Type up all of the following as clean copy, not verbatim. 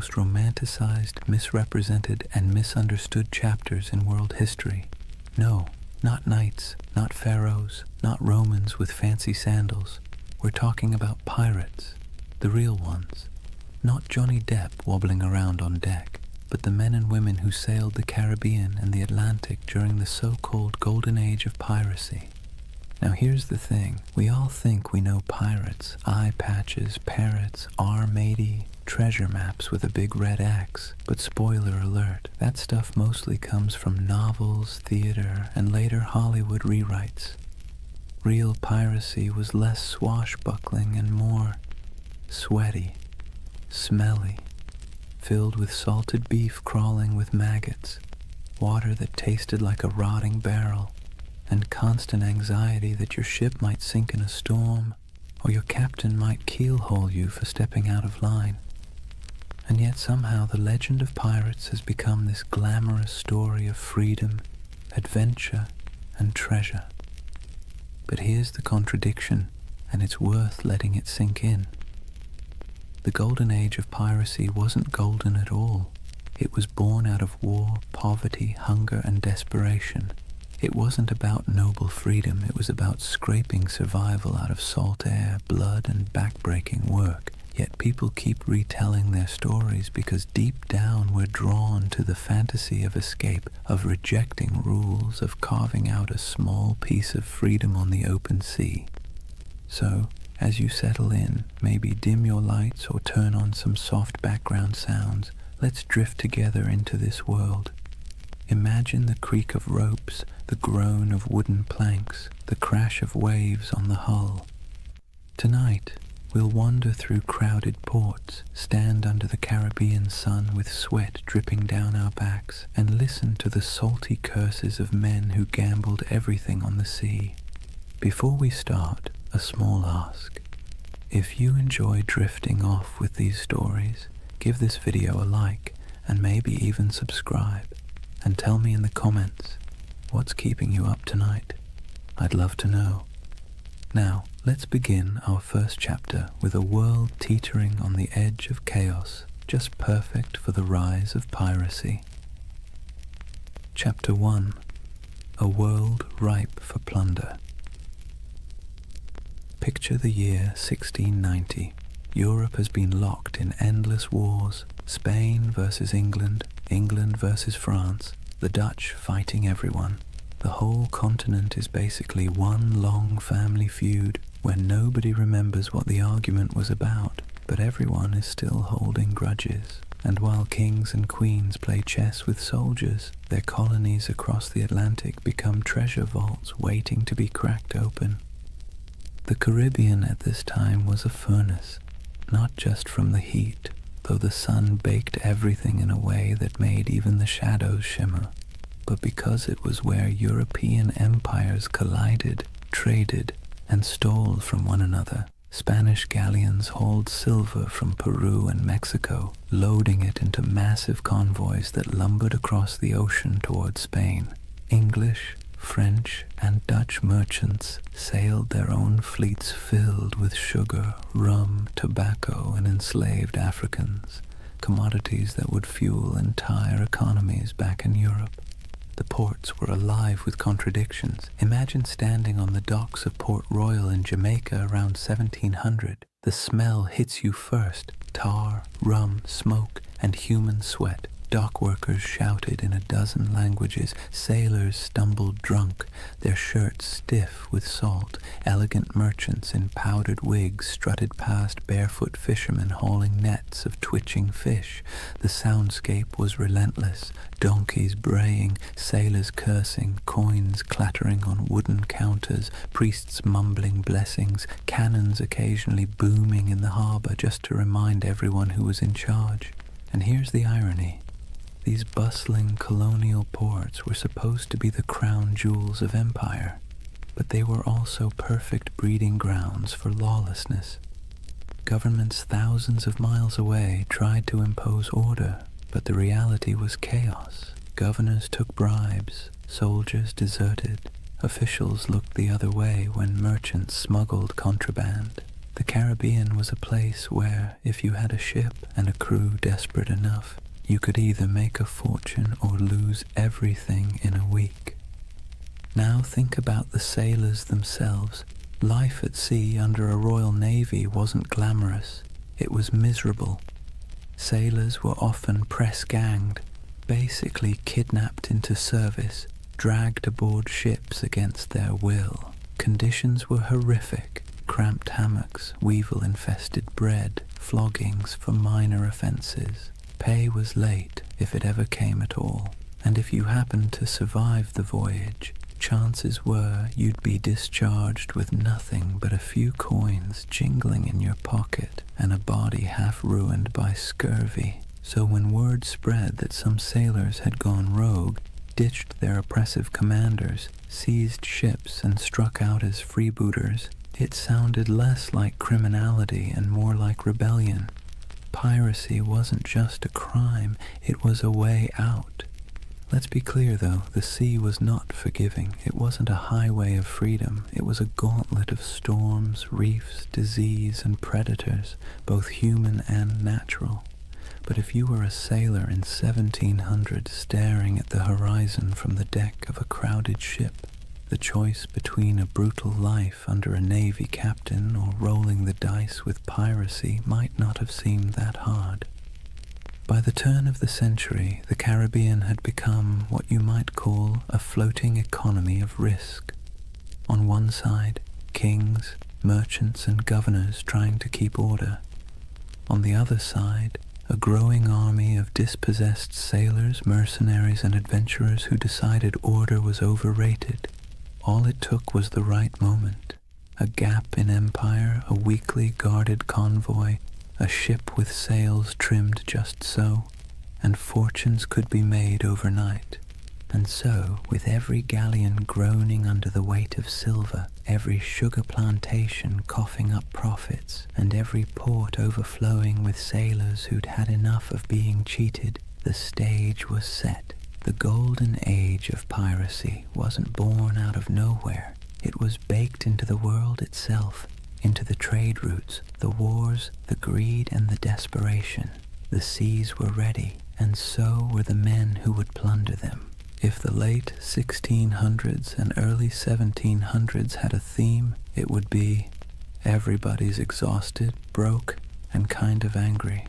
most romanticized, misrepresented, and misunderstood chapters in world history. No, not knights, not pharaohs, not Romans with fancy sandals. We're talking about pirates, the real ones. Not Johnny Depp wobbling around on deck, but the men and women who sailed the Caribbean and the Atlantic during the so-called Golden Age of Piracy. Now here's the thing, we all think we know pirates, eye patches, parrots, R-matey, treasure maps with a big red X, but spoiler alert, that stuff mostly comes from novels, theater, and later Hollywood rewrites. Real piracy was less swashbuckling and more sweaty, smelly, filled with salted beef crawling with maggots, water that tasted like a rotting barrel, and constant anxiety that your ship might sink in a storm, or your captain might keelhaul you for stepping out of line. And yet somehow the legend of pirates has become this glamorous story of freedom, adventure, and treasure. But here's the contradiction, and it's worth letting it sink in. The Golden Age of Piracy wasn't golden at all. It was born out of war, poverty, hunger, and desperation. It wasn't about noble freedom, it was about scraping survival out of salt air, blood, and backbreaking work. Yet people keep retelling their stories because deep down we're drawn to the fantasy of escape, of rejecting rules, of carving out a small piece of freedom on the open sea. So, as you settle in, maybe dim your lights or turn on some soft background sounds, let's drift together into this world. Imagine the creak of ropes, the groan of wooden planks, the crash of waves on the hull. Tonight, we'll wander through crowded ports, stand under the Caribbean sun with sweat dripping down our backs, and listen to the salty curses of men who gambled everything on the sea. Before we start, a small ask. If you enjoy drifting off with these stories, give this video a like, and maybe even subscribe. And tell me in the comments, what's keeping you up tonight? I'd love to know. Now, let's begin our first chapter with a world teetering on the edge of chaos, just perfect for the rise of piracy. Chapter 1. A world ripe for plunder. Picture the year 1690. Europe has been locked in endless wars, Spain versus England, England versus France, the Dutch fighting everyone. The whole continent is basically one long family feud where nobody remembers what the argument was about, but everyone is still holding grudges. And while kings and queens play chess with soldiers, their colonies across the Atlantic become treasure vaults waiting to be cracked open. The Caribbean at this time was a furnace, not just from the heat, though the sun baked everything in a way that made even the shadows shimmer, but because it was where European empires collided, traded, and stole from one another. Spanish galleons hauled silver from Peru and Mexico, loading it into massive convoys that lumbered across the ocean toward Spain. English, French, and Dutch merchants sailed their own fleets filled with sugar, rum, tobacco, and enslaved Africans, commodities that would fuel entire economies back in Europe. The ports were alive with contradictions. Imagine standing on the docks of Port Royal in Jamaica around 1700. The smell hits you first: tar, rum, smoke, and human sweat. Dock workers shouted in a dozen languages, sailors stumbled drunk, their shirts stiff with salt, elegant merchants in powdered wigs strutted past barefoot fishermen hauling nets of twitching fish. The soundscape was relentless, donkeys braying, sailors cursing, coins clattering on wooden counters, priests mumbling blessings, cannons occasionally booming in the harbor just to remind everyone who was in charge. And here's the irony. These bustling colonial ports were supposed to be the crown jewels of empire, but they were also perfect breeding grounds for lawlessness. Governments thousands of miles away tried to impose order, but the reality was chaos. Governors took bribes, soldiers deserted, officials looked the other way when merchants smuggled contraband. The Caribbean was a place where, if you had a ship and a crew desperate enough, you could either make a fortune or lose everything in a week. Now think about the sailors themselves. Life at sea under a Royal Navy wasn't glamorous. It was miserable. Sailors were often press-ganged, basically kidnapped into service, dragged aboard ships against their will. Conditions were horrific. Cramped hammocks, weevil-infested bread, floggings for minor offences. Pay was late, if it ever came at all, and if you happened to survive the voyage, chances were you'd be discharged with nothing but a few coins jingling in your pocket and a body half ruined by scurvy. So when word spread that some sailors had gone rogue, ditched their oppressive commanders, seized ships and struck out as freebooters, it sounded less like criminality and more like rebellion. Piracy wasn't just a crime, it was a way out. Let's be clear though, the sea was not forgiving. It wasn't a highway of freedom. It was a gauntlet of storms, reefs, disease, and predators, both human and natural. But if you were a sailor in 1700 staring at the horizon from the deck of a crowded ship, the choice between a brutal life under a navy captain or rolling the dice with piracy might not have seemed that hard. By the turn of the century, the Caribbean had become what you might call a floating economy of risk. On one side, kings, merchants, and governors trying to keep order. On the other side, a growing army of dispossessed sailors, mercenaries, and adventurers who decided order was overrated. All it took was the right moment, a gap in empire, a weakly guarded convoy, a ship with sails trimmed just so, and fortunes could be made overnight. And so, with every galleon groaning under the weight of silver, every sugar plantation coughing up profits, and every port overflowing with sailors who'd had enough of being cheated, the stage was set. The Golden Age of Piracy wasn't born out of nowhere. It was baked into the world itself, into the trade routes, the wars, the greed, and the desperation. The seas were ready, and so were the men who would plunder them. If the late 1600s and early 1700s had a theme, it would be everybody's exhausted, broke, and kind of angry.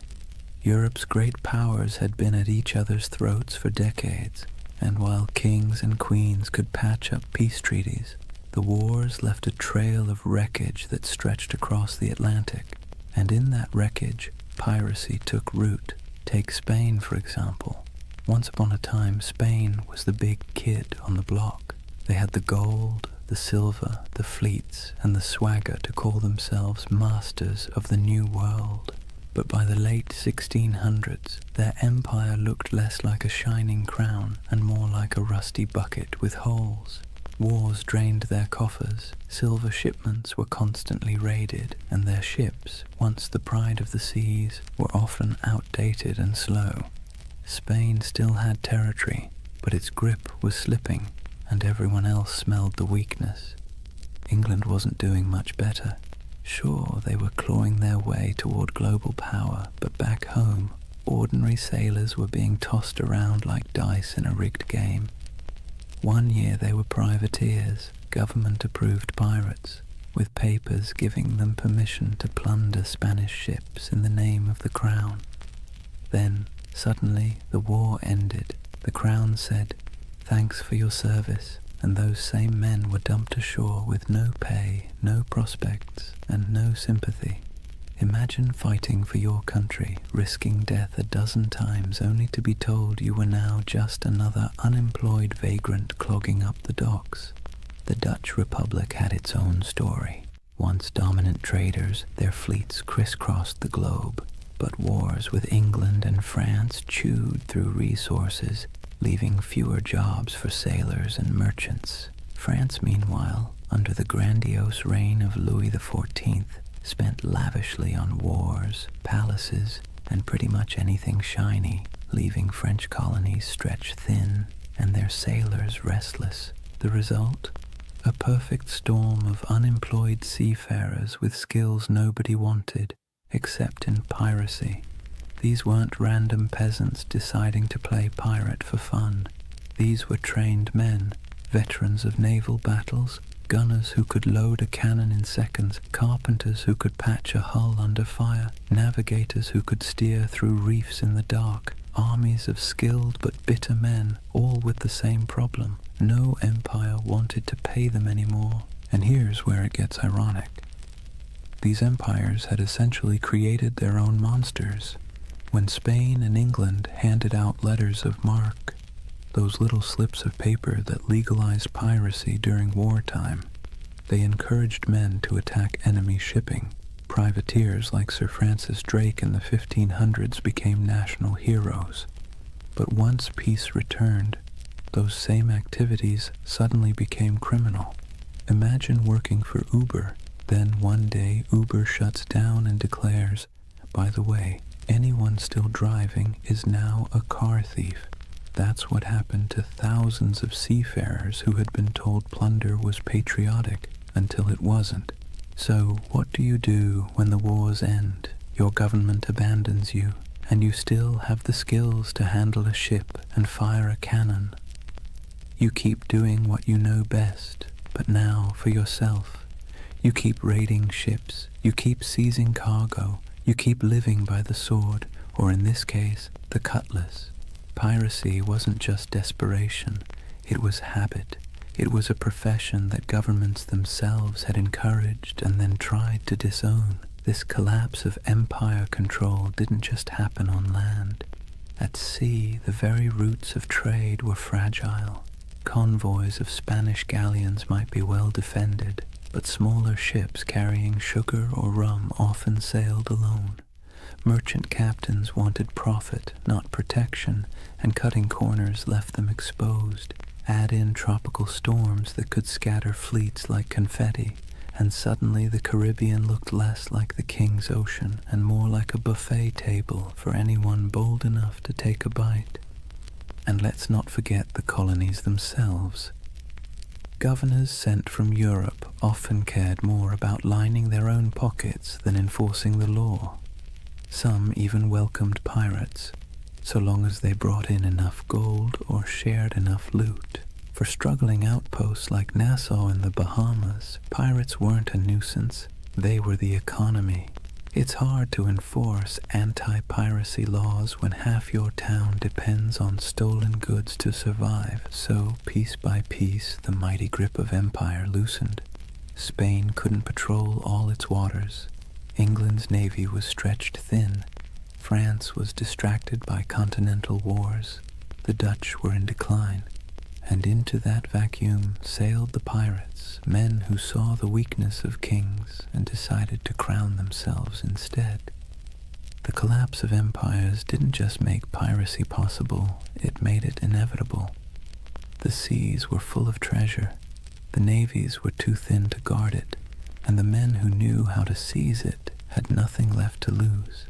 Europe's great powers had been at each other's throats for decades, and while kings and queens could patch up peace treaties, the wars left a trail of wreckage that stretched across the Atlantic, and in that wreckage, piracy took root. Take Spain, for example. Once upon a time, Spain was the big kid on the block. They had the gold, the silver, the fleets, and the swagger to call themselves masters of the New World. But by the late 1600s, their empire looked less like a shining crown and more like a rusty bucket with holes. Wars drained their coffers, silver shipments were constantly raided, and their ships, once the pride of the seas, were often outdated and slow. Spain still had territory, but its grip was slipping, and everyone else smelled the weakness. England wasn't doing much better. Sure, they were clawing their way toward global power, but back home, ordinary sailors were being tossed around like dice in a rigged game. One year they were privateers, government-approved pirates, with papers giving them permission to plunder Spanish ships in the name of the crown. Then, suddenly, the war ended. The crown said, "Thanks for your service," and those same men were dumped ashore with no pay, no prospects, and no sympathy. Imagine fighting for your country, risking death a dozen times only to be told you were now just another unemployed vagrant clogging up the docks. The Dutch Republic had its own story. Once dominant traders, their fleets crisscrossed the globe, but wars with England and France chewed through resources, leaving fewer jobs for sailors and merchants. France, meanwhile, under the grandiose reign of Louis XIV, spent lavishly on wars, palaces, and pretty much anything shiny, leaving French colonies stretched thin and their sailors restless. The result? A perfect storm of unemployed seafarers with skills nobody wanted, except in piracy. These weren't random peasants deciding to play pirate for fun. These were trained men, veterans of naval battles, gunners who could load a cannon in seconds, carpenters who could patch a hull under fire, navigators who could steer through reefs in the dark, armies of skilled but bitter men, all with the same problem. No empire wanted to pay them anymore. And here's where it gets ironic. These empires had essentially created their own monsters. When Spain and England handed out letters of marque, those little slips of paper that legalized piracy during wartime, they encouraged men to attack enemy shipping. Privateers like Sir Francis Drake in the 1500s became national heroes. But once peace returned, those same activities suddenly became criminal. Imagine working for Uber, then one day Uber shuts down and declares, by the way, anyone still driving is now a car thief. That's what happened to thousands of seafarers who had been told plunder was patriotic until it wasn't. So what do you do when the wars end, your government abandons you, and you still have the skills to handle a ship and fire a cannon? You keep doing what you know best, but now for yourself. You keep raiding ships, you keep seizing cargo, you keep living by the sword, or in this case, the cutlass. Piracy wasn't just desperation, it was habit. It was a profession that governments themselves had encouraged and then tried to disown. This collapse of empire control didn't just happen on land. At sea, the very roots of trade were fragile. Convoys of Spanish galleons might be well defended, but smaller ships carrying sugar or rum often sailed alone. Merchant captains wanted profit, not protection, and cutting corners left them exposed. Add in tropical storms that could scatter fleets like confetti, and suddenly the Caribbean looked less like the King's Ocean and more like a buffet table for anyone bold enough to take a bite. And let's not forget the colonies themselves. Governors sent from Europe often cared more about lining their own pockets than enforcing the law. Some even welcomed pirates, so long as they brought in enough gold or shared enough loot. For struggling outposts like Nassau in the Bahamas, pirates weren't a nuisance, they were the economy. It's hard to enforce anti-piracy laws when half your town depends on stolen goods to survive, so piece by piece the mighty grip of empire loosened. Spain couldn't patrol all its waters. England's navy was stretched thin. France was distracted by continental wars. The Dutch were in decline. And into that vacuum sailed the pirates, men who saw the weakness of kings and decided to crown themselves instead. The collapse of empires didn't just make piracy possible, it made it inevitable. The seas were full of treasure, the navies were too thin to guard it, and the men who knew how to seize it had nothing left to lose.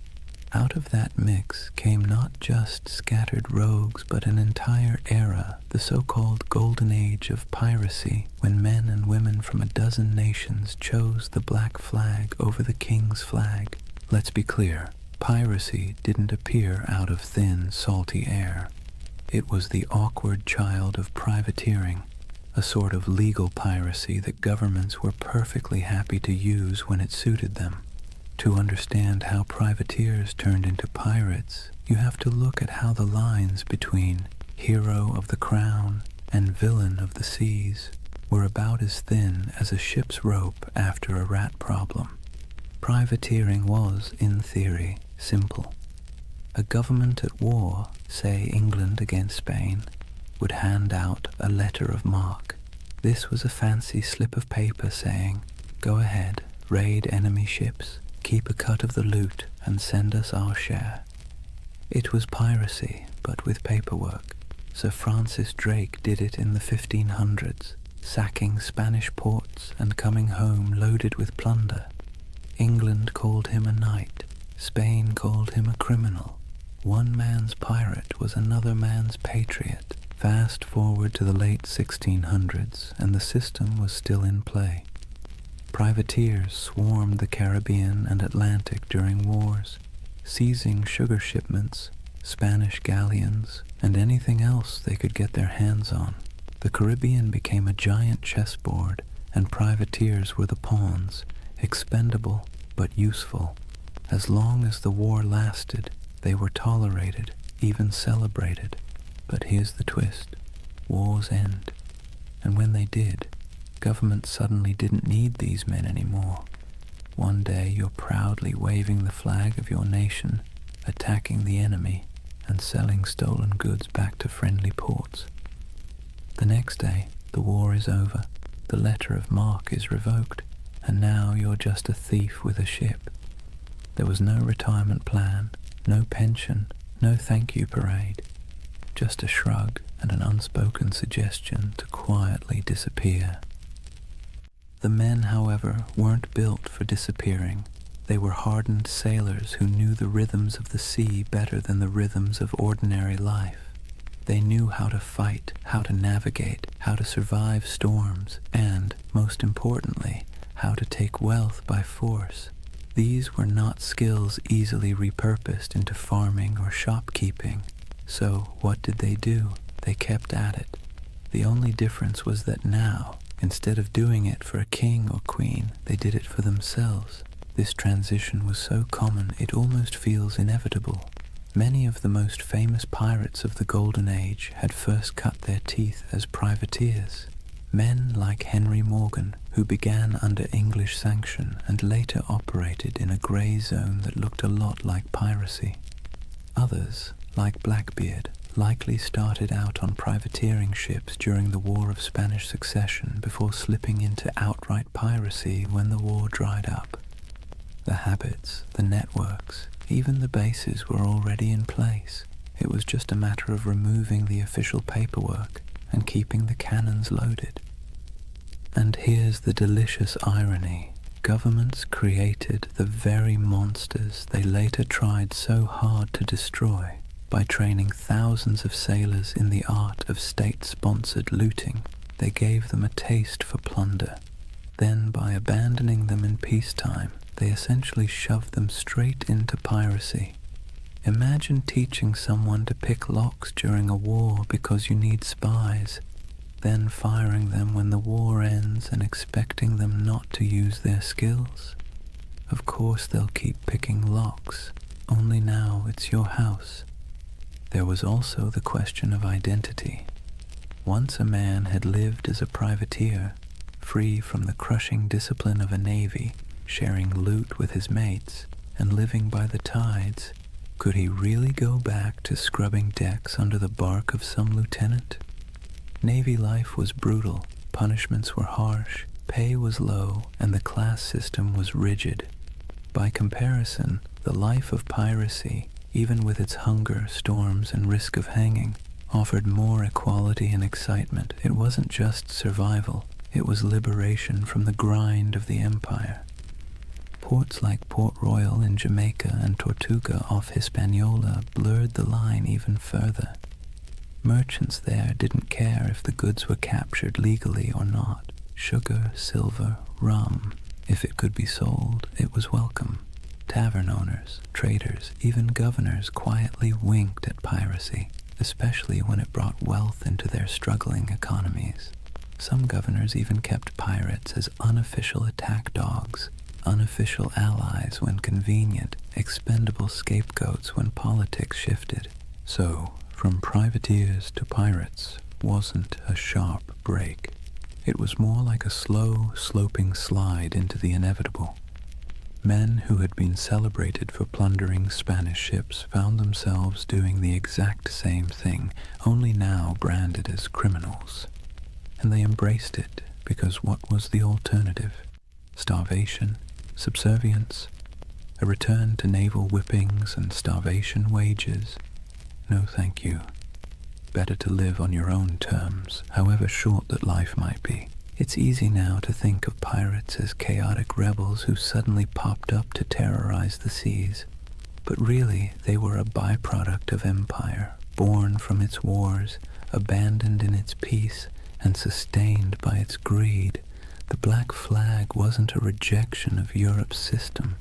Out of that mix came not just scattered rogues, but an entire era, the so-called Golden Age of Piracy, when men and women from a dozen nations chose the black flag over the king's flag. Let's be clear, piracy didn't appear out of thin, salty air. It was the awkward child of privateering, a sort of legal piracy that governments were perfectly happy to use when it suited them. To understand how privateers turned into pirates, you have to look at how the lines between hero of the crown and villain of the seas were about as thin as a ship's rope after a rat problem. Privateering was, in theory, simple. A government at war, say England against Spain, would hand out a letter of marque. This was a fancy slip of paper saying, "Go ahead, raid enemy ships, keep a cut of the loot, and send us our share." It was piracy, but with paperwork. Sir Francis Drake did it in the 1500s, sacking Spanish ports and coming home loaded with plunder. England called him a knight, Spain called him a criminal. One man's pirate was another man's patriot. Fast forward to the late 1600s, and the system was still in play. Privateers swarmed the Caribbean and Atlantic during wars, seizing sugar shipments, Spanish galleons, and anything else they could get their hands on. The Caribbean became a giant chessboard, and privateers were the pawns, expendable but useful. As long as the war lasted, they were tolerated, even celebrated. But here's the twist. Wars end. And when they did, governments suddenly didn't need these men anymore. One day you're proudly waving the flag of your nation, attacking the enemy, and selling stolen goods back to friendly ports. The next day, the war is over, the letter of marque is revoked, and now you're just a thief with a ship. There was no retirement plan, no pension, no thank you parade, just a shrug and an unspoken suggestion to quietly disappear. The men, however, weren't built for disappearing. They were hardened sailors who knew the rhythms of the sea better than the rhythms of ordinary life. They knew how to fight, how to navigate, how to survive storms, and, most importantly, how to take wealth by force. These were not skills easily repurposed into farming or shopkeeping. So what did they do? They kept at it. The only difference was that now, instead of doing it for a king or queen, they did it for themselves. This transition was so common it almost feels inevitable. Many of the most famous pirates of the Golden Age had first cut their teeth as privateers. Men like Henry Morgan, who began under English sanction and later operated in a grey zone that looked a lot like piracy. Others, like Blackbeard, likely started out on privateering ships during the War of Spanish Succession before slipping into outright piracy when the war dried up. The habits, the networks, even the bases were already in place. It was just a matter of removing the official paperwork and keeping the cannons loaded. And here's the delicious irony. Governments created the very monsters they later tried so hard to destroy by training thousands of sailors in the art of state-sponsored looting. They gave them a taste for plunder. Then, by abandoning them in peacetime, they essentially shoved them straight into piracy. Imagine teaching someone to pick locks during a war because you need spies, then firing them when the war ends and expecting them not to use their skills. Of course they'll keep picking locks, only now it's your house. There was also the question of identity. Once a man had lived as a privateer, free from the crushing discipline of a navy, sharing loot with his mates, and living by the tides, could he really go back to scrubbing decks under the bark of some lieutenant? Navy life was brutal, punishments were harsh, pay was low, and the class system was rigid. By comparison, the life of piracy, even with its hunger, storms, and risk of hanging, offered more equality and excitement. It wasn't just survival, it was liberation from the grind of the empire. Ports like Port Royal in Jamaica and Tortuga off Hispaniola blurred the line even further. Merchants there didn't care if the goods were captured legally or not. Sugar, silver, rum, if it could be sold, it was welcome. Tavern owners, traders, even governors quietly winked at piracy, especially when it brought wealth into their struggling economies. Some governors even kept pirates as unofficial attack dogs, unofficial allies when convenient, expendable scapegoats when politics shifted. So, from privateers to pirates wasn't a sharp break. It was more like a slow, sloping slide into the inevitable. Men who had been celebrated for plundering Spanish ships found themselves doing the exact same thing, only now branded as criminals. And they embraced it because what was the alternative? Starvation? Subservience? A return to naval whippings and starvation wages? No, thank you. Better to live on your own terms, however short that life might be. It's easy now to think of pirates as chaotic rebels who suddenly popped up to terrorize the seas. But really, they were a byproduct of empire, born from its wars, abandoned in its peace and sustained by its greed. The black flag wasn't a rejection of Europe's system.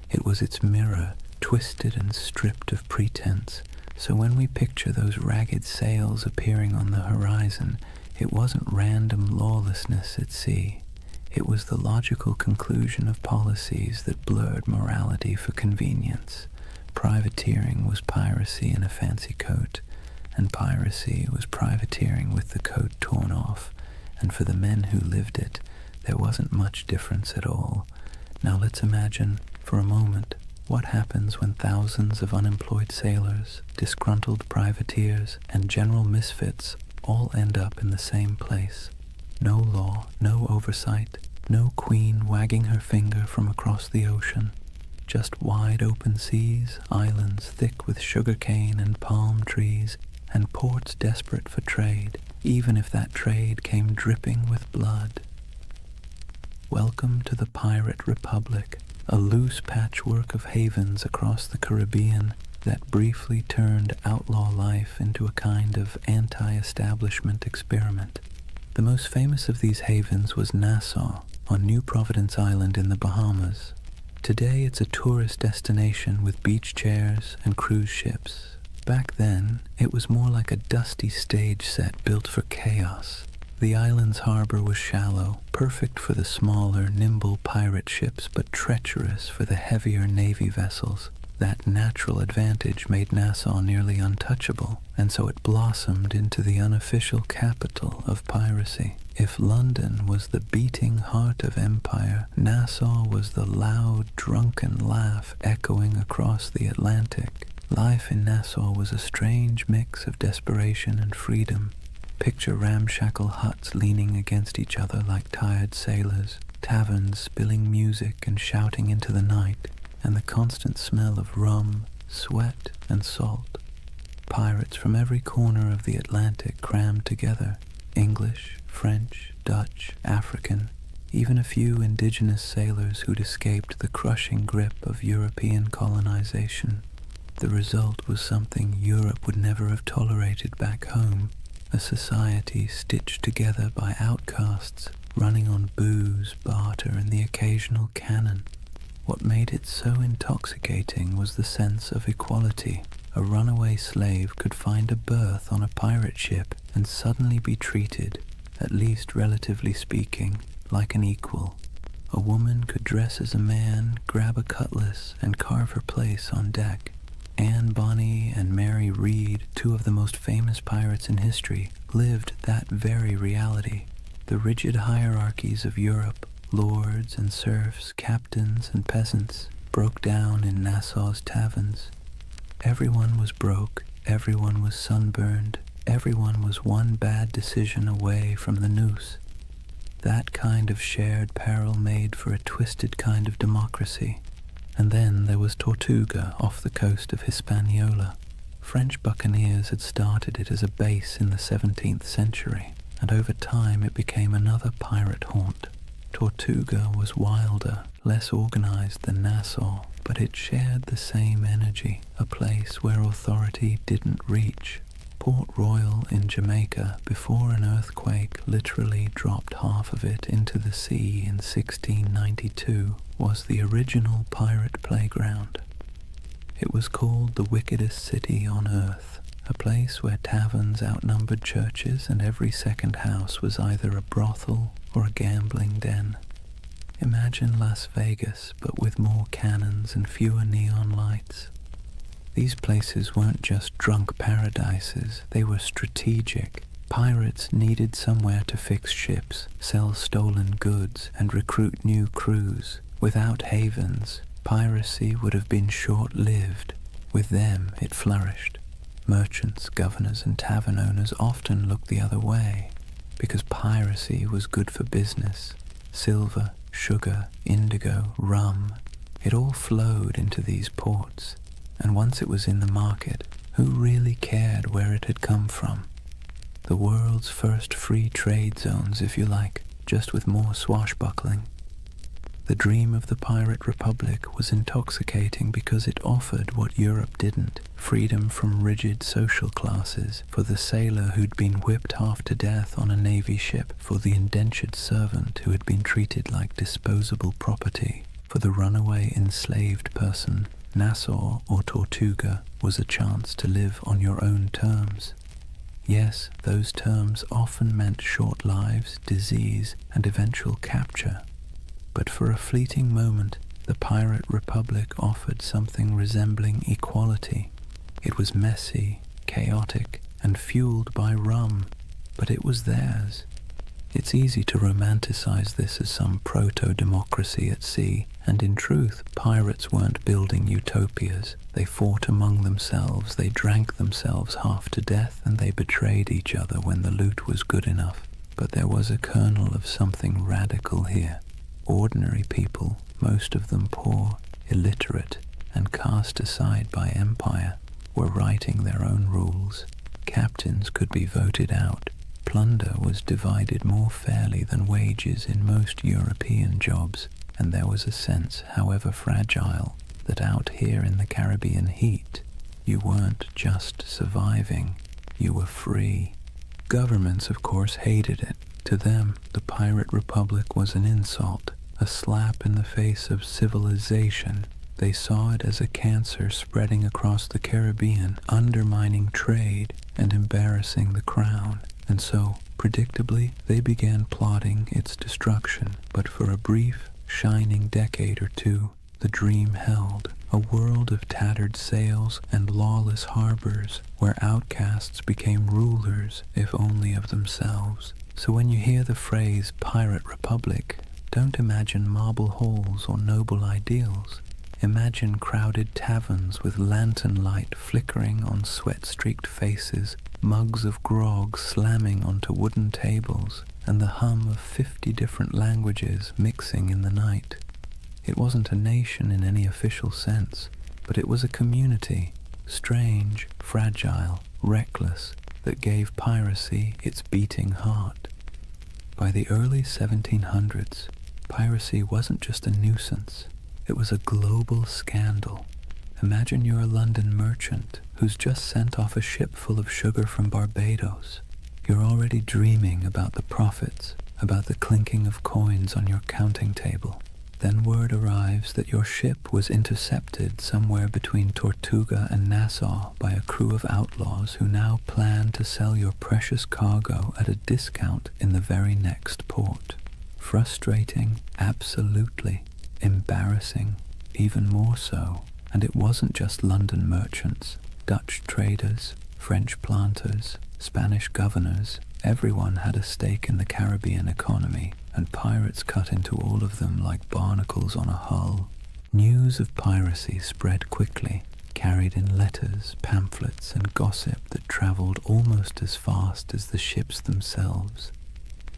It was its mirror, twisted and stripped of pretense. So when we picture those ragged sails appearing on the horizon, it wasn't random lawlessness at sea. It was the logical conclusion of policies that blurred morality for convenience. Privateering was piracy in a fancy coat, and piracy was privateering with the coat torn off, and for the men who lived it, there wasn't much difference at all. Now let's imagine, for a moment, what happens when thousands of unemployed sailors, disgruntled privateers, and general misfits all end up in the same place. No law, no oversight, no queen wagging her finger from across the ocean. Just wide open seas, islands thick with sugarcane and palm trees, and ports desperate for trade, even if that trade came dripping with blood. Welcome to the Pirate Republic, a loose patchwork of havens across the Caribbean that briefly turned outlaw life into a kind of anti-establishment experiment. The most famous of these havens was Nassau, on New Providence Island in the Bahamas. Today it's a tourist destination with beach chairs and cruise ships. Back then, it was more like a dusty stage set built for chaos. The island's harbor was shallow, perfect for the smaller, nimble pirate ships, but treacherous for the heavier Navy vessels. That natural advantage made Nassau nearly untouchable, and so it blossomed into the unofficial capital of piracy. If London was the beating heart of empire, Nassau was the loud, drunken laugh echoing across the Atlantic. Life in Nassau was a strange mix of desperation and freedom. Picture ramshackle huts leaning against each other like tired sailors, taverns spilling music and shouting into the night, and the constant smell of rum, sweat, and salt. Pirates from every corner of the Atlantic crammed together. English, French, Dutch, African, even a few indigenous sailors who'd escaped the crushing grip of European colonization. The result was something Europe would never have tolerated back home, a society stitched together by outcasts, running on booze, barter, and the occasional cannon. What made it so intoxicating was the sense of equality. A runaway slave could find a berth on a pirate ship and suddenly be treated, at least relatively speaking, like an equal. A woman could dress as a man, grab a cutlass, and carve her place on deck. Anne Bonny and Mary Read, two of the most famous pirates in history, lived that very reality. The rigid hierarchies of Europe, lords and serfs, captains and peasants, broke down in Nassau's taverns. Everyone was broke, everyone was sunburned, everyone was one bad decision away from the noose. That kind of shared peril made for a twisted kind of democracy. And then there was Tortuga off the coast of Hispaniola. French buccaneers had started it as a base in the 17th century, and over time it became another pirate haunt. Tortuga was wilder, less organized than Nassau, but it shared the same energy, a place where authority didn't reach. Port Royal in Jamaica, before an earthquake literally dropped half of it into the sea in 1692, was the original pirate playground. It was called the wickedest city on earth, a place where taverns outnumbered churches and every second house was either a brothel or a gambling den. Imagine Las Vegas, but with more cannons and fewer neon lights. These places weren't just drunk paradises, they were strategic. Pirates needed somewhere to fix ships, sell stolen goods, and recruit new crews. Without havens, piracy would have been short-lived. With them, it flourished. Merchants, governors, and tavern owners often looked the other way, because piracy was good for business. Silver, sugar, indigo, rum, it all flowed into these ports. And once it was in the market, who really cared where it had come from? The world's first free trade zones, if you like, just with more swashbuckling. The dream of the pirate republic was intoxicating because it offered what Europe didn't: freedom from rigid social classes, for the sailor who'd been whipped half to death on a navy ship, for the indentured servant who had been treated like disposable property, for the runaway enslaved person. Nassau or Tortuga was a chance to live on your own terms. Yes, those terms often meant short lives, disease, and eventual capture. But for a fleeting moment, the pirate republic offered something resembling equality. It was messy, chaotic, and fueled by rum, but it was theirs. It's easy to romanticize this as some proto-democracy at sea, and in truth, pirates weren't building utopias. They fought among themselves, they drank themselves half to death, and they betrayed each other when the loot was good enough. But there was a kernel of something radical here. Ordinary people, most of them poor, illiterate, and cast aside by empire, were writing their own rules. Captains could be voted out. Plunder was divided more fairly than wages in most European jobs, and there was a sense, however fragile, that out here in the Caribbean heat, you weren't just surviving, you were free. Governments, of course, hated it. To them, the pirate republic was an insult, a slap in the face of civilization. They saw it as a cancer spreading across the Caribbean, undermining trade and embarrassing the crown. And so, predictably, they began plotting its destruction. But for a brief, shining decade or two, the dream held. A world of tattered sails and lawless harbors, where outcasts became rulers, if only of themselves. So when you hear the phrase Pirate Republic, don't imagine marble halls or noble ideals. Imagine crowded taverns with lantern light flickering on sweat-streaked faces, mugs of grog slamming onto wooden tables, and the hum of 50 different languages mixing in the night. It wasn't a nation in any official sense, but it was a community, strange, fragile, reckless, that gave piracy its beating heart. By the early 1700s, piracy wasn't just a nuisance, it was a global scandal. Imagine you're a London merchant who's just sent off a ship full of sugar from Barbados. You're already dreaming about the profits, about the clinking of coins on your counting table. Then word arrives that your ship was intercepted somewhere between Tortuga and Nassau by a crew of outlaws who now plan to sell your precious cargo at a discount in the very next port. Frustrating, absolutely. Embarrassing, even more so. And it wasn't just London merchants, Dutch traders, French planters, Spanish governors. Everyone had a stake in the Caribbean economy, and pirates cut into all of them like barnacles on a hull. News of piracy spread quickly, carried in letters, pamphlets, and gossip that traveled almost as fast as the ships themselves.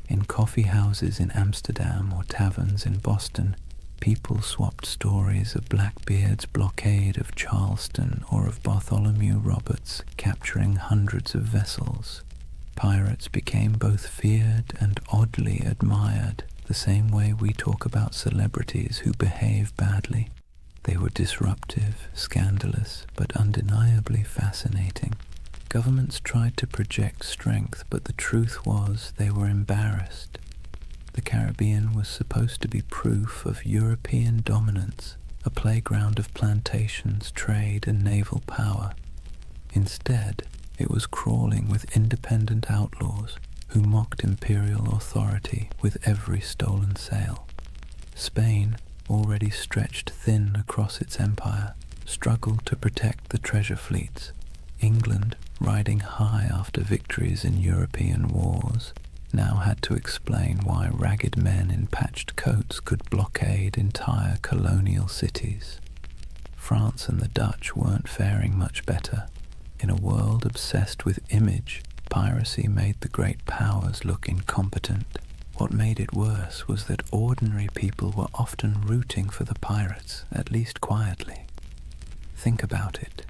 In coffee houses in Amsterdam or taverns in Boston, people swapped stories of Blackbeard's blockade of Charleston or of Bartholomew Roberts capturing hundreds of vessels. Pirates became both feared and oddly admired, the same way we talk about celebrities who behave badly. They were disruptive, scandalous, but undeniably fascinating. Governments tried to project strength, but the truth was they were embarrassed. The Caribbean was supposed to be proof of European dominance, a playground of plantations, trade, and naval power. Instead, it was crawling with independent outlaws who mocked imperial authority with every stolen sail. Spain, already stretched thin across its empire, struggled to protect the treasure fleets. England, riding high after victories in European wars, now had to explain why ragged men in patched coats could blockade entire colonial cities. France and the Dutch weren't faring much better. In a world obsessed with image, piracy made the great powers look incompetent. What made it worse was that ordinary people were often rooting for the pirates, at least quietly. Think about it.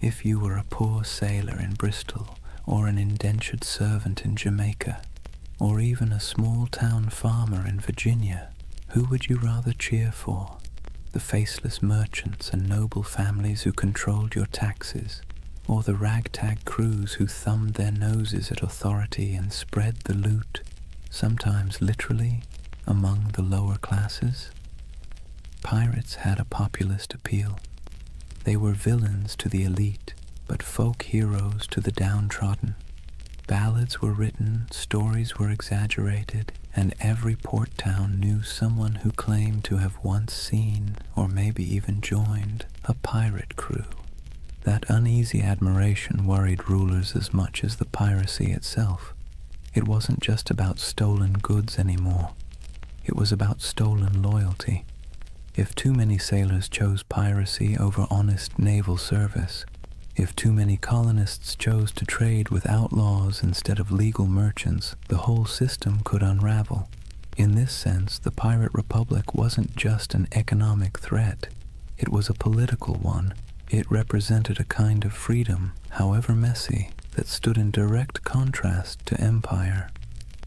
If you were a poor sailor in Bristol, or an indentured servant in Jamaica, or even a small-town farmer in Virginia, Who would you rather cheer for? The faceless merchants and noble families who controlled your taxes, or the ragtag crews who thumbed their noses at authority and spread the loot, sometimes literally, among the lower classes? Pirates had a populist appeal. They were villains to the elite, but folk heroes to the downtrodden. Ballads were written, stories were exaggerated, and every port town knew someone who claimed to have once seen, or maybe even joined, a pirate crew. That uneasy admiration worried rulers as much as the piracy itself. It wasn't just about stolen goods anymore. It was about stolen loyalty. If too many sailors chose piracy over honest naval service, if too many colonists chose to trade with outlaws instead of legal merchants, the whole system could unravel. In this sense, the Pirate Republic wasn't just an economic threat. It was a political one. It represented a kind of freedom, however messy, that stood in direct contrast to empire.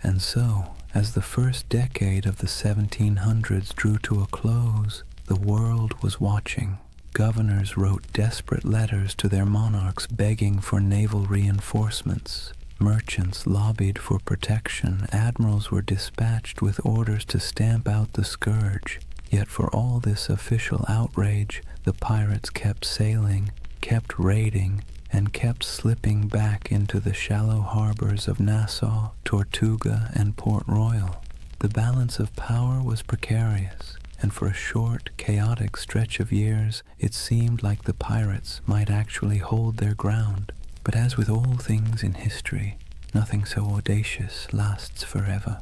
And so, as the first decade of the 1700s drew to a close, the world was watching. Governors wrote desperate letters to their monarchs begging for naval reinforcements. Merchants lobbied for protection. Admirals were dispatched with orders to stamp out the scourge. Yet for all this official outrage, the pirates kept sailing, kept raiding, and kept slipping back into the shallow harbors of Nassau, Tortuga, and Port Royal. The balance of power was precarious, and for a short, chaotic stretch of years, it seemed like the pirates might actually hold their ground. But as with all things in history, nothing so audacious lasts forever.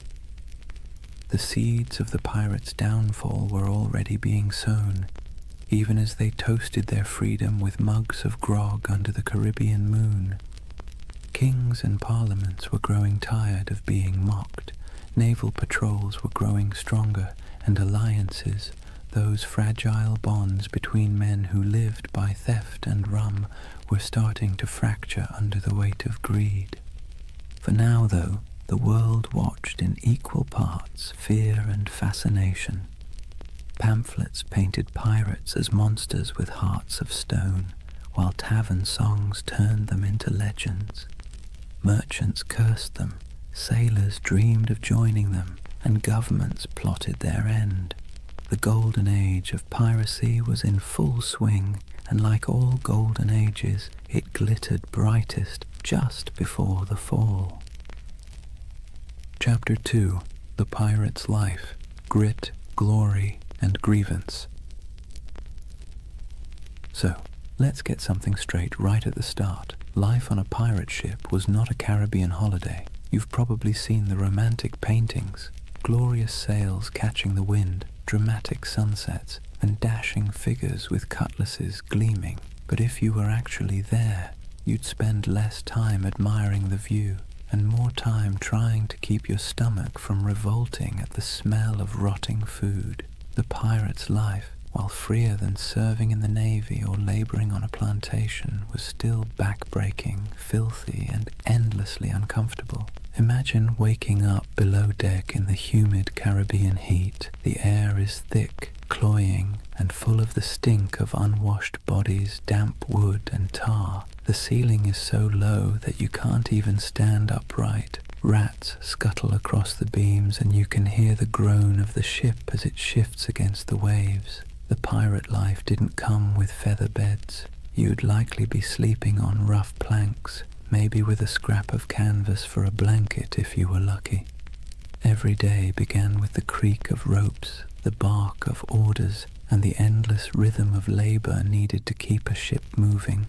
The seeds of the pirates' downfall were already being sown, even as they toasted their freedom with mugs of grog under the Caribbean moon. Kings and parliaments were growing tired of being mocked. Naval patrols were growing stronger, and alliances, those fragile bonds between men who lived by theft and rum, were starting to fracture under the weight of greed. For now, though, the world watched in equal parts fear and fascination. Pamphlets painted pirates as monsters with hearts of stone, while tavern songs turned them into legends. Merchants cursed them, sailors dreamed of joining them, and governments plotted their end. The Golden Age of Piracy was in full swing, and like all golden ages, it glittered brightest just before the fall. Chapter 2. The Pirate's Life, Grit, Glory, and Grievance. So, let's get something straight right at the start. Life on a pirate ship was not a Caribbean holiday. You've probably seen the romantic paintings, glorious sails catching the wind, dramatic sunsets, and dashing figures with cutlasses gleaming. But if you were actually there, you'd spend less time admiring the view and more time trying to keep your stomach from revolting at the smell of rotting food. The pirate's life, while freer than serving in the Navy or laboring on a plantation, was still back-breaking, filthy, and endlessly uncomfortable. Imagine waking up below deck in the humid Caribbean heat. The air is thick, cloying, and full of the stink of unwashed bodies, damp wood, and tar. The ceiling is so low that you can't even stand upright. Rats scuttle across the beams, and you can hear the groan of the ship as it shifts against the waves. The pirate life didn't come with feather beds. You'd likely be sleeping on rough planks, maybe with a scrap of canvas for a blanket if you were lucky. Every day began with the creak of ropes, the bark of orders, and the endless rhythm of labor needed to keep a ship moving.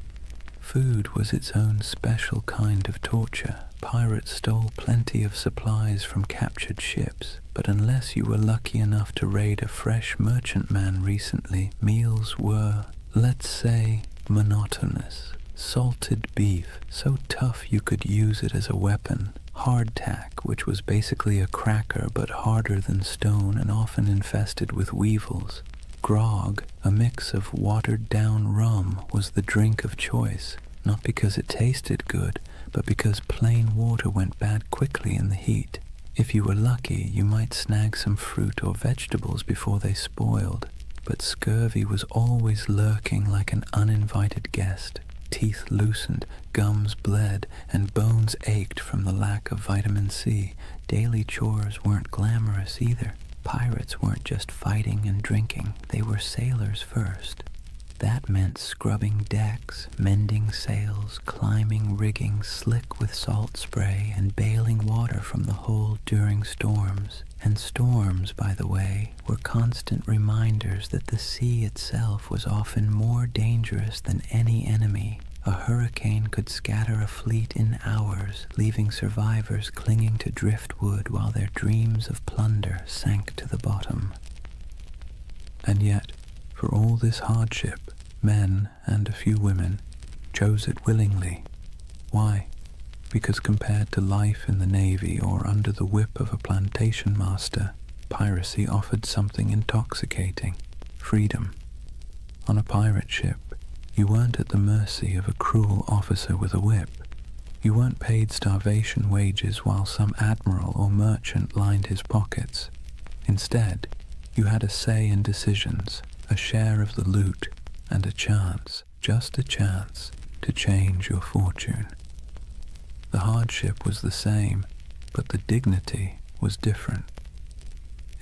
Food was its own special kind of torture. Pirates stole plenty of supplies from captured ships, but unless you were lucky enough to raid a fresh merchantman recently, meals were, let's say, monotonous. Salted beef, so tough you could use it as a weapon. Hardtack, which was basically a cracker but harder than stone and often infested with weevils. Grog, a mix of watered-down rum, was the drink of choice, not because it tasted good, but because plain water went bad quickly in the heat. If you were lucky, you might snag some fruit or vegetables before they spoiled, but scurvy was always lurking like an uninvited guest. Teeth loosened, gums bled, and bones ached from the lack of vitamin C. Daily chores weren't glamorous either. Pirates weren't just fighting and drinking, they were sailors first. That meant scrubbing decks, mending sails, climbing rigging slick with salt spray, and bailing water from the hold during storms. And storms, by the way, were constant reminders that the sea itself was often more dangerous than any enemy. A hurricane could scatter a fleet in hours, leaving survivors clinging to driftwood while their dreams of plunder sank to the bottom. And yet, for all this hardship, men, and a few women, chose it willingly. Why? Because compared to life in the Navy or under the whip of a plantation master, piracy offered something intoxicating: freedom. On a pirate ship, you weren't at the mercy of a cruel officer with a whip. You weren't paid starvation wages while some admiral or merchant lined his pockets. Instead, you had a say in decisions, a share of the loot, and a chance, just a chance, to change your fortune. The hardship was the same, but the dignity was different.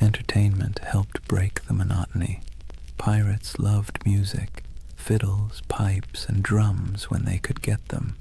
Entertainment helped break the monotony. Pirates loved music, fiddles, pipes, and drums when they could get them.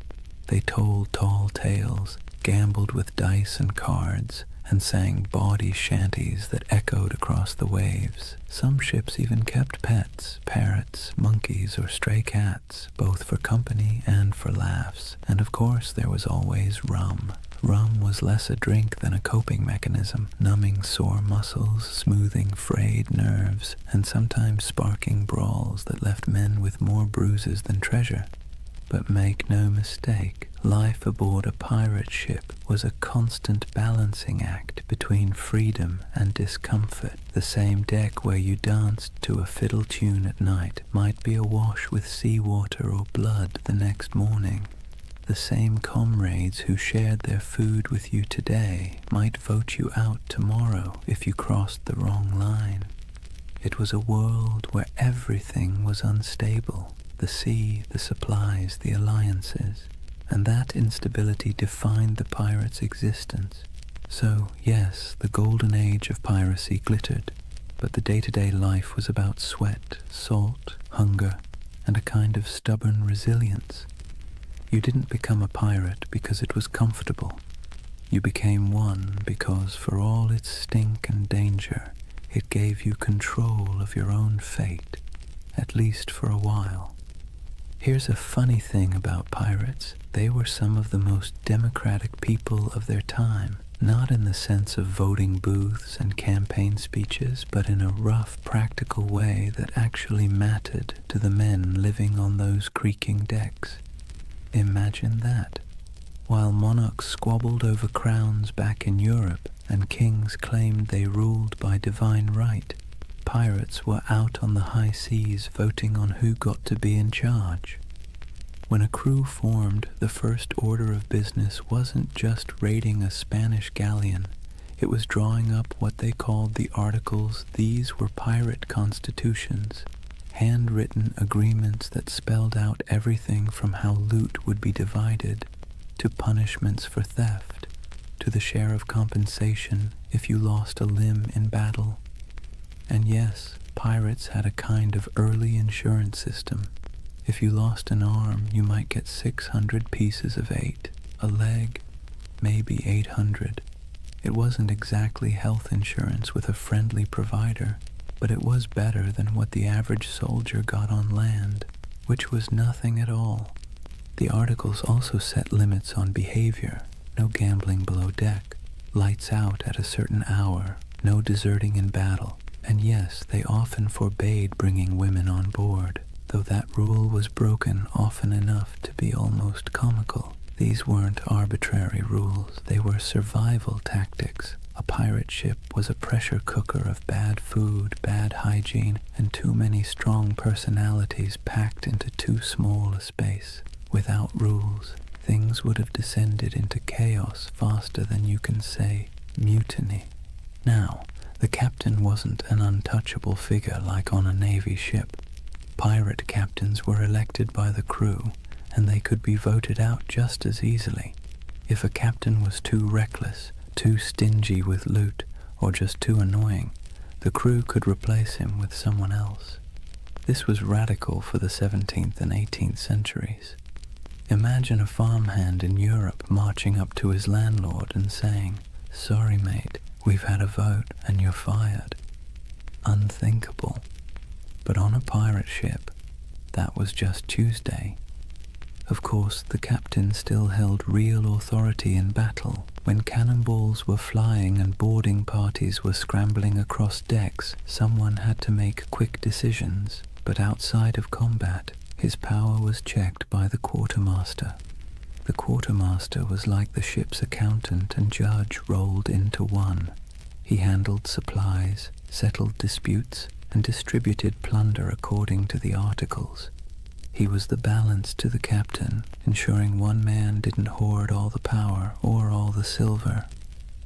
They told tall tales, gambled with dice and cards, and sang bawdy shanties that echoed across the waves. Some ships even kept pets, parrots, monkeys, or stray cats, both for company and for laughs. And of course there was always rum. Rum was less a drink than a coping mechanism, numbing sore muscles, smoothing frayed nerves, and sometimes sparking brawls that left men with more bruises than treasure. But make no mistake, life aboard a pirate ship was a constant balancing act between freedom and discomfort. The same deck where you danced to a fiddle tune at night might be awash with seawater or blood the next morning. The same comrades who shared their food with you today might vote you out tomorrow if you crossed the wrong line. It was a world where everything was unstable. The sea, the supplies, the alliances, and that instability defined the pirate's existence. So, yes, the Golden Age of Piracy glittered, but the day-to-day life was about sweat, salt, hunger, and a kind of stubborn resilience. You didn't become a pirate because it was comfortable. You became one because, for all its stink and danger, it gave you control of your own fate, at least for a while. Here's a funny thing about pirates. They were some of the most democratic people of their time, not in the sense of voting booths and campaign speeches, but in a rough, practical way that actually mattered to the men living on those creaking decks. Imagine that. While monarchs squabbled over crowns back in Europe and kings claimed they ruled by divine right, pirates were out on the high seas voting on who got to be in charge. When a crew formed, the first order of business wasn't just raiding a Spanish galleon, it was drawing up what they called the Articles. These were pirate constitutions, handwritten agreements that spelled out everything from how loot would be divided, to punishments for theft, to the share of compensation if you lost a limb in battle. And yes, pirates had a kind of early insurance system. If you lost an arm, you might get 600 pieces of 8, a leg, maybe 800. It wasn't exactly health insurance with a friendly provider, but it was better than what the average soldier got on land, which was nothing at all. The Articles also set limits on behavior: no gambling below deck, lights out at a certain hour, no deserting in battle. And yes, they often forbade bringing women on board, though that rule was broken often enough to be almost comical. These weren't arbitrary rules, they were survival tactics. A pirate ship was a pressure cooker of bad food, bad hygiene, and too many strong personalities packed into too small a space. Without rules, things would have descended into chaos faster than you can say. mutiny. Now, the captain wasn't an untouchable figure like on a Navy ship. Pirate captains were elected by the crew, and they could be voted out just as easily. If a captain was too reckless, too stingy with loot, or just too annoying, the crew could replace him with someone else. This was radical for the 17th and 18th centuries. Imagine a farmhand in Europe marching up to his landlord and saying, "Sorry mate, we've had a vote and you're fired." Unthinkable. But on a pirate ship, that was just Tuesday. Of course, the captain still held real authority in battle. When cannonballs were flying and boarding parties were scrambling across decks, someone had to make quick decisions. But outside of combat, his power was checked by the quartermaster. The quartermaster was like the ship's accountant and judge rolled into one. He handled supplies, settled disputes, and distributed plunder according to the articles. He was the balance to the captain, ensuring one man didn't hoard all the power or all the silver.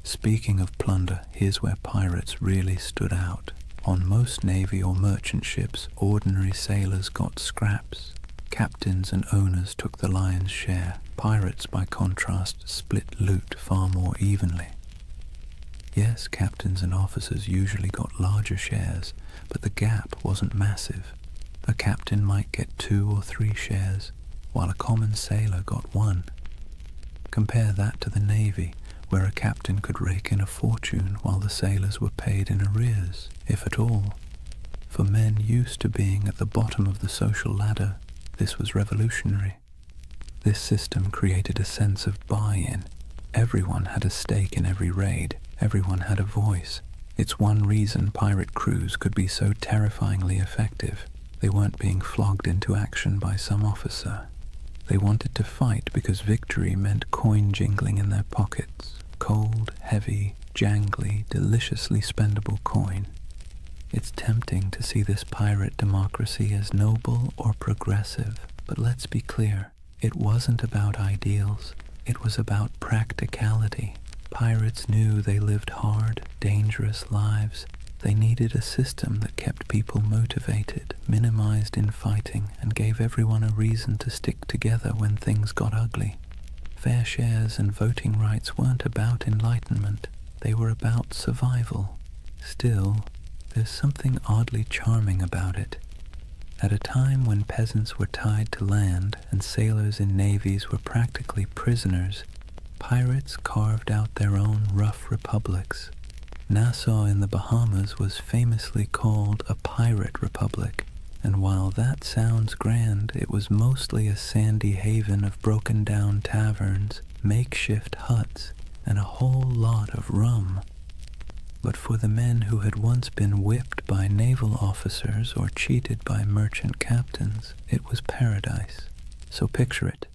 Speaking of plunder, here's where pirates really stood out. On most navy or merchant ships, ordinary sailors got scraps. Captains and owners took the lion's share. Pirates, by contrast, split loot far more evenly. Yes, captains and officers usually got larger shares, but the gap wasn't massive. A captain might get 2 or 3 shares, while a common sailor got 1. Compare that to the Navy, where a captain could rake in a fortune while the sailors were paid in arrears, if at all. For men used to being at the bottom of the social ladder, this was revolutionary. This system created a sense of buy-in. Everyone had a stake in every raid. Everyone had a voice. It's one reason pirate crews could be so terrifyingly effective. They weren't being flogged into action by some officer. They wanted to fight because victory meant coin jingling in their pockets. Cold, heavy, jangly, deliciously spendable coin. It's tempting to see this pirate democracy as noble or progressive, but let's be clear, it wasn't about ideals. It was about practicality. Pirates knew they lived hard, dangerous lives. They needed a system that kept people motivated, minimized infighting, and gave everyone a reason to stick together when things got ugly. Fair shares and voting rights weren't about enlightenment. They were about survival. Still, there's something oddly charming about it. At a time when peasants were tied to land and sailors in navies were practically prisoners, pirates carved out their own rough republics. Nassau in the Bahamas was famously called a pirate republic, and while that sounds grand, it was mostly a sandy haven of broken-down taverns, makeshift huts, and a whole lot of rum. But for the men who had once been whipped by naval officers or cheated by merchant captains, it was paradise. So picture it.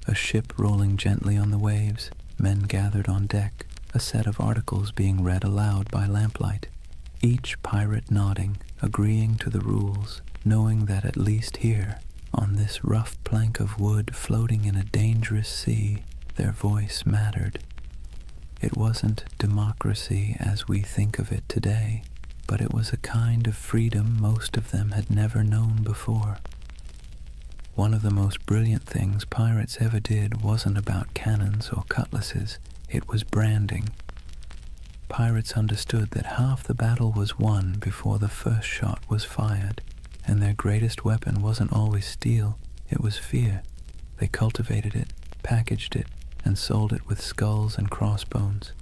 A ship rolling gently on the waves, men gathered on deck, a set of articles being read aloud by lamplight, each pirate nodding, agreeing to the rules, knowing that at least here, on this rough plank of wood floating in a dangerous sea, their voice mattered. It wasn't democracy as we think of it today, but it was a kind of freedom most of them had never known before. One of the most brilliant things pirates ever did wasn't about cannons or cutlasses, it was branding. Pirates understood that half the battle was won before the first shot was fired, and their greatest weapon wasn't always steel, it was fear. They cultivated it, packaged it, and sold it with skulls and crossbones.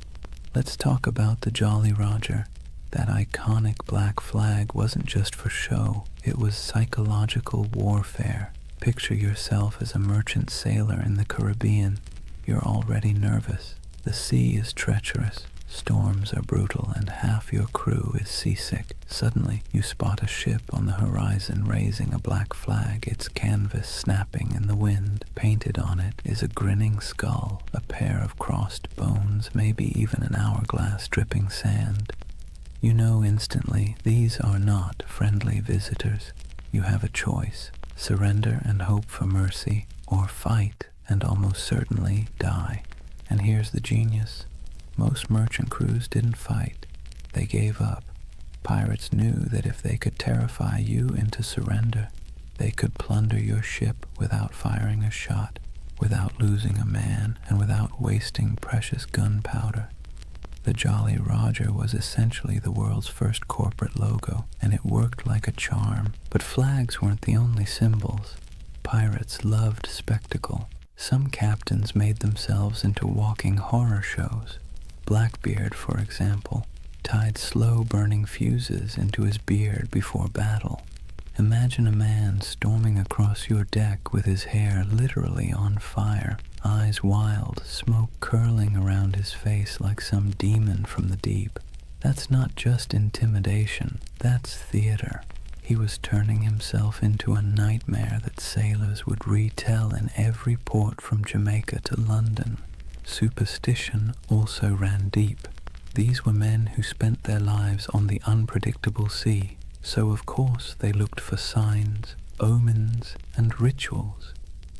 Let's talk about the Jolly Roger. That iconic black flag wasn't just for show, it was psychological warfare. Picture yourself as a merchant sailor in the Caribbean. You're already nervous. The sea is treacherous, storms are brutal, and half your crew is seasick. Suddenly, you spot a ship on the horizon raising a black flag, its canvas snapping in the wind. Painted on it is a grinning skull, a pair of crossed bones, maybe even an hourglass dripping sand. You know instantly these are not friendly visitors. You have a choice. Surrender and hope for mercy, or fight and almost certainly die. And here's the genius. Most merchant crews didn't fight. They gave up. Pirates knew that if they could terrify you into surrender, they could plunder your ship without firing a shot, without losing a man, and without wasting precious gunpowder. The Jolly Roger was essentially the world's first corporate logo, and it worked like a charm. But flags weren't the only symbols. Pirates loved spectacle. Some captains made themselves into walking horror shows. Blackbeard, for example, tied slow-burning fuses into his beard before battle. Imagine a man storming across your deck with his hair literally on fire, eyes wild, smoke curling around his face like some demon from the deep. That's not just intimidation, that's theater. He was turning himself into a nightmare that sailors would retell in every port from Jamaica to London. Superstition also ran deep. These were men who spent their lives on the unpredictable sea, so of course they looked for signs, omens, and rituals.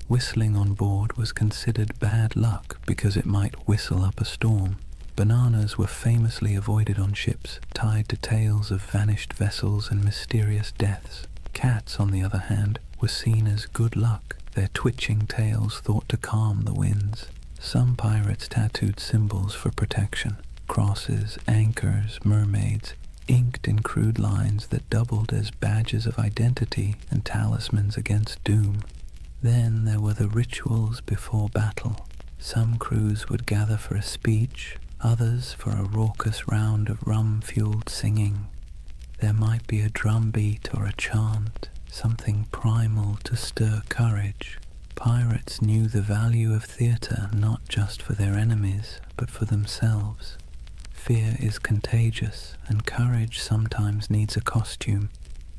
Whistling on board was considered bad luck because it might whistle up a storm. Bananas were famously avoided on ships, tied to tales of vanished vessels and mysterious deaths. Cats, on the other hand, were seen as good luck, their twitching tails thought to calm the winds. Some pirates tattooed symbols for protection, crosses, anchors, mermaids, inked in crude lines that doubled as badges of identity and talismans against doom. Then there were the rituals before battle. Some crews would gather for a speech, others for a raucous round of rum-fueled singing. There might be a drum beat or a chant, something primal to stir courage. Pirates knew the value of theatre not just for their enemies, but for themselves. Fear is contagious, and courage sometimes needs a costume.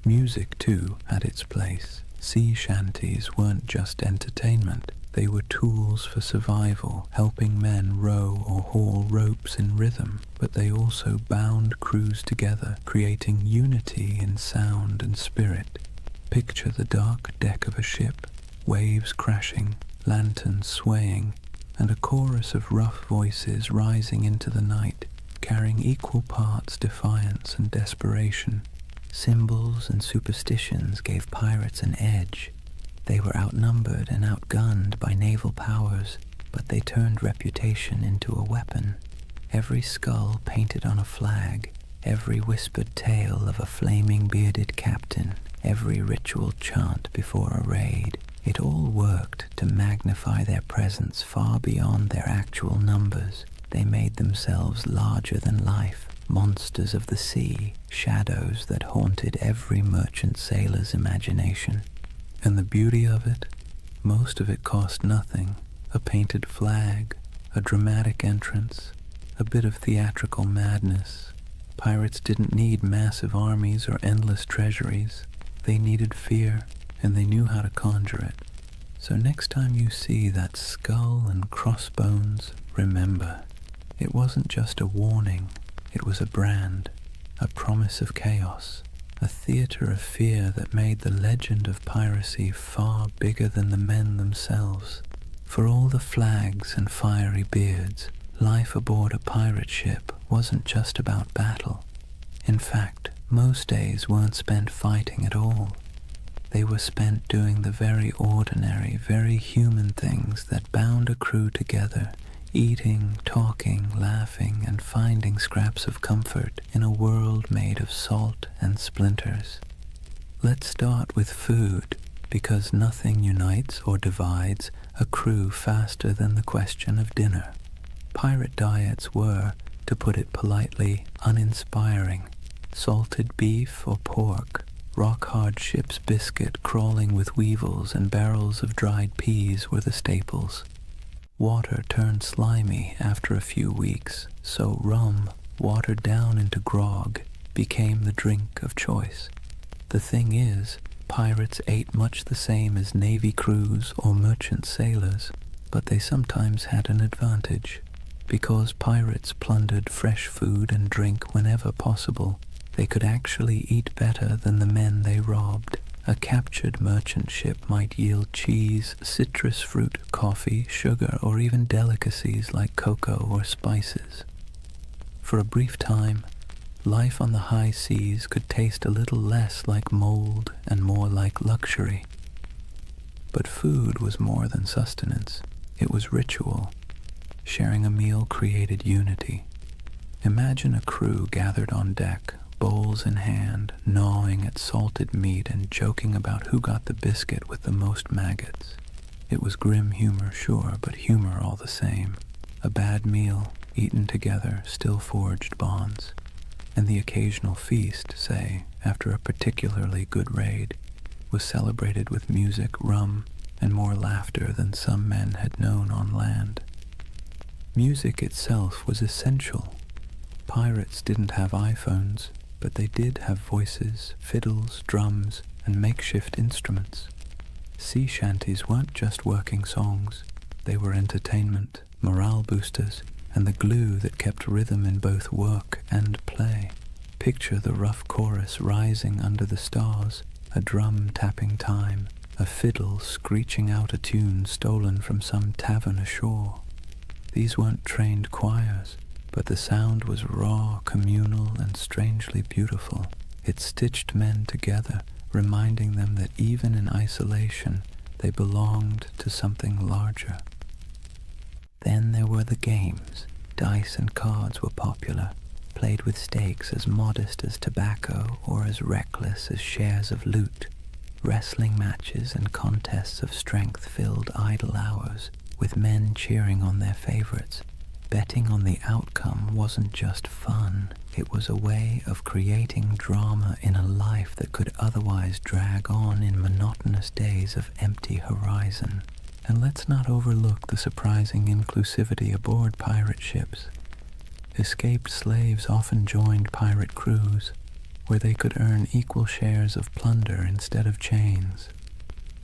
Music, too, had its place. Sea shanties weren't just entertainment. They were tools for survival, helping men row or haul ropes in rhythm, but they also bound crews together, creating unity in sound and spirit. Picture the dark deck of a ship, waves crashing, lanterns swaying, and a chorus of rough voices rising into the night, carrying equal parts defiance and desperation. Symbols and superstitions gave pirates an edge. They were outnumbered and outgunned by naval powers, but they turned reputation into a weapon. Every skull painted on a flag, every whispered tale of a flaming bearded captain, every ritual chant before a raid, it all worked to magnify their presence far beyond their actual numbers. They made themselves larger than life, monsters of the sea, shadows that haunted every merchant sailor's imagination. And the beauty of it? Most of it cost nothing. A painted flag, a dramatic entrance, a bit of theatrical madness. Pirates didn't need massive armies or endless treasuries. They needed fear, and they knew how to conjure it. So next time you see that skull and crossbones, remember, it wasn't just a warning, it was a brand, a promise of chaos, a theater of fear that made the legend of piracy far bigger than the men themselves. For all the flags and fiery beards, life aboard a pirate ship wasn't just about battle. In fact, most days weren't spent fighting at all. They were spent doing the very ordinary, very human things that bound a crew together, eating, talking, laughing, and finding scraps of comfort in a world made of salt and splinters. Let's start with food, because nothing unites or divides a crew faster than the question of dinner. Pirate diets were, to put it politely, uninspiring. Salted beef or pork, rock-hard ship's biscuit crawling with weevils and barrels of dried peas were the staples. Water turned slimy after a few weeks, so rum, watered down into grog, became the drink of choice. The thing is, pirates ate much the same as navy crews or merchant sailors, but they sometimes had an advantage. Because pirates plundered fresh food and drink whenever possible, they could actually eat better than the men they robbed. A captured merchant ship might yield cheese, citrus fruit, coffee, sugar, or even delicacies like cocoa or spices. For a brief time, life on the high seas could taste a little less like mold and more like luxury. But food was more than sustenance. It was ritual. Sharing a meal created unity. Imagine a crew gathered on deck, bowls in hand, gnawing at salted meat and joking about who got the biscuit with the most maggots. It was grim humor, sure, but humor all the same. A bad meal, eaten together, still forged bonds. And the occasional feast, say, after a particularly good raid, was celebrated with music, rum, and more laughter than some men had known on land. Music itself was essential. Pirates didn't have iPhones, but they did have voices, fiddles, drums, and makeshift instruments. Sea shanties weren't just working songs. They were entertainment, morale boosters, and the glue that kept rhythm in both work and play. Picture the rough chorus rising under the stars, a drum tapping time, a fiddle screeching out a tune stolen from some tavern ashore. These weren't trained choirs, but the sound was raw, communal, and strangely beautiful. It stitched men together, reminding them that even in isolation, they belonged to something larger. Then there were the games. Dice and cards were popular, played with stakes as modest as tobacco or as reckless as shares of loot. Wrestling matches and contests of strength filled idle hours, with men cheering on their favorites. Betting on the outcome wasn't just fun, it was a way of creating drama in a life that could otherwise drag on in monotonous days of empty horizon. And let's not overlook the surprising inclusivity aboard pirate ships. Escaped slaves often joined pirate crews, where they could earn equal shares of plunder instead of chains.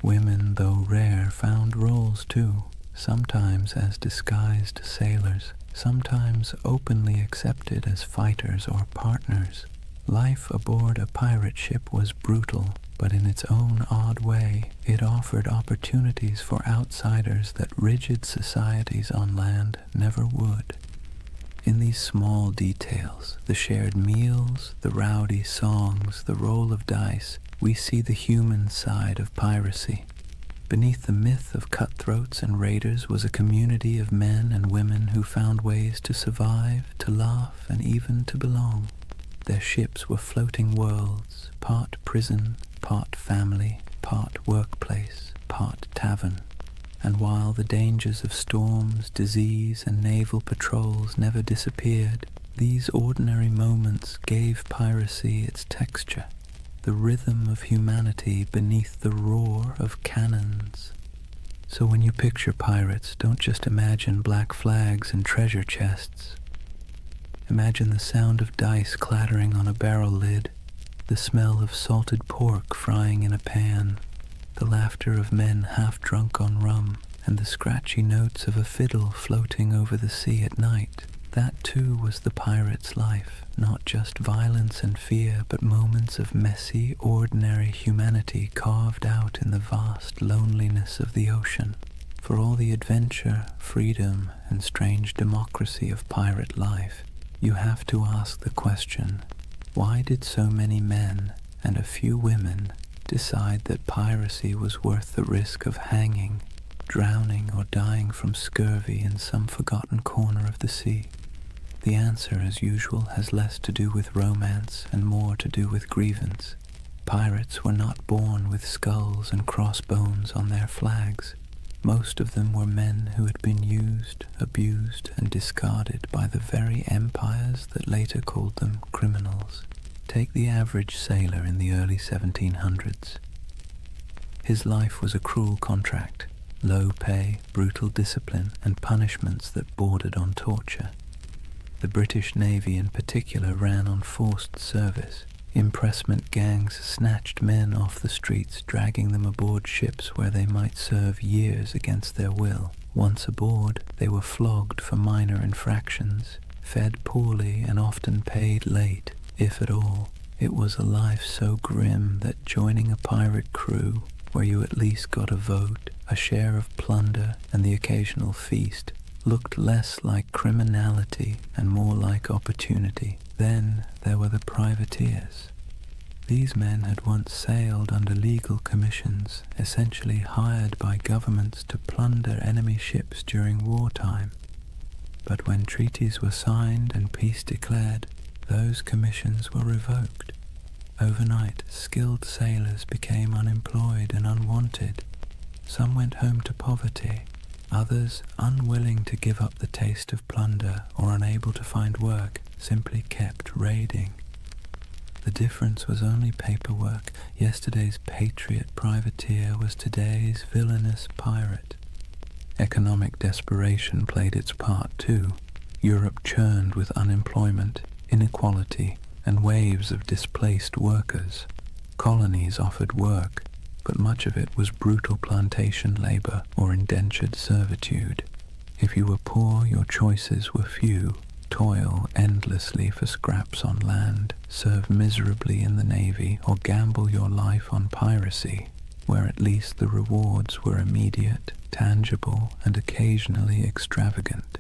Women, though rare, found roles too, sometimes as disguised sailors, sometimes openly accepted as fighters or partners. Life aboard a pirate ship was brutal, but in its own odd way, it offered opportunities for outsiders that rigid societies on land never would. In these small details, the shared meals, the rowdy songs, the roll of dice, we see the human side of piracy. Beneath the myth of cutthroats and raiders was a community of men and women who found ways to survive, to laugh, and even to belong. Their ships were floating worlds, part prison, part family, part workplace, part tavern. And while the dangers of storms, disease, and naval patrols never disappeared, these ordinary moments gave piracy its texture, the rhythm of humanity beneath the roar of cannons. So when you picture pirates, don't just imagine black flags and treasure chests. Imagine the sound of dice clattering on a barrel lid, the smell of salted pork frying in a pan, the laughter of men half drunk on rum, and the scratchy notes of a fiddle floating over the sea at night. That too was the pirate's life, not just violence and fear, but moments of messy, ordinary humanity carved out in the vast loneliness of the ocean. For all the adventure, freedom, and strange democracy of pirate life, you have to ask the question, why did so many men and a few women decide that piracy was worth the risk of hanging, drowning, or dying from scurvy in some forgotten corner of the sea? The answer, as usual, has less to do with romance and more to do with grievance. Pirates were not born with skulls and crossbones on their flags. Most of them were men who had been used, abused, and discarded by the very empires that later called them criminals. Take the average sailor in the early 1700s. His life was a cruel contract, low pay, brutal discipline, and punishments that bordered on torture. The British Navy in particular ran on forced service. Impressment gangs snatched men off the streets, dragging them aboard ships where they might serve years against their will. Once aboard, they were flogged for minor infractions, fed poorly, and often paid late, if at all. It was a life so grim that joining a pirate crew, where you at least got a vote, a share of plunder, and the occasional feast, looked less like criminality and more like opportunity. Then there were the privateers. These men had once sailed under legal commissions, essentially hired by governments to plunder enemy ships during wartime. But when treaties were signed and peace declared, those commissions were revoked. Overnight, skilled sailors became unemployed and unwanted. Some went home to poverty. Others, unwilling to give up the taste of plunder or unable to find work, simply kept raiding. The difference was only paperwork. Yesterday's patriot privateer was today's villainous pirate. Economic desperation played its part too. Europe churned with unemployment, inequality, and waves of displaced workers. Colonies offered work, but much of it was brutal plantation labor or indentured servitude. If you were poor, your choices were few. Toil endlessly for scraps on land, serve miserably in the navy, or gamble your life on piracy, where at least the rewards were immediate, tangible, and occasionally extravagant.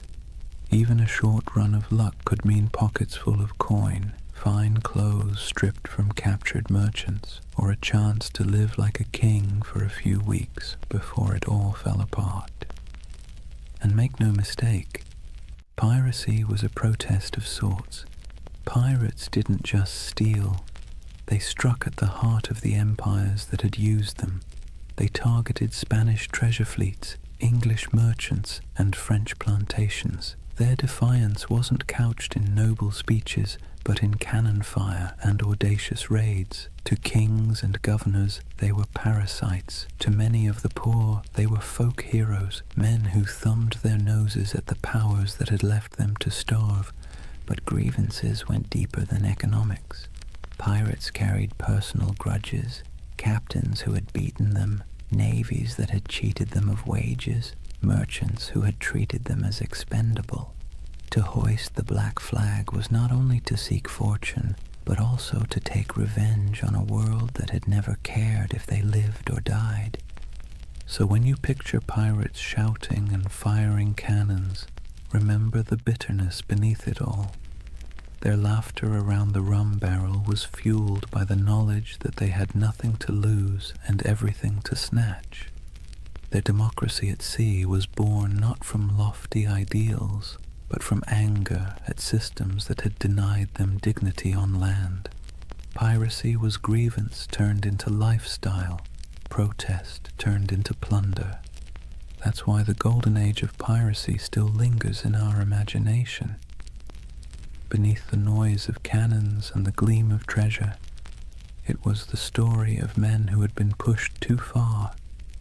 Even a short run of luck could mean pockets full of coin, fine clothes stripped from captured merchants, or a chance to live like a king for a few weeks before it all fell apart. And make no mistake, piracy was a protest of sorts. Pirates didn't just steal. They struck at the heart of the empires that had used them. They targeted Spanish treasure fleets, English merchants, and French plantations. Their defiance wasn't couched in noble speeches, but in cannon fire and audacious raids. To kings and governors, they were parasites. To many of the poor, they were folk heroes, men who thumbed their noses at the powers that had left them to starve. But grievances went deeper than economics. Pirates carried personal grudges, captains who had beaten them, navies that had cheated them of wages, merchants who had treated them as expendable. To hoist the black flag was not only to seek fortune, but also to take revenge on a world that had never cared if they lived or died. So when you picture pirates shouting and firing cannons, remember the bitterness beneath it all. Their laughter around the rum barrel was fueled by the knowledge that they had nothing to lose and everything to snatch. Their democracy at sea was born not from lofty ideals, but from anger at systems that had denied them dignity on land. Piracy was grievance turned into lifestyle, protest turned into plunder. That's why the Golden Age of Piracy still lingers in our imagination. Beneath the noise of cannons and the gleam of treasure, it was the story of men who had been pushed too far,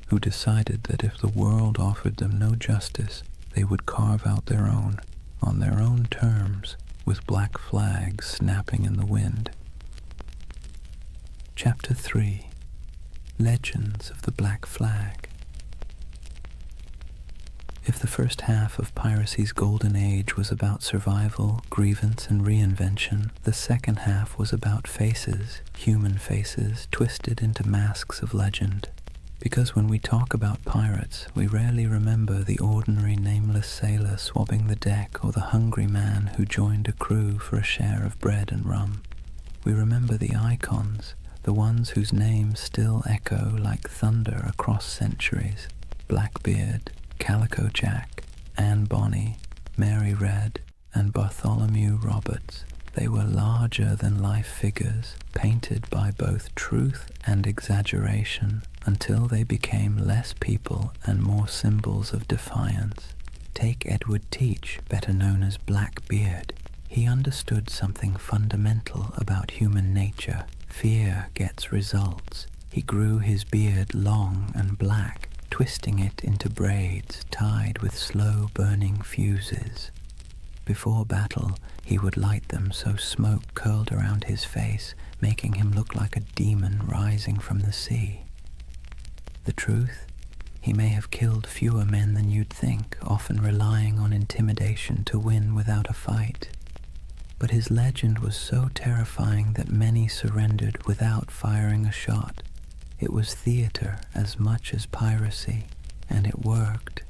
who decided that if the world offered them no justice, they would carve out their own, on their own terms, with black flags snapping in the wind. Chapter 3. Legends of the Black Flag. If the first half of piracy's golden age was about survival, grievance, and reinvention, the second half was about faces, human faces, twisted into masks of legend. Because when we talk about pirates, we rarely remember the ordinary nameless sailor swabbing the deck or the hungry man who joined a crew for a share of bread and rum. We remember the icons, the ones whose names still echo like thunder across centuries. Blackbeard, Calico Jack, Anne Bonny, Mary Red, and Bartholomew Roberts. They were larger-than-life figures, painted by both truth and exaggeration, until they became less people and more symbols of defiance. Take Edward Teach, better known as Blackbeard. He understood something fundamental about human nature. Fear gets results. He grew his beard long and black, twisting it into braids tied with slow-burning fuses. Before battle, he would light them so smoke curled around his face, making him look like a demon rising from the sea. The truth? He may have killed fewer men than you'd think, often relying on intimidation to win without a fight. But his legend was so terrifying that many surrendered without firing a shot. It was theater as much as piracy, and it worked.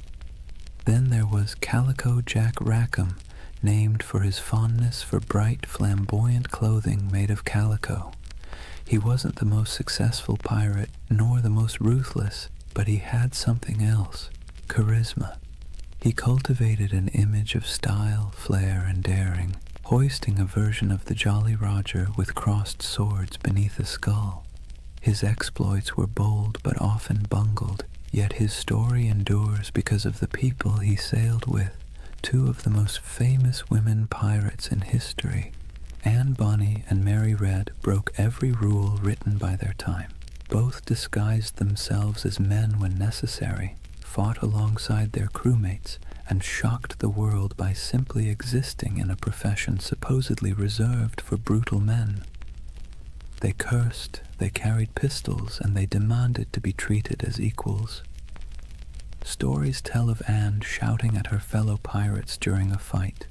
Then there was Calico Jack Rackham, named for his fondness for bright, flamboyant clothing made of calico. He wasn't the most successful pirate, nor the most ruthless, but he had something else: charisma. He cultivated an image of style, flair, and daring, hoisting a version of the Jolly Roger with crossed swords beneath a skull. His exploits were bold but often bungled, yet his story endures because of the people he sailed with, two of the most famous women pirates in history. Anne Bonny and Mary Red broke every rule written by their time. Both disguised themselves as men when necessary, fought alongside their crewmates, and shocked the world by simply existing in a profession supposedly reserved for brutal men. They cursed, they carried pistols, and they demanded to be treated as equals. Stories tell of Anne shouting at her fellow pirates during a fight,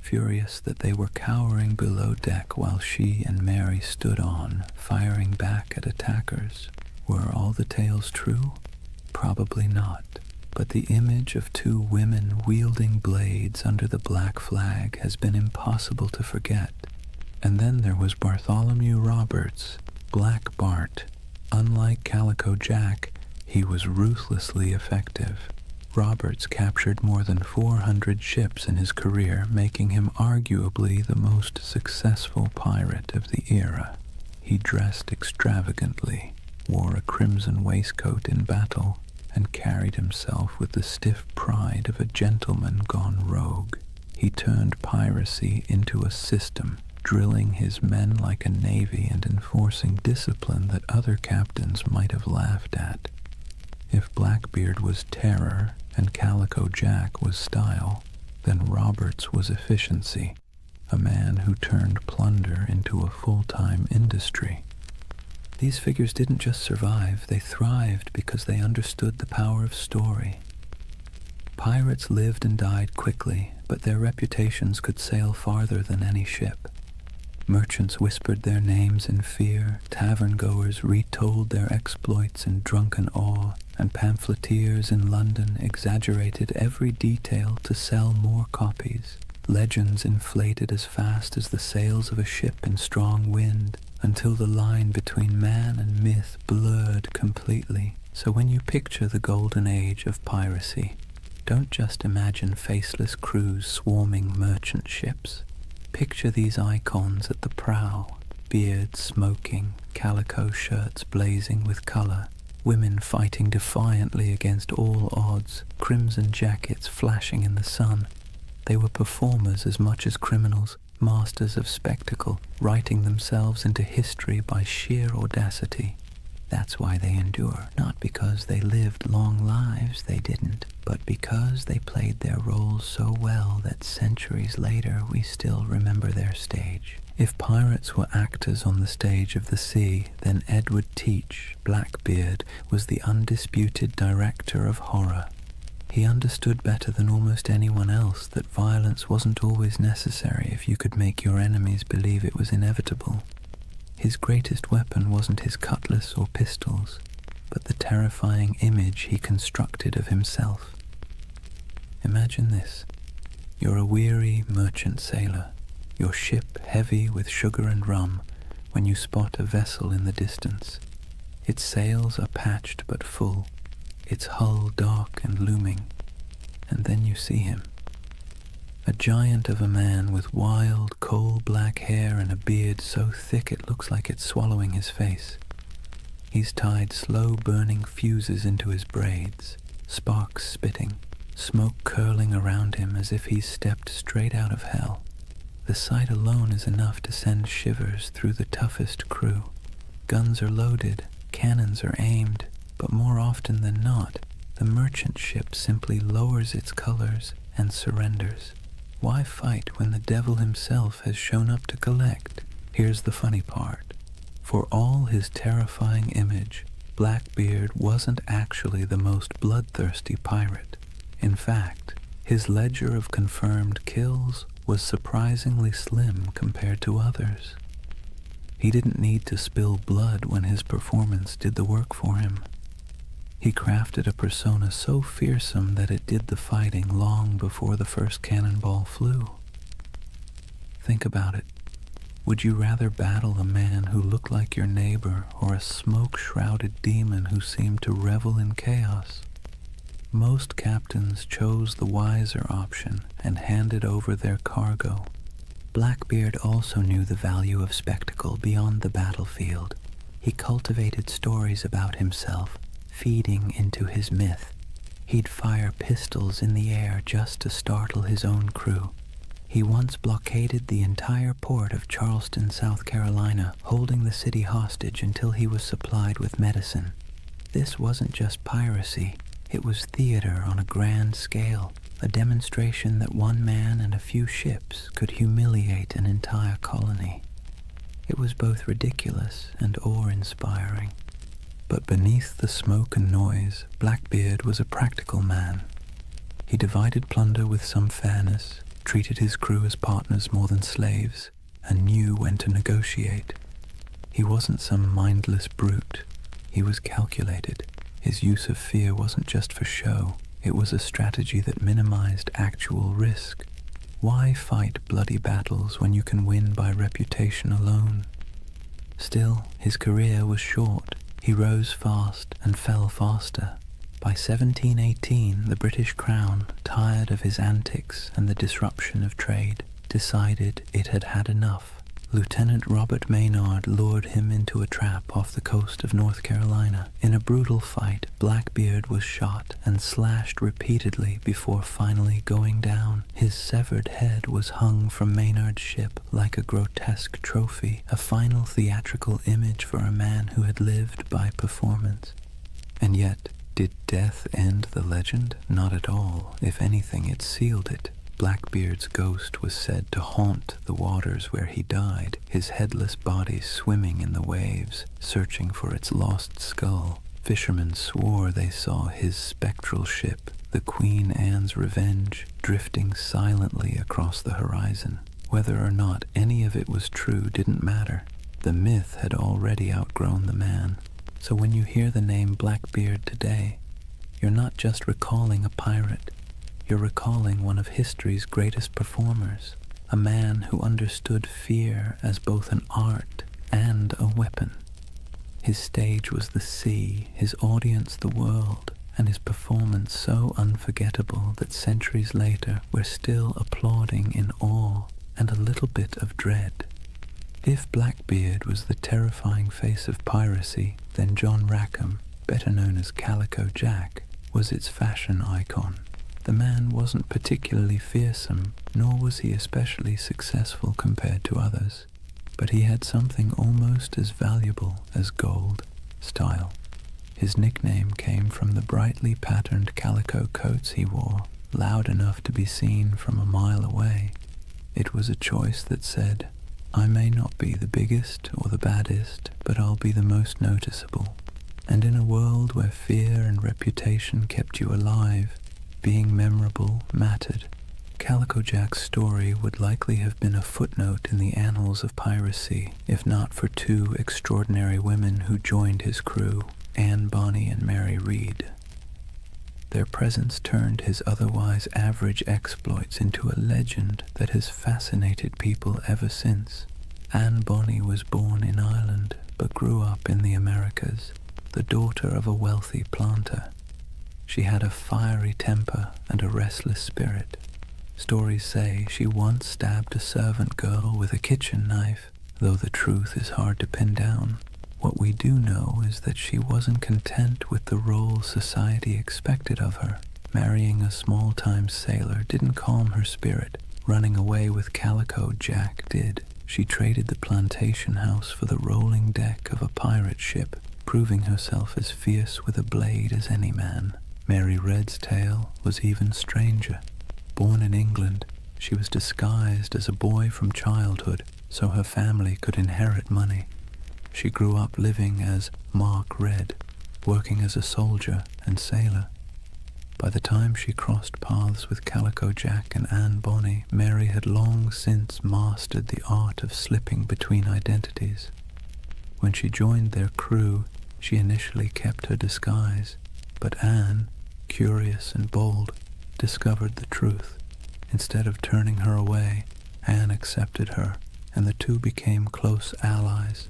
furious that they were cowering below deck while she and Mary stood on, firing back at attackers. Were all the tales true? Probably not. But the image of two women wielding blades under the black flag has been impossible to forget. And then there was Bartholomew Roberts, Black Bart. Unlike Calico Jack, he was ruthlessly effective. Roberts captured more than 400 ships in his career, making him arguably the most successful pirate of the era. He dressed extravagantly, wore a crimson waistcoat in battle, and carried himself with the stiff pride of a gentleman gone rogue. He turned piracy into a system, drilling his men like a navy and enforcing discipline that other captains might have laughed at. If Blackbeard was terror and Calico Jack was style, then Roberts was efficiency, a man who turned plunder into a full-time industry. These figures didn't just survive, they thrived because they understood the power of story. Pirates lived and died quickly, but their reputations could sail farther than any ship. Merchants whispered their names in fear, tavern-goers retold their exploits in drunken awe, and pamphleteers in London exaggerated every detail to sell more copies. Legends inflated as fast as the sails of a ship in strong wind, until the line between man and myth blurred completely. So when you picture the Golden Age of Piracy, don't just imagine faceless crews swarming merchant ships. Picture these icons at the prow, beards smoking, calico shirts blazing with color, women fighting defiantly against all odds, crimson jackets flashing in the sun. They were performers as much as criminals, masters of spectacle, writing themselves into history by sheer audacity. That's why they endure, not because they lived long lives, they didn't, but because they played their roles so well that centuries later we still remember their stage. If pirates were actors on the stage of the sea, then Edward Teach, Blackbeard, was the undisputed director of horror. He understood better than almost anyone else that violence wasn't always necessary if you could make your enemies believe it was inevitable. His greatest weapon wasn't his cutlass or pistols, but the terrifying image he constructed of himself. Imagine this. You're a weary merchant sailor, your ship heavy with sugar and rum, when you spot a vessel in the distance. Its sails are patched but full, its hull dark and looming, and then you see him. A giant of a man with wild, coal-black hair and a beard so thick it looks like it's swallowing his face. He's tied slow-burning fuses into his braids, sparks spitting, smoke curling around him as if he's stepped straight out of hell. The sight alone is enough to send shivers through the toughest crew. Guns are loaded, cannons are aimed, but more often than not, the merchant ship simply lowers its colors and surrenders. Why fight when the devil himself has shown up to collect? Here's the funny part. For all his terrifying image, Blackbeard wasn't actually the most bloodthirsty pirate. In fact, his ledger of confirmed kills was surprisingly slim compared to others. He didn't need to spill blood when his performance did the work for him. He crafted a persona so fearsome that it did the fighting long before the first cannonball flew. Think about it. Would you rather battle a man who looked like your neighbor or a smoke-shrouded demon who seemed to revel in chaos? Most captains chose the wiser option and handed over their cargo. Blackbeard also knew the value of spectacle beyond the battlefield. He cultivated stories about himself, feeding into his myth. He'd fire pistols in the air just to startle his own crew. He once blockaded the entire port of Charleston, South Carolina, holding the city hostage until he was supplied with medicine. This wasn't just piracy, it was theater on a grand scale, a demonstration that one man and a few ships could humiliate an entire colony. It was both ridiculous and awe-inspiring. But beneath the smoke and noise, Blackbeard was a practical man. He divided plunder with some fairness, treated his crew as partners more than slaves, and knew when to negotiate. He wasn't some mindless brute. He was calculated. His use of fear wasn't just for show. It was a strategy that minimized actual risk. Why fight bloody battles when you can win by reputation alone? Still, his career was short. He rose fast and fell faster. By 1718, the British Crown, tired of his antics and the disruption of trade, decided it had had enough. Lieutenant Robert Maynard lured him into a trap off the coast of North Carolina. In a brutal fight, Blackbeard was shot and slashed repeatedly before finally going down. His severed head was hung from Maynard's ship like a grotesque trophy, a final theatrical image for a man who had lived by performance. And yet, did death end the legend? Not at all. If anything, it sealed it. Blackbeard's ghost was said to haunt the waters where he died, his headless body swimming in the waves, searching for its lost skull. Fishermen swore they saw his spectral ship, the Queen Anne's Revenge, drifting silently across the horizon. Whether or not any of it was true didn't matter. The myth had already outgrown the man. So when you hear the name Blackbeard today, you're not just recalling a pirate. You're recalling one of history's greatest performers, a man who understood fear as both an art and a weapon. His stage was the sea, his audience the world, and his performance so unforgettable that centuries later we're still applauding in awe and a little bit of dread. If Blackbeard was the terrifying face of piracy, then John Rackham, better known as Calico Jack, was its fashion icon. The man wasn't particularly fearsome, nor was he especially successful compared to others, but he had something almost as valuable as gold: style. His nickname came from the brightly patterned calico coats he wore, loud enough to be seen from a mile away. It was a choice that said, "I may not be the biggest or the baddest, but I'll be the most noticeable." And in a world where fear and reputation kept you alive, being memorable mattered. Calico Jack's story would likely have been a footnote in the annals of piracy, if not for two extraordinary women who joined his crew, Anne Bonny and Mary Read. Their presence turned his otherwise average exploits into a legend that has fascinated people ever since. Anne Bonny was born in Ireland, but grew up in the Americas, the daughter of a wealthy planter. She had a fiery temper and a restless spirit. Stories say she once stabbed a servant girl with a kitchen knife, though the truth is hard to pin down. What we do know is that she wasn't content with the role society expected of her. Marrying a small-time sailor didn't calm her spirit. Running away with Calico Jack did. She traded the plantation house for the rolling deck of a pirate ship, proving herself as fierce with a blade as any man. Mary Red's tale was even stranger. Born in England, she was disguised as a boy from childhood so her family could inherit money. She grew up living as Mark Red, working as a soldier and sailor. By the time she crossed paths with Calico Jack and Anne Bonny, Mary had long since mastered the art of slipping between identities. When she joined their crew, she initially kept her disguise. But Anne, curious and bold, discovered the truth. Instead of turning her away, Anne accepted her, and the two became close allies.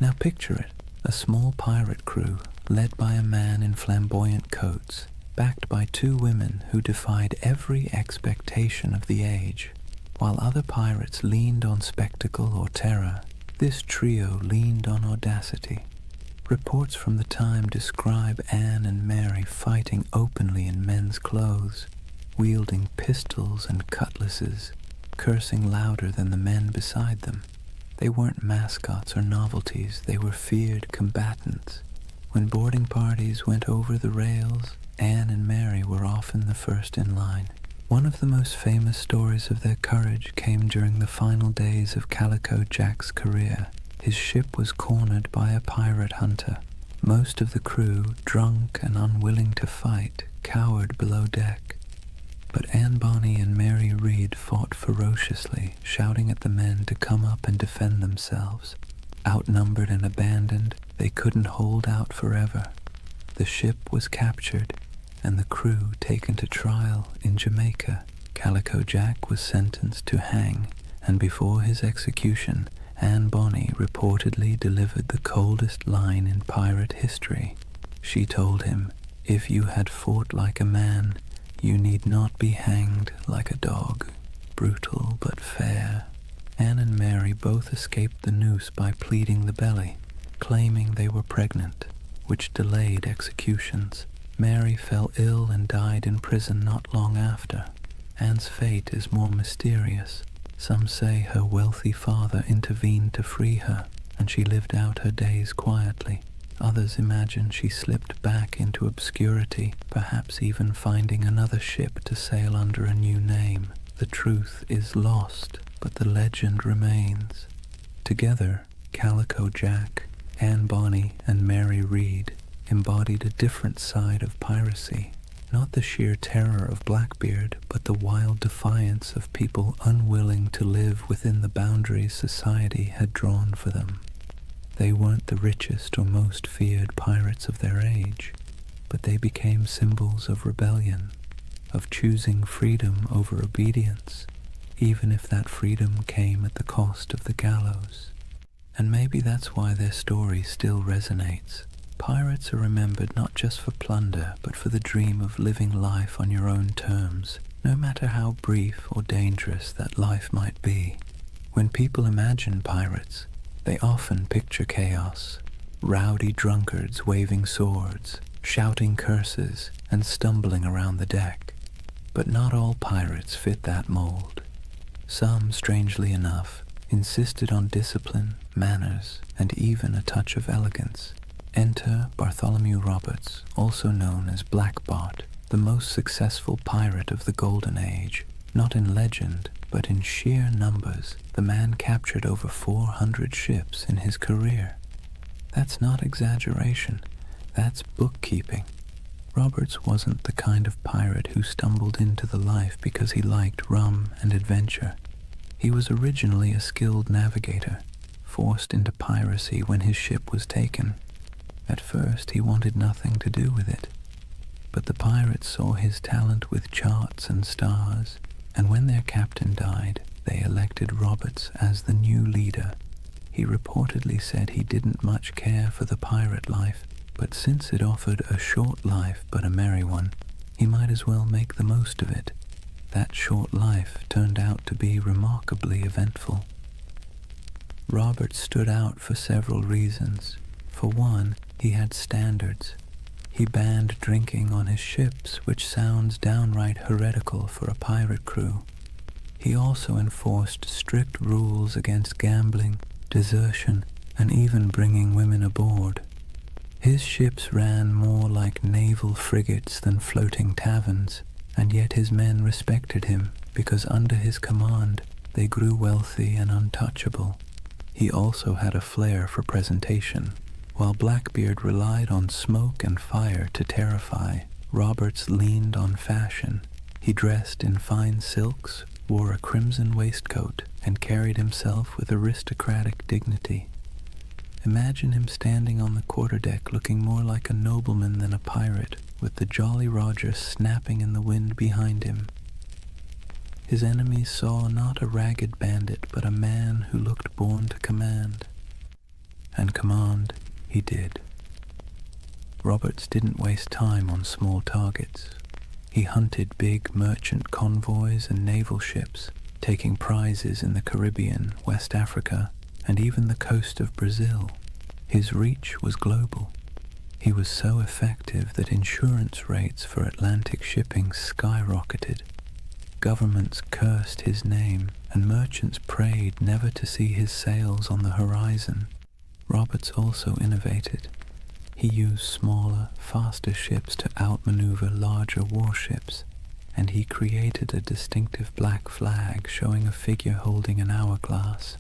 Now picture it, a small pirate crew led by a man in flamboyant coats, backed by two women who defied every expectation of the age. While other pirates leaned on spectacle or terror, this trio leaned on audacity. Reports from the time describe Anne and Mary fighting openly in men's clothes, wielding pistols and cutlasses, cursing louder than the men beside them. They weren't mascots or novelties, they were feared combatants. When boarding parties went over the rails, Anne and Mary were often the first in line. One of the most famous stories of their courage came during the final days of Calico Jack's career. His ship was cornered by a pirate hunter. Most of the crew, drunk and unwilling to fight, cowered below deck. But Anne Bonny and Mary Read fought ferociously, shouting at the men to come up and defend themselves. Outnumbered and abandoned, they couldn't hold out forever. The ship was captured, and the crew taken to trial in Jamaica. Calico Jack was sentenced to hang, and before his execution, Anne Bonny reportedly delivered the coldest line in pirate history. She told him, "If you had fought like a man, you need not be hanged like a dog." Brutal but fair. Anne and Mary both escaped the noose by pleading the belly, claiming they were pregnant, which delayed executions. Mary fell ill and died in prison not long after. Anne's fate is more mysterious. Some say her wealthy father intervened to free her, and she lived out her days quietly. Others imagine she slipped back into obscurity, perhaps even finding another ship to sail under a new name. The truth is lost, but the legend remains. Together, Calico Jack, Anne Bonny, and Mary Read embodied a different side of piracy. Not the sheer terror of Blackbeard, but the wild defiance of people unwilling to live within the boundaries society had drawn for them. They weren't the richest or most feared pirates of their age, but they became symbols of rebellion, of choosing freedom over obedience, even if that freedom came at the cost of the gallows. And maybe that's why their story still resonates. Pirates are remembered not just for plunder, but for the dream of living life on your own terms, no matter how brief or dangerous that life might be. When people imagine pirates, they often picture chaos, rowdy drunkards waving swords, shouting curses, and stumbling around the deck. But not all pirates fit that mold. Some, strangely enough, insisted on discipline, manners, and even a touch of elegance. Enter Bartholomew Roberts, also known as Black Bart, the most successful pirate of the Golden Age. Not in legend, but in sheer numbers, the man captured over 400 ships in his career. That's not exaggeration, that's bookkeeping. Roberts wasn't the kind of pirate who stumbled into the life because he liked rum and adventure. He was originally a skilled navigator, forced into piracy when his ship was taken. At first, he wanted nothing to do with it, but the pirates saw his talent with charts and stars, and when their captain died, they elected Roberts as the new leader. He reportedly said he didn't much care for the pirate life, but since it offered a short life but a merry one, he might as well make the most of it. That short life turned out to be remarkably eventful. Roberts stood out for several reasons. For one, he had standards. He banned drinking on his ships, which sounds downright heretical for a pirate crew. He also enforced strict rules against gambling, desertion, and even bringing women aboard. His ships ran more like naval frigates than floating taverns, and yet his men respected him because under his command they grew wealthy and untouchable. He also had a flair for presentation. While Blackbeard relied on smoke and fire to terrify, Roberts leaned on fashion. He dressed in fine silks, wore a crimson waistcoat, and carried himself with aristocratic dignity. Imagine him standing on the quarterdeck looking more like a nobleman than a pirate, with the Jolly Roger snapping in the wind behind him. His enemies saw not a ragged bandit, but a man who looked born to command. And command he did. Roberts didn't waste time on small targets. He hunted big merchant convoys and naval ships, taking prizes in the Caribbean, West Africa, and even the coast of Brazil. His reach was global. He was so effective that insurance rates for Atlantic shipping skyrocketed. Governments cursed his name, and merchants prayed never to see his sails on the horizon. Roberts also innovated. He used smaller, faster ships to outmaneuver larger warships, and he created a distinctive black flag showing a figure holding an hourglass,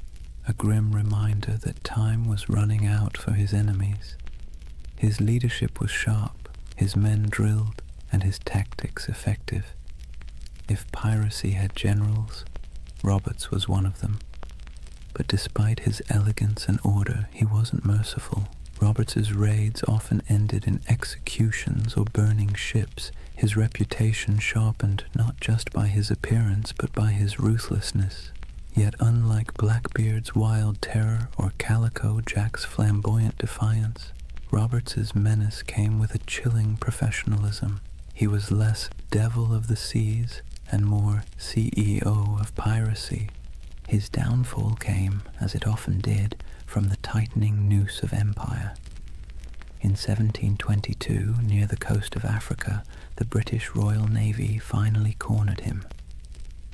a grim reminder that time was running out for his enemies. His leadership was sharp, his men drilled, and his tactics effective. If piracy had generals, Roberts was one of them. But despite his elegance and order, he wasn't merciful. Roberts's raids often ended in executions or burning ships. His reputation sharpened not just by his appearance, but by his ruthlessness. Yet unlike Blackbeard's wild terror or Calico Jack's flamboyant defiance, Roberts's menace came with a chilling professionalism. He was less devil of the seas and more CEO of piracy. His downfall came, as it often did, from the tightening noose of empire. In 1722, near the coast of Africa, the British Royal Navy finally cornered him.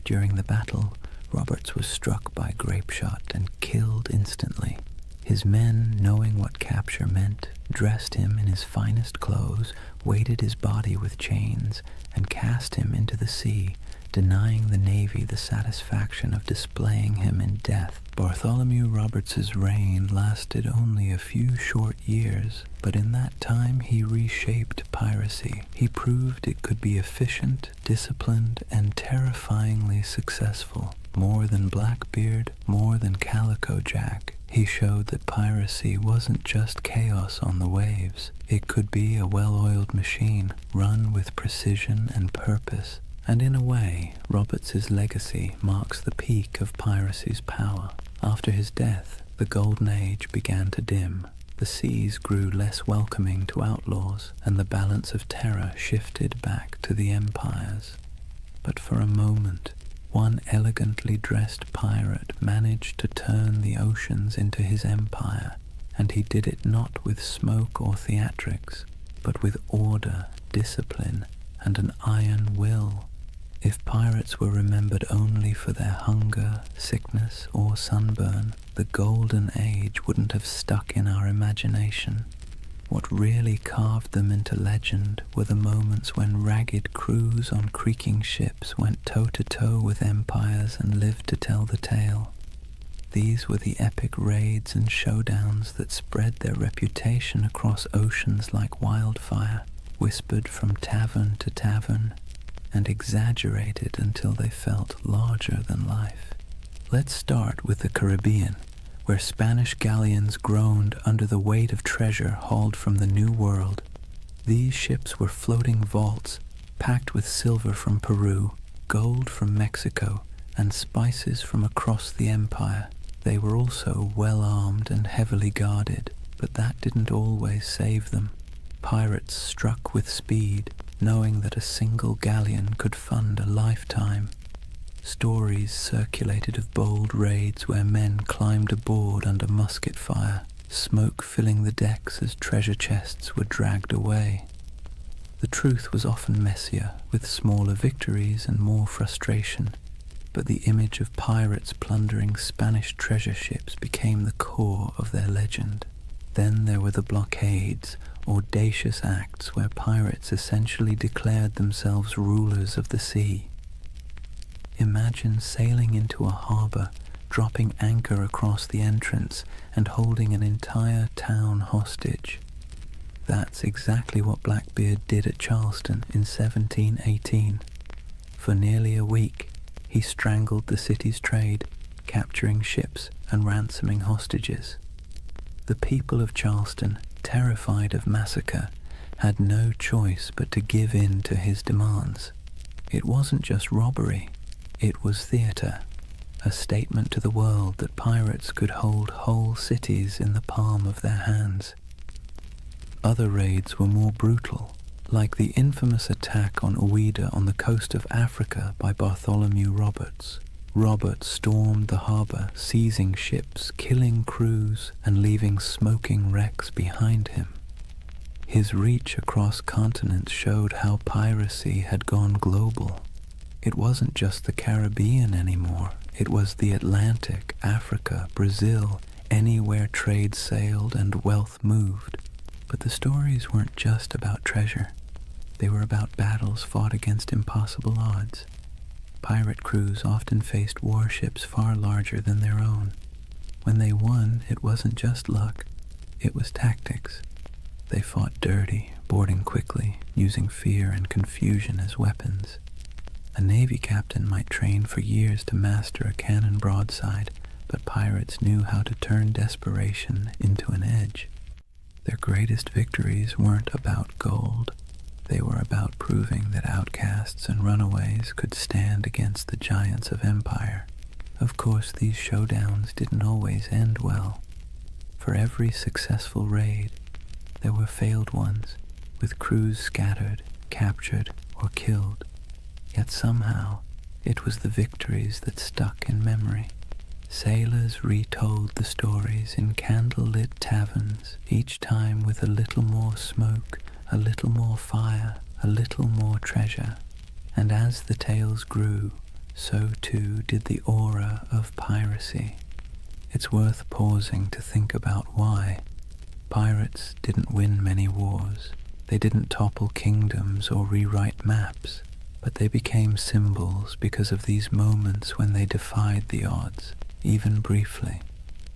During the battle, Roberts was struck by grapeshot and killed instantly. His men, knowing what capture meant, dressed him in his finest clothes, weighted his body with chains, and cast him into the sea, denying the Navy the satisfaction of displaying him in death. Bartholomew Roberts's reign lasted only a few short years, but in that time he reshaped piracy. He proved it could be efficient, disciplined, and terrifyingly successful. More than Blackbeard, more than Calico Jack, he showed that piracy wasn't just chaos on the waves. It could be a well-oiled machine, run with precision and purpose. And in a way, Roberts's legacy marks the peak of piracy's power. After his death, the Golden Age began to dim. The seas grew less welcoming to outlaws, and the balance of terror shifted back to the empires. But for a moment, one elegantly dressed pirate managed to turn the oceans into his empire, and he did it not with smoke or theatrics, but with order, discipline, and an iron will. If pirates were remembered only for their hunger, sickness, or sunburn, the Golden Age wouldn't have stuck in our imagination. What really carved them into legend were the moments when ragged crews on creaking ships went toe-to-toe with empires and lived to tell the tale. These were the epic raids and showdowns that spread their reputation across oceans like wildfire, whispered from tavern to tavern, and exaggerated until they felt larger than life. Let's start with the Caribbean, where Spanish galleons groaned under the weight of treasure hauled from the New World. These ships were floating vaults, packed with silver from Peru, gold from Mexico, and spices from across the empire. They were also well-armed and heavily guarded, but that didn't always save them. Pirates struck with speed, knowing that a single galleon could fund a lifetime. Stories circulated of bold raids where men climbed aboard under musket fire, smoke filling the decks as treasure chests were dragged away. The truth was often messier, with smaller victories and more frustration, but the image of pirates plundering Spanish treasure ships became the core of their legend. Then there were the blockades, audacious acts where pirates essentially declared themselves rulers of the sea. Imagine sailing into a harbor, dropping anchor across the entrance, and holding an entire town hostage. That's exactly what Blackbeard did at Charleston in 1718. For nearly a week, he strangled the city's trade, capturing ships and ransoming hostages. The people of Charleston, terrified of massacre, had no choice but to give in to his demands. It wasn't just robbery, it was theater, a statement to the world that pirates could hold whole cities in the palm of their hands. Other raids were more brutal, like the infamous attack on Ouida on the coast of Africa by Bartholomew Roberts. Roberts stormed the harbor, seizing ships, killing crews, and leaving smoking wrecks behind him. His reach across continents showed how piracy had gone global. It wasn't just the Caribbean anymore. It was the Atlantic, Africa, Brazil, anywhere trade sailed and wealth moved. But the stories weren't just about treasure. They were about battles fought against impossible odds. Pirate crews often faced warships far larger than their own. When they won, it wasn't just luck, it was tactics. They fought dirty, boarding quickly, using fear and confusion as weapons. A Navy captain might train for years to master a cannon broadside, but pirates knew how to turn desperation into an edge. Their greatest victories weren't about gold. They were about proving that outcasts and runaways could stand against the giants of empire. Of course, these showdowns didn't always end well. For every successful raid, there were failed ones, with crews scattered, captured, or killed. Yet somehow, it was the victories that stuck in memory. Sailors retold the stories in candle-lit taverns, each time with a little more smoke, a little more fire, a little more treasure. And as the tales grew, so too did the aura of piracy. It's worth pausing to think about why. Pirates didn't win many wars. They didn't topple kingdoms or rewrite maps, but they became symbols because of these moments when they defied the odds, even briefly.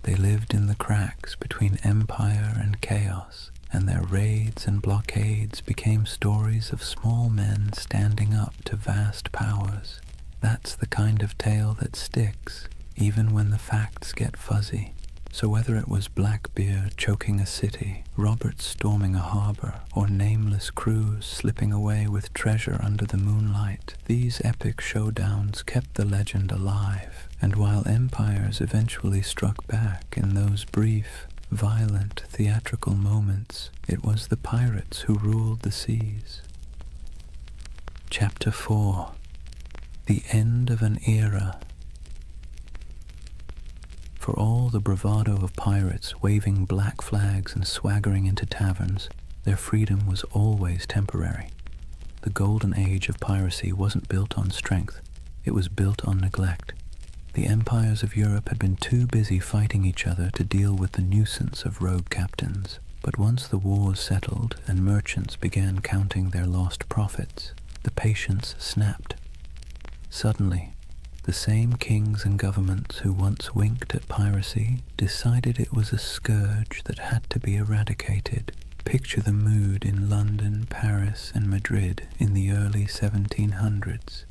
They lived in the cracks between empire and chaos, and their raids and blockades became stories of small men standing up to vast powers. That's the kind of tale that sticks, even when the facts get fuzzy. So whether it was Blackbeard choking a city, Roberts storming a harbor, or nameless crews slipping away with treasure under the moonlight, these epic showdowns kept the legend alive. And while empires eventually struck back in those brief, violent, theatrical moments, it was the pirates who ruled the seas. Chapter 4. The End of an Era. For all the bravado of pirates waving black flags and swaggering into taverns, their freedom was always temporary. The Golden Age of Piracy wasn't built on strength, it was built on neglect. The empires of Europe had been too busy fighting each other to deal with the nuisance of rogue captains. But once the wars settled and merchants began counting their lost profits, the patience snapped. Suddenly, the same kings and governments who once winked at piracy decided it was a scourge that had to be eradicated. Picture the mood in London, Paris, and Madrid in the early 1700s.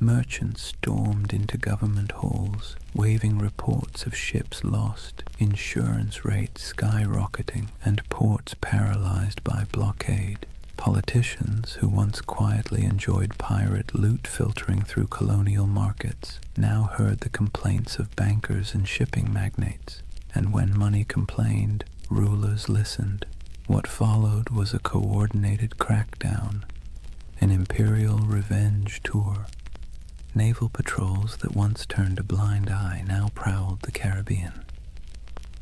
Merchants stormed into government halls, waving reports of ships lost, insurance rates skyrocketing, and ports paralyzed by blockade. Politicians, who once quietly enjoyed pirate loot filtering through colonial markets, now heard the complaints of bankers and shipping magnates, and when money complained, rulers listened. What followed was a coordinated crackdown, an imperial revenge tour. Naval patrols that once turned a blind eye now prowled the Caribbean.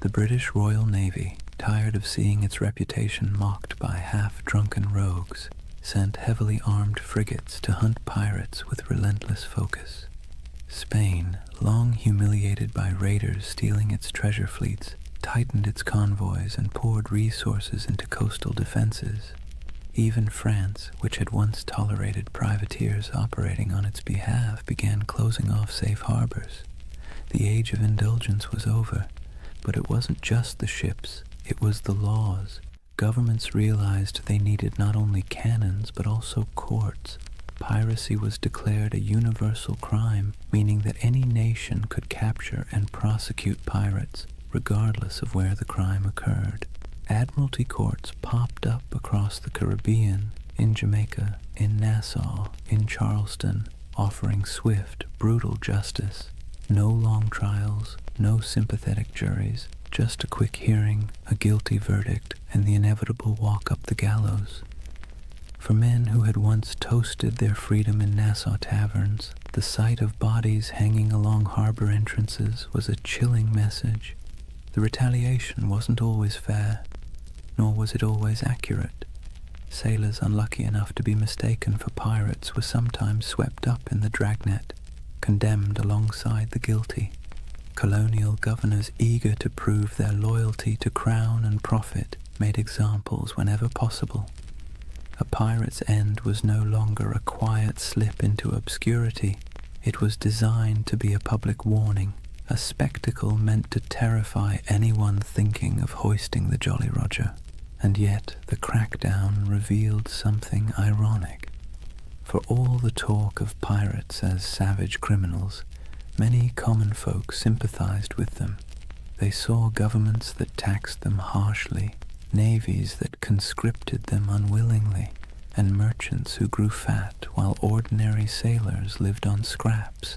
The British Royal Navy, tired of seeing its reputation mocked by half-drunken rogues, sent heavily armed frigates to hunt pirates with relentless focus. Spain, long humiliated by raiders stealing its treasure fleets, tightened its convoys and poured resources into coastal defenses. Even France, which had once tolerated privateers operating on its behalf, began closing off safe harbors. The age of indulgence was over, but it wasn't just the ships. It was the laws. Governments realized they needed not only cannons, but also courts. Piracy was declared a universal crime, meaning that any nation could capture and prosecute pirates, regardless of where the crime occurred. Admiralty courts popped up across the Caribbean, in Jamaica, in Nassau, in Charleston, offering swift, brutal justice. No long trials, no sympathetic juries, just a quick hearing, a guilty verdict, and the inevitable walk up the gallows. For men who had once toasted their freedom in Nassau taverns, the sight of bodies hanging along harbor entrances was a chilling message. The retaliation wasn't always fair, nor was it always accurate. Sailors unlucky enough to be mistaken for pirates were sometimes swept up in the dragnet, condemned alongside the guilty. Colonial governors eager to prove their loyalty to crown and profit made examples whenever possible. A pirate's end was no longer a quiet slip into obscurity. It was designed to be a public warning, a spectacle meant to terrify anyone thinking of hoisting the Jolly Roger. And yet the crackdown revealed something ironic. For all the talk of pirates as savage criminals, many common folk sympathized with them. They saw governments that taxed them harshly, navies that conscripted them unwillingly, and merchants who grew fat while ordinary sailors lived on scraps.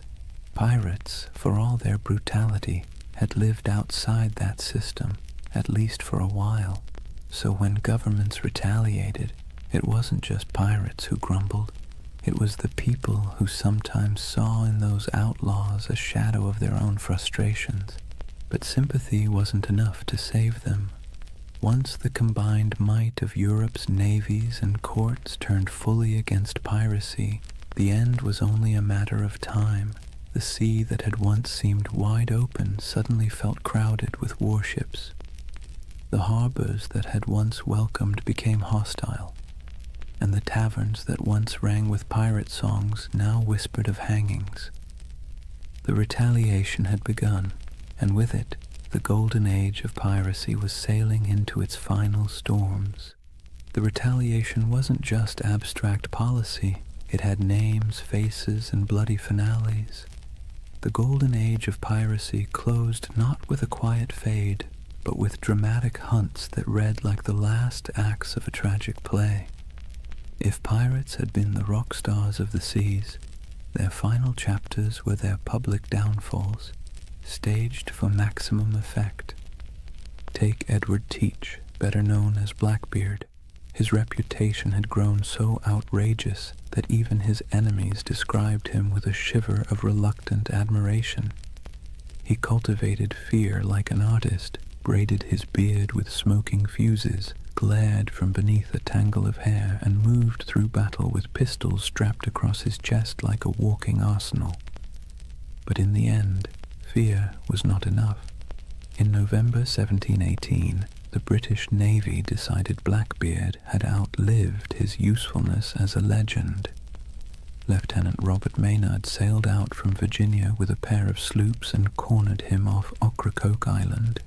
Pirates, for all their brutality, had lived outside that system, at least for a while. So when governments retaliated, it wasn't just pirates who grumbled. It was the people who sometimes saw in those outlaws a shadow of their own frustrations. But sympathy wasn't enough to save them. Once the combined might of Europe's navies and courts turned fully against piracy, the end was only a matter of time. The sea that had once seemed wide open suddenly felt crowded with warships. The harbors that had once welcomed became hostile, and the taverns that once rang with pirate songs now whispered of hangings. The retaliation had begun, and with it, the Golden Age of Piracy was sailing into its final storms. The retaliation wasn't just abstract policy, it had names, faces, and bloody finales. The Golden Age of Piracy closed not with a quiet fade, but with dramatic hunts that read like the last acts of a tragic play. If pirates had been the rock stars of the seas, their final chapters were their public downfalls, staged for maximum effect. Take Edward Teach, better known as Blackbeard. His reputation had grown so outrageous that even his enemies described him with a shiver of reluctant admiration. He cultivated fear like an artist, braided his beard with smoking fuses, glared from beneath a tangle of hair, and moved through battle with pistols strapped across his chest like a walking arsenal. But in the end, fear was not enough. In November 1718, the British Navy decided Blackbeard had outlived his usefulness as a legend. Lieutenant Robert Maynard sailed out from Virginia with a pair of sloops and cornered him off Ocracoke Island.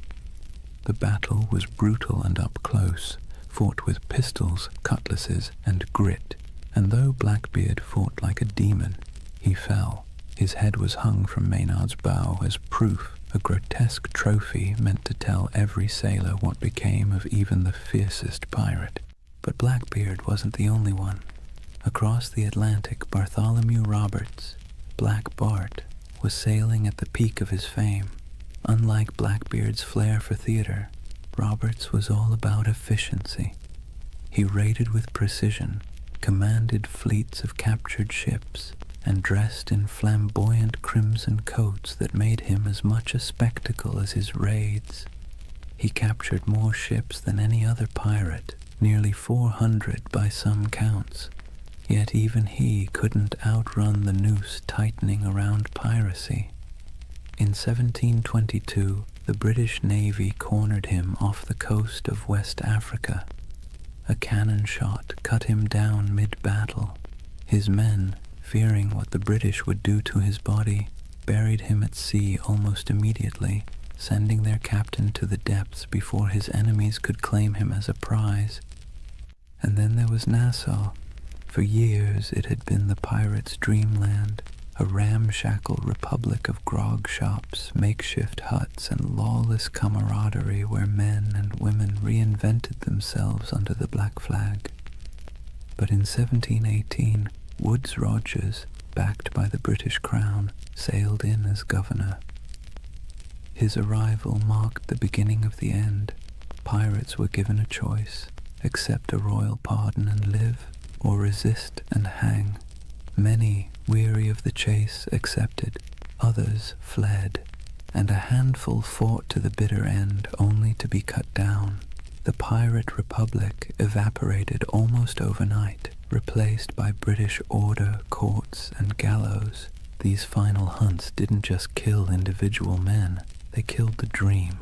The battle was brutal and up close, fought with pistols, cutlasses, and grit, and though Blackbeard fought like a demon, he fell. His head was hung from Maynard's bow as proof, a grotesque trophy meant to tell every sailor what became of even the fiercest pirate. But Blackbeard wasn't the only one. Across the Atlantic, Bartholomew Roberts, Black Bart, was sailing at the peak of his fame. Unlike Blackbeard's flair for theater, Roberts was all about efficiency. He raided with precision, commanded fleets of captured ships, and dressed in flamboyant crimson coats that made him as much a spectacle as his raids. He captured more ships than any other pirate, nearly 400 by some counts, yet even he couldn't outrun the noose tightening around piracy. In 1722, the British Navy cornered him off the coast of West Africa. A cannon shot cut him down mid-battle. His men, fearing what the British would do to his body, buried him at sea almost immediately, sending their captain to the depths before his enemies could claim him as a prize. And then there was Nassau. For years it had been the pirates' dreamland, a ramshackle republic of grog shops, makeshift huts, and lawless camaraderie where men and women reinvented themselves under the black flag. But in 1718, Woodes Rogers, backed by the British Crown, sailed in as governor. His arrival marked the beginning of the end. Pirates were given a choice: accept a royal pardon and live, or resist and hang. Many, weary of the chase, accepted, others fled, and a handful fought to the bitter end, only to be cut down. The pirate republic evaporated almost overnight, replaced by British order, courts, and gallows. These final hunts didn't just kill individual men, they killed the dream.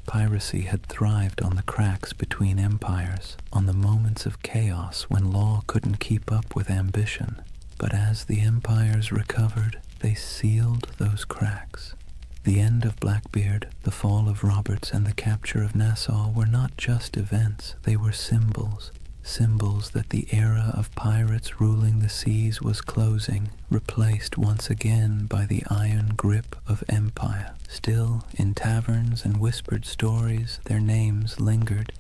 Piracy had thrived on the cracks between empires, on the moments of chaos when law couldn't keep up with ambition. But as the empires recovered, they sealed those cracks. The end of Blackbeard, the fall of Roberts, and the capture of Nassau were not just events, they were symbols. Symbols that the era of pirates ruling the seas was closing, replaced once again by the iron grip of empire. Still, in taverns and whispered stories, their names lingered.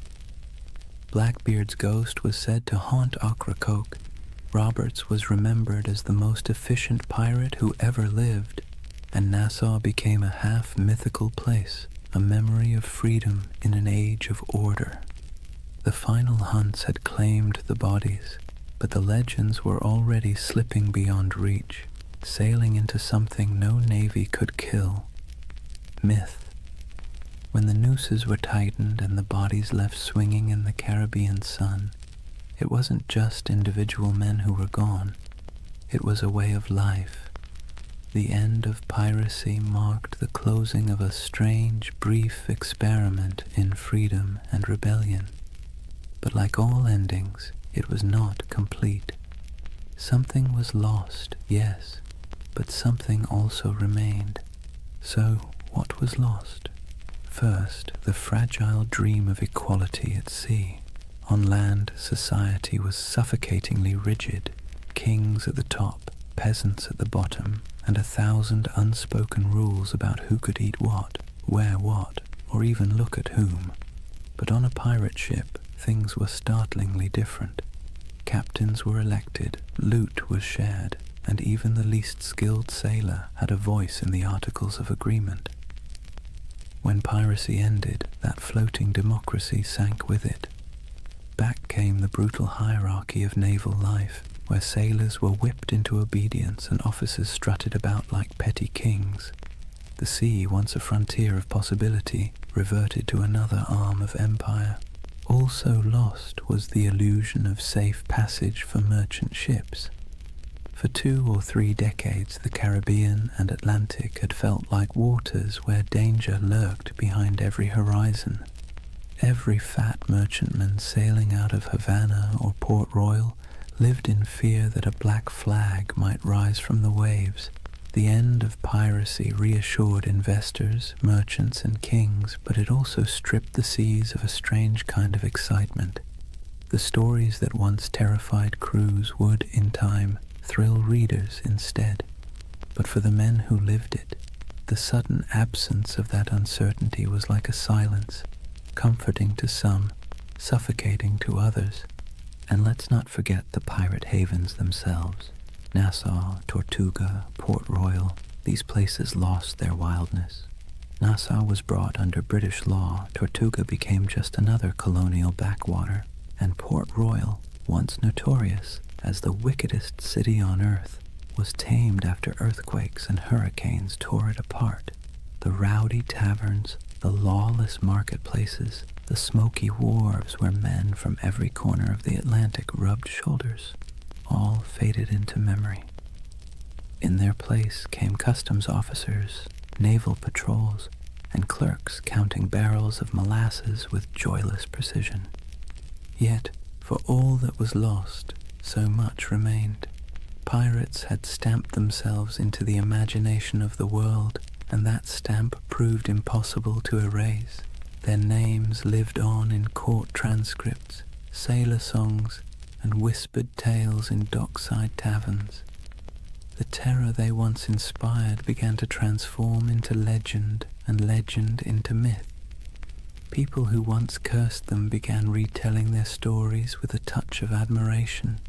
Blackbeard's ghost was said to haunt Ocracoke. Roberts was remembered as the most efficient pirate who ever lived, and Nassau became a half-mythical place, a memory of freedom in an age of order. The final hunts had claimed the bodies, but the legends were already slipping beyond reach, sailing into something no navy could kill: myth. When the nooses were tightened and the bodies left swinging in the Caribbean sun, it wasn't just individual men who were gone, it was a way of life. The end of piracy marked the closing of a strange, brief experiment in freedom and rebellion. But like all endings, it was not complete. Something was lost, yes, but something also remained. So, what was lost? First, the fragile dream of equality at sea. On land, society was suffocatingly rigid. Kings at the top, peasants at the bottom, and 1,000 unspoken rules about who could eat what, wear what, or even look at whom. But on a pirate ship, things were startlingly different. Captains were elected, loot was shared, and even the least skilled sailor had a voice in the Articles of Agreement. When piracy ended, that floating democracy sank with it. Back came the brutal hierarchy of naval life, where sailors were whipped into obedience and officers strutted about like petty kings. The sea, once a frontier of possibility, reverted to another arm of empire. Also lost was the illusion of safe passage for merchant ships. For 2 or 3 decades, the Caribbean and Atlantic had felt like waters where danger lurked behind every horizon. Every fat merchantman sailing out of Havana or Port Royal lived in fear that a black flag might rise from the waves. The end of piracy reassured investors, merchants, and kings, but it also stripped the seas of a strange kind of excitement. The stories that once terrified crews would, in time, thrill readers instead. But for the men who lived it, the sudden absence of that uncertainty was like a silence, comforting to some, suffocating to others. And let's not forget the pirate havens themselves. Nassau, Tortuga, Port Royal, these places lost their wildness. Nassau was brought under British law, Tortuga became just another colonial backwater, and Port Royal, once notorious as the wickedest city on earth, was tamed after earthquakes and hurricanes tore it apart. The rowdy taverns, the lawless marketplaces, the smoky wharves where men from every corner of the Atlantic rubbed shoulders, all faded into memory. In their place came customs officers, naval patrols, and clerks counting barrels of molasses with joyless precision. Yet, for all that was lost, so much remained. Pirates had stamped themselves into the imagination of the world, and that stamp proved impossible to erase. Their names lived on in court transcripts, sailor songs, and whispered tales in dockside taverns. the terror they once inspired began to transform into legend and legend into myth. People who once cursed them began retelling their stories with a touch of admiration.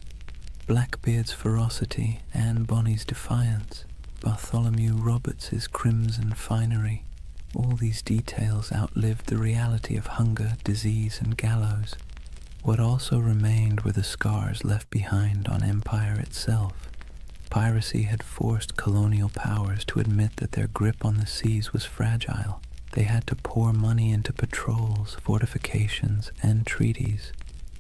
Blackbeard's ferocity, Anne Bonny's defiance, Bartholomew Roberts's crimson finery, all these details outlived the reality of hunger, disease, and gallows. What also remained were the scars left behind on empire itself. Piracy had forced colonial powers to admit that their grip on the seas was fragile. They had to pour money into patrols, fortifications, and treaties.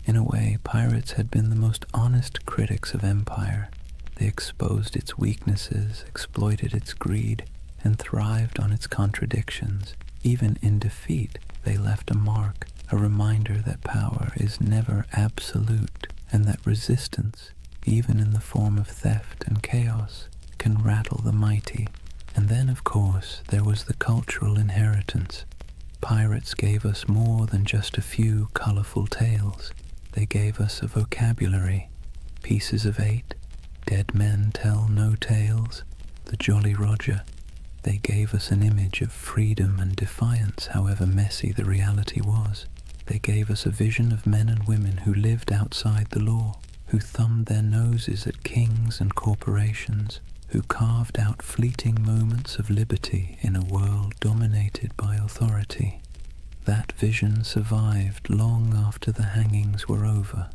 In a way, pirates had been the most honest critics of empire. They exposed its weaknesses, exploited its greed, and thrived on its contradictions. Even in defeat, they left a mark, a reminder that power is never absolute, and that resistance, even in the form of theft and chaos, can rattle the mighty. And then, of course, there was the cultural inheritance. Pirates gave us more than just a few colorful tales. They gave us a vocabulary, pieces of eight, dead men tell no tales, the Jolly Roger. They gave us an image of freedom and defiance, however messy the reality was. They gave us a vision of men and women who lived outside the law, who thumbed their noses at kings and corporations, who carved out fleeting moments of liberty in a world dominated by authority. That vision survived long after the hangings were over.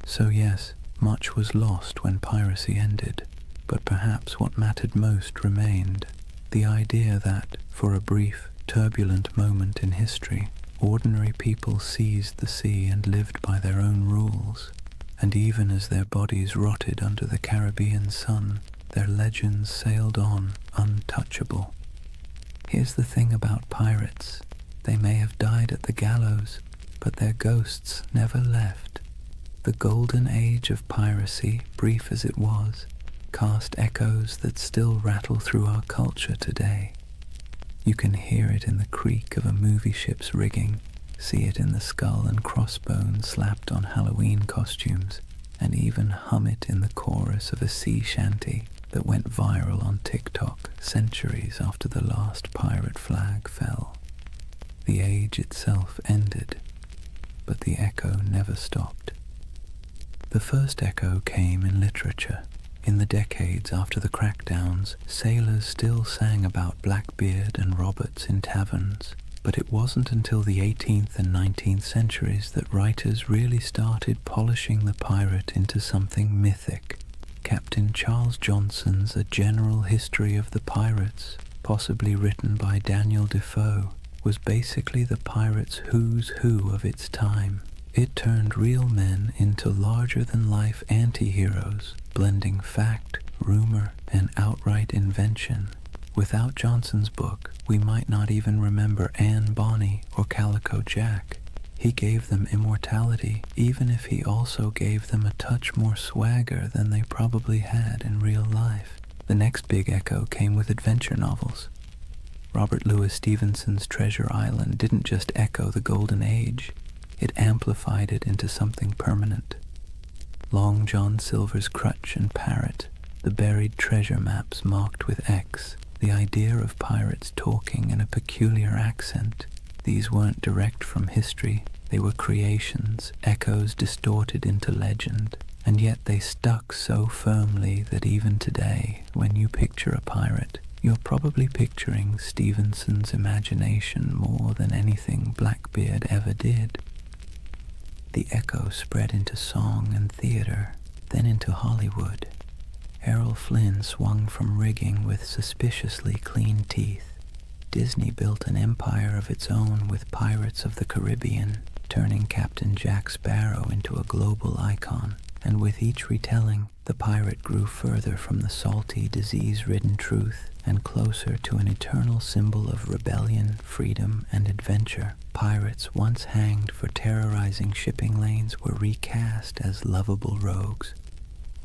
So yes, much was lost when piracy ended, but perhaps what mattered most remained. The idea that, for a brief, turbulent moment in history, ordinary people seized the sea and lived by their own rules, and even as their bodies rotted under the Caribbean sun, their legends sailed on untouchable. Here's the thing about pirates. They may have died at the gallows, but their ghosts never left. The Golden Age of Piracy, brief as it was, cast echoes that still rattle through our culture today. You can hear it in the creak of a movie ship's rigging, see it in the skull and crossbones slapped on Halloween costumes, and even hum it in the chorus of a sea shanty that went viral on TikTok centuries after the last pirate flag fell. The age itself ended, but the echo never stopped. The first echo came in literature. In the decades after the crackdowns, sailors still sang about Blackbeard and Roberts in taverns, but it wasn't until the 18th and 19th centuries that writers really started polishing the pirate into something mythic. Captain Charles Johnson's A General History of the Pirates, possibly written by Daniel Defoe, was basically the pirate's who's who of its time. It turned real men into larger-than-life anti-heroes, blending fact, rumor, and outright invention. Without Johnson's book, we might not even remember Anne Bonny or Calico Jack. He gave them immortality, even if he also gave them a touch more swagger than they probably had in real life. The next big echo came with adventure novels. Robert Louis Stevenson's Treasure Island didn't just echo the Golden Age, it amplified it into something permanent. Long John Silver's Crutch and Parrot, the buried treasure maps marked with X, the idea of pirates talking in a peculiar accent. These weren't direct from history, they were creations, echoes distorted into legend, and yet they stuck so firmly that even today, when you picture a pirate, you're probably picturing Stevenson's imagination more than anything Blackbeard ever did. The echo spread into song and theater, then into Hollywood. Errol Flynn swung from rigging with suspiciously clean teeth. Disney built an empire of its own with Pirates of the Caribbean, turning Captain Jack Sparrow into a global icon. And with each retelling, the pirate grew further from the salty, disease-ridden truth and closer to an eternal symbol of rebellion, freedom, and adventure. Pirates once hanged for terrorizing shipping lanes were recast as lovable rogues.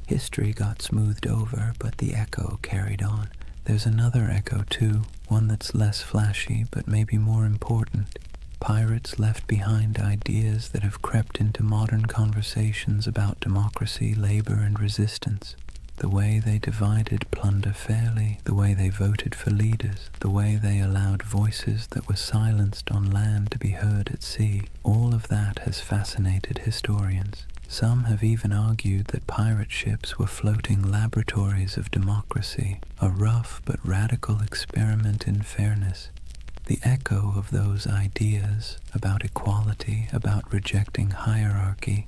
History got smoothed over, but the echo carried on. There's another echo too, one that's less flashy but maybe more important. Pirates left behind ideas that have crept into modern conversations about democracy, labor, and resistance. the way they divided plunder fairly, the way they voted for leaders, the way they allowed voices that were silenced on land to be heard at sea, all of that has fascinated historians. Some have even argued that pirate ships were floating laboratories of democracy, a rough but radical experiment in fairness. The echo of those ideas about equality, about rejecting hierarchy,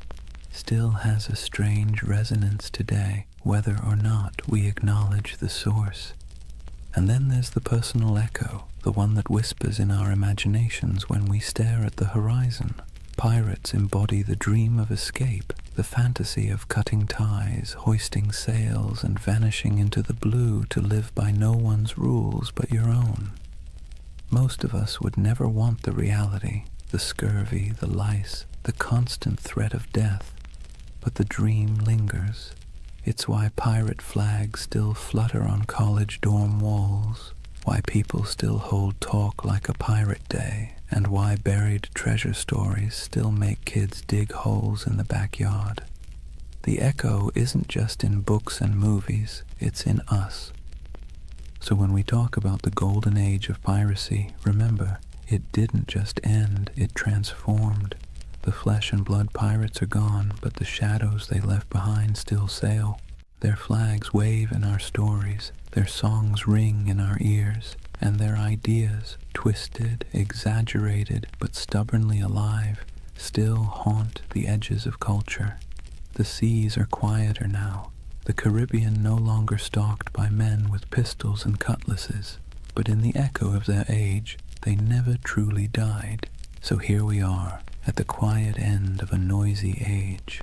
still has a strange resonance today, whether or not we acknowledge the source. And then there's the personal echo, the one that whispers in our imaginations when we stare at the horizon. Pirates embody the dream of escape, the fantasy of cutting ties, hoisting sails, and vanishing into the blue to live by no one's rules but your own. Most of us would never want the reality, the scurvy, the lice, the constant threat of death, but the dream lingers. It's why pirate flags still flutter on college dorm walls, why people still hold talk like a pirate day, and why buried treasure stories still make kids dig holes in the backyard. The echo isn't just in books and movies, it's in us. So when we talk about the Golden Age of Piracy, remember, it didn't just end, it transformed. The flesh and blood pirates are gone, but the shadows they left behind still sail. Their flags wave in our stories, their songs ring in our ears, and their ideas, twisted, exaggerated, but stubbornly alive, still haunt the edges of culture. The seas are quieter now, the Caribbean no longer stalked by men with pistols and cutlasses, but in the echo of their age, they never truly died. So here we are, at the quiet end of a noisy age.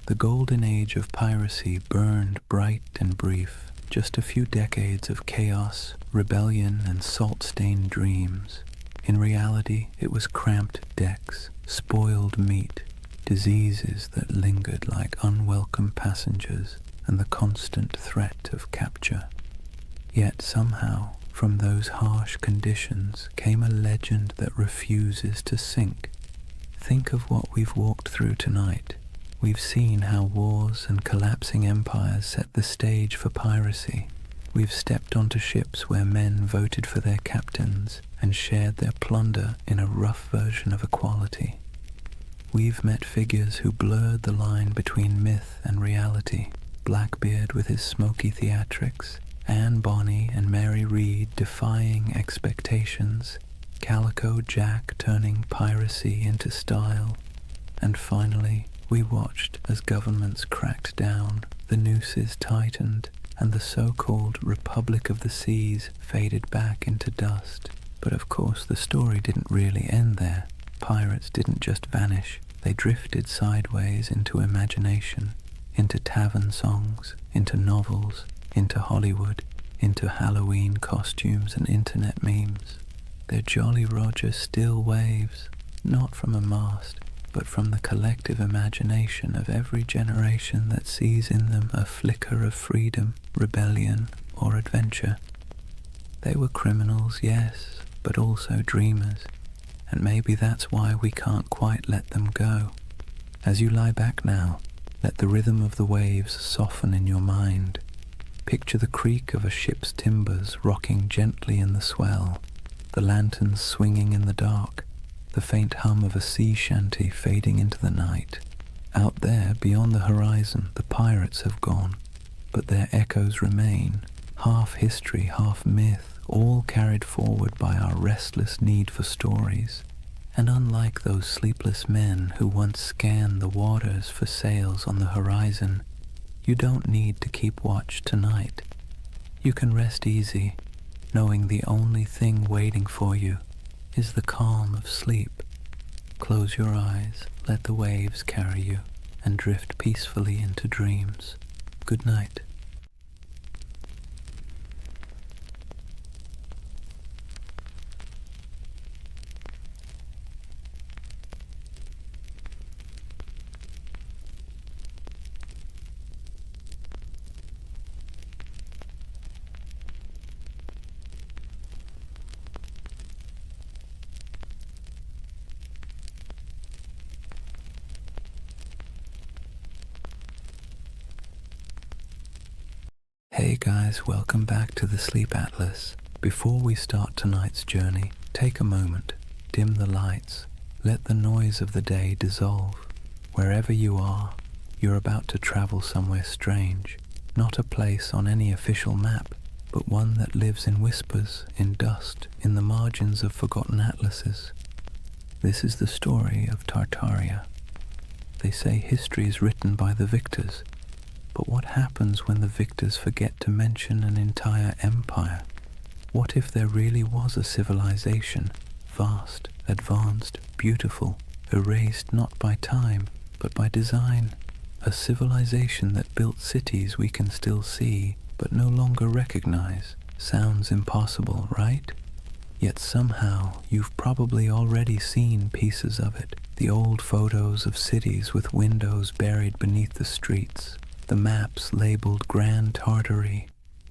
The Golden Age of Piracy burned bright and brief, just a few decades of chaos, rebellion, and salt-stained dreams. In reality, it was cramped decks, spoiled meat, diseases that lingered like unwelcome passengers, and the constant threat of capture. Yet somehow, from those harsh conditions came a legend that refuses to sink. Think of what we've walked through tonight. We've seen how wars and collapsing empires set the stage for piracy. We've stepped onto ships where men voted for their captains and shared their plunder in a rough version of equality. We've met figures who blurred the line between myth and reality. Blackbeard with his smoky theatrics, Anne Bonny and Mary Read defying expectations, Calico Jack turning piracy into style, and finally we watched as governments cracked down, the nooses tightened, and the so-called Republic of the Seas faded back into dust. But of course the story didn't really end there. Pirates didn't just vanish, they drifted sideways into imagination, into tavern songs, into novels, into Hollywood, into Halloween costumes and internet memes. Their Jolly Roger still waves, not from a mast, but from the collective imagination of every generation that sees in them a flicker of freedom, rebellion, or adventure. They were criminals, yes, but also dreamers, and maybe that's why we can't quite let them go. As you lie back now, let the rhythm of the waves soften in your mind. Picture the creak of a ship's timbers rocking gently in the swell, the lanterns swinging in the dark, the faint hum of a sea shanty fading into the night. Out there, beyond the horizon, the pirates have gone, but their echoes remain, half history, half myth, all carried forward by our restless need for stories. And unlike those sleepless men who once scanned the waters for sails on the horizon, you don't need to keep watch tonight. You can rest easy, knowing the only thing waiting for you is the calm of sleep. Close your eyes, let the waves carry you, and drift peacefully into dreams. Good night. Hey guys, welcome back to the Sleep Atlas. Before we start tonight's journey, take a moment, dim the lights, let the noise of the day dissolve. Wherever you are, you're about to travel somewhere strange, not a place on any official map, but one that lives in whispers, in dust, in the margins of forgotten atlases. This is the story of Tartaria. They say history is written by the victors, but what happens when the victors forget to mention an entire empire? What if there really was a civilization, vast, advanced, beautiful, erased not by time, but by design? A civilization that built cities we can still see, but no longer recognize. Sounds impossible, right? Yet somehow you've probably already seen pieces of it. The old photos of cities with windows buried beneath the streets, the maps labeled Grand Tartary,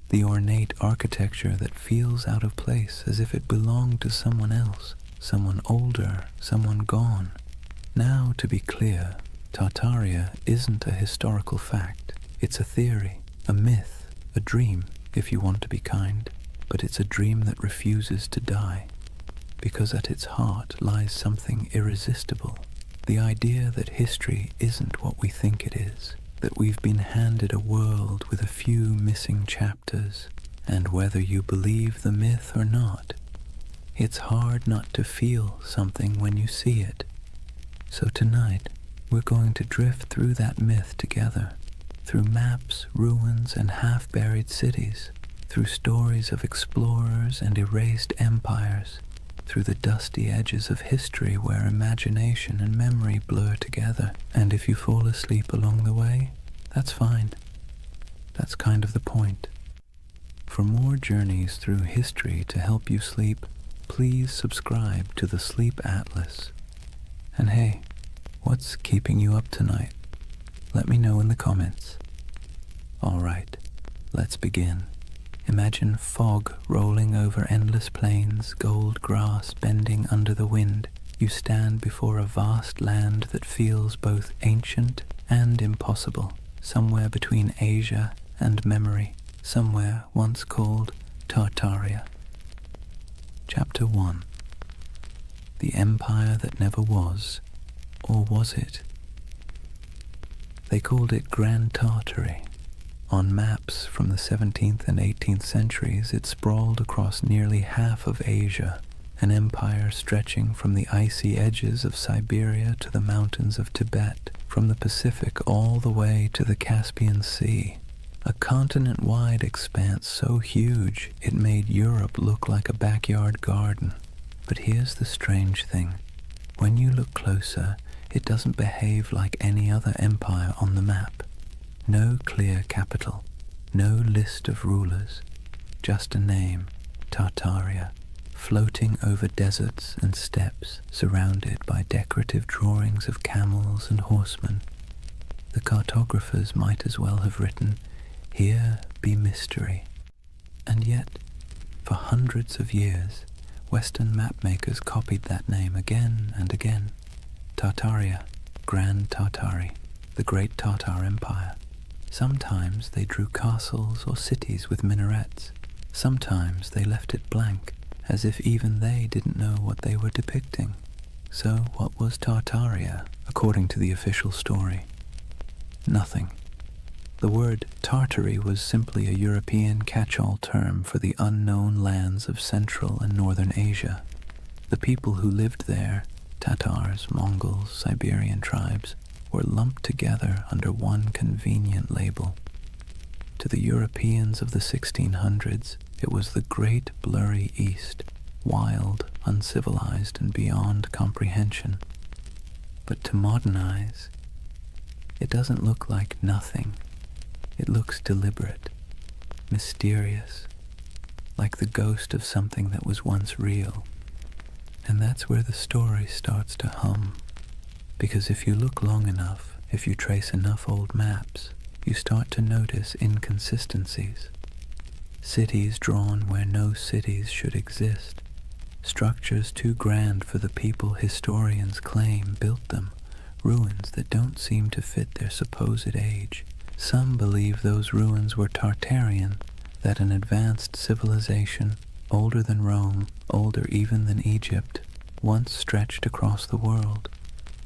the ornate architecture that feels out of place as if it belonged to someone else, someone older, someone gone. Now, to be clear, Tartaria isn't a historical fact. It's a theory, a myth, a dream, if you want to be kind. But it's a dream that refuses to die, because at its heart lies something irresistible. The idea that history isn't what we think it is, that we've been handed a world with a few missing chapters, and whether you believe the myth or not, it's hard not to feel something when you see it. So tonight, we're going to drift through that myth together, through maps, ruins, and half-buried cities, through stories of explorers and erased empires, through the dusty edges of history where imagination and memory blur together. And if you fall asleep along the way, that's fine. That's kind of the point. For more journeys through history to help you sleep, please subscribe to the Sleep Atlas. And hey, what's keeping you up tonight? Let me know in the comments. Alright, let's begin. Imagine fog rolling over endless plains, gold grass bending under the wind. You stand before a vast land that feels both ancient and impossible, somewhere between Asia and memory, somewhere once called Tartaria. Chapter 1. The Empire That Never Was, or was it? They called it Grand Tartary. On maps from the 17th and 18th centuries, it sprawled across nearly half of Asia, an empire stretching from the icy edges of Siberia to the mountains of Tibet, from the Pacific all the way to the Caspian Sea. A continent-wide expanse so huge it made Europe look like a backyard garden. But here's the strange thing. When you look closer, it doesn't behave like any other empire on the map. No clear capital, no list of rulers, just a name, Tartaria, floating over deserts and steppes, surrounded by decorative drawings of camels and horsemen. The cartographers might as well have written, "Here be mystery." And yet, for hundreds of years, Western mapmakers copied that name again and again. Tartaria, Grand Tartary, the Great Tartar Empire. Sometimes they drew castles or cities with minarets. Sometimes they left it blank, as if even they didn't know what they were depicting. So what was Tartaria, according to the official story? Nothing. The word Tartary was simply a European catch-all term for the unknown lands of Central and Northern Asia. The people who lived there, Tatars, Mongols, Siberian tribes, were lumped together under one convenient label. To the Europeans of the 1600s, it was the great blurry East, wild, uncivilized, and beyond comprehension. But to modern eyes, it doesn't look like nothing. It looks deliberate, mysterious, like the ghost of something that was once real. And that's where the story starts to hum. Because if you look long enough, if you trace enough old maps, you start to notice inconsistencies. Cities drawn where no cities should exist. Structures too grand for the people historians claim built them. Ruins that don't seem to fit their supposed age. Some believe those ruins were Tartarian, that an advanced civilization, older than Rome, older even than Egypt, once stretched across the world.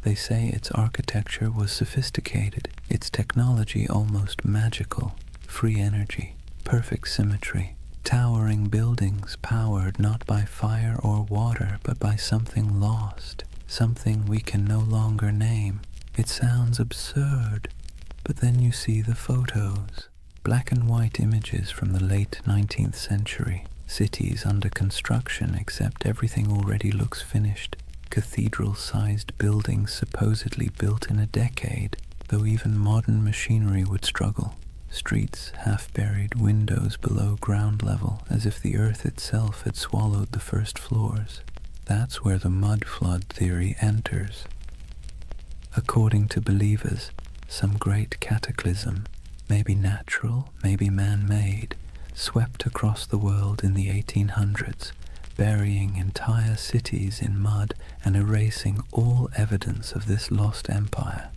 They say its architecture was sophisticated, its technology almost magical, free energy, perfect symmetry, towering buildings powered not by fire or water but by something lost, something we can no longer name. It sounds absurd, but then you see the photos, black and white images from the late 19th century, cities under construction except everything already looks finished, cathedral-sized buildings supposedly built in a decade, though even modern machinery would struggle, streets half-buried, windows below ground level, as if the earth itself had swallowed the first floors. That's where the mud flood theory enters. According to believers, some great cataclysm, maybe natural, maybe man-made, swept across the world in the 1800s, burying entire cities in mud and erasing all evidence of this lost empire.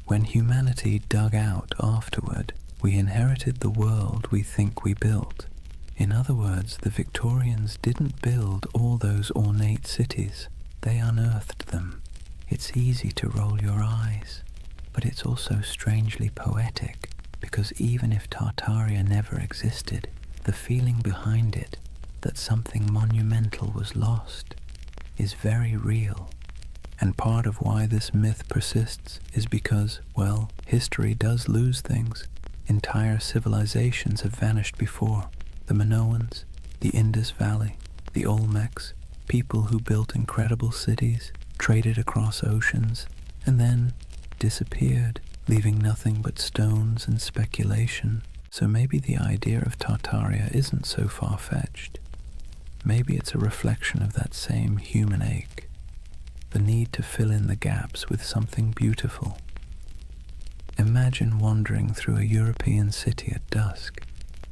When humanity dug out afterward, we inherited the world we think we built. In other words, the Victorians didn't build all those ornate cities, they unearthed them. It's easy to roll your eyes, but it's also strangely poetic, because even if Tartaria never existed, the feeling behind it, that something monumental was lost, is very real. And part of why this myth persists is because, well, history does lose things. Entire civilizations have vanished before. The Minoans, the Indus Valley, the Olmecs, people who built incredible cities, traded across oceans, and then disappeared, leaving nothing but stones and speculation. So maybe the idea of Tartaria isn't so far-fetched. Maybe it's a reflection of that same human ache, the need to fill in the gaps with something beautiful. Imagine wandering through a European city at dusk.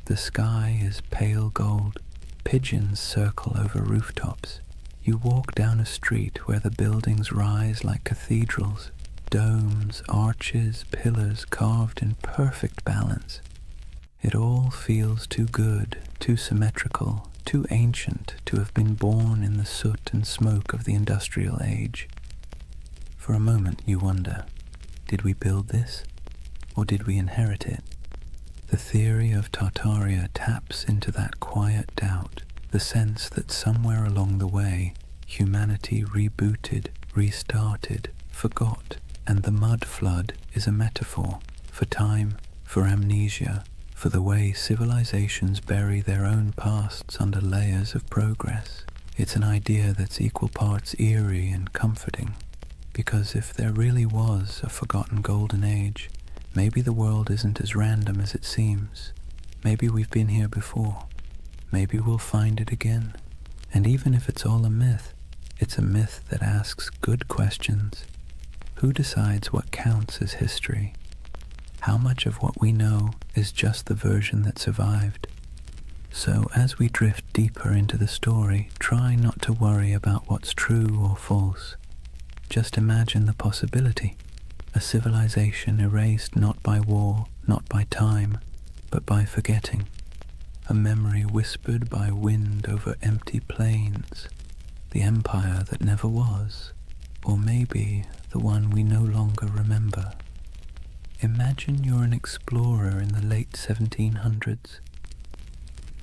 The sky is pale gold, pigeons circle over rooftops. You walk down a street where the buildings rise like cathedrals, domes, arches, pillars carved in perfect balance. It all feels too good, too symmetrical, too ancient to have been born in the soot and smoke of the industrial age. For a moment you wonder, did we build this, or did we inherit it? The theory of Tartaria taps into that quiet doubt, the sense that somewhere along the way, humanity rebooted, restarted, forgot, and the mud flood is a metaphor for time, for amnesia, for the way civilizations bury their own pasts under layers of progress. It's an idea that's equal parts eerie and comforting, because if there really was a forgotten golden age, maybe the world isn't as random as it seems. Maybe we've been here before. Maybe we'll find it again. And even if it's all a myth, it's a myth that asks good questions. Who decides what counts as history? How much of what we know is just the version that survived? So as we drift deeper into the story, try not to worry about what's true or false. Just imagine the possibility. A civilization erased not by war, not by time, but by forgetting. A memory whispered by wind over empty plains. The empire that never was, or maybe the one we no longer remember. Imagine you're an explorer in the late 1700s.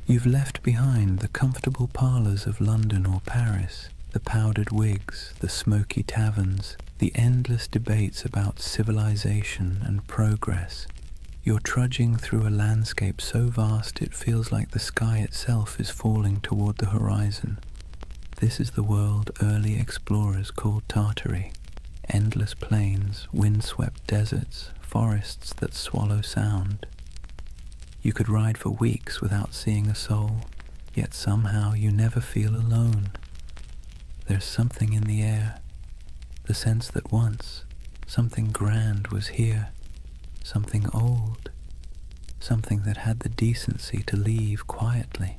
You've left behind the comfortable parlours of London or Paris, the powdered wigs, the smoky taverns, the endless debates about civilization and progress. You're trudging through a landscape so vast it feels like the sky itself is falling toward the horizon. This is the world early explorers called Tartary. Endless plains, windswept deserts, forests that swallow sound. You could ride for weeks without seeing a soul, yet somehow you never feel alone. There's something in the air, the sense that once something grand was here, something old, something that had the decency to leave quietly.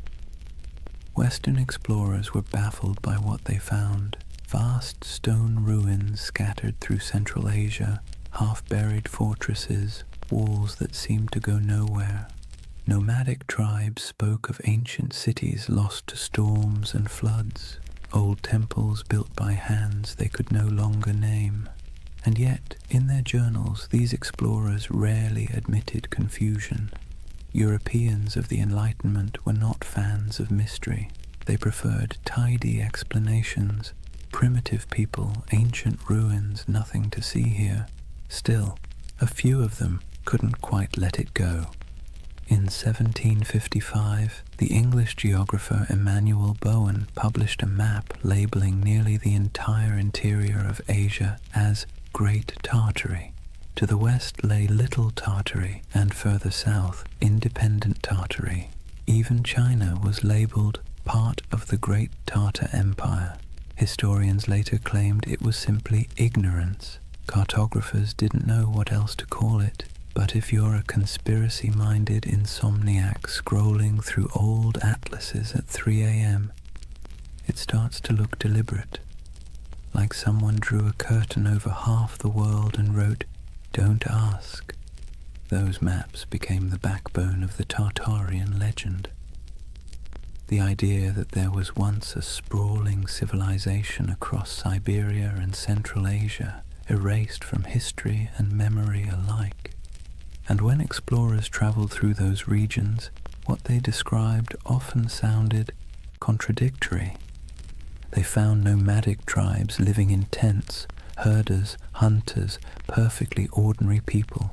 Western explorers were baffled by what they found. Vast stone ruins scattered through Central Asia, half-buried fortresses, walls that seemed to go nowhere. Nomadic tribes spoke of ancient cities lost to storms and floods, old temples built by hands they could no longer name. And yet, in their journals, these explorers rarely admitted confusion. Europeans of the Enlightenment were not fans of mystery. They preferred tidy explanations. Primitive people, ancient ruins, nothing to see here. Still, a few of them couldn't quite let it go. In 1755, the English geographer Emmanuel Bowen published a map labeling nearly the entire interior of Asia as Great Tartary. To the west lay Little Tartary, and further south, Independent Tartary. Even China was labeled part of the Great Tartar Empire. Historians later claimed it was simply ignorance. Cartographers didn't know what else to call it. But if you're a conspiracy-minded insomniac scrolling through old atlases at 3 a.m., it starts to look deliberate, like someone drew a curtain over half the world and wrote, "Don't ask." Those maps became the backbone of the Tartarian legend. The idea that there was once a sprawling civilization across Siberia and Central Asia, erased from history and memory alike. And when explorers traveled through those regions, what they described often sounded contradictory. They found nomadic tribes living in tents, herders, hunters, perfectly ordinary people.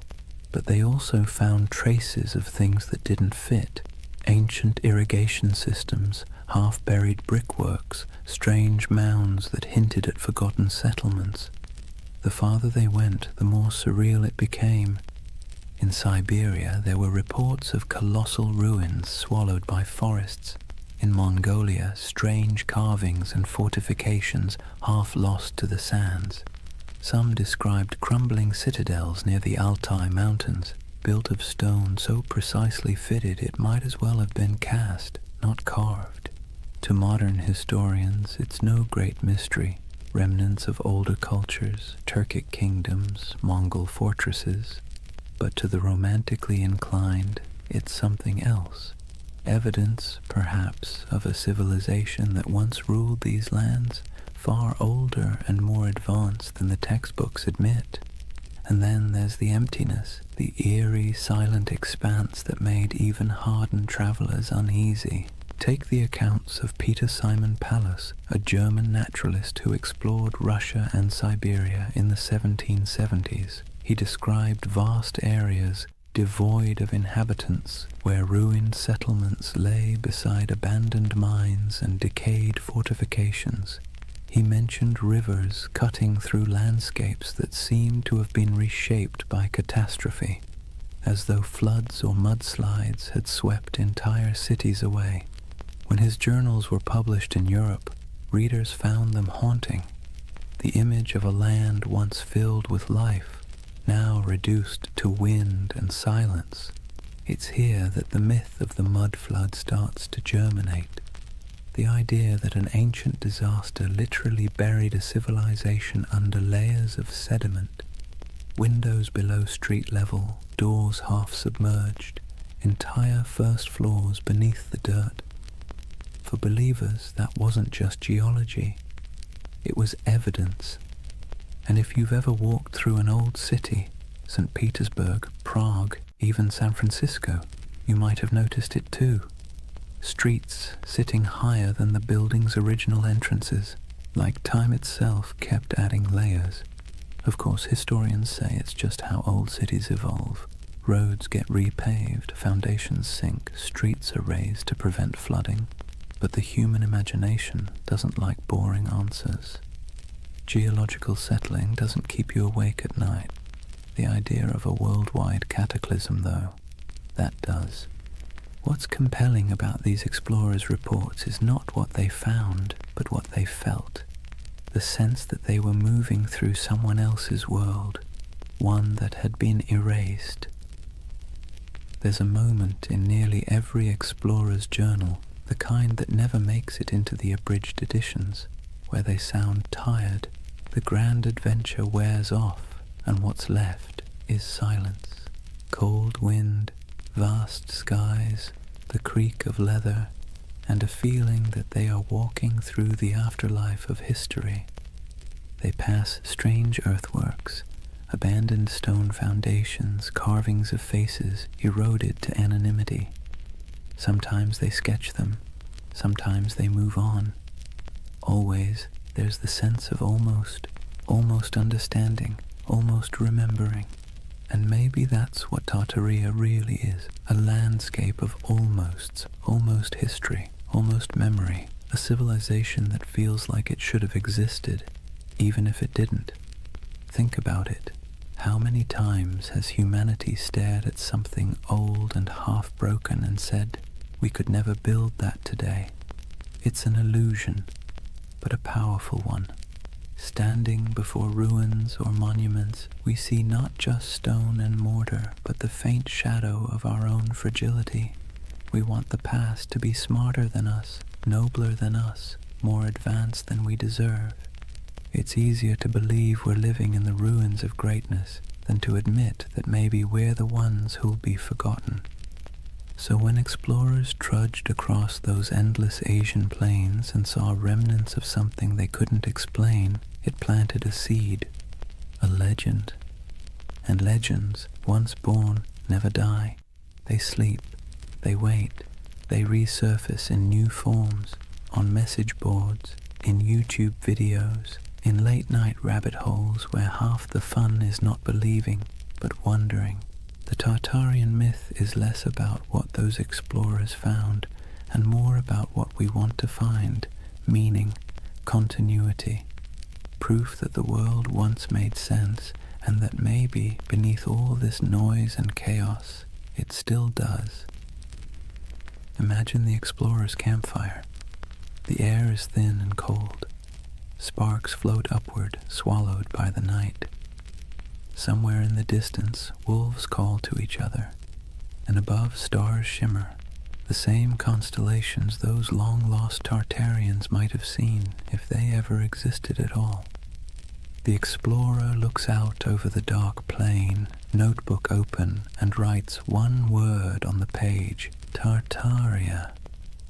But they also found traces of things that didn't fit. Ancient irrigation systems, half-buried brickworks, strange mounds that hinted at forgotten settlements. The farther they went, the more surreal it became. In Siberia, there were reports of colossal ruins swallowed by forests. In Mongolia, strange carvings and fortifications half lost to the sands. Some described crumbling citadels near the Altai Mountains, built of stone so precisely fitted it might as well have been cast, not carved. To modern historians, it's no great mystery. Remnants of older cultures, Turkic kingdoms, Mongol fortresses. But to the romantically inclined, it's something else. Evidence, perhaps, of a civilization that once ruled these lands, far older and more advanced than the textbooks admit. And then there's the emptiness, the eerie, silent expanse that made even hardened travelers uneasy. Take the accounts of Peter Simon Pallas, a German naturalist who explored Russia and Siberia in the 1770s. He described vast areas devoid of inhabitants, where ruined settlements lay beside abandoned mines and decayed fortifications. He mentioned rivers cutting through landscapes that seemed to have been reshaped by catastrophe, as though floods or mudslides had swept entire cities away. When his journals were published in Europe, readers found them haunting. The image of a land once filled with life, now reduced to wind and silence. It's here that the myth of the mud flood starts to germinate. The idea that an ancient disaster literally buried a civilization under layers of sediment, windows below street level, doors half submerged, entire first floors beneath the dirt. For believers, that wasn't just geology, it was evidence. And if you've ever walked through an old city, St. Petersburg, Prague, even San Francisco, you might have noticed it too. Streets sitting higher than the building's original entrances, like time itself kept adding layers. Of course, historians say it's just how old cities evolve. Roads get repaved, foundations sink, streets are raised to prevent flooding. But the human imagination doesn't like boring answers. Geological settling doesn't keep you awake at night. The idea of a worldwide cataclysm, though, that does. What's compelling about these explorers' reports is not what they found, but what they felt. The sense that they were moving through someone else's world, one that had been erased. There's a moment in nearly every explorer's journal, the kind that never makes it into the abridged editions, where they sound tired. The grand adventure wears off, and what's left is silence. Cold wind, vast skies, the creak of leather, and a feeling that they are walking through the afterlife of history. They pass strange earthworks, abandoned stone foundations, carvings of faces eroded to anonymity. Sometimes they sketch them, sometimes they move on. Always there's the sense of almost understanding, almost remembering. And maybe that's what Tartaria really is, a landscape of almosts, almost history, almost memory, a civilization that feels like it should have existed, even if it didn't. Think about it. How many times has humanity stared at something old and half-broken and said, we could never build that today? It's an illusion, but a powerful one. Standing before ruins or monuments, we see not just stone and mortar, but the faint shadow of our own fragility. We want the past to be smarter than us, nobler than us, more advanced than we deserve. It's easier to believe we're living in the ruins of greatness than to admit that maybe we're the ones who'll be forgotten. So when explorers trudged across those endless Asian plains and saw remnants of something they couldn't explain, it planted a seed, a legend. And legends, once born, never die. They sleep, they wait, they resurface in new forms, on message boards, in YouTube videos, in late-night rabbit holes where half the fun is not believing, but wondering. The Tartarian myth is less about what those explorers found and more about what we want to find, meaning, continuity, proof that the world once made sense and that maybe beneath all this noise and chaos, it still does. Imagine the explorer's campfire. The air is thin and cold. Sparks float upward, swallowed by the night. Somewhere in the distance, wolves call to each other, and above stars shimmer, the same constellations those long-lost Tartarians might have seen if they ever existed at all. The explorer looks out over the dark plain, notebook open, and writes one word on the page, Tartaria,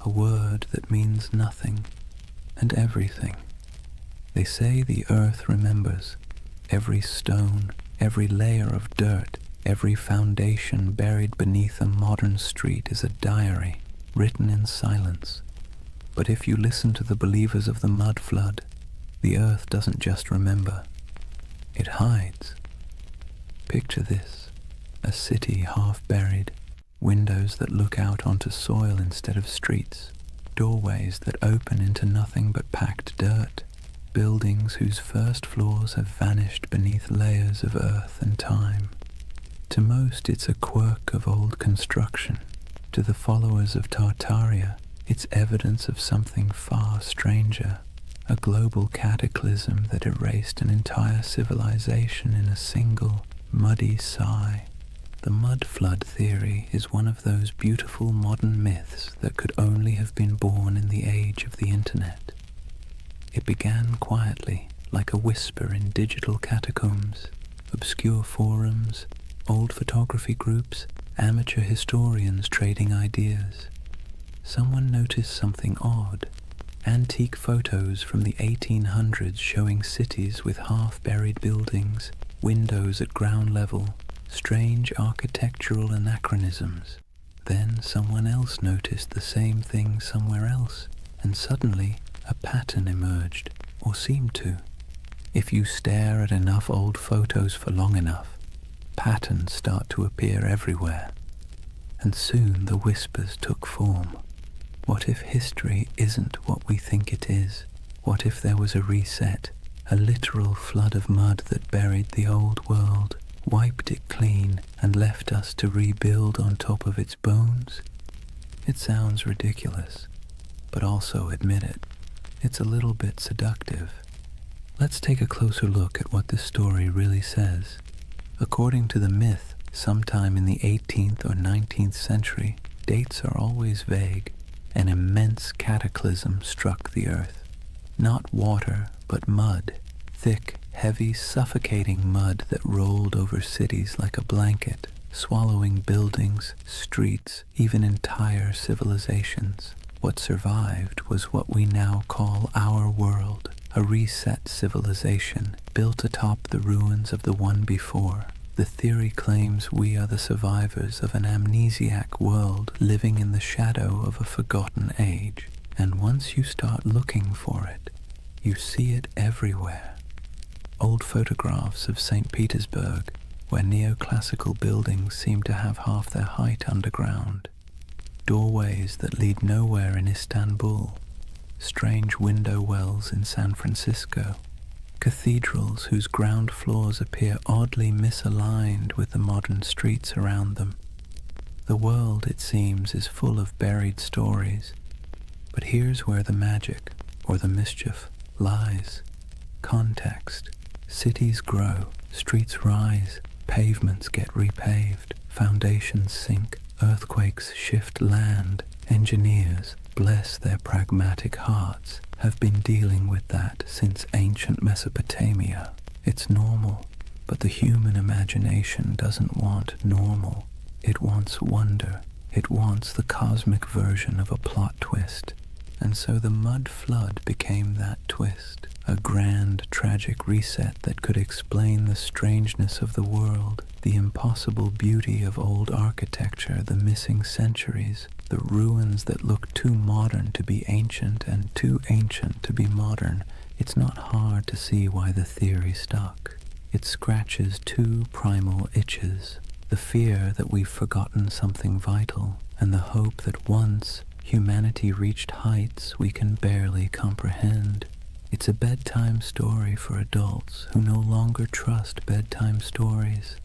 a word that means nothing and everything. They say the earth remembers. Every stone, every layer of dirt, every foundation buried beneath a modern street is a diary, written in silence. But if you listen to the believers of the mud flood, the earth doesn't just remember, it hides. Picture this, a city half buried, windows that look out onto soil instead of streets, doorways that open into nothing but packed dirt, buildings whose first floors have vanished beneath layers of earth and time. To most it's a quirk of old construction. To the followers of Tartaria, it's evidence of something far stranger, a global cataclysm that erased an entire civilization in a single, muddy sigh. The mud flood theory is one of those beautiful modern myths that could only have been born in the age of the internet. It began quietly, like a whisper in digital catacombs, obscure forums, old photography groups, amateur historians trading ideas. Someone noticed something odd. Antique photos from the 1800s showing cities with half-buried buildings, windows at ground level, strange architectural anachronisms. Then someone else noticed the same thing somewhere else, and suddenly a pattern emerged, or seemed to. If you stare at enough old photos for long enough, patterns start to appear everywhere. And soon the whispers took form. What if history isn't what we think it is? What if there was a reset, a literal flood of mud that buried the old world, wiped it clean, and left us to rebuild on top of its bones? It sounds ridiculous, but also admit it. It's a little bit seductive. Let's take a closer look at what this story really says. According to the myth, sometime in the 18th or 19th century, dates are always vague, an immense cataclysm struck the earth. Not water, but mud, thick, heavy, suffocating mud that rolled over cities like a blanket. swallowing buildings, streets, even entire civilizations. What survived was what we now call our world, a reset civilization built atop the ruins of the one before. The theory claims we are the survivors of an amnesiac world living in the shadow of a forgotten age. And once you start looking for it, you see it everywhere. Old photographs of St. Petersburg, where neoclassical buildings seem to have half their height underground, doorways that lead nowhere in Istanbul, strange window wells in San Francisco, cathedrals whose ground floors appear oddly misaligned with the modern streets around them. The world, it seems, is full of buried stories, but here's where the magic, or the mischief, lies. Context. Cities grow, streets rise, pavements get repaved, foundations sink, earthquakes shift land. Engineers, bless their pragmatic hearts, have been dealing with that since ancient Mesopotamia. It's normal, but the human imagination doesn't want normal. It wants wonder. It wants the cosmic version of a plot twist. And so the mud flood became that twist, a grand, tragic reset that could explain the strangeness of the world, the impossible beauty of old architecture, the missing centuries, the ruins that look too modern to be ancient and too ancient to be modern. It's not hard to see why the theory stuck. It scratches two primal itches, the fear that we've forgotten something vital, and the hope that once humanity reached heights we can barely comprehend. It's a bedtime story for adults who no longer trust bedtime stories.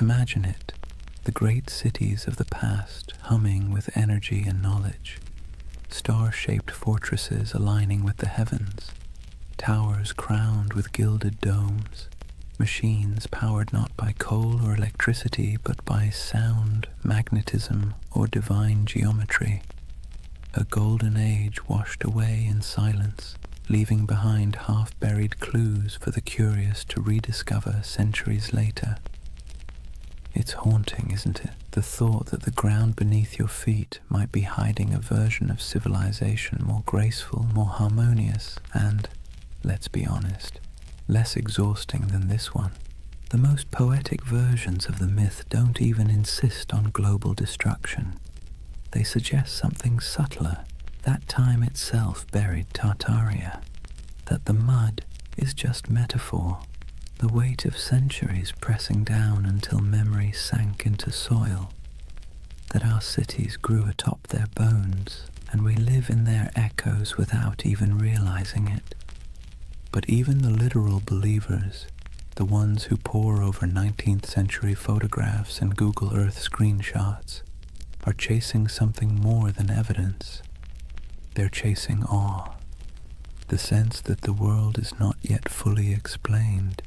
Imagine it, the great cities of the past humming with energy and knowledge, star-shaped fortresses aligning with the heavens, towers crowned with gilded domes, machines powered not by coal or electricity but by sound, magnetism, or divine geometry. A golden age washed away in silence, leaving behind half-buried clues for the curious to rediscover centuries later. It's haunting, isn't it? The thought that the ground beneath your feet might be hiding a version of civilization more graceful, more harmonious, and, let's be honest, less exhausting than this one. The most poetic versions of the myth don't even insist on global destruction. They suggest something subtler. That time itself buried Tartaria. That the mud is just metaphor. The weight of centuries pressing down until memory sank into soil. That our cities grew atop their bones, and we live in their echoes without even realizing it. But even the literal believers, the ones who pore over 19th century photographs and Google Earth screenshots, are chasing something more than evidence. They're chasing awe, the sense that the world is not yet fully explained,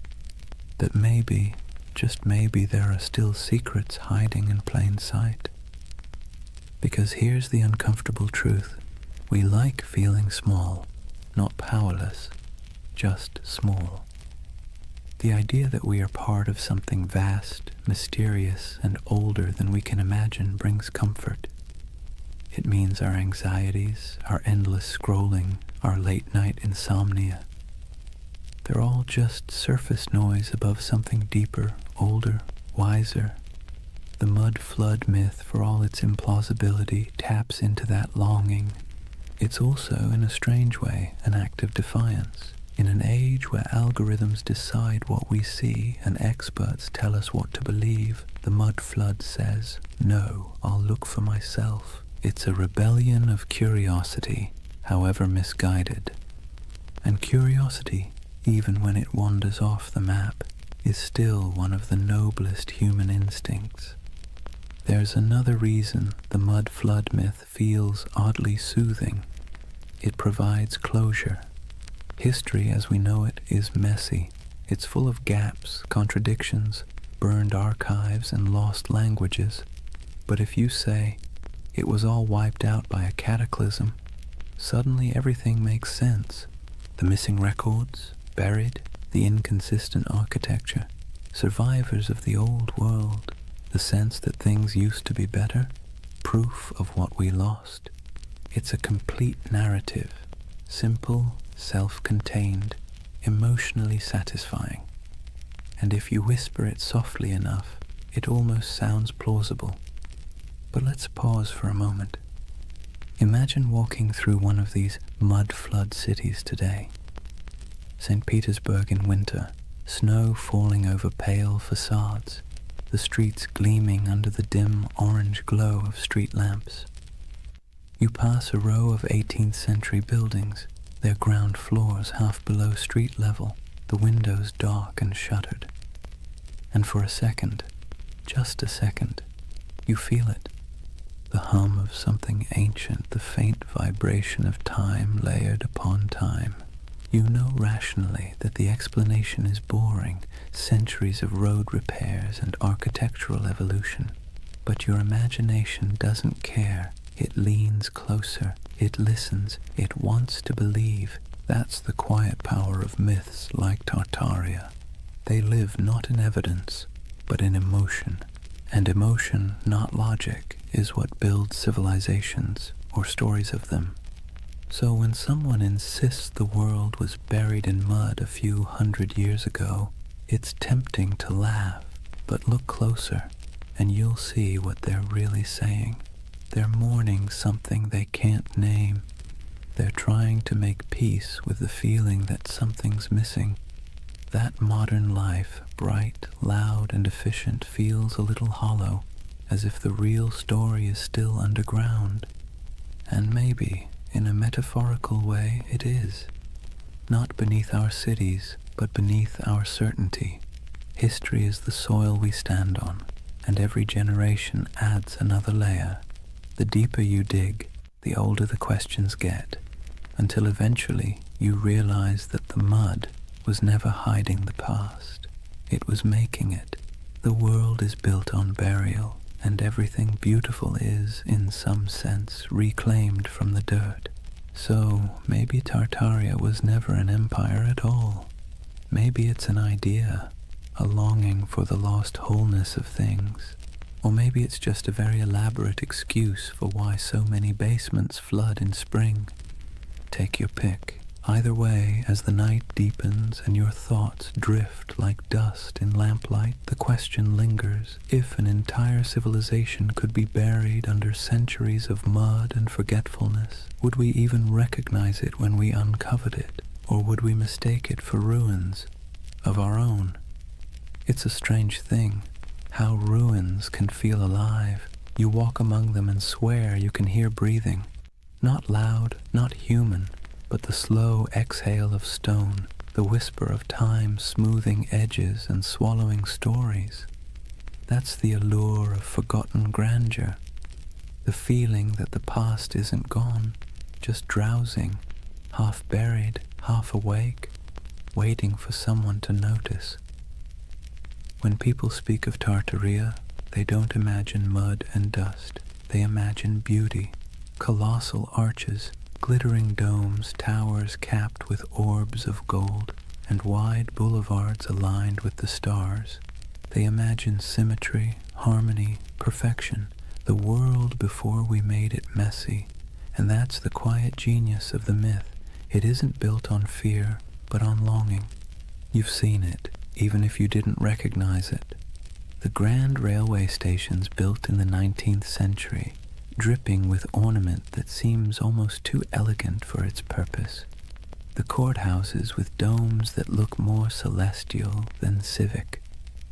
that maybe, just maybe, there are still secrets hiding in plain sight. Because here's the uncomfortable truth. We like feeling small, not powerless, just small. The idea that we are part of something vast, mysterious, and older than we can imagine brings comfort. It means our anxieties, our endless scrolling, our late-night insomnia, they're all just surface noise above something deeper, older, wiser. The mud flood myth, for all its implausibility, taps into that longing. It's also, in a strange way, an act of defiance. In an age where algorithms decide what we see and experts tell us what to believe, the mud flood says, "No, I'll look for myself." It's a rebellion of curiosity, however misguided. And curiosity, even when it wanders off the map, is still one of the noblest human instincts. There's another reason the mud flood myth feels oddly soothing. It provides closure. History as we know it is messy. It's full of gaps, contradictions, burned archives, and lost languages. But if you say, it was all wiped out by a cataclysm, suddenly everything makes sense. The missing records, buried, the inconsistent architecture, survivors of the old world. The sense that things used to be better? Proof of what we lost. It's a complete narrative, simple, self-contained, emotionally satisfying. And if you whisper it softly enough, it almost sounds plausible. But let's pause for a moment. Imagine walking through one of these mud-flood cities today. St. Petersburg in winter, snow falling over pale facades, the streets gleaming under the dim orange glow of street lamps. You pass a row of 18th century buildings, their ground floors half below street level, the windows dark and shuttered. And for a second, just a second, you feel it. The hum of something ancient, the faint vibration of time layered upon time. You know rationally that the explanation is boring, centuries of road repairs and architectural evolution. But your imagination doesn't care. It leans closer, it listens, it wants to believe. That's the quiet power of myths like Tartaria. They live not in evidence, but in emotion. And emotion, not logic, is what builds civilizations, or stories of them. So when someone insists the world was buried in mud a few hundred years ago, it's tempting to laugh, but look closer, and you'll see what they're really saying. They're mourning something they can't name. They're trying to make peace with the feeling that something's missing. That modern life, bright, loud, and efficient, feels a little hollow, as if the real story is still underground. And maybe, in a metaphorical way, it is. Not beneath our cities, but beneath our certainty. History is the soil we stand on, and every generation adds another layer. The deeper you dig, the older the questions get, until eventually you realize that the mud was never hiding the past. It was making it. The world is built on burial, and everything beautiful is, in some sense, reclaimed from the dirt. So maybe Tartaria was never an empire at all. Maybe it's an idea, a longing for the lost wholeness of things. Or maybe it's just a very elaborate excuse for why so many basements flood in spring. Take your pick. Either way, as the night deepens and your thoughts drift like dust in lamplight, the question lingers: if an entire civilization could be buried under centuries of mud and forgetfulness, would we even recognize it when we uncovered it? Or would we mistake it for ruins of our own? It's a strange thing, how ruins can feel alive. You walk among them and swear you can hear breathing. Not loud, not human, but the slow exhale of stone, the whisper of time smoothing edges and swallowing stories. That's the allure of forgotten grandeur, the feeling that the past isn't gone, just drowsing, half buried, half awake, waiting for someone to notice. When people speak of Tartaria, they don't imagine mud and dust. They imagine beauty, colossal arches, glittering domes, towers capped with orbs of gold, and wide boulevards aligned with the stars. They imagine symmetry, harmony, perfection, the world before we made it messy. And that's the quiet genius of the myth. It isn't built on fear, but on longing. You've seen it, even if you didn't recognize it. The grand railway stations built in the 19th century, dripping with ornament that seems almost too elegant for its purpose. The courthouses with domes that look more celestial than civic.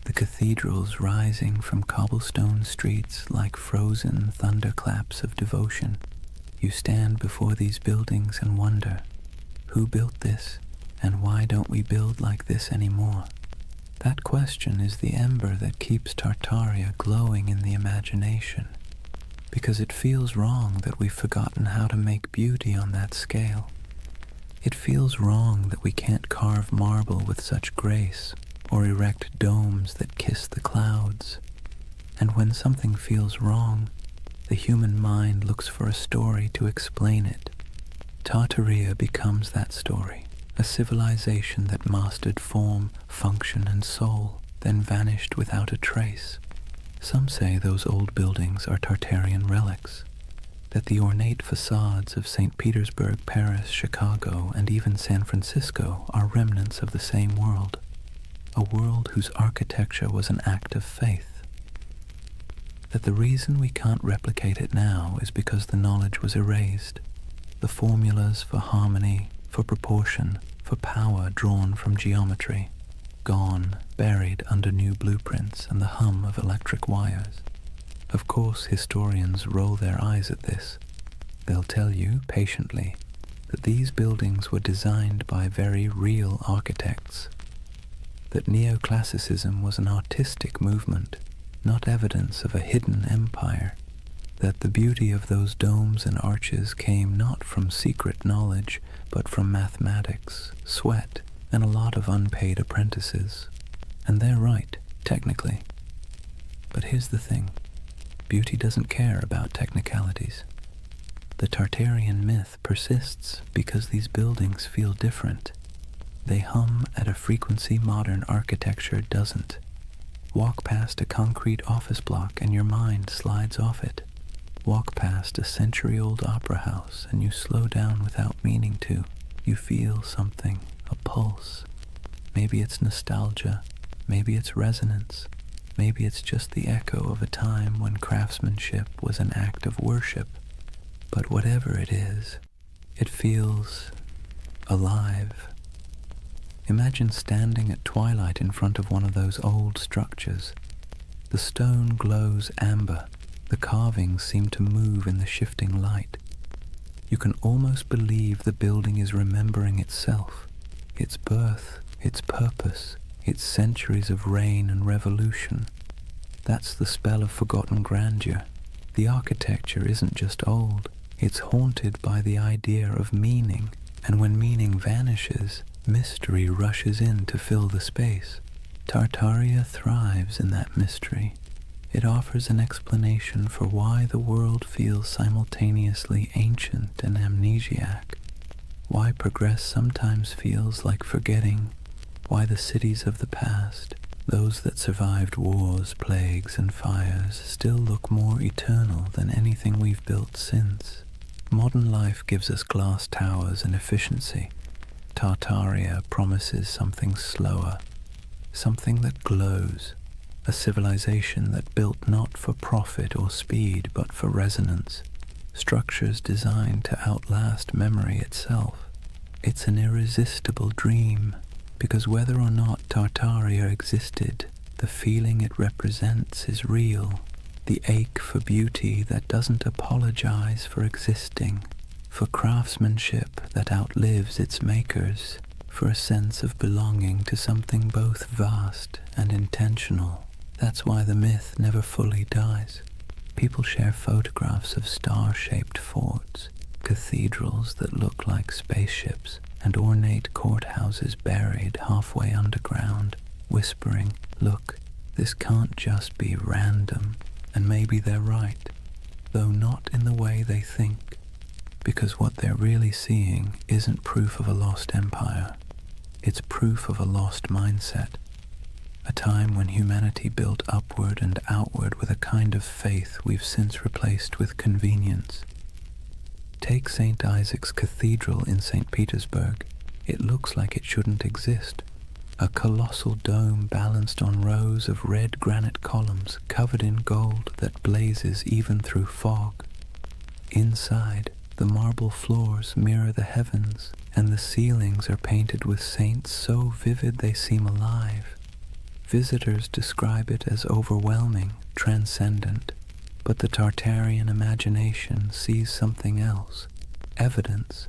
The cathedrals rising from cobblestone streets like frozen thunderclaps of devotion. You stand before these buildings and wonder, who built this, and why don't we build like this anymore? That question is the ember that keeps Tartaria glowing in the imagination, because it feels wrong that we've forgotten how to make beauty on that scale. It feels wrong that we can't carve marble with such grace, or erect domes that kiss the clouds. And when something feels wrong, the human mind looks for a story to explain it. Tartaria becomes that story, a civilization that mastered form, function, and soul, then vanished without a trace. Some say those old buildings are Tartarian relics, that the ornate facades of St. Petersburg, Paris, Chicago, and even San Francisco are remnants of the same world, a world whose architecture was an act of faith. That the reason we can't replicate it now is because the knowledge was erased, the formulas for harmony, for proportion, for power drawn from geometry, gone, buried under new blueprints and the hum of electric wires. Of course, historians roll their eyes at this. They'll tell you, patiently, that these buildings were designed by very real architects, that neoclassicism was an artistic movement, not evidence of a hidden empire, that the beauty of those domes and arches came not from secret knowledge, but from mathematics, sweat, and a lot of unpaid apprentices. And they're right, technically. But here's the thing. Beauty doesn't care about technicalities. The Tartarian myth persists because these buildings feel different. They hum at a frequency modern architecture doesn't. Walk past a concrete office block and your mind slides off it. Walk past a century-old opera house and you slow down without meaning to. You feel something, a pulse. Maybe it's nostalgia, maybe it's resonance, maybe it's just the echo of a time when craftsmanship was an act of worship. But whatever it is, it feels alive. Imagine standing at twilight in front of one of those old structures. The stone glows amber, the carvings seem to move in the shifting light. You can almost believe the building is remembering itself, its birth, its purpose, its centuries of reign and revolution. That's the spell of forgotten grandeur. The architecture isn't just old, it's haunted by the idea of meaning, and when meaning vanishes, mystery rushes in to fill the space. Tartaria thrives in that mystery. It offers an explanation for why the world feels simultaneously ancient and amnesiac, why progress sometimes feels like forgetting, why the cities of the past, those that survived wars, plagues, and fires, still look more eternal than anything we've built since. Modern life gives us glass towers and efficiency. Tartaria promises something slower, something that glows, a civilization that built not for profit or speed but for resonance, structures designed to outlast memory itself. It's an irresistible dream, because whether or not Tartaria existed, the feeling it represents is real, the ache for beauty that doesn't apologize for existing, for craftsmanship that outlives its makers, for a sense of belonging to something both vast and intentional. That's why the myth never fully dies. People share photographs of star-shaped forts, cathedrals that look like spaceships, and ornate courthouses buried halfway underground, whispering, "Look, this can't just be random." And maybe they're right, though not in the way they think, because what they're really seeing isn't proof of a lost empire. It's proof of a lost mindset, a time when humanity built upward and outward with a kind of faith we've since replaced with convenience. Take St. Isaac's Cathedral in St. Petersburg. It looks like it shouldn't exist. A colossal dome balanced on rows of red granite columns covered in gold that blazes even through fog. Inside, the marble floors mirror the heavens, and the ceilings are painted with saints so vivid they seem alive. Visitors describe it as overwhelming, transcendent, but the Tartarian imagination sees something else, evidence.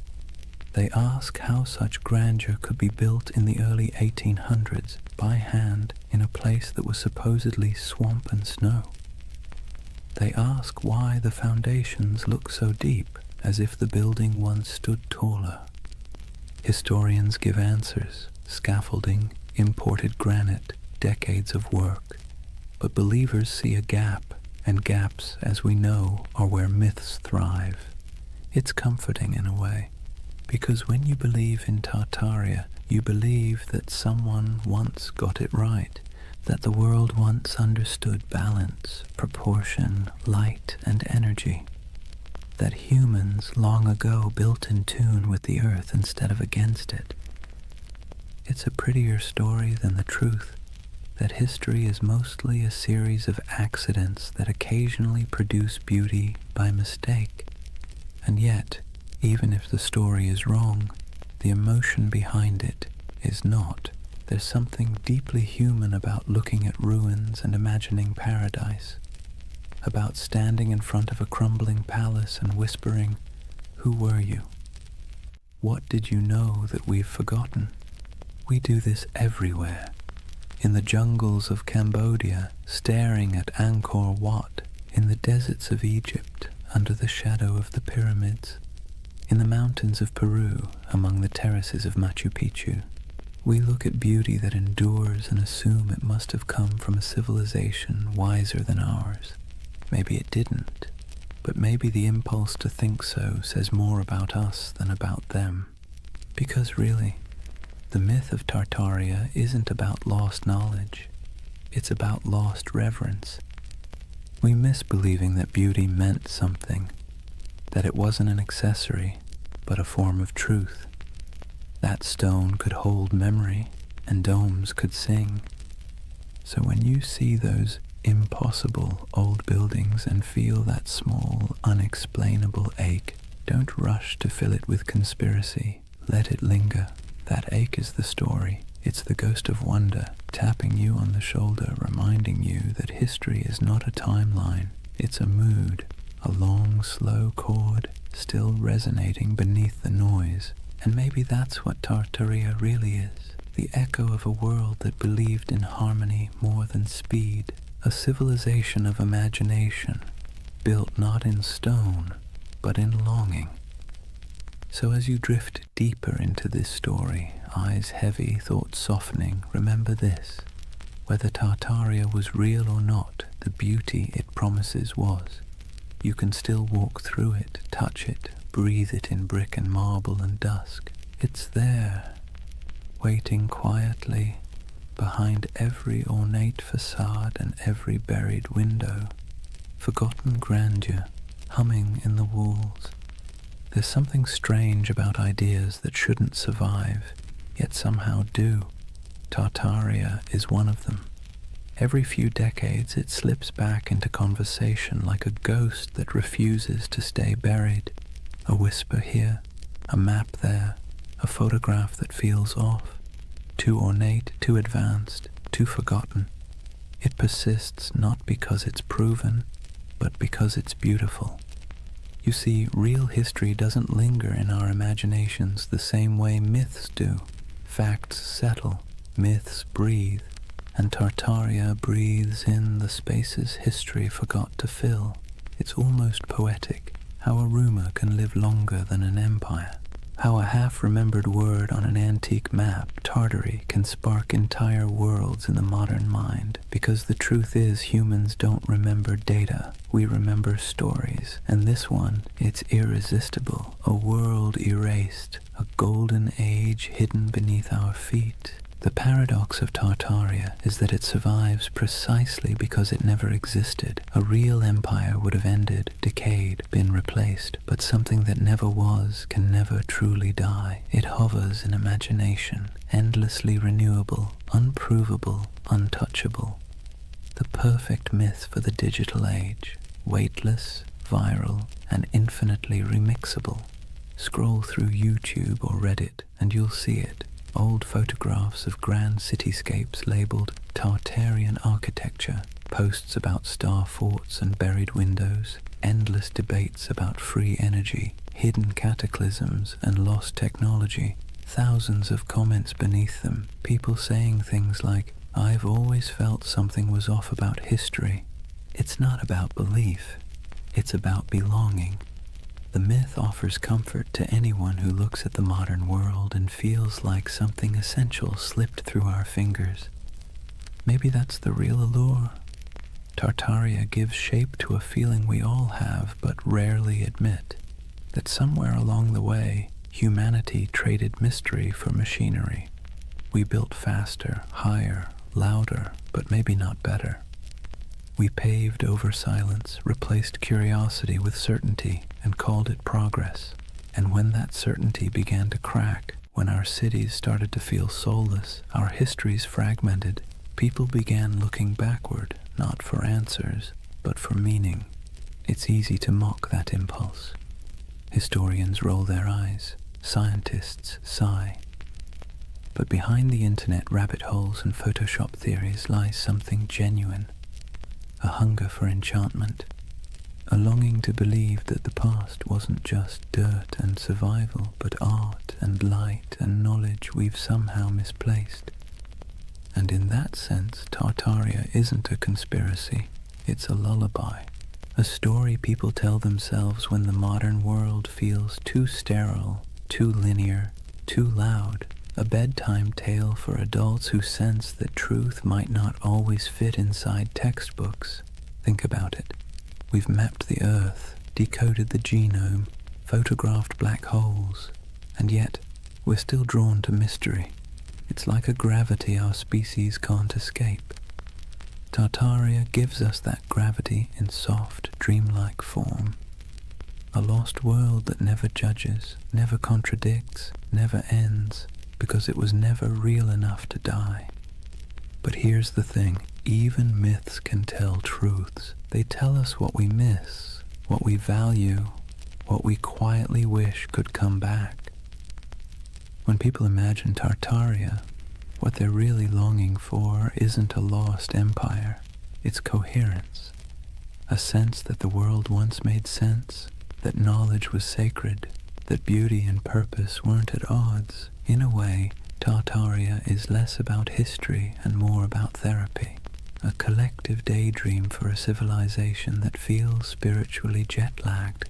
They ask how such grandeur could be built in the early 1800s by hand in a place that was supposedly swamp and snow. They ask why the foundations look so deep, as if the building once stood taller. Historians give answers: scaffolding, imported granite, decades of work. But believers see a gap, and gaps, as we know, are where myths thrive. It's comforting in a way, because when you believe in Tartaria, you believe that someone once got it right, that the world once understood balance, proportion, light, and energy, that humans long ago built in tune with the earth instead of against it. It's a prettier story than the truth, that history is mostly a series of accidents that occasionally produce beauty by mistake. And yet, even if the story is wrong, the emotion behind it is not. There's something deeply human about looking at ruins and imagining paradise, about standing in front of a crumbling palace and whispering, "Who were you? What did you know that we've forgotten?" We do this everywhere. In the jungles of Cambodia, staring at Angkor Wat, in the deserts of Egypt, under the shadow of the pyramids, in the mountains of Peru, among the terraces of Machu Picchu. We look at beauty that endures and assume it must have come from a civilization wiser than ours. Maybe it didn't, but maybe the impulse to think so says more about us than about them. Because really, the myth of Tartaria isn't about lost knowledge, it's about lost reverence. We miss believing that beauty meant something, that it wasn't an accessory, but a form of truth. That stone could hold memory, and domes could sing. So when you see those impossible old buildings and feel that small, unexplainable ache, don't rush to fill it with conspiracy. Let it linger. That ache is the story. It's the ghost of wonder, tapping you on the shoulder, reminding you that history is not a timeline. It's a mood, a long, slow chord, still resonating beneath the noise. And maybe that's what Tartaria really is, the echo of a world that believed in harmony more than speed, a civilization of imagination, built not in stone, but in longing. So as you drift deeper into this story, eyes heavy, thoughts softening, remember this: whether Tartaria was real or not, the beauty it promises was. You can still walk through it, touch it, breathe it in brick and marble and dusk. It's there, waiting quietly behind every ornate facade and every buried window, forgotten grandeur humming in the walls. There's something strange about ideas that shouldn't survive, yet somehow do. Tartaria is one of them. Every few decades it slips back into conversation like a ghost that refuses to stay buried. A whisper here, a map there, a photograph that feels off, too ornate, too advanced, too forgotten. It persists not because it's proven, but because it's beautiful. You see, real history doesn't linger in our imaginations the same way myths do. Facts settle, myths breathe, and Tartaria breathes in the spaces history forgot to fill. It's almost poetic, how a rumor can live longer than an empire. How a half-remembered word on an antique map, Tartary, can spark entire worlds in the modern mind. Because the truth is, humans don't remember data, we remember stories. And this one, it's irresistible. A world erased, a golden age hidden beneath our feet. The paradox of Tartaria is that it survives precisely because it never existed. A real empire would have ended, decayed, been replaced, but something that never was can never truly die. It hovers in imagination, endlessly renewable, unprovable, untouchable. The perfect myth for the digital age, weightless, viral, and infinitely remixable. Scroll through YouTube or Reddit and you'll see it. Old photographs of grand cityscapes labeled Tartarian architecture, posts about star forts and buried windows, endless debates about free energy, hidden cataclysms and lost technology, thousands of comments beneath them, people saying things like, "I've always felt something was off about history." It's not about belief, it's about belonging. The myth offers comfort to anyone who looks at the modern world and feels like something essential slipped through our fingers. Maybe that's the real allure. Tartaria gives shape to a feeling we all have but rarely admit, that somewhere along the way, humanity traded mystery for machinery. We built faster, higher, louder, but maybe not better. We paved over silence, replaced curiosity with certainty, and called it progress. And when that certainty began to crack, when our cities started to feel soulless, our histories fragmented, people began looking backward, not for answers, but for meaning. It's easy to mock that impulse. Historians roll their eyes, scientists sigh. But behind the internet rabbit holes and Photoshop theories lies something genuine. A hunger for enchantment, a longing to believe that the past wasn't just dirt and survival, but art and light and knowledge we've somehow misplaced. And in that sense, Tartaria isn't a conspiracy, it's a lullaby, a story people tell themselves when the modern world feels too sterile, too linear, too loud. A bedtime tale for adults who sense that truth might not always fit inside textbooks. Think about it. We've mapped the Earth, decoded the genome, photographed black holes, and yet we're still drawn to mystery. It's like a gravity our species can't escape. Tartaria gives us that gravity in soft, dreamlike form. A lost world that never judges, never contradicts, never ends, because it was never real enough to die. But here's the thing, even myths can tell truths. They tell us what we miss, what we value, what we quietly wish could come back. When people imagine Tartaria, what they're really longing for isn't a lost empire, it's coherence. A sense that the world once made sense, that knowledge was sacred, that beauty and purpose weren't at odds. In a way, Tartaria is less about history and more about therapy, a collective daydream for a civilization that feels spiritually jet-lagged.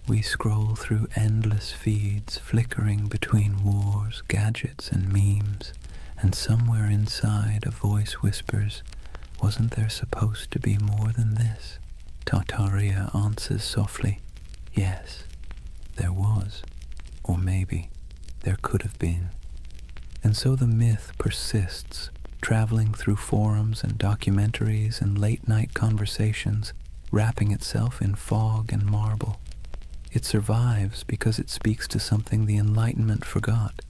We scroll through endless feeds, flickering between wars, gadgets, and memes, and somewhere inside a voice whispers, "Wasn't there supposed to be more than this?" Tartaria answers softly, "Yes, there was, or maybe there could have been." And so the myth persists, traveling through forums and documentaries and late-night conversations, wrapping itself in fog and marble. It survives because it speaks to something the Enlightenment forgot,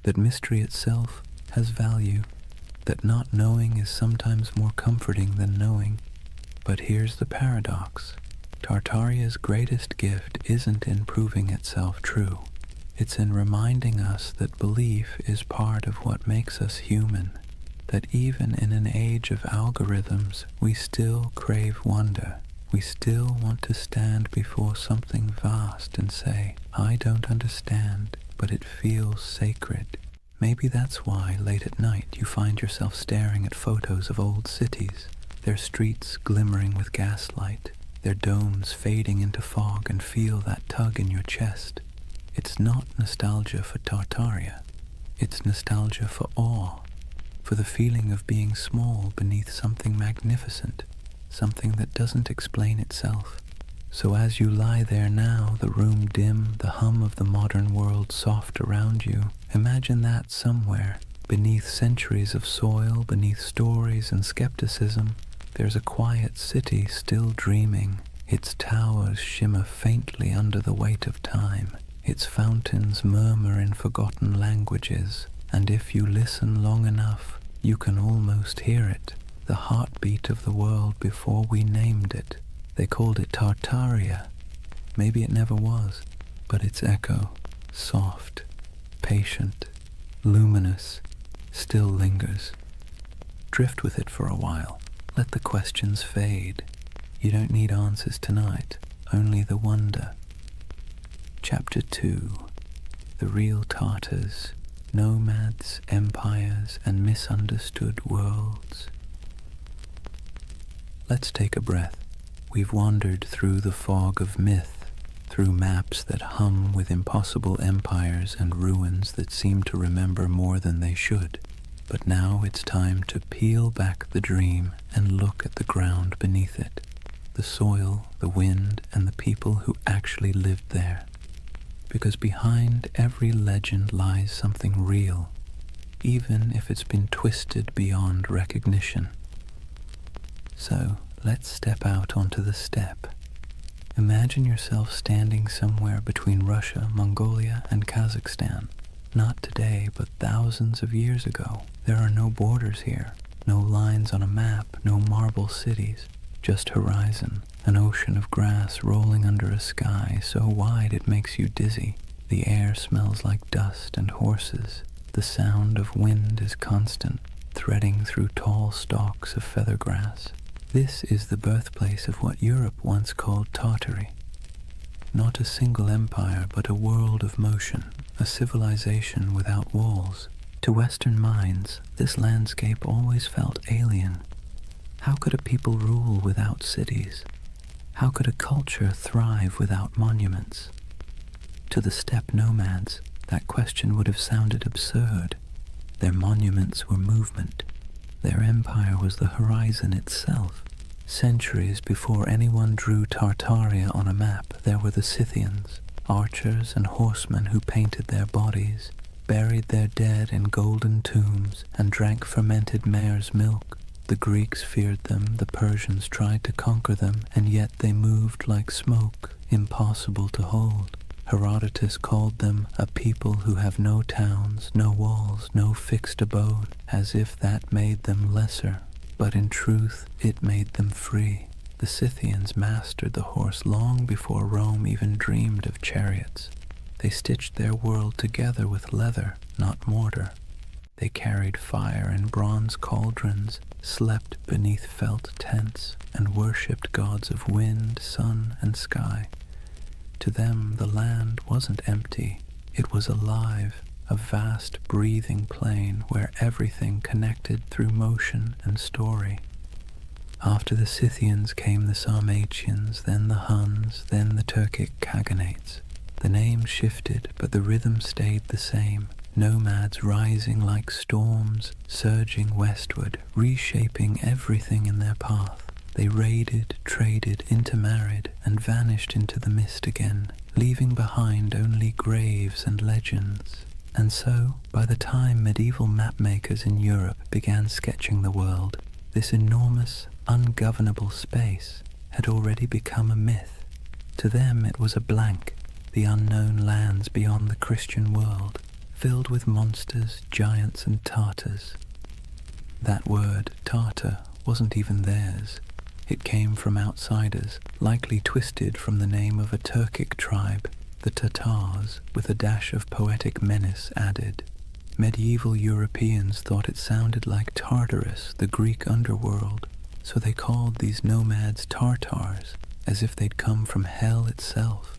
that mystery itself has value, that not knowing is sometimes more comforting than knowing. But here's the paradox. Tartaria's greatest gift isn't in proving itself true. It's in reminding us that belief is part of what makes us human, that even in an age of algorithms, we still crave wonder. We still want to stand before something vast and say, "I don't understand, but it feels sacred." Maybe that's why late at night you find yourself staring at photos of old cities, their streets glimmering with gaslight, their domes fading into fog, and feel that tug in your chest. It's not nostalgia for Tartaria. It's nostalgia for awe, for the feeling of being small beneath something magnificent, something that doesn't explain itself. So as you lie there now, the room dim, the hum of the modern world soft around you, imagine that somewhere, beneath centuries of soil, beneath stories and skepticism, there's a quiet city still dreaming. Its towers shimmer faintly under the weight of time. Its fountains murmur in forgotten languages, and if you listen long enough, you can almost hear it, the heartbeat of the world before we named it. They called it Tartaria. Maybe it never was, but its echo, soft, patient, luminous, still lingers. Drift with it for a while. Let the questions fade. You don't need answers tonight, only the wonder. Chapter 2. The Real Tartars, Nomads, Empires, and Misunderstood Worlds. Let's take a breath. We've wandered through the fog of myth, through maps that hum with impossible empires and ruins that seem to remember more than they should. But now it's time to peel back the dream and look at the ground beneath it, the soil, the wind, and the people who actually lived there. Because behind every legend lies something real. even if it's been twisted beyond recognition. So, let's step out onto the steppe. Imagine yourself standing somewhere between Russia, Mongolia, and Kazakhstan. Not today, but thousands of years ago. There are no borders here, no lines on a map, no marble cities, just horizon, an ocean of grass rolling under a sky so wide it makes you dizzy. The air smells like dust and horses. The sound of wind is constant, threading through tall stalks of feather grass. This is the birthplace of what Europe once called Tartary. Not a single empire, but a world of motion, a civilization without walls. To Western minds, this landscape always felt alien. How could a people rule without cities? How could a culture thrive without monuments? To the steppe nomads, that question would have sounded absurd. Their monuments were movement. Their empire was the horizon itself. Centuries before anyone drew Tartaria on a map, there were the Scythians, archers and horsemen who painted their bodies, buried their dead in golden tombs, and drank fermented mare's milk. The Greeks feared them, the Persians tried to conquer them, and yet they moved like smoke, impossible to hold. Herodotus called them a people who have no towns, no walls, no fixed abode, as if that made them lesser. But in truth, it made them free. The Scythians mastered the horse long before Rome even dreamed of chariots. They stitched their world together with leather, not mortar. They carried fire in bronze cauldrons, slept beneath felt tents, and worshipped gods of wind, sun, and sky. To them, the land wasn't empty. It was alive, a vast breathing plain where everything connected through motion and story. After the Scythians came the Sarmatians, then the Huns, then the Turkic Khaganates. The names shifted, but the rhythm stayed the same. Nomads rising like storms, surging westward, reshaping everything in their path. They raided, traded, intermarried, and vanished into the mist again, leaving behind only graves and legends. And so, by the time medieval mapmakers in Europe began sketching the world, this enormous, ungovernable space had already become a myth. To them it was a blank, the unknown lands beyond the Christian world, filled with monsters, giants, and Tartars. That word, Tartar, wasn't even theirs. It came from outsiders, likely twisted from the name of a Turkic tribe, the Tatars, with a dash of poetic menace added. Medieval Europeans thought it sounded like Tartarus, the Greek underworld, so they called these nomads Tartars, as if they'd come from hell itself.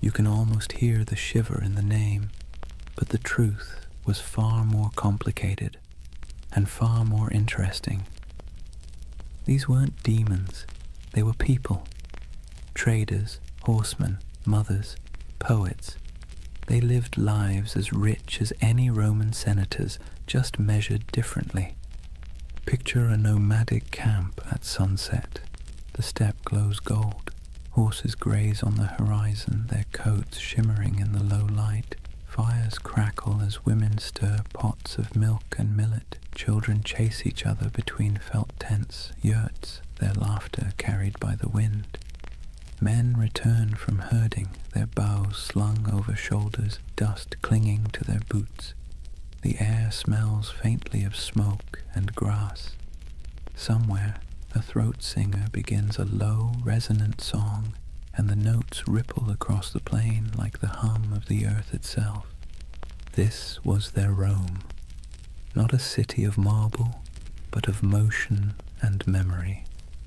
You can almost hear the shiver in the name, but the truth was far more complicated and far more interesting. These weren't demons, they were people. Traders, horsemen, mothers, poets. They lived lives as rich as any Roman senators, just measured differently. Picture a nomadic camp at sunset. The steppe glows gold. Horses graze on the horizon, their coats shimmering in the low light. Fires crackle as women stir pots of milk and millet. Children chase each other between felt tents, yurts, their laughter carried by the wind. Men return from herding, their bows slung over shoulders, dust clinging to their boots. The air smells faintly of smoke and grass. Somewhere, a throat singer begins a low, resonant song, and the notes ripple across the plain like the hum of the earth itself. This was their Rome. Not a city of marble, but of motion and memory.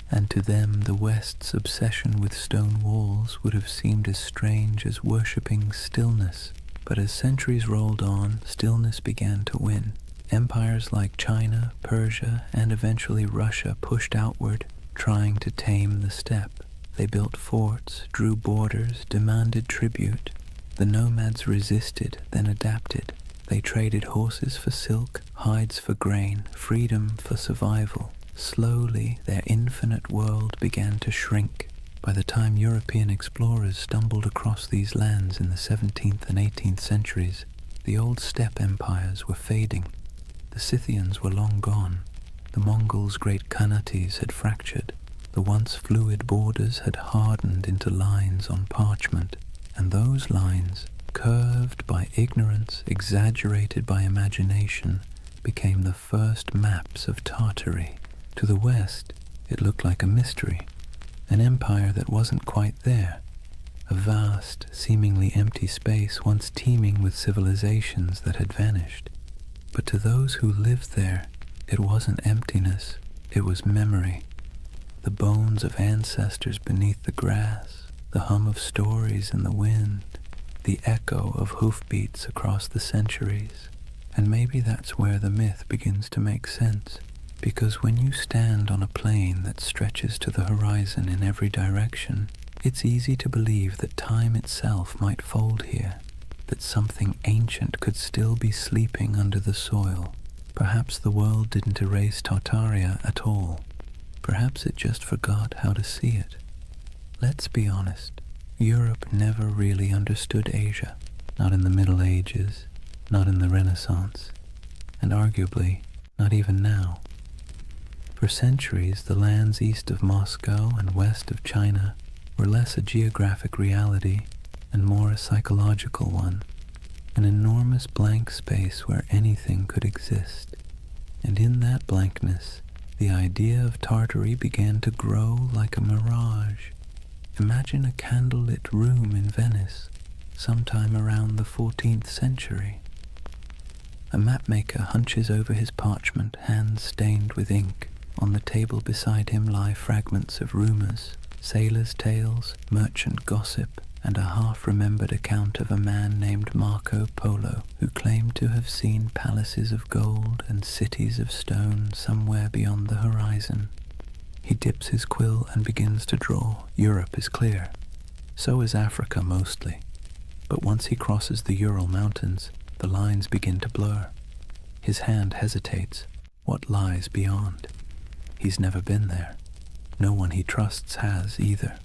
And to them the West's obsession with stone walls would have seemed as strange as worshipping stillness. But as centuries rolled on, stillness began to win. Empires like China, Persia, and eventually Russia pushed outward, trying to tame the steppe. They built forts, drew borders, demanded tribute. The nomads resisted, then adapted. They traded horses for silk, hides for grain, freedom for survival. Slowly, their infinite world began to shrink. By the time European explorers stumbled across these lands in the 17th and 18th centuries, the old steppe empires were fading. The Scythians were long gone. The Mongols' great Khanates had fractured. The once fluid borders had hardened into lines on parchment, and those lines, curved by ignorance, exaggerated by imagination, became the first maps of Tartary. To the west, it looked like a mystery, an empire that wasn't quite there, a vast, seemingly empty space once teeming with civilizations that had vanished. But to those who lived there, it wasn't emptiness, it was memory. The bones of ancestors beneath the grass, the hum of stories in the wind, the echo of hoofbeats across the centuries. And maybe that's where the myth begins to make sense, because when you stand on a plain that stretches to the horizon in every direction, it's easy to believe that time itself might fold here, that something ancient could still be sleeping under the soil. Perhaps the world didn't erase Tartaria at all. Perhaps it just forgot how to see it. Let's be honest, Europe never really understood Asia, not in the Middle Ages, not in the Renaissance, and arguably not even now. For centuries, the lands east of Moscow and west of China were less a geographic reality and more a psychological one, an enormous blank space where anything could exist. And in that blankness, the idea of Tartary began to grow like a mirage. Imagine a candlelit room in Venice, sometime around the 14th century. A mapmaker hunches over his parchment, hands stained with ink. On the table beside him lie fragments of rumors, sailors' tales, merchant gossip, and a half-remembered account of a man named Marco Polo, who claimed to have seen palaces of gold and cities of stone somewhere beyond the horizon. He dips his quill and begins to draw. Europe is clear. So is Africa mostly. But once he crosses the Ural Mountains, the lines begin to blur. His hand hesitates. What lies beyond? He's never been there. No one he trusts has either.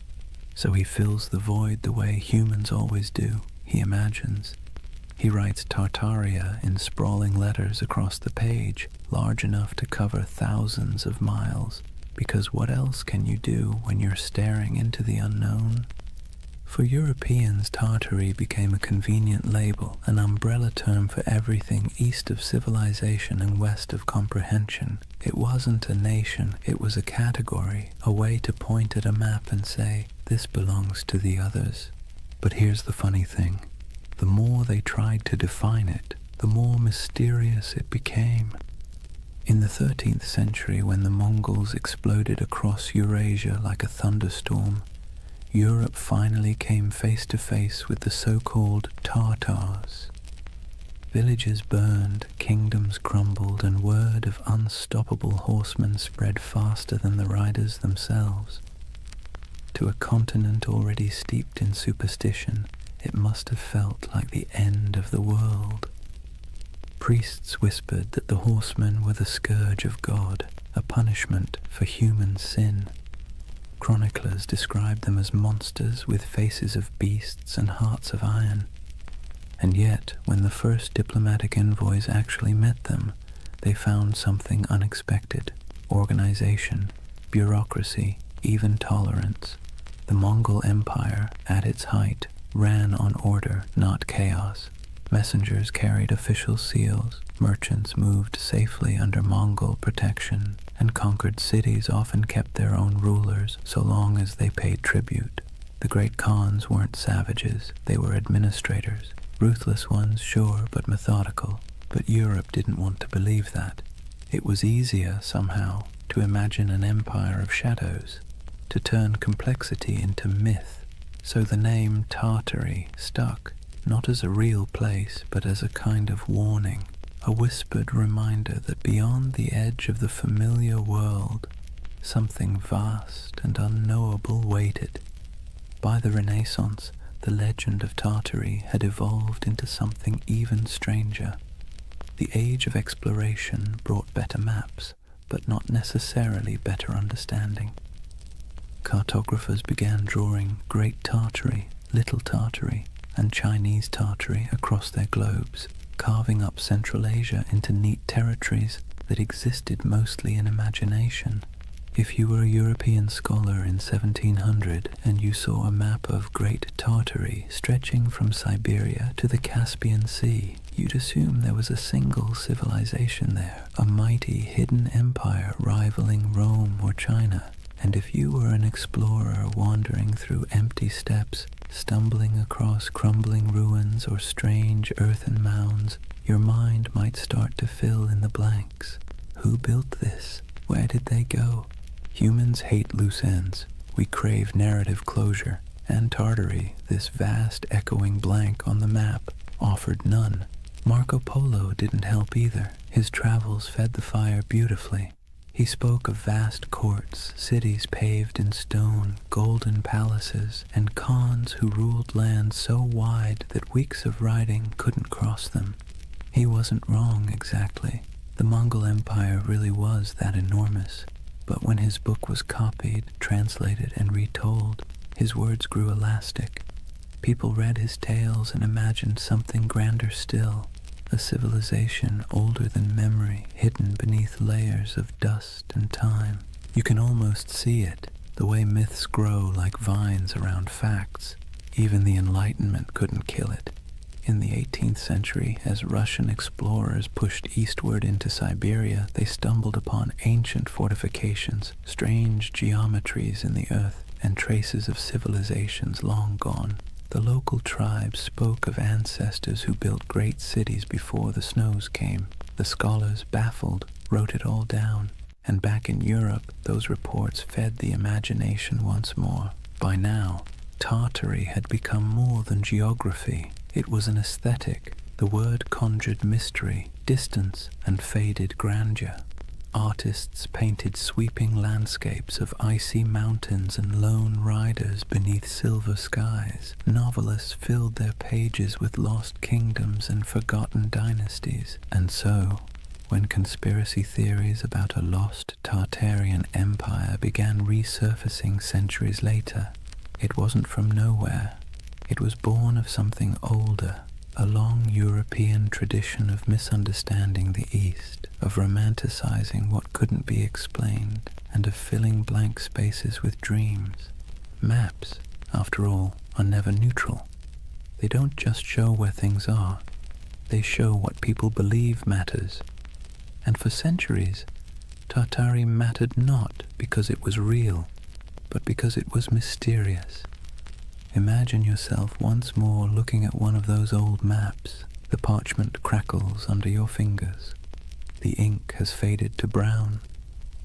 So he fills the void the way humans always do. He imagines. He writes Tartaria in sprawling letters across the page, large enough to cover thousands of miles. Because what else can you do when you're staring into the unknown? For Europeans, Tartary became a convenient label, an umbrella term for everything east of civilization and west of comprehension. It wasn't a nation, it was a category, a way to point at a map and say, this belongs to the others. But here's the funny thing. The more they tried to define it, the more mysterious it became. In the 13th century, when the Mongols exploded across Eurasia like a thunderstorm, Europe finally came face to face with the so-called Tartars. Villages burned, kingdoms crumbled, and word of unstoppable horsemen spread faster than the riders themselves. To a continent already steeped in superstition, it must have felt like the end of the world. Priests whispered that the horsemen were the scourge of God, a punishment for human sin. Chroniclers described them as monsters with faces of beasts and hearts of iron. And yet, when the first diplomatic envoys actually met them, they found something unexpected: organization, bureaucracy, even tolerance. The Mongol Empire, at its height, ran on order, not chaos. Messengers carried official seals, merchants moved safely under Mongol protection, and conquered cities often kept their own rulers so long as they paid tribute. The great Khans weren't savages, they were administrators. Ruthless ones, sure, but methodical. But Europe didn't want to believe that. It was easier, somehow, to imagine an empire of shadows, to turn complexity into myth. So the name Tartary stuck, not as a real place, but as a kind of warning, a whispered reminder that beyond the edge of the familiar world, something vast and unknowable waited. By the Renaissance, the legend of Tartary had evolved into something even stranger. The age of exploration brought better maps, but not necessarily better understanding. Cartographers began drawing Great Tartary, Little Tartary, and Chinese Tartary across their globes. carving up Central Asia into neat territories that existed mostly in imagination. If you were a European scholar in 1700 and you saw a map of Great Tartary stretching from Siberia to the Caspian Sea, you'd assume there was a single civilization there, a mighty hidden empire rivaling Rome or China. And if you were an explorer wandering through empty steppes, stumbling across crumbling ruins or strange earthen mounds, your mind might start to fill in the blanks. Who built this? Where did they go? Humans hate loose ends. We crave narrative closure, and Tartary, this vast echoing blank on the map, offered none. Marco Polo didn't help either. His travels fed the fire beautifully. He spoke of vast courts, cities paved in stone, golden palaces, and khans who ruled lands so wide that weeks of riding couldn't cross them. He wasn't wrong exactly. The Mongol Empire really was that enormous. But when his book was copied, translated, and retold, his words grew elastic. People read his tales and imagined something grander still, a civilization older than memory, hidden beneath layers of dust and time. You can almost see it, the way myths grow like vines around facts. Even the Enlightenment couldn't kill it. In the 18th century, as Russian explorers pushed eastward into Siberia, they stumbled upon ancient fortifications, strange geometries in the earth, and traces of civilizations long gone. The local tribes spoke of ancestors who built great cities before the snows came. The scholars, baffled, wrote it all down. And back in Europe, those reports fed the imagination once more. By now, Tartary had become more than geography. It was an aesthetic. The word conjured mystery, distance, and faded grandeur. Artists painted sweeping landscapes of icy mountains and lone riders beneath silver skies. Novelists filled their pages with lost kingdoms and forgotten dynasties. And so, when conspiracy theories about a lost Tartarian empire began resurfacing centuries later, it wasn't from nowhere. It was born of something older, a long European tradition of misunderstanding the East, of romanticizing what couldn't be explained, and of filling blank spaces with dreams. Maps, after all, are never neutral. They don't just show where things are, they show what people believe matters. And for centuries, Tartary mattered not because it was real, but because it was mysterious. Imagine yourself once more looking at one of those old maps. The parchment crackles under your fingers. The ink has faded to brown.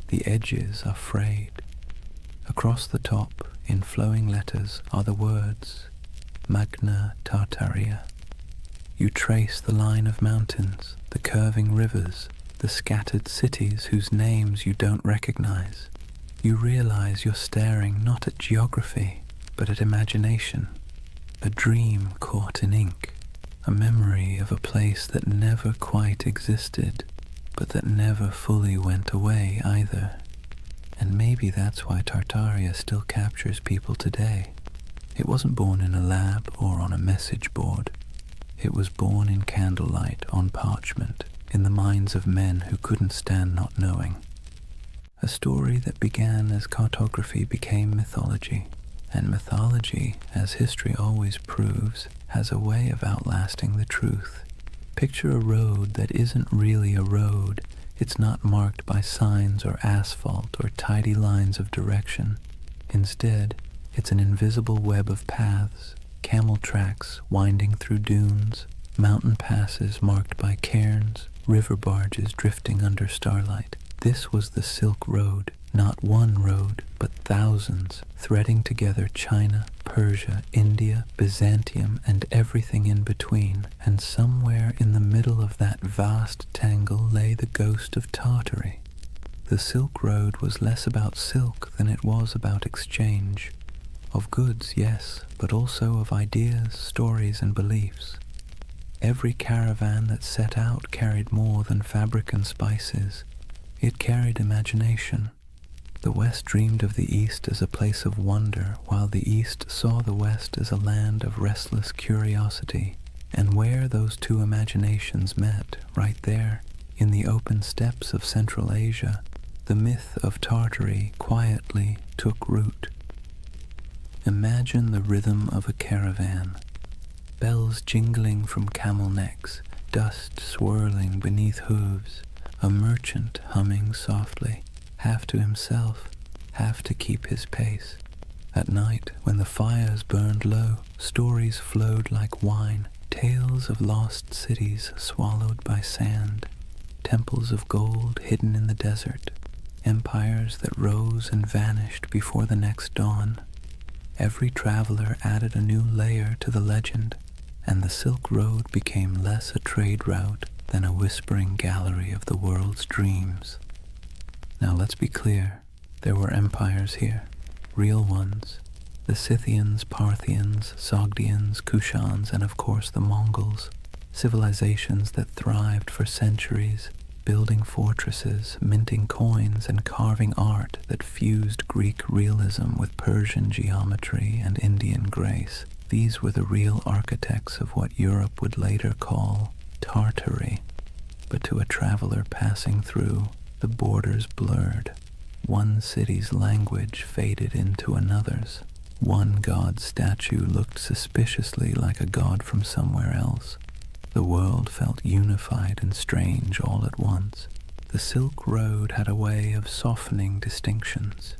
The edges are frayed. Across the top, in flowing letters, are the words, Magna Tartaria. You trace the line of mountains, the curving rivers, the scattered cities whose names you don't recognize. You realize you're staring not at geography, but at imagination, a dream caught in ink, a memory of a place that never quite existed, but that never fully went away either. And maybe that's why Tartaria still captures people today. It wasn't born in a lab or on a message board. It was born in candlelight on parchment, in the minds of men who couldn't stand not knowing. A story that began as cartography became mythology. And mythology, as history always proves, has a way of outlasting the truth. Picture a road that isn't really a road. It's not marked by signs or asphalt or tidy lines of direction. Instead, it's an invisible web of paths, camel tracks winding through dunes, mountain passes marked by cairns, river barges drifting under starlight. This was the Silk Road. Not one road, but thousands, threading together China, Persia, India, Byzantium, and everything in between. And somewhere in the middle of that vast tangle lay the ghost of Tartary. The Silk Road was less about silk than it was about exchange. Of goods, yes, but also of ideas, stories, and beliefs. Every caravan that set out carried more than fabric and spices. It carried imagination. The West dreamed of the East as a place of wonder, while the East saw the West as a land of restless curiosity. And where those two imaginations met, right there, in the open steppes of Central Asia, the myth of Tartary quietly took root. Imagine the rhythm of a caravan, bells jingling from camel necks, dust swirling beneath hooves, a merchant humming softly, half to himself, half to keep his pace. At night, when the fires burned low, stories flowed like wine, tales of lost cities swallowed by sand, temples of gold hidden in the desert, empires that rose and vanished before the next dawn. Every traveler added a new layer to the legend, and the Silk Road became less a trade route than a whispering gallery of the world's dreams. Now let's be clear, there were empires here, real ones. The Scythians, Parthians, Sogdians, Kushans, and of course the Mongols, civilizations that thrived for centuries, building fortresses, minting coins, and carving art that fused Greek realism with Persian geometry and Indian grace. These were the real architects of what Europe would later call Tartary. But to a traveler passing through, the borders blurred. One city's language faded into another's. One god's statue looked suspiciously like a god from somewhere else. The world felt unified and strange all at once. The Silk Road had a way of softening distinctions.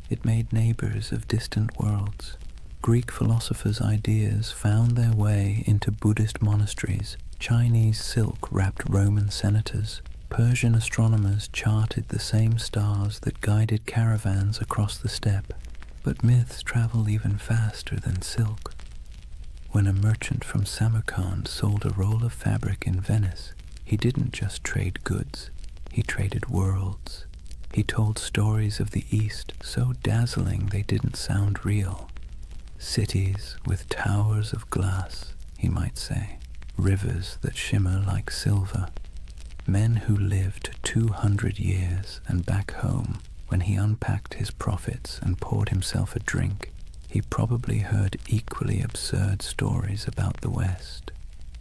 It made neighbors of distant worlds. Greek philosophers' ideas found their way into Buddhist monasteries. Chinese silk wrapped Roman senators. Persian astronomers charted the same stars that guided caravans across the steppe. But myths travel even faster than silk. When a merchant from Samarkand sold a roll of fabric in Venice, he didn't just trade goods, he traded worlds. He told stories of the East so dazzling they didn't sound real. Cities with towers of glass, he might say, rivers that shimmer like silver. Men who lived 200 years, and back home, when he unpacked his profits and poured himself a drink, he probably heard equally absurd stories about the West.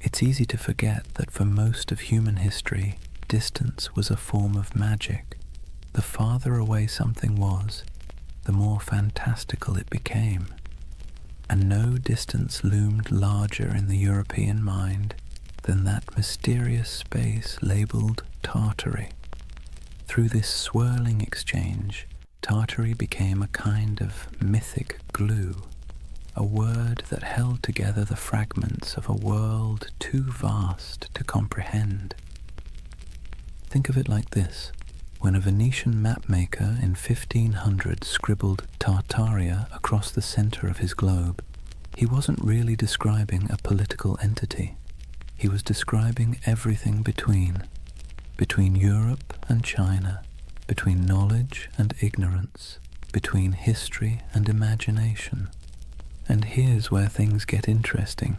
It's easy to forget that for most of human history, distance was a form of magic. The farther away something was, the more fantastical it became. And no distance loomed larger in the European mind than that mysterious space labeled Tartary. Through this swirling exchange, Tartary became a kind of mythic glue, a word that held together the fragments of a world too vast to comprehend. Think of it like this. When a Venetian mapmaker in 1500 scribbled Tartaria across the center of his globe, he wasn't really describing a political entity. He was describing everything between Europe and China, between knowledge and ignorance, between history and imagination. And here's where things get interesting.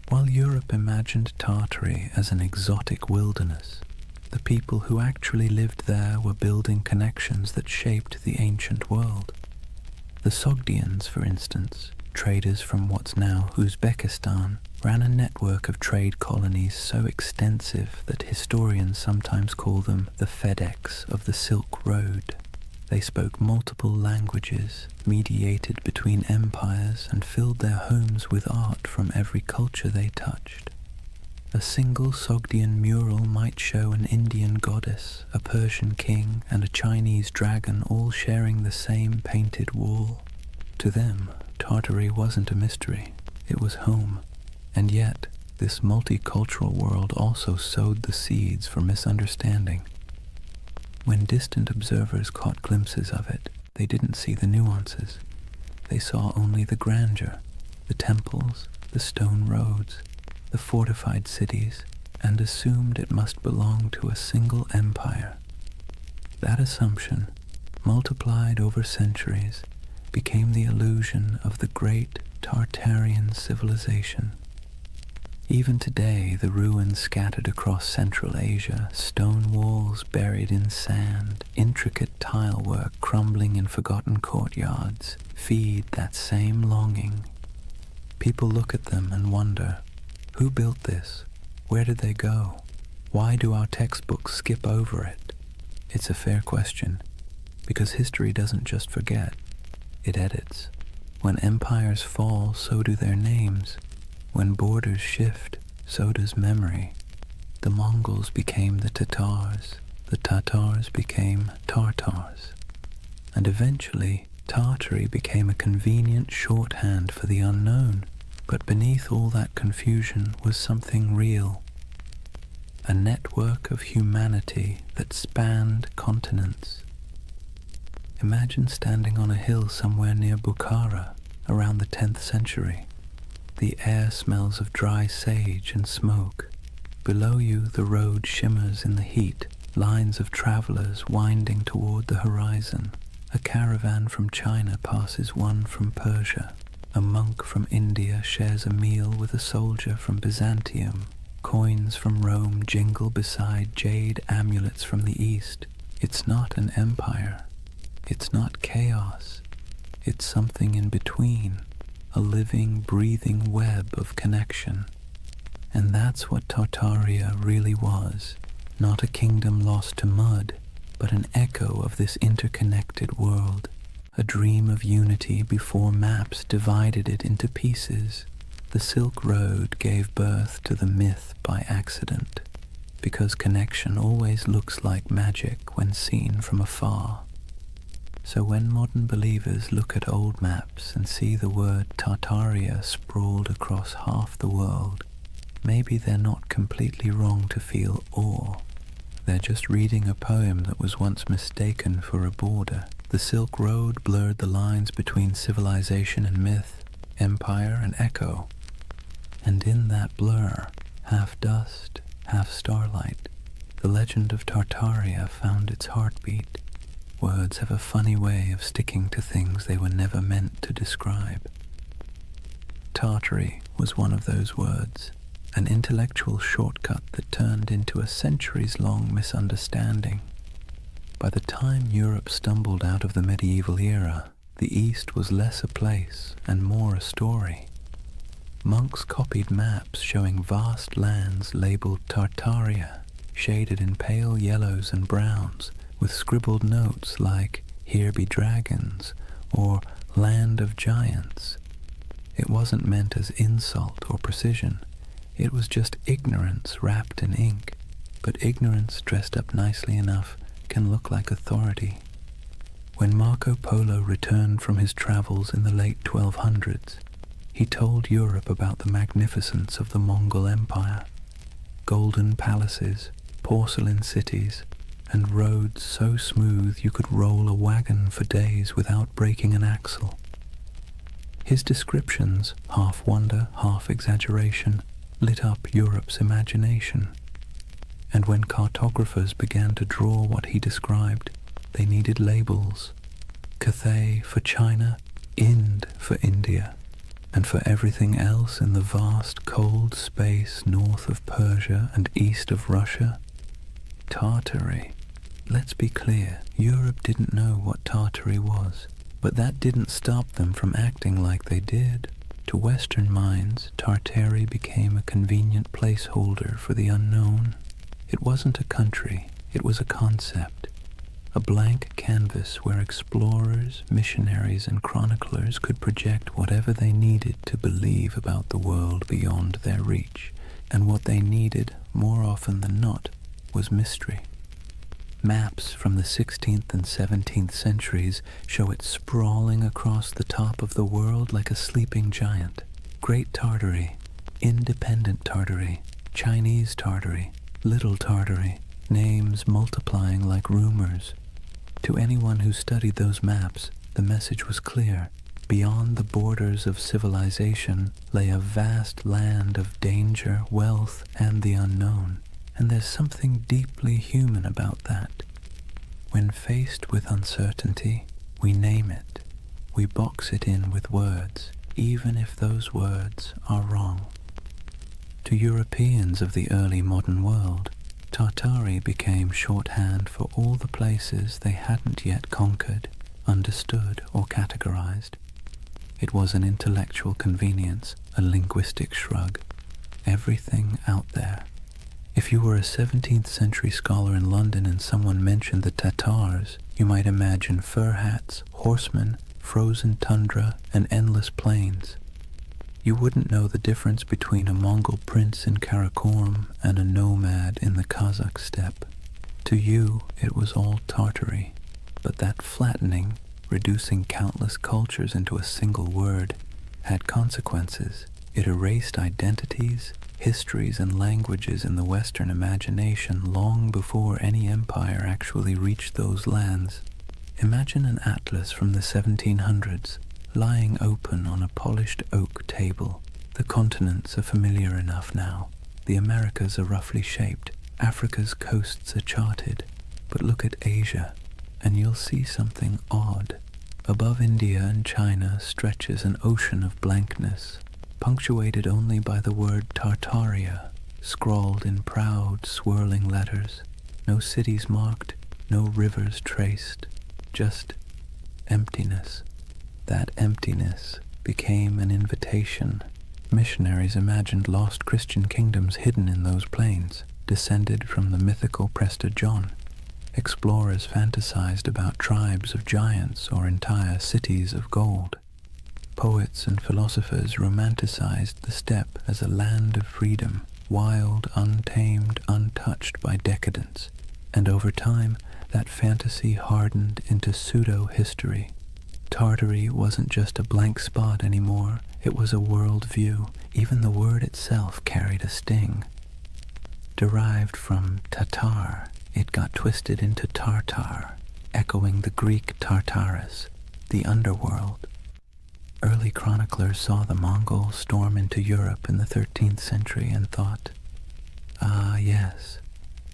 While Europe imagined Tartary as an exotic wilderness, the people who actually lived there were building connections that shaped the ancient world. The Sogdians, for instance, traders from what's now Uzbekistan, ran a network of trade colonies so extensive that historians sometimes call them the FedEx of the Silk Road. They spoke multiple languages, mediated between empires, and filled their homes with art from every culture they touched. A single Sogdian mural might show an Indian goddess, a Persian king, and a Chinese dragon all sharing the same painted wall. To them, Tartary wasn't a mystery, it was home. And yet, this multicultural world also sowed the seeds for misunderstanding. When distant observers caught glimpses of it, they didn't see the nuances. They saw only the grandeur, the temples, the stone roads, the fortified cities, and assumed it must belong to a single empire. That assumption, multiplied over centuries, became the illusion of the great Tartarian civilization. Even today, the ruins scattered across Central Asia, stone walls buried in sand, intricate tile work crumbling in forgotten courtyards, feed that same longing. People look at them and wonder, Who built this? Where did they go? Why do our textbooks skip over it? It's a fair question, because history doesn't just forget, it edits. When empires fall, so do their names. When borders shift, so does memory. The Mongols became the Tatars became Tartars. And eventually, Tartary became a convenient shorthand for the unknown. But beneath all that confusion was something real. A network of humanity that spanned continents. Imagine standing on a hill somewhere near Bukhara around the 10th century. The air smells of dry sage and smoke. Below you, the road shimmers in the heat, lines of travelers winding toward the horizon. A caravan from China passes one from Persia. A monk from India shares a meal with a soldier from Byzantium. Coins from Rome jingle beside jade amulets from the East. It's not an empire. It's not chaos. It's something in between, a living, breathing web of connection. And that's what Tartaria really was. Not a kingdom lost to mud, but an echo of this interconnected world. A dream of unity before maps divided it into pieces. The Silk Road gave birth to the myth by accident, because connection always looks like magic when seen from afar. So when modern believers look at old maps and see the word Tartaria sprawled across half the world, maybe they're not completely wrong to feel awe. They're just reading a poem that was once mistaken for a border. The Silk Road blurred the lines between civilization and myth, empire and echo. And in that blur, half dust, half starlight, the legend of Tartaria found its heartbeat. Words have a funny way of sticking to things they were never meant to describe. Tartary was one of those words, an intellectual shortcut that turned into a centuries-long misunderstanding. By the time Europe stumbled out of the medieval era, the East was less a place and more a story. Monks copied maps showing vast lands labeled Tartaria, shaded in pale yellows and browns, with scribbled notes like, "Here be dragons," or "Land of Giants." It wasn't meant as insult or precision. It was just ignorance wrapped in ink. But ignorance dressed up nicely enough can look like authority. When Marco Polo returned from his travels in the late 1200s, he told Europe about the magnificence of the Mongol Empire. Golden palaces, porcelain cities, and roads so smooth you could roll a wagon for days without breaking an axle. His descriptions, half wonder, half exaggeration, lit up Europe's imagination. And when cartographers began to draw what he described, they needed labels. Cathay for China, Ind for India, and for everything else in the vast cold space north of Persia and east of Russia, Tartary. Let's be clear, Europe didn't know what Tartary was, but that didn't stop them from acting like they did. To Western minds, Tartary became a convenient placeholder for the unknown. It wasn't a country, it was a concept, a blank canvas where explorers, missionaries, and chroniclers could project whatever they needed to believe about the world beyond their reach. And what they needed, more often than not, was mystery. Maps from the 16th and 17th centuries show it sprawling across the top of the world like a sleeping giant. Great Tartary, Independent Tartary, Chinese Tartary, Little Tartary, names multiplying like rumors. To anyone who studied those maps, the message was clear. Beyond the borders of civilization lay a vast land of danger, wealth, and the unknown. And there's something deeply human about that. When faced with uncertainty, we name it. We box it in with words, even if those words are wrong. To Europeans of the early modern world, Tartary became shorthand for all the places they hadn't yet conquered, understood, or categorized. It was an intellectual convenience, a linguistic shrug. everything out there. If you were a 17th century scholar in London and someone mentioned the Tatars, you might imagine fur hats, horsemen, frozen tundra, and endless plains. You wouldn't know the difference between a Mongol prince in Karakorum and a nomad in the Kazakh steppe. To you, it was all Tartary, but that flattening, reducing countless cultures into a single word, had consequences. It erased identities, histories, and languages in the Western imagination long before any empire actually reached those lands. Imagine an atlas from the 1700s, lying open on a polished oak table. The continents are familiar enough now. The Americas are roughly shaped. Africa's coasts are charted. But look at Asia, and you'll see something odd. Above India and China stretches an ocean of blankness, punctuated only by the word Tartaria, scrawled in proud, swirling letters. No cities marked, no rivers traced, just emptiness. That emptiness became an invitation. Missionaries imagined lost Christian kingdoms hidden in those plains, descended from the mythical Prester John. Explorers fantasized about tribes of giants or entire cities of gold. Poets and philosophers romanticized the steppe as a land of freedom, wild, untamed, untouched by decadence. And over time, that fantasy hardened into pseudo-history. Tartary wasn't just a blank spot anymore, it was a world view. Even the word itself carried a sting. Derived from Tatar, it got twisted into Tartar, echoing the Greek Tartarus, the underworld. Early chroniclers saw the Mongols storm into Europe in the 13th century and thought, "Ah, yes,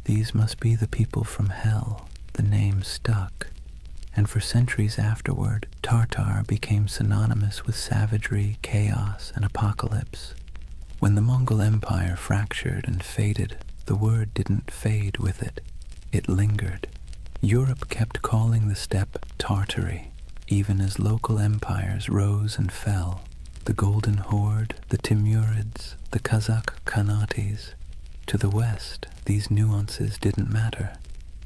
these must be the people from hell." The name stuck, and for centuries afterward, Tartar became synonymous with savagery, chaos, and apocalypse. When the Mongol Empire fractured and faded, the word didn't fade with it. It lingered. Europe kept calling the steppe Tartary, even as local empires rose and fell. The Golden Horde, the Timurids, the Kazakh Khanates. To the west, these nuances didn't matter.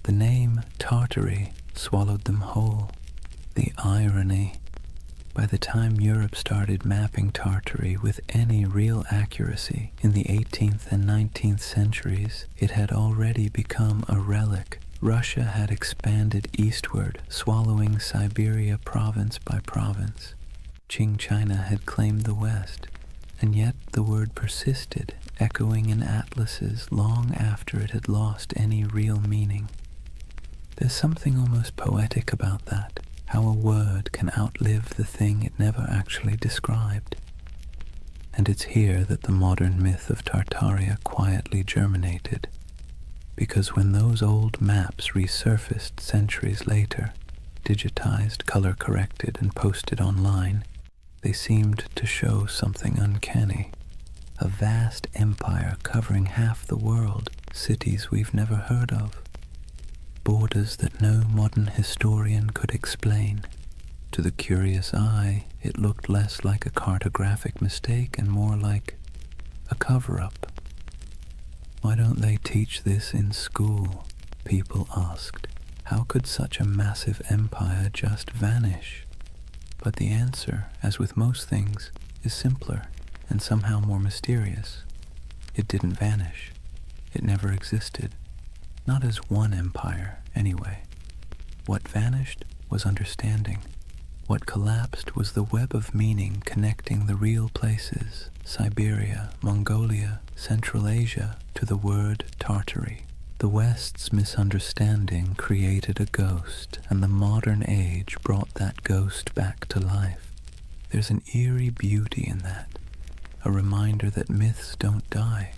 The name Tartary swallowed them whole. The irony. By the time Europe started mapping Tartary with any real accuracy in the 18th and 19th centuries, it had already become a relic. Russia had expanded eastward, swallowing Siberia province by province. Qing China had claimed the west, and yet the word persisted, echoing in atlases long after it had lost any real meaning. There's something almost poetic about that, how a word can outlive the thing it never actually described. And it's here that the modern myth of Tartaria quietly germinated, because when those old maps resurfaced centuries later, digitized, color-corrected, and posted online, they seemed to show something uncanny. A vast empire covering half the world, cities we've never heard of. Borders that no modern historian could explain. To the curious eye, it looked less like a cartographic mistake and more like a cover-up. Why don't they teach this in school? People asked. How could such a massive empire just vanish? But the answer, as with most things, is simpler and somehow more mysterious. It didn't vanish. It never existed. Not as one empire, anyway. What vanished was understanding. What collapsed was the web of meaning connecting the real places, Siberia, Mongolia, Central Asia, to the word Tartary. The West's misunderstanding created a ghost, and the modern age brought that ghost back to life. There's an eerie beauty in that, a reminder that myths don't die.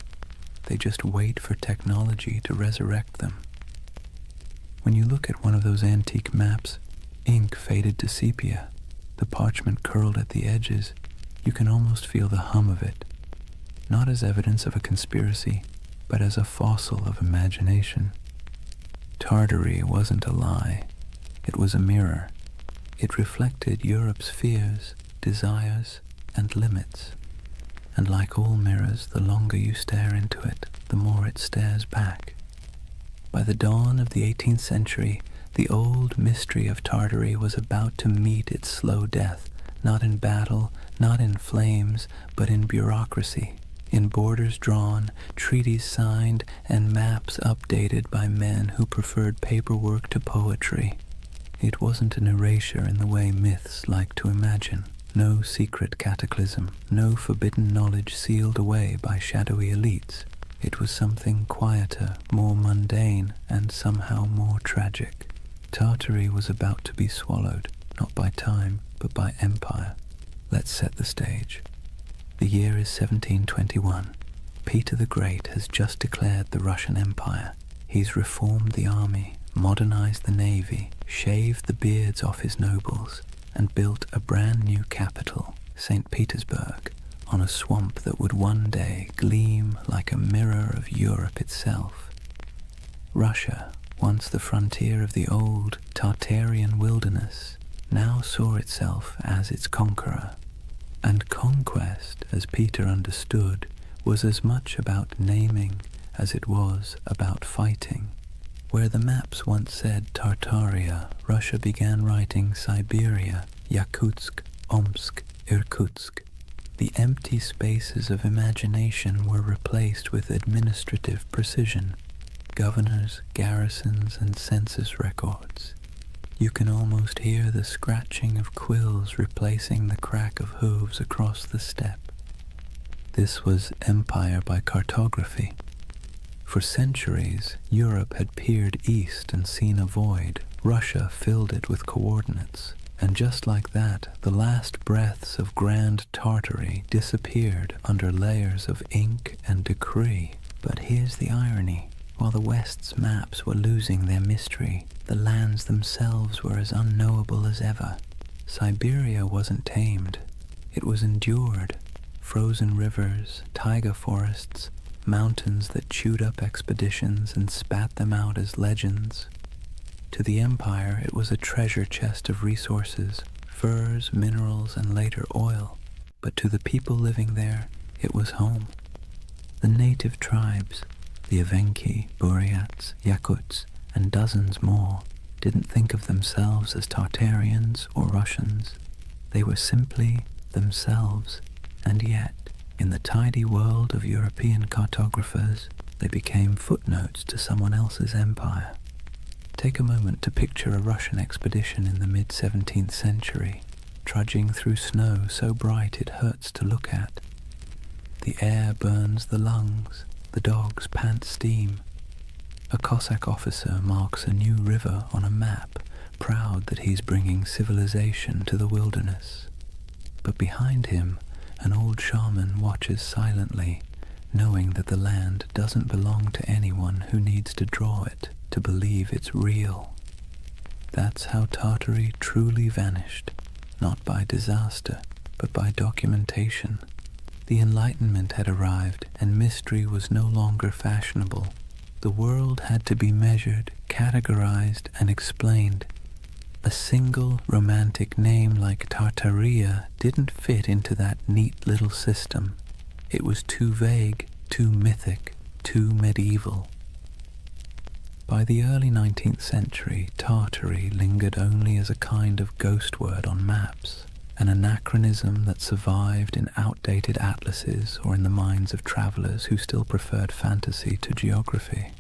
They just wait for technology to resurrect them. When you look at one of those antique maps, ink faded to sepia, the parchment curled at the edges, you can almost feel the hum of it, not as evidence of a conspiracy, but as a fossil of imagination. Tartary wasn't a lie. It was a mirror. It reflected Europe's fears, desires, and limits. and like all mirrors, the longer you stare into it, the more it stares back. By the dawn of the 18th century, the old mystery of Tartary was about to meet its slow death, not in battle, not in flames, but in bureaucracy, in borders drawn, treaties signed, and maps updated by men who preferred paperwork to poetry. It wasn't an erasure in the way myths like to imagine. No secret cataclysm, no forbidden knowledge sealed away by shadowy elites. It was something quieter, more mundane, and somehow more tragic. Tartary was about to be swallowed, not by time, but by empire. Let's set the stage. The year is 1721. Peter the Great has just declared the Russian Empire. He's reformed the army, modernized the navy, shaved the beards off his nobles, and built a brand new capital, St. Petersburg, on a swamp that would one day gleam like a mirror of Europe itself. Russia, once the frontier of the old Tartarian wilderness, now saw itself as its conqueror. And conquest, as Peter understood, was as much about naming as it was about fighting. Where the maps once said Tartaria, Russia began writing Siberia, Yakutsk, Omsk, Irkutsk. The empty spaces of imagination were replaced with administrative precision, governors, garrisons, and census records. You can almost hear the scratching of quills replacing the crack of hooves across the steppe. This was empire by cartography. For centuries, Europe had peered east and seen a void. Russia filled it with coordinates. And just like that, the last breaths of Grand Tartary disappeared under layers of ink and decree. But here's the irony. While the West's maps were losing their mystery, the lands themselves were as unknowable as ever. Siberia wasn't tamed. It was endured. Frozen rivers, taiga forests, mountains that chewed up expeditions and spat them out as legends. To the empire, it was a treasure chest of resources, furs, minerals, and later oil. But to the people living there, it was home. The native tribes, the Evenki, Buryats, Yakuts, and dozens more, didn't think of themselves as Tartarians or Russians. They were simply themselves, and yet, in the tidy world of European cartographers, they became footnotes to someone else's empire. Take a moment to picture a Russian expedition in the mid-17th century, trudging through snow so bright it hurts to look at. The air burns the lungs, the dogs pant steam. A Cossack officer marks a new river on a map, proud that he's bringing civilization to the wilderness. But behind him, an old shaman watches silently, knowing that the land doesn't belong to anyone who needs to draw it to believe it's real. That's how Tartary truly vanished, not by disaster, but by documentation. The Enlightenment had arrived, and mystery was no longer fashionable. The world had to be measured, categorized, and explained. A single romantic name like Tartaria didn't fit into that neat little system. It was too vague, too mythic, too medieval. By the early 19th century, Tartary lingered only as a kind of ghost word on maps, an anachronism that survived in outdated atlases or in the minds of travelers who still preferred fantasy to geography.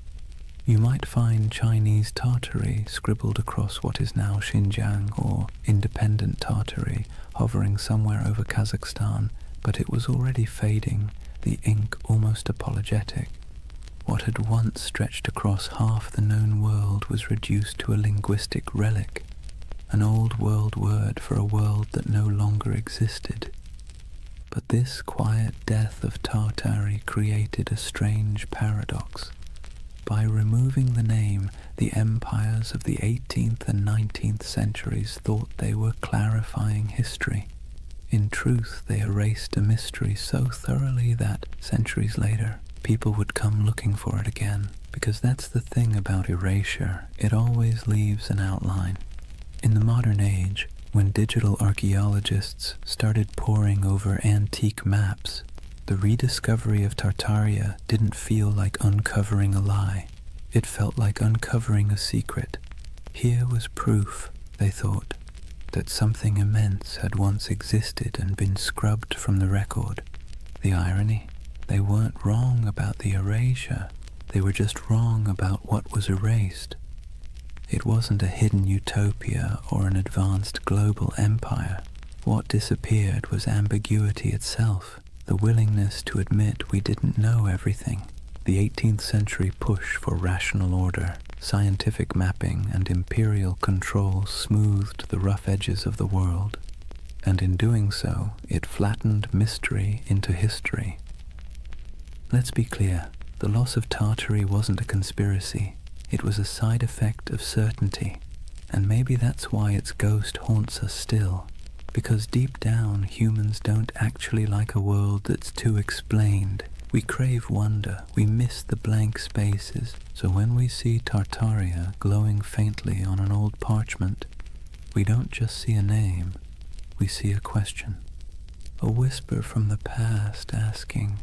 You might find Chinese Tartary scribbled across what is now Xinjiang, or independent Tartary hovering somewhere over Kazakhstan, but it was already fading, the ink almost apologetic. What had once stretched across half the known world was reduced to a linguistic relic, an old world word for a world that no longer existed. But this quiet death of Tartary created a strange paradox. By removing the name, the empires of the 18th and 19th centuries thought they were clarifying history. In truth, they erased a mystery so thoroughly that, centuries later, people would come looking for it again, because that's the thing about erasure, it always leaves an outline. In the modern age, when digital archaeologists started poring over antique maps, The rediscovery of Tartaria didn't feel like uncovering a lie. It felt like uncovering a secret. Here was proof, they thought, that something immense had once existed and been scrubbed from the record. The irony? They weren't wrong about the erasure. They were just wrong about what was erased. It wasn't a hidden utopia or an advanced global empire. What disappeared was ambiguity itself, the willingness to admit we didn't know everything. The 18th century push for rational order, scientific mapping, and imperial control smoothed the rough edges of the world, and in doing so, it flattened mystery into history. Let's be clear, the loss of Tartary wasn't a conspiracy. It was a side effect of certainty, and maybe that's why its ghost haunts us still, because deep down humans don't actually like a world that's too explained. We crave wonder, we miss the blank spaces, so when we see Tartaria glowing faintly on an old parchment, we don't just see a name, we see a question. A whisper from the past asking,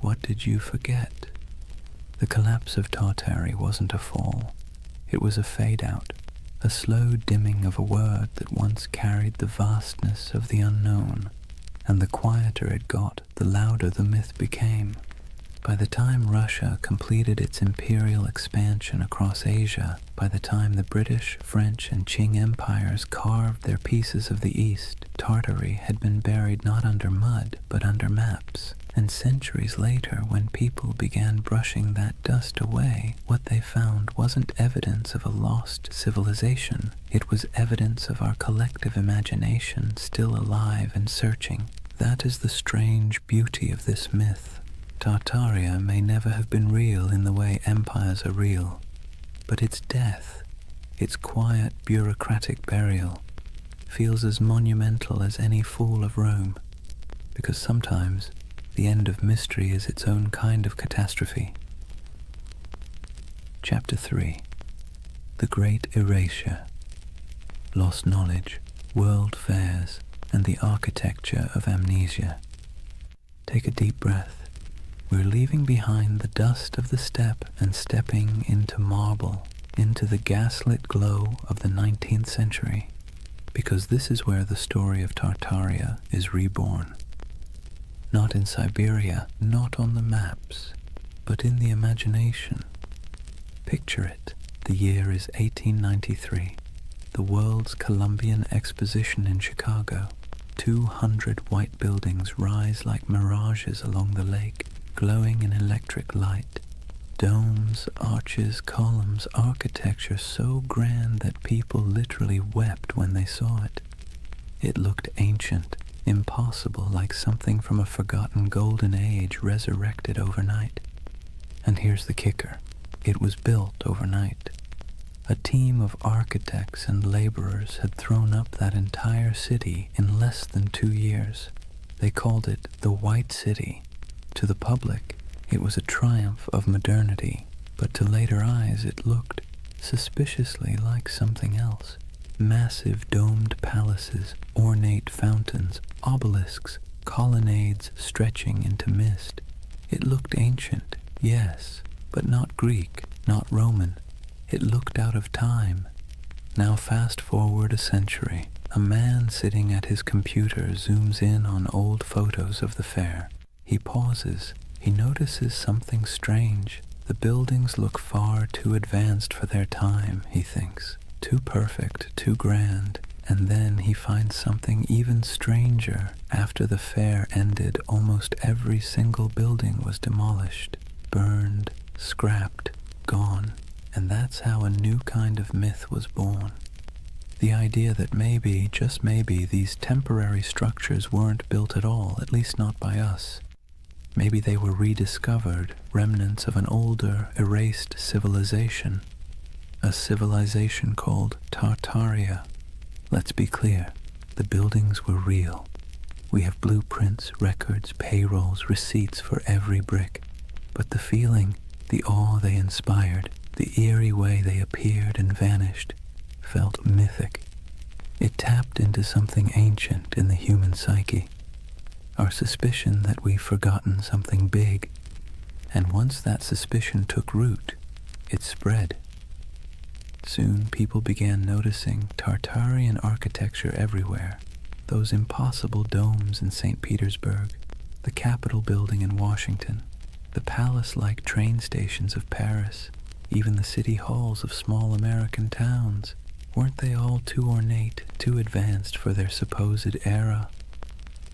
"What did you forget?" The collapse of Tartary wasn't a fall. It was a fade-out, a slow dimming of a word that once carried the vastness of the unknown, and the quieter it got, the louder the myth became. By the time Russia completed its imperial expansion across Asia, by the time the British, French, and Qing empires carved their pieces of the East, Tartary had been buried not under mud, but under maps. And centuries later, when people began brushing that dust away, what they found wasn't evidence of a lost civilization. It was evidence of our collective imagination still alive and searching. That is the strange beauty of this myth. Tartaria may never have been real in the way empires are real, but its death, its quiet bureaucratic burial, feels as monumental as any fall of Rome, because sometimes the end of mystery is its own kind of catastrophe. Chapter 3. The Great Erasure. Lost knowledge, world fairs, and the architecture of amnesia. Take a deep breath. We're leaving behind the dust of the steppe and stepping into marble, into the gaslit glow of the 19th century, because this is where the story of Tartaria is reborn. Not in Siberia, not on the maps, but in the imagination. Picture it. The year is 1893. The World's Columbian Exposition in Chicago. 200 white buildings rise like mirages along the lake, glowing in electric light. Domes, arches, columns, architecture so grand that people literally wept when they saw it. It looked ancient, impossible, like something from a forgotten golden age resurrected overnight. And here's the kicker. It was built overnight. A team of architects and laborers had thrown up that entire city in less than 2 years. They called it the White City. To the public, it was a triumph of modernity, but to later eyes it looked suspiciously like something else. Massive domed palaces, ornate fountains, obelisks, colonnades stretching into mist. It looked ancient, yes, but not Greek, not Roman. It looked out of time. Now fast forward a century. A man sitting at his computer zooms in on old photos of the fair. He pauses. He notices something strange. The buildings look far too advanced for their time, he thinks. Too perfect, too grand. And then he finds something even stranger. After the fair ended, almost every single building was demolished, burned, scrapped, gone. And that's how a new kind of myth was born. The idea that maybe, just maybe, these temporary structures weren't built at all, at least not by us. Maybe they were rediscovered, remnants of an older, erased civilization. A civilization called Tartaria. Let's be clear, the buildings were real. We have blueprints, records, payrolls, receipts for every brick. But the feeling, the awe they inspired, the eerie way they appeared and vanished, felt mythic. It tapped into something ancient in the human psyche. our suspicion that we've forgotten something big. And once that suspicion took root, it spread. Soon people began noticing Tartarian architecture everywhere. Those impossible domes in St. Petersburg, the Capitol building in Washington, the palace-like train stations of Paris, even the city halls of small American towns. Weren't they all too ornate, too advanced for their supposed era?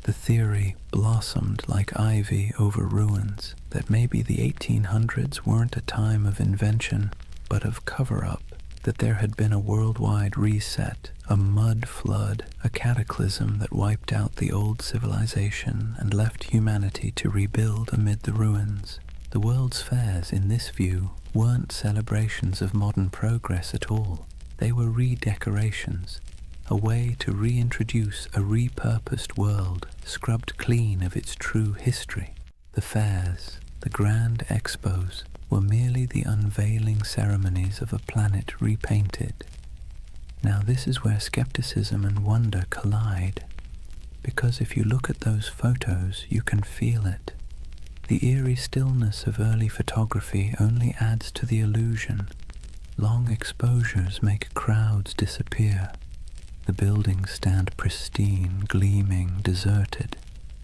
The theory blossomed like ivy over ruins that maybe the 1800s weren't a time of invention, but of cover-up, that there had been a worldwide reset, a mud flood, a cataclysm that wiped out the old civilization and left humanity to rebuild amid the ruins. The world's fairs, in this view, weren't celebrations of modern progress at all. They were redecorations, a way to reintroduce a repurposed world, scrubbed clean of its true history. The fairs, the grand expos, were merely the unveiling ceremonies of a planet repainted. Now this is where skepticism and wonder collide, because if you look at those photos, you can feel it. The eerie stillness of early photography only adds to the illusion. Long exposures make crowds disappear. The buildings stand pristine, gleaming, deserted,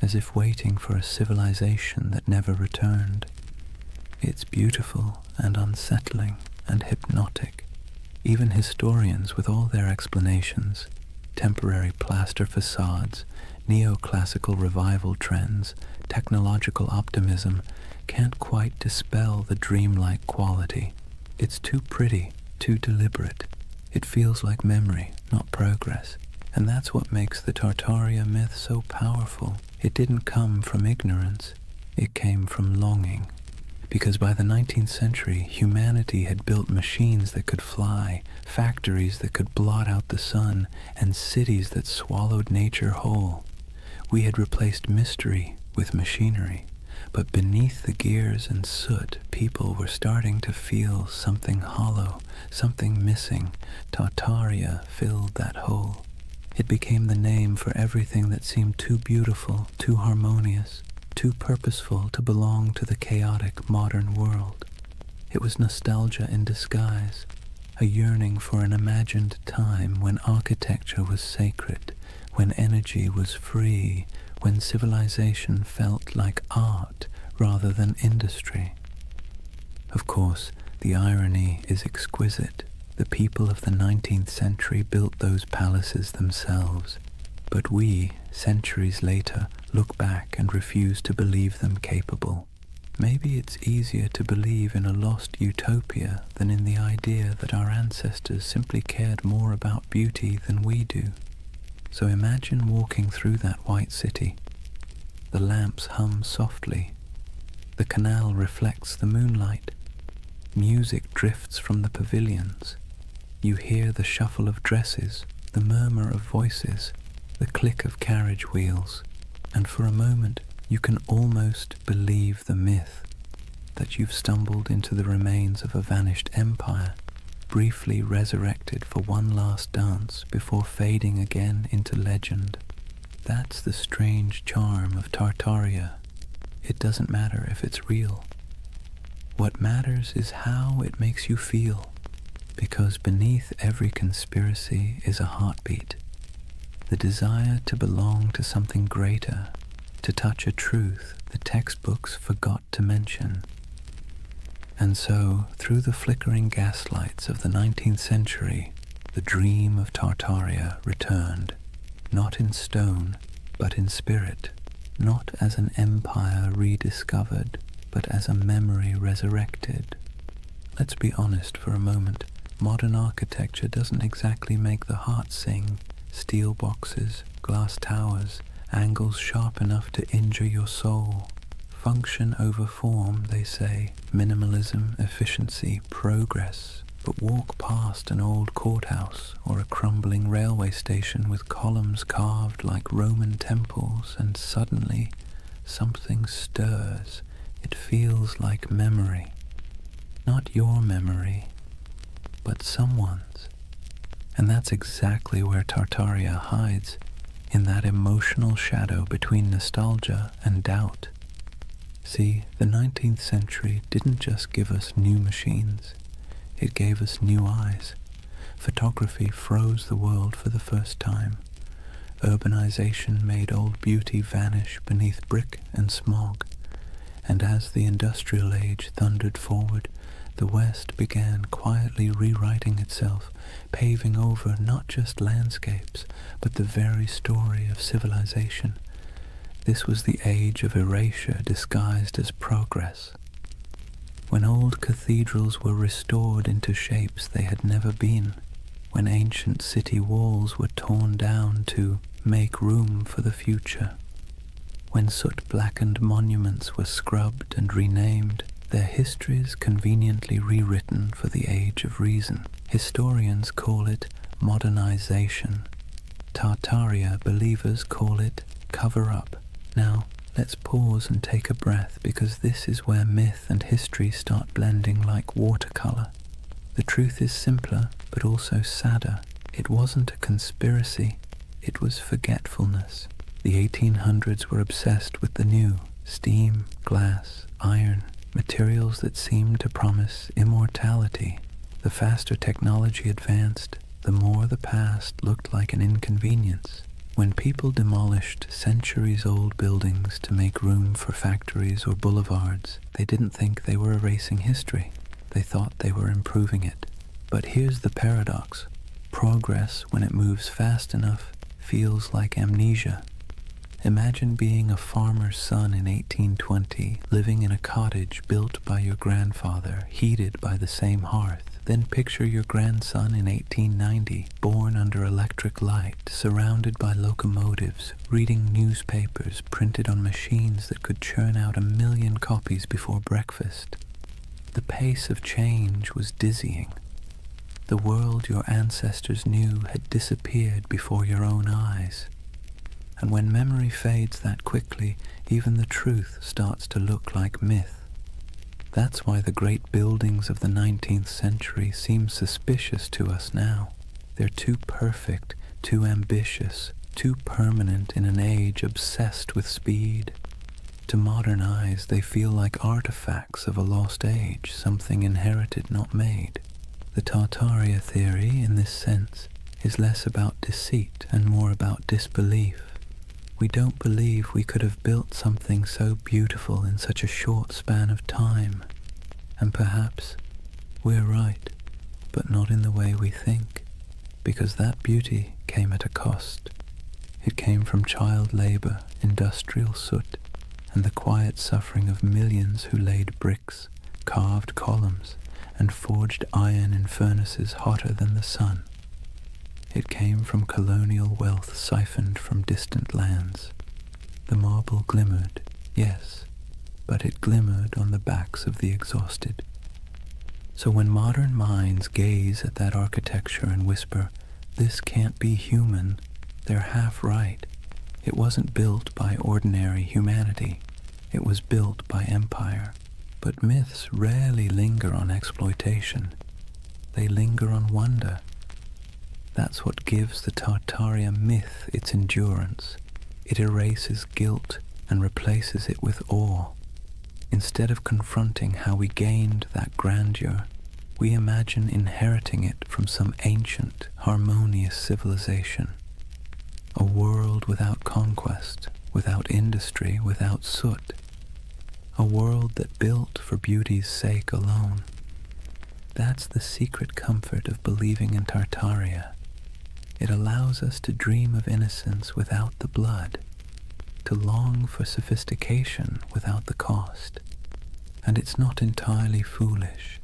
as if waiting for a civilization that never returned. It's beautiful and unsettling and hypnotic. Even historians, with all their explanations, temporary plaster facades, neoclassical revival trends, technological optimism, can't quite dispel the dreamlike quality. It's too pretty, too deliberate. It feels like memory, not progress. And that's what makes the Tartaria myth so powerful. It didn't come from ignorance. It came from longing. Because by the 19th century, humanity had built machines that could fly, factories that could blot out the sun, and cities that swallowed nature whole. We had replaced mystery with machinery. But beneath the gears and soot, people were starting to feel something hollow, something missing. Tartaria filled that hole. It became the name for everything that seemed too beautiful, too harmonious, too purposeful to belong to the chaotic modern world. It was nostalgia in disguise, a yearning for an imagined time when architecture was sacred, when energy was free, when civilization felt like art rather than industry. Of course, the irony is exquisite. The people of the 19th century built those palaces themselves, but we, centuries later, look back and refuse to believe them capable. Maybe it's easier to believe in a lost utopia than in the idea that our ancestors simply cared more about beauty than we do. So imagine walking through that white city. The lamps hum softly. The canal reflects the moonlight. Music drifts from the pavilions. You hear the shuffle of dresses, the murmur of voices, the click of carriage wheels, and for a moment you can almost believe the myth that you've stumbled into the remains of a vanished empire, briefly resurrected for one last dance before fading again into legend. That's the strange charm of Tartaria. It doesn't matter if it's real. What matters is how it makes you feel, because beneath every conspiracy is a heartbeat, the desire to belong to something greater, to touch a truth the textbooks forgot to mention. And so, through the flickering gaslights of the 19th century, the dream of Tartaria returned, not in stone, but in spirit, not as an empire rediscovered, but as a memory resurrected. Let's be honest for a moment. Modern architecture doesn't exactly make the heart sing. Steel boxes, glass towers, angles sharp enough to injure your soul. Function over form, they say, minimalism, efficiency, progress. But walk past an old courthouse or a crumbling railway station with columns carved like Roman temples, and suddenly something stirs. It feels like memory. Not your memory, but someone's. And that's exactly where Tartaria hides, in that emotional shadow between nostalgia and doubt. See, the 19th century didn't just give us new machines, it gave us new eyes. Photography froze the world for the first time. Urbanization made old beauty vanish beneath brick and smog. And as the industrial age thundered forward, the West began quietly rewriting itself, paving over not just landscapes, but the very story of civilization. This was the age of erasure disguised as progress. When old cathedrals were restored into shapes they had never been, when ancient city walls were torn down to make room for the future, when soot-blackened monuments were scrubbed and renamed, their histories conveniently rewritten for the age of reason. Historians call it modernization. Tartaria believers call it cover-up. Now, let's pause and take a breath, because this is where myth and history start blending like watercolor. The truth is simpler, but also sadder. It wasn't a conspiracy, it was forgetfulness. The 1800s were obsessed with the new: steam, glass, iron, materials that seemed to promise immortality. The faster technology advanced, the more the past looked like an inconvenience. When people demolished centuries-old buildings to make room for factories or boulevards, they didn't think they were erasing history. They thought they were improving it. But here's the paradox. Progress, when it moves fast enough, feels like amnesia. Imagine being a farmer's son in 1820, living in a cottage built by your grandfather, heated by the same hearth. Then picture your grandson in 1890, born under electric light, surrounded by locomotives, reading newspapers printed on machines that could churn out 1 million copies before breakfast. The pace of change was dizzying. The world your ancestors knew had disappeared before your own eyes. And when memory fades that quickly, even the truth starts to look like myth. That's why the great buildings of the 19th century seem suspicious to us now. They're too perfect, too ambitious, too permanent in an age obsessed with speed. To modern eyes, they feel like artifacts of a lost age, something inherited, not made. The Tartaria theory, in this sense, is less about deceit and more about disbelief. We don't believe we could have built something so beautiful in such a short span of time. And perhaps we're right, but not in the way we think, because that beauty came at a cost. It came from child labor, industrial soot, and the quiet suffering of millions who laid bricks, carved columns, and forged iron in furnaces hotter than the sun. It came from colonial wealth siphoned from distant lands. The marble glimmered, yes, but it glimmered on the backs of the exhausted. So when modern minds gaze at that architecture and whisper, "This can't be human," they're half right. It wasn't built by ordinary humanity. It was built by empire. But myths rarely linger on exploitation. They linger on wonder. That's what gives the Tartaria myth its endurance. It erases guilt and replaces it with awe. Instead of confronting how we gained that grandeur, we imagine inheriting it from some ancient, harmonious civilization. A world without conquest, without industry, without soot. A world that built for beauty's sake alone. That's the secret comfort of believing in Tartaria. It allows us to dream of innocence without the blood, to long for sophistication without the cost. And it's not entirely foolish,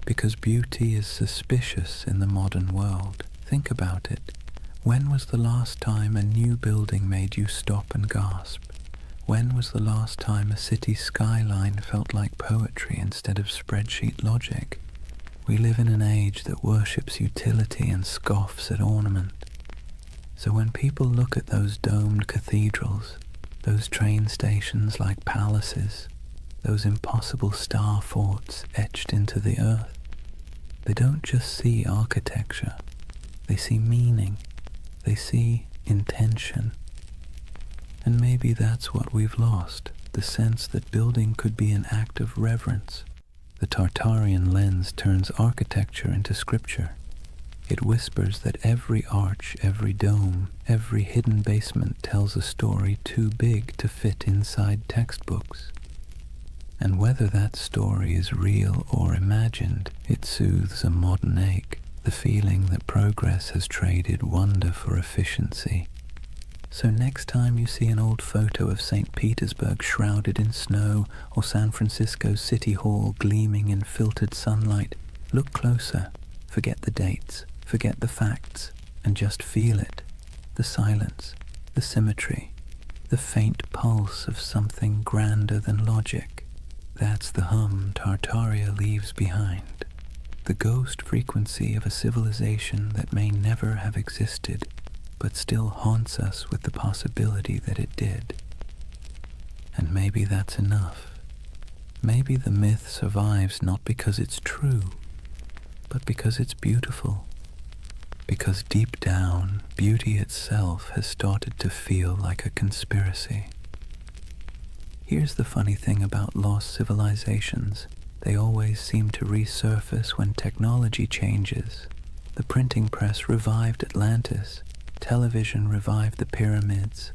because beauty is suspicious in the modern world. Think about it. When was the last time a new building made you stop and gasp? When was the last time a city skyline felt like poetry instead of spreadsheet logic? We live in an age that worships utility and scoffs at ornament. So when people look at those domed cathedrals, those train stations like palaces, those impossible star forts etched into the earth, they don't just see architecture, they see meaning, they see intention. And maybe that's what we've lost, the sense that building could be an act of reverence. The Tartarian lens turns architecture into scripture. It whispers that every arch, every dome, every hidden basement tells a story too big to fit inside textbooks. And whether that story is real or imagined, it soothes a modern ache, the feeling that progress has traded wonder for efficiency. So next time you see an old photo of St. Petersburg shrouded in snow or San Francisco City Hall gleaming in filtered sunlight, look closer, forget the dates, forget the facts, and just feel it. The silence, the symmetry, the faint pulse of something grander than logic. That's the hum Tartaria leaves behind. The ghost frequency of a civilization that may never have existed, but still haunts us with the possibility that it did. And maybe that's enough. Maybe the myth survives not because it's true, but because it's beautiful. Because deep down, beauty itself has started to feel like a conspiracy. Here's the funny thing about lost civilizations. They always seem to resurface when technology changes. The printing press revived Atlantis, television revived the pyramids,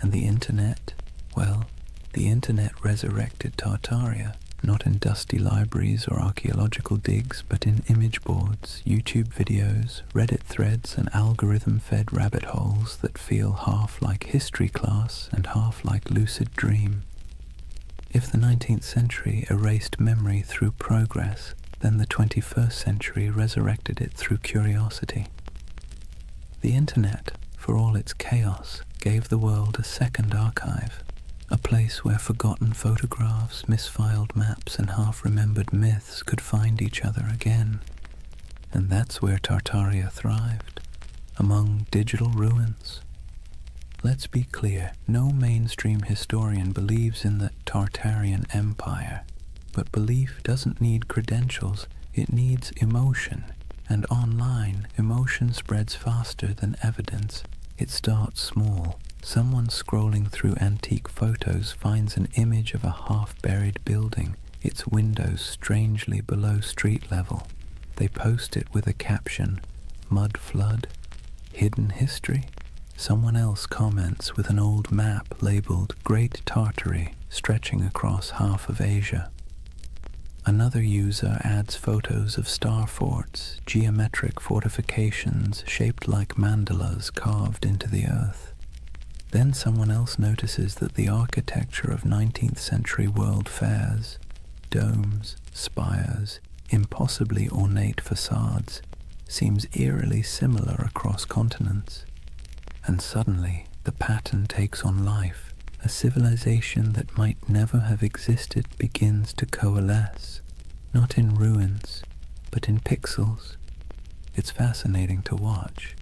and the internet, well, the internet resurrected Tartaria. Not in dusty libraries or archaeological digs, but in image boards, YouTube videos, Reddit threads, and algorithm-fed rabbit holes that feel half like history class and half like lucid dream. If the 19th century erased memory through progress, then the 21st century resurrected it through curiosity. The internet, for all its chaos, gave the world a second archive. A place where forgotten photographs, misfiled maps, and half-remembered myths could find each other again. And that's where Tartaria thrived, among digital ruins. Let's be clear, no mainstream historian believes in the Tartarian Empire, but belief doesn't need credentials, it needs emotion. And online, emotion spreads faster than evidence. It starts small. Someone scrolling through antique photos finds an image of a half-buried building, its windows strangely below street level. They post it with a caption, "Mud flood? Hidden history?" Someone else comments with an old map labeled Great Tartary, stretching across half of Asia. Another user adds photos of star forts, geometric fortifications shaped like mandalas carved into the earth. Then someone else notices that the architecture of 19th century world fairs, domes, spires, impossibly ornate facades, seems eerily similar across continents. And suddenly, the pattern takes on life. A civilization that might never have existed begins to coalesce, not in ruins, but in pixels. It's fascinating to watch.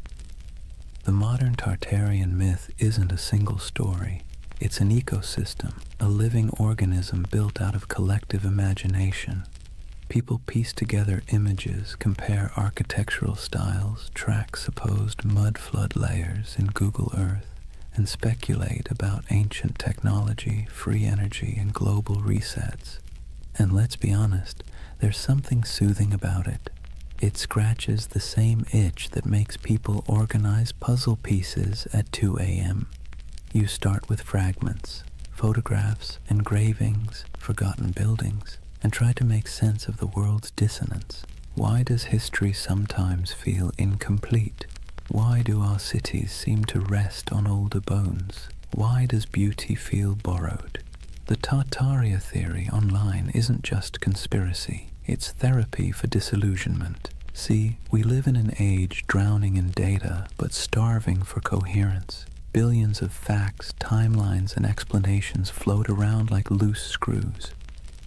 The modern Tartarian myth isn't a single story. It's an ecosystem, a living organism built out of collective imagination. People piece together images, compare architectural styles, track supposed mud flood layers in Google Earth, and speculate about ancient technology, free energy, and global resets. And let's be honest, there's something soothing about it. It scratches the same itch that makes people organize puzzle pieces at 2 a.m. You start with fragments, photographs, engravings, forgotten buildings, and try to make sense of the world's dissonance. Why does history sometimes feel incomplete? Why do our cities seem to rest on older bones? Why does beauty feel borrowed? The Tartaria theory online isn't just conspiracy. It's therapy for disillusionment. See, we live in an age drowning in data, but starving for coherence. Billions of facts, timelines, and explanations float around like loose screws.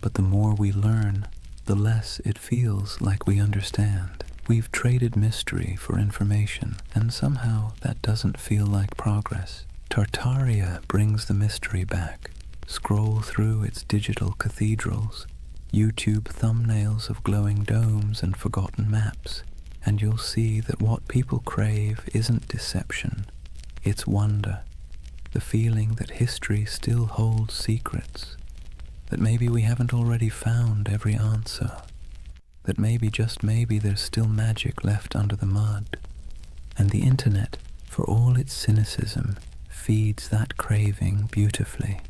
But the more we learn, the less it feels like we understand. We've traded mystery for information, and somehow that doesn't feel like progress. Tartaria brings the mystery back. Scroll through its digital cathedrals, YouTube thumbnails of glowing domes and forgotten maps, and you'll see that what people crave isn't deception, it's wonder. the feeling that history still holds secrets, that maybe we haven't already found every answer, that maybe, just maybe, there's still magic left under the mud. And the internet, for all its cynicism, feeds that craving beautifully.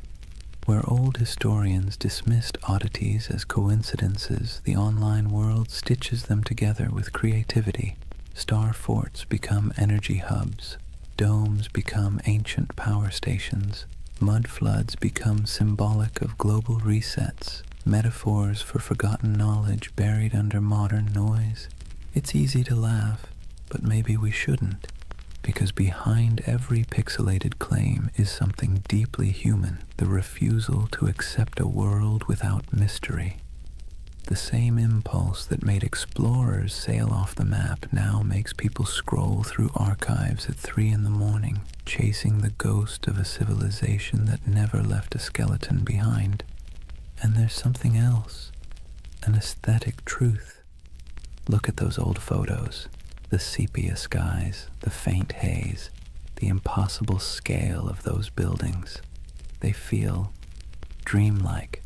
Where old historians dismissed oddities as coincidences, the online world stitches them together with creativity. Star forts become energy hubs, domes become ancient power stations, mud floods become symbolic of global resets, metaphors for forgotten knowledge buried under modern noise. It's easy to laugh, but maybe we shouldn't, because behind every pixelated claim is something deeply human, the refusal to accept a world without mystery. The same impulse that made explorers sail off the map now makes people scroll through archives at 3 in the morning, chasing the ghost of a civilization that never left a skeleton behind. And there's something else, an aesthetic truth. Look at those old photos, the sepia skies, the faint haze, the impossible scale of those buildings. They feel dreamlike,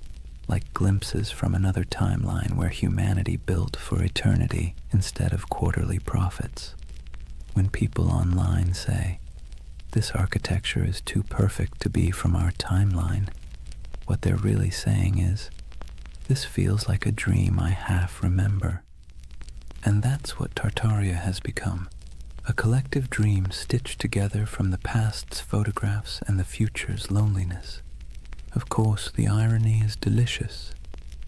like glimpses from another timeline where humanity built for eternity instead of quarterly profits. When people online say, "This architecture is too perfect to be from our timeline," what they're really saying is, "This feels like a dream I half remember." And that's what Tartaria has become, a collective dream stitched together from the past's photographs and the future's loneliness. Of course, the irony is delicious.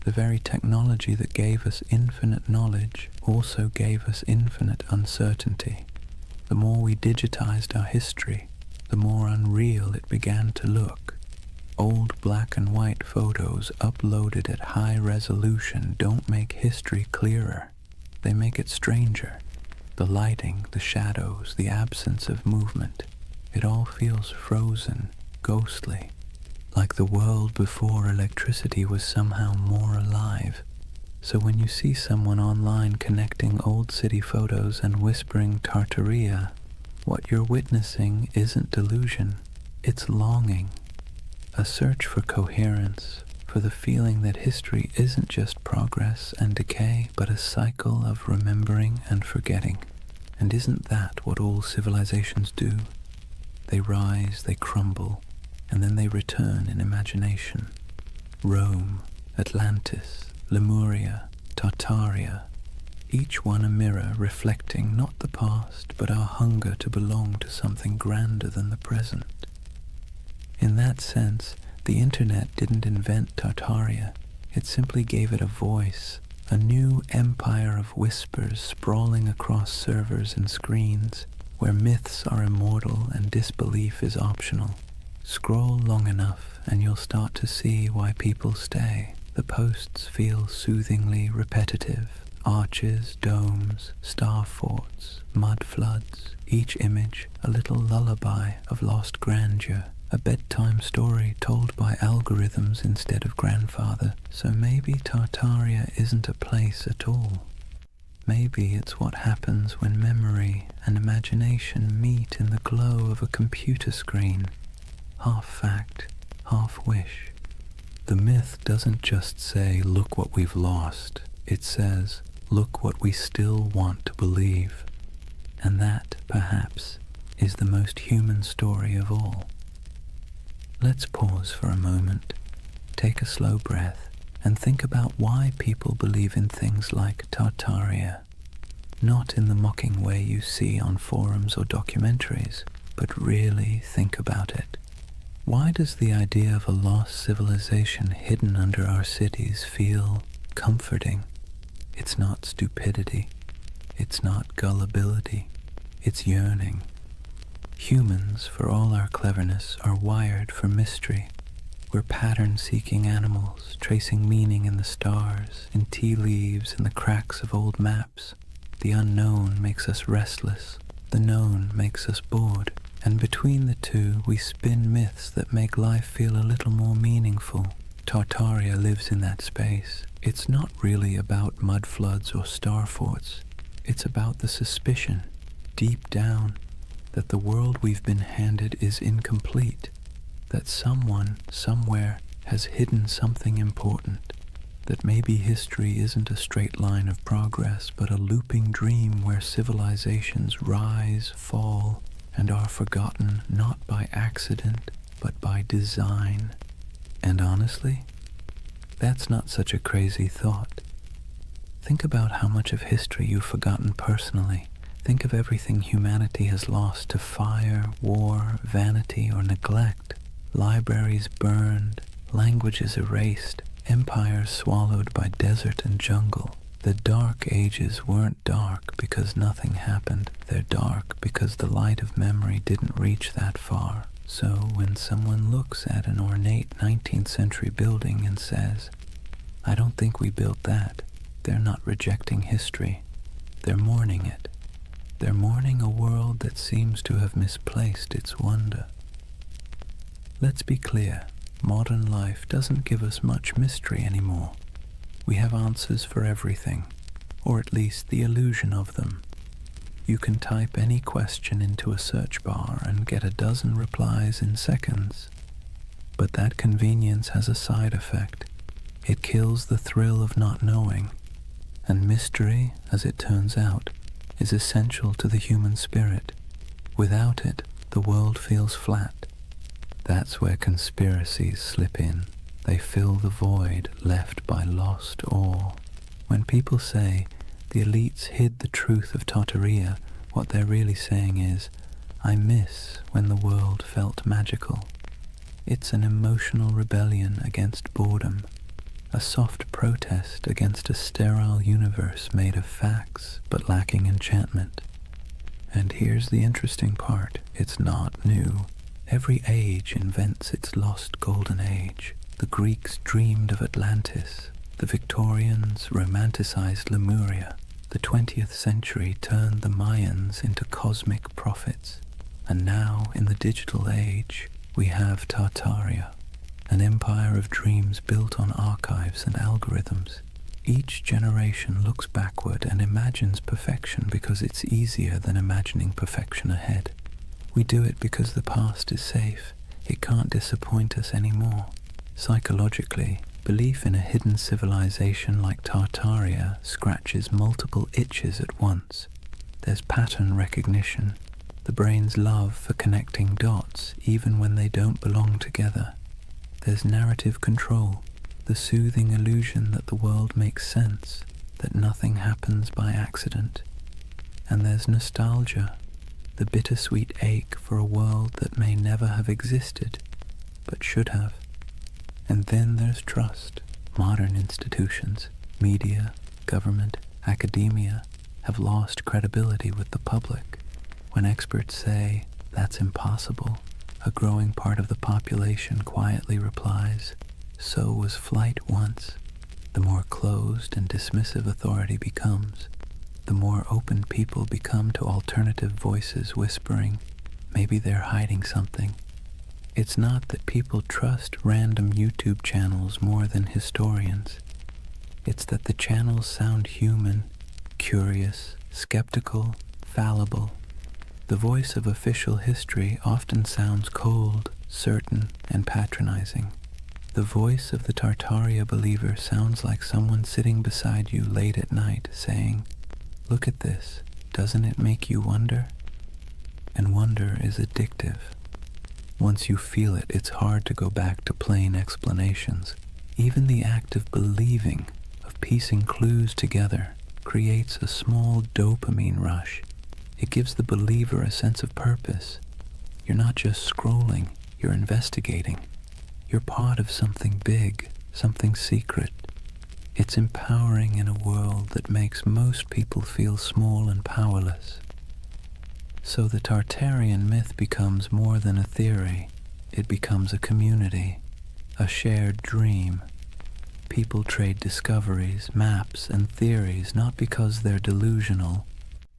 The very technology that gave us infinite knowledge also gave us infinite uncertainty. The more we digitized our history, the more unreal it began to look. Old black and white photos uploaded at high resolution don't make history clearer. They make it stranger. The lighting, the shadows, the absence of movement, it all feels frozen, ghostly. Like the world before electricity was somehow more alive. So when you see someone online connecting old city photos and whispering Tartaria, what you're witnessing isn't delusion, it's longing. A search for coherence, for the feeling that history isn't just progress and decay, but a cycle of remembering and forgetting. And isn't that what all civilizations do? They rise, they crumble, and then they return in imagination. Rome, Atlantis, Lemuria, Tartaria, each one a mirror reflecting not the past, but our hunger to belong to something grander than the present. In that sense, the internet didn't invent Tartaria. It simply gave it a voice, a new empire of whispers sprawling across servers and screens, where myths are immortal and disbelief is optional. Scroll long enough and you'll start to see why people stay. The posts feel soothingly repetitive. Arches, domes, star forts, mud floods, each image a little lullaby of lost grandeur, a bedtime story told by algorithms instead of grandfather. So maybe Tartaria isn't a place at all. Maybe it's what happens when memory and imagination meet in the glow of a computer screen. Half fact, half wish. The myth doesn't just say, "Look what we've lost." It says, "Look what we still want to believe." And that, perhaps, is the most human story of all. Let's pause for a moment, take a slow breath, and think about why people believe in things like Tartaria. Not in the mocking way you see on forums or documentaries, but really think about it. Why does the idea of a lost civilization hidden under our cities feel comforting? It's not stupidity. It's not gullibility. It's yearning. Humans, for all our cleverness, are wired for mystery. We're pattern-seeking animals, tracing meaning in the stars, in tea leaves, in the cracks of old maps. The unknown makes us restless. The known makes us bored. And between the two, we spin myths that make life feel a little more meaningful. Tartaria lives in that space. It's not really about mud floods or star forts. It's about the suspicion, deep down, that the world we've been handed is incomplete, that someone, somewhere, has hidden something important, that maybe history isn't a straight line of progress, but a looping dream where civilizations rise, fall, and are forgotten not by accident, but by design. And honestly, that's not such a crazy thought. Think about how much of history you've forgotten personally. Think of everything humanity has lost to fire, war, vanity, or neglect. Libraries burned, languages erased, empires swallowed by desert and jungle. The dark ages weren't dark because nothing happened. They're dark because the light of memory didn't reach that far. So when someone looks at an ornate 19th century building and says, "I don't think we built that," they're not rejecting history. They're mourning it. They're mourning a world that seems to have misplaced its wonder. Let's be clear, modern life doesn't give us much mystery anymore. We have answers for everything, or at least the illusion of them. You can type any question into a search bar and get a dozen replies in seconds. But that convenience has a side effect. It kills the thrill of not knowing. And mystery, as it turns out, is essential to the human spirit. Without it, the world feels flat. That's where conspiracies slip in. They fill the void left by lost awe. When people say the elites hid the truth of Tartaria, what they're really saying is, I miss when the world felt magical. It's an emotional rebellion against boredom, a soft protest against a sterile universe made of facts but lacking enchantment. And here's the interesting part, it's not new. Every age invents its lost golden age. The Greeks dreamed of Atlantis, the Victorians romanticized Lemuria, the 20th century turned the Mayans into cosmic prophets, and now in the digital age we have Tartaria, an empire of dreams built on archives and algorithms. Each generation looks backward and imagines perfection because it's easier than imagining perfection ahead. We do it because the past is safe. It can't disappoint us anymore. Psychologically, belief in a hidden civilization like Tartaria scratches multiple itches at once. There's pattern recognition, the brain's love for connecting dots even when they don't belong together. There's narrative control, the soothing illusion that the world makes sense, that nothing happens by accident. And there's nostalgia, the bittersweet ache for a world that may never have existed, but should have. And then there's trust. Modern institutions, media, government, academia, have lost credibility with the public. When experts say, that's impossible, a growing part of the population quietly replies, so was flight once. The more closed and dismissive authority becomes, the more open people become to alternative voices whispering, maybe they're hiding something. It's not that people trust random YouTube channels more than historians. It's that the channels sound human, curious, skeptical, fallible. The voice of official history often sounds cold, certain, and patronizing. The voice of the Tartaria believer sounds like someone sitting beside you late at night saying, "Look at this, doesn't it make you wonder?" And wonder is addictive. Once you feel it, it's hard to go back to plain explanations. Even the act of believing, of piecing clues together, creates a small dopamine rush. It gives the believer a sense of purpose. You're not just scrolling, you're investigating. You're part of something big, something secret. It's empowering in a world that makes most people feel small and powerless. So the Tartarian myth becomes more than a theory. It becomes a community, a shared dream. People trade discoveries, maps, and theories not because they're delusional,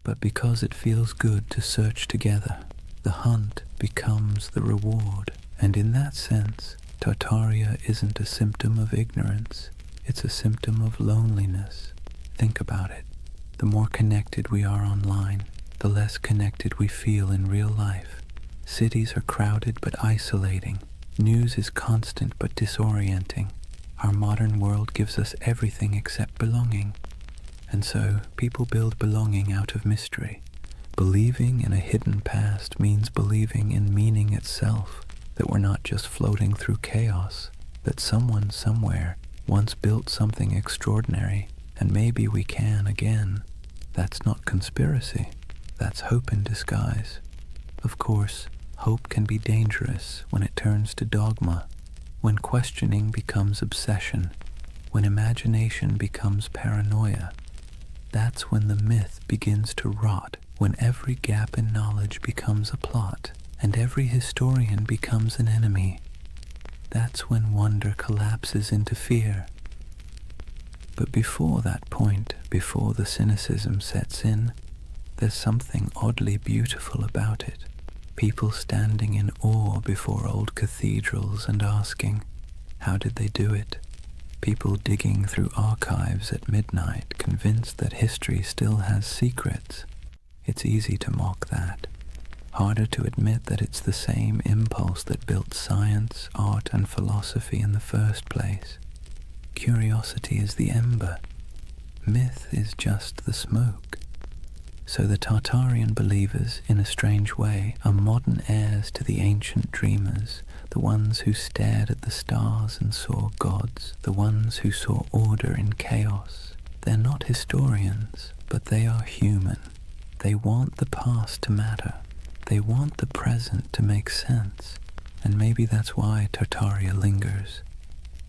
but because it feels good to search together. The hunt becomes the reward. And in that sense, Tartaria isn't a symptom of ignorance. It's a symptom of loneliness. Think about it. The more connected we are online, the less connected we feel in real life. Cities are crowded but isolating. News is constant but disorienting. Our modern world gives us everything except belonging. And so, people build belonging out of mystery. Believing in a hidden past means believing in meaning itself, that we're not just floating through chaos, that someone somewhere once built something extraordinary, and maybe we can again. That's not conspiracy. That's hope in disguise. Of course, hope can be dangerous when it turns to dogma, when questioning becomes obsession, when imagination becomes paranoia. That's when the myth begins to rot, when every gap in knowledge becomes a plot, and every historian becomes an enemy. That's when wonder collapses into fear. But before that point, before the cynicism sets in, there's something oddly beautiful about it. People standing in awe before old cathedrals and asking, how did they do it? People digging through archives at midnight, convinced that history still has secrets. It's easy to mock that. Harder to admit that it's the same impulse that built science, art, and philosophy in the first place. Curiosity is the ember. Myth is just the smoke. So the Tartarian believers, in a strange way, are modern heirs to the ancient dreamers, the ones who stared at the stars and saw gods, the ones who saw order in chaos. They're not historians, but they are human. They want the past to matter. They want the present to make sense. And maybe that's why Tartaria lingers.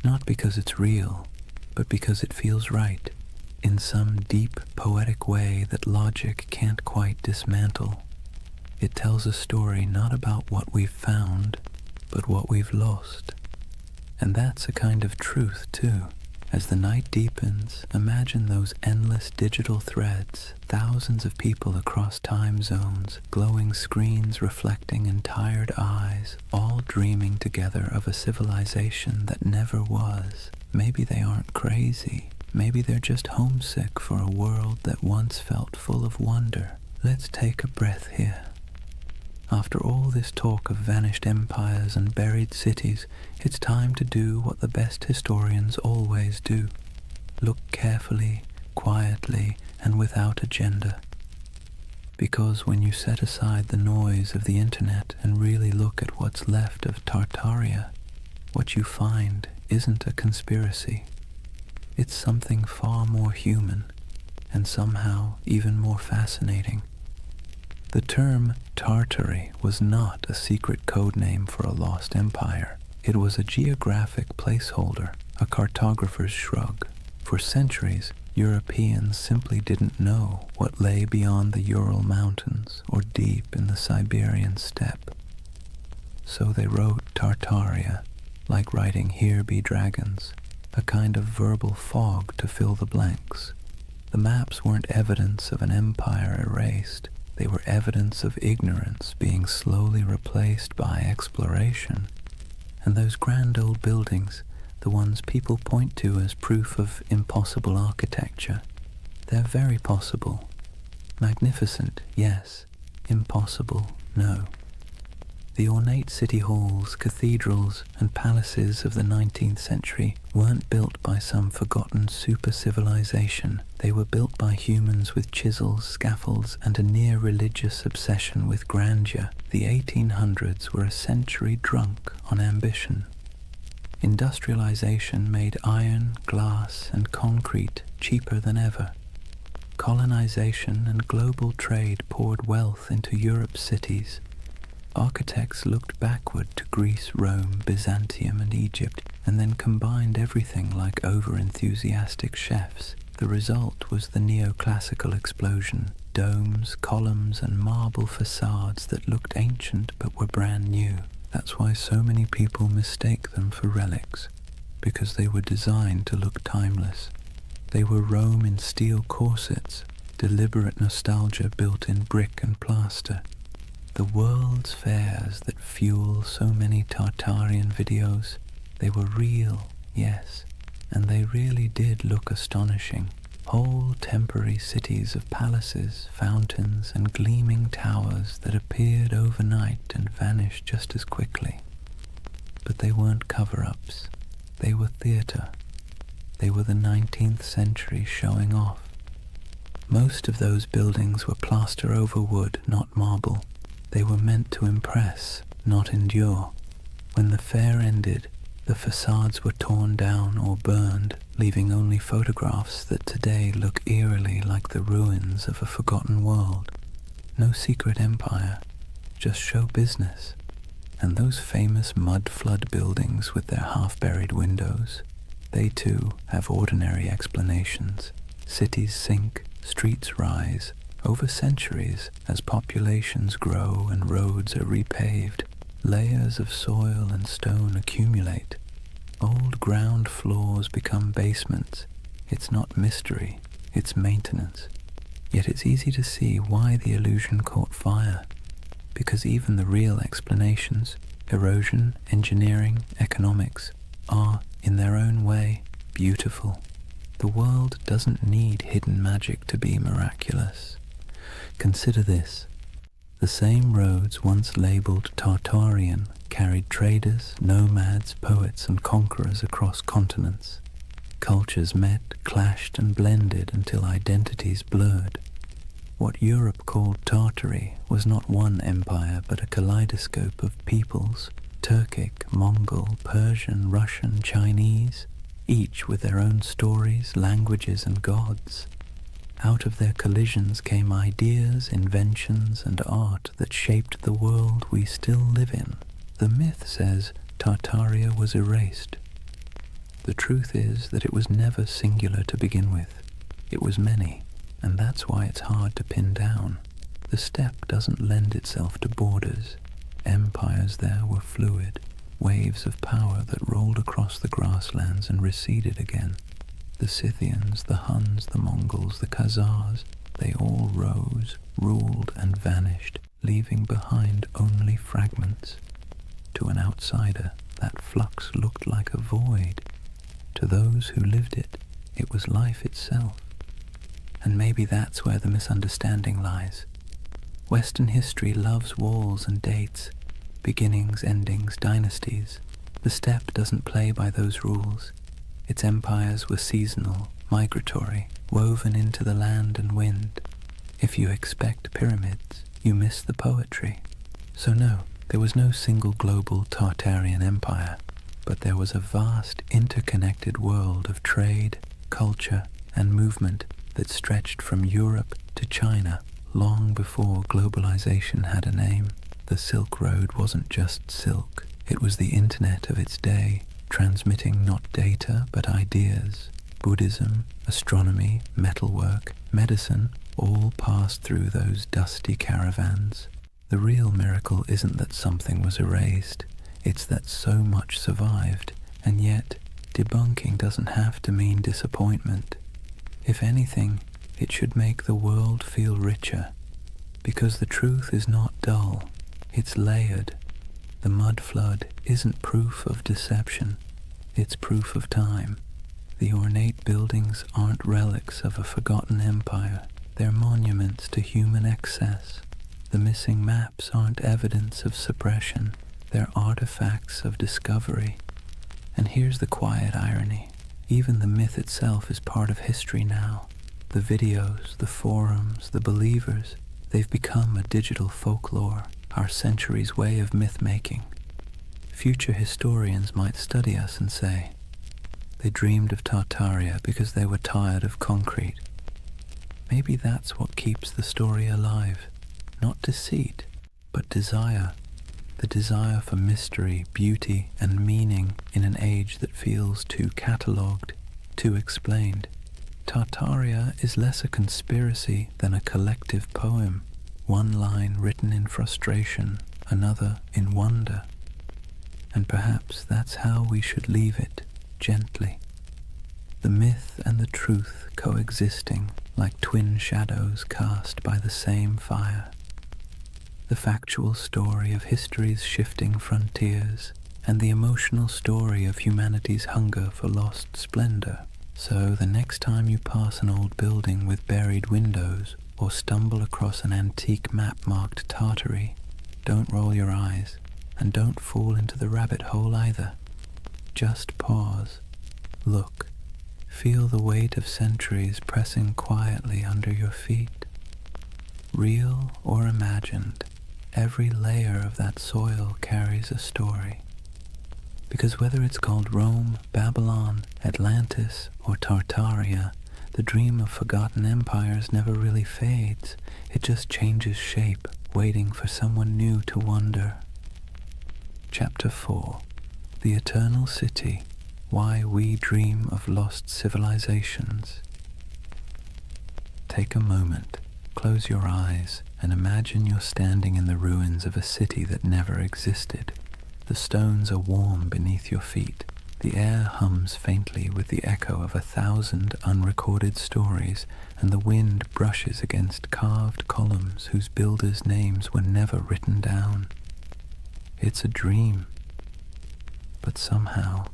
Not because it's real, but because it feels right, in some deep, poetic way that logic can't quite dismantle. It tells a story not about what we've found, but what we've lost. And that's a kind of truth, too. As the night deepens, imagine those endless digital threads, thousands of people across time zones, glowing screens reflecting in tired eyes, all dreaming together of a civilization that never was. Maybe they aren't crazy. Maybe they're just homesick for a world that once felt full of wonder. Let's take a breath here. After all this talk of vanished empires and buried cities, it's time to do what the best historians always do. Look carefully, quietly, and without agenda. Because when you set aside the noise of the internet and really look at what's left of Tartaria, what you find isn't a conspiracy. It's something far more human, and somehow even more fascinating. The term Tartary was not a secret code name for a lost empire. It was a geographic placeholder, a cartographer's shrug. For centuries, Europeans simply didn't know what lay beyond the Ural Mountains or deep in the Siberian steppe. So they wrote Tartaria, like writing Here Be Dragons, a kind of verbal fog to fill the blanks. The maps weren't evidence of an empire erased. They were evidence of ignorance being slowly replaced by exploration. And those grand old buildings, the ones people point to as proof of impossible architecture, they're very possible. Magnificent, yes. Impossible, no. The ornate city halls, cathedrals, and palaces of the 19th century weren't built by some forgotten super-civilization. They were built by humans with chisels, scaffolds, and a near-religious obsession with grandeur. The 1800s were a century drunk on ambition. Industrialization made iron, glass, and concrete cheaper than ever. Colonization and global trade poured wealth into Europe's cities. Architects looked backward to Greece, Rome, Byzantium, and Egypt, and then combined everything like over-enthusiastic chefs. The result was the neoclassical explosion. Domes, columns, and marble facades that looked ancient but were brand new. That's why so many people mistake them for relics, because they were designed to look timeless. They were Rome in steel corsets, deliberate nostalgia built in brick and plaster. The world's fairs that fuel so many Tartarian videos, they were real, yes, and they really did look astonishing. whole temporary cities of palaces, fountains, and gleaming towers that appeared overnight and vanished just as quickly. But they weren't cover-ups. They were theatre. They were the 19th century showing off. Most of those buildings were plaster over wood, not marble. They were meant to impress, not endure. When the fair ended, the facades were torn down or burned, leaving only photographs that today look eerily like the ruins of a forgotten world. No secret empire, just show business. And those famous mud flood buildings with their half-buried windows, they too have ordinary explanations. Cities sink, streets rise, over centuries as populations grow and roads are repaved. Layers of soil and stone accumulate. Old ground floors become basements. It's not mystery, it's maintenance. Yet it's easy to see why the illusion caught fire, because even the real explanations, erosion, engineering, economics, are, in their own way, beautiful. The world doesn't need hidden magic to be miraculous. Consider this. The same roads once labeled Tartarian carried traders, nomads, poets, and conquerors across continents. Cultures met, clashed, and blended until identities blurred. What Europe called Tartary was not one empire but a kaleidoscope of peoples, Turkic, Mongol, Persian, Russian, Chinese, each with their own stories, languages, and gods. Out of their collisions came ideas, inventions, and art that shaped the world we still live in. The myth says Tartaria was erased. The truth is that it was never singular to begin with. It was many, and that's why it's hard to pin down. The steppe doesn't lend itself to borders. Empires there were fluid, waves of power that rolled across the grasslands and receded again. The Scythians, the Huns, the Mongols, the Khazars, they all rose, ruled, and vanished, leaving behind only fragments. To an outsider, that flux looked like a void. To those who lived it, it was life itself. And maybe that's where the misunderstanding lies. Western history loves walls and dates, beginnings, endings, dynasties. The steppe doesn't play by those rules. Its empires were seasonal, migratory, woven into the land and wind. If you expect pyramids, you miss the poetry. So no, there was no single global Tartarian empire, but there was a vast interconnected world of trade, culture, and movement that stretched from Europe to China long before globalization had a name. The Silk Road wasn't just silk, it was the internet of its day, transmitting not data but ideas. Buddhism, astronomy, metalwork, medicine all passed through those dusty caravans. The real miracle isn't that something was erased, it's that so much survived, and yet debunking doesn't have to mean disappointment. If anything, it should make the world feel richer, because the truth is not dull, it's layered. The mud flood isn't proof of deception, it's proof of time. The ornate buildings aren't relics of a forgotten empire, they're monuments to human excess. The missing maps aren't evidence of suppression, they're artifacts of discovery. And here's the quiet irony. Even the myth itself is part of history now. The videos, the forums, the believers, they've become a digital folklore, our century's way of myth-making. Future historians might study us and say, they dreamed of Tartaria because they were tired of concrete. Maybe that's what keeps the story alive. Not deceit, but desire. The desire for mystery, beauty, and meaning in an age that feels too catalogued, too explained. Tartaria is less a conspiracy than a collective poem, one line written in frustration, another in wonder. And perhaps that's how we should leave it, gently. The myth and the truth coexisting like twin shadows cast by the same fire. The factual story of history's shifting frontiers and the emotional story of humanity's hunger for lost splendor. So the next time you pass an old building with buried windows or stumble across an antique map marked Tartary, don't roll your eyes and don't fall into the rabbit hole either. Just pause, look, feel the weight of centuries pressing quietly under your feet. Real or imagined, every layer of that soil carries a story. Because whether it's called Rome, Babylon, Atlantis, or Tartaria, the dream of forgotten empires never really fades. It just changes shape, waiting for someone new to wonder. Chapter 4. The Eternal City. Why We Dream of Lost Civilizations. Take a moment, close your eyes, and imagine you're standing in the ruins of a city that never existed. The stones are warm beneath your feet. The air hums faintly with the echo of 1,000 unrecorded stories, and the wind brushes against carved columns whose builders' names were never written down. It's a dream, but somehow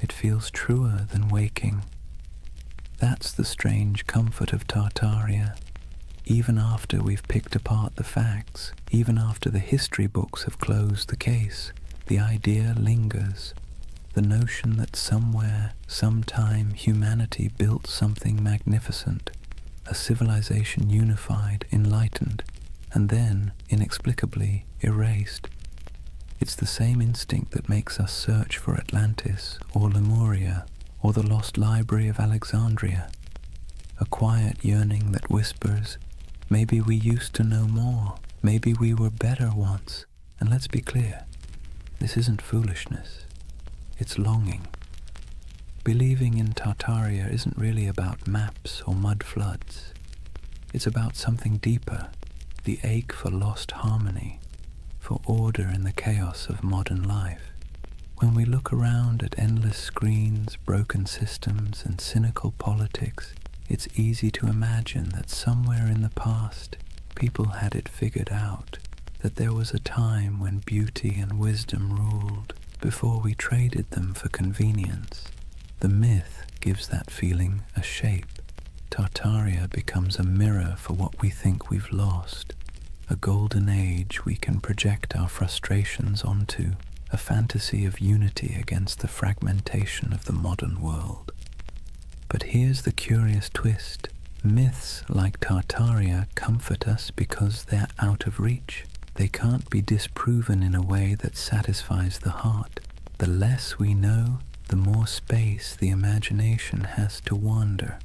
it feels truer than waking. That's the strange comfort of Tartaria. Even after we've picked apart the facts, even after the history books have closed the case, the idea lingers. The notion that somewhere, sometime, humanity built something magnificent, a civilization unified, enlightened, and then, inexplicably, erased. It's the same instinct that makes us search for Atlantis, or Lemuria, or the lost library of Alexandria. A quiet yearning that whispers, maybe we used to know more, maybe we were better once. And let's be clear, this isn't foolishness, it's longing. Believing in Tartaria isn't really about maps or mud floods. It's about something deeper, the ache for lost harmony, for order in the chaos of modern life. When we look around at endless screens, broken systems, and cynical politics, it's easy to imagine that somewhere in the past, people had it figured out, that there was a time when beauty and wisdom ruled, before we traded them for convenience. The myth gives that feeling a shape. Tartaria becomes a mirror for what we think we've lost, a golden age we can project our frustrations onto, a fantasy of unity against the fragmentation of the modern world. But here's the curious twist. Myths like Tartaria comfort us because they're out of reach. They can't be disproven in a way that satisfies the heart. The less we know, the more space the imagination has to wander.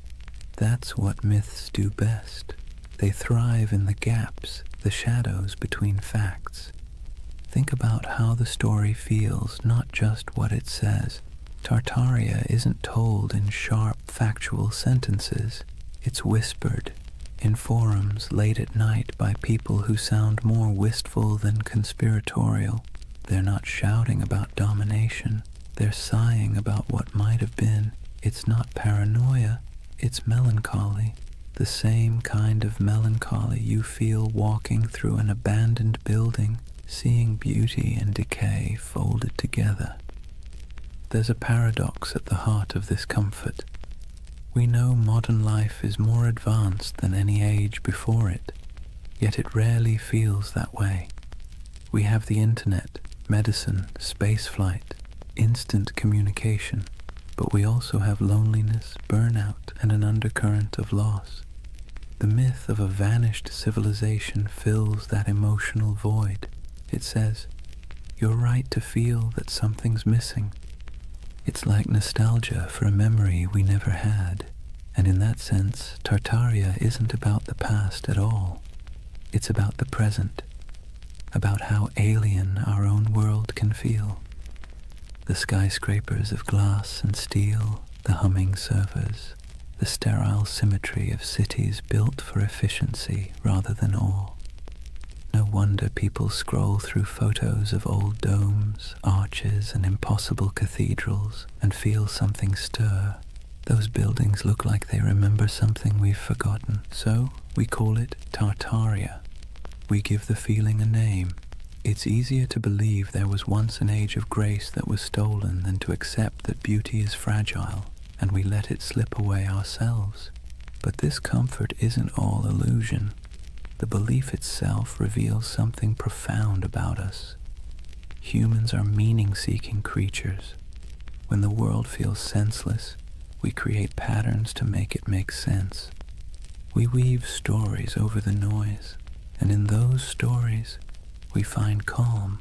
That's what myths do best. They thrive in the gaps, the shadows between facts. Think about how the story feels, not just what it says. Tartaria isn't told in sharp, factual sentences. It's whispered, in forums late at night by people who sound more wistful than conspiratorial. They're not shouting about domination. They're sighing about what might have been. It's not paranoia, it's melancholy. The same kind of melancholy you feel walking through an abandoned building, seeing beauty and decay folded together. There's a paradox at the heart of this comfort. We know modern life is more advanced than any age before it, yet it rarely feels that way. We have the internet, medicine, spaceflight, instant communication, but we also have loneliness, burnout, and an undercurrent of loss. The myth of a vanished civilization fills that emotional void. It says, you're right to feel that something's missing. It's like nostalgia for a memory we never had. And in that sense, Tartaria isn't about the past at all. It's about the present, about how alien our own world can feel. The skyscrapers of glass and steel, the humming servers, the sterile symmetry of cities built for efficiency rather than awe. No wonder people scroll through photos of old domes, arches, and impossible cathedrals and feel something stir. Those buildings look like they remember something we've forgotten, so we call it Tartaria. We give the feeling a name. It's easier to believe there was once an age of grace that was stolen than to accept that beauty is fragile. and we let it slip away ourselves. But this comfort isn't all illusion. The belief itself reveals something profound about us. Humans are meaning-seeking creatures. When the world feels senseless, we create patterns to make it make sense. We weave stories over the noise, and in those stories, we find calm.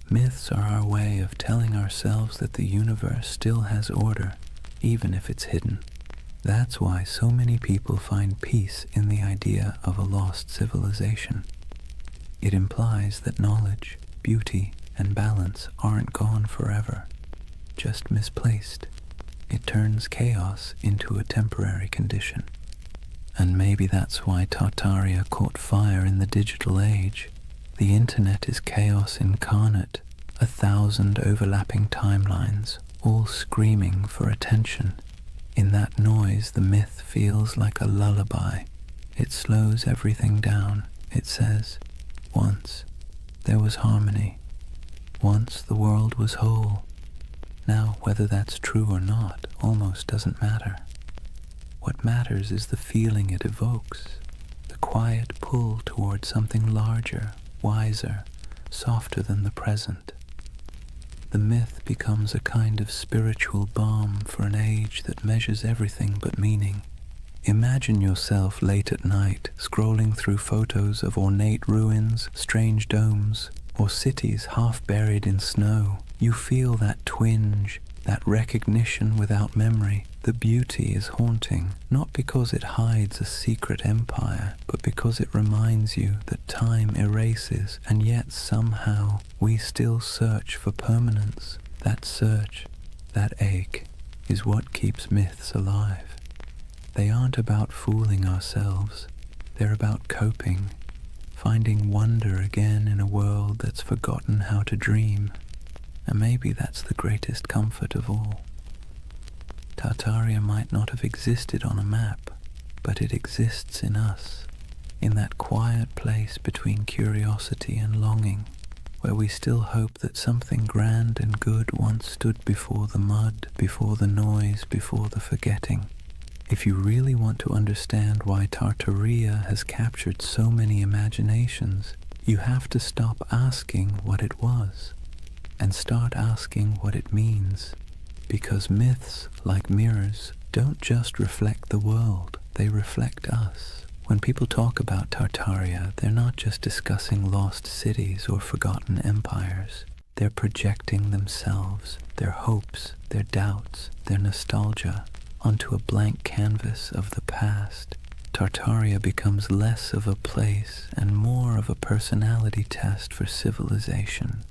Myths are our way of telling ourselves that the universe still has order, even if it's hidden. That's why so many people find peace in the idea of a lost civilization. It implies that knowledge, beauty, and balance aren't gone forever, just misplaced. It turns chaos into a temporary condition. And maybe that's why Tartaria caught fire in the digital age. The internet is chaos incarnate, 1,000 overlapping timelines, all screaming for attention. In that noise, the myth feels like a lullaby. It slows everything down. It says, once there was harmony. Once the world was whole. Now, whether that's true or not almost doesn't matter. What matters is the feeling it evokes, the quiet pull towards something larger, wiser, softer than the present. The myth becomes a kind of spiritual balm for an age that measures everything but meaning. Imagine yourself late at night, scrolling through photos of ornate ruins, strange domes, or cities half buried in snow. You feel that twinge, that recognition without memory. The beauty is haunting, not because it hides a secret empire, but because it reminds you that time erases, and yet somehow we still search for permanence. That search, that ache, is what keeps myths alive. They aren't about fooling ourselves. They're about coping, finding wonder again in a world that's forgotten how to dream. And maybe that's the greatest comfort of all. Tartaria might not have existed on a map, but it exists in us, in that quiet place between curiosity and longing, where we still hope that something grand and good once stood before the mud, before the noise, before the forgetting. If you really want to understand why Tartaria has captured so many imaginations, you have to stop asking what it was, and start asking what it means. Because myths, like mirrors, don't just reflect the world, they reflect us. When people talk about Tartaria, they're not just discussing lost cities or forgotten empires. They're projecting themselves, their hopes, their doubts, their nostalgia, onto a blank canvas of the past. Tartaria becomes less of a place and more of a personality test for civilization.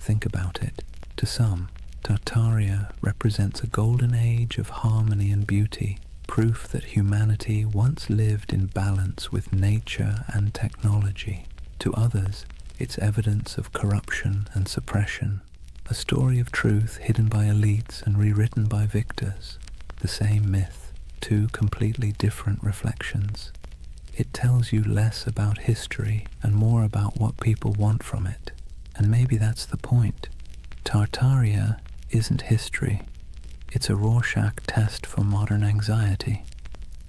Think about it. To some, Tartaria represents a golden age of harmony and beauty, proof that humanity once lived in balance with nature and technology. To others, it's evidence of corruption and suppression, a story of truth hidden by elites and rewritten by victors. The same myth, two completely different reflections. It tells you less about history and more about what people want from it. And maybe that's the point. Tartaria isn't history. It's a Rorschach test for modern anxiety.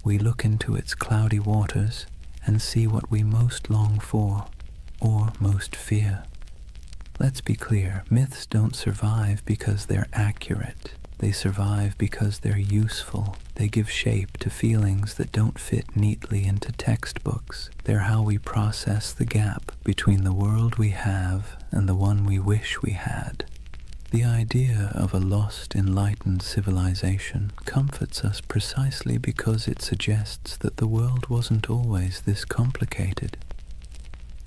We look into its cloudy waters and see what we most long for, or most fear. Let's be clear, myths don't survive because they're accurate. They survive because they're useful. They give shape to feelings that don't fit neatly into textbooks. They're how we process the gap between the world we have and the one we wish we had. The idea of a lost, enlightened civilization comforts us precisely because it suggests that the world wasn't always this complicated.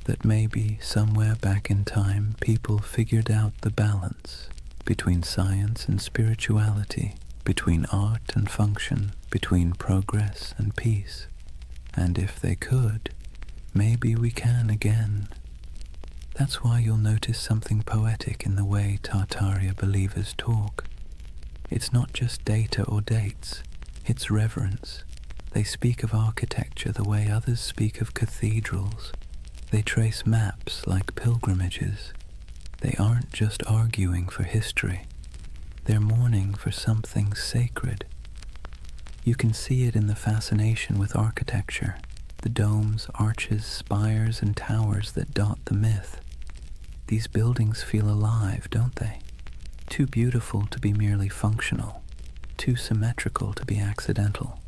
That maybe, somewhere back in time, people figured out the balance between science and spirituality, between art and function, between progress and peace. And if they could, maybe we can again. That's why you'll notice something poetic in the way Tartaria believers talk. It's not just data or dates, it's reverence. They speak of architecture the way others speak of cathedrals. They trace maps like pilgrimages. They aren't just arguing for history. They're mourning for something sacred, You can see it in the fascination with architecture, the domes, arches, spires, and towers that dot the myth. These buildings feel alive, don't they? Too beautiful to be merely functional, too symmetrical to be accidental.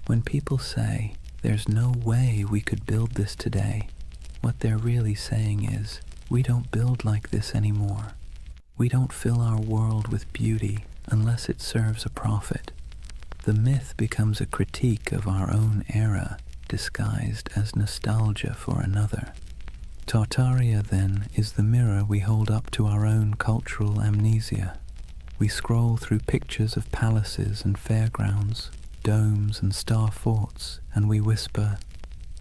When people say, "There's no way we could build this today," what they're really saying is, we don't build like this anymore. We don't fill our world with beauty unless it serves a profit. The myth becomes a critique of our own era, disguised as nostalgia for another. Tartaria, then, is the mirror we hold up to our own cultural amnesia. We scroll through pictures of palaces and fairgrounds, domes and star forts, and we whisper,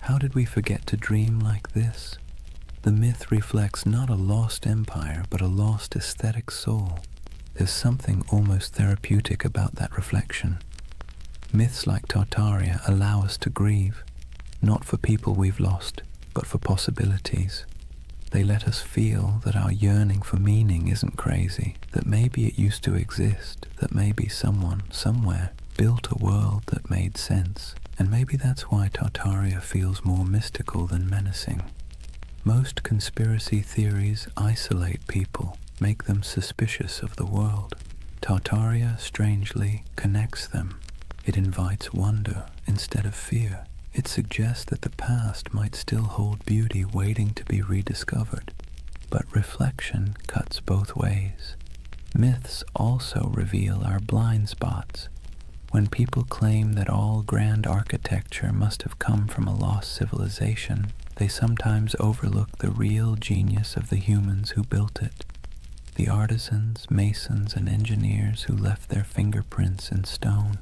"How did we forget to dream like this?" The myth reflects not a lost empire, but a lost aesthetic soul. There's something almost therapeutic about that reflection. Myths like Tartaria allow us to grieve, not for people we've lost, but for possibilities. They let us feel that our yearning for meaning isn't crazy, that maybe it used to exist, that maybe someone, somewhere, built a world that made sense, and maybe that's why Tartaria feels more mystical than menacing. Most conspiracy theories isolate people, make them suspicious of the world. Tartaria, strangely, connects them. It invites wonder instead of fear. It suggests that the past might still hold beauty waiting to be rediscovered. But reflection cuts both ways. Myths also reveal our blind spots. When people claim that all grand architecture must have come from a lost civilization, they sometimes overlook the real genius of the humans who built it. The artisans, masons, and engineers who left their fingerprints in stone.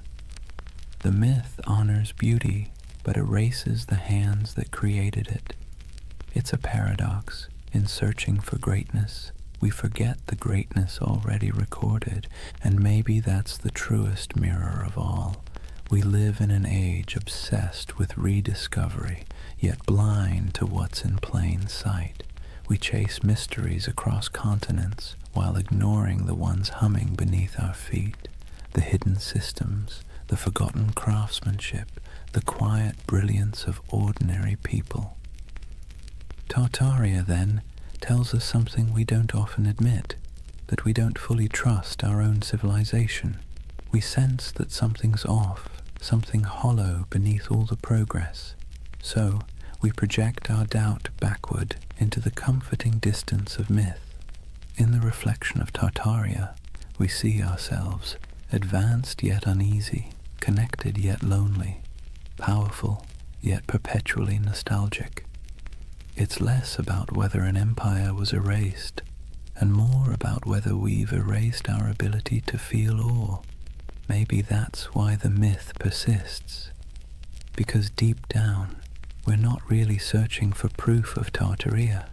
The myth honors beauty, but erases the hands that created it. It's a paradox. In searching for greatness, we forget the greatness already recorded, and maybe that's the truest mirror of all. We live in an age obsessed with rediscovery, yet blind to what's in plain sight. We chase mysteries across continents while ignoring the ones humming beneath our feet, the hidden systems, the forgotten craftsmanship, the quiet brilliance of ordinary people. Tartaria, then, tells us something we don't often admit, that we don't fully trust our own civilization. We sense that something's off, something hollow beneath all the progress. So, we project our doubt backward into the comforting distance of myth. In the reflection of Tartaria, we see ourselves, advanced yet uneasy, connected yet lonely, powerful yet perpetually nostalgic. It's less about whether an empire was erased, and more about whether we've erased our ability to feel awe. Maybe that's why the myth persists, because deep down, we're not really searching for proof of Tartaria.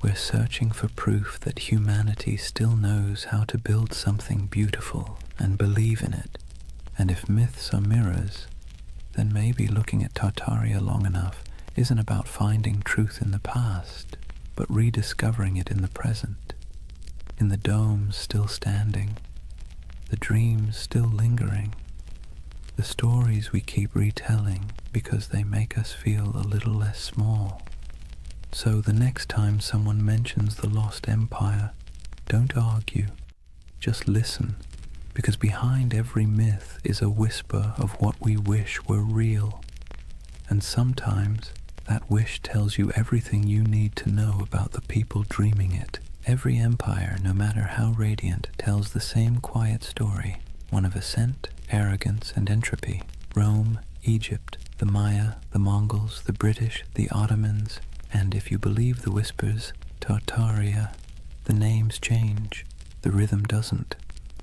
We're searching for proof that humanity still knows how to build something beautiful and believe in it. And if myths are mirrors, then maybe looking at Tartaria long enough isn't about finding truth in the past, but rediscovering it in the present, in the domes still standing, the dreams still lingering, the stories we keep retelling because they make us feel a little less small. So the next time someone mentions the lost empire, don't argue, just listen, because behind every myth is a whisper of what we wish were real. And sometimes that wish tells you everything you need to know about the people dreaming it. Every empire, no matter how radiant, tells the same quiet story, one of ascent, arrogance, and entropy. Rome, Egypt, the Maya, the Mongols, the British, the Ottomans, and if you believe the whispers, Tartaria. The names change, the rhythm doesn't.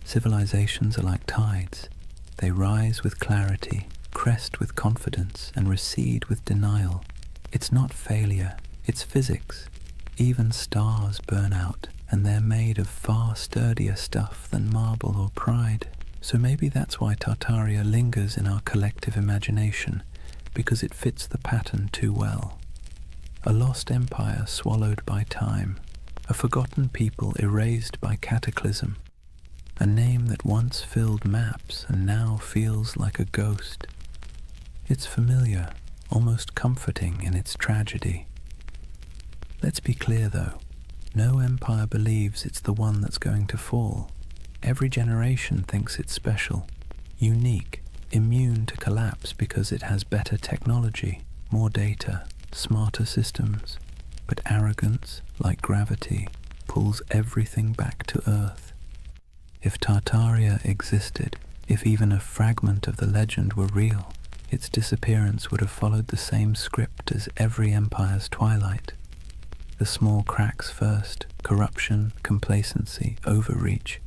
Civilizations are like tides. They rise with clarity, crest with confidence, and recede with denial. It's not failure, it's physics. Even stars burn out, and they're made of far sturdier stuff than marble or pride. So maybe that's why Tartaria lingers in our collective imagination, because it fits the pattern too well. A lost empire swallowed by time, a forgotten people erased by cataclysm, a name that once filled maps and now feels like a ghost. It's familiar, almost comforting in its tragedy. Let's be clear though, no empire believes it's the one that's going to fall. Every generation thinks it's special, unique, immune to collapse because it has better technology, more data, smarter systems. But arrogance, like gravity, pulls everything back to Earth. If Tartaria existed, if even a fragment of the legend were real, its disappearance would have followed the same script as every empire's twilight. The small cracks first, corruption, complacency, overreach,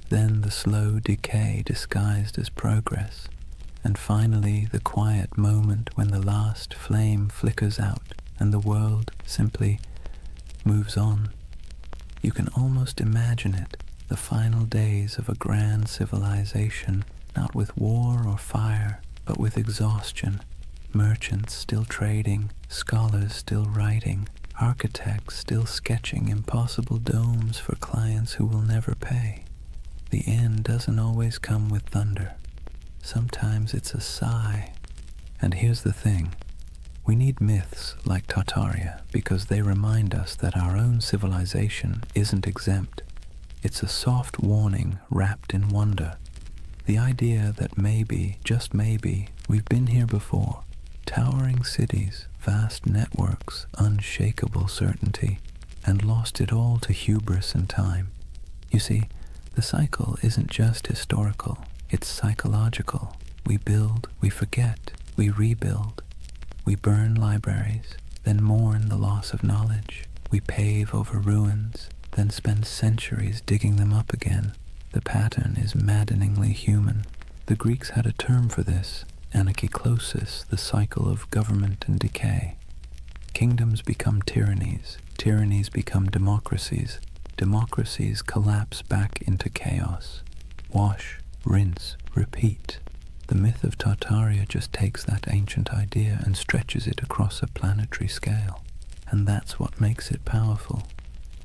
then the slow decay disguised as progress, and finally the quiet moment when the last flame flickers out and the world simply moves on. You can almost imagine it, the final days of a grand civilization, not with war or fire, but with exhaustion, merchants still trading, scholars still writing, architects still sketching impossible domes for clients who will never pay. The end doesn't always come with thunder. Sometimes it's a sigh. And here's the thing. We need myths like Tartaria because they remind us that our own civilization isn't exempt. It's a soft warning wrapped in wonder. The idea that maybe, just maybe, we've been here before. Towering cities, vast networks, unshakable certainty, and lost it all to hubris and time. You see, the cycle isn't just historical, it's psychological. We build, we forget, we rebuild. We burn libraries, then mourn the loss of knowledge. We pave over ruins, then spend centuries digging them up again. The pattern is maddeningly human. The Greeks had a term for this, anarchiklosis, the cycle of government and decay. Kingdoms become tyrannies, tyrannies become democracies, democracies collapse back into chaos. Wash, rinse, repeat. The myth of Tartaria just takes that ancient idea and stretches it across a planetary scale. And that's what makes it powerful,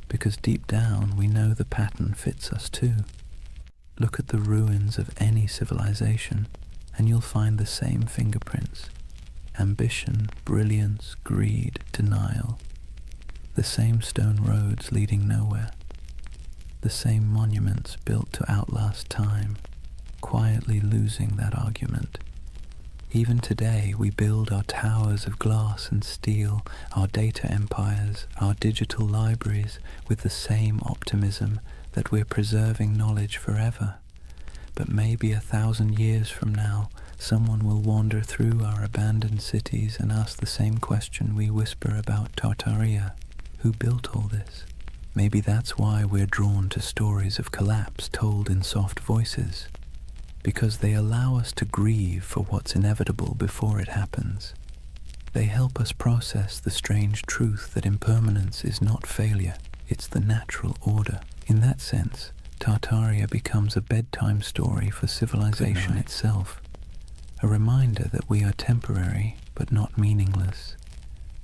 because deep down we know the pattern fits us too. Look at the ruins of any civilization, and you'll find the same fingerprints. Ambition, brilliance, greed, denial. The same stone roads leading nowhere. The same monuments built to outlast time, quietly losing that argument. Even today we build our towers of glass and steel, our data empires, our digital libraries with the same optimism that we're preserving knowledge forever. But maybe 1,000 years from now, someone will wander through our abandoned cities and ask the same question we whisper about Tartaria. Who built all this? Maybe that's why we're drawn to stories of collapse told in soft voices, because they allow us to grieve for what's inevitable before it happens. They help us process the strange truth that impermanence is not failure, it's the natural order. In that sense, Tartaria becomes a bedtime story for civilization itself, a reminder that we are temporary but not meaningless,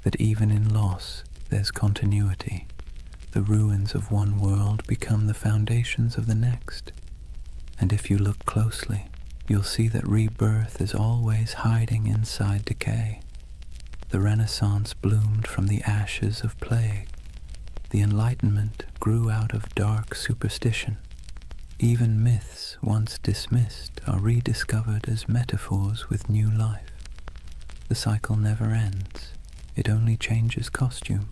that even in loss there's continuity. The ruins of one world become the foundations of the next. And if you look closely, you'll see that rebirth is always hiding inside decay. The Renaissance bloomed from the ashes of plague. The Enlightenment grew out of dark superstition. Even myths once dismissed are rediscovered as metaphors with new life. The cycle never ends. It only changes costume.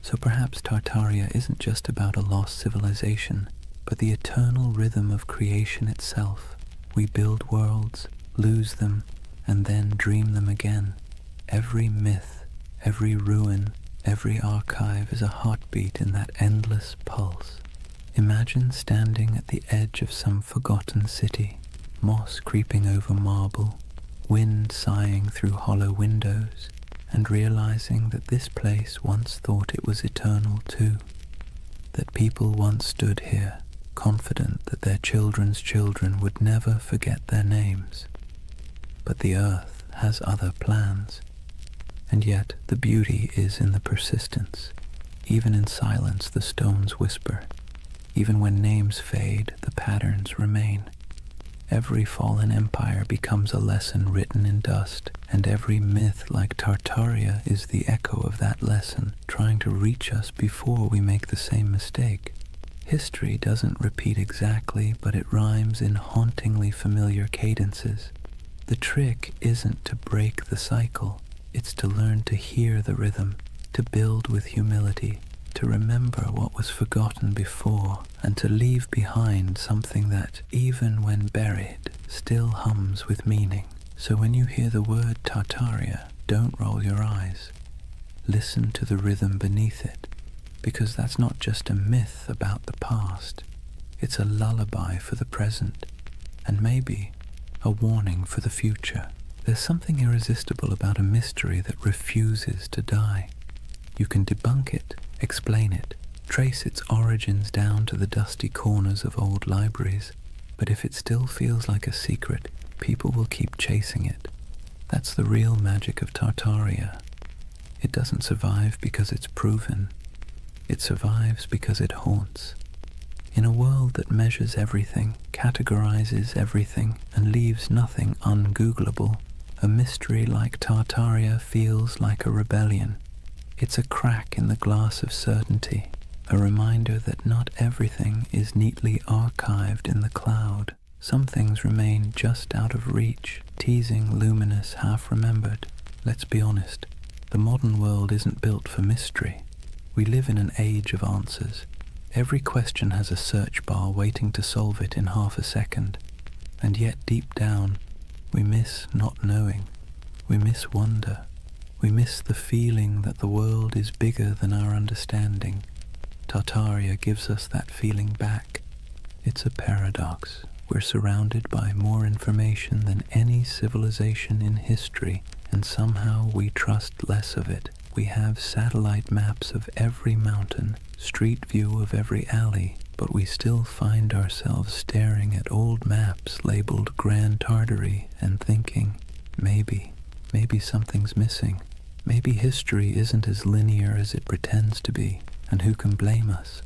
So perhaps Tartaria isn't just about a lost civilization, but the eternal rhythm of creation itself. We build worlds, lose them, and then dream them again. Every myth, every ruin, every archive is a heartbeat in that endless pulse. Imagine standing at the edge of some forgotten city, moss creeping over marble, wind sighing through hollow windows, and realizing that this place once thought it was eternal too, that people once stood here, confident that their children's children would never forget their names. But the earth has other plans, and yet the beauty is in the persistence. Even in silence the stones whisper, Even when names fade, the patterns remain. Every fallen empire becomes a lesson written in dust, and every myth like Tartaria is the echo of that lesson, trying to reach us before we make the same mistake. History doesn't repeat exactly, but it rhymes in hauntingly familiar cadences. The trick isn't to break the cycle, it's to learn to hear the rhythm, to build with humility, to remember what was forgotten before, and to leave behind something that, even when buried, still hums with meaning. So when you hear the word Tartaria, don't roll your eyes. Listen to the rhythm beneath it, because that's not just a myth about the past. It's a lullaby for the present, and maybe a warning for the future. There's something irresistible about a mystery that refuses to die. You can debunk it, explain it, trace its origins down to the dusty corners of old libraries, but if it still feels like a secret, people will keep chasing it. That's the real magic of Tartaria. It doesn't survive because it's proven. It survives because it haunts. In a world that measures everything, categorizes everything, and leaves nothing ungoogleable, a mystery like Tartaria feels like a rebellion. It's a crack in the glass of certainty, a reminder that not everything is neatly archived in the cloud. Some things remain just out of reach, teasing luminous half-remembered. Let's be honest, the modern world isn't built for mystery. We live in an age of answers. Every question has a search bar waiting to solve it in half a second. And yet deep down, we miss not knowing. We miss wonder. We miss the feeling that the world is bigger than our understanding. Tartaria gives us that feeling back. It's a paradox. We're surrounded by more information than any civilization in history, and somehow we trust less of it. We have satellite maps of every mountain, street view of every alley, but we still find ourselves staring at old maps labeled Grand Tartary and thinking, maybe something's missing. Maybe history isn't as linear as it pretends to be, and who can blame us?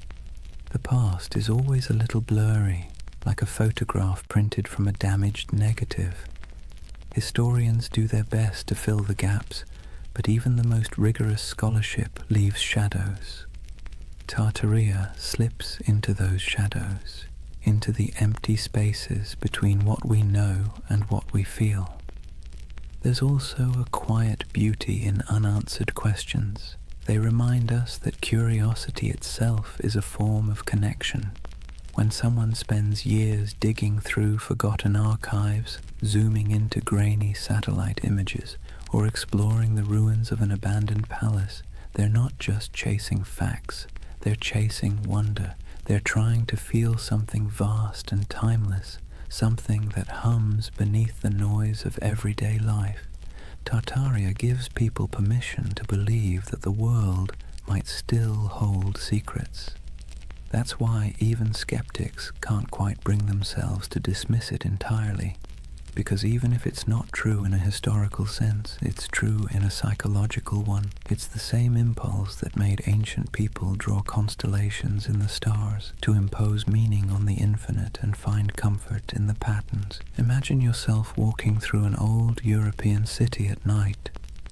The past is always a little blurry, like a photograph printed from a damaged negative. Historians do their best to fill the gaps, but even the most rigorous scholarship leaves shadows. Tartaria slips into those shadows, into the empty spaces between what we know and what we feel. There's also a quiet beauty in unanswered questions. They remind us that curiosity itself is a form of connection. When someone spends years digging through forgotten archives, zooming into grainy satellite images, or exploring the ruins of an abandoned palace, they're not just chasing facts, they're chasing wonder. They're trying to feel something vast and timeless, something that hums beneath the noise of everyday life. Tartaria gives people permission to believe that the world might still hold secrets. That's why even skeptics can't quite bring themselves to dismiss it entirely, because even if it's not true in a historical sense, it's true in a psychological one. It's the same impulse that made ancient people draw constellations in the stars, to impose meaning on the infinite and find comfort in the patterns. Imagine yourself walking through an old European city at night.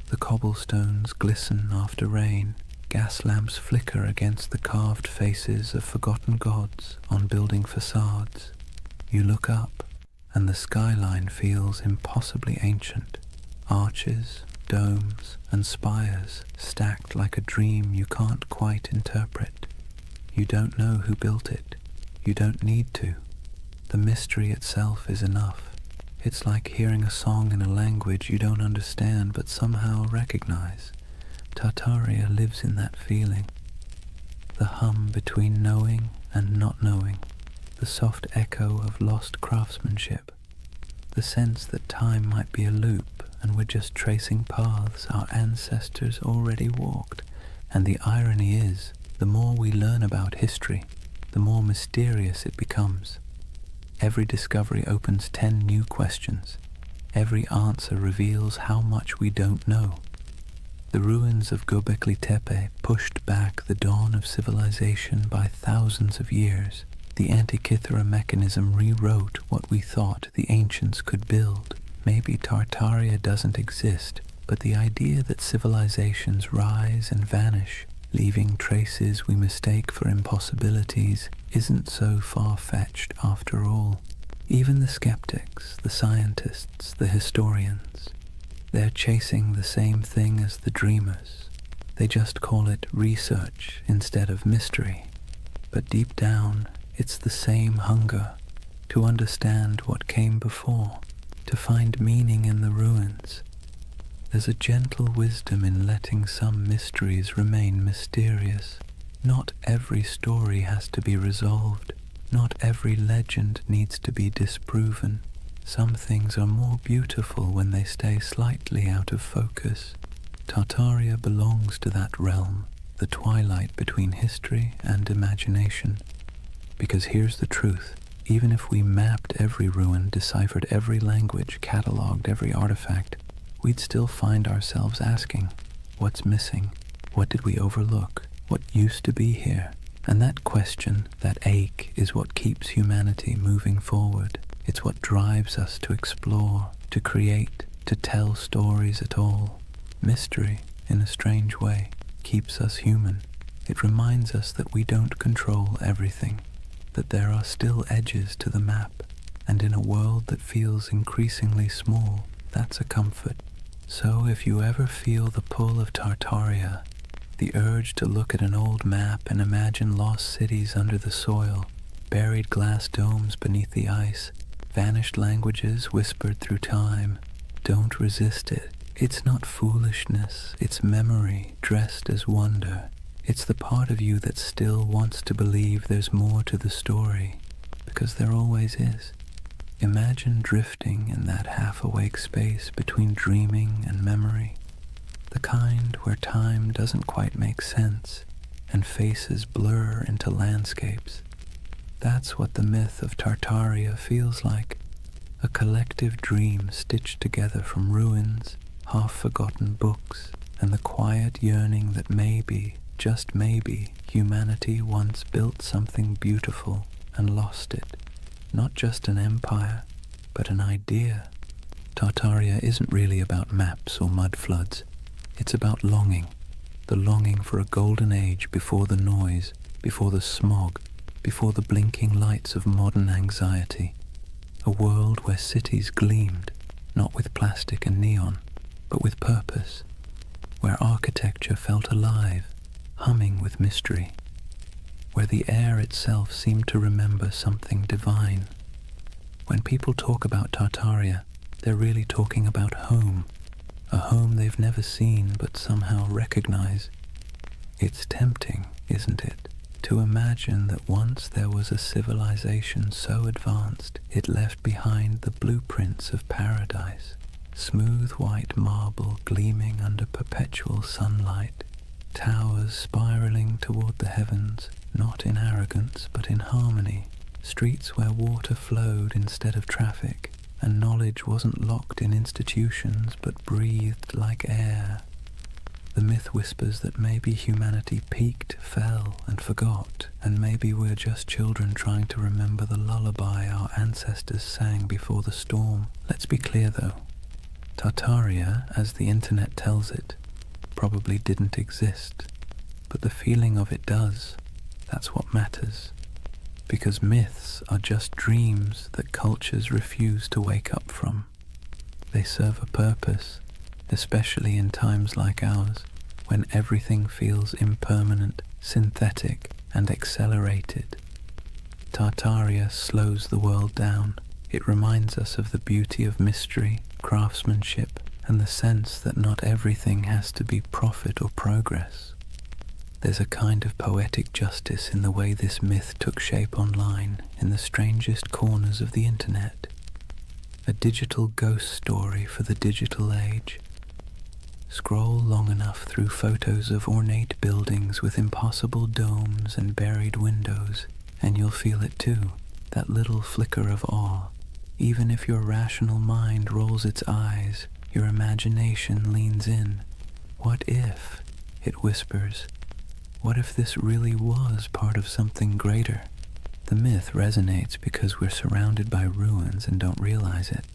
The cobblestones glisten after rain. Gas lamps flicker against the carved faces of forgotten gods on building facades. You look up, and the skyline feels impossibly ancient. Arches, domes, and spires stacked like a dream you can't quite interpret. You don't know who built it. You don't need to. The mystery itself is enough. It's like hearing a song in a language you don't understand but somehow recognize. Tartaria lives in that feeling. The hum between knowing and not knowing. The soft echo of lost craftsmanship, the sense that time might be a loop and we're just tracing paths our ancestors already walked. And the irony is, the more we learn about history, the more mysterious it becomes. Every discovery opens 10 new questions. Every answer reveals how much we don't know. The ruins of Göbekli Tepe pushed back the dawn of civilization by thousands of years. The Antikythera mechanism rewrote what we thought the ancients could build. Maybe Tartaria doesn't exist, but the idea that civilizations rise and vanish, leaving traces we mistake for impossibilities, isn't so far-fetched after all. Even the skeptics, the scientists, the historians, they're chasing the same thing as the dreamers. They just call it research instead of mystery. But deep down, it's the same hunger to understand what came before, to find meaning in the ruins. There's a gentle wisdom in letting some mysteries remain mysterious. Not every story has to be resolved. Not every legend needs to be disproven. Some things are more beautiful when they stay slightly out of focus. Tartaria belongs to that realm, the twilight between history and imagination. Because here's the truth, even if we mapped every ruin, deciphered every language, catalogued every artifact, we'd still find ourselves asking, what's missing? What did we overlook? What used to be here? And that question, that ache, is what keeps humanity moving forward. It's what drives us to explore, to create, to tell stories at all. Mystery, in a strange way, keeps us human. It reminds us that we don't control everything, that there are still edges to the map, and in a world that feels increasingly small, that's a comfort. So if you ever feel the pull of Tartaria, the urge to look at an old map and imagine lost cities under the soil, buried glass domes beneath the ice, vanished languages whispered through time, don't resist it. It's not foolishness, it's memory dressed as wonder. It's the part of you that still wants to believe there's more to the story, because there always is. Imagine drifting in that half-awake space between dreaming and memory, the kind where time doesn't quite make sense and faces blur into landscapes. That's what the myth of Tartaria feels like, a collective dream stitched together from ruins, half-forgotten books, and the quiet yearning that maybe, just maybe, humanity once built something beautiful and lost it. Not just an empire, but an idea. Tartaria isn't really about maps or mud floods. It's about longing, the longing for a golden age before the noise, before the smog, before the blinking lights of modern anxiety. A world where cities gleamed, not with plastic and neon, but with purpose, where architecture felt alive, humming with mystery, where the air itself seemed to remember something divine. When people talk about Tartaria, they're really talking about home, a home they've never seen but somehow recognize. It's tempting, isn't it, to imagine that once there was a civilization so advanced it left behind the blueprints of paradise, smooth white marble gleaming under perpetual sunlight, towers spiraling toward the heavens, not in arrogance but in harmony, streets where water flowed instead of traffic, and knowledge wasn't locked in institutions but breathed like air. The myth whispers that maybe humanity peaked, fell, and forgot, and maybe we're just children trying to remember the lullaby our ancestors sang before the storm. Let's be clear though, Tartaria, as the internet tells it, probably didn't exist, but the feeling of it does. That's what matters. Because myths are just dreams that cultures refuse to wake up from. They serve a purpose, especially in times like ours, when everything feels impermanent, synthetic, and accelerated. Tartaria slows the world down. It reminds us of the beauty of mystery, craftsmanship, and the sense that not everything has to be profit or progress. There's a kind of poetic justice in the way this myth took shape online, in the strangest corners of the internet. A digital ghost story for the digital age. Scroll long enough through photos of ornate buildings with impossible domes and buried windows, and you'll feel it too, that little flicker of awe. Even if your rational mind rolls its eyes, your imagination leans in. What if, it whispers, what if this really was part of something greater? The myth resonates because we're surrounded by ruins and don't realize it.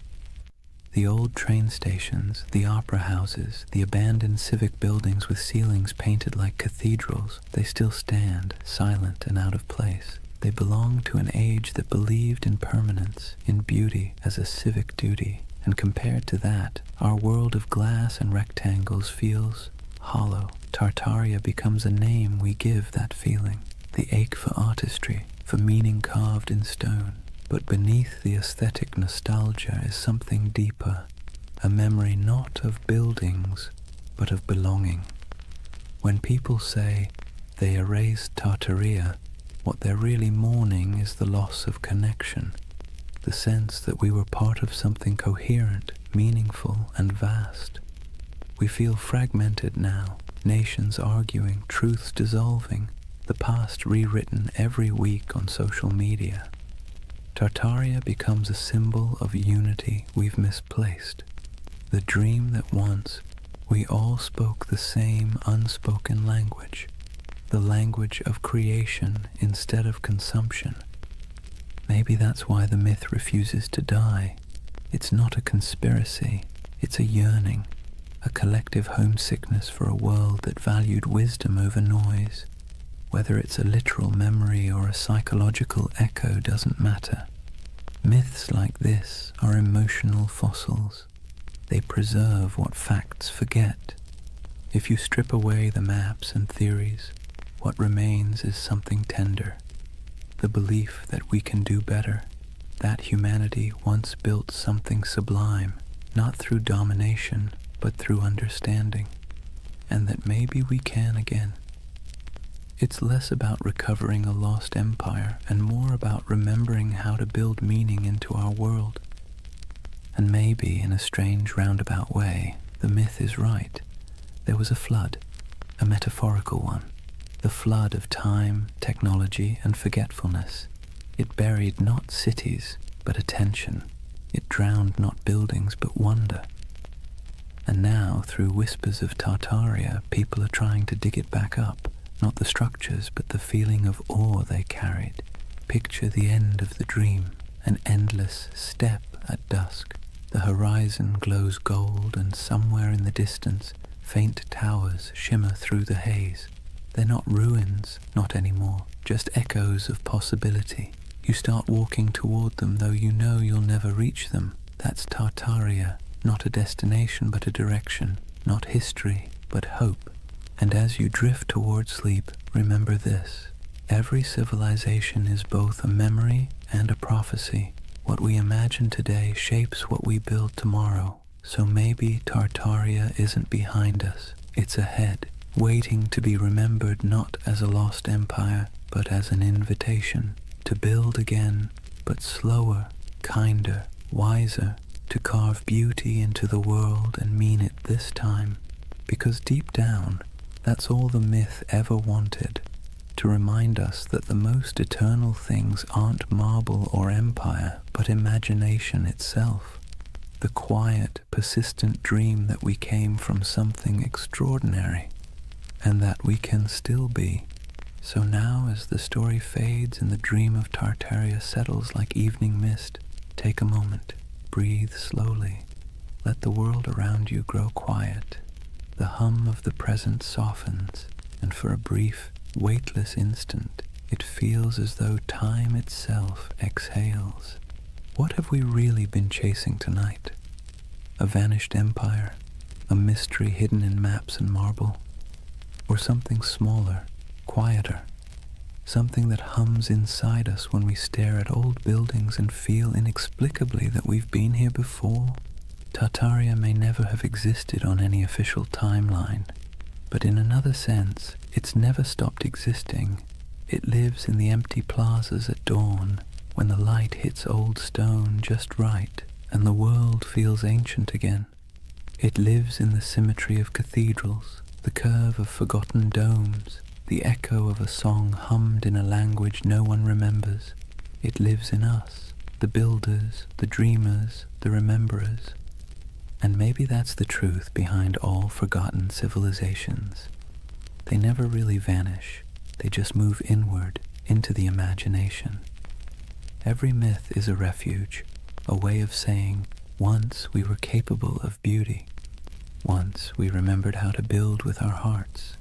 The old train stations, the opera houses, the abandoned civic buildings with ceilings painted like cathedrals, they still stand, silent and out of place. They belong to an age that believed in permanence, in beauty as a civic duty, and compared to that, our world of glass and rectangles feels hollow. Tartaria becomes a name we give that feeling, the ache for artistry, for meaning carved in stone. But beneath the aesthetic nostalgia is something deeper, a memory not of buildings, but of belonging. When people say they erased Tartaria, what they're really mourning is the loss of connection, the sense that we were part of something coherent, meaningful, and vast. We feel fragmented now, nations arguing, truths dissolving, the past rewritten every week on social media. Tartaria becomes a symbol of unity we've misplaced, the dream that once we all spoke the same unspoken language, the language of creation instead of consumption. Maybe that's why the myth refuses to die. It's not a conspiracy, it's a yearning, a collective homesickness for a world that valued wisdom over noise. Whether it's a literal memory or a psychological echo doesn't matter. Myths like this are emotional fossils. They preserve what facts forget. If you strip away the maps and theories, what remains is something tender. The belief that we can do better, that humanity once built something sublime, not through domination, but through understanding, and that maybe we can again. It's less about recovering a lost empire and more about remembering how to build meaning into our world. And maybe, in a strange roundabout way, the myth is right. There was a flood, a metaphorical one, the flood of time, technology, and forgetfulness. It buried not cities, but attention. It drowned not buildings, but wonder. And now, through whispers of Tartaria, people are trying to dig it back up. Not the structures, but the feeling of awe they carried. Picture the end of the dream, an endless step at dusk. The horizon glows gold, and somewhere in the distance, faint towers shimmer through the haze. They're not ruins, not anymore, just echoes of possibility. You start walking toward them, though you know you'll never reach them. That's Tartaria, not a destination, but a direction. Not history, but hope. And as you drift toward sleep, remember this. Every civilization is both a memory and a prophecy. What we imagine today shapes what we build tomorrow. So maybe Tartaria isn't behind us. It's ahead, waiting to be remembered not as a lost empire, but as an invitation to build again, but slower, kinder, wiser, to carve beauty into the world and mean it this time. Because deep down, that's all the myth ever wanted, to remind us that the most eternal things aren't marble or empire, but imagination itself. The quiet, persistent dream that we came from something extraordinary, and that we can still be. So now, as the story fades and the dream of Tartaria settles like evening mist, take a moment, breathe slowly, let the world around you grow quiet. The hum of the present softens, and for a brief, weightless instant, it feels as though time itself exhales. What have we really been chasing tonight? A vanished empire? A mystery hidden in maps and marble? Or something smaller, quieter? Something that hums inside us when we stare at old buildings and feel inexplicably that we've been here before? Tartaria may never have existed on any official timeline, but in another sense, it's never stopped existing. It lives in the empty plazas at dawn, when the light hits old stone just right, and the world feels ancient again. It lives in the symmetry of cathedrals, the curve of forgotten domes, the echo of a song hummed in a language no one remembers. It lives in us, the builders, the dreamers, the rememberers. And maybe that's the truth behind all forgotten civilizations. They never really vanish, they just move inward into the imagination. Every myth is a refuge, a way of saying, once we were capable of beauty. Once we remembered how to build with our hearts.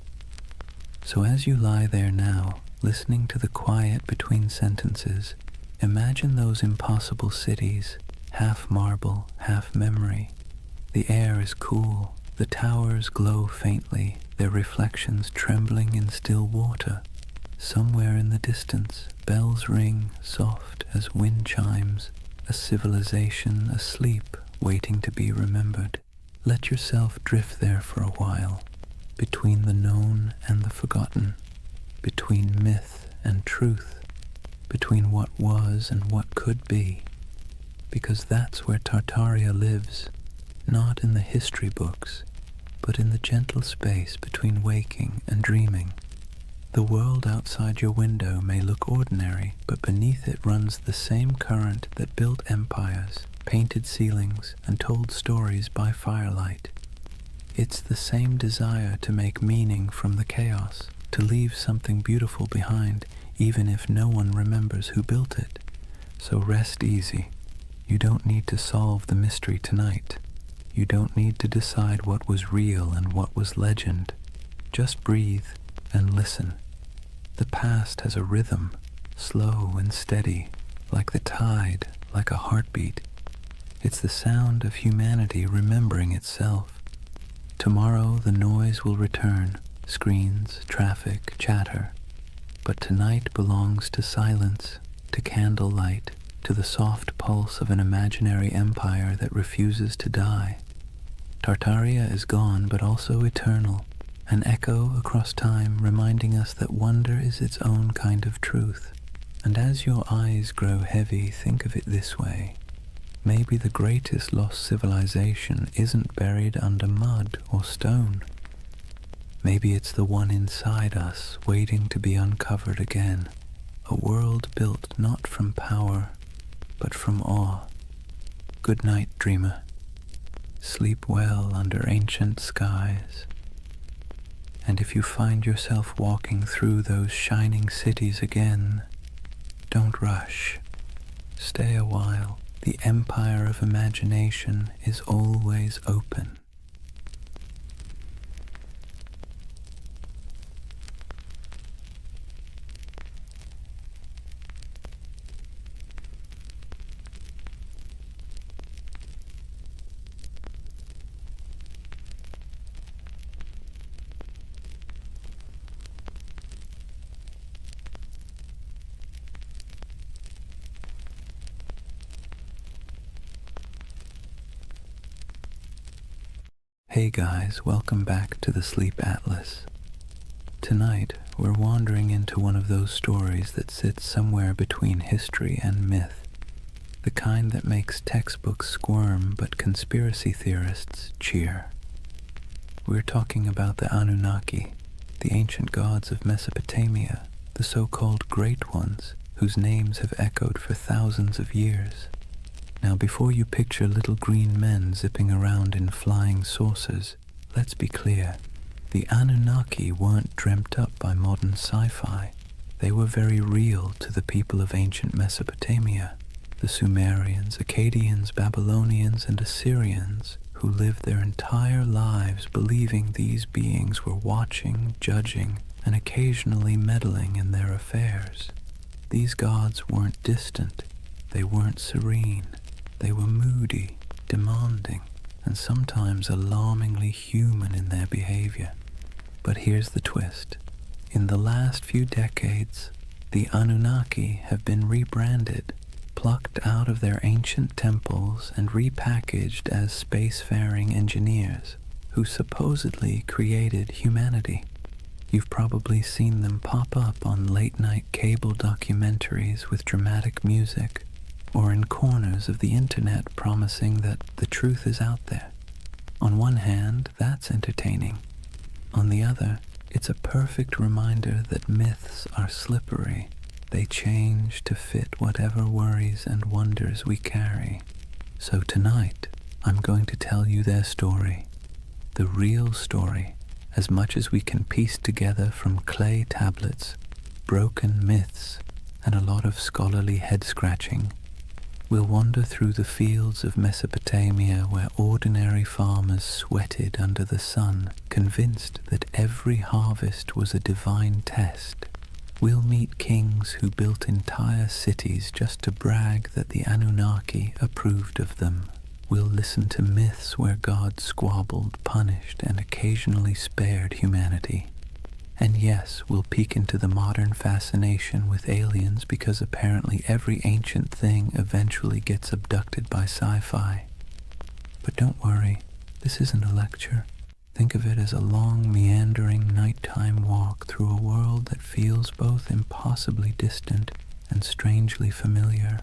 So as you lie there now, listening to the quiet between sentences, imagine those impossible cities, half marble, half memory. The air is cool, the towers glow faintly, their reflections trembling in still water. Somewhere in the distance, bells ring, soft as wind chimes, a civilization asleep, waiting to be remembered. Let yourself drift there for a while, between the known and the forgotten, between myth and truth, between what was and what could be, because that's where Tartaria lives, not in the history books, but in the gentle space between waking and dreaming. The world outside your window may look ordinary, but beneath it runs the same current that built empires, painted ceilings, and told stories by firelight. It's the same desire to make meaning from the chaos, to leave something beautiful behind, even if no one remembers who built it. So rest easy. You don't need to solve the mystery tonight. You don't need to decide what was real and what was legend. Just breathe and listen. The past has a rhythm, slow and steady, like the tide, like a heartbeat. It's the sound of humanity remembering itself. Tomorrow the noise will return, screens, traffic, chatter. But tonight belongs to silence, to candlelight, to the soft pulse of an imaginary empire that refuses to die. Tartaria is gone, but also eternal, an echo across time reminding us that wonder is its own kind of truth. And as your eyes grow heavy, think of it this way. Maybe the greatest lost civilization isn't buried under mud or stone. Maybe it's the one inside us, waiting to be uncovered again. A world built not from power, but from awe. Good night, dreamer. Sleep well under ancient skies. And if you find yourself walking through those shining cities again, don't rush. Stay a while. The empire of imagination is always open. Hey guys, welcome back to the Sleep Atlas. Tonight, we're wandering into one of those stories that sits somewhere between history and myth, the kind that makes textbooks squirm but conspiracy theorists cheer. We're talking about the Anunnaki, the ancient gods of Mesopotamia, the so-called Great Ones, whose names have echoed for thousands of years. Now, before you picture little green men zipping around in flying saucers, let's be clear. The Anunnaki weren't dreamt up by modern sci-fi. They were very real to the people of ancient Mesopotamia, the Sumerians, Akkadians, Babylonians, and Assyrians, who lived their entire lives believing these beings were watching, judging, and occasionally meddling in their affairs. These gods weren't distant. They weren't serene. They were moody, demanding, and sometimes alarmingly human in their behavior. But here's the twist. In the last few decades, the Anunnaki have been rebranded, plucked out of their ancient temples and repackaged as spacefaring engineers who supposedly created humanity. You've probably seen them pop up on late-night cable documentaries with dramatic music, or in corners of the internet promising that the truth is out there. On one hand, that's entertaining. On the other, it's a perfect reminder that myths are slippery. They change to fit whatever worries and wonders we carry. So tonight, I'm going to tell you their story, the real story, as much as we can piece together from clay tablets, broken myths, and a lot of scholarly head-scratching. We'll wander through the fields of Mesopotamia where ordinary farmers sweated under the sun, convinced that every harvest was a divine test. We'll meet kings who built entire cities just to brag that the Anunnaki approved of them. We'll listen to myths where God squabbled, punished, and occasionally spared humanity. And yes, we'll peek into the modern fascination with aliens because apparently every ancient thing eventually gets abducted by sci-fi. But don't worry, this isn't a lecture. Think of it as a long, meandering, nighttime walk through a world that feels both impossibly distant and strangely familiar.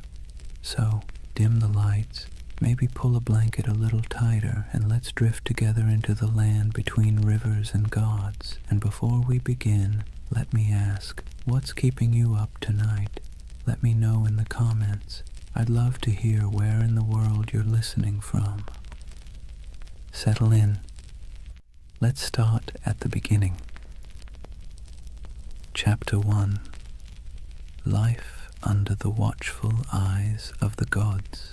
So, dim the lights, maybe pull a blanket a little tighter, and let's drift together into the land between rivers and gods. And before we begin, let me ask, what's keeping you up tonight? Let me know in the comments. I'd love to hear where in the world you're listening from. Settle in. Let's start at the beginning. Chapter 1. Life under the watchful eyes of the gods.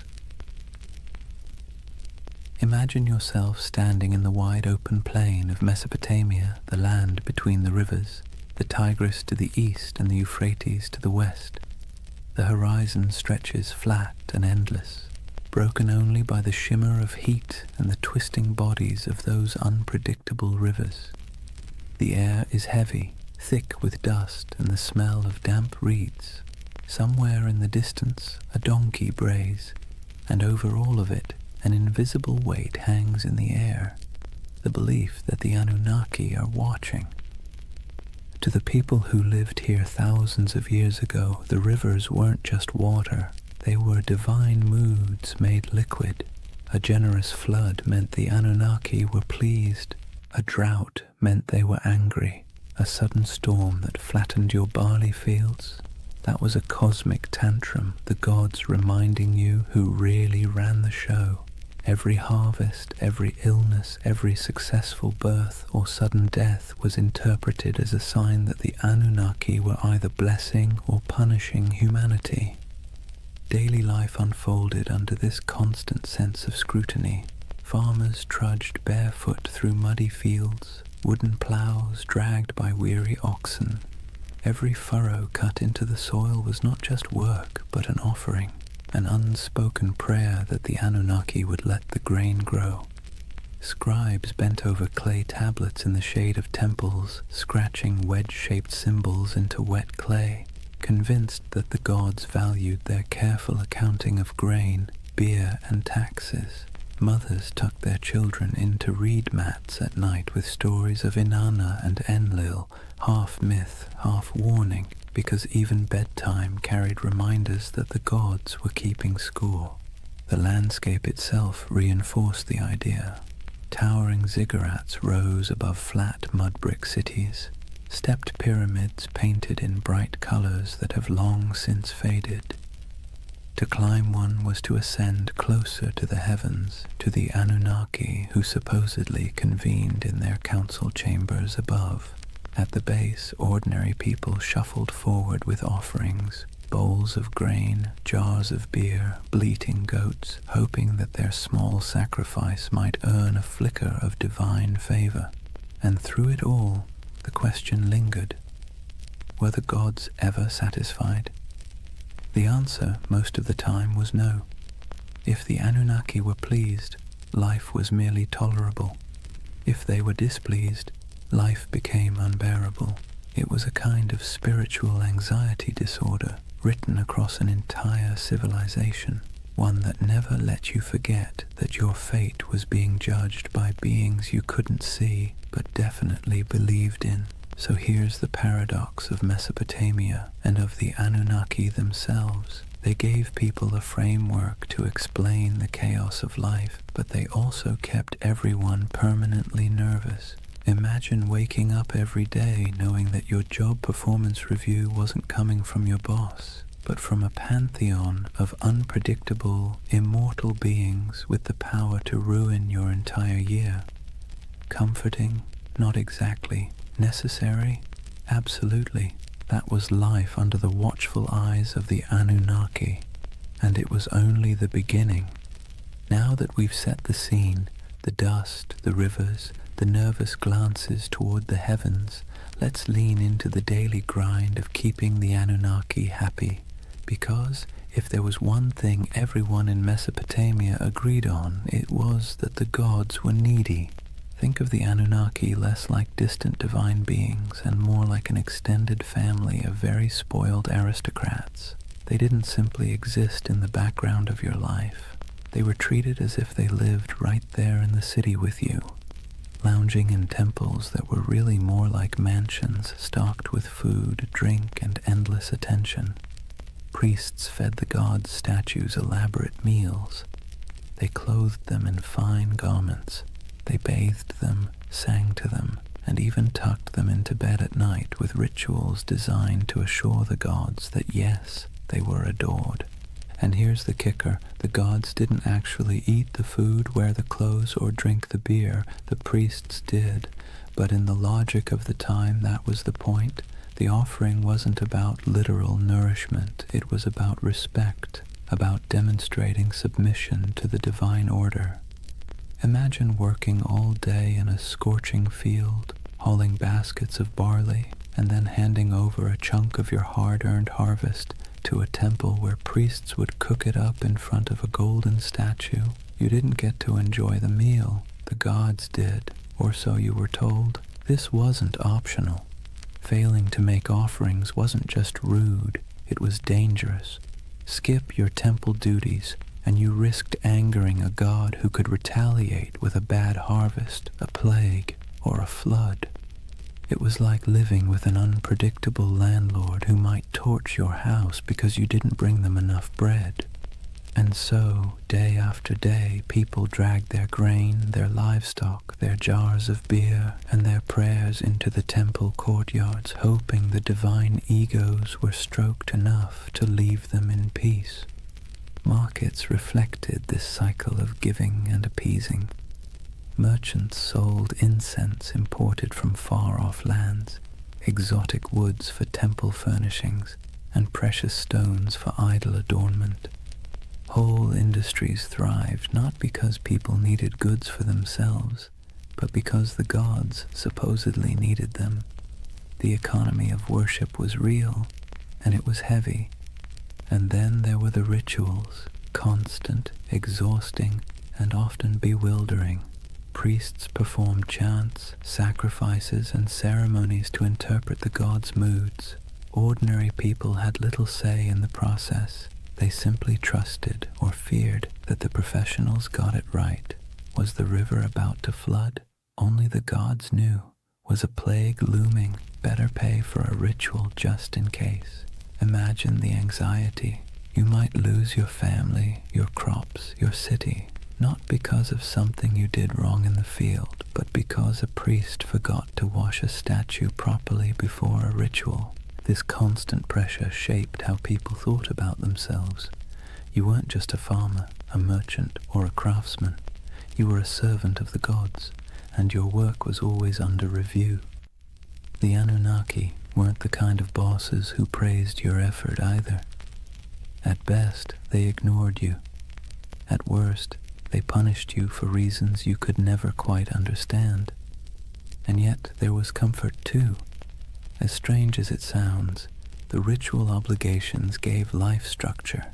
Imagine yourself standing in the wide open plain of Mesopotamia, the land between the rivers, the Tigris to the east and the Euphrates to the west. The horizon stretches flat and endless, broken only by the shimmer of heat and the twisting bodies of those unpredictable rivers. The air is heavy, thick with dust and the smell of damp reeds. Somewhere in the distance, a donkey brays, and over all of it, an invisible weight hangs in the air, the belief that the Anunnaki are watching. To the people who lived here thousands of years ago, the rivers weren't just water, they were divine moods made liquid. A generous flood meant the Anunnaki were pleased, a drought meant they were angry, a sudden storm that flattened your barley fields. That was a cosmic tantrum, the gods reminding you who really ran the show. Every harvest, every illness, every successful birth or sudden death was interpreted as a sign that the Anunnaki were either blessing or punishing humanity. Daily life unfolded under this constant sense of scrutiny. Farmers trudged barefoot through muddy fields, wooden plows dragged by weary oxen. Every furrow cut into the soil was not just work, but an offering. An unspoken prayer that the Anunnaki would let the grain grow. Scribes bent over clay tablets in the shade of temples, scratching wedge-shaped symbols into wet clay, convinced that the gods valued their careful accounting of grain, beer, and taxes. Mothers tucked their children into reed mats at night with stories of Inanna and Enlil, half myth, half warning, because even bedtime carried reminders that the gods were keeping score. The landscape itself reinforced the idea. Towering ziggurats rose above flat mud-brick cities, stepped pyramids painted in bright colors that have long since faded. To climb one was to ascend closer to the heavens, to the Anunnaki who supposedly convened in their council chambers above. At the base, ordinary people shuffled forward with offerings, bowls of grain, jars of beer, bleating goats, hoping that their small sacrifice might earn a flicker of divine favor. And through it all, the question lingered. Were the gods ever satisfied? The answer, most of the time, was no. If the Anunnaki were pleased, life was merely tolerable. If they were displeased, life became unbearable. It was a kind of spiritual anxiety disorder written across an entire civilization, one that never let you forget that your fate was being judged by beings you couldn't see but definitely believed in. So here's the paradox of Mesopotamia and of the Anunnaki themselves. They gave people a framework to explain the chaos of life, but they also kept everyone permanently nervous. Imagine waking up every day knowing that your job performance review wasn't coming from your boss. but from a pantheon of unpredictable, immortal beings with the power to ruin your entire year. Comforting? Not exactly. Necessary? Absolutely. That was life under the watchful eyes of the Anunnaki, and it was only the beginning. Now that we've set the scene, the dust, the rivers, the nervous glances toward the heavens, let's lean into the daily grind of keeping the Anunnaki happy. Because if there was one thing everyone in Mesopotamia agreed on, it was that the gods were needy. Think of the Anunnaki less like distant divine beings and more like an extended family of very spoiled aristocrats. They didn't simply exist in the background of your life. They were treated as if they lived right there in the city with you, lounging in temples that were really more like mansions stocked with food, drink, and endless attention. Priests fed the gods' statues elaborate meals. They clothed them in fine garments. They bathed them, sang to them, and even tucked them into bed at night with rituals designed to assure the gods that yes, they were adored. And here's the kicker, the gods didn't actually eat the food, wear the clothes, or drink the beer. The priests did, but in the logic of the time that was the point. The offering wasn't about literal nourishment, it was about respect, about demonstrating submission to the divine order. Imagine working all day in a scorching field, hauling baskets of barley, and then handing over a chunk of your hard-earned harvest to a temple where priests would cook it up in front of a golden statue. You didn't get to enjoy the meal, the gods did, or so you were told. This wasn't optional. Failing to make offerings wasn't just rude, it was dangerous. Skip your temple duties, and you risked angering a god who could retaliate with a bad harvest, a plague, or a flood. It was like living with an unpredictable landlord who might torch your house because you didn't bring them enough bread. And so, day after day, people dragged their grain, their livestock, their jars of beer, and their prayers into the temple courtyards, hoping the divine egos were stroked enough to leave them in peace. Markets reflected this cycle of giving and appeasing. Merchants sold incense imported from far-off lands, exotic woods for temple furnishings, and precious stones for idol adornment. Whole industries thrived not because people needed goods for themselves, but because the gods supposedly needed them. The economy of worship was real, and it was heavy. And then there were the rituals, constant, exhausting, and often bewildering. Priests performed chants, sacrifices, and ceremonies to interpret the gods' moods. Ordinary people had little say in the process. They simply trusted or feared that the professionals got it right. Was the river about to flood? Only the gods knew. Was a plague looming? Better pay for a ritual just in case. Imagine the anxiety. You might lose your family, your crops, your city, not because of something you did wrong in the field, but because a priest forgot to wash a statue properly before a ritual. This constant pressure shaped how people thought about themselves. You weren't just a farmer, a merchant, or a craftsman. You were a servant of the gods, and your work was always under review. The Anunnaki weren't the kind of bosses who praised your effort either. At best, they ignored you. At worst, they punished you for reasons you could never quite understand. And yet there was comfort too. As strange as it sounds, the ritual obligations gave life structure.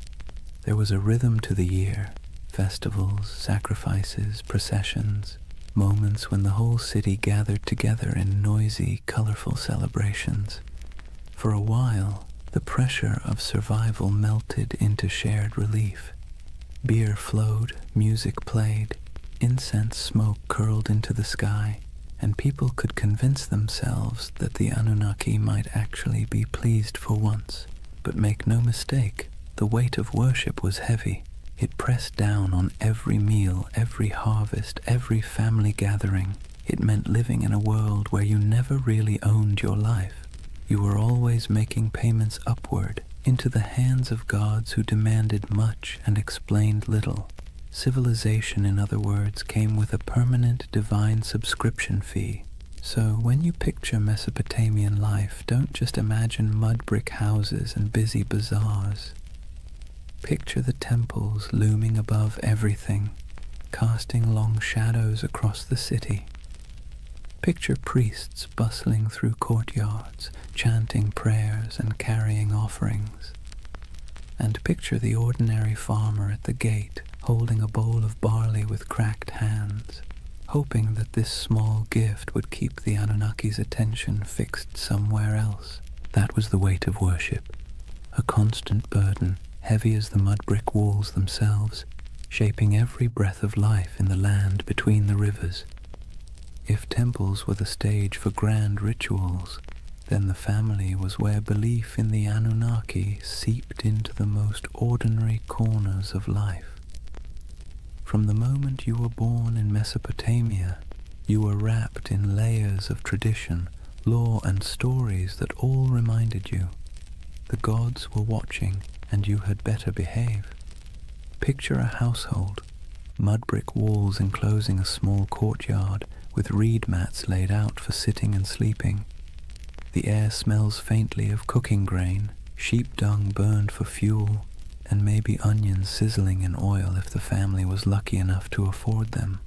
There was a rhythm to the year, festivals, sacrifices, processions, moments when the whole city gathered together in noisy, colorful celebrations. For a while, the pressure of survival melted into shared relief. Beer flowed, music played, incense smoke curled into the sky, and people could convince themselves that the Anunnaki might actually be pleased for once. But make no mistake, the weight of worship was heavy. It pressed down on every meal, every harvest, every family gathering. It meant living in a world where you never really owned your life. You were always making payments upward, into the hands of gods who demanded much and explained little. Civilization, in other words, came with a permanent divine subscription fee. So when you picture Mesopotamian life, don't just imagine mud brick houses and busy bazaars. Picture the temples looming above everything, casting long shadows across the city. Picture priests bustling through courtyards, chanting prayers and carrying offerings. And picture the ordinary farmer at the gate, holding a bowl of barley with cracked hands, hoping that this small gift would keep the Anunnaki's attention fixed somewhere else. That was the weight of worship, a constant burden, heavy as the mud brick walls themselves, shaping every breath of life in the land between the rivers. If temples were the stage for grand rituals, then the family was where belief in the Anunnaki seeped into the most ordinary corners of life. From the moment you were born in Mesopotamia, you were wrapped in layers of tradition, lore and stories that all reminded you the gods were watching and you had better behave. Picture a household, mud brick walls enclosing a small courtyard with reed mats laid out for sitting and sleeping. The air smells faintly of cooking grain, sheep dung burned for fuel, and maybe onions sizzling in oil if the family was lucky enough to afford them.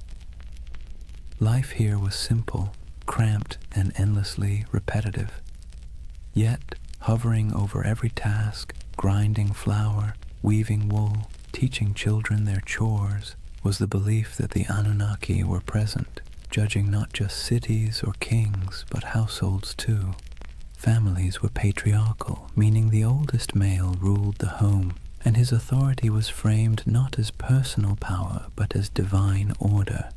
Life here was simple, cramped, and endlessly repetitive. Yet, hovering over every task, grinding flour, weaving wool, teaching children their chores, was the belief that the Anunnaki were present, judging not just cities or kings, but households too. Families were patriarchal, meaning the oldest male ruled the home, and his authority was framed not as personal power, but as divine order.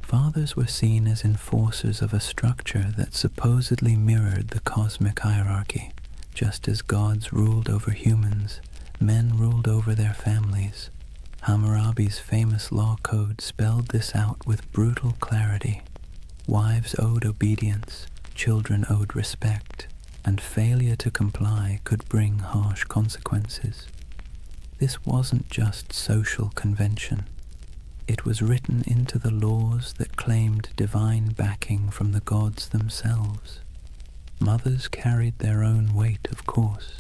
Fathers were seen as enforcers of a structure that supposedly mirrored the cosmic hierarchy. Just as gods ruled over humans, men ruled over their families. Hammurabi's famous law code spelled this out with brutal clarity. Wives owed obedience, children owed respect, and failure to comply could bring harsh consequences. This wasn't just social convention. It was written into the laws that claimed divine backing from the gods themselves. Mothers carried their own weight, of course.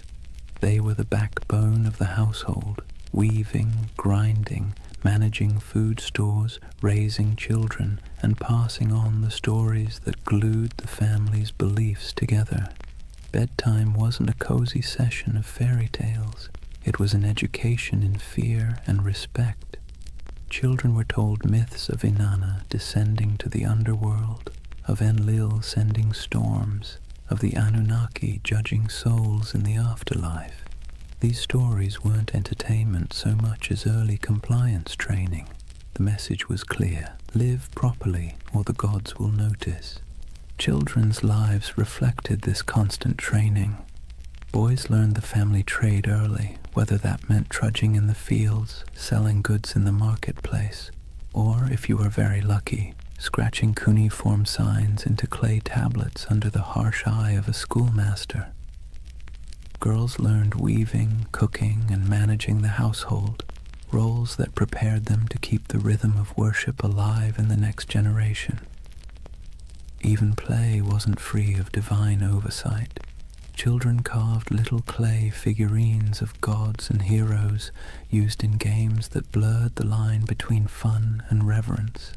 They were the backbone of the household, weaving, grinding, managing food stores, raising children, and passing on the stories that glued the family's beliefs together. Bedtime wasn't a cozy session of fairy tales. It was an education in fear and respect. Children were told myths of Inanna descending to the underworld, of Enlil sending storms, of the Anunnaki judging souls in the afterlife. These stories weren't entertainment so much as early compliance training. The message was clear: live properly or the gods will notice. Children's lives reflected this constant training. Boys learned the family trade early, whether that meant trudging in the fields, selling goods in the marketplace, or, if you were very lucky, scratching cuneiform signs into clay tablets under the harsh eye of a schoolmaster. Girls learned weaving, cooking, and managing the household, roles that prepared them to keep the rhythm of worship alive in the next generation. Even play wasn't free of divine oversight. Children carved little clay figurines of gods and heroes used in games that blurred the line between fun and reverence.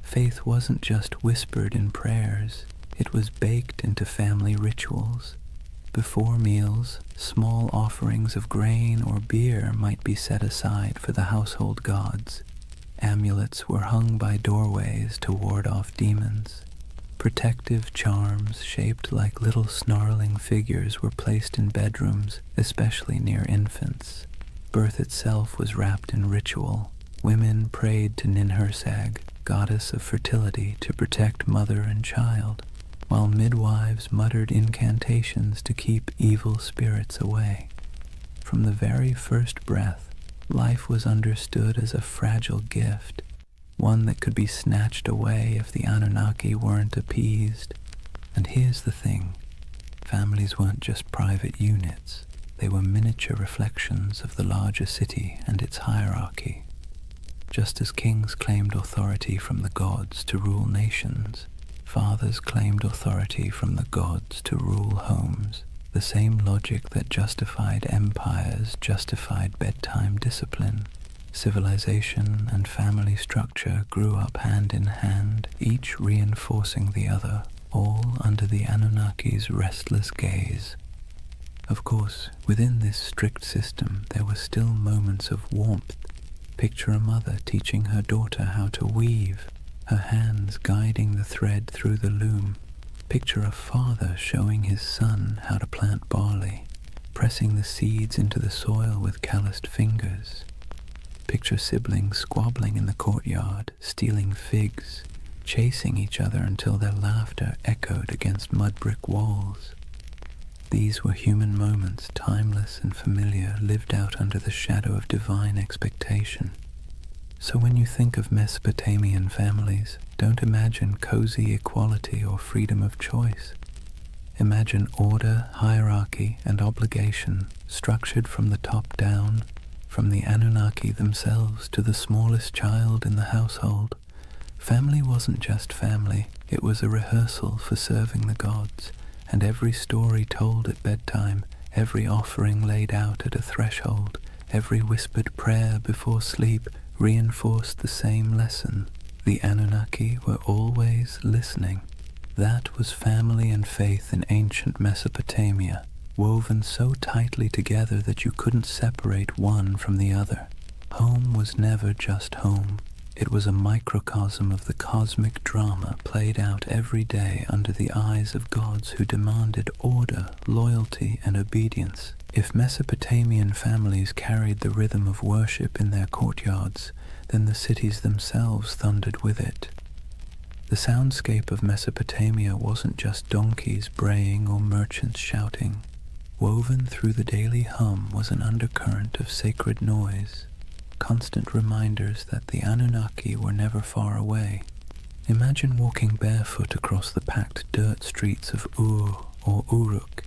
Faith wasn't just whispered in prayers, it was baked into family rituals. Before meals, small offerings of grain or beer might be set aside for the household gods. Amulets were hung by doorways to ward off demons. Protective charms shaped like little snarling figures were placed in bedrooms, especially near infants. Birth itself was wrapped in ritual. Women prayed to Ninhursag, goddess of fertility, to protect mother and child, while midwives muttered incantations to keep evil spirits away. From the very first breath, life was understood as a fragile gift, one that could be snatched away if the Anunnaki weren't appeased. And here's the thing, families weren't just private units. They were miniature reflections of the larger city and its hierarchy. Just as kings claimed authority from the gods to rule nations, fathers claimed authority from the gods to rule homes. The same logic that justified empires justified bedtime discipline. Civilization and family structure grew up hand in hand, each reinforcing the other, all under the Anunnaki's restless gaze. Of course, within this strict system there were still moments of warmth. Picture a mother teaching her daughter how to weave, her hands guiding the thread through the loom. Picture a father showing his son how to plant barley, pressing the seeds into the soil with calloused fingers. Picture siblings squabbling in the courtyard, stealing figs, chasing each other until their laughter echoed against mud brick walls. These were human moments, timeless and familiar, lived out under the shadow of divine expectation. So when you think of Mesopotamian families, don't imagine cozy equality or freedom of choice. Imagine order, hierarchy, and obligation, structured from the top down, from the Anunnaki themselves to the smallest child in the household. Family wasn't just family, it was a rehearsal for serving the gods, and every story told at bedtime, every offering laid out at a threshold, every whispered prayer before sleep reinforced the same lesson. The Anunnaki were always listening. That was family and faith in ancient Mesopotamia, woven so tightly together that you couldn't separate one from the other. Home was never just home. It was a microcosm of the cosmic drama played out every day under the eyes of gods who demanded order, loyalty, and obedience. If Mesopotamian families carried the rhythm of worship in their courtyards, then the cities themselves thundered with it. The soundscape of Mesopotamia wasn't just donkeys braying or merchants shouting. Woven through the daily hum was an undercurrent of sacred noise, constant reminders that the Anunnaki were never far away. Imagine walking barefoot across the packed dirt streets of Ur or Uruk,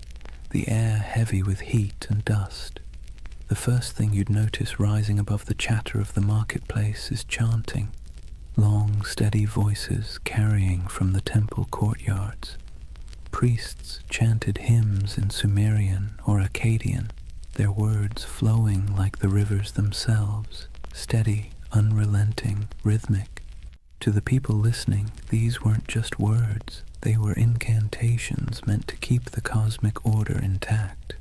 the air heavy with heat and dust. The first thing you'd notice rising above the chatter of the marketplace is chanting, long, steady voices carrying from the temple courtyards. Priests chanted hymns in Sumerian or Akkadian, their words flowing like the rivers themselves, steady, unrelenting, rhythmic. To the people listening, these weren't just words, they were incantations meant to keep the cosmic order intact.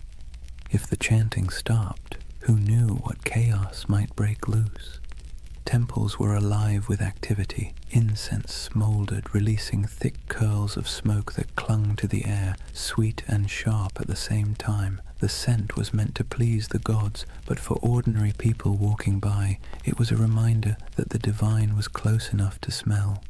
If the chanting stopped, who knew what chaos might break loose? Temples were alive with activity. Incense smoldered, releasing thick curls of smoke that clung to the air, sweet and sharp at the same time. The scent was meant to please the gods, but for ordinary people walking by, it was a reminder that the divine was close enough to smell.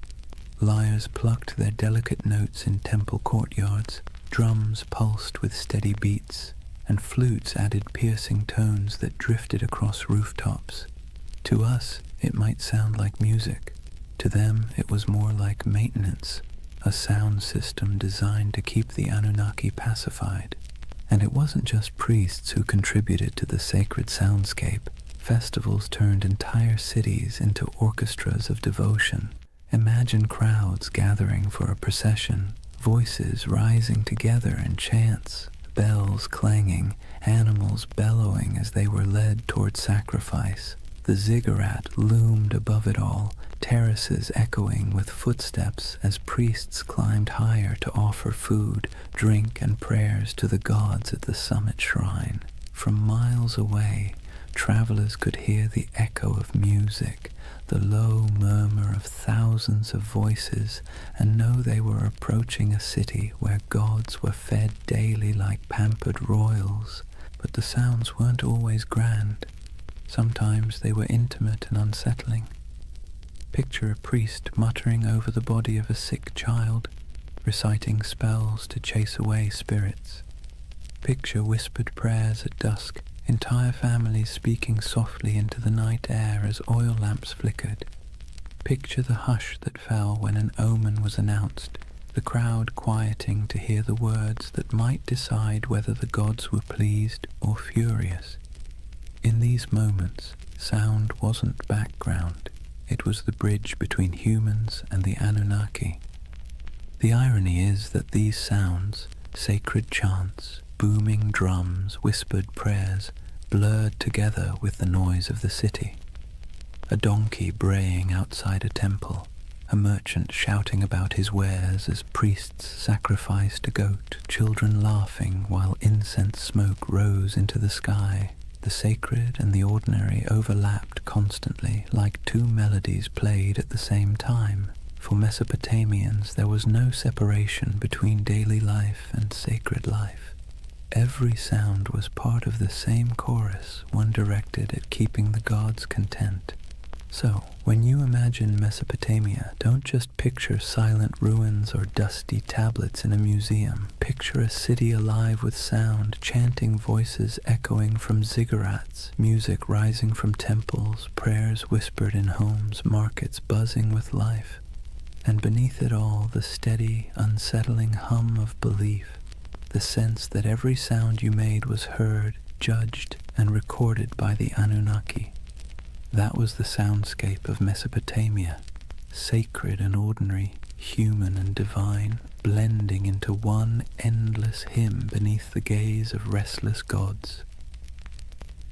Lyres plucked their delicate notes in temple courtyards, drums pulsed with steady beats, and flutes added piercing tones that drifted across rooftops. To us, it might sound like music. To them, it was more like maintenance, a sound system designed to keep the Anunnaki pacified. And it wasn't just priests who contributed to the sacred soundscape. Festivals turned entire cities into orchestras of devotion. Imagine crowds gathering for a procession, voices rising together in chants, bells clanging, animals bellowing as they were led toward sacrifice. The ziggurat loomed above it all, terraces echoing with footsteps as priests climbed higher to offer food, drink, and prayers to the gods at the summit shrine. From miles away, travelers could hear the echo of music, the low murmur of thousands of voices, and know they were approaching a city where gods were fed daily like pampered royals. But the sounds weren't always grand. Sometimes they were intimate and unsettling. Picture a priest muttering over the body of a sick child, reciting spells to chase away spirits. Picture whispered prayers at dusk, entire families speaking softly into the night air as oil lamps flickered. Picture the hush that fell when an omen was announced, the crowd quieting to hear the words that might decide whether the gods were pleased or furious. In these moments, sound wasn't background, it was the bridge between humans and the Anunnaki. The irony is that these sounds, sacred chants, booming drums, whispered prayers, blurred together with the noise of the city. A donkey braying outside a temple, a merchant shouting about his wares as priests sacrificed a goat, children laughing while incense smoke rose into the sky. The sacred and the ordinary overlapped constantly, like two melodies played at the same time. For Mesopotamians, there was no separation between daily life and sacred life. Every sound was part of the same chorus, one directed at keeping the gods content. So, when you imagine Mesopotamia, don't just picture silent ruins or dusty tablets in a museum. Picture a city alive with sound, chanting voices echoing from ziggurats, music rising from temples, prayers whispered in homes, markets buzzing with life. And beneath it all, the steady, unsettling hum of belief, the sense that every sound you made was heard, judged, and recorded by the Anunnaki. That was the soundscape of Mesopotamia, sacred and ordinary, human and divine, blending into one endless hymn beneath the gaze of restless gods.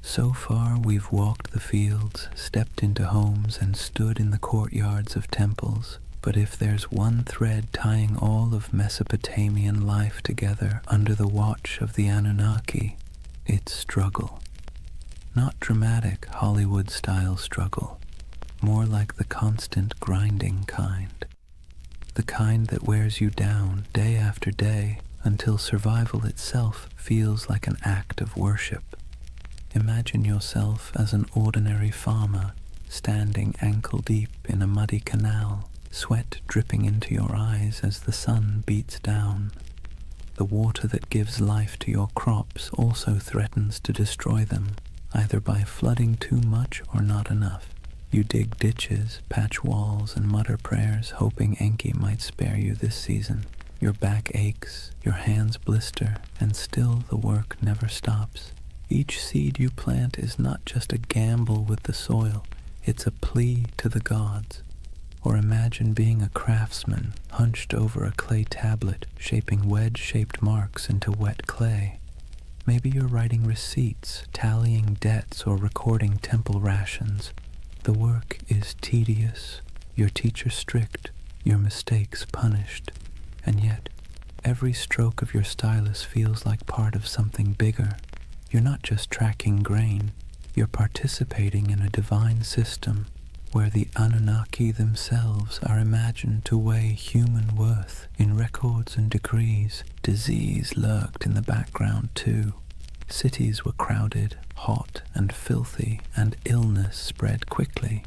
So far we've walked the fields, stepped into homes, and stood in the courtyards of temples. But if there's one thread tying all of Mesopotamian life together under the watch of the Anunnaki, it's struggle. Not dramatic Hollywood-style struggle, more like the constant grinding kind. The kind that wears you down day after day until survival itself feels like an act of worship. Imagine yourself as an ordinary farmer standing ankle-deep in a muddy canal, sweat dripping into your eyes as the sun beats down. The water that gives life to your crops also threatens to destroy them, either by flooding too much or not enough. You dig ditches, patch walls, and mutter prayers, hoping Enki might spare you this season. Your back aches, your hands blister, and still the work never stops. Each seed you plant is not just a gamble with the soil, it's a plea to the gods. Or imagine being a craftsman, hunched over a clay tablet, shaping wedge-shaped marks into wet clay. Maybe you're writing receipts, tallying debts, or recording temple rations. The work is tedious, your teacher strict, your mistakes punished, and yet every stroke of your stylus feels like part of something bigger. You're not just tracking grain, you're participating in a divine system where the Anunnaki themselves are imagined to weigh human worth in records and decrees. Disease lurked in the background too. Cities were crowded, hot and filthy, and illness spread quickly.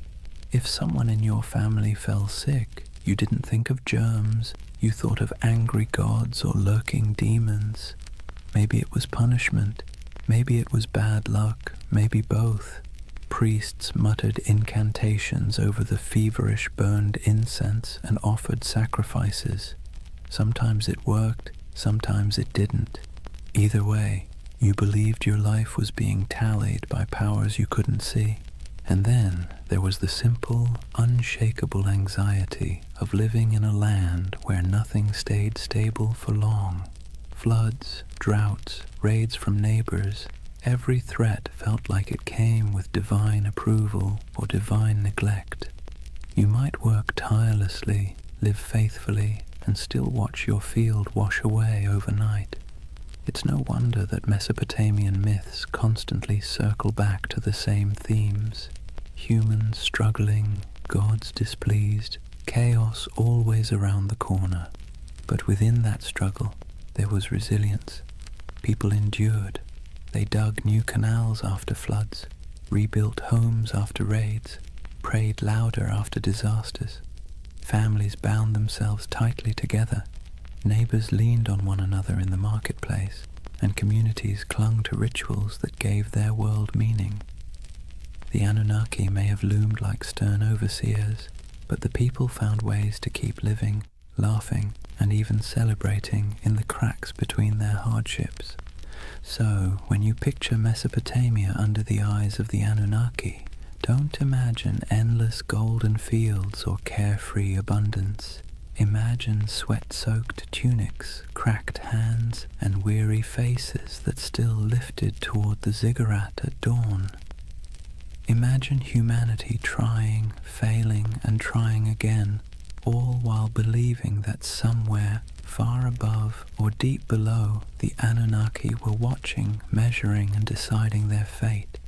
If someone in your family fell sick, you didn't think of germs, you thought of angry gods or lurking demons. Maybe it was punishment, maybe it was bad luck, maybe both. Priests muttered incantations over the feverish burned incense and offered sacrifices. Sometimes it worked, sometimes it didn't. Either way, you believed your life was being tallied by powers you couldn't see. And then there was the simple, unshakable anxiety of living in a land where nothing stayed stable for long. Floods, droughts, raids from neighbors, every threat felt like it came with divine approval or divine neglect. You might work tirelessly, live faithfully, and still watch your field wash away overnight. It's no wonder that Mesopotamian myths constantly circle back to the same themes. Humans struggling, gods displeased, chaos always around the corner. But within that struggle, there was resilience. People endured. They dug new canals after floods, rebuilt homes after raids, prayed louder after disasters. Families bound themselves tightly together. Neighbors leaned on one another in the marketplace, and communities clung to rituals that gave their world meaning. The Anunnaki may have loomed like stern overseers, but the people found ways to keep living, laughing, and even celebrating in the cracks between their hardships. So, when you picture Mesopotamia under the eyes of the Anunnaki, don't imagine endless golden fields or carefree abundance. Imagine sweat-soaked tunics, cracked hands, and weary faces that still lifted toward the ziggurat at dawn. Imagine humanity trying, failing, and trying again, all while believing that somewhere, far above or deep below, the Anunnaki were watching, measuring, and deciding their fate.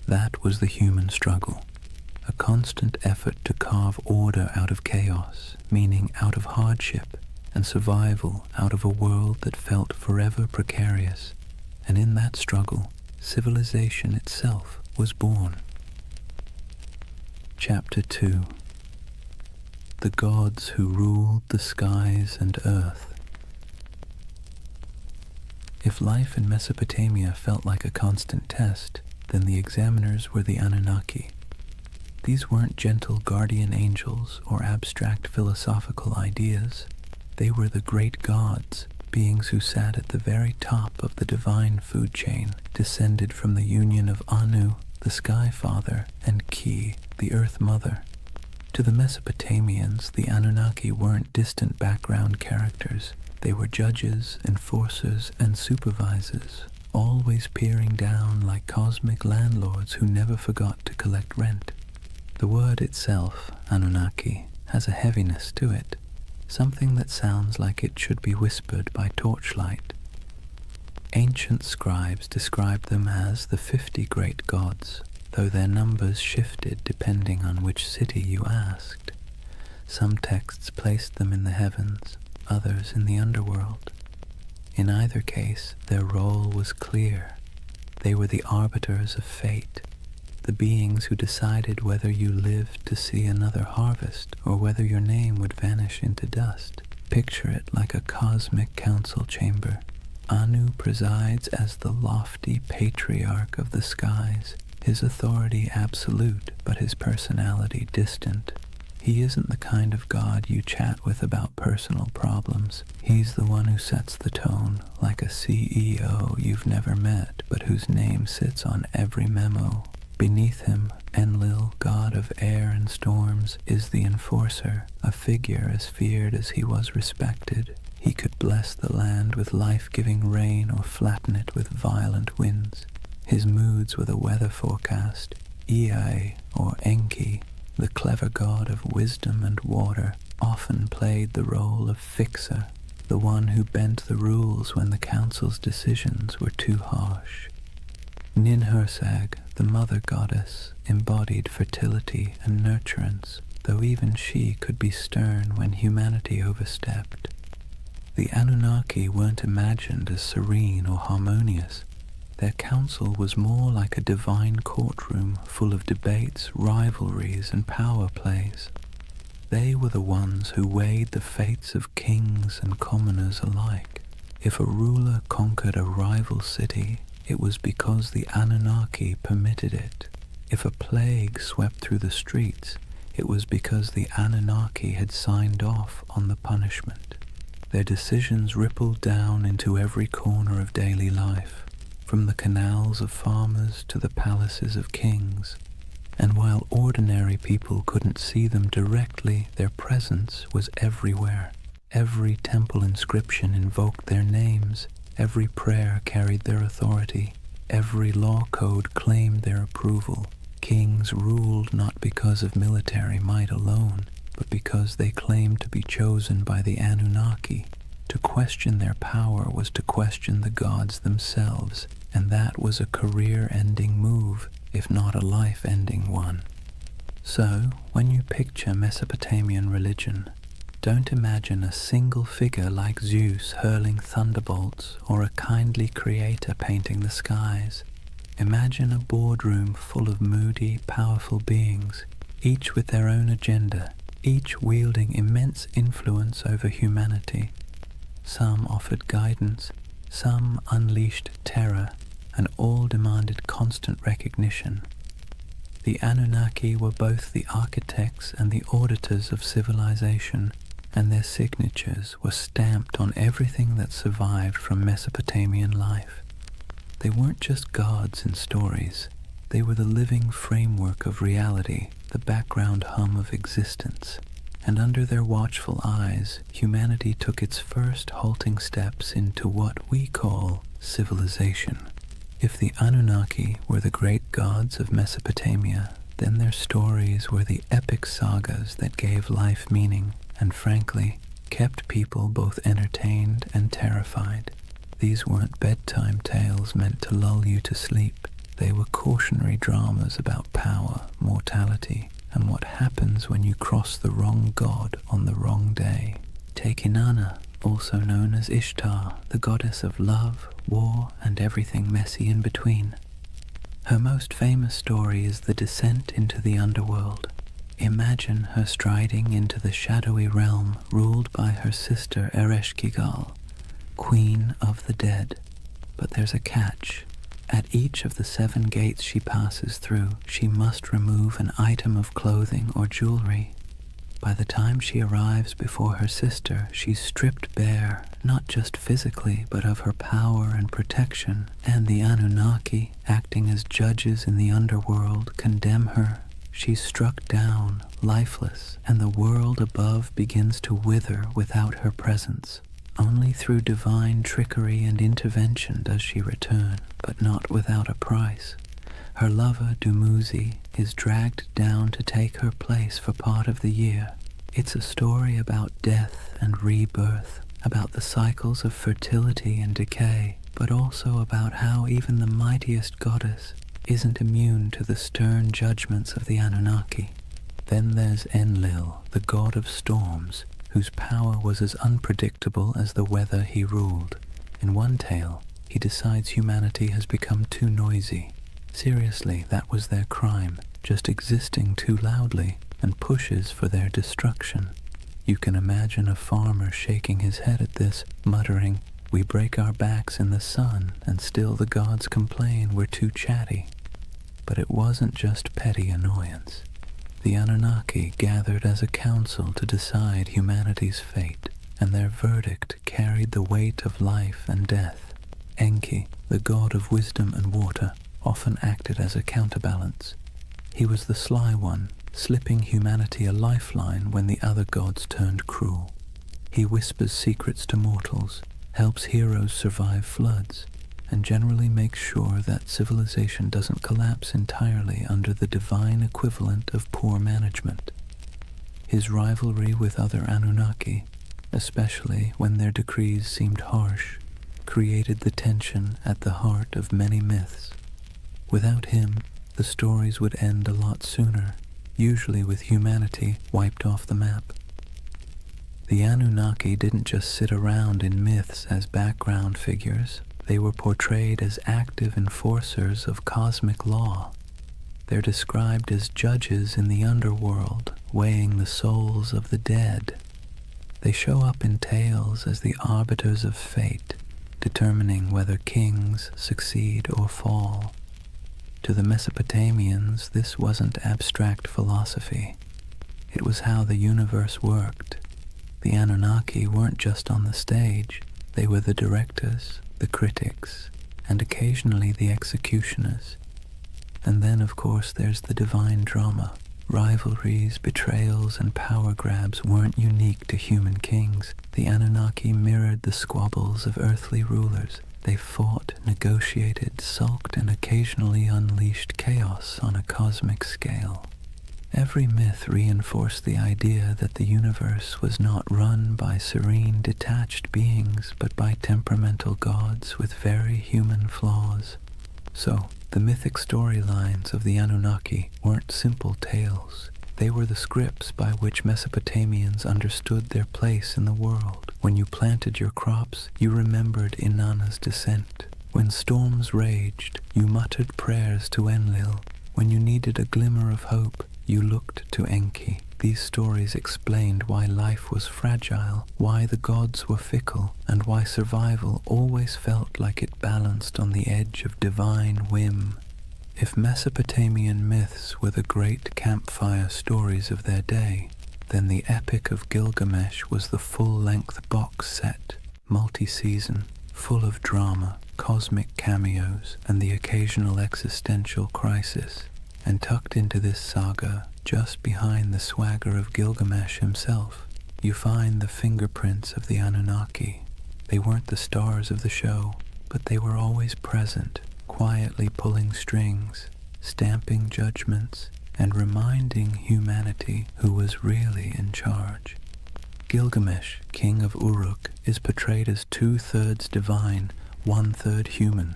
That was the human struggle. A constant effort to carve order out of chaos, meaning out of hardship, and survival out of a world that felt forever precarious. And in that struggle, civilization itself was born. Chapter 2. The Gods Who Ruled the Skies and Earth. If life in Mesopotamia felt like a constant test, then the examiners were the Anunnaki. These weren't gentle guardian angels or abstract philosophical ideas. They were the great gods, beings who sat at the very top of the divine food chain, descended from the union of Anu, the Sky Father, and Ki, the Earth Mother. To the Mesopotamians, the Anunnaki weren't distant background characters. They were judges, enforcers, and supervisors, always peering down like cosmic landlords who never forgot to collect rent. The word itself, Anunnaki, has a heaviness to it, something that sounds like it should be whispered by torchlight. Ancient scribes described them as the 50 great gods, though their numbers shifted depending on which city you asked. Some texts placed them in the heavens, others in the underworld. In either case, their role was clear. They were the arbiters of fate, the beings who decided whether you lived to see another harvest or whether your name would vanish into dust. Picture it like a cosmic council chamber. Anu presides as the lofty patriarch of the skies, his authority absolute, but his personality distant. He isn't the kind of god you chat with about personal problems. He's the one who sets the tone, like a CEO you've never met, but whose name sits on every memo. Beneath him, Enlil, god of air and storms, is the enforcer, a figure as feared as he was respected. He could bless the land with life-giving rain or flatten it with violent winds. His moods were the weather forecast. Ea, or Enki, the clever god of wisdom and water, often played the role of fixer, the one who bent the rules when the council's decisions were too harsh. Ninhursag, the mother goddess, embodied fertility and nurturance, though even she could be stern when humanity overstepped. The Anunnaki weren't imagined as serene or harmonious. Their council was more like a divine courtroom full of debates, rivalries, and power plays. They were the ones who weighed the fates of kings and commoners alike. If a ruler conquered a rival city, it was because the Anunnaki permitted it. If a plague swept through the streets, it was because the Anunnaki had signed off on the punishment. Their decisions rippled down into every corner of daily life, from the canals of farmers to the palaces of kings. And while ordinary people couldn't see them directly, their presence was everywhere. Every temple inscription invoked their names. Every prayer carried their authority. Every law code claimed their approval. Kings ruled not because of military might alone, but because they claimed to be chosen by the Anunnaki. To question their power was to question the gods themselves, and that was a career-ending move, if not a life-ending one. So, when you picture Mesopotamian religion, don't imagine a single figure like Zeus hurling thunderbolts or a kindly creator painting the skies. Imagine a boardroom full of moody, powerful beings, each with their own agenda, each wielding immense influence over humanity. Some offered guidance, some unleashed terror, and all demanded constant recognition. The Anunnaki were both the architects and the auditors of civilization, and their signatures were stamped on everything that survived from Mesopotamian life. They weren't just gods in stories. They were the living framework of reality, the background hum of existence. And under their watchful eyes, humanity took its first halting steps into what we call civilization. If the Anunnaki were the great gods of Mesopotamia, then their stories were the epic sagas that gave life meaning and, frankly, kept people both entertained and terrified. These weren't bedtime tales meant to lull you to sleep. They were cautionary dramas about power, mortality, and what happens when you cross the wrong god on the wrong day. Take Inanna, also known as Ishtar, the goddess of love, war, and everything messy in between. Her most famous story is the descent into the underworld. Imagine her striding into the shadowy realm ruled by her sister Ereshkigal, Queen of the Dead. But there's a catch. At each of the 7 gates she passes through, she must remove an item of clothing or jewelry. By the time she arrives before her sister, she's stripped bare, not just physically, but of her power and protection, and the Anunnaki, acting as judges in the underworld, condemn her. She's struck down, lifeless, and the world above begins to wither without her presence. Only through divine trickery and intervention does she return, but not without a price. Her lover, Dumuzi, is dragged down to take her place for part of the year. It's a story about death and rebirth, about the cycles of fertility and decay, but also about how even the mightiest goddess isn't immune to the stern judgments of the Anunnaki. Then there's Enlil, the god of storms, whose power was as unpredictable as the weather he ruled. In one tale, he decides humanity has become too noisy. Seriously, that was their crime, just existing too loudly, and pushes for their destruction. You can imagine a farmer shaking his head at this, muttering, "We break our backs in the sun, and still the gods complain we're too chatty." But it wasn't just petty annoyance. The Anunnaki gathered as a council to decide humanity's fate, and their verdict carried the weight of life and death. Enki, the god of wisdom and water, often acted as a counterbalance. He was the sly one, slipping humanity a lifeline when the other gods turned cruel. He whispers secrets to mortals, helps heroes survive floods, and generally makes sure that civilization doesn't collapse entirely under the divine equivalent of poor management. His rivalry with other Anunnaki, especially when their decrees seemed harsh, created the tension at the heart of many myths. Without him, the stories would end a lot sooner, usually with humanity wiped off the map. The Anunnaki didn't just sit around in myths as background figures. They were portrayed as active enforcers of cosmic law. They're described as judges in the underworld, weighing the souls of the dead. They show up in tales as the arbiters of fate, determining whether kings succeed or fall. To the Mesopotamians, this wasn't abstract philosophy. It was how the universe worked. The Anunnaki weren't just on the stage. They were the directors, the critics, and occasionally the executioners. And then, of course, there's the divine drama. Rivalries, betrayals, and power grabs weren't unique to human kings. The Anunnaki mirrored the squabbles of earthly rulers. They fought, negotiated, sulked, and occasionally unleashed chaos on a cosmic scale. Every myth reinforced the idea that the universe was not run by serene, detached beings, but by temperamental gods with very human flaws. So, the mythic storylines of the Anunnaki weren't simple tales. They were the scripts by which Mesopotamians understood their place in the world. When you planted your crops, you remembered Inanna's descent. When storms raged, you muttered prayers to Enlil. When you needed a glimmer of hope, you looked to Enki. These stories explained why life was fragile, why the gods were fickle, and why survival always felt like it balanced on the edge of divine whim. If Mesopotamian myths were the great campfire stories of their day, Then the Epic of Gilgamesh was the full-length box set, multi-season, full of drama, cosmic cameos, and the occasional existential crisis. And tucked into this saga, just behind the swagger of Gilgamesh himself, you find the fingerprints of the Anunnaki. They weren't the stars of the show, but they were always present, quietly pulling strings, stamping judgments, and reminding humanity who was really in charge. Gilgamesh, king of Uruk, is portrayed as 2/3 divine, 1/3 human,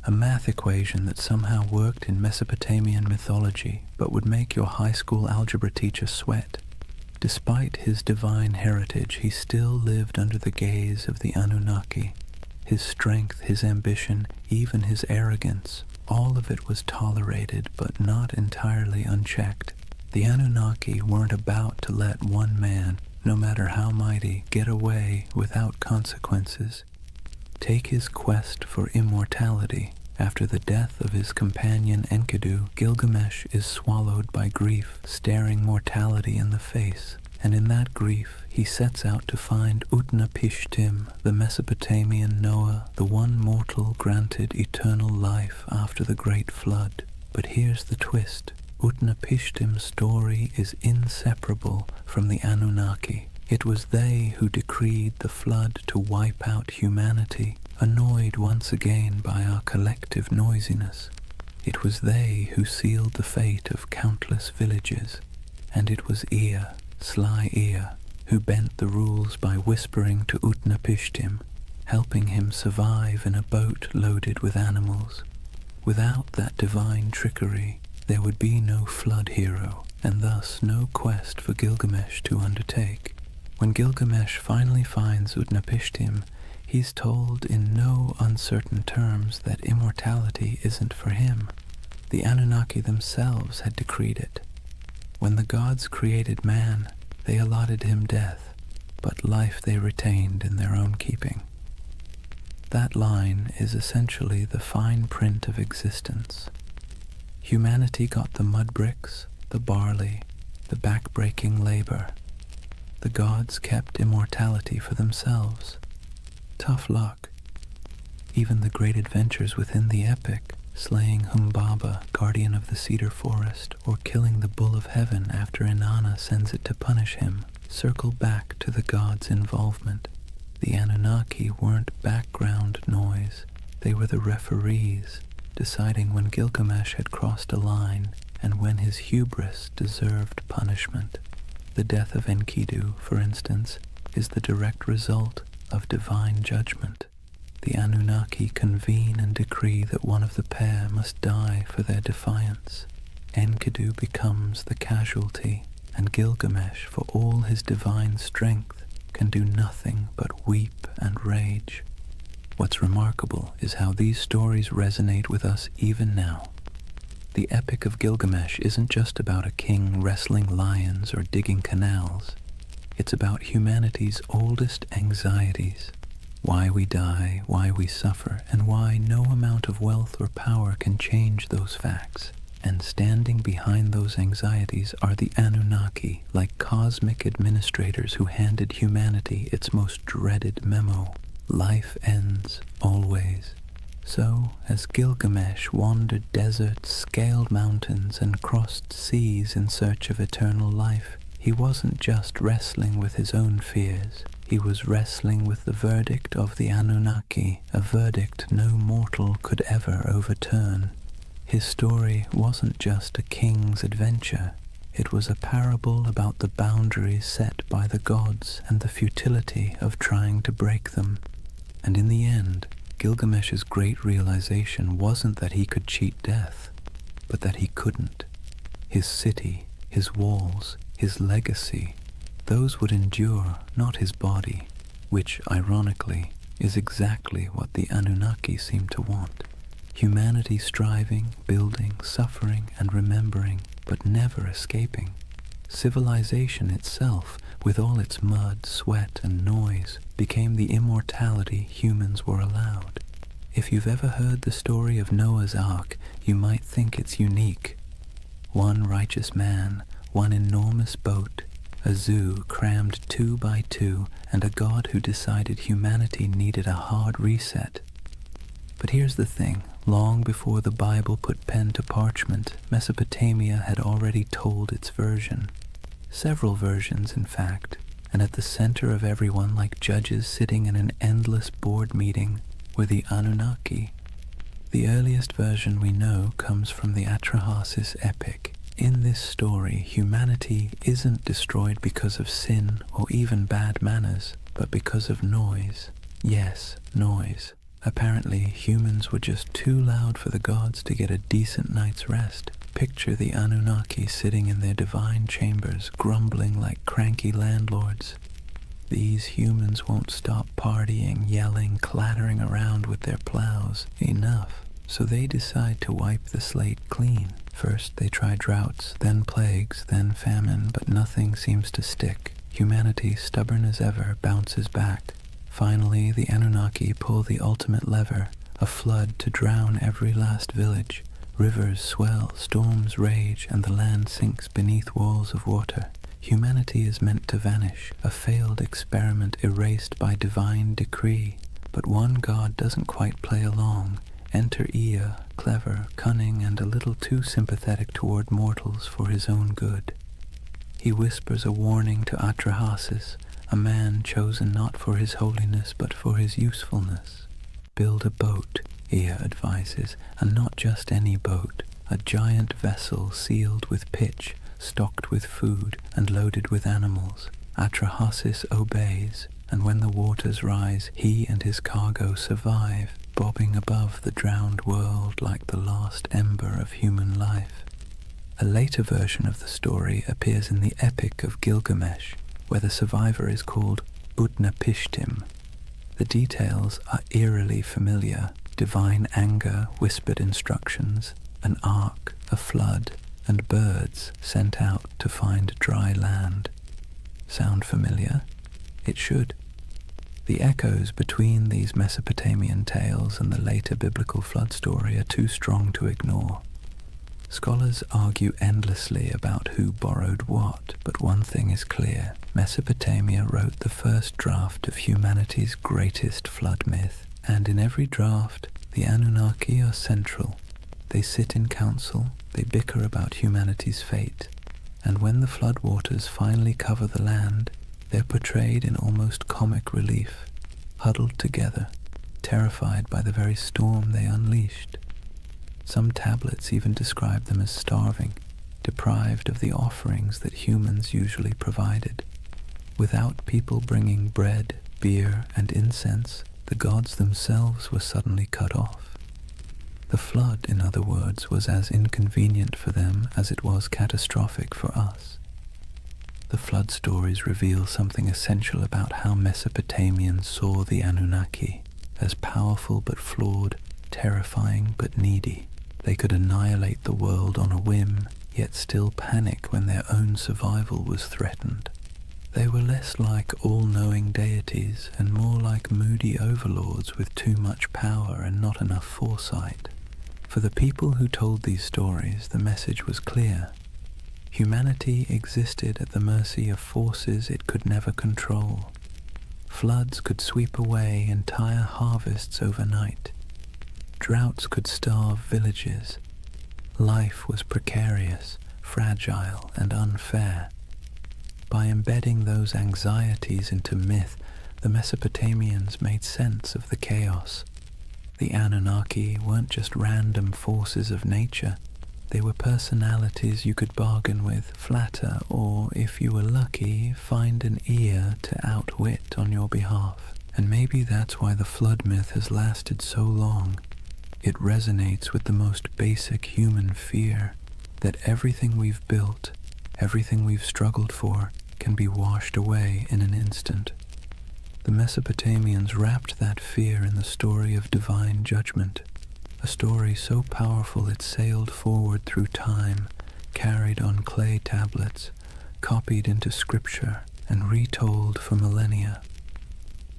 a math equation that somehow worked in Mesopotamian mythology but would make your high school algebra teacher sweat. Despite his divine heritage, he still lived under the gaze of the Anunnaki. His strength, his ambition, even his arrogance, all of it was tolerated but not entirely unchecked. The Anunnaki weren't about to let one man, no matter how mighty, get away without consequences. Take his quest for immortality. After the death of his companion Enkidu, Gilgamesh is swallowed by grief, staring mortality in the face. And in that grief, he sets out to find Utnapishtim, the Mesopotamian Noah, the one mortal granted eternal life after the Great Flood. But here's the twist. Utnapishtim's story is inseparable from the Anunnaki. It was they who decreed the flood to wipe out humanity, annoyed once again by our collective noisiness. It was they who sealed the fate of countless villages. And it was Ea, sly Ea, who bent the rules by whispering to Utnapishtim, helping him survive in a boat loaded with animals. Without that divine trickery, there would be no flood hero, and thus no quest for Gilgamesh to undertake. When Gilgamesh finally finds Utnapishtim, he's told in no uncertain terms that immortality isn't for him. The Anunnaki themselves had decreed it. When the gods created man, they allotted him death, but life they retained in their own keeping. That line is essentially the fine print of existence. Humanity got the mud bricks, the barley, the back-breaking labor. The gods kept immortality for themselves. Tough luck. Even the great adventures within the epic, slaying Humbaba, guardian of the cedar forest, or killing the bull of heaven after Inanna sends it to punish him, circle back to the gods' involvement. The Anunnaki weren't background noise. They were the referees, deciding when Gilgamesh had crossed a line and when his hubris deserved punishment. The death of Enkidu, for instance, is the direct result of divine judgment. The Anunnaki convene and decree that one of the pair must die for their defiance. Enkidu becomes the casualty, and Gilgamesh, for all his divine strength, can do nothing but weep and rage. What's remarkable is how these stories resonate with us even now. The Epic of Gilgamesh isn't just about a king wrestling lions or digging canals. It's about humanity's oldest anxieties. Why we die, why we suffer, and why no amount of wealth or power can change those facts. And standing behind those anxieties are the Anunnaki, like cosmic administrators who handed humanity its most dreaded memo. Life ends, always. So, as Gilgamesh wandered deserts, scaled mountains, and crossed seas in search of eternal life, he wasn't just wrestling with his own fears. He was wrestling with the verdict of the Anunnaki, a verdict no mortal could ever overturn. His story wasn't just a king's adventure. It was a parable about the boundaries set by the gods and the futility of trying to break them. And in the end, Gilgamesh's great realization wasn't that he could cheat death, but that he couldn't. His city, his walls, his legacy, those would endure, not his body, which, ironically, is exactly what the Anunnaki seem to want. Humanity striving, building, suffering, and remembering, but never escaping. Civilization itself, with all its mud, sweat, and noise, became the immortality humans were allowed. If you've ever heard the story of Noah's Ark, you might think it's unique. One righteous man, one enormous boat, a zoo crammed 2 by 2, and a god who decided humanity needed a hard reset. But here's the thing, long before the Bible put pen to parchment, Mesopotamia had already told its version. Several versions, in fact, and at the center of everyone, like judges sitting in an endless board meeting, were the Anunnaki. The earliest version we know comes from the Atrahasis epic. In this story, humanity isn't destroyed because of sin or even bad manners, but because of noise. Yes, noise. Apparently, humans were just too loud for the gods to get a decent night's rest. Picture the Anunnaki sitting in their divine chambers, grumbling like cranky landlords. These humans won't stop partying, yelling, clattering around with their plows. Enough. So they decide to wipe the slate clean. First they try droughts, then plagues, then famine, but nothing seems to stick. Humanity, stubborn as ever, bounces back. Finally, the Anunnaki pull the ultimate lever, a flood to drown every last village. Rivers swell, storms rage, and the land sinks beneath walls of water. Humanity is meant to vanish, a failed experiment erased by divine decree. But one god doesn't quite play along. Enter Ea, clever, cunning, and a little too sympathetic toward mortals for his own good. He whispers a warning to Atrahasis, a man chosen not for his holiness but for his usefulness. Build a boat, Ea advises, and not just any boat, a giant vessel sealed with pitch, stocked with food, and loaded with animals. Atrahasis obeys, and when the waters rise, he and his cargo survive, bobbing above the drowned world like the last ember of human life. A later version of the story appears in the Epic of Gilgamesh, where the survivor is called Utnapishtim. The details are eerily familiar: divine anger, whispered instructions, an ark, a flood, and birds sent out to find dry land. Sound familiar? It should. The echoes between these Mesopotamian tales and the later biblical flood story are too strong to ignore. Scholars argue endlessly about who borrowed what, but one thing is clear. Mesopotamia wrote the first draft of humanity's greatest flood myth, and in every draft, the Anunnaki are central. They sit in council, they bicker about humanity's fate, and when the floodwaters finally cover the land, they're portrayed in almost comic relief, huddled together, terrified by the very storm they unleashed. Some tablets even describe them as starving, deprived of the offerings that humans usually provided. Without people bringing bread, beer, and incense, the gods themselves were suddenly cut off. The flood, in other words, was as inconvenient for them as it was catastrophic for us. The flood stories reveal something essential about how Mesopotamians saw the Anunnaki, as powerful but flawed, terrifying but needy. They could annihilate the world on a whim, yet still panic when their own survival was threatened. They were less like all-knowing deities and more like moody overlords with too much power and not enough foresight. For the people who told these stories, the message was clear. Humanity existed at the mercy of forces it could never control. Floods could sweep away entire harvests overnight. Droughts could starve villages. Life was precarious, fragile, and unfair. By embedding those anxieties into myth, the Mesopotamians made sense of the chaos. The Anunnaki weren't just random forces of nature. They were personalities you could bargain with, flatter, or, if you were lucky, find an ear to outwit on your behalf. And maybe that's why the flood myth has lasted so long. It resonates with the most basic human fear, that everything we've built, everything we've struggled for, can be washed away in an instant. The Mesopotamians wrapped that fear in the story of divine judgment, a story so powerful it sailed forward through time, carried on clay tablets, copied into scripture, and retold for millennia.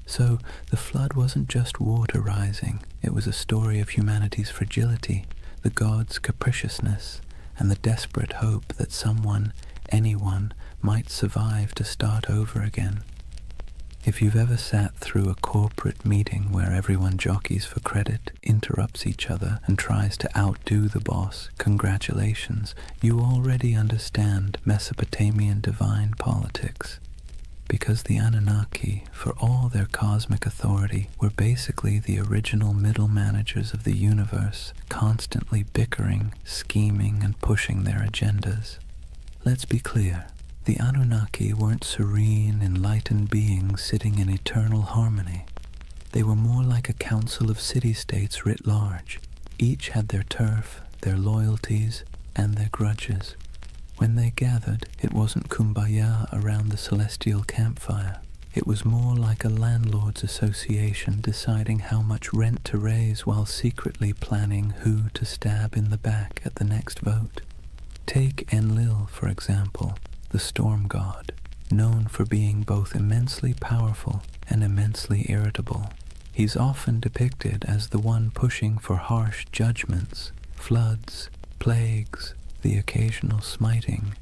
So the flood wasn't just water rising, it was a story of humanity's fragility, the gods' capriciousness, and the desperate hope that someone, anyone might survive to start over again. If you've ever sat through a corporate meeting where everyone jockeys for credit, interrupts each other, and tries to outdo the boss, congratulations, you already understand Mesopotamian divine politics. Because the Anunnaki, for all their cosmic authority, were basically the original middle managers of the universe, constantly bickering, scheming, and pushing their agendas. Let's be clear. The Anunnaki weren't serene, enlightened beings sitting in eternal harmony. They were more like a council of city-states writ large. Each had their turf, their loyalties, and their grudges. When they gathered, it wasn't kumbaya around the celestial campfire. It was more like a landlord's association deciding how much rent to raise while secretly planning who to stab in the back at the next vote. Take Enlil, for example, the storm god, known for being both immensely powerful and immensely irritable. He's often depicted as the one pushing for harsh judgments, floods, plagues, the occasional smiting.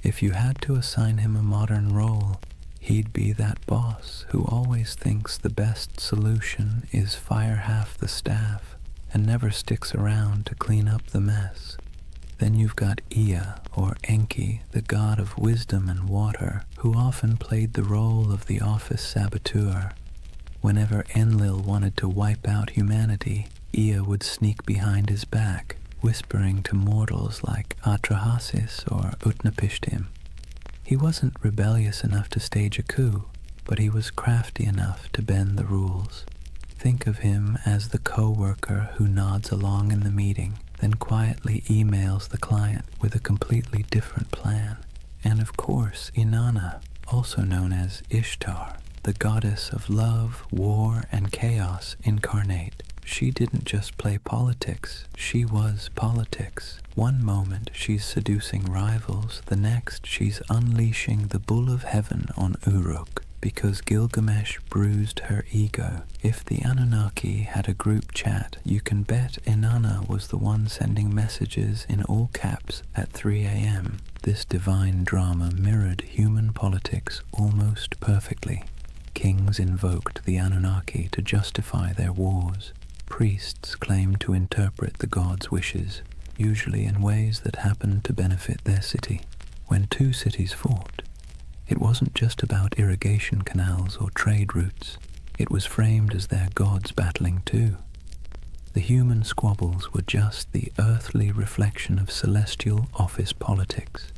If you had to assign him a modern role, he'd be that boss who always thinks the best solution is fire half the staff and never sticks around to clean up the mess. Then you've got Ea, or Enki, the god of wisdom and water, who often played the role of the office saboteur. Whenever Enlil wanted to wipe out humanity, Ea would sneak behind his back, whispering to mortals like Atrahasis or Utnapishtim. He wasn't rebellious enough to stage a coup, but he was crafty enough to bend the rules. Think of him as the co-worker who nods along in the meeting, then quietly emails the client with a completely different plan. And of course, Inanna, also known as Ishtar, the goddess of love, war, and chaos incarnate. She didn't just play politics, she was politics. One moment she's seducing rivals, the next she's unleashing the bull of heaven on Uruk because Gilgamesh bruised her ego. If the Anunnaki had a group chat, you can bet Inanna was the one sending messages in all caps at 3 a.m. This divine drama mirrored human politics almost perfectly. Kings invoked the Anunnaki to justify their wars. Priests claimed to interpret the gods' wishes, usually in ways that happened to benefit their city. When two cities fought, it wasn't just about irrigation canals or trade routes. It was framed as their gods battling too. The human squabbles were just the earthly reflection of celestial office politics.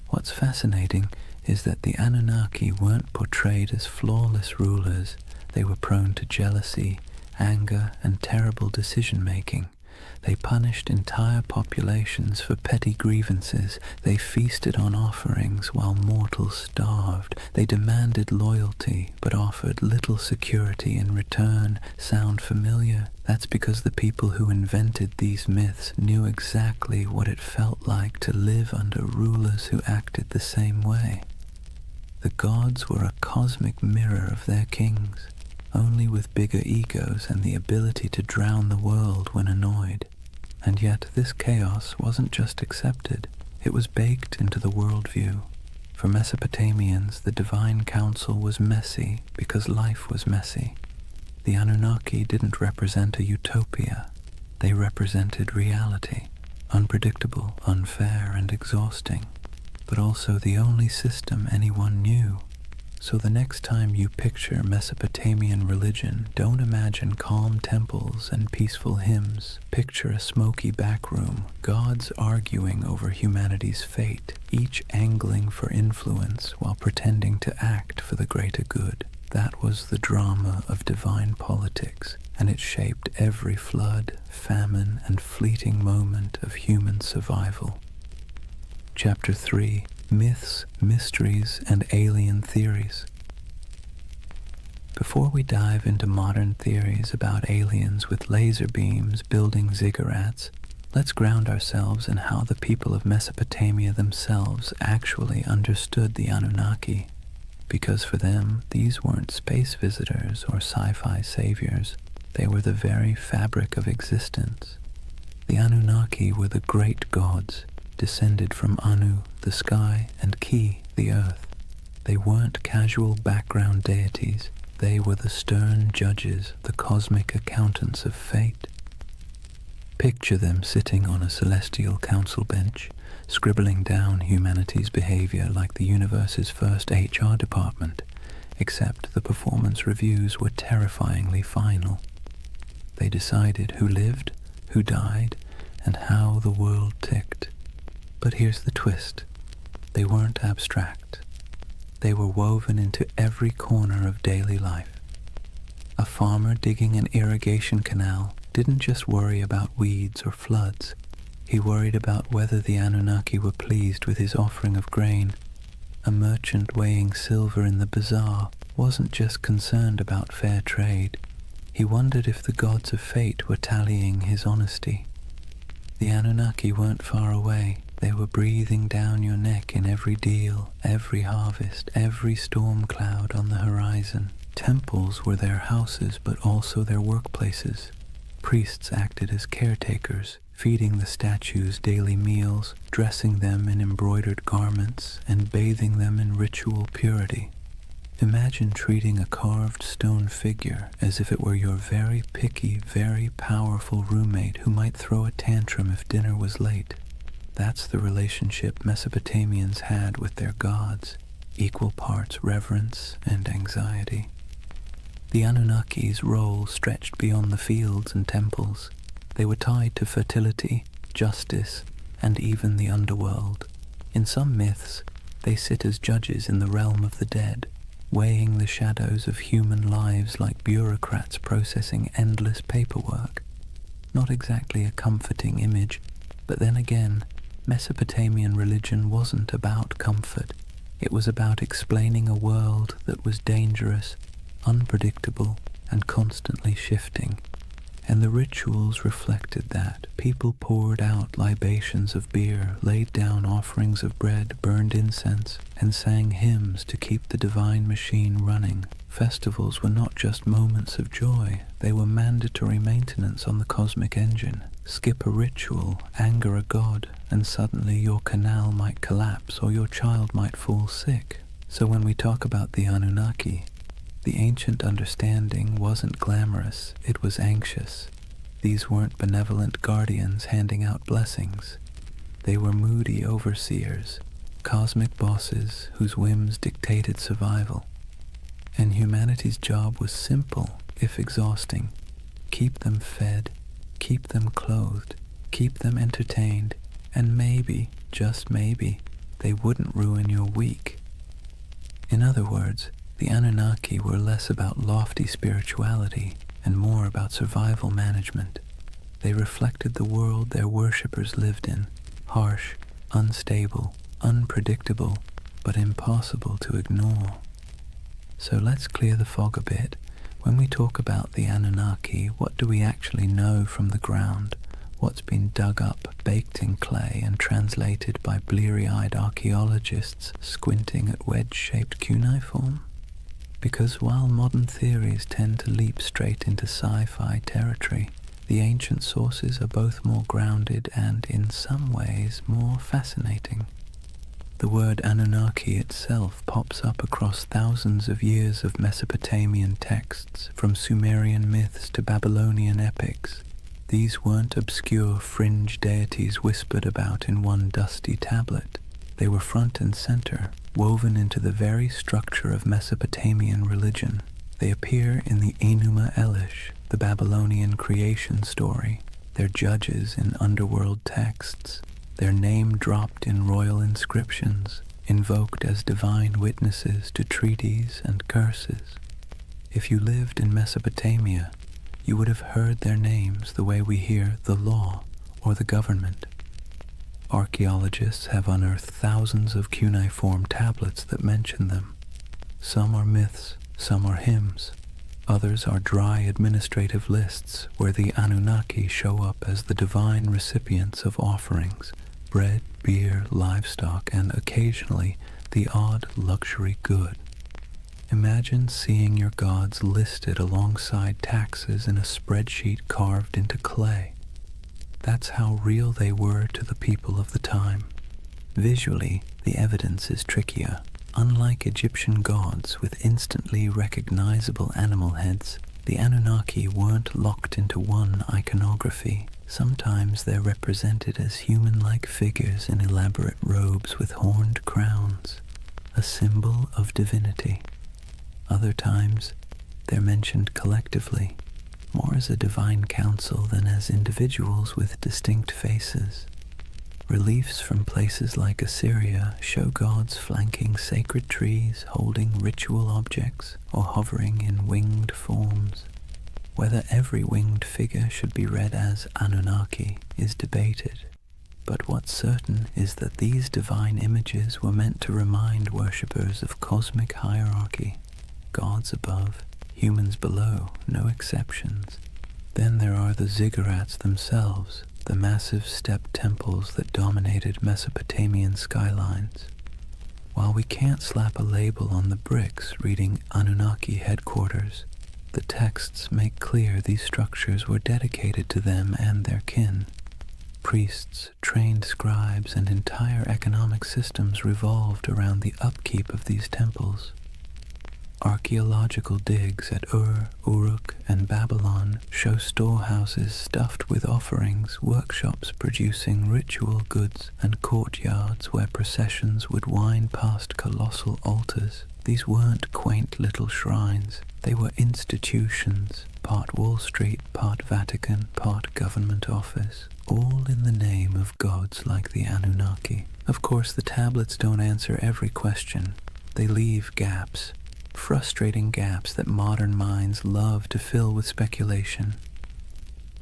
What's fascinating is that the Anunnaki weren't portrayed as flawless rulers. They were prone to jealousy, anger, and terrible decision-making. They punished entire populations for petty grievances. They feasted on offerings while mortals starved. They demanded loyalty, but offered little security in return. Sound familiar? That's because the people who invented these myths knew exactly what it felt like to live under rulers who acted the same way. The gods were a cosmic mirror of their kings, only with bigger egos and the ability to drown the world when annoyed. And yet this chaos wasn't just accepted, it was baked into the worldview. For Mesopotamians, the divine council was messy because life was messy. The Anunnaki didn't represent a utopia, they represented reality, unpredictable, unfair, and exhausting, but also the only system anyone knew. So the next time you picture Mesopotamian religion, don't imagine calm temples and peaceful hymns. Picture a smoky back room, gods arguing over humanity's fate, each angling for influence while pretending to act for the greater good. That was the drama of divine politics, and it shaped every flood, famine, and fleeting moment of human survival. Chapter 3. Myths, Mysteries, and Alien Theories. Before we dive into modern theories about aliens with laser beams building ziggurats, let's ground ourselves in how the people of Mesopotamia themselves actually understood the Anunnaki. Because for them, these weren't space visitors or sci-fi saviors. They were the very fabric of existence. The Anunnaki were the great gods, descended from Anu, the sky, and Ki, the earth. They weren't casual background deities. They were the stern judges, the cosmic accountants of fate. Picture them sitting on a celestial council bench, scribbling down humanity's behavior like the universe's first HR department, except the performance reviews were terrifyingly final. They decided who lived, who died, and how the world ticked. But here's the twist. They weren't abstract. They were woven into every corner of daily life. A farmer digging an irrigation canal didn't just worry about weeds or floods. He worried about whether the Anunnaki were pleased with his offering of grain. A merchant weighing silver in the bazaar wasn't just concerned about fair trade. He wondered if the gods of fate were tallying his honesty. The Anunnaki weren't far away. They were breathing down your neck in every deal, every harvest, every storm cloud on the horizon. Temples were their houses, but also their workplaces. Priests acted as caretakers, feeding the statues daily meals, dressing them in embroidered garments, and bathing them in ritual purity. Imagine treating a carved stone figure as if it were your very picky, very powerful roommate who might throw a tantrum if dinner was late. That's the relationship Mesopotamians had with their gods, equal parts reverence and anxiety. The Anunnaki's role stretched beyond the fields and temples. They were tied to fertility, justice, and even the underworld. In some myths, they sit as judges in the realm of the dead, weighing the shadows of human lives like bureaucrats processing endless paperwork. Not exactly a comforting image, but then again, Mesopotamian religion wasn't about comfort. It was about explaining a world that was dangerous, unpredictable, and constantly shifting. And the rituals reflected that. People poured out libations of beer, laid down offerings of bread, burned incense, and sang hymns to keep the divine machine running. Festivals were not just moments of joy, they were mandatory maintenance on the cosmic engine. Skip a ritual, anger a god, and suddenly your canal might collapse or your child might fall sick. So when we talk about the Anunnaki, the ancient understanding wasn't glamorous, it was anxious. These weren't benevolent guardians handing out blessings. They were moody overseers, cosmic bosses whose whims dictated survival. And humanity's job was simple, if exhausting. Keep them fed, keep them clothed, keep them entertained, and maybe, just maybe, they wouldn't ruin your week. In other words, the Anunnaki were less about lofty spirituality and more about survival management. They reflected the world their worshippers lived in, harsh, unstable, unpredictable, but impossible to ignore. So let's clear the fog a bit. When we talk about the Anunnaki, what do we actually know from the ground? What's been dug up, baked in clay, and translated by bleary-eyed archaeologists squinting at wedge-shaped cuneiform? Because while modern theories tend to leap straight into sci-fi territory, the ancient sources are both more grounded and, in some ways, more fascinating. The word Anunnaki itself pops up across thousands of years of Mesopotamian texts, from Sumerian myths to Babylonian epics. These weren't obscure fringe deities whispered about in one dusty tablet. They were front and center, woven into the very structure of Mesopotamian religion. They appear in the Enuma Elish, the Babylonian creation story, their judges in underworld texts, their name dropped in royal inscriptions, invoked as divine witnesses to treaties and curses. If you lived in Mesopotamia, you would have heard their names the way we hear the law or the government. Archaeologists have unearthed thousands of cuneiform tablets that mention them. Some are myths, some are hymns. Others are dry administrative lists where the Anunnaki show up as the divine recipients of offerings, bread, beer, livestock, and occasionally the odd luxury good. Imagine seeing your gods listed alongside taxes in a spreadsheet carved into clay. That's how real they were to the people of the time. Visually, the evidence is trickier. Unlike Egyptian gods with instantly recognizable animal heads, the Anunnaki weren't locked into one iconography. Sometimes they're represented as human-like figures in elaborate robes with horned crowns, a symbol of divinity. Other times, they're mentioned collectively, more as a divine council than as individuals with distinct faces. Reliefs from places like Assyria show gods flanking sacred trees, holding ritual objects, or hovering in winged forms. Whether every winged figure should be read as Anunnaki is debated, but what's certain is that these divine images were meant to remind worshippers of cosmic hierarchy, gods above, humans below, no exceptions. Then there are the ziggurats themselves, the massive step temples that dominated Mesopotamian skylines. While we can't slap a label on the bricks reading Anunnaki headquarters, the texts make clear these structures were dedicated to them and their kin. Priests, trained scribes, and entire economic systems revolved around the upkeep of these temples. Archaeological digs at Ur, Uruk, and Babylon show storehouses stuffed with offerings, workshops producing ritual goods, and courtyards where processions would wind past colossal altars. These weren't quaint little shrines. They were institutions, part Wall Street, part Vatican, part government office, all in the name of gods like the Anunnaki. Of course, the tablets don't answer every question. They leave gaps. Frustrating gaps that modern minds love to fill with speculation.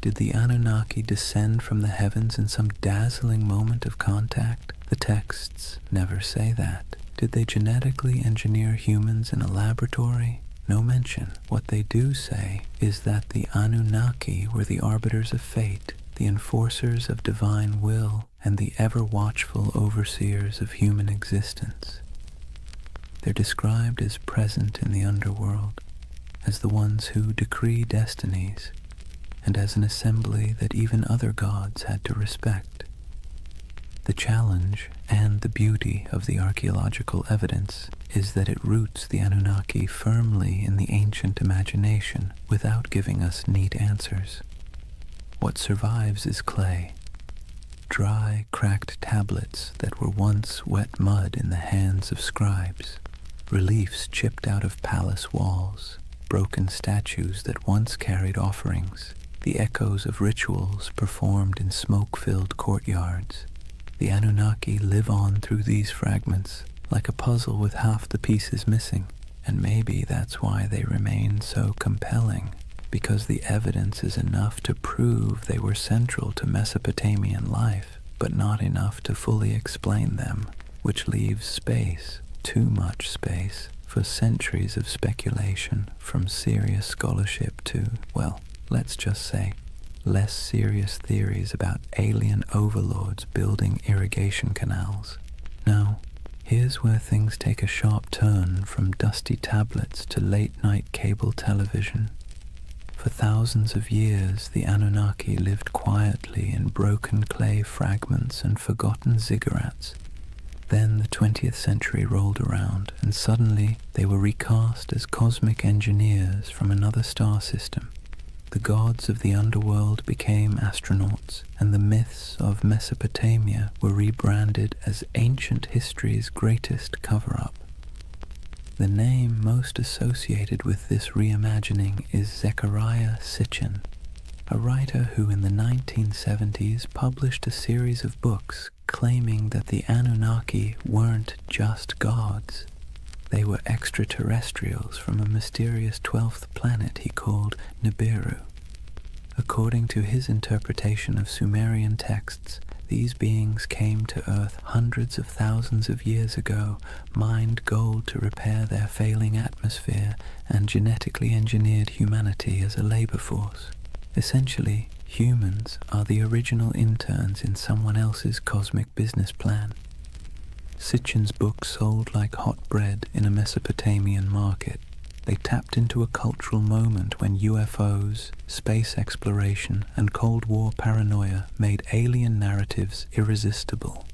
Did the Anunnaki descend from the heavens in some dazzling moment of contact? The texts never say that. Did they genetically engineer humans in a laboratory? No mention. What they do say is that the Anunnaki were the arbiters of fate, the enforcers of divine will, and the ever-watchful overseers of human existence. They're described as present in the underworld, as the ones who decree destinies, and as an assembly that even other gods had to respect. The challenge and the beauty of the archaeological evidence is that it roots the Anunnaki firmly in the ancient imagination without giving us neat answers. What survives is clay, dry, cracked tablets that were once wet mud in the hands of scribes. Reliefs chipped out of palace walls, broken statues that once carried offerings, the echoes of rituals performed in smoke-filled courtyards. The Anunnaki live on through these fragments, like a puzzle with half the pieces missing, and maybe that's why they remain so compelling, because the evidence is enough to prove they were central to Mesopotamian life, but not enough to fully explain them, which leaves space, too much space, for centuries of speculation from serious scholarship to, well, let's just say, less serious theories about alien overlords building irrigation canals. Now, here's where things take a sharp turn from dusty tablets to late-night cable television. For thousands of years, the Anunnaki lived quietly in broken clay fragments and forgotten ziggurats. Then the 20th century rolled around, and suddenly they were recast as cosmic engineers from another star system. The gods of the underworld became astronauts, and the myths of Mesopotamia were rebranded as ancient history's greatest cover-up. The name most associated with this reimagining is Zecharia Sitchin, a writer who in the 1970s published a series of books claiming that the Anunnaki weren't just gods. They were extraterrestrials from a mysterious 12th planet he called Nibiru. According to his interpretation of Sumerian texts, these beings came to Earth hundreds of thousands of years ago, mined gold to repair their failing atmosphere, and genetically engineered humanity as a labor force. Essentially, humans are the original interns in someone else's cosmic business plan. Sitchin's book sold like hot bread in a Mesopotamian market. They tapped into a cultural moment when UFOs, space exploration, and Cold War paranoia made alien narratives irresistible.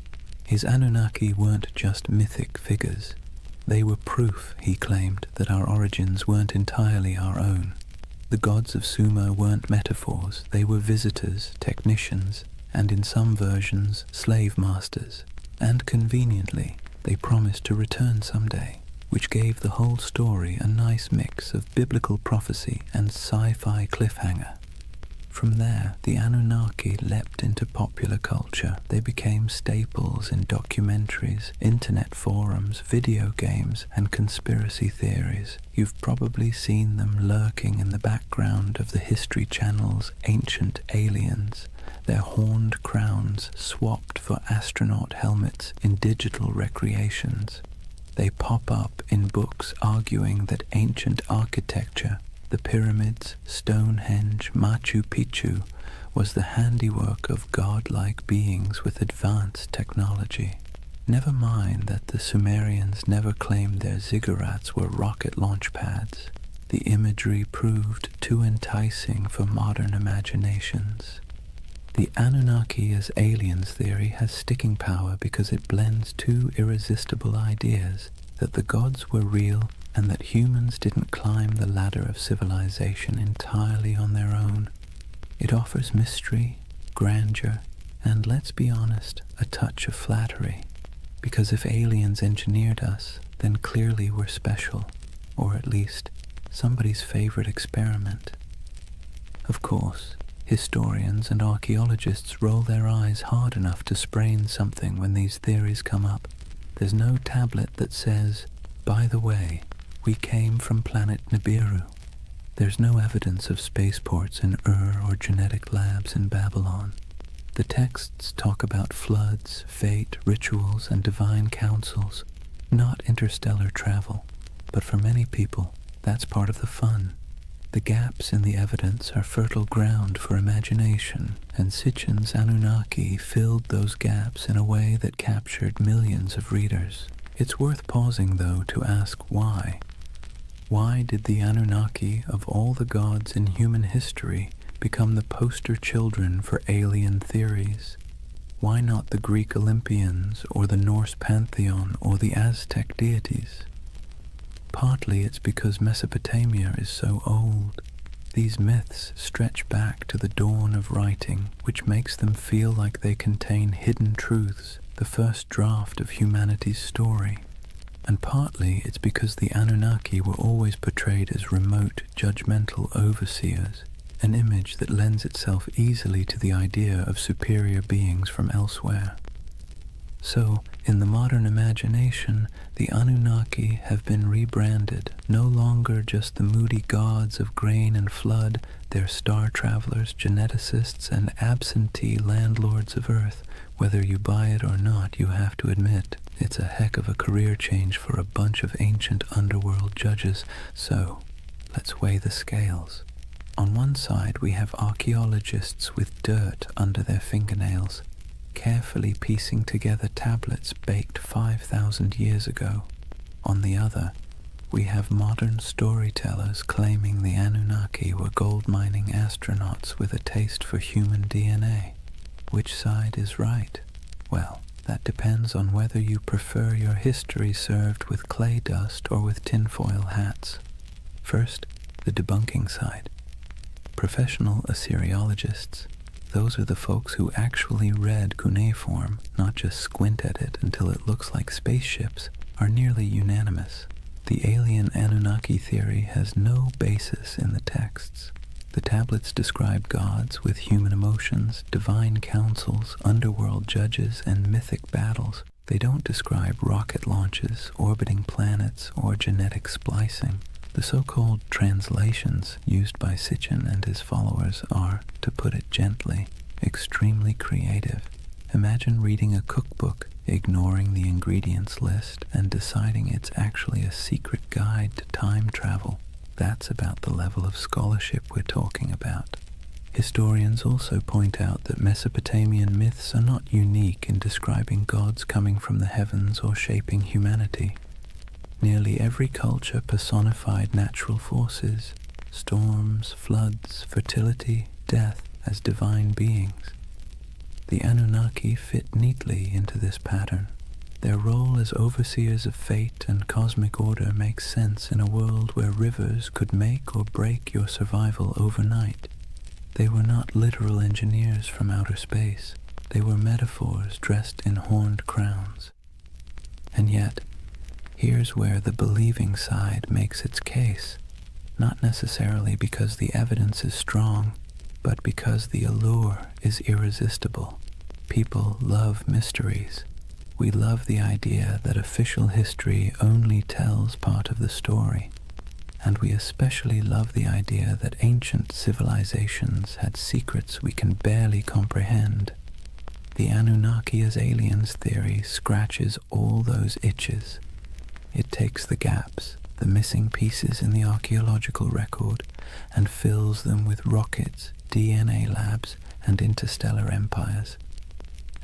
His Anunnaki weren't just mythic figures. They were proof, he claimed, that our origins weren't entirely our own. The gods of Sumer weren't metaphors, they were visitors, technicians, and in some versions, slave masters. And conveniently, they promised to return someday, which gave the whole story a nice mix of biblical prophecy and sci-fi cliffhanger. From there, the Anunnaki leapt into popular culture. They became staples in documentaries, internet forums, video games, and conspiracy theories. You've probably seen them lurking in the background of the History Channel's Ancient Aliens, their horned crowns swapped for astronaut helmets in digital recreations. They pop up in books arguing that ancient architecture, the pyramids, Stonehenge, Machu Picchu, was the handiwork of godlike beings with advanced technology. Never mind that the Sumerians never claimed their ziggurats were rocket launch pads. The imagery proved too enticing for modern imaginations. The Anunnaki as aliens theory has sticking power because it blends two irresistible ideas, that the gods were real and that humans didn't climb the ladder of civilization entirely on their own. It offers mystery, grandeur, and let's be honest, a touch of flattery. Because if aliens engineered us, then clearly we're special, or at least somebody's favorite experiment. Of course, historians and archaeologists roll their eyes hard enough to sprain something when these theories come up. There's no tablet that says, by the way, we came from planet Nibiru. There's no evidence of spaceports in Ur or genetic labs in Babylon. The texts talk about floods, fate, rituals, and divine councils, not interstellar travel. But for many people, that's part of the fun. The gaps in the evidence are fertile ground for imagination, and Sitchin's Anunnaki filled those gaps in a way that captured millions of readers. It's worth pausing, though, to ask why. Why did the Anunnaki of all the gods in human history become the poster children for alien theories? Why not the Greek Olympians, or the Norse pantheon, or the Aztec deities? Partly it's because Mesopotamia is so old. These myths stretch back to the dawn of writing, which makes them feel like they contain hidden truths, the first draft of humanity's story. And partly it's because the Anunnaki were always portrayed as remote, judgmental overseers, an image that lends itself easily to the idea of superior beings from elsewhere. So, in the modern imagination, the Anunnaki have been rebranded, no longer just the moody gods of grain and flood. They're star travelers, geneticists, and absentee landlords of Earth. Whether you buy it or not, you have to admit, it's a heck of a career change for a bunch of ancient underworld judges. So, let's weigh the scales. On one side, we have archaeologists with dirt under their fingernails, carefully piecing together tablets baked 5,000 years ago. On the other, we have modern storytellers claiming the Anunnaki were gold-mining astronauts with a taste for human DNA. Which side is right? Well, that depends on whether you prefer your history served with clay dust or with tinfoil hats. First, the debunking side. Professional Assyriologists, those are the folks who actually read cuneiform, not just squint at it until it looks like spaceships, are nearly unanimous. The alien Anunnaki theory has no basis in the texts. The tablets describe gods with human emotions, divine councils, underworld judges, and mythic battles. They don't describe rocket launches, orbiting planets, or genetic splicing. The so-called translations used by Sitchin and his followers are, to put it gently, extremely creative. Imagine reading a cookbook, ignoring the ingredients list, and deciding it's actually a secret guide to time travel. That's about the level of scholarship we're talking about. Historians also point out that Mesopotamian myths are not unique in describing gods coming from the heavens or shaping humanity. Nearly every culture personified natural forces, storms, floods, fertility, death as divine beings. The Anunnaki fit neatly into this pattern. Their role as overseers of fate and cosmic order makes sense in a world where rivers could make or break your survival overnight. They were not literal engineers from outer space. They were metaphors dressed in horned crowns. And yet, here's where the believing side makes its case, not necessarily because the evidence is strong, but because the allure is irresistible. People love mysteries. We love the idea that official history only tells part of the story, and we especially love the idea that ancient civilizations had secrets we can barely comprehend. The Anunnaki as aliens theory scratches all those itches. It takes the gaps, the missing pieces in the archaeological record, and fills them with rockets, DNA labs, and interstellar empires.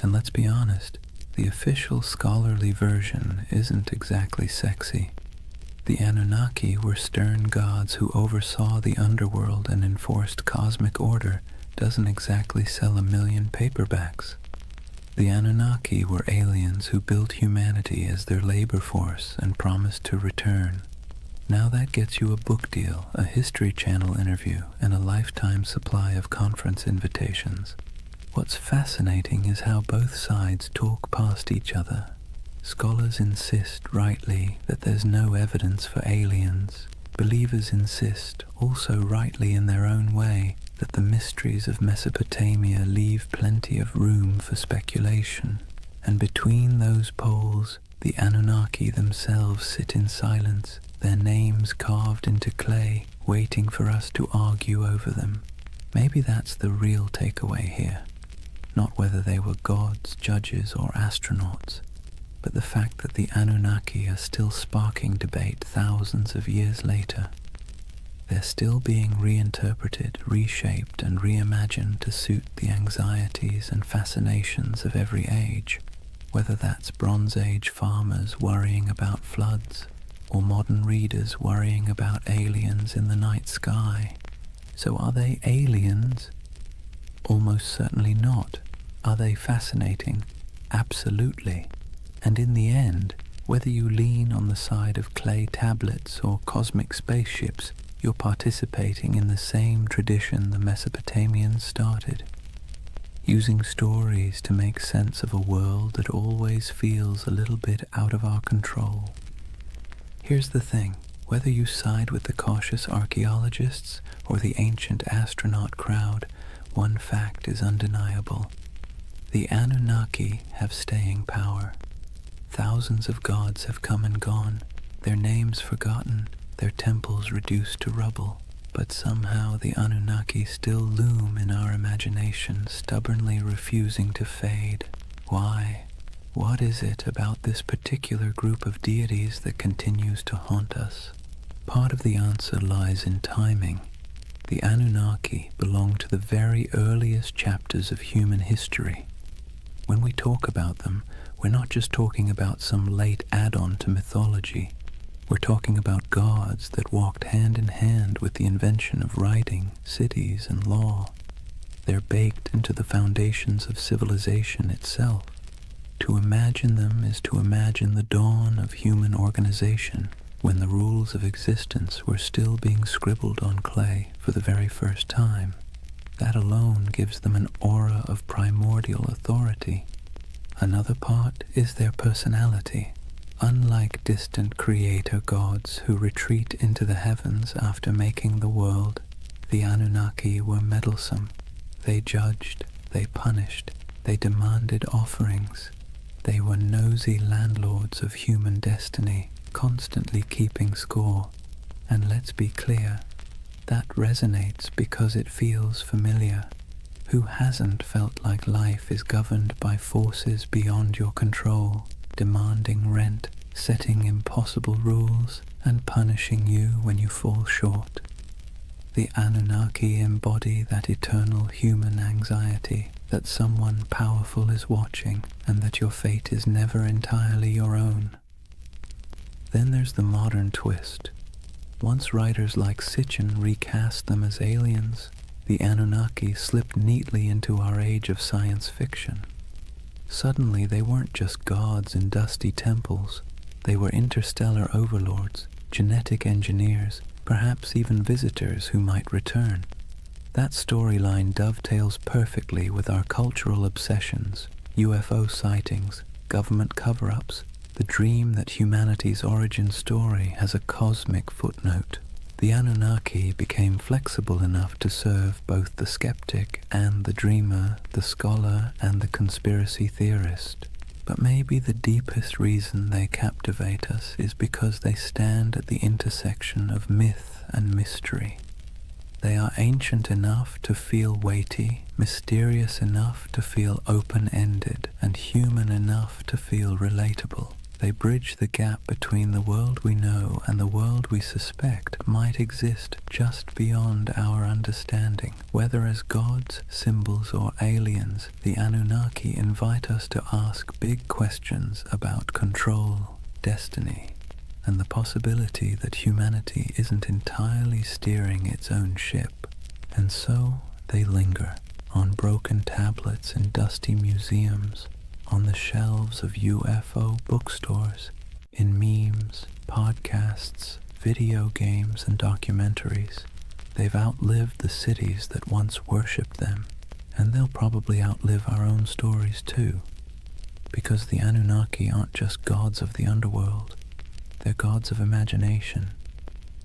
And let's be honest, the official scholarly version isn't exactly sexy. The Anunnaki were stern gods who oversaw the underworld and enforced cosmic order doesn't exactly sell a million paperbacks. The Anunnaki were aliens who built humanity as their labor force and promised to return. Now that gets you a book deal, a History Channel interview, and a lifetime supply of conference invitations. What's fascinating is how both sides talk past each other. Scholars insist, rightly, that there's no evidence for aliens. Believers insist, also rightly in their own way, that the mysteries of Mesopotamia leave plenty of room for speculation. And between those poles, the Anunnaki themselves sit in silence, their names carved into clay, waiting for us to argue over them. Maybe that's the real takeaway here. Not whether they were gods, judges, or astronauts, but the fact that the Anunnaki are still sparking debate thousands of years later. They're still being reinterpreted, reshaped, and reimagined to suit the anxieties and fascinations of every age, whether that's Bronze Age farmers worrying about floods, or modern readers worrying about aliens in the night sky. So are they aliens? Almost certainly not. Are they fascinating? Absolutely. And in the end, whether you lean on the side of clay tablets or cosmic spaceships, you're participating in the same tradition the Mesopotamians started, using stories to make sense of a world that always feels a little bit out of our control. Here's the thing, whether you side with the cautious archaeologists or the ancient astronaut crowd, one fact is undeniable. The Anunnaki have staying power. Thousands of gods have come and gone, their names forgotten, their temples reduced to rubble, but somehow the Anunnaki still loom in our imagination, stubbornly refusing to fade. Why? What is it about this particular group of deities that continues to haunt us? Part of the answer lies in timing. The Anunnaki belong to the very earliest chapters of human history. When we talk about them, we're not just talking about some late add-on to mythology. We're talking about gods that walked hand in hand with the invention of writing, cities, and law. They're baked into the foundations of civilization itself. To imagine them is to imagine the dawn of human organization, when the rules of existence were still being scribbled on clay for the very first time. That alone gives them an aura of primordial authority. Another part is their personality. Unlike distant creator gods who retreat into the heavens after making the world, the Anunnaki were meddlesome. They judged, they punished, they demanded offerings. They were nosy landlords of human destiny, constantly keeping score. And let's be clear, that resonates because it feels familiar. Who hasn't felt like life is governed by forces beyond your control, demanding rent, setting impossible rules, and punishing you when you fall short? The Anunnaki embody that eternal human anxiety, that someone powerful is watching, and that your fate is never entirely your own. Then there's the modern twist. Once writers like Sitchin recast them as aliens, the Anunnaki slipped neatly into our age of science fiction. Suddenly they weren't just gods in dusty temples, they were interstellar overlords, genetic engineers, perhaps even visitors who might return. That storyline dovetails perfectly with our cultural obsessions, UFO sightings, government cover-ups, the dream that humanity's origin story has a cosmic footnote. The Anunnaki became flexible enough to serve both the skeptic and the dreamer, the scholar and the conspiracy theorist. But maybe the deepest reason they captivate us is because they stand at the intersection of myth and mystery. They are ancient enough to feel weighty, mysterious enough to feel open-ended, and human enough to feel relatable. They bridge the gap between the world we know and the world we suspect might exist just beyond our understanding. Whether as gods, symbols, or aliens, the Anunnaki invite us to ask big questions about control, destiny, and the possibility that humanity isn't entirely steering its own ship. And so they linger on broken tablets in dusty museums, on the shelves of UFO bookstores, in memes, podcasts, video games, and documentaries. They've outlived the cities that once worshipped them, and they'll probably outlive our own stories too, because the Anunnaki aren't just gods of the underworld, they're gods of imagination,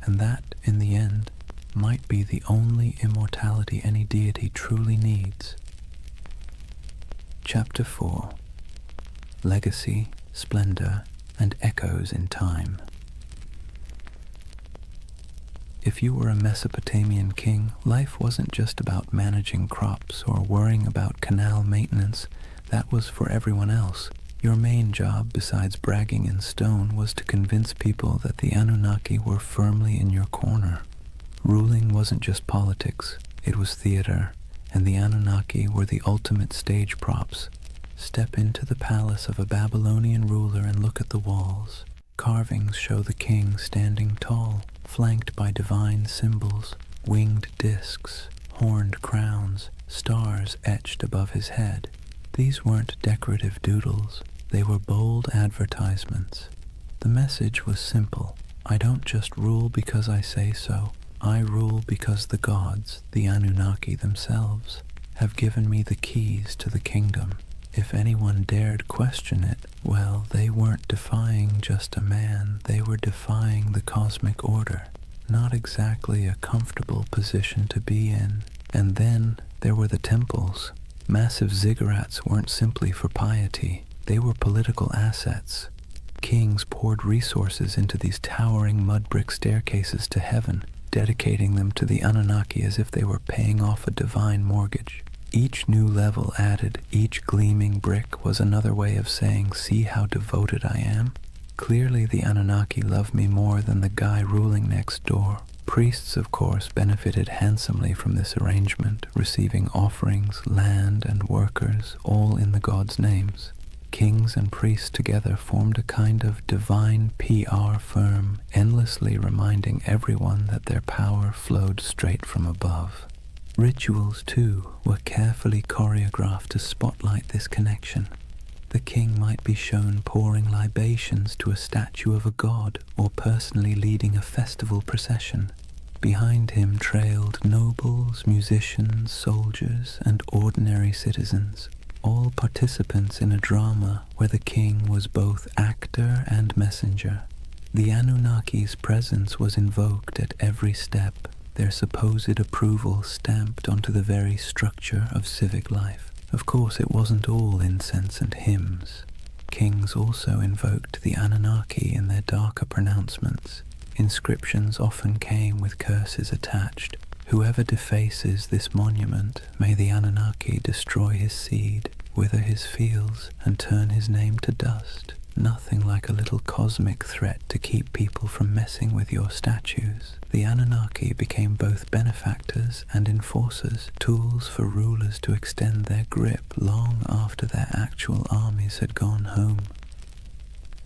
and that, in the end, might be the only immortality any deity truly needs. Chapter 4. Legacy, Splendor, and Echoes in Time. If you were a Mesopotamian king, life wasn't just about managing crops or worrying about canal maintenance. That was for everyone else. Your main job, besides bragging in stone, was to convince people that the Anunnaki were firmly in your corner. Ruling wasn't just politics, it was theater, and the Anunnaki were the ultimate stage props. Step into the palace of a Babylonian ruler and look at the walls. Carvings show the king standing tall, flanked by divine symbols, winged discs, horned crowns, stars etched above his head. These weren't decorative doodles, they were bold advertisements. The message was simple: I don't just rule because I say so, I rule because the gods, the Anunnaki themselves, have given me the keys to the kingdom. If anyone dared question it, well, they weren't defying just a man, they were defying the cosmic order. Not exactly a comfortable position to be in. And then there were the temples. Massive ziggurats weren't simply for piety, they were political assets. Kings poured resources into these towering mud brick staircases to heaven, dedicating them to the Anunnaki as if they were paying off a divine mortgage. Each new level added, each gleaming brick was another way of saying, see how devoted I am? Clearly the Anunnaki love me more than the guy ruling next door. Priests, of course, benefited handsomely from this arrangement, receiving offerings, land, and workers, all in the gods' names. Kings and priests together formed a kind of divine PR firm, endlessly reminding everyone that their power flowed straight from above. Rituals, too, were carefully choreographed to spotlight this connection. The king might be shown pouring libations to a statue of a god or personally leading a festival procession. Behind him trailed nobles, musicians, soldiers, and ordinary citizens, all participants in a drama where the king was both actor and messenger. The Anunnaki's presence was invoked at every step, their supposed approval stamped onto the very structure of civic life. Of course, it wasn't all incense and hymns. Kings also invoked the Anunnaki in their darker pronouncements. Inscriptions often came with curses attached. Whoever defaces this monument, may the Anunnaki destroy his seed, wither his fields, and turn his name to dust. Nothing like a little cosmic threat to keep people from messing with your statues. The Anunnaki became both benefactors and enforcers, tools for rulers to extend their grip long after their actual armies had gone home.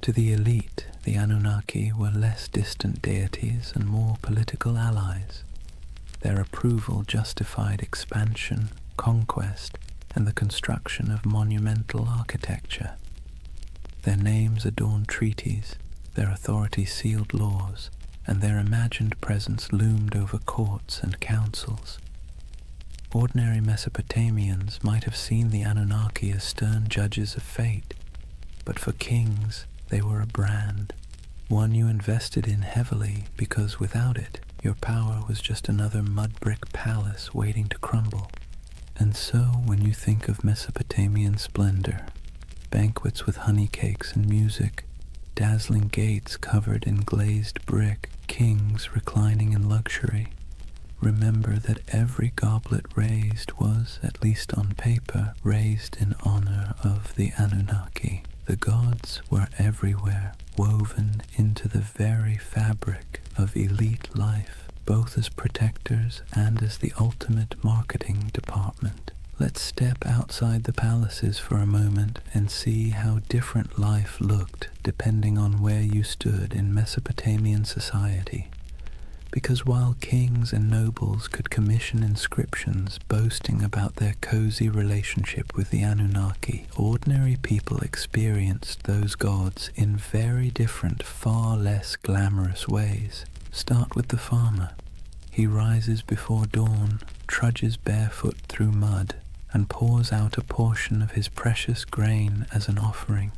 To the elite, the Anunnaki were less distant deities and more political allies. Their approval justified expansion, conquest, and the construction of monumental architecture. Their names adorned treaties, their authority sealed laws, and their imagined presence loomed over courts and councils. Ordinary Mesopotamians might have seen the Anunnaki as stern judges of fate, but for kings they were a brand, one you invested in heavily because without it your power was just another mud-brick palace waiting to crumble. And so when you think of Mesopotamian splendor, banquets with honey cakes and music, dazzling gates covered in glazed brick, kings reclining in luxury, remember that every goblet raised was, at least on paper, raised in honor of the Anunnaki. The gods were everywhere, woven into the very fabric of elite life, both as protectors and as the ultimate marketing department. Let's step outside the palaces for a moment and see how different life looked depending on where you stood in Mesopotamian society. Because while kings and nobles could commission inscriptions boasting about their cozy relationship with the Anunnaki, ordinary people experienced those gods in very different, far less glamorous ways. Start with the farmer. He rises before dawn, trudges barefoot through mud, and pours out a portion of his precious grain as an offering.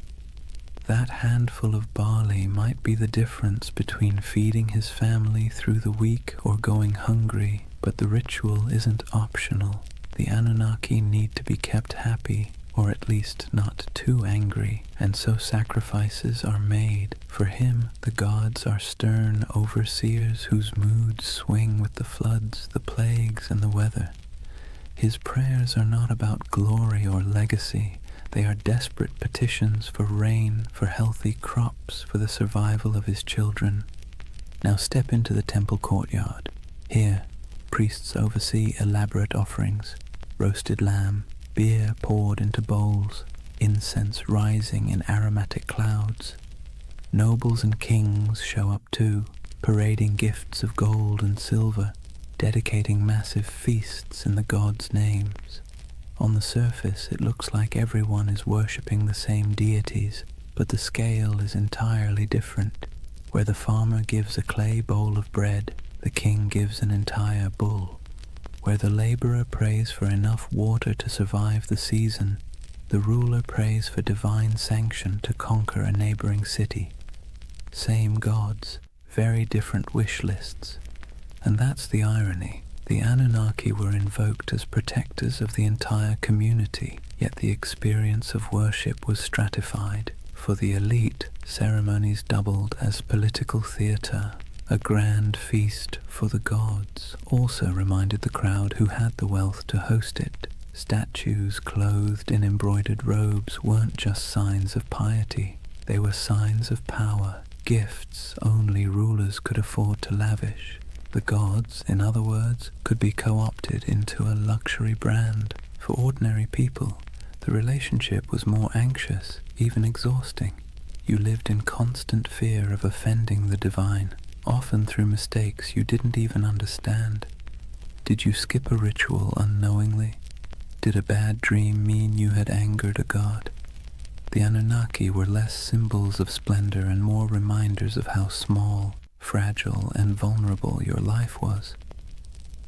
That handful of barley might be the difference between feeding his family through the week or going hungry, but the ritual isn't optional. The Anunnaki need to be kept happy, or at least not too angry, and so sacrifices are made. For him, the gods are stern overseers whose moods swing with the floods, the plagues, and the weather. His prayers are not about glory or legacy. They are desperate petitions for rain, for healthy crops, for the survival of his children. Now step into the temple courtyard. Here, priests oversee elaborate offerings, roasted lamb, beer poured into bowls, incense rising in aromatic clouds. Nobles and kings show up too, parading gifts of gold and silver, dedicating massive feasts in the gods' names. On the surface, it looks like everyone is worshipping the same deities, but the scale is entirely different. Where the farmer gives a clay bowl of bread, the king gives an entire bull. Where the laborer prays for enough water to survive the season, the ruler prays for divine sanction to conquer a neighboring city. Same gods, very different wish lists. And that's the irony. The Anunnaki were invoked as protectors of the entire community, yet the experience of worship was stratified. For the elite, ceremonies doubled as political theater. A grand feast for the gods also reminded the crowd who had the wealth to host it. Statues clothed in embroidered robes weren't just signs of piety. They were signs of power, gifts only rulers could afford to lavish. The gods, in other words, could be co-opted into a luxury brand. For ordinary people, the relationship was more anxious, even exhausting. You lived in constant fear of offending the divine, often through mistakes you didn't even understand. Did you skip a ritual unknowingly? Did a bad dream mean you had angered a god? The Anunnaki were less symbols of splendor and more reminders of how small, fragile, and vulnerable your life was.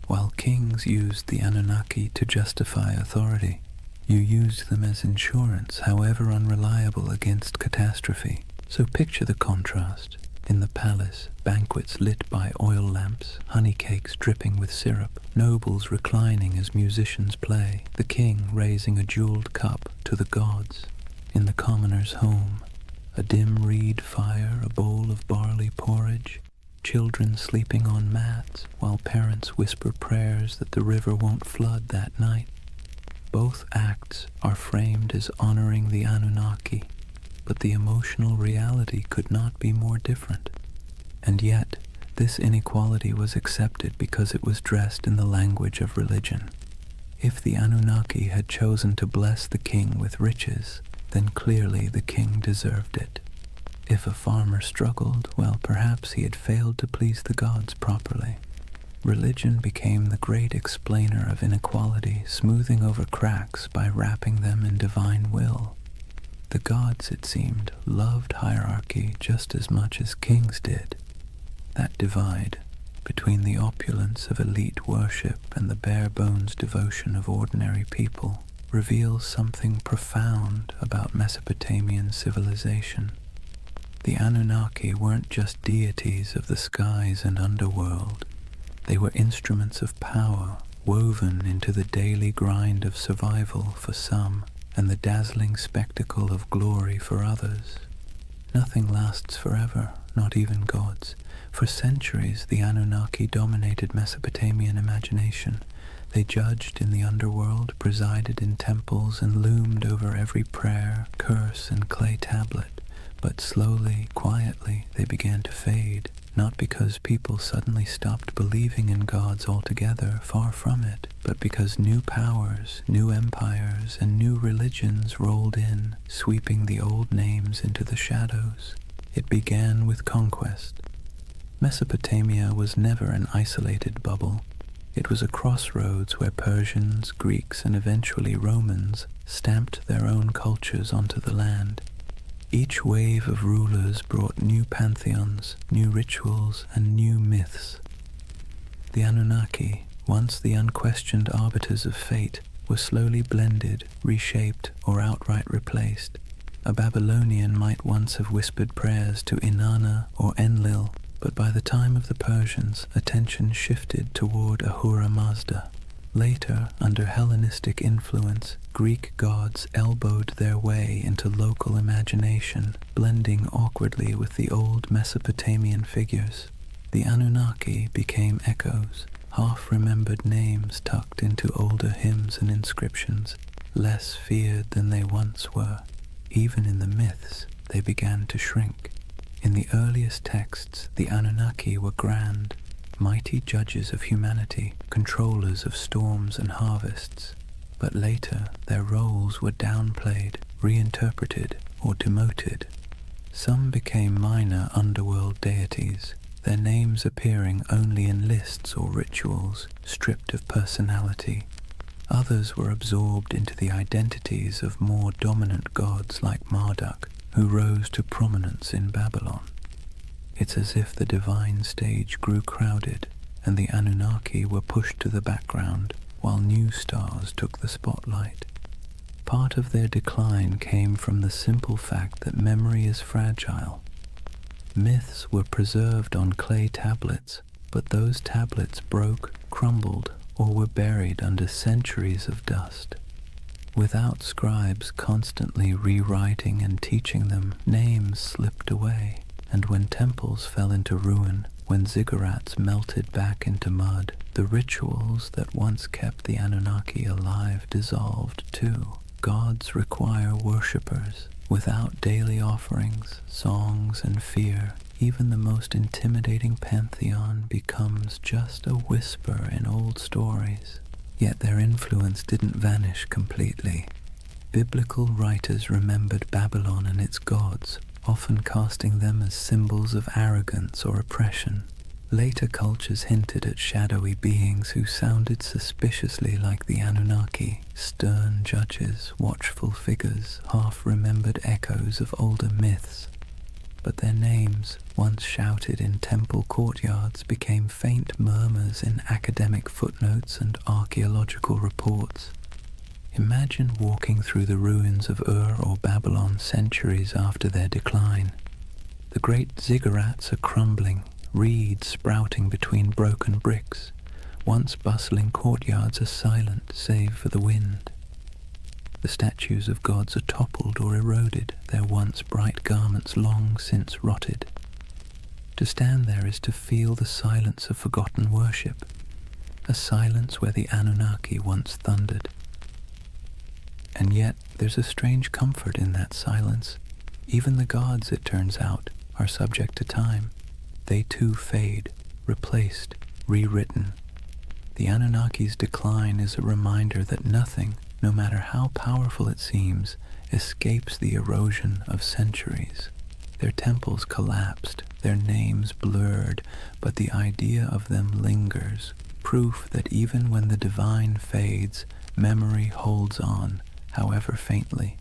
While kings used the Anunnaki to justify authority, you used them as insurance, however unreliable, against catastrophe. So picture the contrast. In the palace, banquets lit by oil lamps, honey cakes dripping with syrup, nobles reclining as musicians play, the king raising a jeweled cup to the gods. In the commoner's home, a dim reed fire, a bowl of barley porridge, children sleeping on mats while parents whisper prayers that the river won't flood that night. Both acts are framed as honoring the Anunnaki, but the emotional reality could not be more different. And yet, this inequality was accepted because it was dressed in the language of religion. If the Anunnaki had chosen to bless the king with riches, then clearly the king deserved it. If a farmer struggled, well, perhaps he had failed to please the gods properly. Religion became the great explainer of inequality, smoothing over cracks by wrapping them in divine will. The gods, it seemed, loved hierarchy just as much as kings did. That divide between the opulence of elite worship and the bare-bones devotion of ordinary people reveals something profound about Mesopotamian civilization. The Anunnaki weren't just deities of the skies and underworld. They were instruments of power, woven into the daily grind of survival for some, and the dazzling spectacle of glory for others. Nothing lasts forever, not even gods. For centuries, the Anunnaki dominated Mesopotamian imagination. They judged in the underworld, presided in temples, and loomed over every prayer, curse, and clay tablet. But slowly, quietly, they began to fade, not because people suddenly stopped believing in gods altogether, far from it, but because new powers, new empires, and new religions rolled in, sweeping the old names into the shadows. It began with conquest. Mesopotamia was never an isolated bubble. It was a crossroads where Persians, Greeks, and eventually Romans stamped their own cultures onto the land. Each wave of rulers brought new pantheons, new rituals, and new myths. The Anunnaki, once the unquestioned arbiters of fate, were slowly blended, reshaped, or outright replaced. A Babylonian might once have whispered prayers to Inanna or Enlil, but by the time of the Persians, attention shifted toward Ahura Mazda. Later, under Hellenistic influence, Greek gods elbowed their way into local imagination, blending awkwardly with the old Mesopotamian figures. The Anunnaki became echoes, half-remembered names tucked into older hymns and inscriptions, less feared than they once were. Even in the myths, they began to shrink. In the earliest texts, the Anunnaki were grand, mighty judges of humanity, controllers of storms and harvests. But later, their roles were downplayed, reinterpreted, or demoted. Some became minor underworld deities, their names appearing only in lists or rituals, stripped of personality. Others were absorbed into the identities of more dominant gods like Marduk, who rose to prominence in Babylon. It's as if the divine stage grew crowded, and the Anunnaki were pushed to the background, while new stars took the spotlight. Part of their decline came from the simple fact that memory is fragile. Myths were preserved on clay tablets, but those tablets broke, crumbled, or were buried under centuries of dust. Without scribes constantly rewriting and teaching them, names slipped away, and when temples fell into ruin, when ziggurats melted back into mud, the rituals that once kept the Anunnaki alive dissolved too. Gods require worshippers. Without daily offerings, songs, and fear, even the most intimidating pantheon becomes just a whisper in old stories. Yet their influence didn't vanish completely. Biblical writers remembered Babylon and its gods, often casting them as symbols of arrogance or oppression. Later cultures hinted at shadowy beings who sounded suspiciously like the Anunnaki, stern judges, watchful figures, half-remembered echoes of older myths. But their names, once shouted in temple courtyards, became faint murmurs in academic footnotes and archaeological reports. Imagine walking through the ruins of Ur or Babylon centuries after their decline. The great ziggurats are crumbling, reeds sprouting between broken bricks. Once bustling courtyards are silent save for the wind. The statues of gods are toppled or eroded, their once bright garments long since rotted. To stand there is to feel the silence of forgotten worship, a silence where the Anunnaki once thundered. And yet there's a strange comfort in that silence. Even the gods, it turns out, are subject to time. They too fade, replaced, rewritten. The Anunnaki's decline is a reminder that nothing, no matter how powerful it seems, escapes the erosion of centuries. Their temples collapsed, their names blurred, but the idea of them lingers, proof that even when the divine fades, memory holds on, however faintly.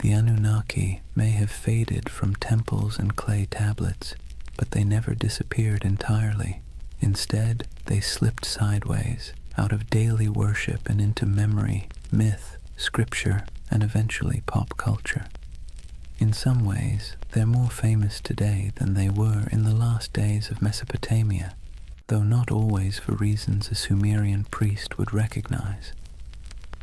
The Anunnaki may have faded from temples and clay tablets, but they never disappeared entirely. Instead, they slipped sideways, out of daily worship and into memory, myth, scripture, and eventually pop culture. In some ways, they're more famous today than they were in the last days of Mesopotamia, though not always for reasons a Sumerian priest would recognize.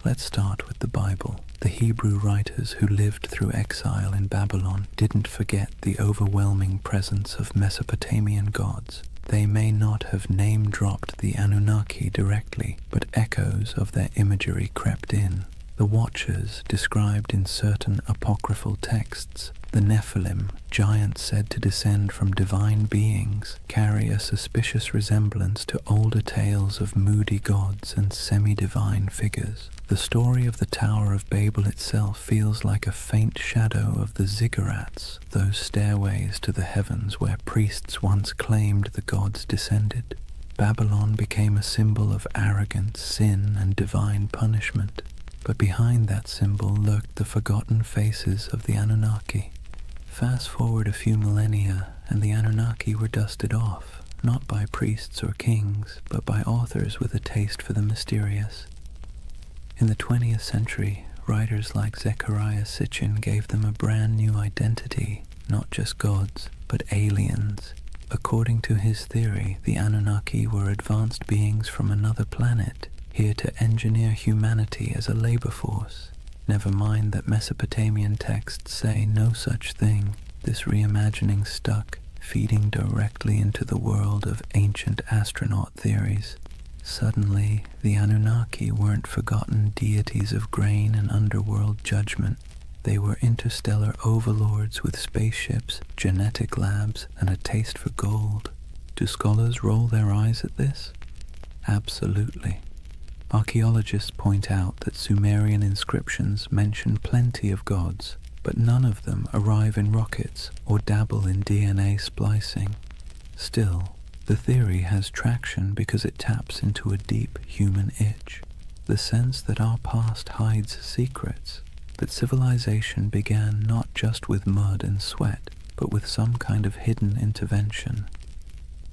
Let's start with the Bible. The Hebrew writers who lived through exile in Babylon didn't forget the overwhelming presence of Mesopotamian gods. They may not have name-dropped the Anunnaki directly, but echoes of their imagery crept in. The Watchers, described in certain apocryphal texts, the Nephilim, giants said to descend from divine beings, carry a suspicious resemblance to older tales of moody gods and semi-divine figures. The story of the Tower of Babel itself feels like a faint shadow of the ziggurats, those stairways to the heavens where priests once claimed the gods descended. Babylon became a symbol of arrogance, sin, and divine punishment. But behind that symbol lurked the forgotten faces of the Anunnaki. Fast forward a few millennia, and the Anunnaki were dusted off, not by priests or kings, but by authors with a taste for the mysterious. In the 20th century, writers like Zecharia Sitchin gave them a brand new identity, not just gods, but aliens. According to his theory, the Anunnaki were advanced beings from another planet, here to engineer humanity as a labor force. Never mind that Mesopotamian texts say no such thing. This reimagining stuck, feeding directly into the world of ancient astronaut theories. Suddenly, the Anunnaki weren't forgotten deities of grain and underworld judgment. They were interstellar overlords with spaceships, genetic labs, and a taste for gold. Do scholars roll their eyes at this? Absolutely. Archaeologists point out that Sumerian inscriptions mention plenty of gods, but none of them arrive in rockets or dabble in DNA splicing. Still, the theory has traction because it taps into a deep human itch, the sense that our past hides secrets, that civilization began not just with mud and sweat, but with some kind of hidden intervention.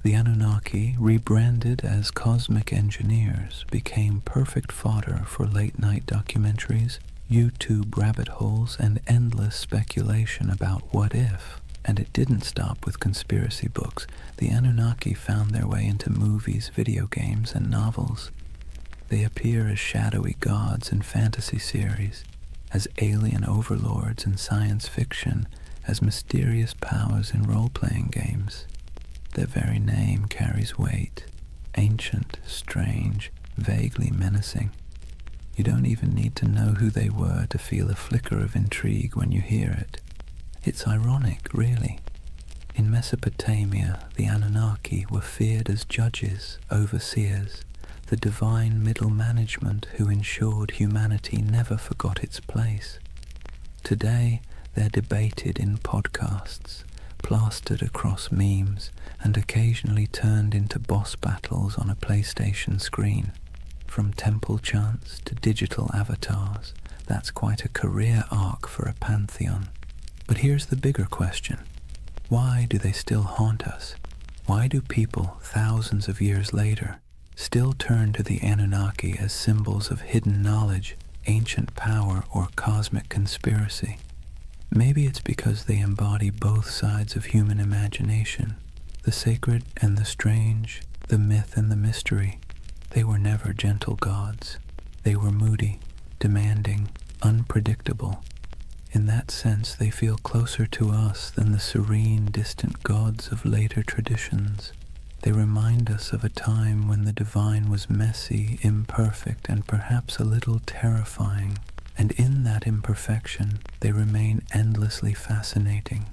The Anunnaki, rebranded as cosmic engineers, became perfect fodder for late-night documentaries, YouTube rabbit holes, and endless speculation about what if. And it didn't stop with conspiracy books. The Anunnaki found their way into movies, video games, and novels. They appear as shadowy gods in fantasy series, as alien overlords in science fiction, as mysterious powers in role-playing games. Their very name carries weight, ancient, strange, vaguely menacing. You don't even need to know who they were to feel a flicker of intrigue when you hear it. It's ironic, really. In Mesopotamia, the Anunnaki were feared as judges, overseers, the divine middle management who ensured humanity never forgot its place. Today, they're debated in podcasts, plastered across memes, and occasionally turned into boss battles on a PlayStation screen. From temple chants to digital avatars, that's quite a career arc for a pantheon. But here's the bigger question. Why do they still haunt us? Why do people, thousands of years later, still turn to the Anunnaki as symbols of hidden knowledge, ancient power, or cosmic conspiracy? Maybe it's because they embody both sides of human imagination, the sacred and the strange, the myth and the mystery. They were never gentle gods. They were moody, demanding, unpredictable. In that sense, they feel closer to us than the serene, distant gods of later traditions. They remind us of a time when the divine was messy, imperfect, and perhaps a little terrifying. And in that imperfection, they remain endlessly fascinating.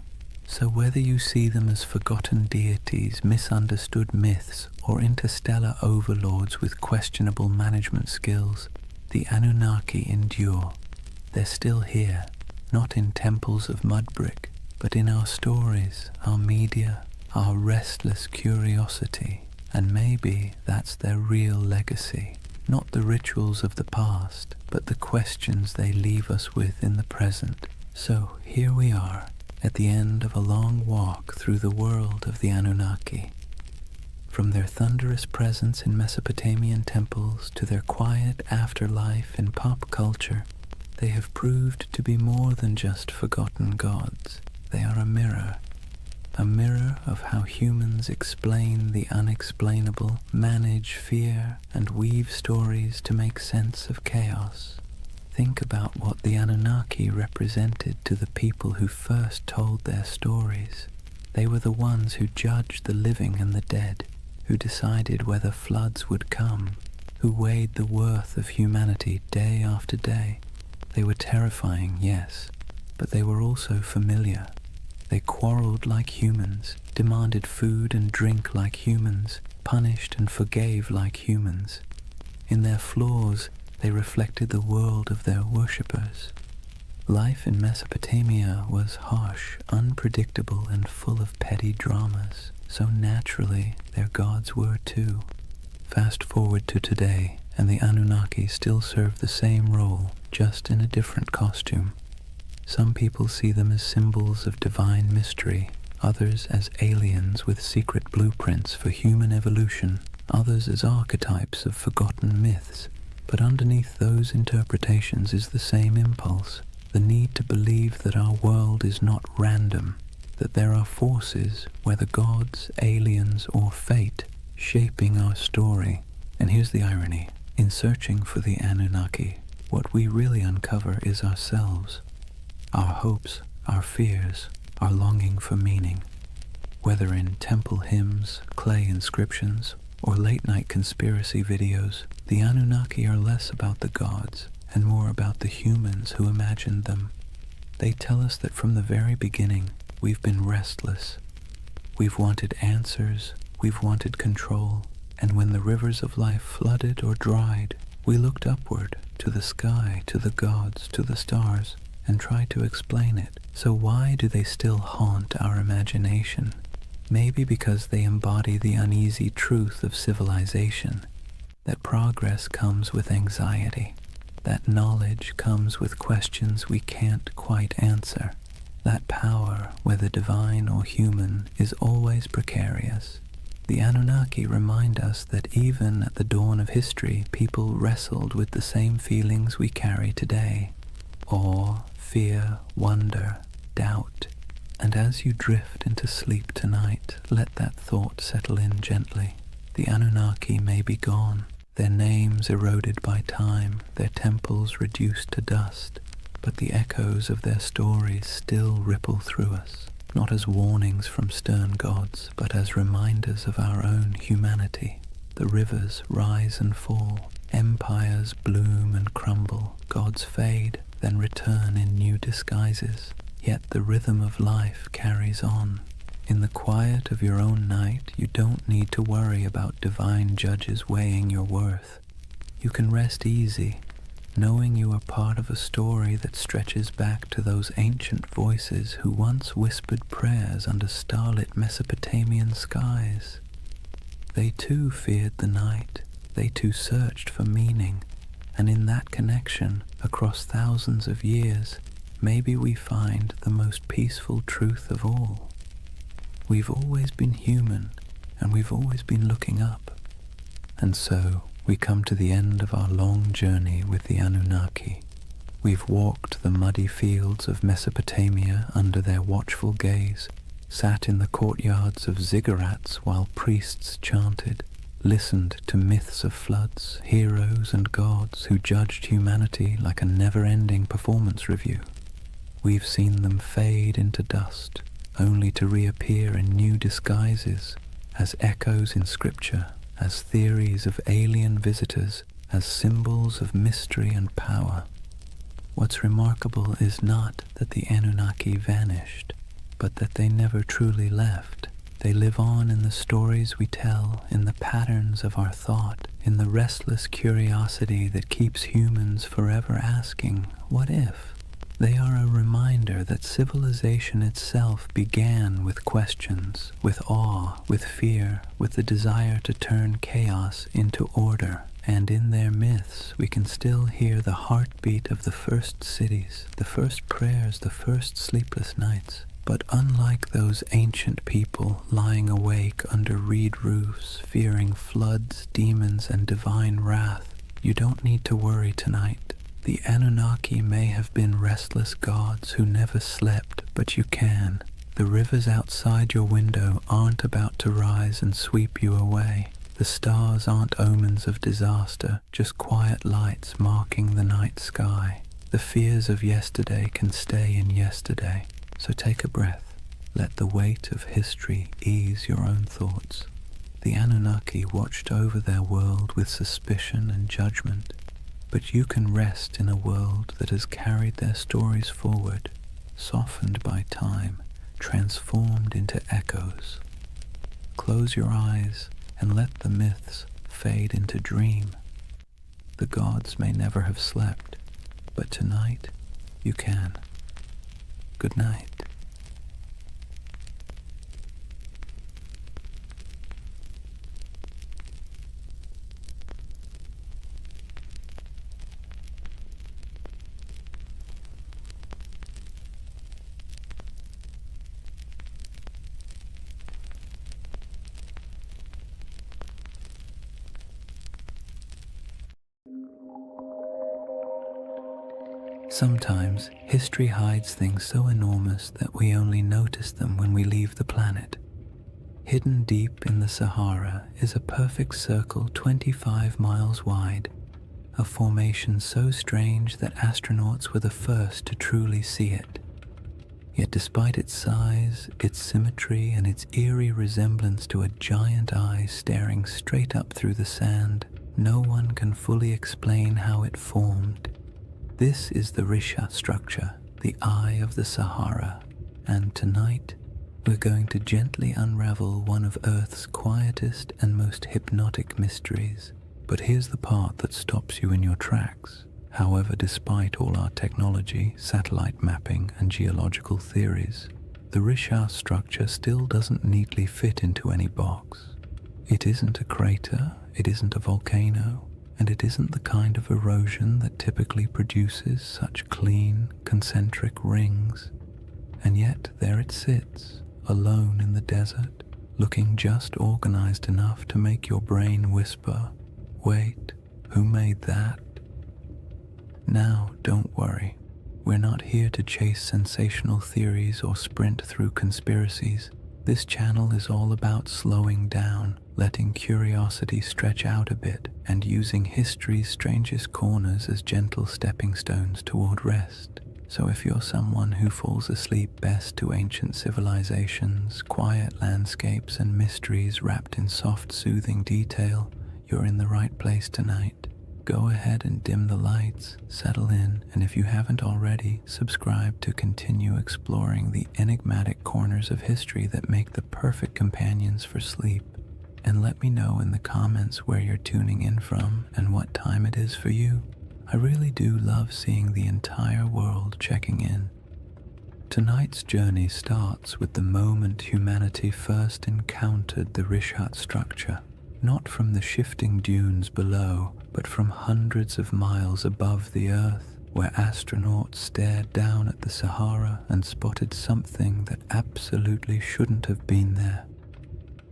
So whether you see them as forgotten deities, misunderstood myths, or interstellar overlords with questionable management skills, the Anunnaki endure. They're still here, not in temples of mud brick, but in our stories, our media, our restless curiosity, and maybe that's their real legacy. Not the rituals of the past, but the questions they leave us with in the present. So here we are, at the end of a long walk through the world of the Anunnaki. From their thunderous presence in Mesopotamian temples to their quiet afterlife in pop culture, they have proved to be more than just forgotten gods. They are a mirror of how humans explain the unexplainable, manage fear, and weave stories to make sense of chaos. Think about what the Anunnaki represented to the people who first told their stories. They were the ones who judged the living and the dead, who decided whether floods would come, who weighed the worth of humanity day after day. They were terrifying, yes, but they were also familiar. They quarreled like humans, demanded food and drink like humans, punished and forgave like humans. In their flaws, they reflected the world of their worshippers. Life in Mesopotamia was harsh, unpredictable, and full of petty dramas, so naturally their gods were too. Fast forward to today, and the Anunnaki still serve the same role, just in a different costume. Some people see them as symbols of divine mystery, others as aliens with secret blueprints for human evolution, others as archetypes of forgotten myths. But underneath those interpretations is the same impulse, the need to believe that our world is not random, that there are forces, whether gods, aliens, or fate, shaping our story. And here's the irony. In searching for the Anunnaki, what we really uncover is ourselves. Our hopes, our fears, our longing for meaning. Whether in temple hymns, clay inscriptions, or late-night conspiracy videos, the Anunnaki are less about the gods and more about the humans who imagined them. They tell us that from the very beginning, we've been restless. We've wanted answers, we've wanted control, and when the rivers of life flooded or dried, we looked upward, to the sky, to the gods, to the stars, and tried to explain it. So why do they still haunt our imagination? Maybe because they embody the uneasy truth of civilization, that progress comes with anxiety, that knowledge comes with questions we can't quite answer, that power, whether divine or human, is always precarious. The Anunnaki remind us that even at the dawn of history, people wrestled with the same feelings we carry today: awe, fear, wonder, doubt. And as you drift into sleep tonight, let that thought settle in gently. The Anunnaki may be gone, their names eroded by time, their temples reduced to dust, but the echoes of their stories still ripple through us, not as warnings from stern gods, but as reminders of our own humanity. The rivers rise and fall, empires bloom and crumble, gods fade, then return in new disguises. Yet the rhythm of life carries on. In the quiet of your own night, you don't need to worry about divine judges weighing your worth. You can rest easy, knowing you are part of a story that stretches back to those ancient voices who once whispered prayers under starlit Mesopotamian skies. They too feared the night, they too searched for meaning, and in that connection, across thousands of years, maybe we find the most peaceful truth of all. We've always been human, and we've always been looking up. And so, we come to the end of our long journey with the Anunnaki. We've walked the muddy fields of Mesopotamia under their watchful gaze, sat in the courtyards of ziggurats while priests chanted, listened to myths of floods, heroes and gods who judged humanity like a never-ending performance review. We've seen them fade into dust, only to reappear in new disguises, as echoes in scripture, as theories of alien visitors, as symbols of mystery and power. What's remarkable is not that the Anunnaki vanished, but that they never truly left. They live on in the stories we tell, in the patterns of our thought, in the restless curiosity that keeps humans forever asking, what if? They are a reminder that civilization itself began with questions, with awe, with fear, with the desire to turn chaos into order. And in their myths, we can still hear the heartbeat of the first cities, the first prayers, the first sleepless nights. But unlike those ancient people lying awake under reed roofs, fearing floods, demons, and divine wrath, you don't need to worry tonight. The Anunnaki may have been restless gods who never slept, but you can. The rivers outside your window aren't about to rise and sweep you away. The stars aren't omens of disaster, just quiet lights marking the night sky. The fears of yesterday can stay in yesterday, so take a breath. Let the weight of history ease your own thoughts. The Anunnaki watched over their world with suspicion and judgment, but you can rest in a world that has carried their stories forward, softened by time, transformed into echoes. Close your eyes and let the myths fade into dream. The gods may never have slept, but tonight you can. Good night. Sometimes history hides things so enormous that we only notice them when we leave the planet. Hidden deep in the Sahara is a perfect circle 25 miles wide, a formation so strange that astronauts were the first to truly see it. Yet despite its size, its symmetry, and its eerie resemblance to a giant eye staring straight up through the sand, no one can fully explain how it formed. This is the Risha structure, the Eye of the Sahara, and tonight we're going to gently unravel one of Earth's quietest and most hypnotic mysteries. But here's the part that stops you in your tracks. However, despite all our technology, satellite mapping, and geological theories, the Risha structure still doesn't neatly fit into any box. It isn't a crater, it isn't a volcano, and it isn't the kind of erosion that typically produces such clean, concentric rings. And yet there it sits, alone in the desert, looking just organized enough to make your brain whisper, "Wait, who made that?" Now, don't worry. We're not here to chase sensational theories or sprint through conspiracies. This channel is all about slowing down, letting curiosity stretch out a bit, and using history's strangest corners as gentle stepping stones toward rest. So if you're someone who falls asleep best to ancient civilizations, quiet landscapes, and mysteries wrapped in soft, soothing detail, you're in the right place tonight. Go ahead and dim the lights, settle in, and if you haven't already, subscribe to continue exploring the enigmatic corners of history that make the perfect companions for sleep. And let me know in the comments where you're tuning in from and what time it is for you. I really do love seeing the entire world checking in. Tonight's journey starts with the moment humanity first encountered the Rishat structure. Not from the shifting dunes below, but from hundreds of miles above the Earth, where astronauts stared down at the Sahara and spotted something that absolutely shouldn't have been there.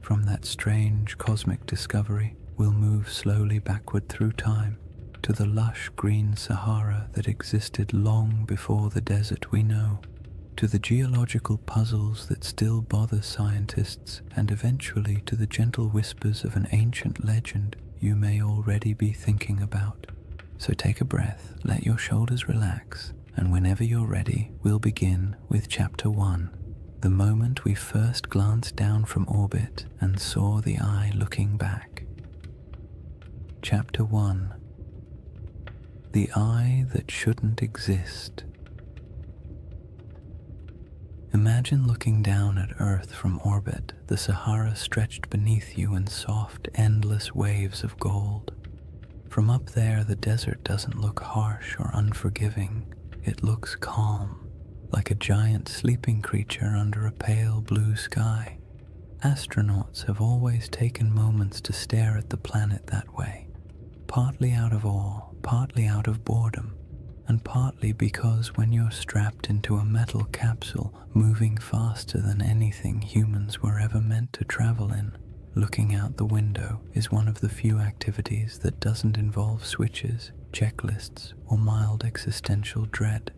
From that strange cosmic discovery, we'll move slowly backward through time to the lush green Sahara that existed long before the desert we know, to the geological puzzles that still bother scientists, and eventually to the gentle whispers of an ancient legend you may already be thinking about. So take a breath, let your shoulders relax, and whenever you're ready, we'll begin with Chapter 1, the moment we first glanced down from orbit and saw the eye looking back. Chapter 1. The Eye That Shouldn't Exist. Imagine looking down at Earth from orbit, the Sahara stretched beneath you in soft, endless waves of gold. From up there, the desert doesn't look harsh or unforgiving. It looks calm, like a giant sleeping creature under a pale blue sky. Astronauts have always taken moments to stare at the planet that way, partly out of awe, partly out of boredom, and partly because when you're strapped into a metal capsule moving faster than anything humans were ever meant to travel in, looking out the window is one of the few activities that doesn't involve switches, checklists, or mild existential dread.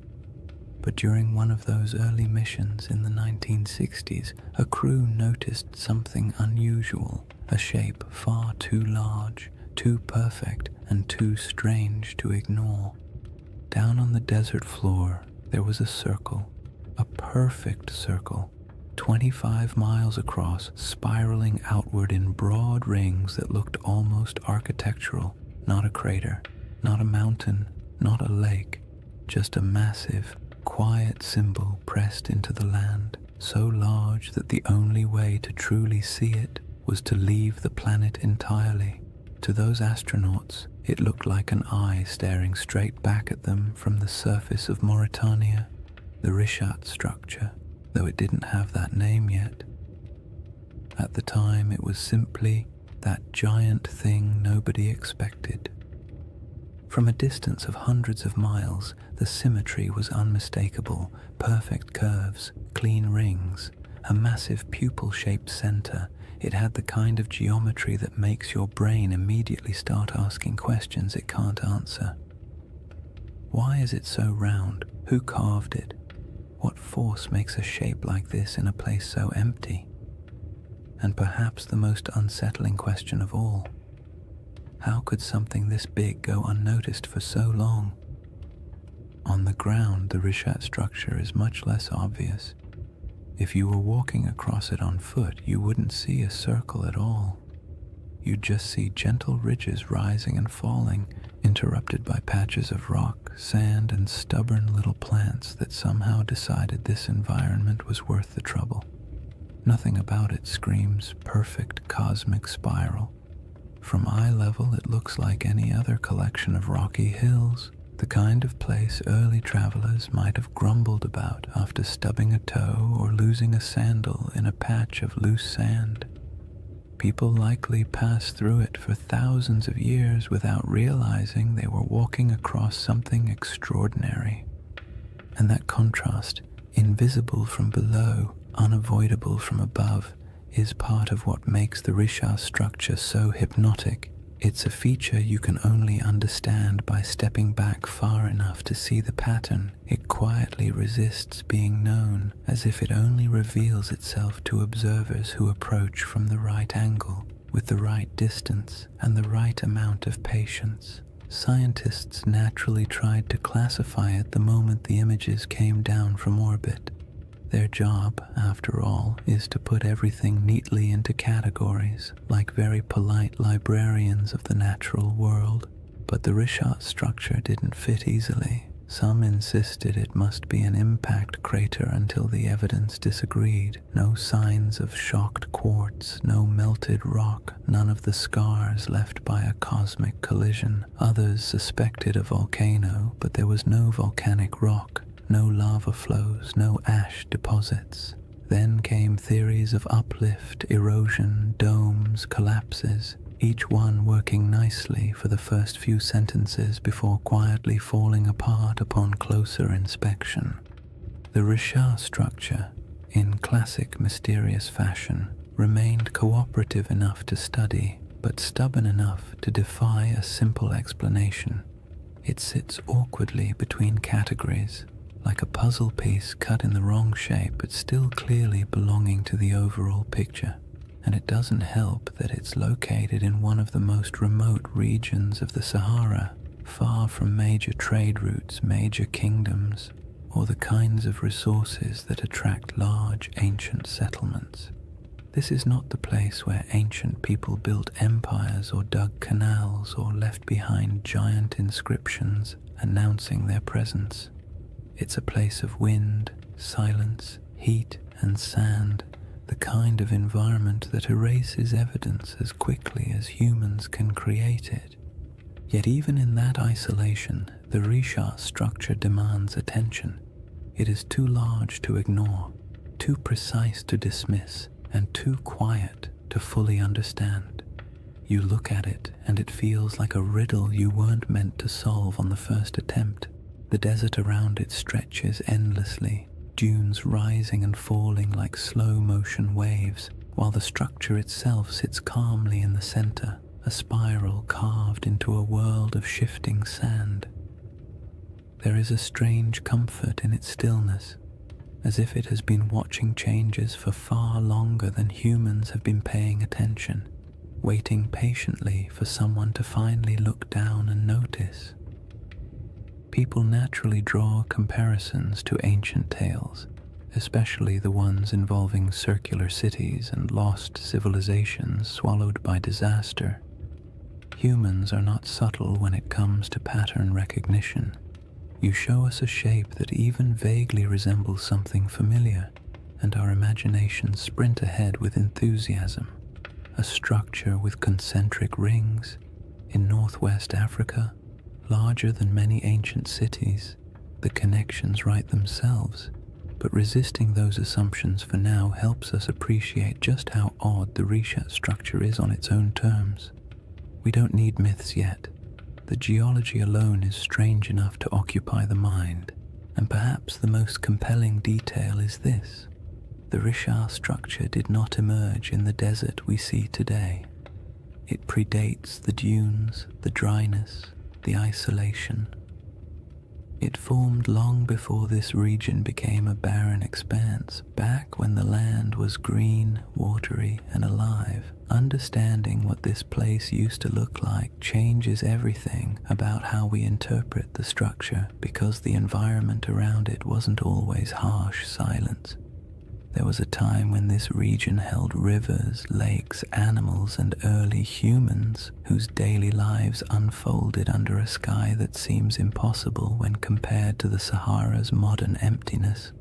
But during one of those early missions in the 1960s, a crew noticed something unusual, a shape far too large, too perfect, and too strange to ignore. Down on the desert floor, there was a circle, a perfect circle, 25 miles across, spiraling outward in broad rings that looked almost architectural. Not a crater, not a mountain, not a lake, just a massive, quiet symbol pressed into the land, so large that the only way to truly see it was to leave the planet entirely. To those astronauts, it looked like an eye staring straight back at them from the surface of Mauritania, the Richat structure, though it didn't have that name yet. At the time, it was simply that giant thing nobody expected. From a distance of hundreds of miles, the symmetry was unmistakable: perfect curves, clean rings, a massive pupil-shaped center. It had the kind of geometry that makes your brain immediately start asking questions it can't answer. Why is it so round? Who carved it? What force makes a shape like this in a place so empty? And perhaps the most unsettling question of all, how could something this big go unnoticed for so long? On the ground, the Richat structure is much less obvious. If you were walking across it on foot, you wouldn't see a circle at all. You'd just see gentle ridges rising and falling, interrupted by patches of rock, sand, and stubborn little plants that somehow decided this environment was worth the trouble. Nothing about it screams perfect cosmic spiral. From eye level, it looks like any other collection of rocky hills, the kind of place early travelers might have grumbled about after stubbing a toe or losing a sandal in a patch of loose sand. People likely passed through it for thousands of years without realizing they were walking across something extraordinary. And that contrast, invisible from below, unavoidable from above, is part of what makes the Richat structure so hypnotic. It's a feature you can only understand by stepping back far enough to see the pattern. It quietly resists being known, as if it only reveals itself to observers who approach from the right angle, with the right distance, and the right amount of patience. Scientists naturally tried to classify it the moment the images came down from orbit. Their job, after all, is to put everything neatly into categories, like very polite librarians of the natural world. But the Richat structure didn't fit easily. Some insisted it must be an impact crater until the evidence disagreed. No signs of shocked quartz, no melted rock, none of the scars left by a cosmic collision. Others suspected a volcano, but there was no volcanic rock. No lava flows, no ash deposits. Then came theories of uplift, erosion, domes, collapses, each one working nicely for the first few sentences before quietly falling apart upon closer inspection. The Richat structure, in classic mysterious fashion, remained cooperative enough to study, but stubborn enough to defy a simple explanation. It sits awkwardly between categories, like a puzzle piece cut in the wrong shape but still clearly belonging to the overall picture. And it doesn't help that it's located in one of the most remote regions of the Sahara, far from major trade routes, major kingdoms, or the kinds of resources that attract large ancient settlements. This is not the place where ancient people built empires or dug canals or left behind giant inscriptions announcing their presence. It's a place of wind, silence, heat, and sand, the kind of environment that erases evidence as quickly as humans can create it. Yet even in that isolation, the Risha structure demands attention. It is too large to ignore, too precise to dismiss, and too quiet to fully understand. You look at it and it feels like a riddle you weren't meant to solve on the first attempt. The desert around it stretches endlessly, dunes rising and falling like slow-motion waves, while the structure itself sits calmly in the center, a spiral carved into a world of shifting sand. There is a strange comfort in its stillness, as if it has been watching changes for far longer than humans have been paying attention, waiting patiently for someone to finally look down and notice. People naturally draw comparisons to ancient tales, especially the ones involving circular cities and lost civilizations swallowed by disaster. Humans are not subtle when it comes to pattern recognition. You show us a shape that even vaguely resembles something familiar, and our imaginations sprint ahead with enthusiasm. A structure with concentric rings in northwest Africa, larger than many ancient cities. The connections write themselves, but resisting those assumptions for now helps us appreciate just how odd the Risha structure is on its own terms. We don't need myths yet. The geology alone is strange enough to occupy the mind, and perhaps the most compelling detail is this. The Risha structure did not emerge in the desert we see today. It predates the dunes, the dryness, the isolation. It formed long before this region became a barren expanse, back when the land was green, watery, and alive. Understanding what this place used to look like changes everything about how we interpret the structure, because the environment around it wasn't always harsh silence. There was a time when this region held rivers, lakes, animals, and early humans whose daily lives unfolded under a sky that seems impossible when compared to the Sahara's modern emptiness.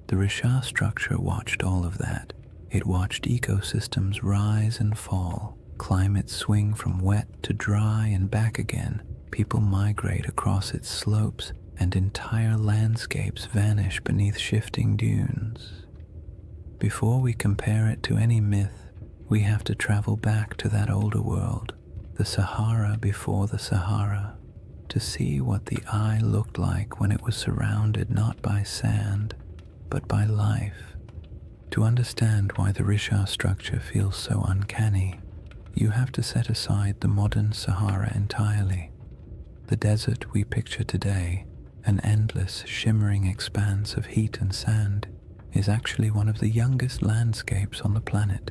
The Risha structure watched all of that. It watched ecosystems rise and fall, climates swing from wet to dry and back again, people migrate across its slopes, and entire landscapes vanish beneath shifting dunes. Before we compare it to any myth, we have to travel back to that older world, the Sahara before the Sahara, to see what the eye looked like when it was surrounded not by sand, but by life. To understand why the Risha structure feels so uncanny, you have to set aside the modern Sahara entirely. The desert we picture today, an endless, shimmering expanse of heat and sand, is actually one of the youngest landscapes on the planet.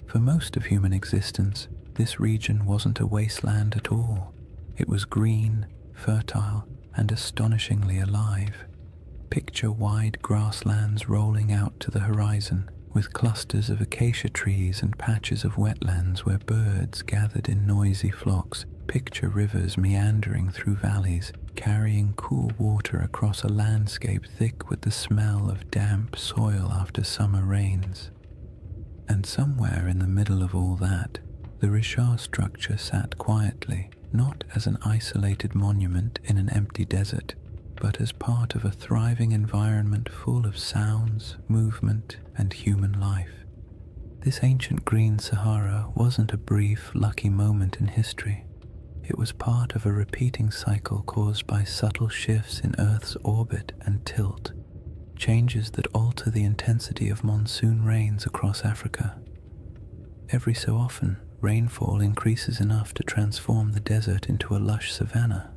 For most of human existence, this region wasn't a wasteland at all. It was green, fertile, and astonishingly alive. Picture wide grasslands rolling out to the horizon, with clusters of acacia trees and patches of wetlands where birds gathered in noisy flocks. Picture rivers meandering through valleys, carrying cool water across a landscape thick with the smell of damp soil after summer rains. And somewhere in the middle of all that, the Risha structure sat quietly, not as an isolated monument in an empty desert, but as part of a thriving environment full of sounds, movement, and human life. This ancient green Sahara wasn't a brief, lucky moment in history. It was part of a repeating cycle caused by subtle shifts in Earth's orbit and tilt, changes that alter the intensity of monsoon rains across Africa. Every so often, rainfall increases enough to transform the desert into a lush savanna.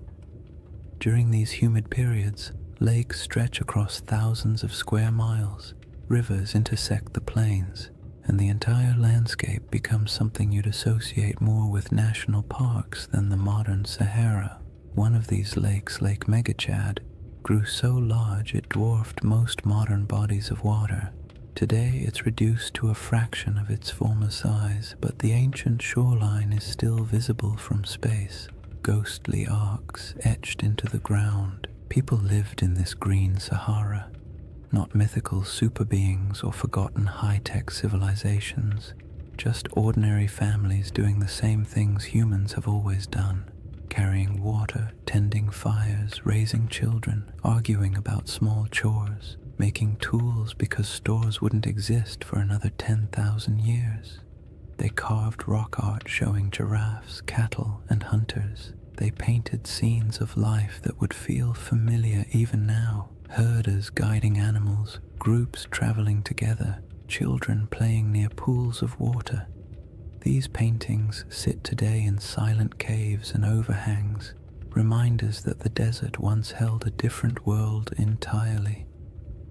During these humid periods, lakes stretch across thousands of square miles, rivers intersect the plains, and the entire landscape becomes something you'd associate more with national parks than the modern Sahara. One of these lakes, Lake Megachad, grew so large it dwarfed most modern bodies of water. Today it's reduced to a fraction of its former size, but the ancient shoreline is still visible from space, ghostly arcs etched into the ground. People lived in this green Sahara, not mythical super beings or forgotten high-tech civilizations, just ordinary families doing the same things humans have always done. Carrying water, tending fires, raising children, arguing about small chores, making tools because stores wouldn't exist for another 10,000 years. They carved rock art showing giraffes, cattle, and hunters. They painted scenes of life that would feel familiar even now. Herders guiding animals, groups traveling together, children playing near pools of water. These paintings sit today in silent caves and overhangs, reminders that the desert once held a different world entirely.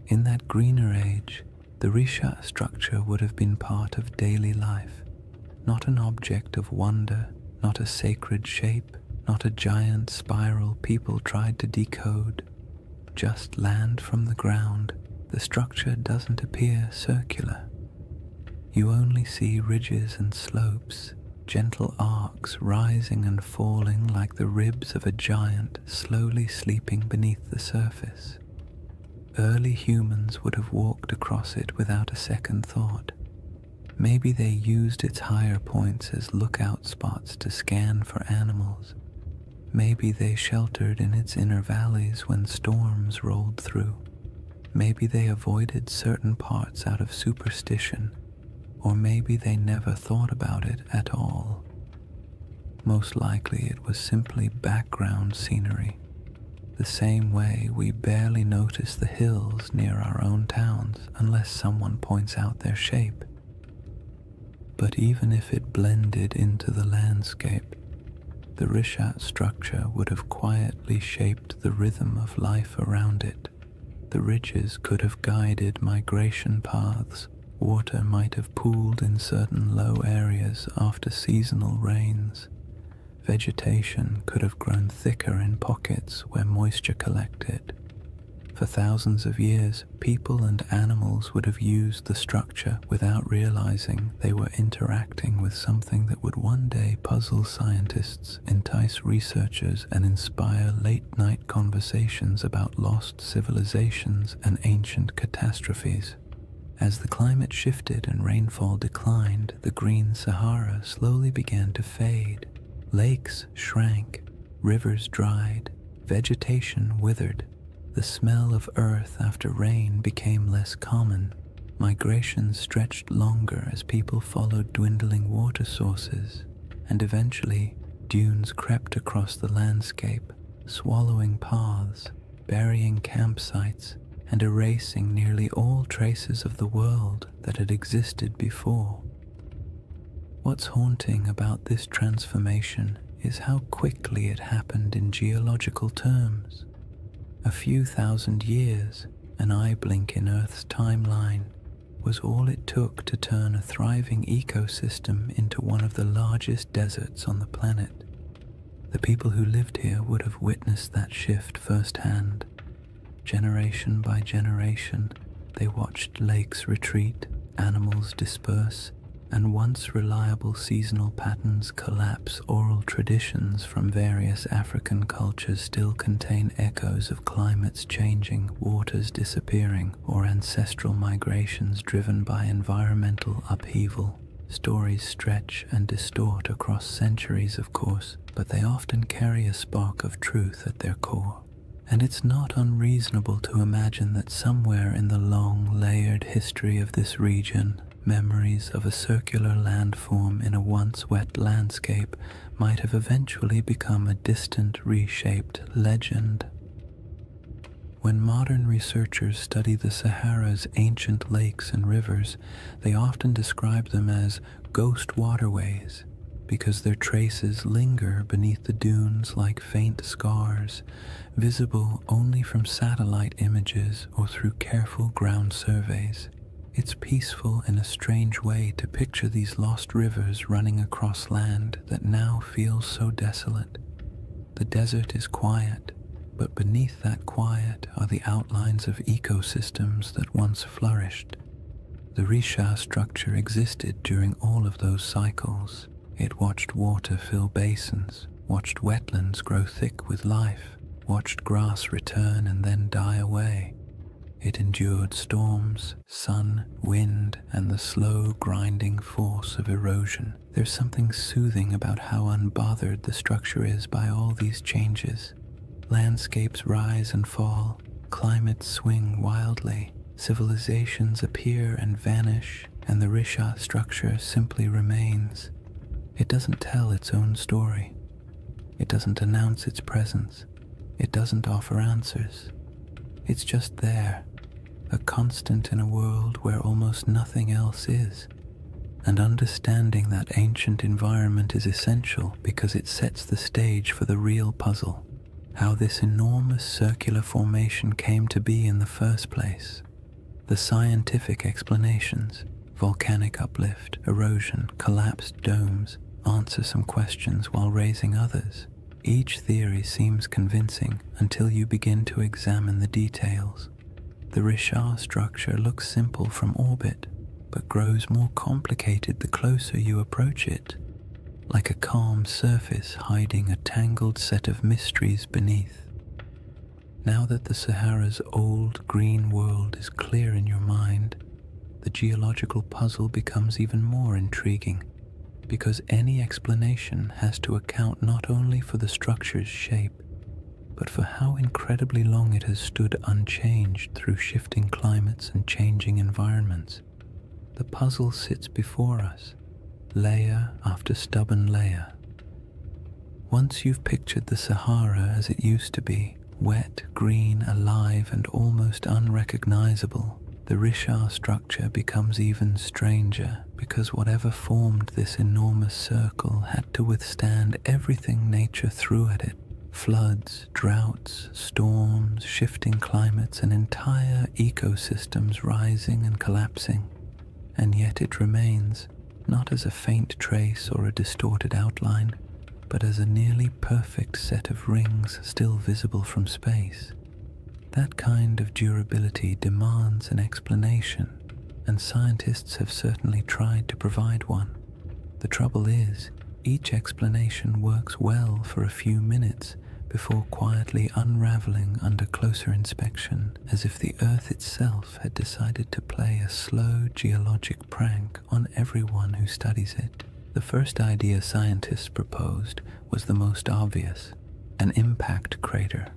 In that greener age, the Risha structure would have been part of daily life, not an object of wonder, not a sacred shape, not a giant spiral people tried to decode. Just land from the ground. The structure doesn't appear circular. You only see ridges and slopes, gentle arcs rising and falling like the ribs of a giant slowly sleeping beneath the surface. Early humans would have walked across it without a second thought. Maybe they used its higher points as lookout spots to scan for animals. Maybe they sheltered in its inner valleys when storms rolled through. Maybe they avoided certain parts out of superstition, or maybe they never thought about it at all. Most likely it was simply background scenery, the same way we barely notice the hills near our own towns unless someone points out their shape. But even if it blended into the landscape, the Rishat structure would have quietly shaped the rhythm of life around it. The ridges could have guided migration paths. Water might have pooled in certain low areas after seasonal rains. Vegetation could have grown thicker in pockets where moisture collected. For thousands of years, people and animals would have used the structure without realizing they were interacting with something that would one day puzzle scientists, entice researchers, and inspire late-night conversations about lost civilizations and ancient catastrophes. As the climate shifted and rainfall declined, the green Sahara slowly began to fade. Lakes shrank, rivers dried, vegetation withered. The smell of earth after rain became less common. Migration stretched longer as people followed dwindling water sources, and eventually dunes crept across the landscape, swallowing paths, burying campsites, and erasing nearly all traces of the world that had existed before. What's haunting about this transformation is how quickly it happened in geological terms. A few thousand years, an eye blink in Earth's timeline, was all it took to turn a thriving ecosystem into one of the largest deserts on the planet. The people who lived here would have witnessed that shift firsthand. Generation by generation, they watched lakes retreat, animals disperse, and once reliable seasonal patterns collapse. Oral traditions from various African cultures still contain echoes of climates changing, waters disappearing, or ancestral migrations driven by environmental upheaval. Stories stretch and distort across centuries, of course, but they often carry a spark of truth at their core. And it's not unreasonable to imagine that somewhere in the long, layered history of this region, memories of a circular landform in a once wet landscape might have eventually become a distant, reshaped legend. When modern researchers study the Sahara's ancient lakes and rivers, they often describe them as ghost waterways, because their traces linger beneath the dunes like faint scars, visible only from satellite images or through careful ground surveys. It's peaceful in a strange way to picture these lost rivers running across land that now feels so desolate. The desert is quiet, but beneath that quiet are the outlines of ecosystems that once flourished. The Risha structure existed during all of those cycles. It watched water fill basins, watched wetlands grow thick with life, watched grass return and then die away. It endured storms, sun, wind, and the slow grinding force of erosion. There's something soothing about how unbothered the structure is by all these changes. Landscapes rise and fall, climates swing wildly, civilizations appear and vanish, and the Risha structure simply remains. It doesn't tell its own story. It doesn't announce its presence. It doesn't offer answers. It's just there, a constant in a world where almost nothing else is. And understanding that ancient environment is essential because it sets the stage for the real puzzle, how this enormous circular formation came to be in the first place. The scientific explanations, volcanic uplift, erosion, collapsed domes, answer some questions while raising others. Each theory seems convincing until you begin to examine the details. The Risha structure looks simple from orbit, but grows more complicated the closer you approach it, like a calm surface hiding a tangled set of mysteries beneath. Now that the Sahara's old green world is clear in your mind, the geological puzzle becomes even more intriguing, because any explanation has to account not only for the structure's shape, but for how incredibly long it has stood unchanged through shifting climates and changing environments. The puzzle sits before us, layer after stubborn layer. Once you've pictured the Sahara as it used to be, wet, green, alive, and almost unrecognizable, the Risha structure becomes even stranger, because whatever formed this enormous circle had to withstand everything nature threw at it. Floods, droughts, storms, shifting climates, and entire ecosystems rising and collapsing. And yet it remains, not as a faint trace or a distorted outline, but as a nearly perfect set of rings still visible from space. That kind of durability demands an explanation, and scientists have certainly tried to provide one. The trouble is, each explanation works well for a few minutes before quietly unraveling under closer inspection, as if the Earth itself had decided to play a slow geologic prank on everyone who studies it. The first idea scientists proposed was the most obvious: an impact crater.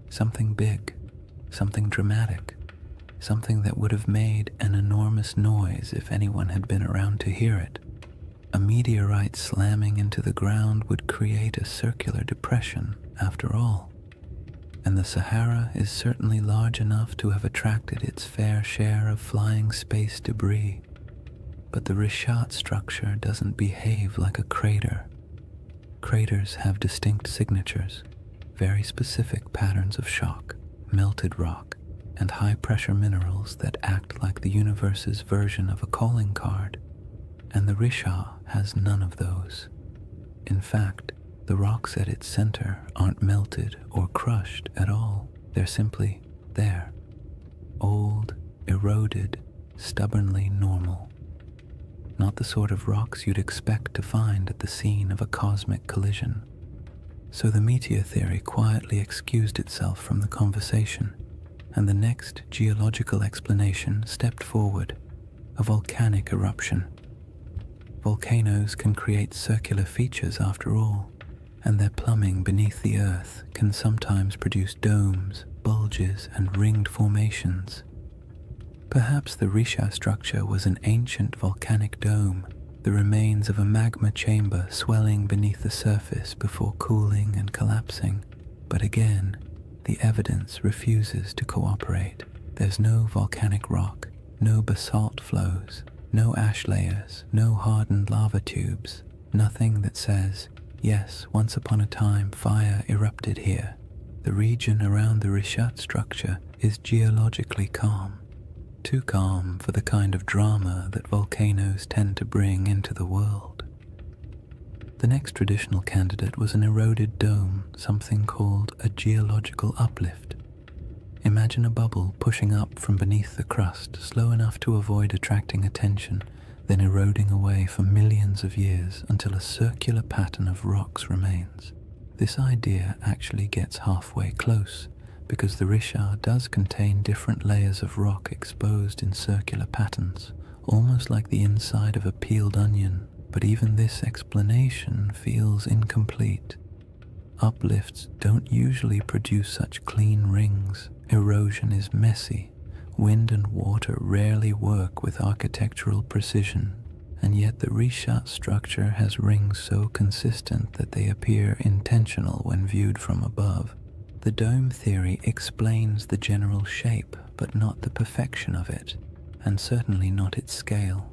Something big, something dramatic, something that would have made an enormous noise if anyone had been around to hear it. A meteorite slamming into the ground would create a circular depression, after all. And the Sahara is certainly large enough to have attracted its fair share of flying space debris. But the Rishat structure doesn't behave like a crater. Craters have distinct signatures, very specific patterns of shock, melted rock, and high-pressure minerals that act like the universe's version of a calling card. And the Risha has none of those. In fact, the rocks at its center aren't melted or crushed at all. They're simply there. Old, eroded, stubbornly normal. Not the sort of rocks you'd expect to find at the scene of a cosmic collision. So the meteor theory quietly excused itself from the conversation, and the next geological explanation stepped forward: a volcanic eruption. Volcanoes can create circular features after all, and their plumbing beneath the earth can sometimes produce domes, bulges, and ringed formations. Perhaps the Risha structure was an ancient volcanic dome, the remains of a magma chamber swelling beneath the surface before cooling and collapsing. But again, the evidence refuses to cooperate. There's no volcanic rock, no basalt flows, no ash layers, no hardened lava tubes, nothing that says, yes, once upon a time fire erupted here. The region around the Rishat structure is geologically calm, too calm for the kind of drama that volcanoes tend to bring into the world. The next traditional candidate was an eroded dome, something called a geological uplift. Imagine a bubble pushing up from beneath the crust, slow enough to avoid attracting attention, then eroding away for millions of years until a circular pattern of rocks remains. This idea actually gets halfway close, because the Richard does contain different layers of rock exposed in circular patterns, almost like the inside of a peeled onion, but even this explanation feels incomplete. Uplifts don't usually produce such clean rings. Erosion is messy. Wind and water rarely work with architectural precision, and yet the Richat structure has rings so consistent that they appear intentional when viewed from above. The dome theory explains the general shape, but not the perfection of it, and certainly not its scale.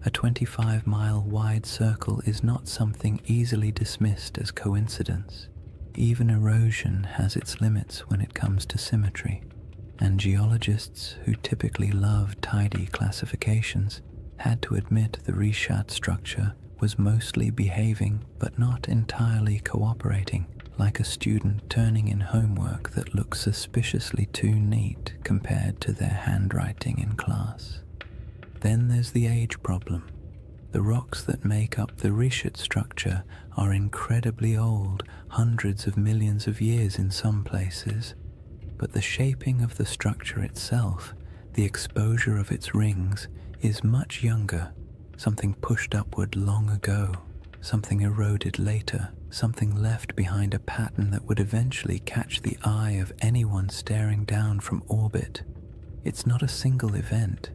A 25-mile wide circle is not something easily dismissed as coincidence. Even erosion has its limits when it comes to symmetry, and geologists who typically love tidy classifications had to admit the Richat structure was mostly behaving but not entirely cooperating, like a student turning in homework that looks suspiciously too neat compared to their handwriting in class. Then there's the age problem. The rocks that make up the Richat structure are incredibly old, hundreds of millions of years in some places, but the shaping of the structure itself, the exposure of its rings, is much younger, something pushed upward long ago, something eroded later, something left behind a pattern that would eventually catch the eye of anyone staring down from orbit. It's not a single event.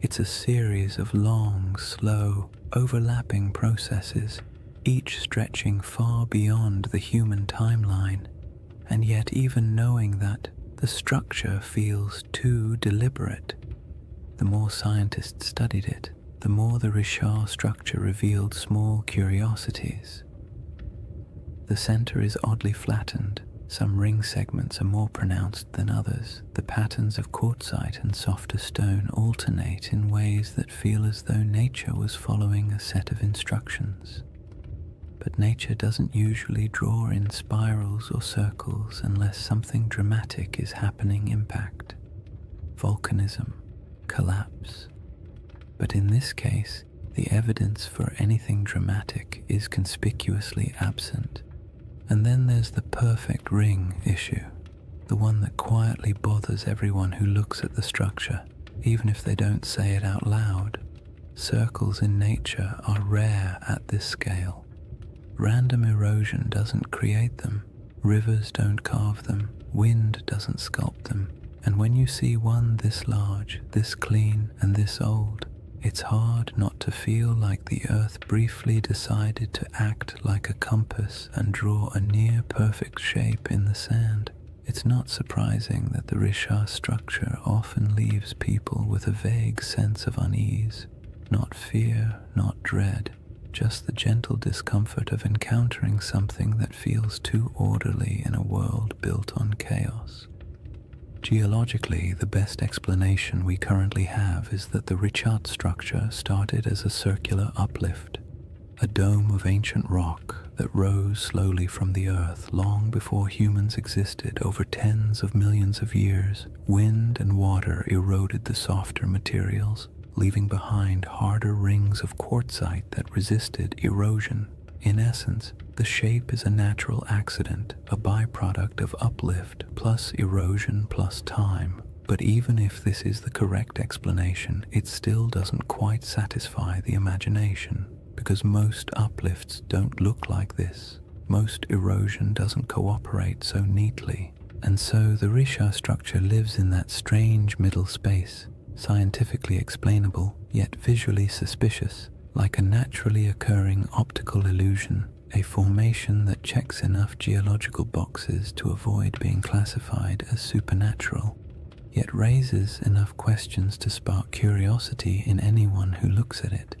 It's a series of long, slow, overlapping processes, each stretching far beyond the human timeline, and yet even knowing that, the structure feels too deliberate. The more scientists studied it, the more the Richat structure revealed small curiosities. The center is oddly flattened. Some ring segments are more pronounced than others. The patterns of quartzite and softer stone alternate in ways that feel as though nature was following a set of instructions. But nature doesn't usually draw in spirals or circles unless something dramatic is happening. Impact, volcanism, collapse. But in this case, the evidence for anything dramatic is conspicuously absent. And then there's the perfect ring issue, the one that quietly bothers everyone who looks at the structure, even if they don't say it out loud. Circles in nature are rare at this scale. Random erosion doesn't create them, rivers don't carve them, wind doesn't sculpt them, and when you see one this large, this clean, and this old, it's hard not to feel like the earth briefly decided to act like a compass and draw a near-perfect shape in the sand. It's not surprising that the Richat structure often leaves people with a vague sense of unease, not fear, not dread, just the gentle discomfort of encountering something that feels too orderly in a world built on chaos. Geologically, the best explanation we currently have is that the Richat structure started as a circular uplift, a dome of ancient rock that rose slowly from the earth long before humans existed. Over tens of millions of years, wind and water eroded the softer materials, leaving behind harder rings of quartzite that resisted erosion. In essence, the shape is a natural accident, a byproduct of uplift plus erosion plus time. But even if this is the correct explanation, it still doesn't quite satisfy the imagination, because most uplifts don't look like this. Most erosion doesn't cooperate so neatly, and so the Richat structure lives in that strange middle space, scientifically explainable, yet visually suspicious, like a naturally occurring optical illusion, a formation that checks enough geological boxes to avoid being classified as supernatural, yet raises enough questions to spark curiosity in anyone who looks at it.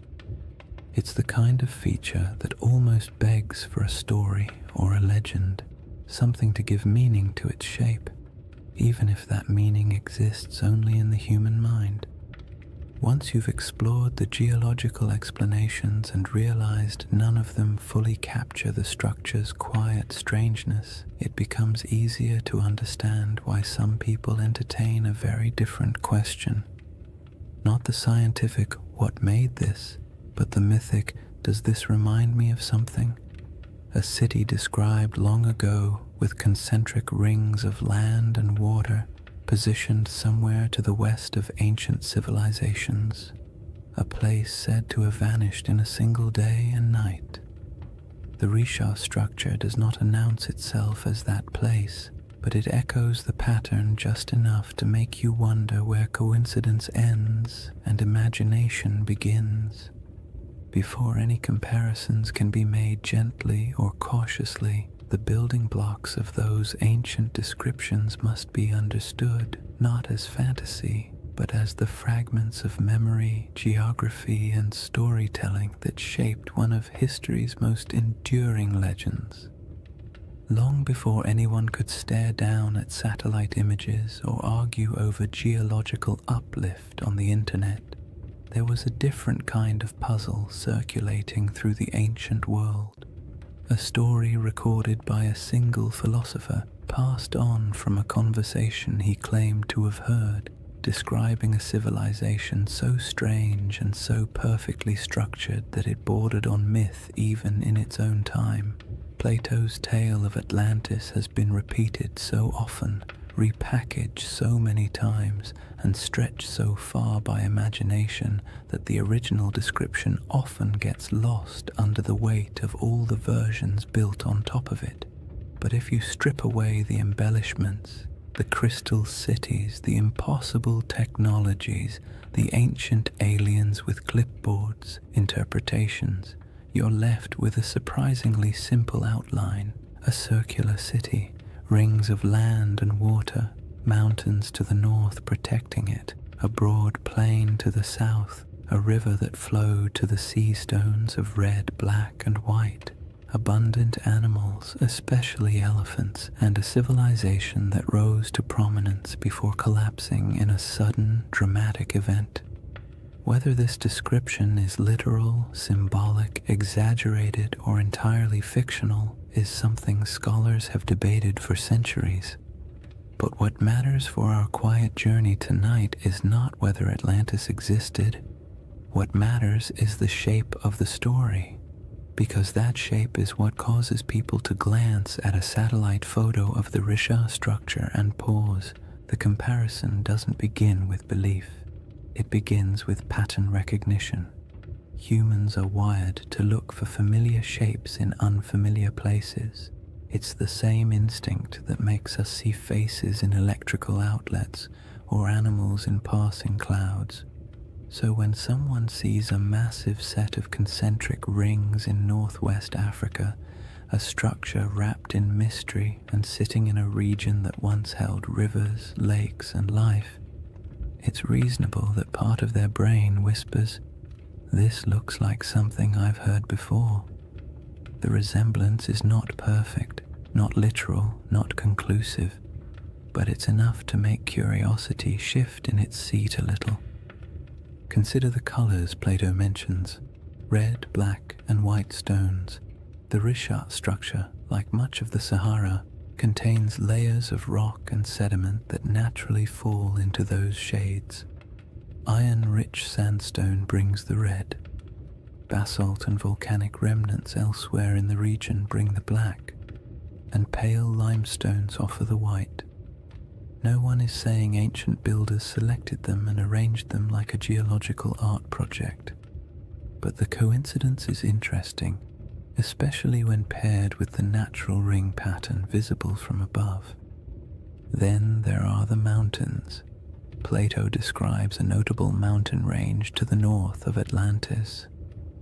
It's the kind of feature that almost begs for a story or a legend, something to give meaning to its shape, even if that meaning exists only in the human mind. Once you've explored the geological explanations and realized none of them fully capture the structure's quiet strangeness, it becomes easier to understand why some people entertain a very different question. Not the scientific, what made this, but the mythic, does this remind me of something? A city described long ago, with concentric rings of land and water positioned somewhere to the west of ancient civilizations, a place said to have vanished in a single day and night. The Risha structure does not announce itself as that place, but it echoes the pattern just enough to make you wonder where coincidence ends and imagination begins. Before any comparisons can be made gently or cautiously, the building blocks of those ancient descriptions must be understood not as fantasy, but as the fragments of memory, geography, and storytelling that shaped one of history's most enduring legends. Long before anyone could stare down at satellite images or argue over geological uplift on the internet, there was a different kind of puzzle circulating through the ancient world. A story recorded by a single philosopher, passed on from a conversation he claimed to have heard, describing a civilization so strange and so perfectly structured that it bordered on myth even in its own time. Plato's tale of Atlantis has been repeated so often, repackaged so many times, and stretched so far by imagination that the original description often gets lost under the weight of all the versions built on top of it. But if you strip away the embellishments, the crystal cities, the impossible technologies, the ancient aliens with clipboards, interpretations, you're left with a surprisingly simple outline: a circular city, rings of land and water, mountains to the north protecting it, a broad plain to the south, a river that flowed to the sea stones of red, black, and white, abundant animals, especially elephants, and a civilization that rose to prominence before collapsing in a sudden, dramatic event. Whether this description is literal, symbolic, exaggerated, or entirely fictional is something scholars have debated for centuries. But what matters for our quiet journey tonight is not whether Atlantis existed. What matters is the shape of the story, because that shape is what causes people to glance at a satellite photo of the Risha structure and pause. The comparison doesn't begin with belief. It begins with pattern recognition. Humans are wired to look for familiar shapes in unfamiliar places. It's the same instinct that makes us see faces in electrical outlets or animals in passing clouds. So when someone sees a massive set of concentric rings in northwest Africa, a structure wrapped in mystery and sitting in a region that once held rivers, lakes, and life, it's reasonable that part of their brain whispers, "This looks like something I've heard before." The resemblance is not perfect, not literal, not conclusive, but it's enough to make curiosity shift in its seat a little. Consider the colors Plato mentions: red, black, and white stones. The Risha structure, like much of the Sahara, contains layers of rock and sediment that naturally fall into those shades. Iron-rich sandstone brings the red. Basalt and volcanic remnants elsewhere in the region bring the black, and pale limestones offer the white. No one is saying ancient builders selected them and arranged them like a geological art project, but the coincidence is interesting, especially when paired with the natural ring pattern visible from above. Then there are the mountains. Plato describes a notable mountain range to the north of Atlantis.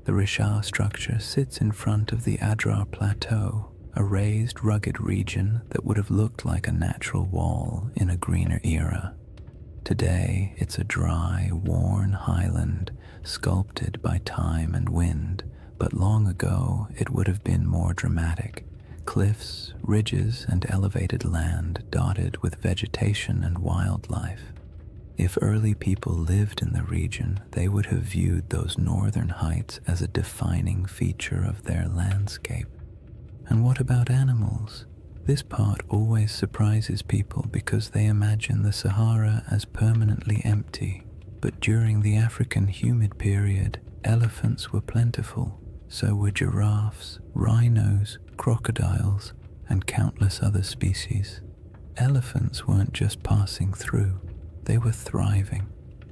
The Risha structure sits in front of the Adrar Plateau, a raised, rugged region that would have looked like a natural wall in a greener era. Today, it's a dry, worn highland, sculpted by time and wind, but long ago it would have been more dramatic. Cliffs, ridges, and elevated land dotted with vegetation and wildlife. If early people lived in the region, they would have viewed those northern heights as a defining feature of their landscape. And what about animals? This part always surprises people because they imagine the Sahara as permanently empty. But during the African humid period, elephants were plentiful. So were giraffes, rhinos, crocodiles, and countless other species. Elephants weren't just passing through, they were thriving.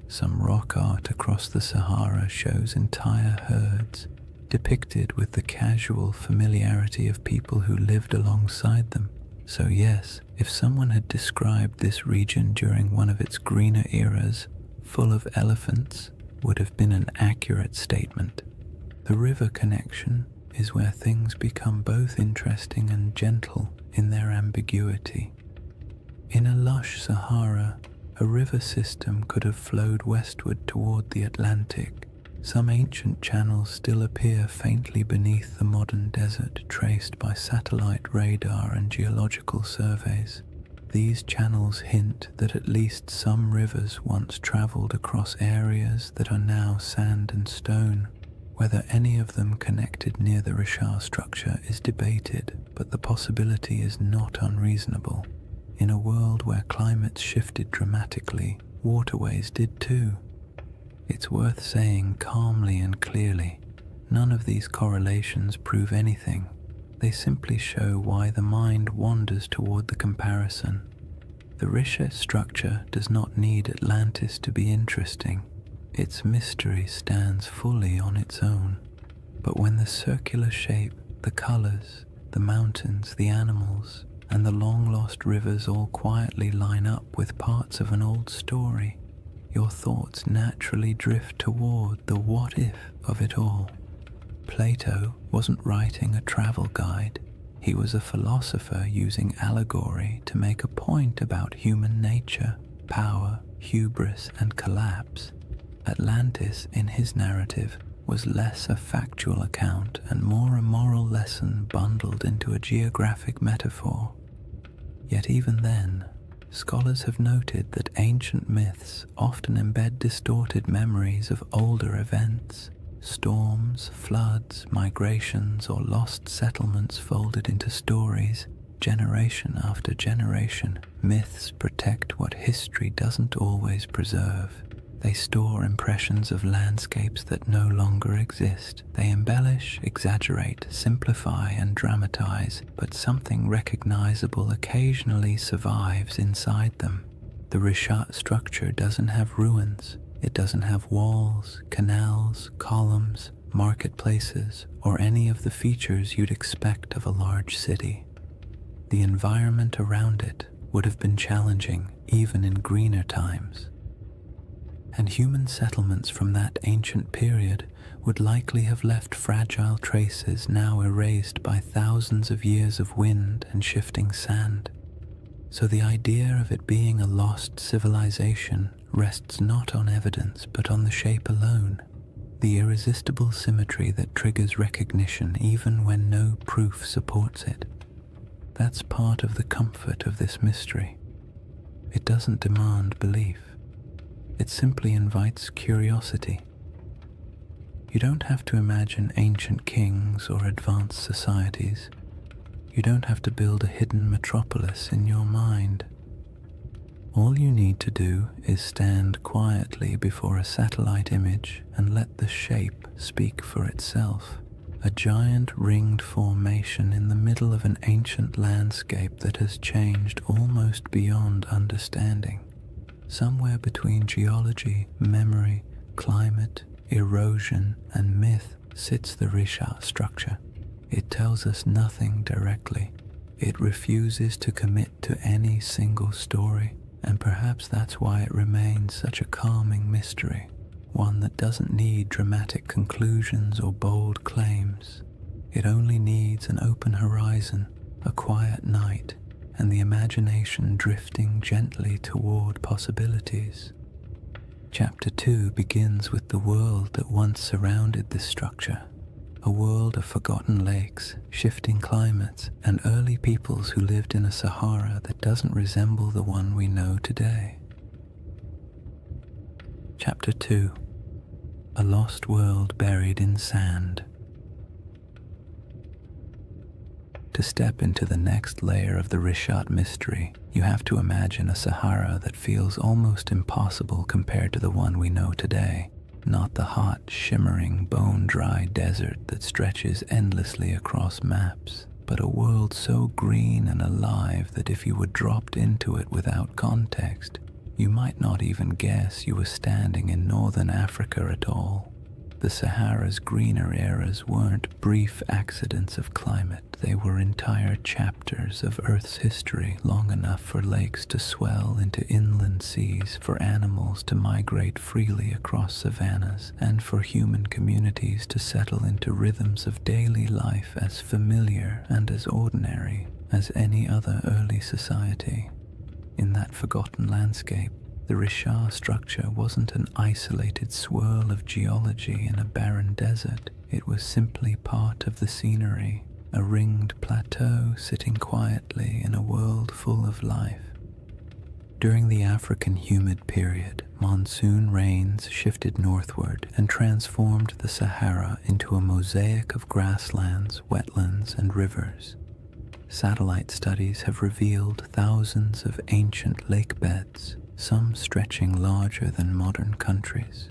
Some rock art across the Sahara shows entire herds, depicted with the casual familiarity of people who lived alongside them. So yes, if someone had described this region during one of its greener eras, full of elephants, would have been an accurate statement. The river connection is where things become both interesting and gentle in their ambiguity. In a lush Sahara, a river system could have flowed westward toward the Atlantic. Some ancient channels still appear faintly beneath the modern desert, traced by satellite radar and geological surveys. These channels hint that at least some rivers once traveled across areas that are now sand and stone. Whether any of them connected near the Richard structure is debated, but the possibility is not unreasonable. In a world where climates shifted dramatically, waterways did too. It's worth saying calmly and clearly, none of these correlations prove anything. They simply show why the mind wanders toward the comparison. The Richard structure does not need Atlantis to be interesting. Its mystery stands fully on its own. But when the circular shape, the colors, the mountains, the animals, and the long-lost rivers all quietly line up with parts of an old story, your thoughts naturally drift toward the what-if of it all. Plato wasn't writing a travel guide. He was a philosopher using allegory to make a point about human nature, power, hubris, and collapse. Atlantis, in his narrative, was less a factual account and more a moral lesson bundled into a geographic metaphor. Yet even then, scholars have noted that ancient myths often embed distorted memories of older events. Storms, floods, migrations, or lost settlements folded into stories, generation after generation. Myths protect what history doesn't always preserve. They store impressions of landscapes that no longer exist. They embellish, exaggerate, simplify, and dramatize, but something recognizable occasionally survives inside them. The Richard structure doesn't have ruins. It doesn't have walls, canals, columns, marketplaces, or any of the features you'd expect of a large city. The environment around it would have been challenging even in greener times. And human settlements from that ancient period would likely have left fragile traces now erased by thousands of years of wind and shifting sand. So the idea of it being a lost civilization rests not on evidence but on the shape alone, the irresistible symmetry that triggers recognition even when no proof supports it. That's part of the comfort of this mystery. It doesn't demand belief. It simply invites curiosity. You don't have to imagine ancient kings or advanced societies. You don't have to build a hidden metropolis in your mind. All you need to do is stand quietly before a satellite image and let the shape speak for itself. A giant ringed formation in the middle of an ancient landscape that has changed almost beyond understanding. Somewhere between geology, memory, climate, erosion, and myth sits the Richard structure. It tells us nothing directly. It refuses to commit to any single story, and perhaps that's why it remains such a calming mystery, one that doesn't need dramatic conclusions or bold claims. It only needs an open horizon, a quiet night, and the imagination drifting gently toward possibilities. Chapter 2 begins with the world that once surrounded this structure, a world of forgotten lakes, shifting climates, and early peoples who lived in a Sahara that doesn't resemble the one we know today. Chapter 2: A Lost World Buried in Sand. To step into the next layer of the Richard mystery, you have to imagine a Sahara that feels almost impossible compared to the one we know today. Not the hot, shimmering, bone-dry desert that stretches endlessly across maps. but a world so green and alive that if you were dropped into it without context, you might not even guess you were standing in northern Africa at all. The Sahara's greener eras weren't brief accidents of climate, they were entire chapters of Earth's history, long enough for lakes to swell into inland seas, for animals to migrate freely across savannas, and for human communities to settle into rhythms of daily life as familiar and as ordinary as any other early society. In that forgotten landscape, the Richard structure wasn't an isolated swirl of geology in a barren desert. It was simply part of the scenery, a ringed plateau sitting quietly in a world full of life. During the African humid period, monsoon rains shifted northward and transformed the Sahara into a mosaic of grasslands, wetlands, and rivers. Satellite studies have revealed thousands of ancient lake beds, some stretching larger than modern countries.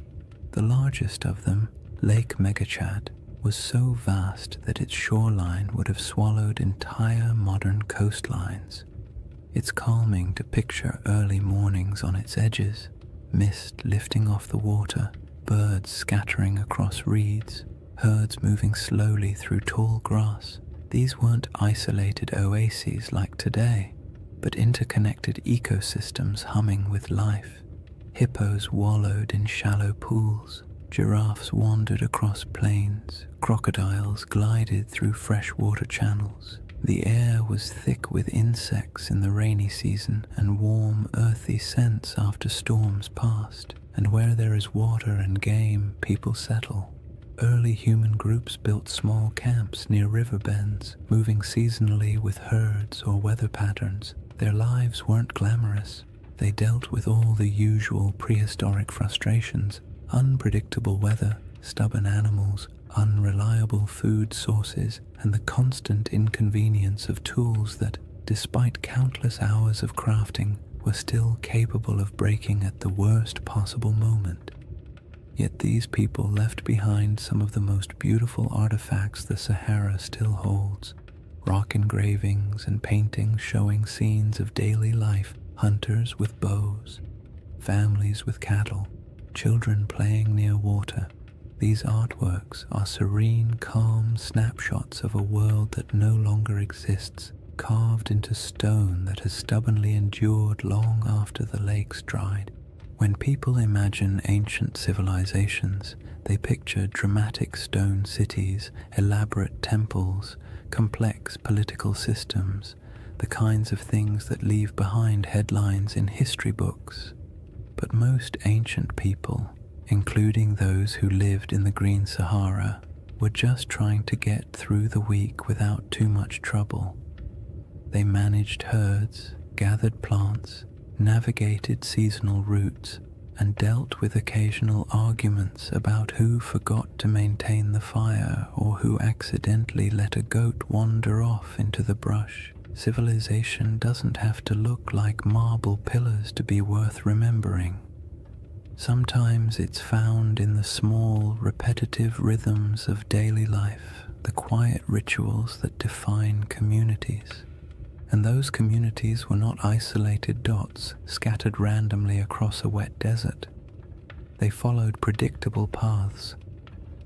The largest of them, Lake Megachad, was so vast that its shoreline would have swallowed entire modern coastlines. It's calming to picture early mornings on its edges, mist lifting off the water, birds scattering across reeds, herds moving slowly through tall grass. These weren't isolated oases like today, but interconnected ecosystems humming with life. Hippos wallowed in shallow pools, giraffes wandered across plains, crocodiles glided through freshwater channels. The air was thick with insects in the rainy season and warm, earthy scents after storms passed. And where there is water and game, people settle. Early human groups built small camps near river bends, moving seasonally with herds or weather patterns. Their lives weren't glamorous. They dealt with all the usual prehistoric frustrations: unpredictable weather, stubborn animals, unreliable food sources, and the constant inconvenience of tools that, despite countless hours of crafting, were still capable of breaking at the worst possible moment. Yet these people left behind some of the most beautiful artifacts the Sahara still holds: rock engravings and paintings showing scenes of daily life, hunters with bows, families with cattle, children playing near water. These artworks are serene, calm snapshots of a world that no longer exists, carved into stone that has stubbornly endured long after the lakes dried. When people imagine ancient civilizations, they picture dramatic stone cities, elaborate temples, complex political systems, the kinds of things that leave behind headlines in history books. But most ancient people, including those who lived in the Green Sahara, were just trying to get through the week without too much trouble. They managed herds, gathered plants, navigated seasonal routes, and dealt with occasional arguments about who forgot to maintain the fire or who accidentally let a goat wander off into the brush. Civilization doesn't have to look like marble pillars to be worth remembering. Sometimes it's found in the small, repetitive rhythms of daily life, the quiet rituals that define communities. And those communities were not isolated dots scattered randomly across a wet desert. They followed predictable paths.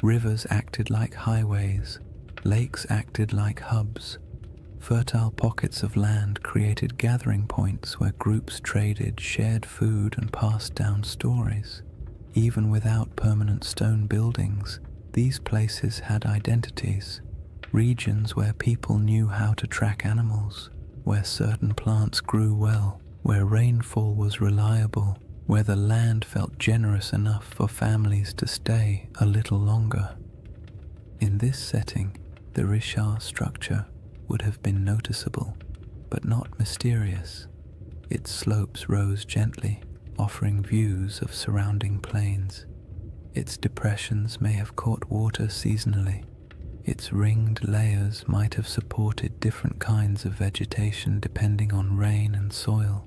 Rivers acted like highways, lakes acted like hubs. Fertile pockets of land created gathering points where groups traded, shared food, and passed down stories. Even without permanent stone buildings, these places had identities, regions where people knew how to track animals, where certain plants grew well, where rainfall was reliable, where the land felt generous enough for families to stay a little longer. In this setting, the Richard structure would have been noticeable, but not mysterious. Its slopes rose gently, offering views of surrounding plains. Its depressions may have caught water seasonally. Its ringed layers might have supported different kinds of vegetation depending on rain and soil.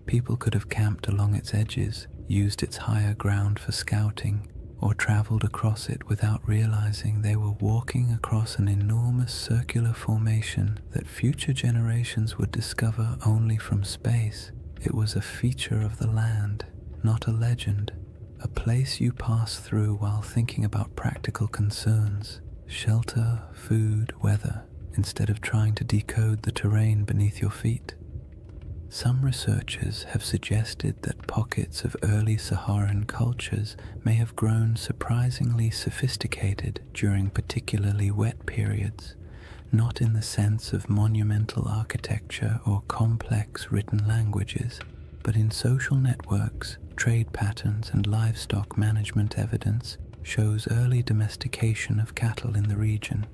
People could have camped along its edges, used its higher ground for scouting, or traveled across it without realizing they were walking across an enormous circular formation that future generations would discover only from space. It was a feature of the land, not a legend, a place you pass through while thinking about practical concerns, shelter, food, weather, instead of trying to decode the terrain beneath your feet. Some researchers have suggested that pockets of early Saharan cultures may have grown surprisingly sophisticated during particularly wet periods, not in the sense of monumental architecture or complex written languages, but in social networks, trade patterns, and livestock management. Evidence shows early domestication of cattle in the region,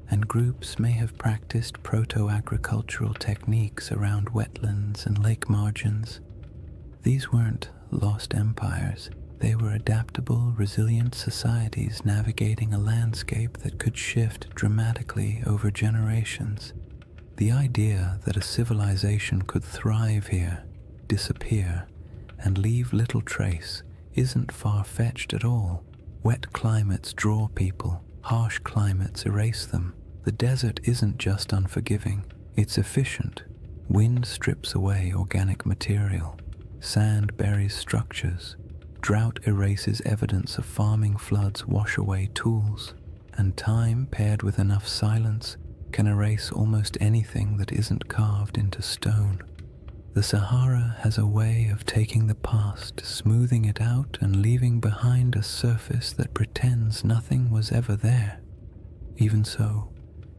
and groups may have practiced proto-agricultural techniques around wetlands and lake margins. These weren't lost empires. They were adaptable, resilient societies navigating a landscape that could shift dramatically over generations. The idea that a civilization could thrive here, disappear, and leave little trace isn't far-fetched at all. Wet climates draw people, harsh climates erase them. The desert isn't just unforgiving, it's efficient. Wind strips away organic material, sand buries structures, drought erases evidence of farming, floods wash away tools, and time paired with enough silence can erase almost anything that isn't carved into stone. The Sahara has a way of taking the past, smoothing it out, and leaving behind a surface that pretends nothing was ever there. Even so,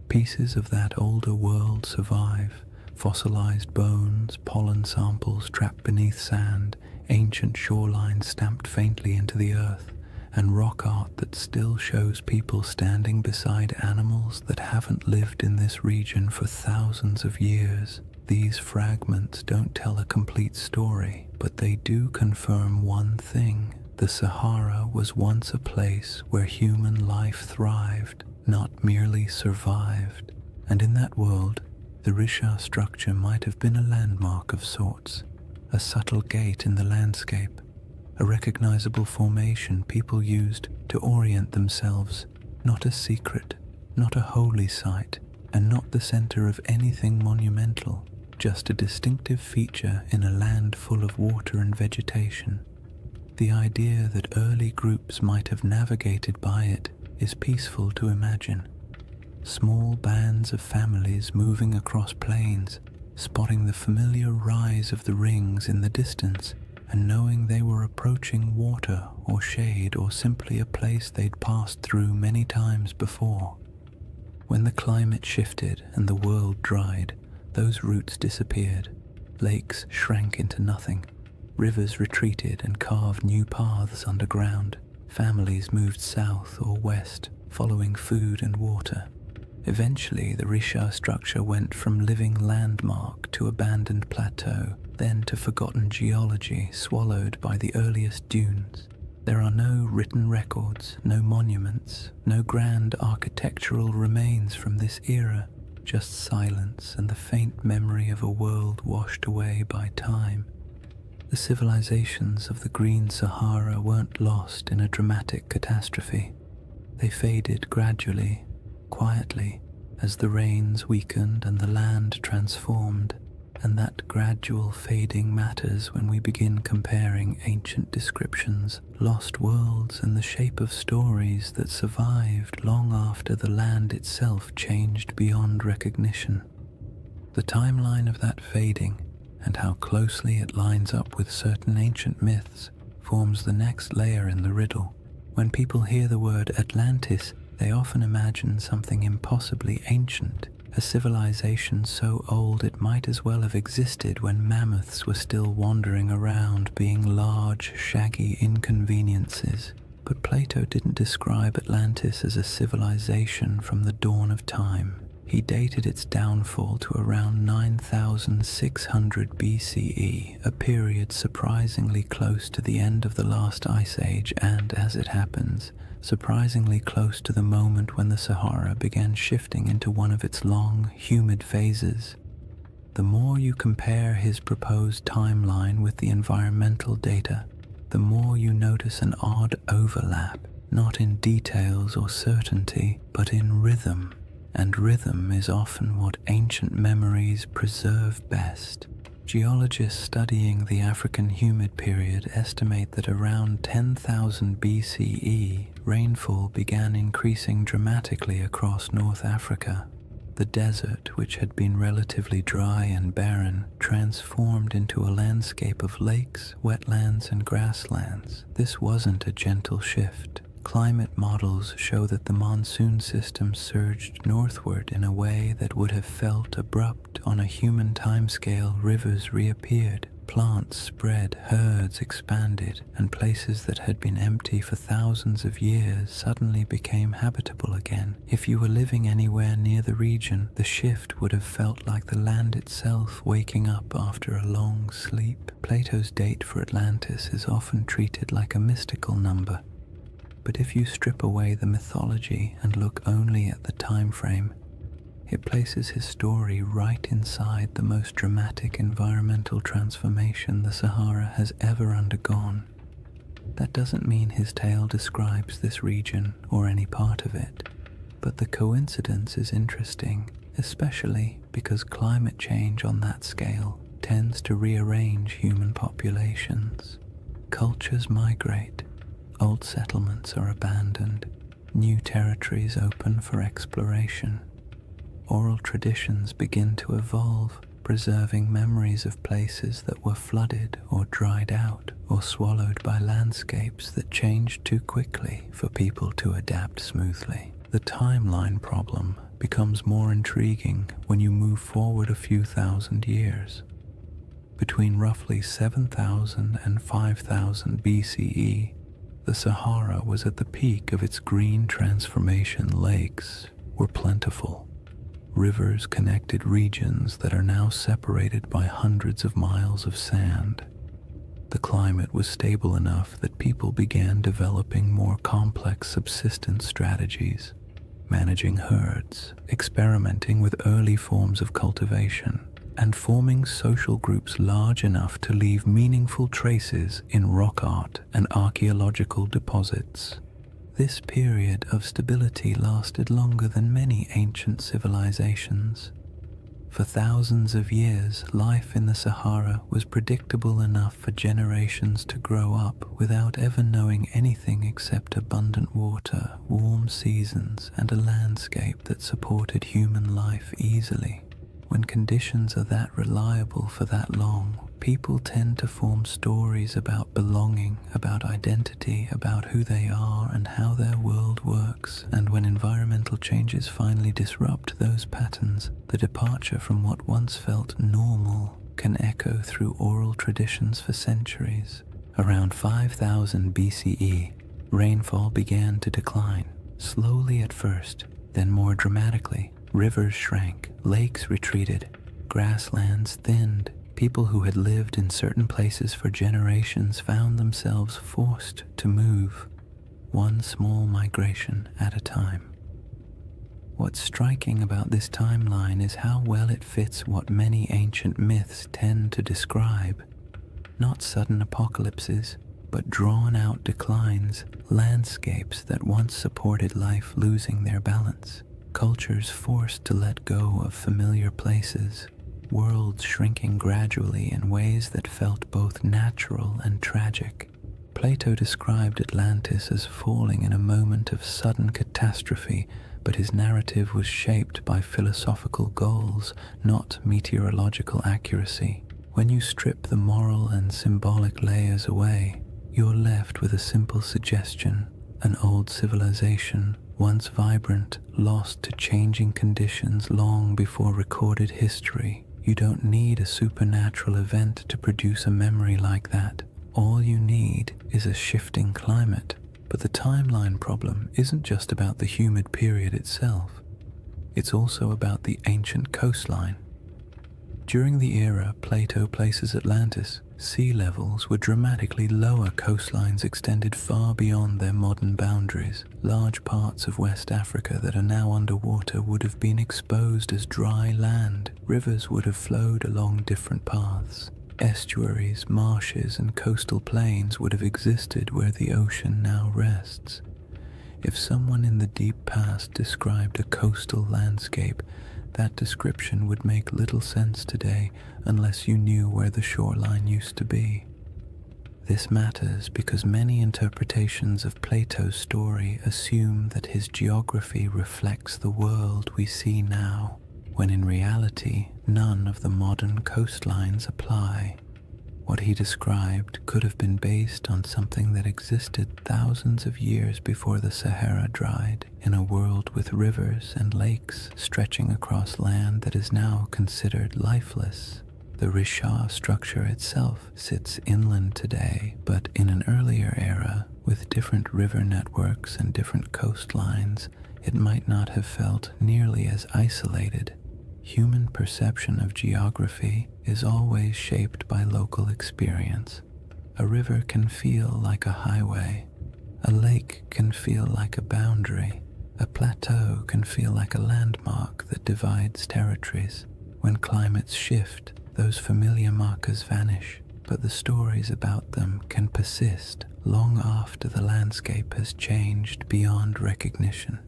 pieces of that older world survive: fossilized bones, pollen samples trapped beneath sand, ancient shorelines stamped faintly into the earth, and rock art that still shows people standing beside animals that haven't lived in this region for thousands of years. These fragments don't tell a complete story, but they do confirm one thing: the Sahara was once a place where human life thrived, not merely survived. And in that world, the Risha structure might have been a landmark of sorts, a subtle gate in the landscape, a recognizable formation people used to orient themselves, not a secret, not a holy site, and not the center of anything monumental, just a distinctive feature in a land full of water and vegetation. The idea that early groups might have navigated by it is peaceful to imagine. Small bands of families moving across plains, spotting the familiar rise of the rings in the distance, and knowing they were approaching water or shade or simply a place they'd passed through many times before. When the climate shifted and the world dried, those routes disappeared. Lakes shrank into nothing. Rivers retreated and carved new paths underground. Families moved south or west, following food and water. Eventually, the Risha structure went from living landmark to abandoned plateau, then to forgotten geology swallowed by the earliest dunes. There are no written records, no monuments, no grand architectural remains from this era, just silence and the faint memory of a world washed away by time. The civilizations of the Green Sahara weren't lost in a dramatic catastrophe. They faded gradually, quietly, as the rains weakened and the land transformed, and that gradual fading matters when we begin comparing ancient descriptions, lost worlds, and the shape of stories that survived long after the land itself changed beyond recognition. The timeline of that fading, and how closely it lines up with certain ancient myths, forms the next layer in the riddle. When people hear the word Atlantis, they often imagine something impossibly ancient, a civilization so old it might as well have existed when mammoths were still wandering around, being large, shaggy inconveniences. But Plato didn't describe Atlantis as a civilization from the dawn of time. He dated its downfall to around 9,600 BCE, a period surprisingly close to the end of the last ice age and, as it happens, surprisingly close to the moment when the Sahara began shifting into one of its long, humid phases. The more you compare his proposed timeline with the environmental data, the more you notice an odd overlap. not in details or certainty, but in rhythm. And rhythm is often what ancient memories preserve best. Geologists studying the African humid period estimate that around 10,000 BCE, rainfall began increasing dramatically across North Africa. The desert, which had been relatively dry and barren, transformed into a landscape of lakes, wetlands, and grasslands. This wasn't a gentle shift. Climate models show that the monsoon system surged northward in a way that would have felt abrupt on a human timescale. Rivers reappeared, plants spread, herds expanded, and places that had been empty for thousands of years suddenly became habitable again. If you were living anywhere near the region, the shift would have felt like the land itself waking up after a long sleep. Plato's date for Atlantis is often treated like a mystical number. But if you strip away the mythology and look only at the time frame, it places his story right inside the most dramatic environmental transformation the Sahara has ever undergone. That doesn't mean his tale describes this region or any part of it, but the coincidence is interesting, especially because climate change on that scale tends to rearrange human populations. Cultures migrate. Old settlements are abandoned, new territories open for exploration. Oral traditions begin to evolve, preserving memories of places that were flooded or dried out or swallowed by landscapes that changed too quickly for people to adapt smoothly. The timeline problem becomes more intriguing when you move forward a few thousand years. Between roughly 7,000 and 5,000 BCE, the Sahara was at the peak of its green transformation. Lakes were plentiful. Rivers connected regions that are now separated by hundreds of miles of sand. The climate was stable enough that people began developing more complex subsistence strategies, managing herds, experimenting with early forms of cultivation, and forming social groups large enough to leave meaningful traces in rock art and archaeological deposits. This period of stability lasted longer than many ancient civilizations. For thousands of years, life in the Sahara was predictable enough for generations to grow up without ever knowing anything except abundant water, warm seasons, and a landscape that supported human life easily. When conditions are that reliable for that long, people tend to form stories about belonging, about identity, about who they are and how their world works. And when environmental changes finally disrupt those patterns, the departure from what once felt normal can echo through oral traditions for centuries. Around 5000 BCE, rainfall began to decline, slowly at first, then more dramatically. Rivers shrank, lakes retreated, grasslands thinned. People who had lived in certain places for generations found themselves forced to move, one small migration at a time. What's striking about this timeline is how well it fits what many ancient myths tend to describe. Not sudden apocalypses, but drawn-out declines, landscapes that once supported life losing their balance. Cultures forced to let go of familiar places, worlds shrinking gradually in ways that felt both natural and tragic. Plato described Atlantis as falling in a moment of sudden catastrophe, but his narrative was shaped by philosophical goals, not meteorological accuracy. When you strip the moral and symbolic layers away, you're left with a simple suggestion: an old civilization, once vibrant, lost to changing conditions long before recorded history. You don't need a supernatural event to produce a memory like that. All you need is a shifting climate. But the timeline problem isn't just about the humid period itself. It's also about the ancient coastline. During the era Plato places Atlantis, sea levels were dramatically lower. Coastlines extended far beyond their modern boundaries. Large parts of West Africa that are now underwater would have been exposed as dry land. Rivers would have flowed along different paths. Estuaries, marshes, and coastal plains would have existed where the ocean now rests. If someone in the deep past described a coastal landscape, that description would make little sense today unless you knew where the shoreline used to be. This matters because many interpretations of Plato's story assume that his geography reflects the world we see now, when in reality none of the modern coastlines apply. What he described could have been based on something that existed thousands of years before the Sahara dried, in a world with rivers and lakes stretching across land that is now considered lifeless. The Risha structure itself sits inland today, but in an earlier era, with different river networks and different coastlines, it might not have felt nearly as isolated. Human perception of geography is always shaped by local experience. A river can feel like a highway. A lake can feel like a boundary. A plateau can feel like a landmark that divides territories. When climates shift, those familiar markers vanish, but the stories about them can persist long after the landscape has changed beyond recognition.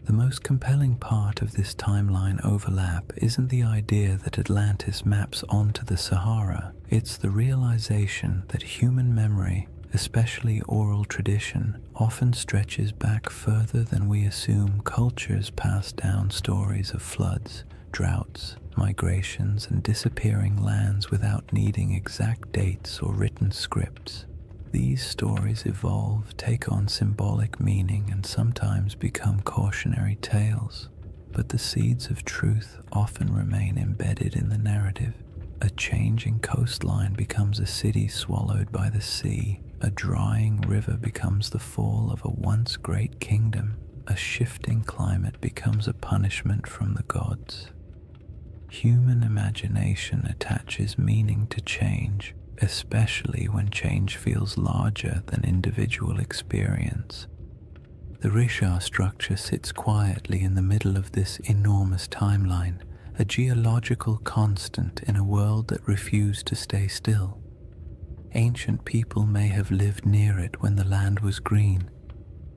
The most compelling part of this timeline overlap isn't the idea that Atlantis maps onto the Sahara, it's the realization that human memory, especially oral tradition, often stretches back further than we assume. Cultures pass down stories of floods, droughts, migrations, and disappearing lands without needing exact dates or written scripts. These stories evolve, take on symbolic meaning, and sometimes become cautionary tales, but the seeds of truth often remain embedded in the narrative. A changing coastline becomes a city swallowed by the sea. A drying river becomes the fall of a once great kingdom. A shifting climate becomes a punishment from the gods. Human imagination attaches meaning to change, especially when change feels larger than individual experience. The Risha structure sits quietly in the middle of this enormous timeline, a geological constant in a world that refused to stay still. Ancient people may have lived near it when the land was green.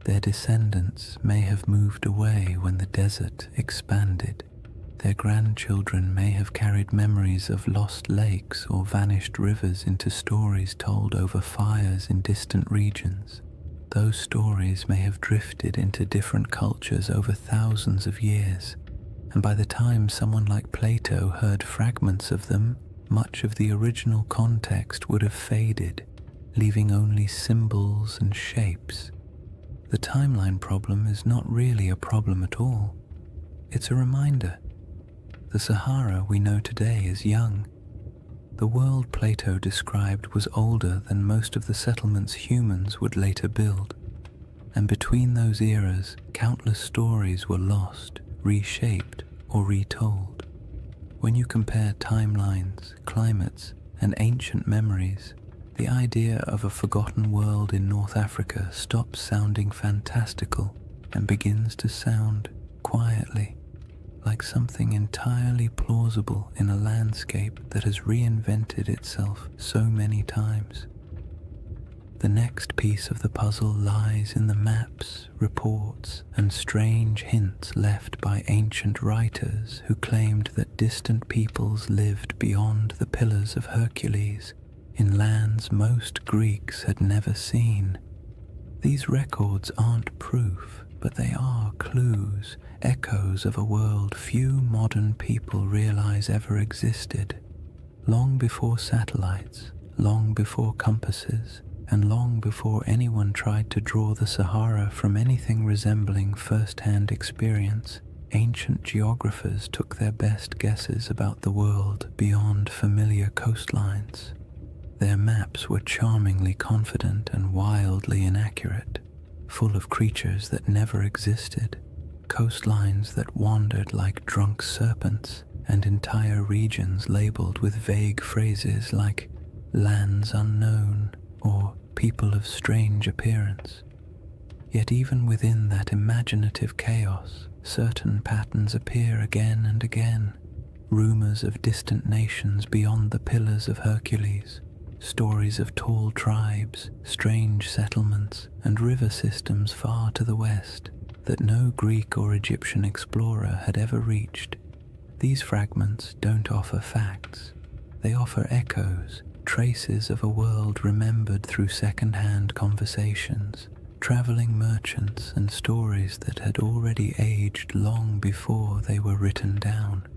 Their descendants may have moved away when the desert expanded. Their grandchildren may have carried memories of lost lakes or vanished rivers into stories told over fires in distant regions. Those stories may have drifted into different cultures over thousands of years, and by the time someone like Plato heard fragments of them, much of the original context would have faded, leaving only symbols and shapes. The timeline problem is not really a problem at all. It's a reminder. The Sahara we know today is young. The world Plato described was older than most of the settlements humans would later build. And between those eras, countless stories were lost, reshaped, or retold. When you compare timelines, climates, and ancient memories, the idea of a forgotten world in North Africa stops sounding fantastical and begins to sound, quietly, like something entirely plausible in a landscape that has reinvented itself so many times. The next piece of the puzzle lies in the maps, reports, and strange hints left by ancient writers who claimed that distant peoples lived beyond the Pillars of Hercules, in lands most Greeks had never seen. These records aren't proof, but they are clues, echoes of a world few modern people realize ever existed. Long before satellites, long before compasses, and long before anyone tried to draw the Sahara from anything resembling first-hand experience, ancient geographers took their best guesses about the world beyond familiar coastlines. Their maps were charmingly confident and wildly inaccurate, full of creatures that never existed, coastlines that wandered like drunk serpents, and entire regions labeled with vague phrases like lands unknown or people of strange appearance. Yet even within that imaginative chaos, certain patterns appear again and again. Rumors of distant nations beyond the Pillars of Hercules, stories of tall tribes, strange settlements, and river systems far to the west that no Greek or Egyptian explorer had ever reached. These fragments don't offer facts. They offer echoes, traces of a world remembered through second-hand conversations, traveling merchants, and stories that had already aged long before they were written down.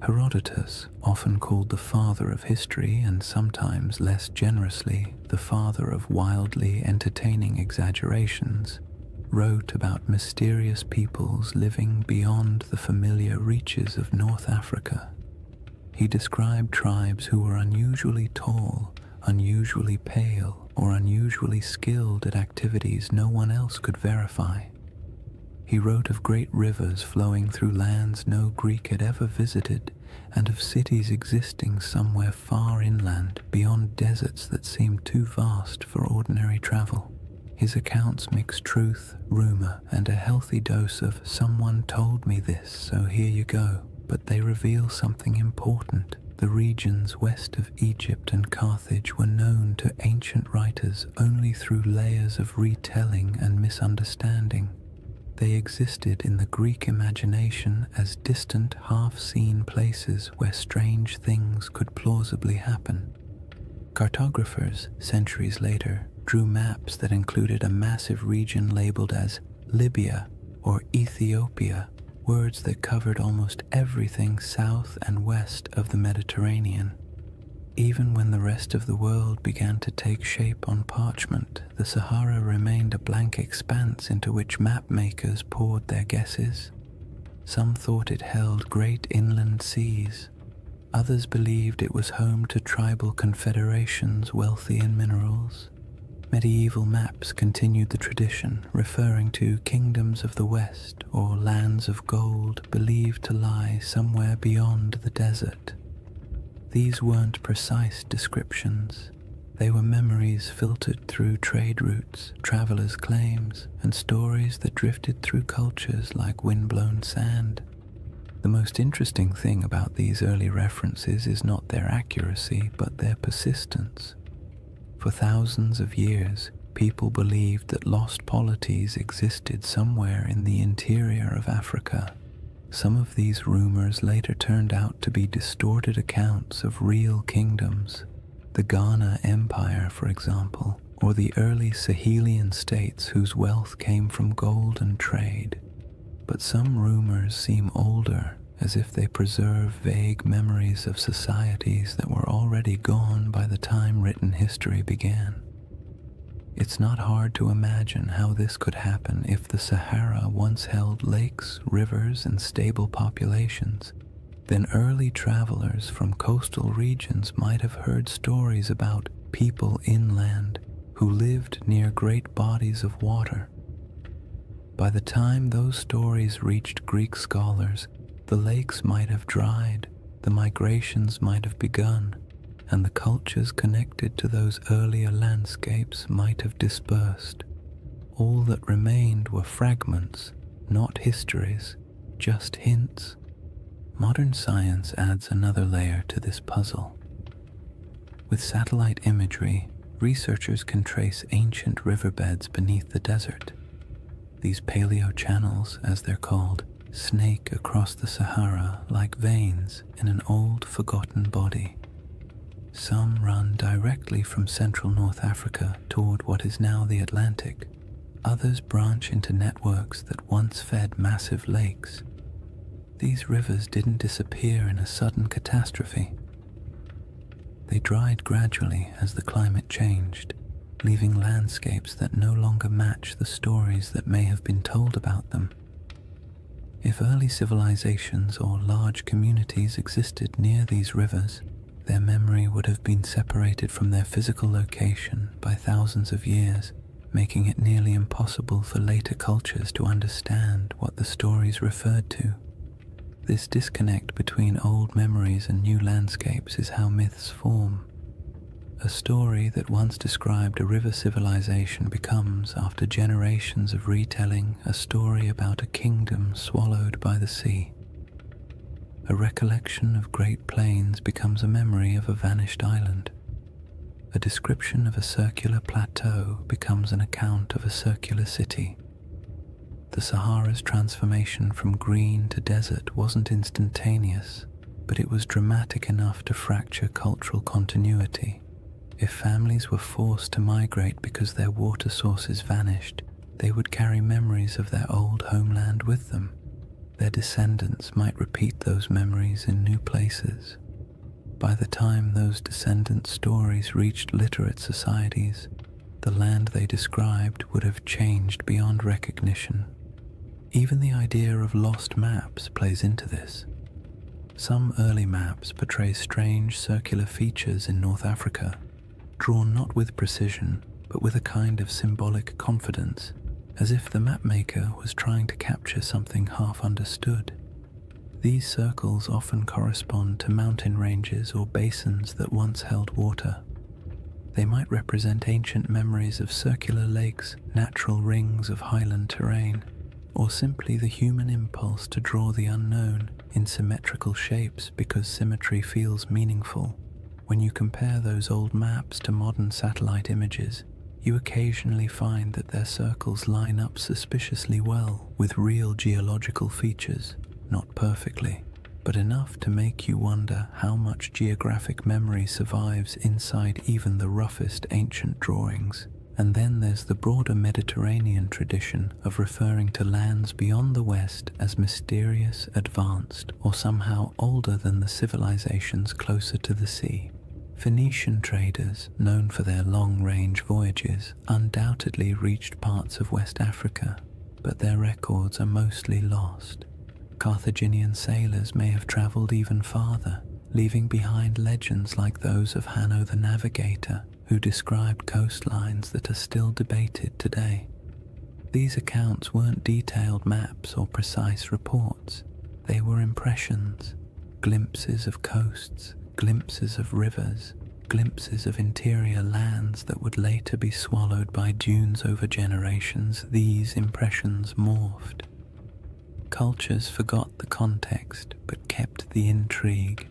Herodotus, often called the father of history and sometimes less generously the father of wildly entertaining exaggerations, wrote about mysterious peoples living beyond the familiar reaches of North Africa. He described tribes who were unusually tall, unusually pale, or unusually skilled at activities no one else could verify. He wrote of great rivers flowing through lands no Greek had ever visited, and of cities existing somewhere far inland beyond deserts that seemed too vast for ordinary travel. His accounts mix truth, rumor, and a healthy dose of "someone told me this, so here you go," but they reveal something important. The regions west of Egypt and Carthage were known to ancient writers only through layers of retelling and misunderstanding. They existed in the Greek imagination as distant, half-seen places where strange things could plausibly happen. Cartographers, centuries later, drew maps that included a massive region labeled as Libya or Ethiopia, words that covered almost everything south and west of the Mediterranean. Even when the rest of the world began to take shape on parchment, the Sahara remained a blank expanse into which map makers poured their guesses. Some thought it held great inland seas. Others believed it was home to tribal confederations wealthy in minerals. Medieval maps continued the tradition, referring to kingdoms of the West or lands of gold believed to lie somewhere beyond the desert. These weren't precise descriptions. They were memories filtered through trade routes, travelers' claims, and stories that drifted through cultures like wind-blown sand. The most interesting thing about these early references is not their accuracy, but their persistence. For thousands of years, people believed that lost polities existed somewhere in the interior of Africa. Some of these rumors later turned out to be distorted accounts of real kingdoms. The Ghana Empire, for example, or the early Sahelian states whose wealth came from gold and trade. But some rumors seem older, as if they preserve vague memories of societies that were already gone by the time written history began. It's not hard to imagine how this could happen if the Sahara once held lakes, rivers, and stable populations. Then early travelers from coastal regions might have heard stories about people inland who lived near great bodies of water. By the time those stories reached Greek scholars, the lakes might have dried, the migrations might have begun, and the cultures connected to those earlier landscapes might have dispersed. All that remained were fragments, not histories, just hints. Modern science adds another layer to this puzzle. With satellite imagery, researchers can trace ancient riverbeds beneath the desert. These paleo-channels, as they're called, snake across the Sahara like veins in an old, forgotten body. Some run directly from central North Africa toward what is now the Atlantic. Others branch into networks that once fed massive lakes. These rivers didn't disappear in a sudden catastrophe. They dried gradually as the climate changed, leaving landscapes that no longer match the stories that may have been told about them. If early civilizations or large communities existed near these rivers, their memory would have been separated from their physical location by thousands of years, making it nearly impossible for later cultures to understand what the stories referred to. This disconnect between old memories and new landscapes is how myths form. A story that once described a river civilization becomes, after generations of retelling, a story about a kingdom swallowed by the sea. A recollection of Great Plains becomes a memory of a vanished island. A description of a circular plateau becomes an account of a circular city. The Sahara's transformation from green to desert wasn't instantaneous, but it was dramatic enough to fracture cultural continuity. If families were forced to migrate because their water sources vanished, they would carry memories of their old homeland with them. Their descendants might repeat those memories in new places. By the time those descendant stories reached literate societies, the land they described would have changed beyond recognition. Even the idea of lost maps plays into this. Some early maps portray strange circular features in North Africa, drawn not with precision, but with a kind of symbolic confidence, as if the mapmaker was trying to capture something half understood. These circles often correspond to mountain ranges or basins that once held water. They might represent ancient memories of circular lakes, natural rings of highland terrain, or simply the human impulse to draw the unknown in symmetrical shapes because symmetry feels meaningful. When you compare those old maps to modern satellite images, you occasionally find that their circles line up suspiciously well with real geological features, not perfectly, but enough to make you wonder how much geographic memory survives inside even the roughest ancient drawings. And then there's the broader Mediterranean tradition of referring to lands beyond the West as mysterious, advanced, or somehow older than the civilizations closer to the sea. Phoenician traders, known for their long-range voyages, undoubtedly reached parts of West Africa, but their records are mostly lost. Carthaginian sailors may have traveled even farther, leaving behind legends like those of Hanno the Navigator, who described coastlines that are still debated today. These accounts weren't detailed maps or precise reports. They were impressions, glimpses of coasts, glimpses of rivers, glimpses of interior lands that would later be swallowed by dunes over generations. These impressions morphed. Cultures forgot the context but kept the intrigue.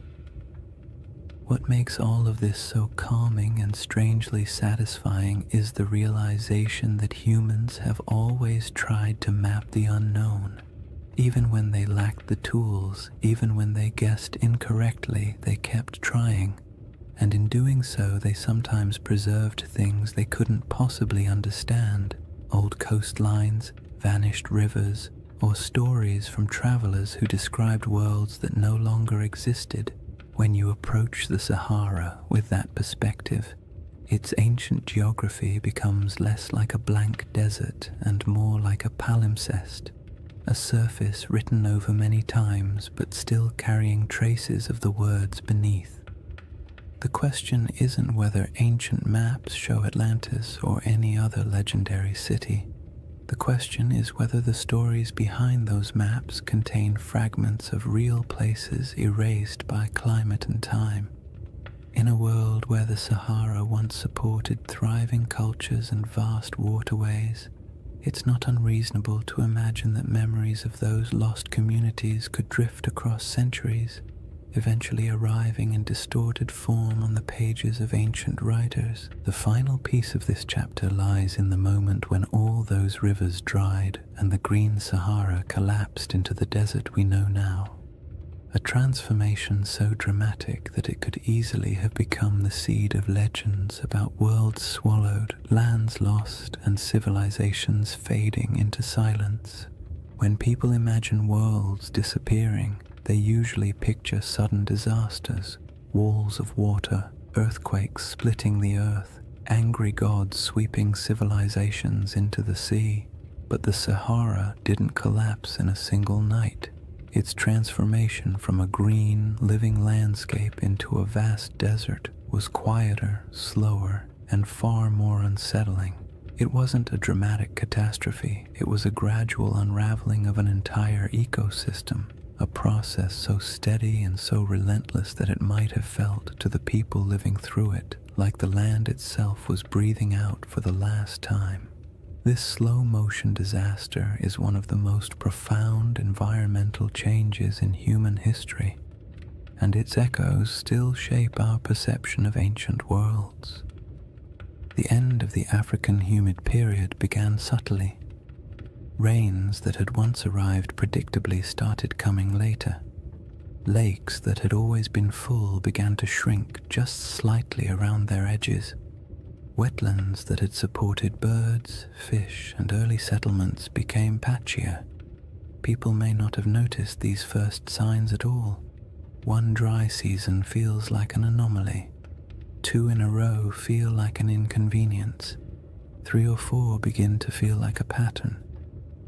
What makes all of this so calming and strangely satisfying is the realization that humans have always tried to map the unknown. Even when they lacked the tools, even when they guessed incorrectly, they kept trying. And in doing so, they sometimes preserved things they couldn't possibly understand. Old coastlines, vanished rivers, or stories from travelers who described worlds that no longer existed. When you approach the Sahara with that perspective, its ancient geography becomes less like a blank desert and more like a palimpsest, a surface written over many times but still carrying traces of the words beneath. The question isn't whether ancient maps show Atlantis or any other legendary city. The question is whether the stories behind those maps contain fragments of real places erased by climate and time. In a world where the Sahara once supported thriving cultures and vast waterways, it's not unreasonable to imagine that memories of those lost communities could drift across centuries, eventually arriving in distorted form on the pages of ancient writers. The final piece of this chapter lies in the moment when all those rivers dried and the green Sahara collapsed into the desert we know now. A transformation so dramatic that it could easily have become the seed of legends about worlds swallowed, lands lost, and civilizations fading into silence. When people imagine worlds disappearing, they usually picture sudden disasters, walls of water, earthquakes splitting the earth, angry gods sweeping civilizations into the sea. But the Sahara didn't collapse in a single night. Its transformation from a green, living landscape into a vast desert was quieter, slower, and far more unsettling. It wasn't a dramatic catastrophe, it was a gradual unraveling of an entire ecosystem. A process so steady and so relentless that it might have felt to the people living through it like the land itself was breathing out for the last time. This slow-motion disaster is one of the most profound environmental changes in human history, and its echoes still shape our perception of ancient worlds. The end of the African humid period began subtly. Rains that had once arrived predictably started coming later. Lakes that had always been full began to shrink just slightly around their edges. Wetlands that had supported birds, fish, and early settlements became patchier. People may not have noticed these first signs at all. One dry season feels like an anomaly. 2 in a row feel like an inconvenience. 3 or 4 begin to feel like a pattern.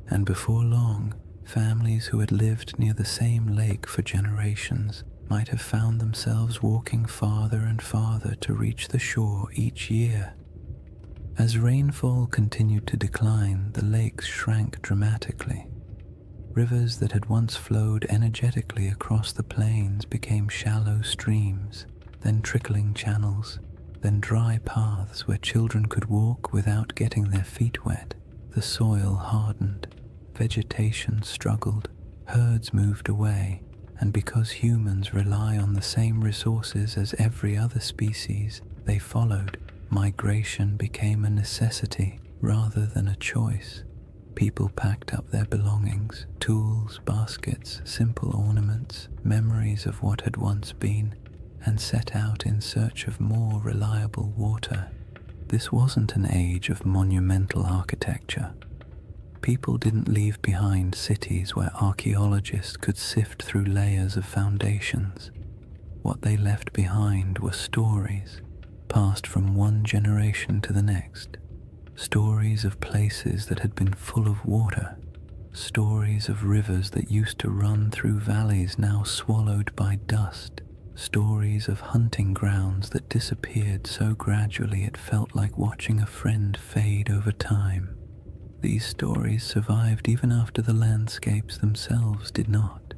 And before long, families who had lived near the same lake for generations might have found themselves walking farther and farther to reach the shore each year. As rainfall continued to decline, the lakes shrank dramatically. Rivers that had once flowed energetically across the plains became shallow streams, then trickling channels, then dry paths where children could walk without getting their feet wet. The soil hardened, vegetation struggled, herds moved away, and because humans rely on the same resources as every other species, they followed. Migration became a necessity rather than a choice. People packed up their belongings, tools, baskets, simple ornaments, memories of what had once been, and set out in search of more reliable water. This wasn't an age of monumental architecture. People didn't leave behind cities where archaeologists could sift through layers of foundations. What they left behind were stories, passed from one generation to the next. Stories of places that had been full of water. Stories of rivers that used to run through valleys now swallowed by dust. Stories of hunting grounds that disappeared so gradually it felt like watching a friend fade over time. These stories survived even after the landscapes themselves did not.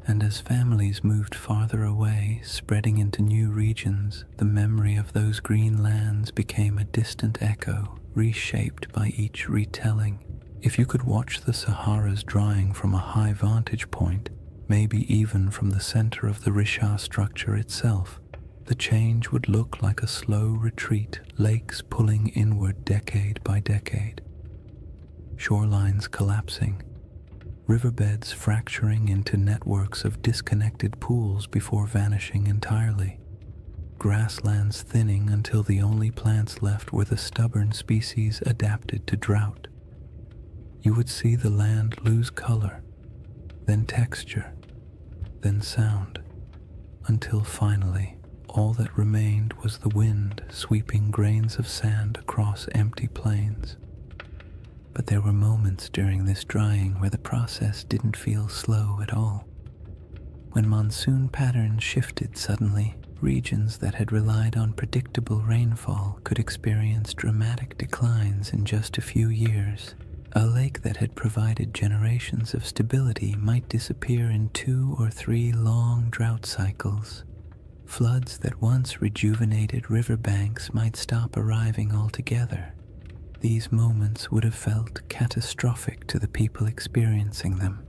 And as families moved farther away, spreading into new regions, the memory of those green lands became a distant echo, reshaped by each retelling. If you could watch the Sahara's drying from a high vantage point, maybe even from the center of the Richard structure itself, the change would look like a slow retreat, lakes pulling inward decade by decade. Shorelines collapsing, riverbeds fracturing into networks of disconnected pools before vanishing entirely, grasslands thinning until the only plants left were the stubborn species adapted to drought. You would see the land lose color, then texture, then sound, until finally all that remained was the wind sweeping grains of sand across empty plains. But there were moments during this drying where the process didn't feel slow at all. When monsoon patterns shifted suddenly, regions that had relied on predictable rainfall could experience dramatic declines in just a few years. A lake that had provided generations of stability might disappear in 2 or 3 long drought cycles. Floods that once rejuvenated riverbanks might stop arriving altogether. These moments would have felt catastrophic to the people experiencing them.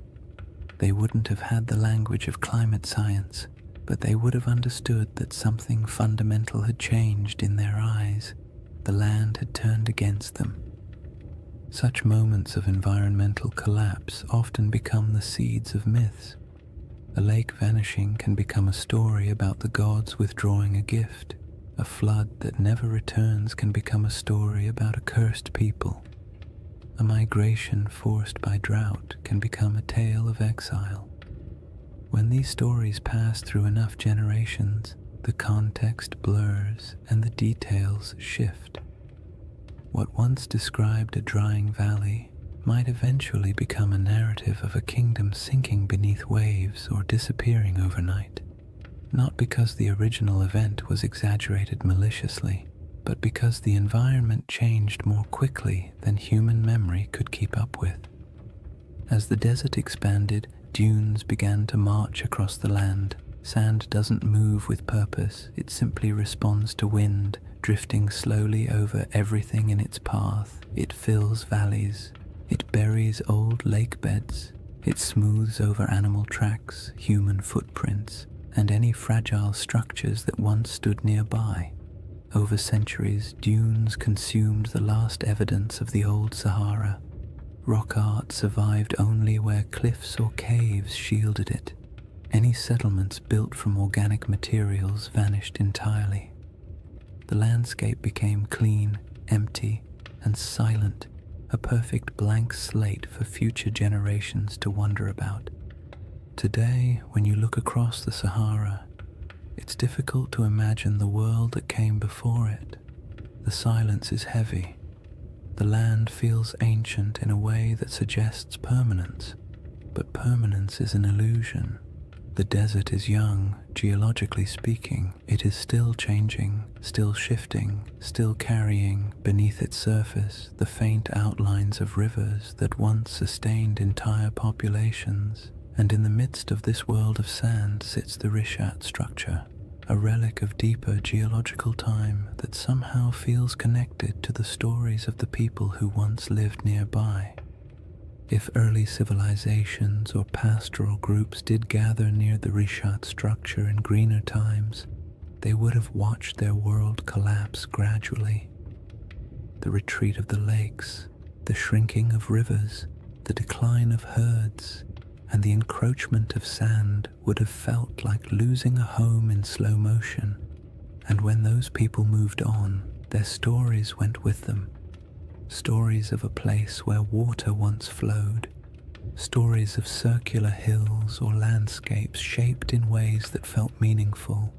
They wouldn't have had the language of climate science, but they would have understood that something fundamental had changed in their eyes. The land had turned against them. Such moments of environmental collapse often become the seeds of myths. A lake vanishing can become a story about the gods withdrawing a gift. A flood that never returns can become a story about a cursed people. A migration forced by drought can become a tale of exile. When these stories pass through enough generations, the context blurs and the details shift. What once described a drying valley might eventually become a narrative of a kingdom sinking beneath waves or disappearing overnight. Not because the original event was exaggerated maliciously, but because the environment changed more quickly than human memory could keep up with. As the desert expanded, dunes began to march across the land. Sand doesn't move with purpose, it simply responds to wind, drifting slowly over everything in its path. It fills valleys, it buries old lake beds, it smooths over animal tracks, human footprints, and any fragile structures that once stood nearby. Over centuries, dunes consumed the last evidence of the old Sahara. Rock art survived only where cliffs or caves shielded it. Any settlements built from organic materials vanished entirely. The landscape became clean, empty, and silent, a perfect blank slate for future generations to wonder about. Today, when you look across the Sahara, it's difficult to imagine the world that came before it. The silence is heavy. The land feels ancient in a way that suggests permanence, but permanence is an illusion. The desert is young, geologically speaking. It is still changing, still shifting, still carrying beneath its surface the faint outlines of rivers that once sustained entire populations. And in the midst of this world of sand sits the Rishat structure, a relic of deeper geological time that somehow feels connected to the stories of the people who once lived nearby. If early civilizations or pastoral groups did gather near the Rishat structure in greener times, they would have watched their world collapse gradually. The retreat of the lakes, the shrinking of rivers, the decline of herds, and the encroachment of sand would have felt like losing a home in slow motion. And when those people moved on, their stories went with them. Stories of a place where water once flowed, stories of circular hills or landscapes shaped in ways that felt meaningful.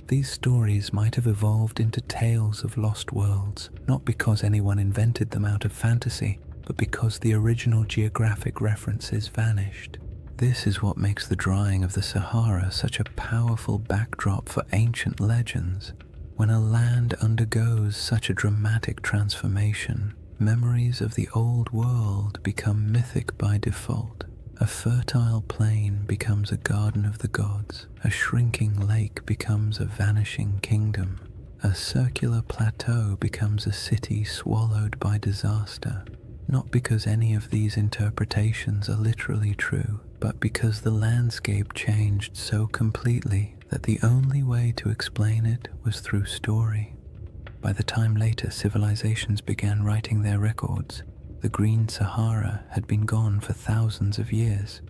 These stories might have evolved into tales of lost worlds, not because anyone invented them out of fantasy, but because the original geographic references vanished. This is what makes the drying of the Sahara such a powerful backdrop for ancient legends. When a land undergoes such a dramatic transformation, memories of the old world become mythic by default. A fertile plain becomes a garden of the gods. A shrinking lake becomes a vanishing kingdom. A circular plateau becomes a city swallowed by disaster. Not because any of these interpretations are literally true, but because the landscape changed so completely that the only way to explain it was through story. By the time later civilizations began writing their records, the Green Sahara had been gone for thousands of years.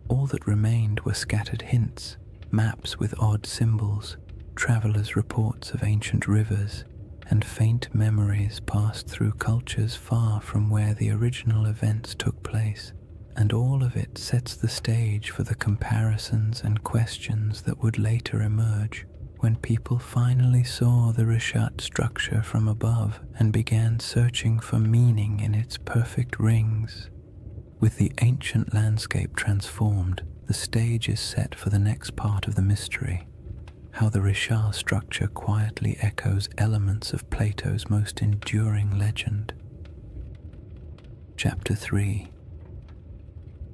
All that remained were scattered hints, maps with odd symbols, travelers' reports of ancient rivers, and faint memories passed through cultures far from where the original events took place. And all of it sets the stage for the comparisons and questions that would later emerge when people finally saw the Rishat structure from above and began searching for meaning in its perfect rings. With the ancient landscape transformed, the stage is set for the next part of the mystery. How the Rishat structure quietly echoes elements of Plato's most enduring legend. Chapter 3.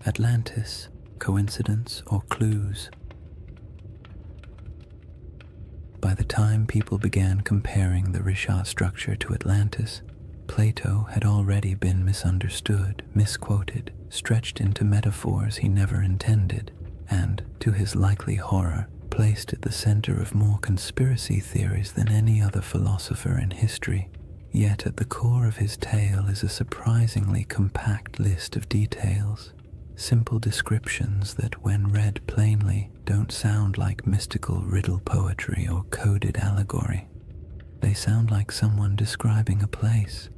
Atlantis, Coincidence or Clues? By the time people began comparing the Rishat structure to Atlantis, Plato had already been misunderstood, misquoted, stretched into metaphors he never intended, and, to his likely horror, placed at the center of more conspiracy theories than any other philosopher in history. Yet at the core of his tale is a surprisingly compact list of details, simple descriptions that, when read plainly, don't sound like mystical riddle poetry or coded allegory. They sound like someone describing a place,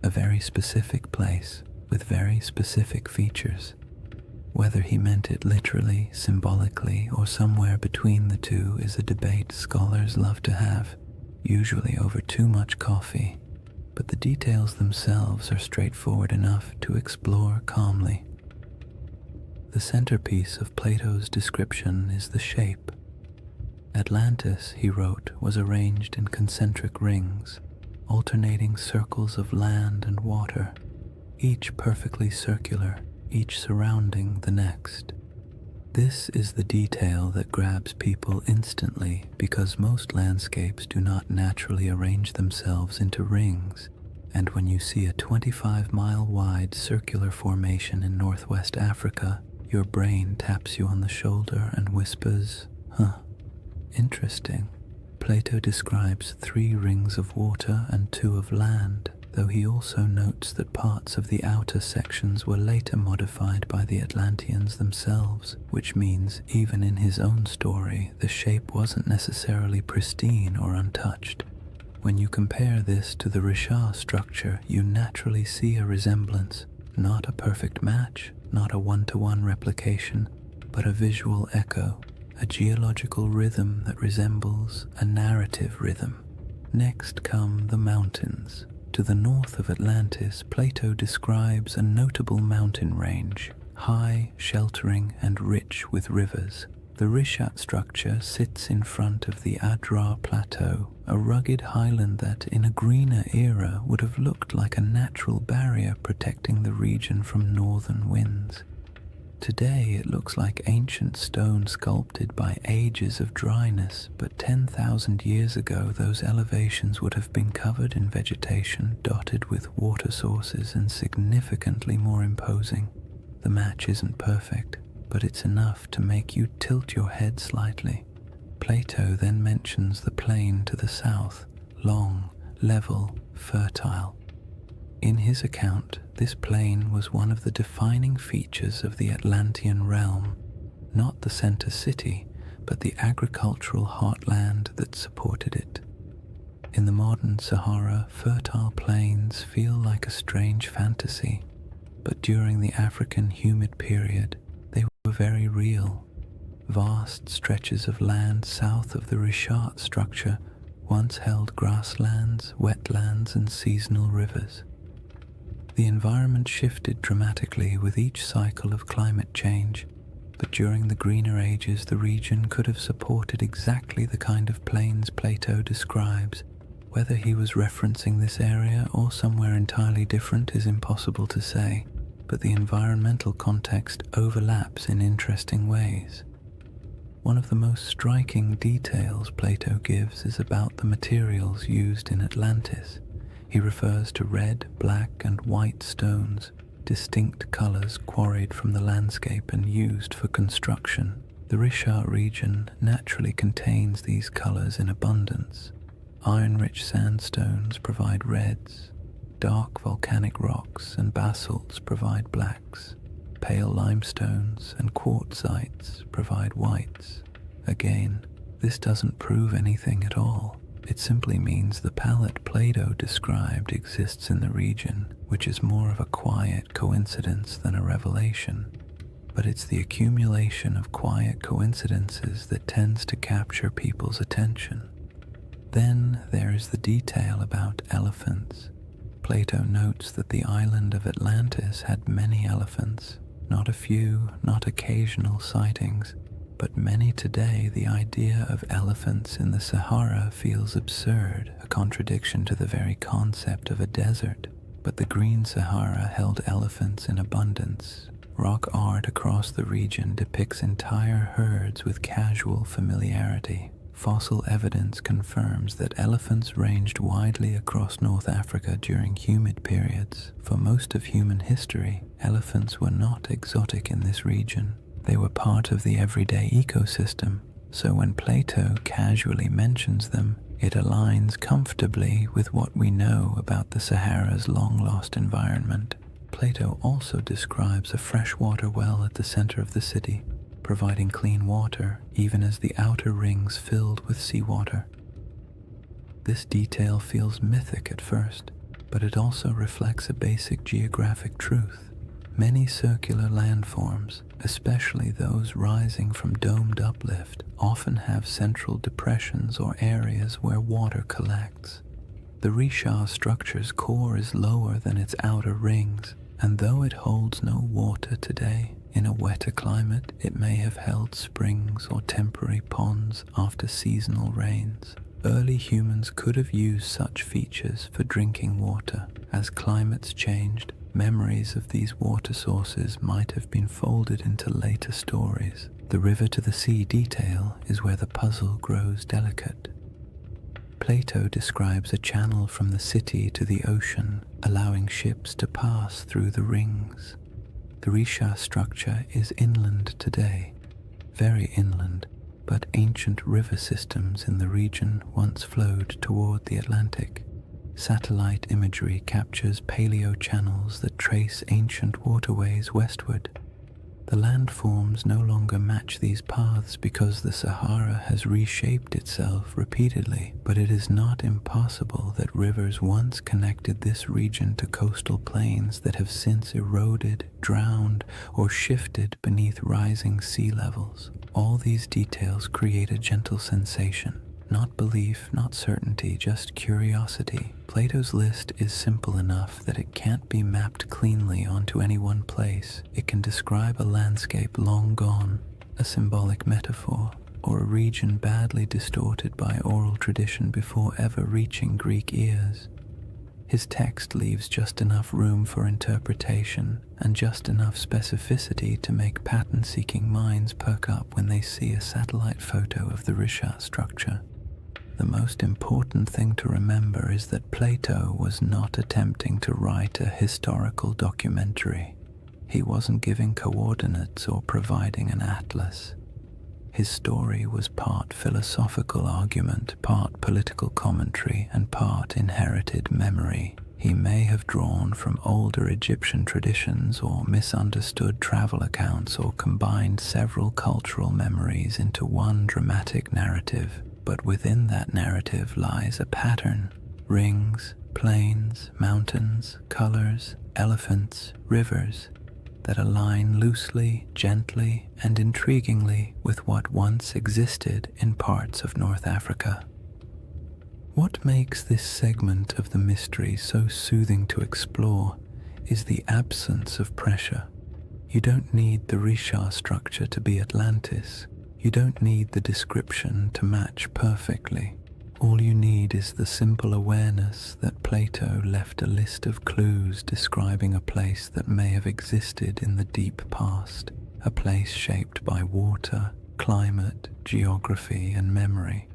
a very specific place with very specific features. Whether he meant it literally, symbolically, or somewhere between the two is a debate scholars love to have, usually over too much coffee, but the details themselves are straightforward enough to explore calmly. The centerpiece of Plato's description is the shape. Atlantis, he wrote, was arranged in concentric rings, alternating circles of land and water, each perfectly circular, each surrounding the next. This is the detail that grabs people instantly because most landscapes do not naturally arrange themselves into rings, and when you see a 25-mile-wide circular formation in northwest Africa, your brain taps you on the shoulder and whispers, "Huh, interesting." Plato describes 3 rings of water and 2 of land, though he also notes that parts of the outer sections were later modified by the Atlanteans themselves, which means even in his own story, the shape wasn't necessarily pristine or untouched. When you compare this to the Richard structure, you naturally see a resemblance, not a perfect match, not a one-to-one replication, but a visual echo, a geological rhythm that resembles a narrative rhythm. Next come the mountains. To the north of Atlantis, Plato describes a notable mountain range, high, sheltering, and rich with rivers. The Rishat structure sits in front of the Adrar Plateau, a rugged highland that, in a greener era, would have looked like a natural barrier protecting the region from northern winds. Today it looks like ancient stone sculpted by ages of dryness, but 10,000 years ago those elevations would have been covered in vegetation dotted with water sources and significantly more imposing. The match isn't perfect, but it's enough to make you tilt your head slightly. Plato then mentions the plain to the south, long, level, fertile. In his account, this plain was one of the defining features of the Atlantean realm, not the center city, but the agricultural heartland that supported it. In the modern Sahara, fertile plains feel like a strange fantasy, but during the African humid period, they were very real. Vast stretches of land south of the Richat structure once held grasslands, wetlands, and seasonal rivers. The environment shifted dramatically with each cycle of climate change, but during the greener ages the region could have supported exactly the kind of plains Plato describes. Whether he was referencing this area or somewhere entirely different is impossible to say, but the environmental context overlaps in interesting ways. One of the most striking details Plato gives is about the materials used in Atlantis. He refers to red, black, and white stones, distinct colors quarried from the landscape and used for construction. The Richat region naturally contains these colors in abundance. Iron-rich sandstones provide reds, dark volcanic rocks and basalts provide blacks, pale limestones and quartzites provide whites. Again, this doesn't prove anything at all. It simply means the palette Plato described exists in the region, which is more of a quiet coincidence than a revelation. But it's the accumulation of quiet coincidences that tends to capture people's attention. Then there is the detail about elephants. Plato notes that the island of Atlantis had many elephants, not a few, not occasional sightings, but many today. The idea of elephants in the Sahara feels absurd, a contradiction to the very concept of a desert. But the Green Sahara held elephants in abundance. Rock art across the region depicts entire herds with casual familiarity. Fossil evidence confirms that elephants ranged widely across North Africa during humid periods. For most of human history, elephants were not exotic in this region. They were part of the everyday ecosystem, so when Plato casually mentions them, it aligns comfortably with what we know about the Sahara's long-lost environment. Plato also describes a freshwater well at the center of the city, providing clean water even as the outer rings filled with seawater. This detail feels mythic at first, but it also reflects a basic geographic truth. Many circular landforms, especially those rising from domed uplift, often have central depressions or areas where water collects. The Richat structure's core is lower than its outer rings, and though it holds no water today, in a wetter climate it may have held springs or temporary ponds after seasonal rains. Early humans could have used such features for drinking water. As climates changed, memories of these water sources might have been folded into later stories. The river to the sea detail is where the puzzle grows delicate. Plato describes a channel from the city to the ocean, allowing ships to pass through the rings. The Richat structure is inland today, very inland, but ancient river systems in the region once flowed toward the Atlantic. Satellite imagery captures paleo-channels that trace ancient waterways westward. The landforms no longer match these paths because the Sahara has reshaped itself repeatedly, but it is not impossible that rivers once connected this region to coastal plains that have since eroded, drowned, or shifted beneath rising sea levels. All these details create a gentle sensation. Not belief, not certainty, just curiosity. Plato's list is simple enough that it can't be mapped cleanly onto any one place. It can describe a landscape long gone, a symbolic metaphor, or a region badly distorted by oral tradition before ever reaching Greek ears. His text leaves just enough room for interpretation and just enough specificity to make pattern-seeking minds perk up when they see a satellite photo of the Risha structure. The most important thing to remember is that Plato was not attempting to write a historical documentary. He wasn't giving coordinates or providing an atlas. His story was part philosophical argument, part political commentary, and part inherited memory. He may have drawn from older Egyptian traditions or misunderstood travel accounts or combined several cultural memories into one dramatic narrative. But within that narrative lies a pattern: rings, plains, mountains, colors, elephants, rivers that align loosely, gently, and intriguingly with what once existed in parts of North Africa. What makes this segment of the mystery so soothing to explore is the absence of pressure. You don't need the Risha structure to be Atlantis. You don't need the description to match perfectly. All you need is the simple awareness that Plato left a list of clues describing a place that may have existed in the deep past, a place shaped by water, climate, geography, and memory.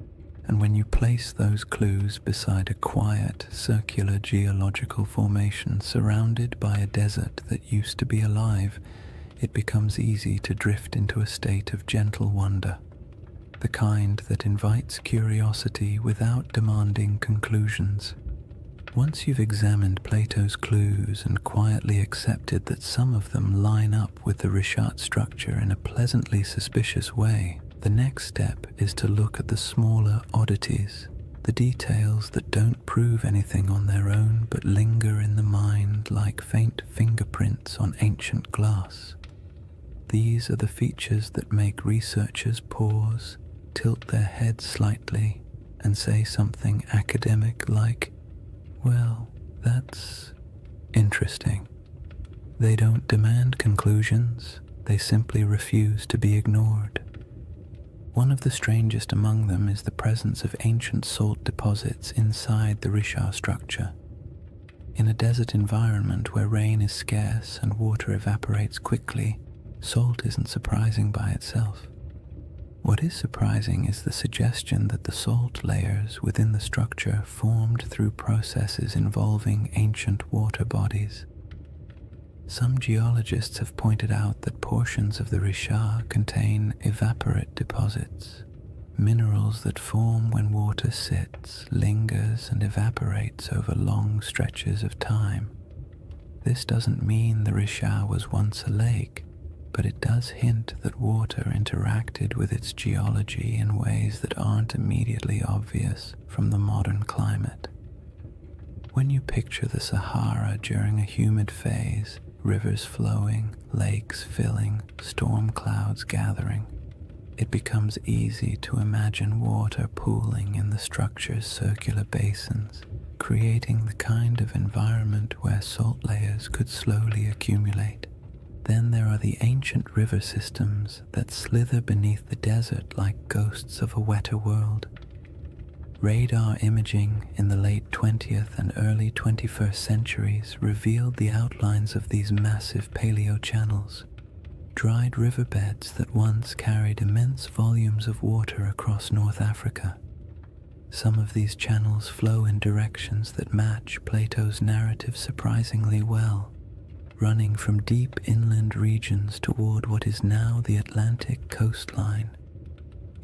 And when you place those clues beside a quiet, circular geological formation surrounded by a desert that used to be alive, it becomes easy to drift into a state of gentle wonder, the kind that invites curiosity without demanding conclusions. Once you've examined Plato's clues and quietly accepted that some of them line up with the Rishat structure in a pleasantly suspicious way, the next step is to look at the smaller oddities, the details that don't prove anything on their own but linger in the mind like faint fingerprints on ancient glass. These are the features that make researchers pause, tilt their heads slightly, and say something academic like, "Well, that's interesting." They don't demand conclusions, they simply refuse to be ignored. One of the strangest among them is the presence of ancient salt deposits inside the Risha structure. In a desert environment where rain is scarce and water evaporates quickly, salt isn't surprising by itself. What is surprising is the suggestion that the salt layers within the structure formed through processes involving ancient water bodies. Some geologists have pointed out that portions of the Risha contain evaporate deposits, minerals that form when water sits, lingers, and evaporates over long stretches of time. This doesn't mean the Risha was once a lake, but it does hint that water interacted with its geology in ways that aren't immediately obvious from the modern climate. When you picture the Sahara during a humid phase, rivers flowing, lakes filling, storm clouds gathering, it becomes easy to imagine water pooling in the structure's circular basins, creating the kind of environment where salt layers could slowly accumulate. Then there are the ancient river systems that slither beneath the desert like ghosts of a wetter world. Radar imaging in the late 20th and early 21st centuries revealed the outlines of these massive paleo-channels, dried riverbeds that once carried immense volumes of water across North Africa. Some of these channels flow in directions that match Plato's narrative surprisingly well, running from deep inland regions toward what is now the Atlantic coastline.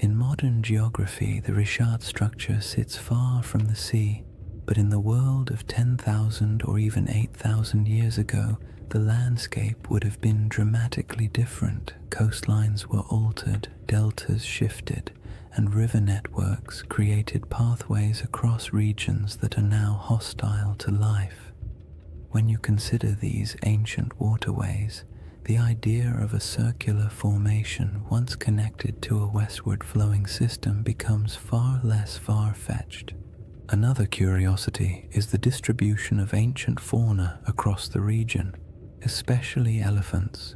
In modern geography, the Richard structure sits far from the sea, but in the world of 10,000 or even 8,000 years ago, the landscape would have been dramatically different. Coastlines were altered, deltas shifted, and river networks created pathways across regions that are now hostile to life. When you consider these ancient waterways, the idea of a circular formation once connected to a westward flowing system becomes far less far-fetched. Another curiosity is the distribution of ancient fauna across the region, especially elephants.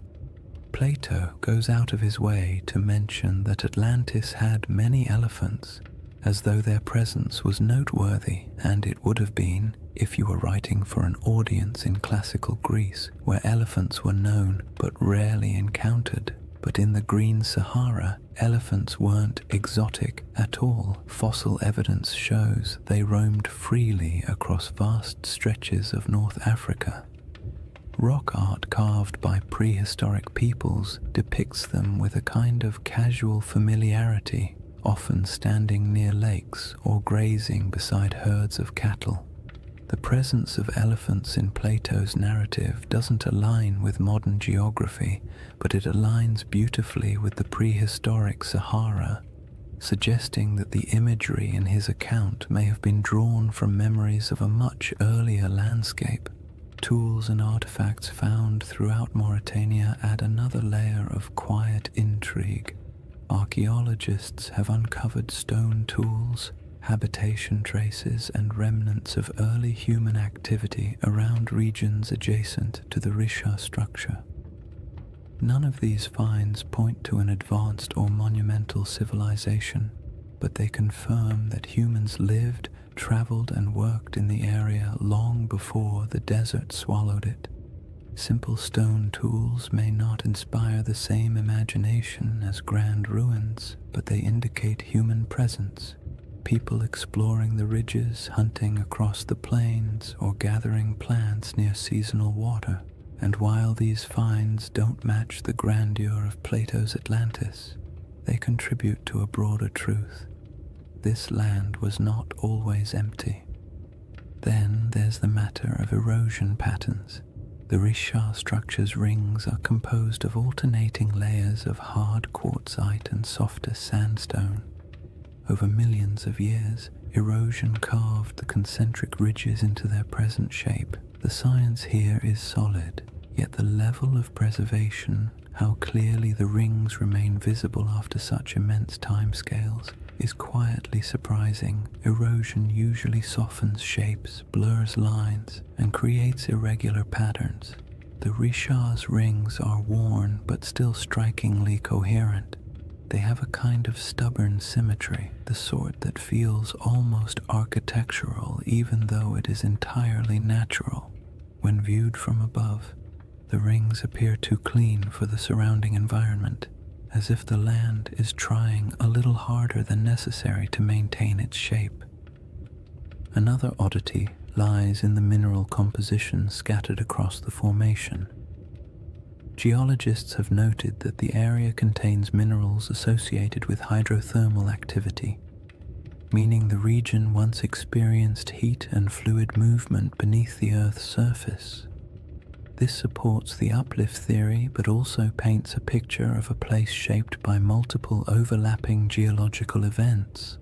Plato goes out of his way to mention that Atlantis had many elephants, as though their presence was noteworthy, and it would have been if you were writing for an audience in classical Greece, where elephants were known but rarely encountered. But in the Green Sahara, elephants weren't exotic at all. Fossil evidence shows they roamed freely across vast stretches of North Africa. Rock art carved by prehistoric peoples depicts them with a kind of casual familiarity, often standing near lakes or grazing beside herds of cattle. The presence of elephants in Plato's narrative doesn't align with modern geography, but it aligns beautifully with the prehistoric Sahara, suggesting that the imagery in his account may have been drawn from memories of a much earlier landscape. Tools and artifacts found throughout Mauritania add another layer of quiet intrigue. Archaeologists have uncovered stone tools, habitation traces, and remnants of early human activity around regions adjacent to the Richard structure. None of these finds point to an advanced or monumental civilization, but they confirm that humans lived, traveled, and worked in the area long before the desert swallowed it. Simple stone tools may not inspire the same imagination as grand ruins, but they indicate human presence. People exploring the ridges, hunting across the plains, or gathering plants near seasonal water. And while these finds don't match the grandeur of Plato's Atlantis, they contribute to a broader truth. This land was not always empty. Then there's the matter of erosion patterns. The Richard structure's rings are composed of alternating layers of hard quartzite and softer sandstone. Over millions of years, erosion carved the concentric ridges into their present shape. The science here is solid, yet the level of preservation, how clearly the rings remain visible after such immense timescales, is quietly surprising. Erosion usually softens shapes, blurs lines, and creates irregular patterns. The Richard's rings are worn but still strikingly coherent. They have a kind of stubborn symmetry, the sort that feels almost architectural even though it is entirely natural. When viewed from above, the rings appear too clean for the surrounding environment, as if the land is trying a little harder than necessary to maintain its shape. Another oddity lies in the mineral composition scattered across the formation. Geologists have noted that the area contains minerals associated with hydrothermal activity, meaning the region once experienced heat and fluid movement beneath the Earth's surface. This supports the uplift theory, but also paints a picture of a place shaped by multiple overlapping geological events.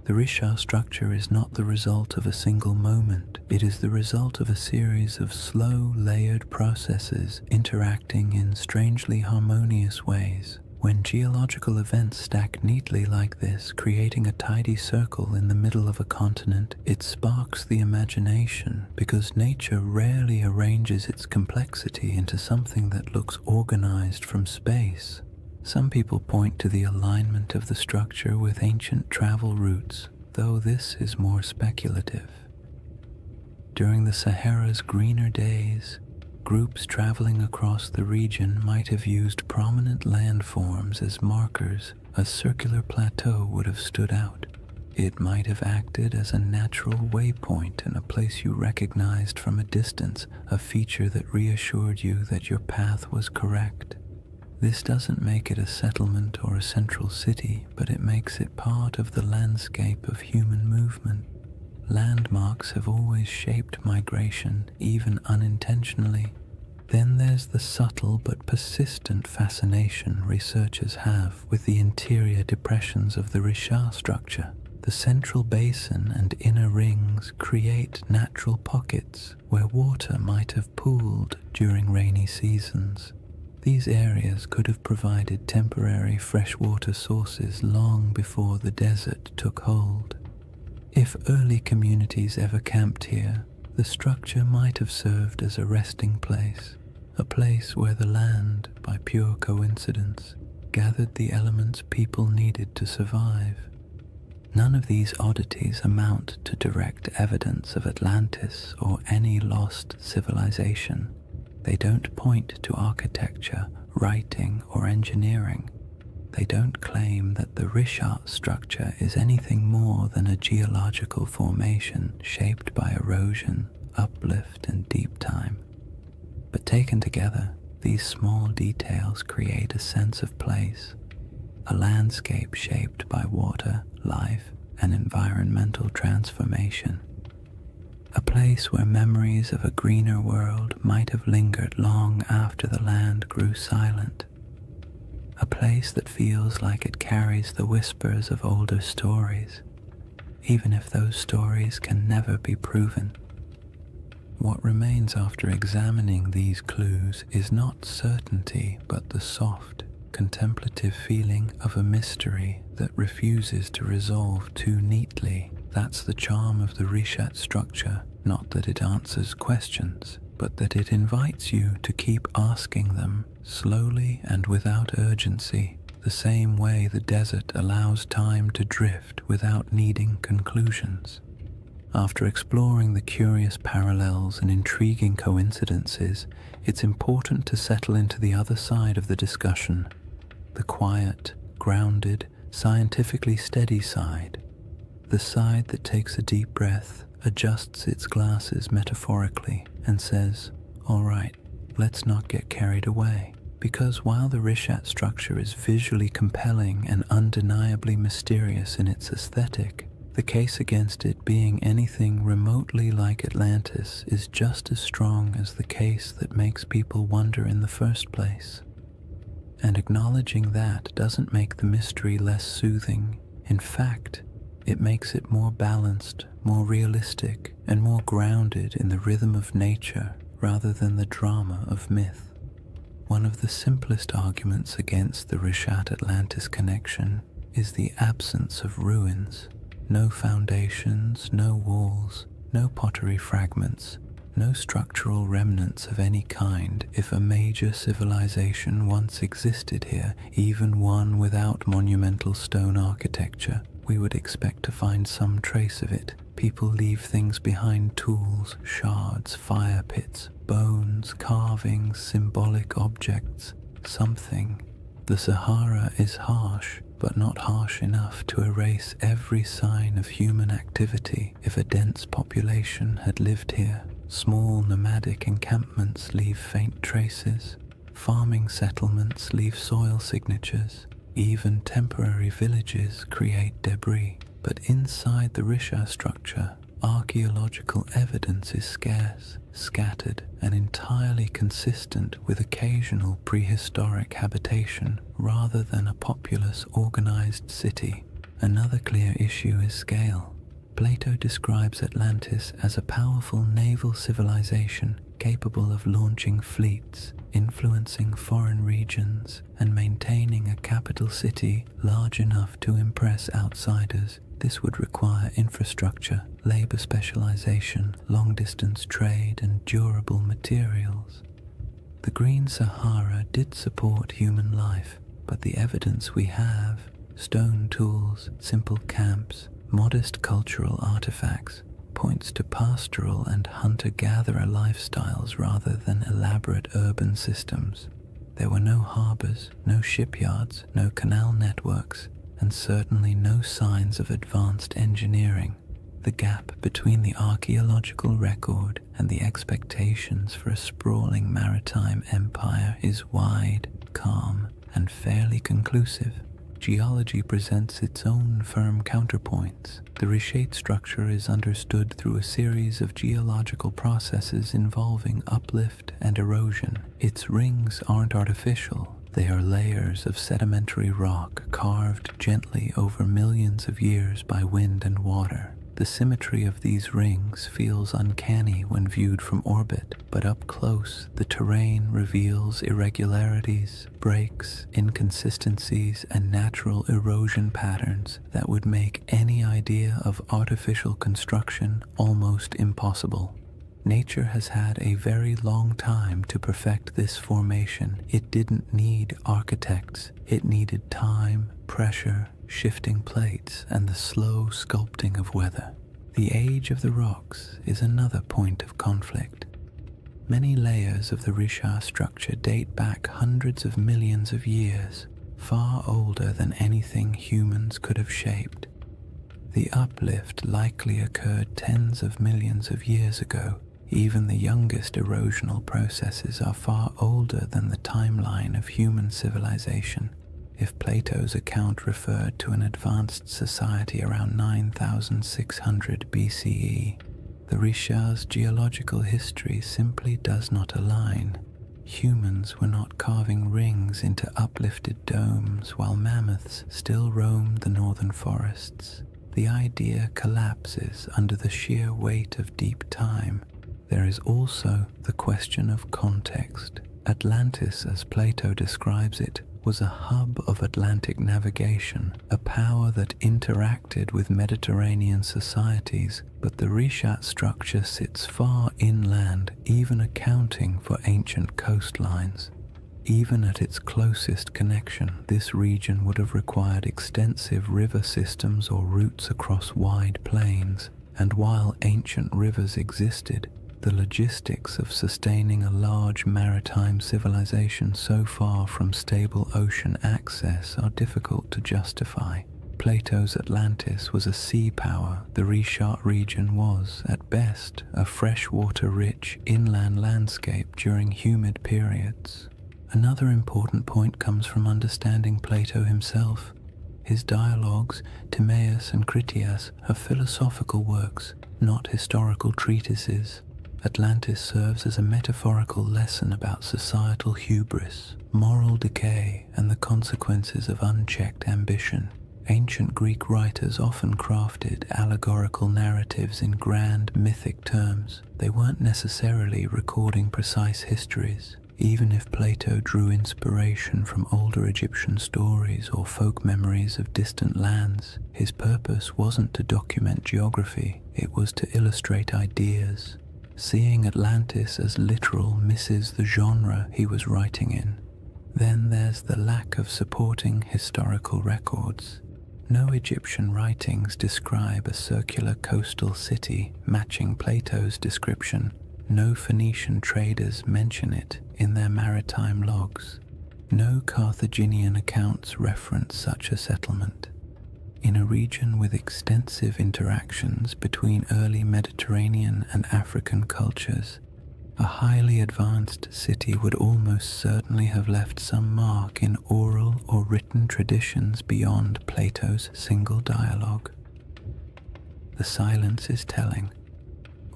The Richard structure is not the result of a single moment. It is the result of a series of slow, layered processes interacting in strangely harmonious ways. When geological events stack neatly like this, creating a tidy circle in the middle of a continent, it sparks the imagination, because nature rarely arranges its complexity into something that looks organized from space. Some people point to the alignment of the structure with ancient travel routes, though this is more speculative. During the Sahara's greener days, groups traveling across the region might have used prominent landforms as markers. A circular plateau would have stood out. It might have acted as a natural waypoint in a place you recognized from a distance, a feature that reassured you that your path was correct. This doesn't make it a settlement or a central city, but it makes it part of the landscape of human movement. Landmarks have always shaped migration, even unintentionally. Then there's the subtle but persistent fascination researchers have with the interior depressions of the Richat structure. The central basin and inner rings create natural pockets where water might have pooled during rainy seasons. These areas could have provided temporary freshwater sources long before the desert took hold. If early communities ever camped here, the structure might have served as a resting place, a place where the land, by pure coincidence, gathered the elements people needed to survive. None of these oddities amount to direct evidence of Atlantis or any lost civilization. They don't point to architecture, writing, or engineering. They don't claim that the Richat structure is anything more than a geological formation shaped by erosion, uplift, and deep time. But taken together, these small details create a sense of place, a landscape shaped by water, life, and environmental transformation. A place where memories of a greener world might have lingered long after the land grew silent. A place that feels like it carries the whispers of older stories, even if those stories can never be proven. What remains after examining these clues is not certainty, but the soft, contemplative feeling of a mystery that refuses to resolve too neatly. That's the charm of the Richat structure, not that it answers questions, but that it invites you to keep asking them slowly and without urgency, the same way the desert allows time to drift without needing conclusions. After exploring the curious parallels and intriguing coincidences, it's important to settle into the other side of the discussion, the quiet, grounded, scientifically steady side, the side that takes a deep breath, adjusts its glasses metaphorically, and says, "All right, let's not get carried away." Because while the Richat structure is visually compelling and undeniably mysterious in its aesthetic, the case against it being anything remotely like Atlantis is just as strong as the case that makes people wonder in the first place. And acknowledging that doesn't make the mystery less soothing. In fact, it makes it more balanced, more realistic, and more grounded in the rhythm of nature rather than the drama of myth. One of the simplest arguments against the Richat-Atlantis connection is the absence of ruins. No foundations, no walls, no pottery fragments, no structural remnants of any kind. If a major civilization once existed here, even one without monumental stone architecture, we would expect to find some trace of it. People leave things behind: tools, shards, fire pits, bones, carvings, symbolic objects, something. The Sahara is harsh, but not harsh enough to erase every sign of human activity. If a dense population had lived here, small nomadic encampments leave faint traces, farming settlements leave soil signatures, even temporary villages create debris. But inside the Richat structure, archaeological evidence is scarce, scattered, and entirely consistent with occasional prehistoric habitation rather than a populous, organized city. Another clear issue is scale. Plato describes Atlantis as a powerful naval civilization capable of launching fleets, influencing foreign regions, and maintaining a capital city large enough to impress outsiders. This would require infrastructure, labor specialization, long-distance trade, and durable materials. The Green Sahara did support human life, but the evidence we have, stone tools, simple camps, modest cultural artifacts, points to pastoral and hunter-gatherer lifestyles rather than elaborate urban systems. There were no harbors, no shipyards, no canal networks, and certainly no signs of advanced engineering. The gap between the archaeological record and the expectations for a sprawling maritime empire is wide. calm and fairly conclusive. Geology presents its own firm counterpoints. The reshaped structure is understood through a series of geological processes involving uplift and erosion. Its rings aren't artificial. They are layers of sedimentary rock carved gently over millions of years by wind and water. The symmetry of these rings feels uncanny when viewed from orbit, but up close, the terrain reveals irregularities, breaks, inconsistencies, and natural erosion patterns that would make any idea of artificial construction almost impossible. Nature has had a very long time to perfect this formation. It didn't need architects. It needed time, pressure, shifting plates, and the slow sculpting of weather. The age of the rocks is another point of conflict. Many layers of the Richat structure date back hundreds of millions of years, far older than anything humans could have shaped. The uplift likely occurred tens of millions of years ago. Even the youngest erosional processes are far older than the timeline of human civilization. If Plato's account referred to an advanced society around 9600 BCE, the Richat's geological history simply does not align. Humans were not carving rings into uplifted domes while mammoths still roamed the northern forests. The idea collapses under the sheer weight of deep time. There is also the question of context. Atlantis, as Plato describes it, was a hub of Atlantic navigation, a power that interacted with Mediterranean societies, but the Richat structure sits far inland, even accounting for ancient coastlines. Even at its closest connection, this region would have required extensive river systems or routes across wide plains, and while ancient rivers existed, the logistics of sustaining a large maritime civilization so far from stable ocean access are difficult to justify. Plato's Atlantis was a sea power. The Richat region was, at best, a freshwater-rich inland landscape during humid periods. Another important point comes from understanding Plato himself. His dialogues, Timaeus and Critias, are philosophical works, not historical treatises. Atlantis serves as a metaphorical lesson about societal hubris, moral decay, and the consequences of unchecked ambition. Ancient Greek writers often crafted allegorical narratives in grand mythic terms. They weren't necessarily recording precise histories. Even if Plato drew inspiration from older Egyptian stories or folk memories of distant lands, his purpose wasn't to document geography, it was to illustrate ideas. Seeing Atlantis as literal misses the genre he was writing in. Then there's the lack of supporting historical records. No Egyptian writings describe a circular coastal city matching Plato's description. No Phoenician traders mention it in their maritime logs. No Carthaginian accounts reference such a settlement. In a region with extensive interactions between early Mediterranean and African cultures, a highly advanced city would almost certainly have left some mark in oral or written traditions beyond Plato's single dialogue. The silence is telling.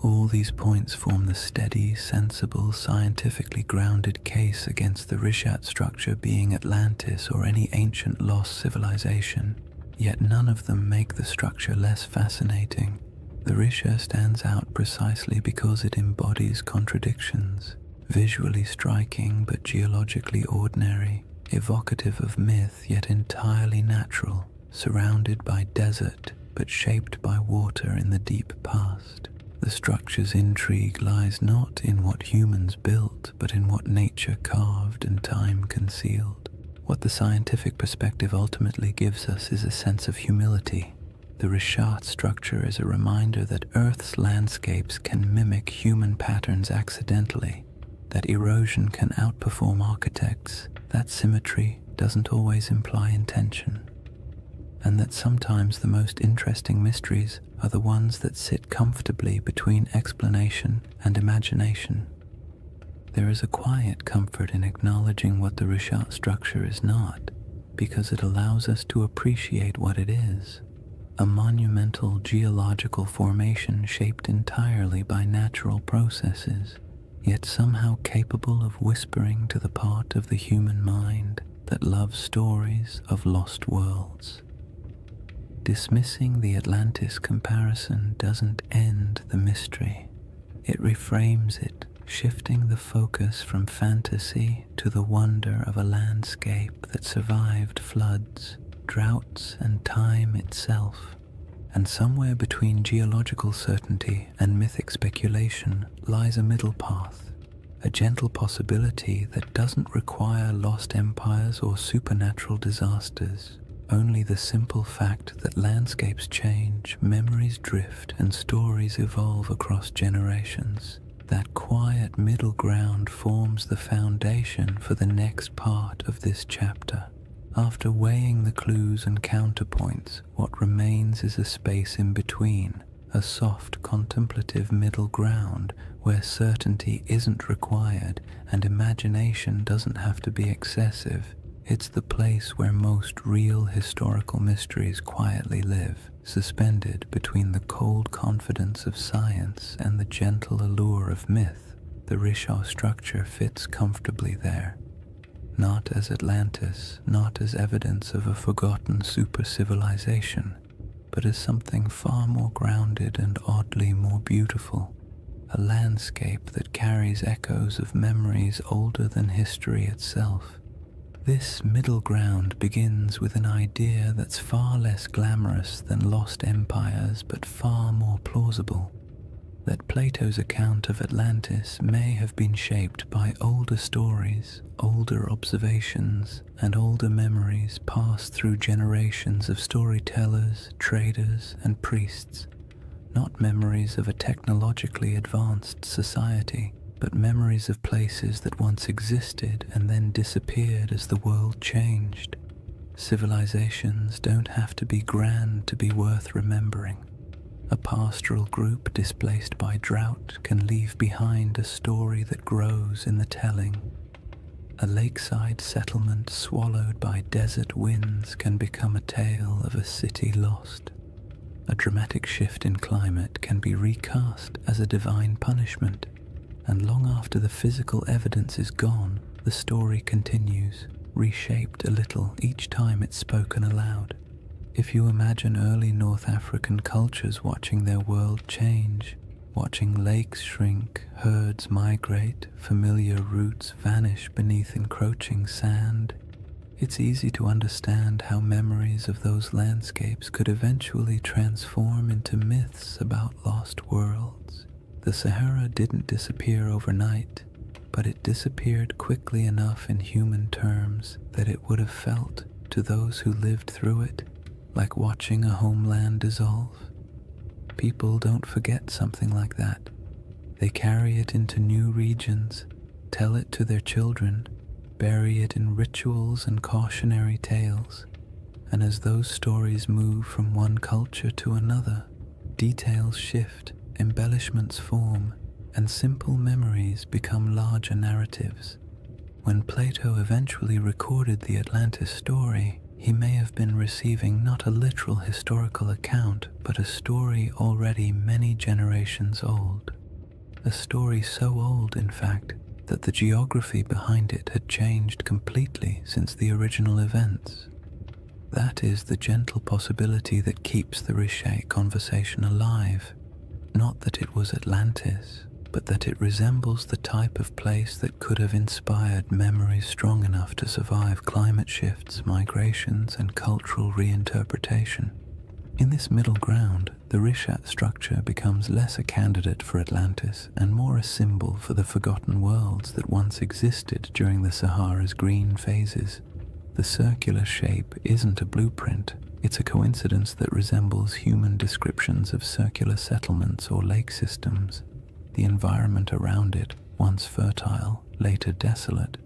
All these points form the steady, sensible, scientifically grounded case against the Richat structure being Atlantis or any ancient lost civilization. Yet none of them make the structure less fascinating. The Richat stands out precisely because it embodies contradictions, visually striking but geologically ordinary, evocative of myth yet entirely natural, surrounded by desert but shaped by water in the deep past. The structure's intrigue lies not in what humans built, but in what nature carved and time concealed. What the scientific perspective ultimately gives us is a sense of humility. The Richat structure is a reminder that Earth's landscapes can mimic human patterns accidentally, that erosion can outperform architects, that symmetry doesn't always imply intention, and that sometimes the most interesting mysteries are the ones that sit comfortably between explanation and imagination. There is a quiet comfort in acknowledging what the Rishat structure is not, because it allows us to appreciate what it is: a monumental geological formation shaped entirely by natural processes, yet somehow capable of whispering to the part of the human mind that loves stories of lost worlds. Dismissing the Atlantis comparison doesn't end the mystery. It reframes it, shifting the focus from fantasy to the wonder of a landscape that survived floods, droughts, and time itself. And somewhere between geological certainty and mythic speculation lies a middle path, a gentle possibility that doesn't require lost empires or supernatural disasters. Only the simple fact that landscapes change, memories drift, and stories evolve across generations. That quiet middle ground forms the foundation for the next part of this chapter. After weighing the clues and counterpoints, what remains is a space in between, a soft, contemplative middle ground where certainty isn't required and imagination doesn't have to be excessive. It's the place where most real historical mysteries quietly live, suspended between the cold confidence of science and the gentle allure of myth. The Risha structure fits comfortably there, not as Atlantis, not as evidence of a forgotten super-civilization, but as something far more grounded and oddly more beautiful, a landscape that carries echoes of memories older than history itself. This middle ground begins with an idea that's far less glamorous than lost empires but far more plausible: that Plato's account of Atlantis may have been shaped by older stories, older observations, and older memories passed through generations of storytellers, traders, and priests. Not memories of a technologically advanced society, but memories of places that once existed and then disappeared as the world changed. Civilizations don't have to be grand to be worth remembering. A pastoral group displaced by drought can leave behind a story that grows in the telling. A lakeside settlement swallowed by desert winds can become a tale of a city lost. A dramatic shift in climate can be recast as a divine punishment, and long after the physical evidence is gone, the story continues, reshaped a little each time it's spoken aloud. If you imagine early North African cultures watching their world change, watching lakes shrink, herds migrate, familiar routes vanish beneath encroaching sand, it's easy to understand how memories of those landscapes could eventually transform into myths about lost worlds. The Sahara didn't disappear overnight, but it disappeared quickly enough in human terms that it would have felt, to those who lived through it, like watching a homeland dissolve. People don't forget something like that. They carry it into new regions, tell it to their children, bury it in rituals and cautionary tales, and as those stories move from one culture to another, details shift, embellishments form, and simple memories become larger narratives. When Plato eventually recorded the Atlantis story, he may have been receiving not a literal historical account, but a story already many generations old. A story so old, in fact, that the geography behind it had changed completely since the original events. That is the gentle possibility that keeps the Riche conversation alive. Not that it was Atlantis, but that it resembles the type of place that could have inspired memories strong enough to survive climate shifts, migrations, and cultural reinterpretation. In this middle ground, the Rishat structure becomes less a candidate for Atlantis and more a symbol for the forgotten worlds that once existed during the Sahara's green phases. The circular shape isn't a blueprint, it's a coincidence that resembles human descriptions of circular settlements or lake systems. The environment around it, once fertile, later desolate,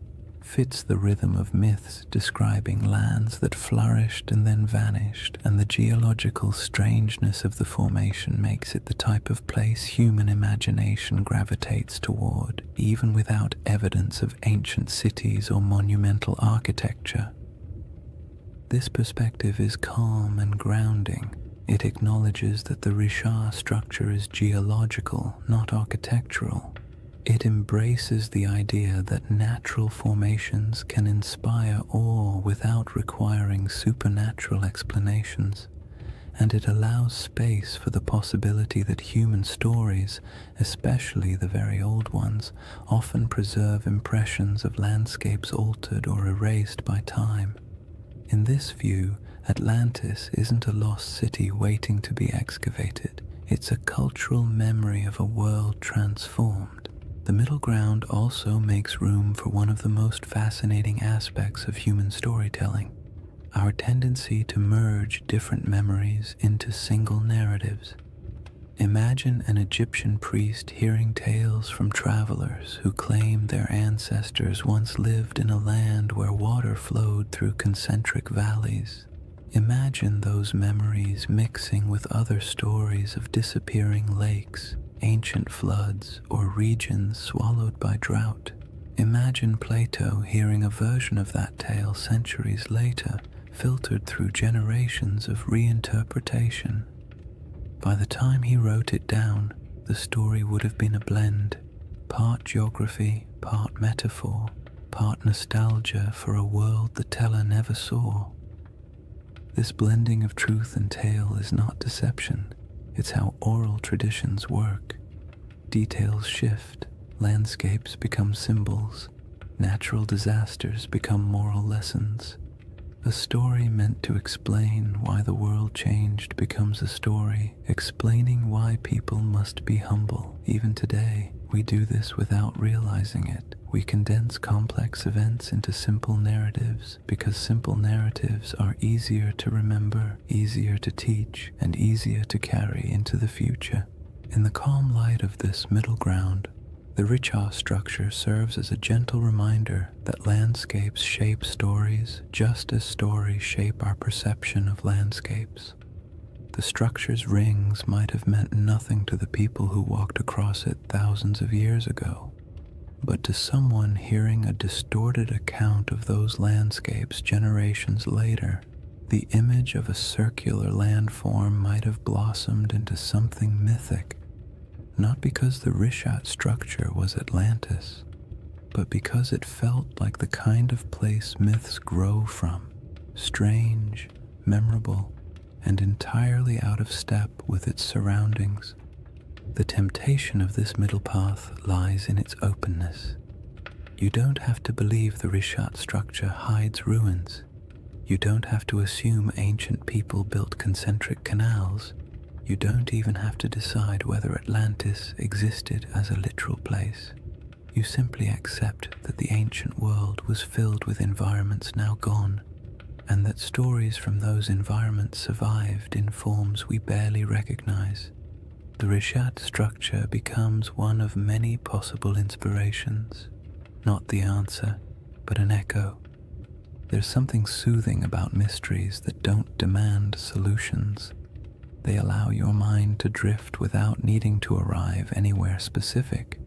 fits the rhythm of myths describing lands that flourished and then vanished, and the geological strangeness of the formation makes it the type of place human imagination gravitates toward, even without evidence of ancient cities or monumental architecture. This perspective is calm and grounding. It acknowledges that the Richat structure is geological, not architectural. It embraces the idea that natural formations can inspire awe without requiring supernatural explanations, and it allows space for the possibility that human stories, especially the very old ones, often preserve impressions of landscapes altered or erased by time. In this view, Atlantis isn't a lost city waiting to be excavated. It's a cultural memory of a world transformed. The middle ground also makes room for one of the most fascinating aspects of human storytelling: our tendency to merge different memories into single narratives. Imagine an Egyptian priest hearing tales from travelers who claim their ancestors once lived in a land where water flowed through concentric valleys. Imagine those memories mixing with other stories of disappearing lakes, ancient floods, or regions swallowed by drought. Imagine Plato hearing a version of that tale centuries later, filtered through generations of reinterpretation. By the time he wrote it down, the story would have been a blend, part geography, part metaphor, part nostalgia for a world the teller never saw. This blending of truth and tale is not deception. It's how oral traditions work. Details shift, landscapes become symbols, natural disasters become moral lessons. A story meant to explain why the world changed becomes a story explaining why people must be humble. Even today, we do this without realizing it. We condense complex events into simple narratives because simple narratives are easier to remember, easier to teach, and easier to carry into the future. In the calm light of this middle ground, the Richat structure serves as a gentle reminder that landscapes shape stories just as stories shape our perception of landscapes. The structure's rings might have meant nothing to the people who walked across it thousands of years ago, but to someone hearing a distorted account of those landscapes generations later, the image of a circular landform might have blossomed into something mythic, not because the Richat structure was Atlantis, but because it felt like the kind of place myths grow from, strange, memorable, and entirely out of step with its surroundings. The temptation of this middle path lies in its openness. You don't have to believe the Richat structure hides ruins. You don't have to assume ancient people built concentric canals. You don't even have to decide whether Atlantis existed as a literal place. You simply accept that the ancient world was filled with environments now gone, and that stories from those environments survived in forms we barely recognize. The Richat structure becomes one of many possible inspirations, not the answer, but an echo. There's something soothing about mysteries that don't demand solutions. They allow your mind to drift without needing to arrive anywhere specific.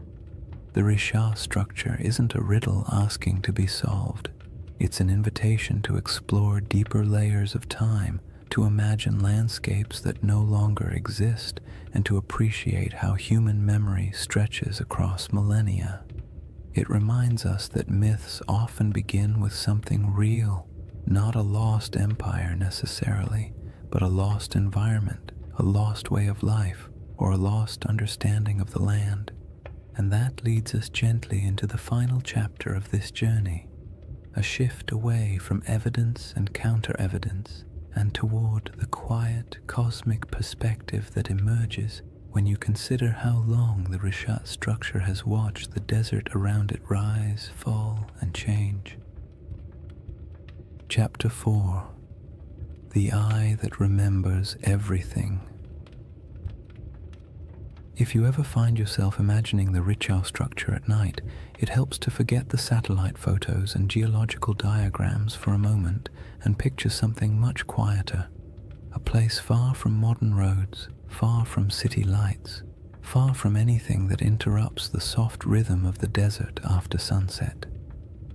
The Richat structure isn't a riddle asking to be solved. It's an invitation to explore deeper layers of time, to imagine landscapes that no longer exist, and to appreciate how human memory stretches across millennia. It reminds us that myths often begin with something real, not a lost empire necessarily, but a lost environment, a lost way of life, or a lost understanding of the land. And that leads us gently into the final chapter of this journey, a shift away from evidence and counter-evidence, and toward the quiet, cosmic perspective that emerges when you consider how long the Richat structure has watched the desert around it rise, fall, and change. Chapter 4. The Eye That Remembers Everything. If you ever find yourself imagining the Richau structure at night, it helps to forget the satellite photos and geological diagrams for a moment and picture something much quieter. A place far from modern roads, far from city lights, far from anything that interrupts the soft rhythm of the desert after sunset.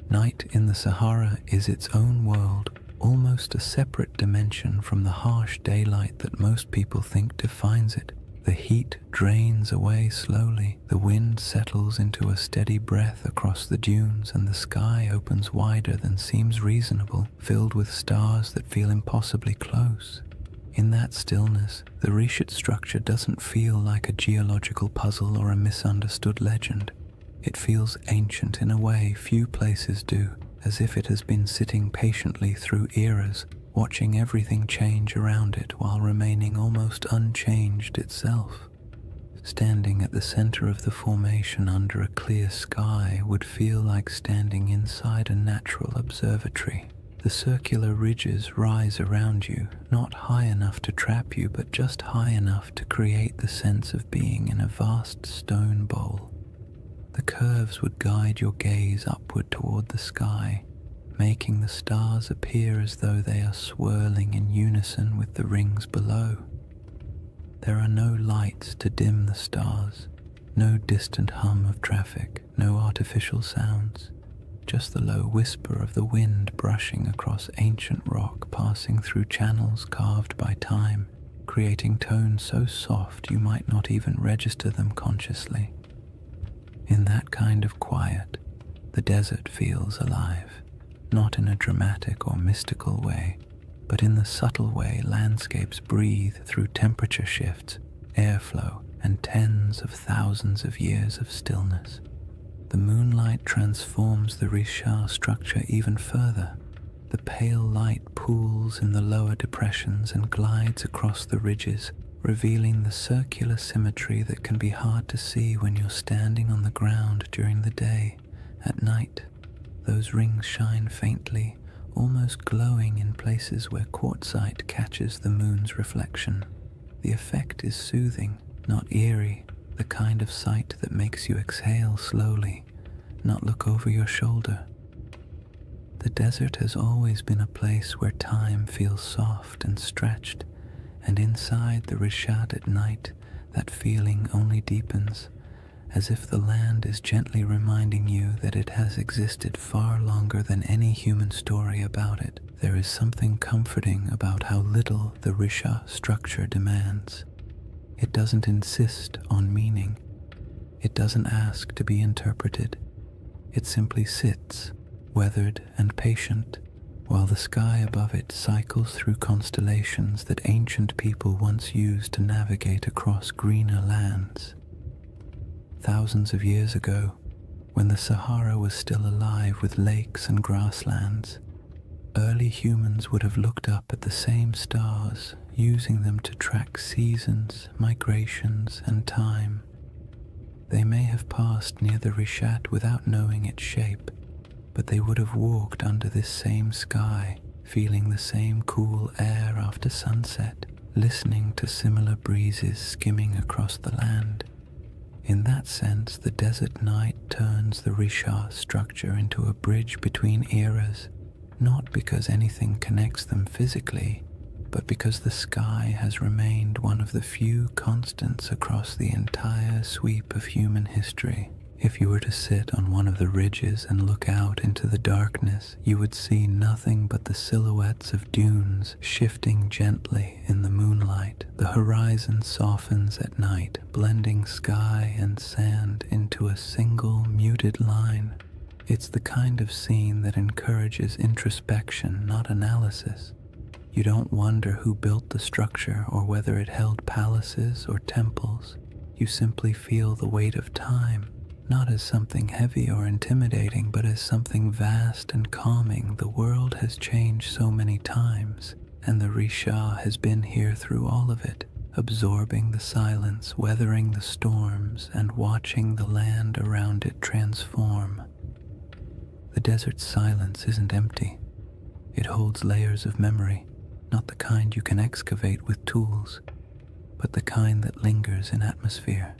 Night in the Sahara is its own world, almost a separate dimension from the harsh daylight that most people think defines it. The heat drains away slowly, the wind settles into a steady breath across the dunes, and the sky opens wider than seems reasonable, filled with stars that feel impossibly close. In that stillness, the Richat structure doesn't feel like a geological puzzle or a misunderstood legend. It feels ancient in a way few places do, as if it has been sitting patiently through eras, watching everything change around it while remaining almost unchanged itself. Standing at the center of the formation under a clear sky would feel like standing inside a natural observatory. The circular ridges rise around you, not high enough to trap you, but just high enough to create the sense of being in a vast stone bowl. The curves would guide your gaze upward toward the sky, making the stars appear as though they are swirling in unison with the rings below. There are no lights to dim the stars, no distant hum of traffic, no artificial sounds, just the low whisper of the wind brushing across ancient rock, passing through channels carved by time, creating tones so soft you might not even register them consciously. In that kind of quiet, the desert feels alive. Not in a dramatic or mystical way, but in the subtle way landscapes breathe through temperature shifts, airflow, and tens of thousands of years of stillness. The moonlight transforms the Richat structure even further. The pale light pools in the lower depressions and glides across the ridges, revealing the circular symmetry that can be hard to see when you're standing on the ground during the day. At night, those rings shine faintly, almost glowing in places where quartzite catches the moon's reflection. The effect is soothing, not eerie, the kind of sight that makes you exhale slowly, not look over your shoulder. The desert has always been a place where time feels soft and stretched, and inside the Richat at night, that feeling only deepens, as if the land is gently reminding you that it has existed far longer than any human story about it. There is something comforting about how little the Richat structure demands. It doesn't insist on meaning. It doesn't ask to be interpreted. It simply sits, weathered and patient, while the sky above it cycles through constellations that ancient people once used to navigate across greener lands. Thousands of years ago, when the Sahara was still alive with lakes and grasslands, early humans would have looked up at the same stars, using them to track seasons, migrations, and time. They may have passed near the Richat without knowing its shape, but they would have walked under this same sky, feeling the same cool air after sunset, listening to similar breezes skimming across the land. In that sense, the desert night turns the Richat structure into a bridge between eras, not because anything connects them physically, but because the sky has remained one of the few constants across the entire sweep of human history. If you were to sit on one of the ridges and look out into the darkness, you would see nothing but the silhouettes of dunes shifting gently in the moonlight. The horizon softens at night, blending sky and sand into a single muted line. It's the kind of scene that encourages introspection, not analysis. You don't wonder who built the structure or whether it held palaces or temples. You simply feel the weight of time, not as something heavy or intimidating, but as something vast and calming. The world has changed so many times, and the Richat has been here through all of it, absorbing the silence, weathering the storms, and watching the land around it transform. The desert's silence isn't empty. It holds layers of memory, not the kind you can excavate with tools, but the kind that lingers in atmosphere.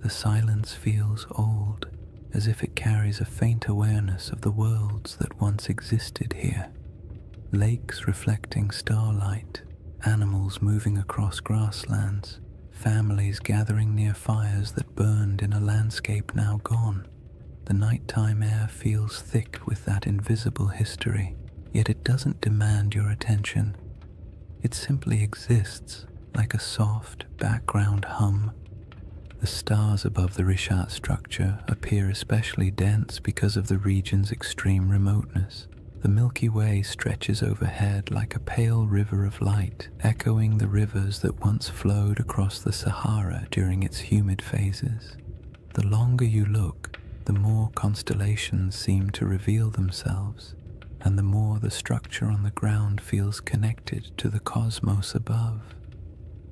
The silence feels old, as if it carries a faint awareness of the worlds that once existed here. Lakes reflecting starlight, animals moving across grasslands, families gathering near fires that burned in a landscape now gone. The nighttime air feels thick with that invisible history, yet it doesn't demand your attention. It simply exists, like a soft background hum. The stars above the Rishat structure appear especially dense because of the region's extreme remoteness. The Milky Way stretches overhead like a pale river of light, echoing the rivers that once flowed across the Sahara during its humid phases. The longer you look, the more constellations seem to reveal themselves, and the more the structure on the ground feels connected to the cosmos above.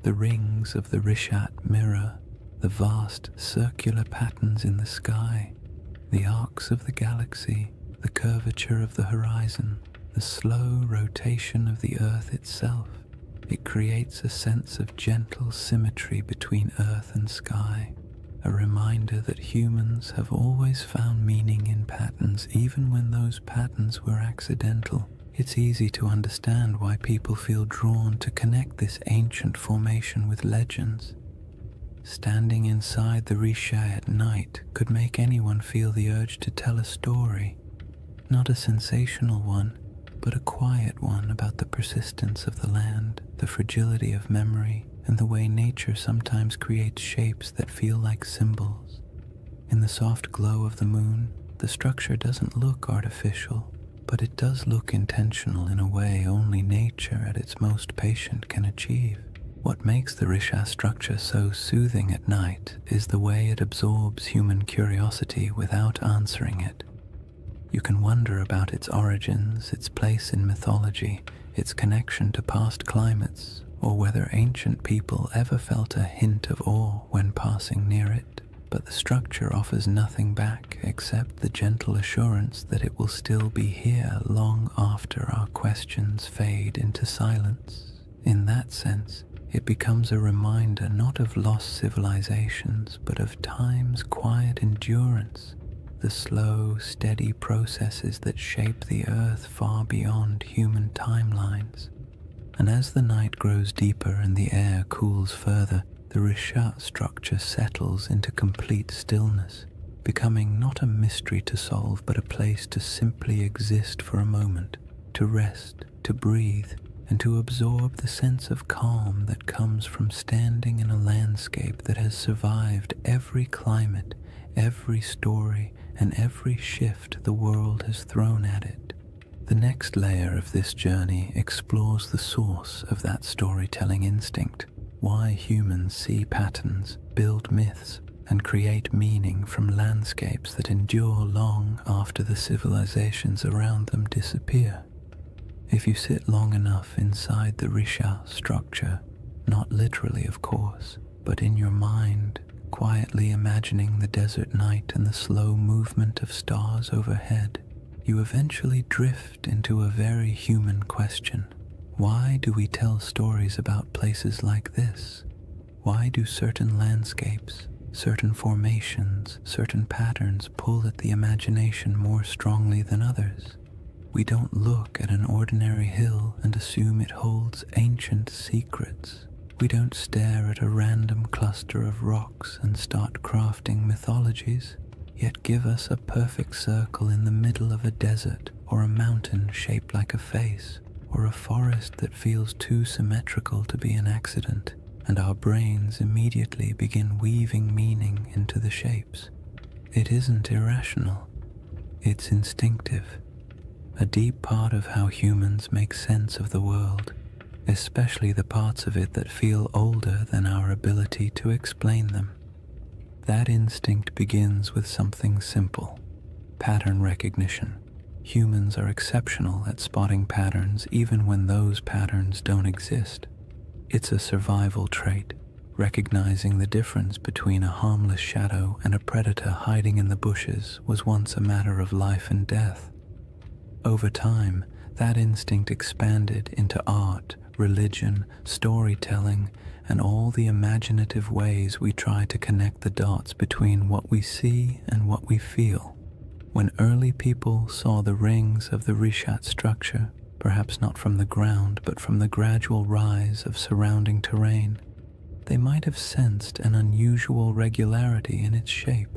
The rings of the Rishat mirror the vast circular patterns in the sky, the arcs of the galaxy, the curvature of the horizon, the slow rotation of the Earth itself. It creates a sense of gentle symmetry between Earth and sky, a reminder that humans have always found meaning in patterns even when those patterns were accidental. It's easy to understand why people feel drawn to connect this ancient formation with legends. Standing inside the Risha at night could make anyone feel the urge to tell a story, not a sensational one, but a quiet one about the persistence of the land, the fragility of memory, and the way nature sometimes creates shapes that feel like symbols. In the soft glow of the moon, the structure doesn't look artificial, but it does look intentional in a way only nature at its most patient can achieve. What makes the Risha structure so soothing at night is the way it absorbs human curiosity without answering it. You can wonder about its origins, its place in mythology, its connection to past climates, or whether ancient people ever felt a hint of awe when passing near it. But the structure offers nothing back except the gentle assurance that it will still be here long after our questions fade into silence. In that sense, it becomes a reminder not of lost civilizations, but of time's quiet endurance, the slow, steady processes that shape the Earth far beyond human timelines. And as the night grows deeper and the air cools further, the Rishat structure settles into complete stillness, becoming not a mystery to solve, but a place to simply exist for a moment, to rest, to breathe, and to absorb the sense of calm that comes from standing in a landscape that has survived every climate, every story, and every shift the world has thrown at it. The next layer of this journey explores the source of that storytelling instinct, why humans see patterns, build myths, and create meaning from landscapes that endure long after the civilizations around them disappear. If you sit long enough inside the Risha structure, not literally of course, but in your mind, quietly imagining the desert night and the slow movement of stars overhead, you eventually drift into a very human question. Why do we tell stories about places like this? Why do certain landscapes, certain formations, certain patterns pull at the imagination more strongly than others? We don't look at an ordinary hill and assume it holds ancient secrets. We don't stare at a random cluster of rocks and start crafting mythologies, yet give us a perfect circle in the middle of a desert, or a mountain shaped like a face, or a forest that feels too symmetrical to be an accident, and our brains immediately begin weaving meaning into the shapes. It isn't irrational, it's instinctive. A deep part of how humans make sense of the world, especially the parts of it that feel older than our ability to explain them. That instinct begins with something simple: pattern recognition. Humans are exceptional at spotting patterns even when those patterns don't exist. It's a survival trait. Recognizing the difference between a harmless shadow and a predator hiding in the bushes was once a matter of life and death. Over time, that instinct expanded into art, religion, storytelling, and all the imaginative ways we try to connect the dots between what we see and what we feel. When early people saw the rings of the Rishat structure, perhaps not from the ground but from the gradual rise of surrounding terrain, they might have sensed an unusual regularity in its shape.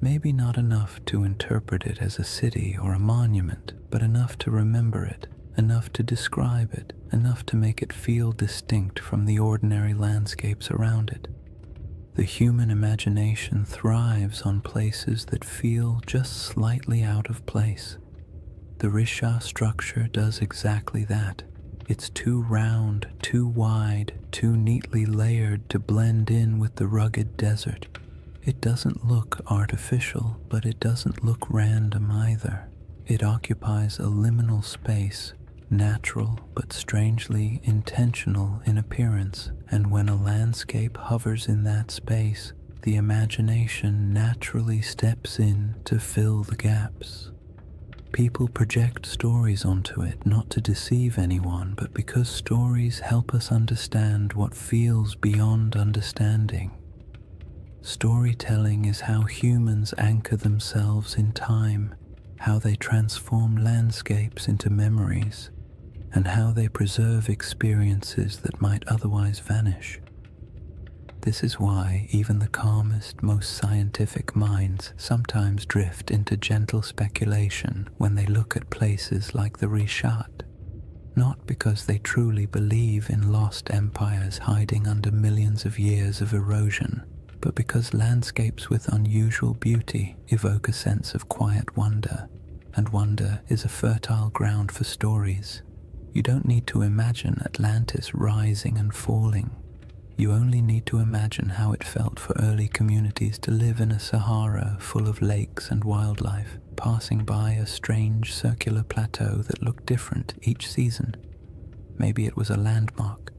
Maybe not enough to interpret it as a city or a monument, but enough to remember it, enough to describe it, enough to make it feel distinct from the ordinary landscapes around it. The human imagination thrives on places that feel just slightly out of place. The Risha structure does exactly that. It's too round, too wide, too neatly layered to blend in with the rugged desert. It doesn't look artificial, but it doesn't look random either. It occupies a liminal space, natural but strangely intentional in appearance, and when a landscape hovers in that space, the imagination naturally steps in to fill the gaps. People project stories onto it not to deceive anyone, but because stories help us understand what feels beyond understanding. Storytelling is how humans anchor themselves in time, how they transform landscapes into memories, and how they preserve experiences that might otherwise vanish. This is why even the calmest, most scientific minds sometimes drift into gentle speculation when they look at places like the Rishat, not because they truly believe in lost empires hiding under millions of years of erosion, but because landscapes with unusual beauty evoke a sense of quiet wonder, and wonder is a fertile ground for stories. You don't need to imagine Atlantis rising and falling. You only need to imagine how it felt for early communities to live in a Sahara full of lakes and wildlife, passing by a strange circular plateau that looked different each season. Maybe it was a landmark,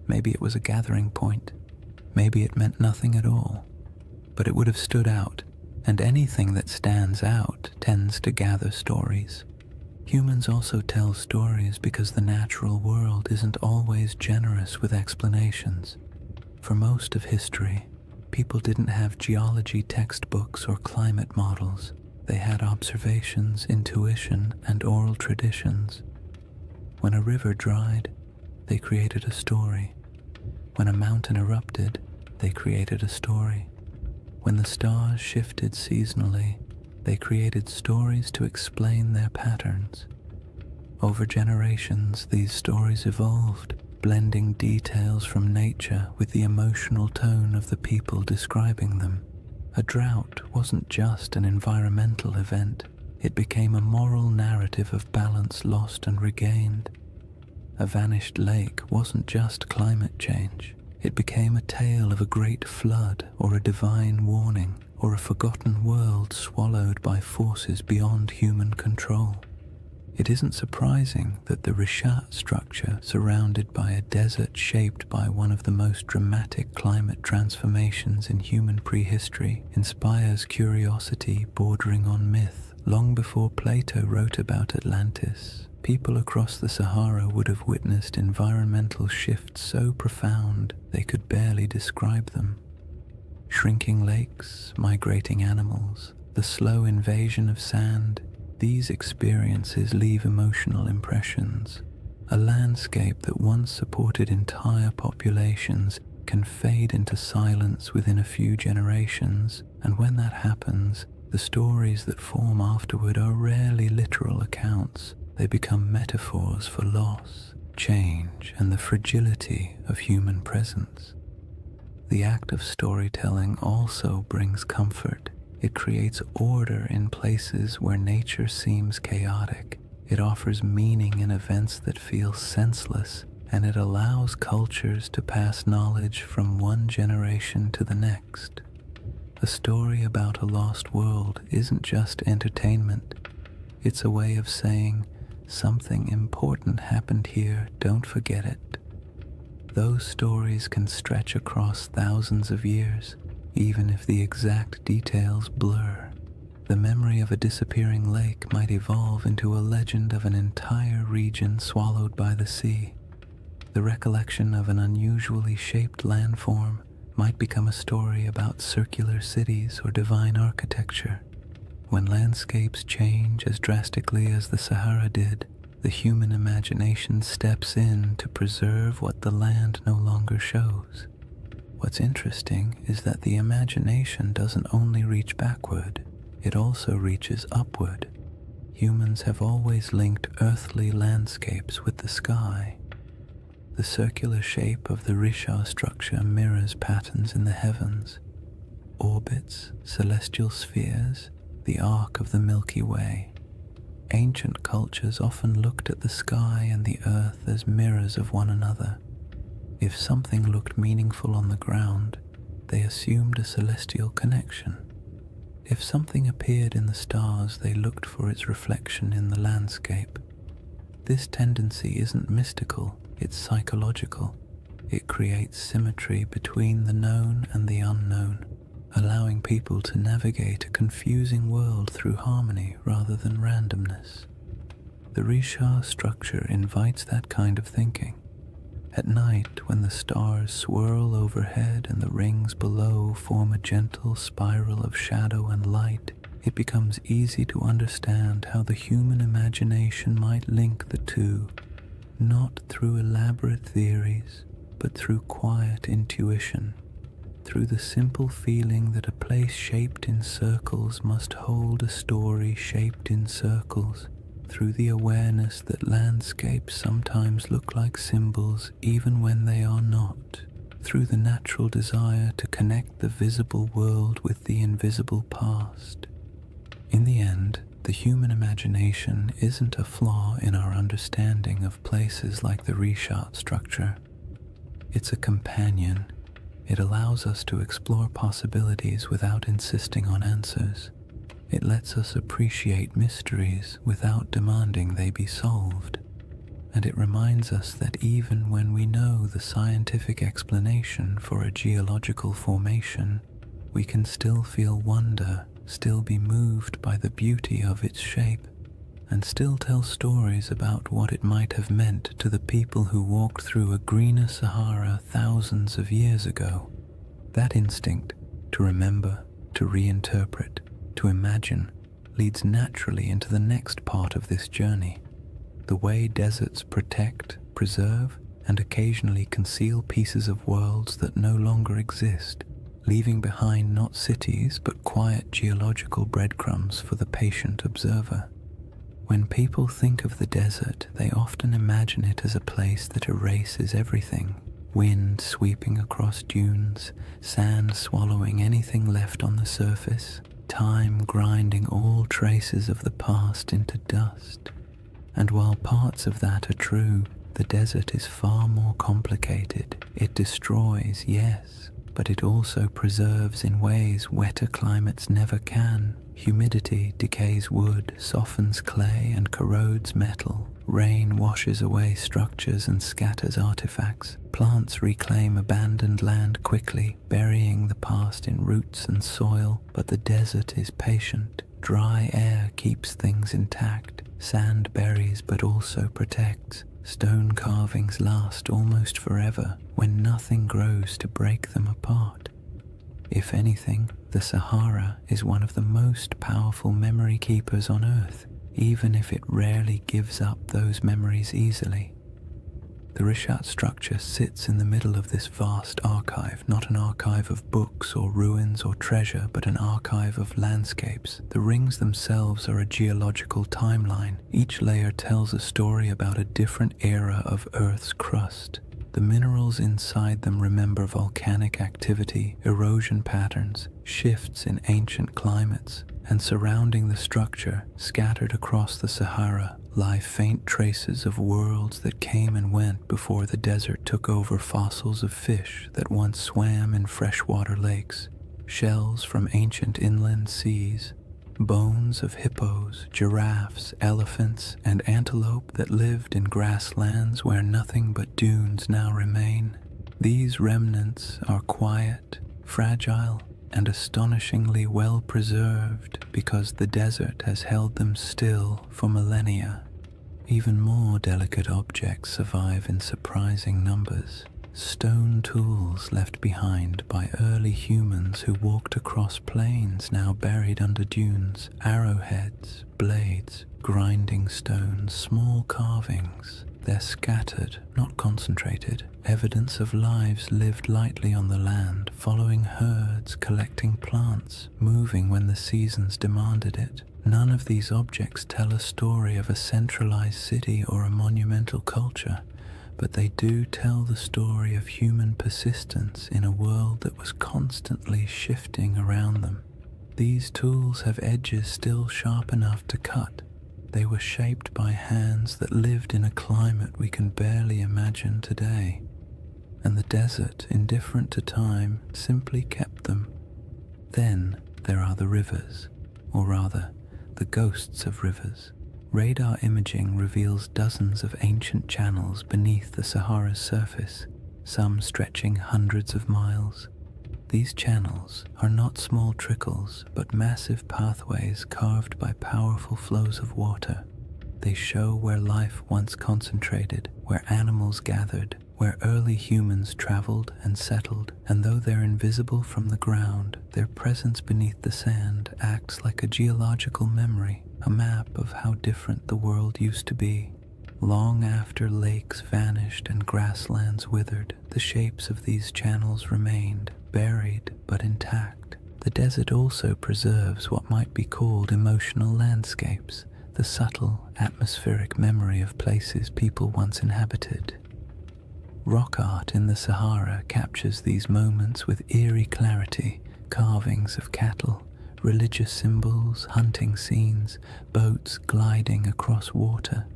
maybe it was a gathering point, maybe it meant nothing at all, but it would have stood out, and anything that stands out tends to gather stories. Humans also tell stories because the natural world isn't always generous with explanations. For most of history, people didn't have geology textbooks or climate models. They had observations, intuition, and oral traditions. When a river dried, they created a story. When a mountain erupted, they created a story. When the stars shifted seasonally, they created stories to explain their patterns. Over generations, these stories evolved, blending details from nature with the emotional tone of the people describing them. A drought wasn't just an environmental event, it became a moral narrative of balance lost and regained. A vanished lake wasn't just climate change, it became a tale of a great flood or a divine warning, or a forgotten world swallowed by forces beyond human control. It isn't surprising that the Rishat structure, surrounded by a desert shaped by one of the most dramatic climate transformations in human prehistory, inspires curiosity bordering on myth. Long before Plato wrote about Atlantis, people across the Sahara would have witnessed environmental shifts so profound they could barely describe them. Shrinking lakes, migrating animals, the slow invasion of sand, these experiences leave emotional impressions. A landscape that once supported entire populations can fade into silence within a few generations, and when that happens, the stories that form afterward are rarely literal accounts. They become metaphors for loss, change, and the fragility of human presence. The act of storytelling also brings comfort. It creates order in places where nature seems chaotic. It offers meaning in events that feel senseless, and it allows cultures to pass knowledge from one generation to the next. A story about a lost world isn't just entertainment. It's a way of saying, something important happened here, don't forget it. Those stories can stretch across thousands of years, even if the exact details blur. The memory of a disappearing lake might evolve into a legend of an entire region swallowed by the sea. The recollection of an unusually shaped landform might become a story about circular cities or divine architecture. When landscapes change as drastically as the Sahara did, the human imagination steps in to preserve what the land no longer shows. What's interesting is that the imagination doesn't only reach backward, it also reaches upward. Humans have always linked earthly landscapes with the sky. The circular shape of the Risha structure mirrors patterns in the heavens, orbits, celestial spheres, the arc of the Milky Way. Ancient cultures often looked at the sky and the earth as mirrors of one another. If something looked meaningful on the ground, they assumed a celestial connection. If something appeared in the stars, they looked for its reflection in the landscape. This tendency isn't mystical, it's psychological. It creates symmetry between the known and the unknown, allowing people to navigate a confusing world through harmony rather than randomness. The Risha structure invites that kind of thinking. At night, when the stars swirl overhead and the rings below form a gentle spiral of shadow and light, it becomes easy to understand how the human imagination might link the two, not through elaborate theories, but through quiet intuition, through the simple feeling that a place shaped in circles must hold a story shaped in circles, through the awareness that landscapes sometimes look like symbols even when they are not, through the natural desire to connect the visible world with the invisible past. In the end, the human imagination isn't a flaw in our understanding of places like the Risha structure. It's a companion. It allows us to explore possibilities without insisting on answers. It lets us appreciate mysteries without demanding they be solved. And it reminds us that even when we know the scientific explanation for a geological formation, we can still feel wonder, still be moved by the beauty of its shape, and still tell stories about what it might have meant to the people who walked through a greener Sahara thousands of years ago. That instinct to remember, to reinterpret, to imagine, leads naturally into the next part of this journey. The way deserts protect, preserve, and occasionally conceal pieces of worlds that no longer exist, leaving behind not cities but quiet geological breadcrumbs for the patient observer. When people think of the desert, they often imagine it as a place that erases everything. Wind sweeping across dunes, sand swallowing anything left on the surface, time grinding all traces of the past into dust. And while parts of that are true, the desert is far more complicated. It destroys, yes, but it also preserves in ways wetter climates never can. Humidity decays wood, softens clay, and corrodes metal. Rain washes away structures and scatters artifacts. Plants reclaim abandoned land quickly, burying the past in roots and soil, but the desert is patient. Dry air keeps things intact. Sand buries but also protects. Stone carvings last almost forever when nothing grows to break them apart. If anything, the Sahara is one of the most powerful memory keepers on Earth, even if it rarely gives up those memories easily. The Rishat structure sits in the middle of this vast archive, not an archive of books or ruins or treasure, but an archive of landscapes. The rings themselves are a geological timeline. Each layer tells a story about a different era of Earth's crust. The minerals inside them remember volcanic activity, erosion patterns, shifts in ancient climates, and surrounding the structure, scattered across the Sahara, lie faint traces of worlds that came and went before the desert took over. Fossils of fish that once swam in freshwater lakes, shells from ancient inland seas, bones of hippos, giraffes, elephants, and antelope that lived in grasslands where nothing but dunes now remain. These remnants are quiet, fragile, and astonishingly well preserved because the desert has held them still for millennia. Even more delicate objects survive in surprising numbers. Stone tools left behind by early humans who walked across plains now buried under dunes, arrowheads, blades, grinding stones, small carvings. They're scattered, not concentrated, evidence of lives lived lightly on the land, following herds, collecting plants, moving when the seasons demanded it. None of these objects tell a story of a centralized city or a monumental culture, but they do tell the story of human persistence in a world that was constantly shifting around them. These tools have edges still sharp enough to cut. They were shaped by hands that lived in a climate we can barely imagine today. And the desert, indifferent to time, simply kept them. Then there are the rivers, or rather, the ghosts of rivers. Radar imaging reveals dozens of ancient channels beneath the Sahara's surface, some stretching hundreds of miles. These channels are not small trickles, but massive pathways carved by powerful flows of water. They show where life once concentrated, where animals gathered, where early humans traveled and settled, and though they're invisible from the ground, their presence beneath the sand acts like a geological memory, a map of how different the world used to be. Long after lakes vanished and grasslands withered, the shapes of these channels remained, buried but intact. The desert also preserves what might be called emotional landscapes, the subtle, atmospheric memory of places people once inhabited. Rock art in the Sahara captures these moments with eerie clarity, carvings of cattle, religious symbols, hunting scenes, boats gliding across water.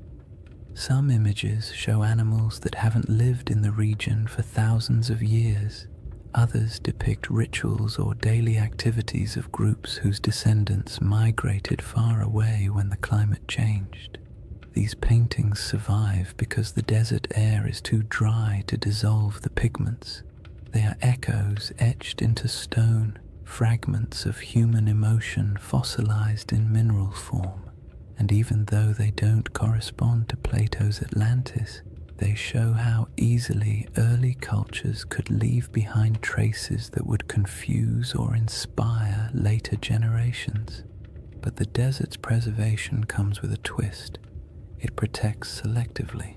Some images show animals that haven't lived in the region for thousands of years. Others depict rituals or daily activities of groups whose descendants migrated far away when the climate changed. These paintings survive because the desert air is too dry to dissolve the pigments. They are echoes etched into stone, fragments of human emotion fossilized in mineral form. And even though they don't correspond to Plato's Atlantis, they show how easily early cultures could leave behind traces that would confuse or inspire later generations. But the desert's preservation comes with a twist. It protects selectively.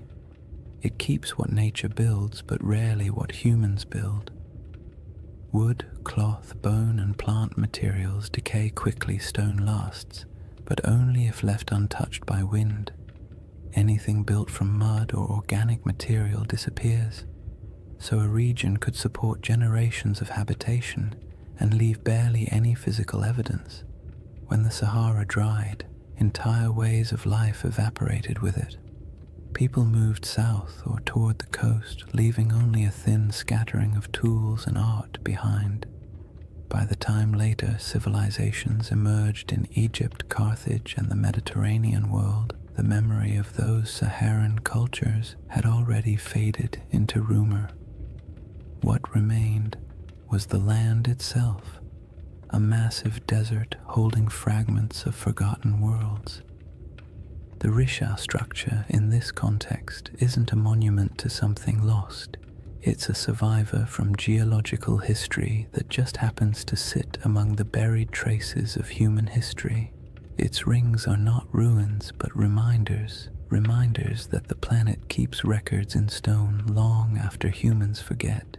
It keeps what nature builds, but rarely what humans build. Wood, cloth, bone, and plant materials decay quickly, stone lasts, but only if left untouched by wind. Anything built from mud or organic material disappears, so a region could support generations of habitation and leave barely any physical evidence. When the Sahara dried, entire ways of life evaporated with it. People moved south or toward the coast, leaving only a thin scattering of tools and art behind. By the time later civilizations emerged in Egypt, Carthage, and the Mediterranean world, the memory of those Saharan cultures had already faded into rumor. What remained was the land itself, a massive desert holding fragments of forgotten worlds. The Risha structure in this context isn't a monument to something lost. It's a survivor from geological history that just happens to sit among the buried traces of human history. Its rings are not ruins, but reminders that the planet keeps records in stone long after humans forget.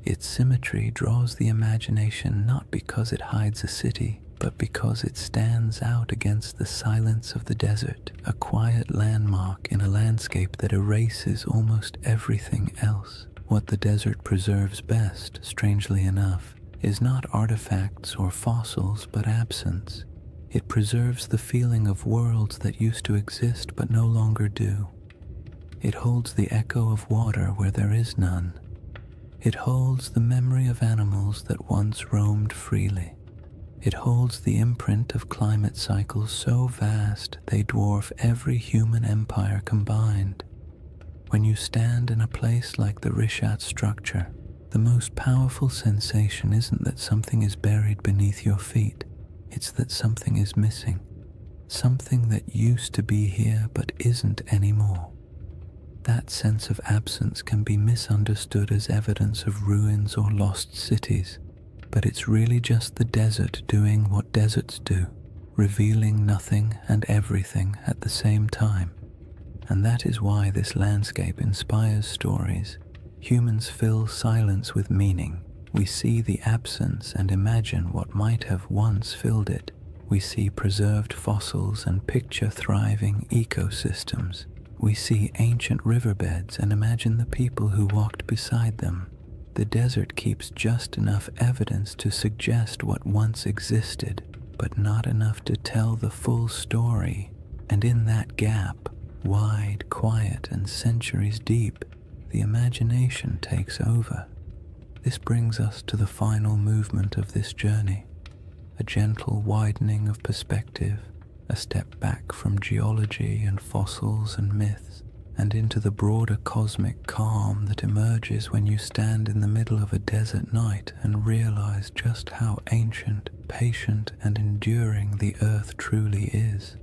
Its symmetry draws the imagination not because it hides a city, but because it stands out against the silence of the desert, a quiet landmark in a landscape that erases almost everything else. What the desert preserves best, strangely enough, is not artifacts or fossils, but absence. It preserves the feeling of worlds that used to exist but no longer do. It holds the echo of water where there is none. It holds the memory of animals that once roamed freely. It holds the imprint of climate cycles so vast they dwarf every human empire combined. When you stand in a place like the Rishat structure, the most powerful sensation isn't that something is buried beneath your feet. It's that something is missing. something that used to be here but isn't anymore. That sense of absence can be misunderstood as evidence of ruins or lost cities, but it's really just the desert doing what deserts do, revealing nothing and everything at the same time. And that is why this landscape inspires stories. Humans fill silence with meaning. We see the absence and imagine what might have once filled it. We see preserved fossils and picture thriving ecosystems. We see ancient riverbeds and imagine the people who walked beside them. The desert keeps just enough evidence to suggest what once existed, but not enough to tell the full story. And in that gap, wide, quiet, and centuries deep, the imagination takes over. This brings us to the final movement of this journey, a gentle widening of perspective, a step back from geology and fossils and myths, and into the broader cosmic calm that emerges when you stand in the middle of a desert night and realize just how ancient, patient, and enduring the earth truly is.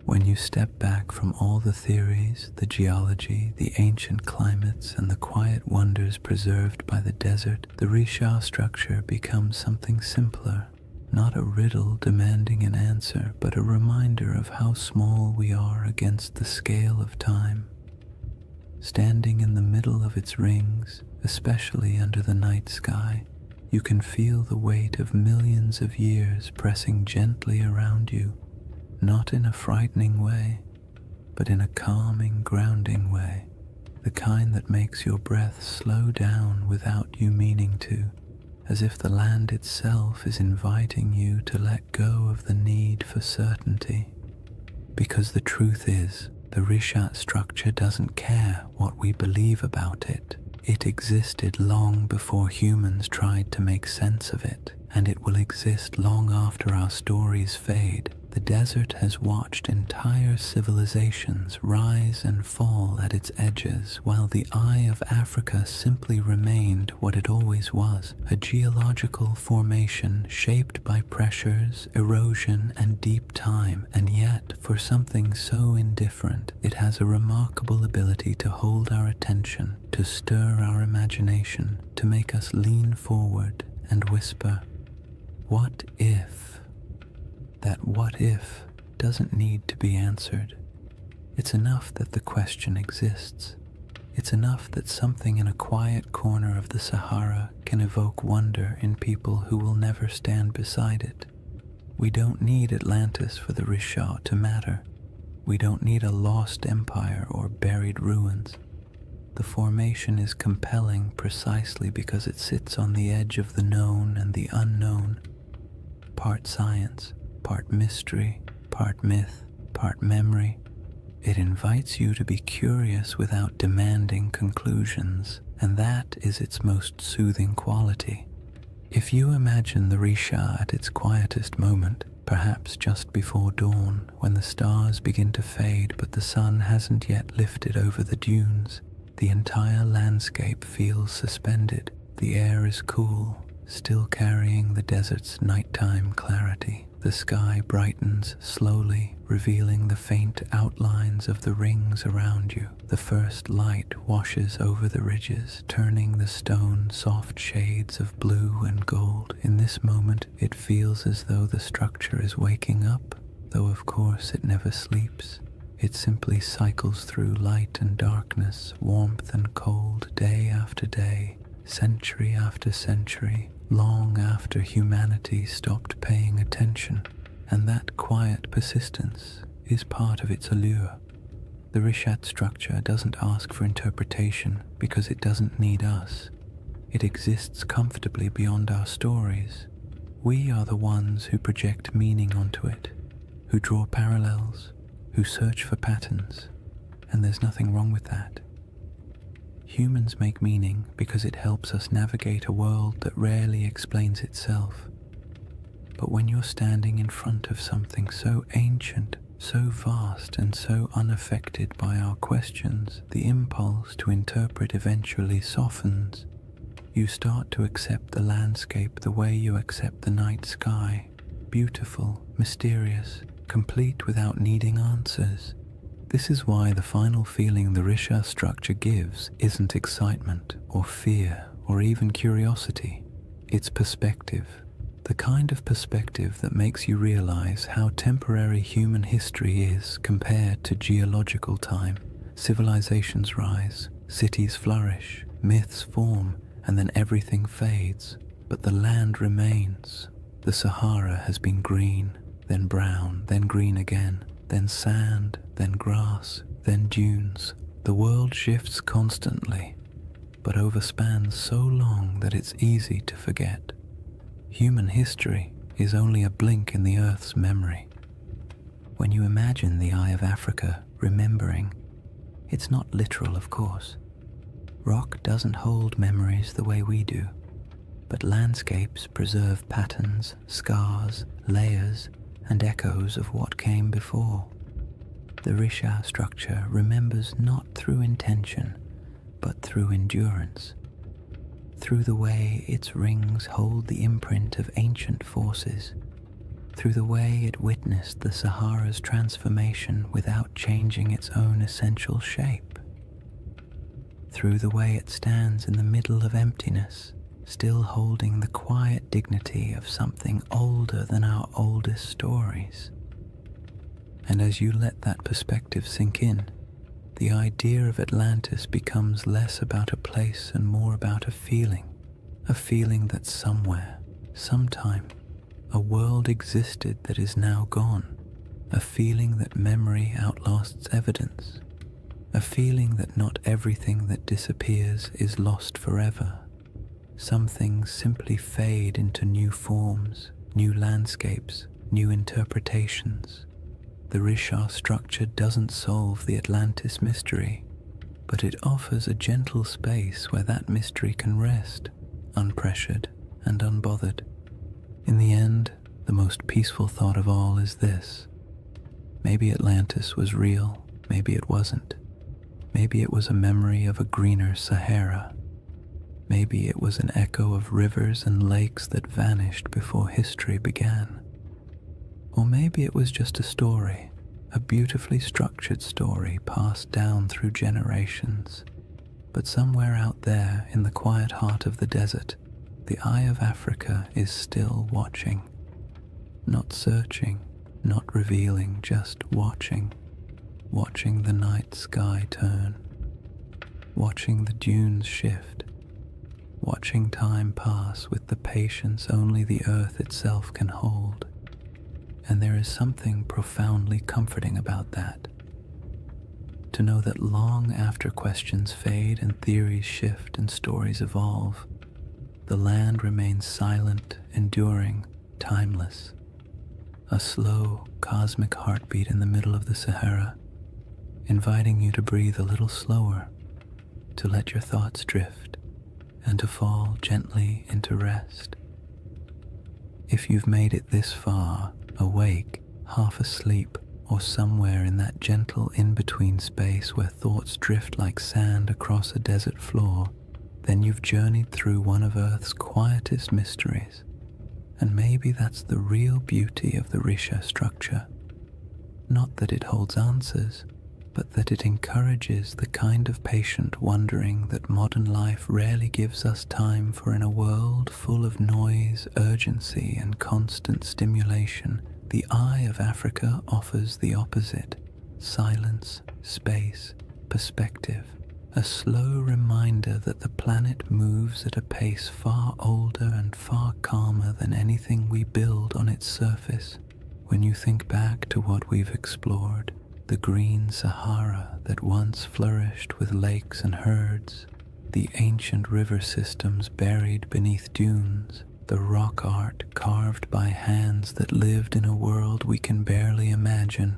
When you step back from all the theories, the geology, the ancient climates, and the quiet wonders preserved by the desert, the Risha structure becomes something simpler. Not a riddle demanding an answer, but a reminder of how small we are against the scale of time. Standing in the middle of its rings, especially under the night sky, you can feel the weight of millions of years pressing gently around you, not in a frightening way, but in a calming, grounding way, the kind that makes your breath slow down without you meaning to, as if the land itself is inviting you to let go of the need for certainty. Because the truth is, the Rishat structure doesn't care what we believe about it. It existed long before humans tried to make sense of it, and it will exist long after our stories fade. The desert has watched entire civilizations rise and fall at its edges, while the eye of Africa simply remained what it always was, a geological formation shaped by pressures, erosion, and deep time. And yet, for something so indifferent, it has a remarkable ability to hold our attention, to stir our imagination, to make us lean forward and whisper, "What if?" That what if doesn't need to be answered. It's enough that the question exists. It's enough that something in a quiet corner of the Sahara can evoke wonder in people who will never stand beside it. We don't need Atlantis for the Risha to matter. We don't need a lost empire or buried ruins. The formation is compelling precisely because it sits on the edge of the known and the unknown, part science, part mystery, part myth, part memory. It invites you to be curious without demanding conclusions, and that is its most soothing quality. If you imagine the Risha at its quietest moment, perhaps just before dawn, when the stars begin to fade but the sun hasn't yet lifted over the dunes, the entire landscape feels suspended. The air is cool, still carrying the desert's nighttime clarity. The sky brightens slowly, revealing the faint outlines of the rings around you. The first light washes over the ridges, turning the stone soft shades of blue and gold. In this moment, it feels as though the structure is waking up, though of course it never sleeps. It simply cycles through light and darkness, warmth and cold, day after day, century after century, long after humanity stopped paying attention, and that quiet persistence is part of its allure. The Rishat structure doesn't ask for interpretation because it doesn't need us. It exists comfortably beyond our stories. We are the ones who project meaning onto it, who draw parallels, who search for patterns, and there's nothing wrong with that. Humans make meaning because it helps us navigate a world that rarely explains itself. But when you're standing in front of something so ancient, so vast, and so unaffected by our questions, the impulse to interpret eventually softens. You start to accept the landscape the way you accept the night sky, beautiful, mysterious, complete without needing answers. This is why the final feeling the Risha structure gives isn't excitement or fear or even curiosity. It's perspective, the kind of perspective that makes you realize how temporary human history is compared to geological time. Civilizations rise, cities flourish, myths form, and then everything fades. But the land remains. The Sahara has been green, then brown, then green again, then sand, then grass, then dunes. The world shifts constantly, but overspans so long that it's easy to forget. Human history is only a blink in the Earth's memory. When you imagine the Eye of Africa remembering, it's not literal, of course. Rock doesn't hold memories the way we do, but landscapes preserve patterns, scars, layers, and echoes of what came before. The Risha structure remembers not through intention, but through endurance, through the way its rings hold the imprint of ancient forces, through the way it witnessed the Sahara's transformation without changing its own essential shape, through the way it stands in the middle of emptiness, still holding the quiet dignity of something older than our oldest stories. And as you let that perspective sink in, the idea of Atlantis becomes less about a place and more about a feeling that somewhere, sometime, a world existed that is now gone, a feeling that memory outlasts evidence, a feeling that not everything that disappears is lost forever. Some things simply fade into new forms, new landscapes, new interpretations. The Risha structure doesn't solve the Atlantis mystery, but it offers a gentle space where that mystery can rest, unpressured and unbothered. In the end, the most peaceful thought of all is this: maybe Atlantis was real, maybe it wasn't. Maybe it was a memory of a greener Sahara. Maybe it was an echo of rivers and lakes that vanished before history began. Or maybe it was just a story, a beautifully structured story passed down through generations. But somewhere out there in the quiet heart of the desert, the Eye of Africa is still watching. Not searching, not revealing, just watching. Watching the night sky turn. Watching the dunes shift. Watching time pass with the patience only the earth itself can hold. And there is something profoundly comforting about that. To know that long after questions fade and theories shift and stories evolve, the land remains silent, enduring, timeless. A slow, cosmic heartbeat in the middle of the Sahara, inviting you to breathe a little slower, to let your thoughts drift, and to fall gently into rest. If you've made it this far, awake, half asleep, or somewhere in that gentle in-between space where thoughts drift like sand across a desert floor, then you've journeyed through one of Earth's quietest mysteries. And maybe that's the real beauty of the Risha structure. Not that it holds answers, but that it encourages the kind of patient wondering that modern life rarely gives us time for. In a world full of noise, urgency, and constant stimulation, the Eye of Africa offers the opposite: silence, space, perspective, a slow reminder that the planet moves at a pace far older and far calmer than anything we build on its surface. When you think back to what we've explored, the green Sahara that once flourished with lakes and herds, the ancient river systems buried beneath dunes, the rock art carved by hands that lived in a world we can barely imagine,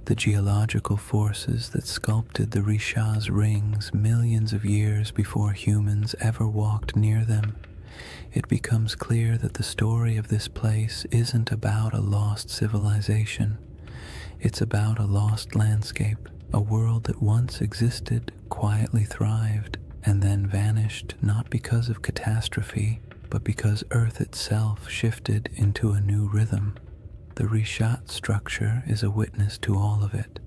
the geological forces that sculpted the Risha's rings millions of years before humans ever walked near them, it becomes clear that the story of this place isn't about a lost civilization. It's about a lost landscape, a world that once existed, quietly thrived, and then vanished not because of catastrophe, but because Earth itself shifted into a new rhythm. The Rishat structure is a witness to all of it,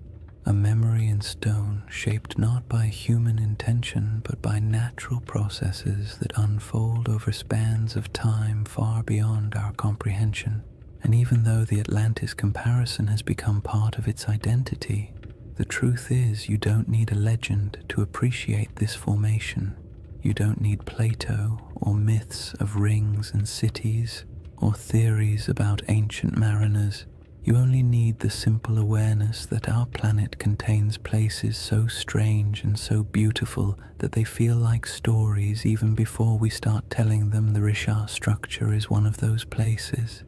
a memory in stone shaped not by human intention but by natural processes that unfold over spans of time far beyond our comprehension. And even though the Atlantis comparison has become part of its identity, the truth is you don't need a legend to appreciate this formation. You don't need Plato or myths of rings and cities or theories about ancient mariners. You only need the simple awareness that our planet contains places so strange and so beautiful that they feel like stories even before we start telling them. The Rishat structure is one of those places.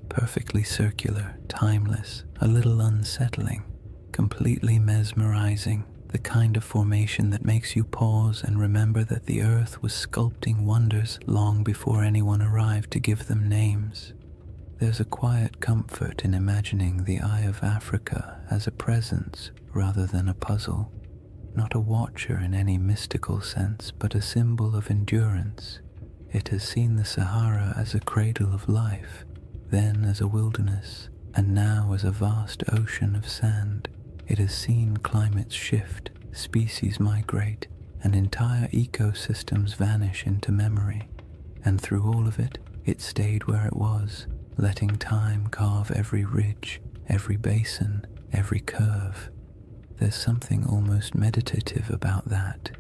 Perfectly circular, timeless, a little unsettling, completely mesmerizing, the kind of formation that makes you pause and remember that the earth was sculpting wonders long before anyone arrived to give them names. There's a quiet comfort in imagining the Eye of Africa as a presence rather than a puzzle, not a watcher in any mystical sense, but a symbol of endurance. It has seen the Sahara as a cradle of life, then as a wilderness, and now as a vast ocean of sand. It has seen climates shift, species migrate, and entire ecosystems vanish into memory. And through all of it, it stayed where it was, letting time carve every ridge, every basin, every curve. There's something almost meditative about that,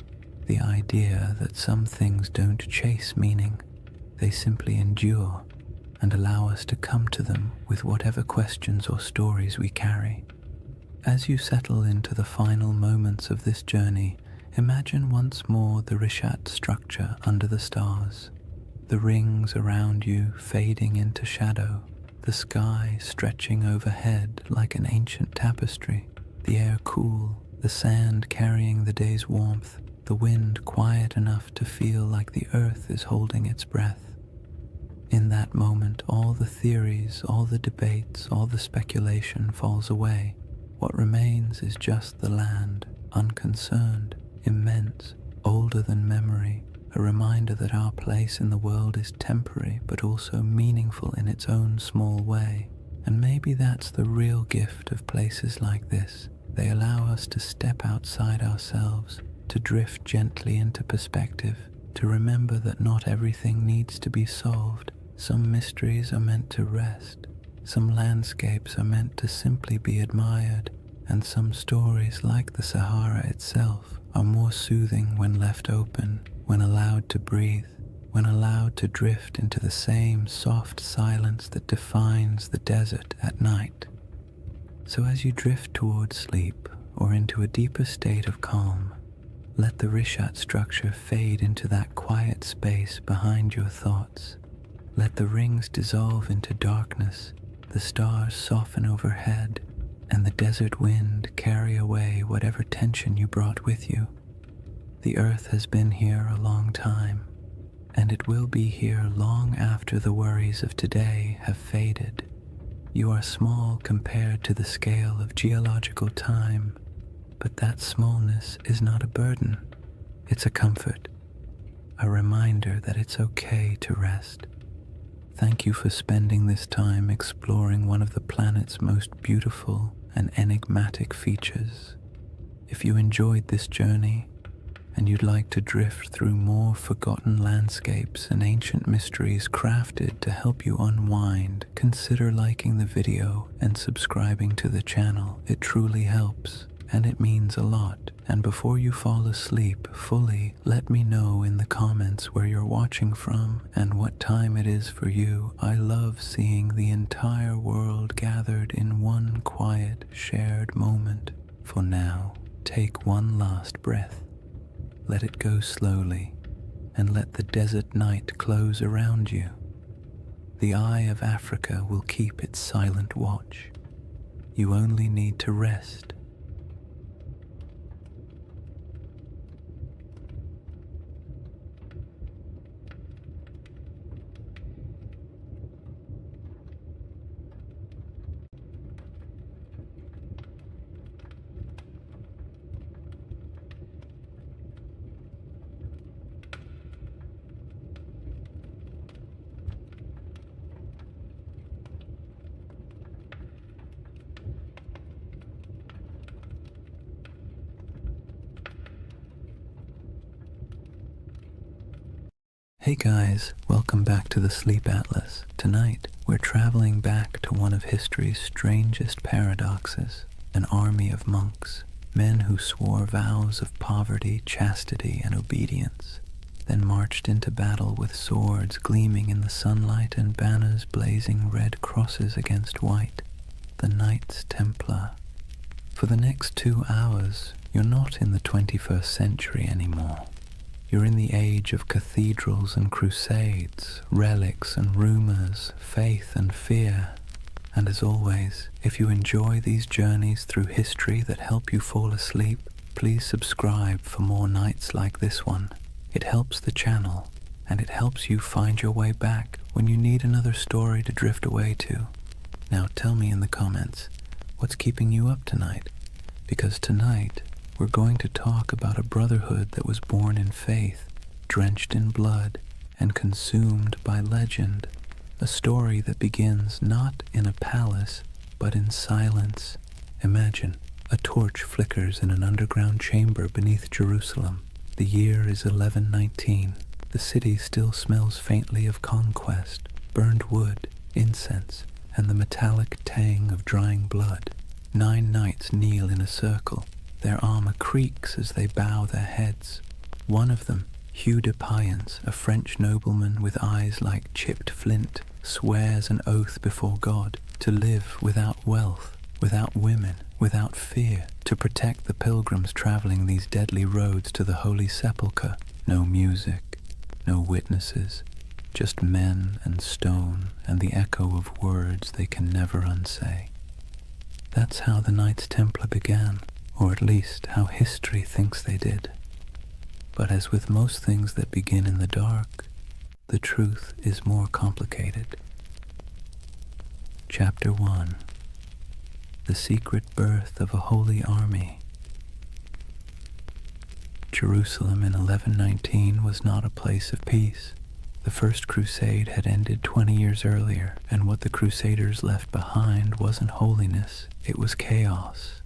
the idea that some things don't chase meaning, they simply endure and allow us to come to them with whatever questions or stories we carry. As you settle into the final moments of this journey, imagine once more the Rishat structure under the stars, the rings around you fading into shadow, the sky stretching overhead like an ancient tapestry, the air cool, the sand carrying the day's warmth, the wind quiet enough to feel like the earth is holding its breath. In that moment, all the theories, all the debates, all the speculation falls away. What remains is just the land, unconcerned, immense, older than memory, a reminder that our place in the world is temporary but also meaningful in its own small way. And maybe that's the real gift of places like this. They allow us to step outside ourselves, to drift gently into perspective, to remember that not everything needs to be solved. Some mysteries are meant to rest, some landscapes are meant to simply be admired, and some stories, like the Sahara itself, are more soothing when left open, when allowed to breathe, when allowed to drift into the same soft silence that defines the desert at night. So as you drift towards sleep or into a deeper state of calm, let the Rishat structure fade into that quiet space behind your thoughts. Let the rings dissolve into darkness, the stars soften overhead, and the desert wind carry away whatever tension you brought with you. The earth has been here a long time, and it will be here long after the worries of today have faded. You are small compared to the scale of geological time, but that smallness is not a burden. It's a comfort, a reminder that it's okay to rest. Thank you for spending this time exploring one of the planet's most beautiful and enigmatic features. If you enjoyed this journey and you'd like to drift through more forgotten landscapes and ancient mysteries crafted to help you unwind, consider liking the video and subscribing to the channel. It truly helps, and it means a lot. And before you fall asleep fully, let me know in the comments where you're watching from and what time it is for you. I love seeing the entire world gathered in one quiet, shared moment. For now, take one last breath. Let it go slowly, and let the desert night close around you. The Eye of Africa will keep its silent watch. You only need to rest. Hey guys, welcome back to the Sleep Atlas. Tonight, we're traveling back to one of history's strangest paradoxes, an army of monks, men who swore vows of poverty, chastity, and obedience, then marched into battle with swords gleaming in the sunlight and banners blazing red crosses against white, the Knights Templar. For the next 2 hours, you're not in the 21st century anymore. You're in the age of cathedrals and crusades, relics and rumors, faith and fear. And as always, if you enjoy these journeys through history that help you fall asleep, please subscribe for more nights like this one. It helps the channel, and it helps you find your way back when you need another story to drift away to. Now tell me in the comments, what's keeping you up tonight? Because tonight, we're going to talk about a brotherhood that was born in faith, drenched in blood, and consumed by legend. A story that begins not in a palace, but in silence. Imagine, a torch flickers in an underground chamber beneath Jerusalem. The year is 1119. The city still smells faintly of conquest, burned wood, incense, and the metallic tang of drying blood. 9 knights kneel in a circle. Their armor creaks as they bow their heads. One of them, Hugh de Payens, a French nobleman with eyes like chipped flint, swears an oath before God to live without wealth, without women, without fear, to protect the pilgrims traveling these deadly roads to the Holy Sepulchre. No music, no witnesses, just men and stone and the echo of words they can never unsay. That's how the Knights Templar began. Or at least how history thinks they did. But as with most things that begin in the dark, the truth is more complicated. Chapter 1. The Secret Birth of a Holy Army. Jerusalem in 1119 was not a place of peace. The First Crusade had ended 20 years earlier, and what the Crusaders left behind wasn't holiness, it was chaos.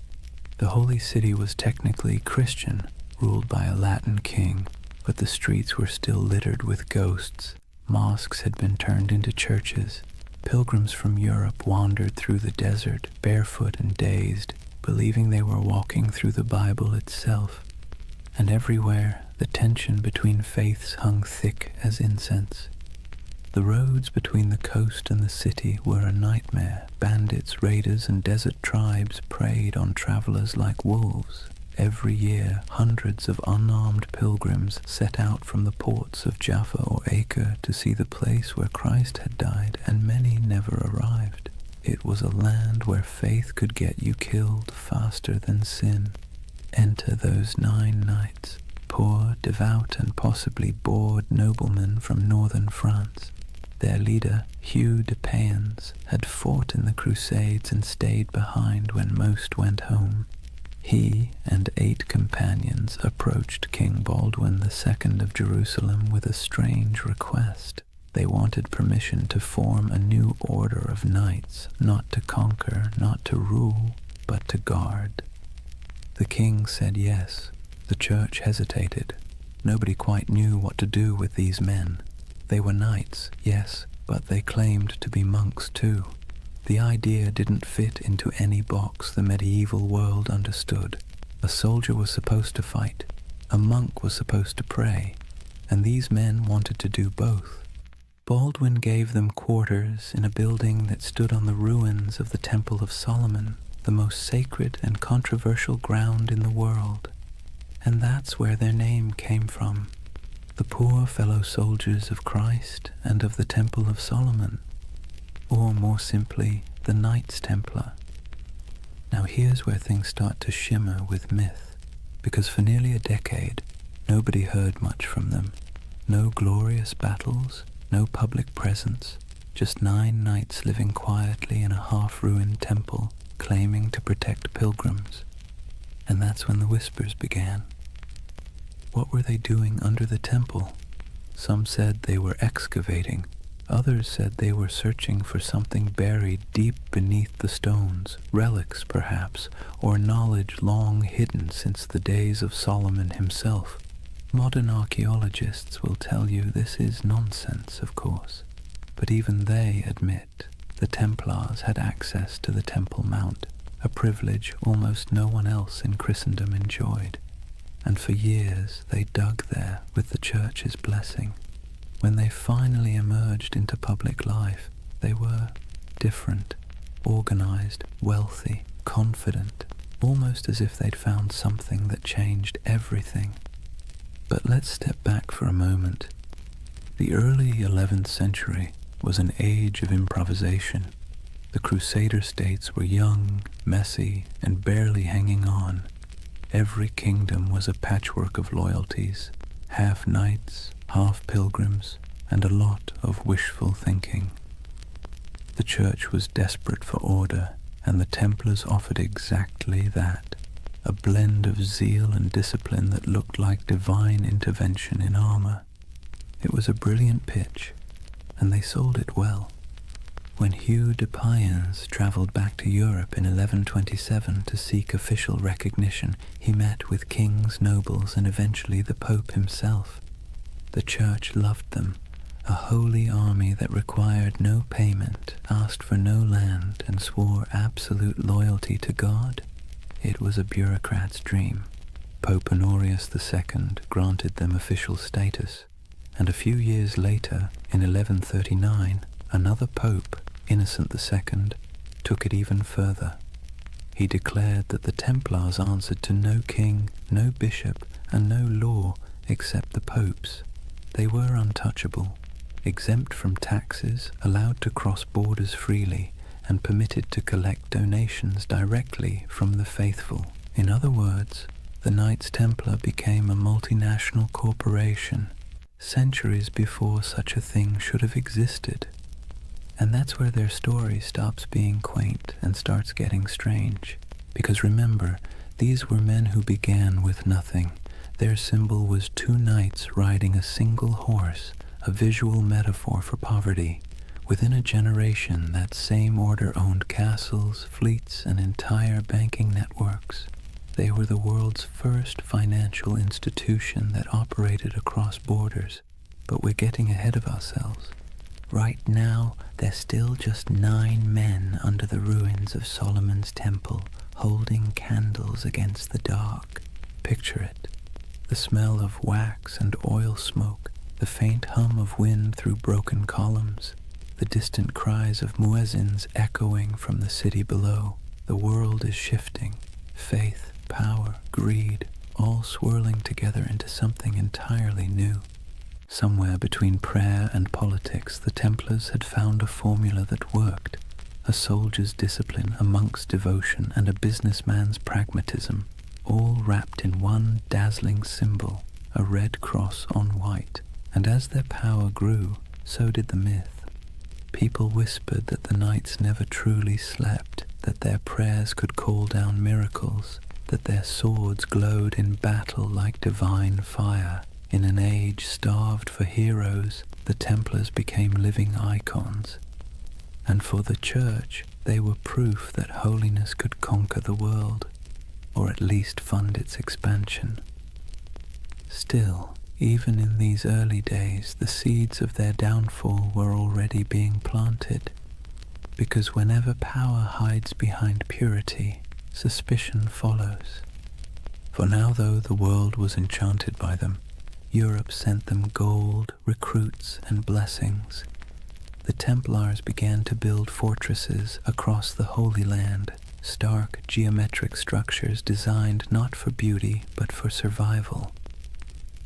The Holy City was technically Christian, ruled by a Latin king, but the streets were still littered with ghosts. Mosques had been turned into churches. Pilgrims from Europe wandered through the desert, barefoot and dazed, believing they were walking through the Bible itself. And everywhere, the tension between faiths hung thick as incense. The roads between the coast and the city were a nightmare. Bandits, raiders, and desert tribes preyed on travelers like wolves. Every year, hundreds of unarmed pilgrims set out from the ports of Jaffa or Acre to see the place where Christ had died, and many never arrived. It was a land where faith could get you killed faster than sin. Enter those 9 knights, poor, devout, and possibly bored noblemen from northern France. Their leader, Hugh de Payens, had fought in the Crusades and stayed behind when most went home. He and 8 companions approached King Baldwin II of Jerusalem with a strange request. They wanted permission to form a new order of knights, not to conquer, not to rule, but to guard. The king said yes. The church hesitated. Nobody quite knew what to do with these men. They were knights, yes, but they claimed to be monks too. The idea didn't fit into any box the medieval world understood. A soldier was supposed to fight, a monk was supposed to pray, and these men wanted to do both. Baldwin gave them quarters in a building that stood on the ruins of the Temple of Solomon, the most sacred and controversial ground in the world. And that's where their name came from. The poor fellow soldiers of Christ and of the Temple of Solomon, or more simply, the Knights Templar. Now here's where things start to shimmer with myth, because for nearly a decade, nobody heard much from them. No glorious battles, no public presence, just 9 knights living quietly in a half-ruined temple, claiming to protect pilgrims. And that's when the whispers began. What were they doing under the temple? Some said they were excavating. Others said they were searching for something buried deep beneath the stones, relics perhaps, or knowledge long hidden since the days of Solomon himself. Modern archaeologists will tell you this is nonsense, of course, but even they admit the Templars had access to the Temple Mount, a privilege almost no one else in Christendom enjoyed, and for years they dug there with the Church's blessing. When they finally emerged into public life, they were different, organized, wealthy, confident, almost as if they'd found something that changed everything. But let's step back for a moment. The early 11th century was an age of improvisation. The Crusader states were young, messy, and barely hanging on. Every kingdom was a patchwork of loyalties, half knights, half pilgrims, and a lot of wishful thinking. The Church was desperate for order, and the Templars offered exactly that, a blend of zeal and discipline that looked like divine intervention in armor. It was a brilliant pitch, and they sold it well. When Hugh de Payens travelled back to Europe in 1127 to seek official recognition, he met with kings, nobles, and eventually the Pope himself. The Church loved them, a holy army that required no payment, asked for no land, and swore absolute loyalty to God. It was a bureaucrat's dream. Pope Honorius II granted them official status, and a few years later, in 1139, another pope, Innocent II, took it even further. He declared that the Templars answered to no king, no bishop, and no law except the popes. They were untouchable, exempt from taxes, allowed to cross borders freely, and permitted to collect donations directly from the faithful. In other words, the Knights Templar became a multinational corporation, centuries before such a thing should have existed. And that's where their story stops being quaint and starts getting strange. Because remember, these were men who began with nothing. Their symbol was two knights riding a single horse, a visual metaphor for poverty. Within a generation, that same order owned castles, fleets, and entire banking networks. They were the world's first financial institution that operated across borders. But we're getting ahead of ourselves. Right now, there's still just 9 men under the ruins of Solomon's temple, holding candles against the dark. Picture it. The smell of wax and oil smoke, the faint hum of wind through broken columns, the distant cries of muezzins echoing from the city below. The world is shifting. Faith, power, greed, all swirling together into something entirely new. Somewhere between prayer and politics, the Templars had found a formula that worked. A soldier's discipline, a monk's devotion, and a businessman's pragmatism, all wrapped in one dazzling symbol, a red cross on white. And as their power grew, so did the myth. People whispered that the knights never truly slept, that their prayers could call down miracles, that their swords glowed in battle like divine fire. In an age starved for heroes, the Templars became living icons. And for the Church, they were proof that holiness could conquer the world, or at least fund its expansion. Still, even in these early days, the seeds of their downfall were already being planted, because whenever power hides behind purity, suspicion follows. For now, though the world was enchanted by them, Europe sent them gold, recruits, and blessings. The Templars began to build fortresses across the Holy Land, stark geometric structures designed not for beauty but for survival.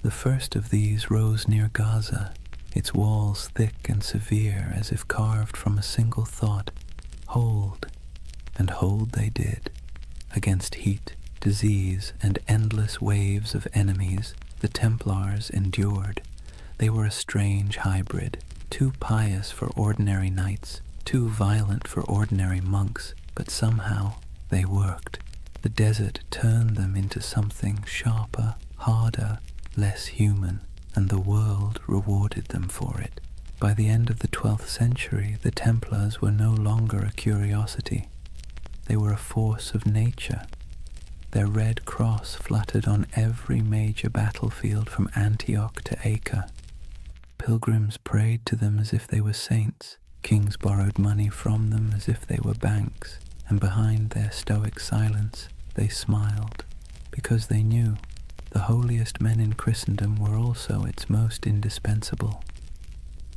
The first of these rose near Gaza, its walls thick and severe as if carved from a single thought, hold, and hold they did. Against heat, disease, and endless waves of enemies, the Templars endured. They were a strange hybrid, too pious for ordinary knights, too violent for ordinary monks, but somehow they worked. The desert turned them into something sharper, harder, less human, and the world rewarded them for it. By the end of the 12th century, the Templars were no longer a curiosity. They were a force of nature. Their red cross fluttered on every major battlefield from Antioch to Acre. Pilgrims prayed to them as if they were saints. Kings borrowed money from them as if they were banks, and behind their stoic silence they smiled, because they knew the holiest men in Christendom were also its most indispensable.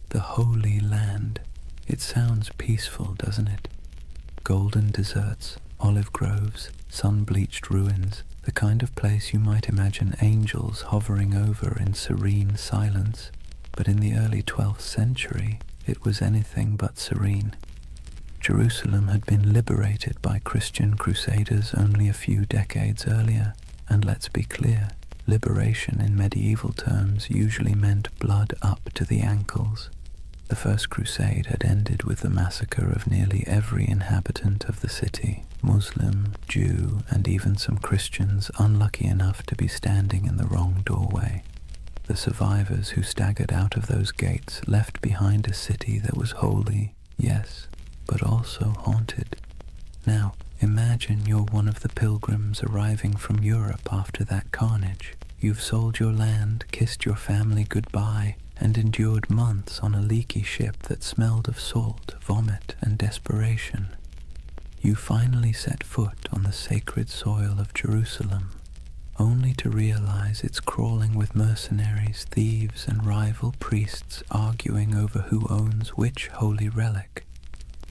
The Holy Land. It sounds peaceful, doesn't it? Golden deserts, olive groves, sun-bleached ruins, the kind of place you might imagine angels hovering over in serene silence. But in the early 12th century, it was anything but serene. Jerusalem had been liberated by Christian crusaders only a few decades earlier, and let's be clear, liberation in medieval terms usually meant blood up to the ankles. The First Crusade had ended with the massacre of nearly every inhabitant of the city, Muslim, Jew, and even some Christians unlucky enough to be standing in the wrong doorway. The survivors who staggered out of those gates left behind a city that was holy, yes, but also haunted. Now, imagine you're one of the pilgrims arriving from Europe after that carnage. You've sold your land, kissed your family goodbye, and endured months on a leaky ship that smelled of salt, vomit, and desperation. You finally set foot on the sacred soil of Jerusalem, only to realize it's crawling with mercenaries, thieves, and rival priests arguing over who owns which holy relic.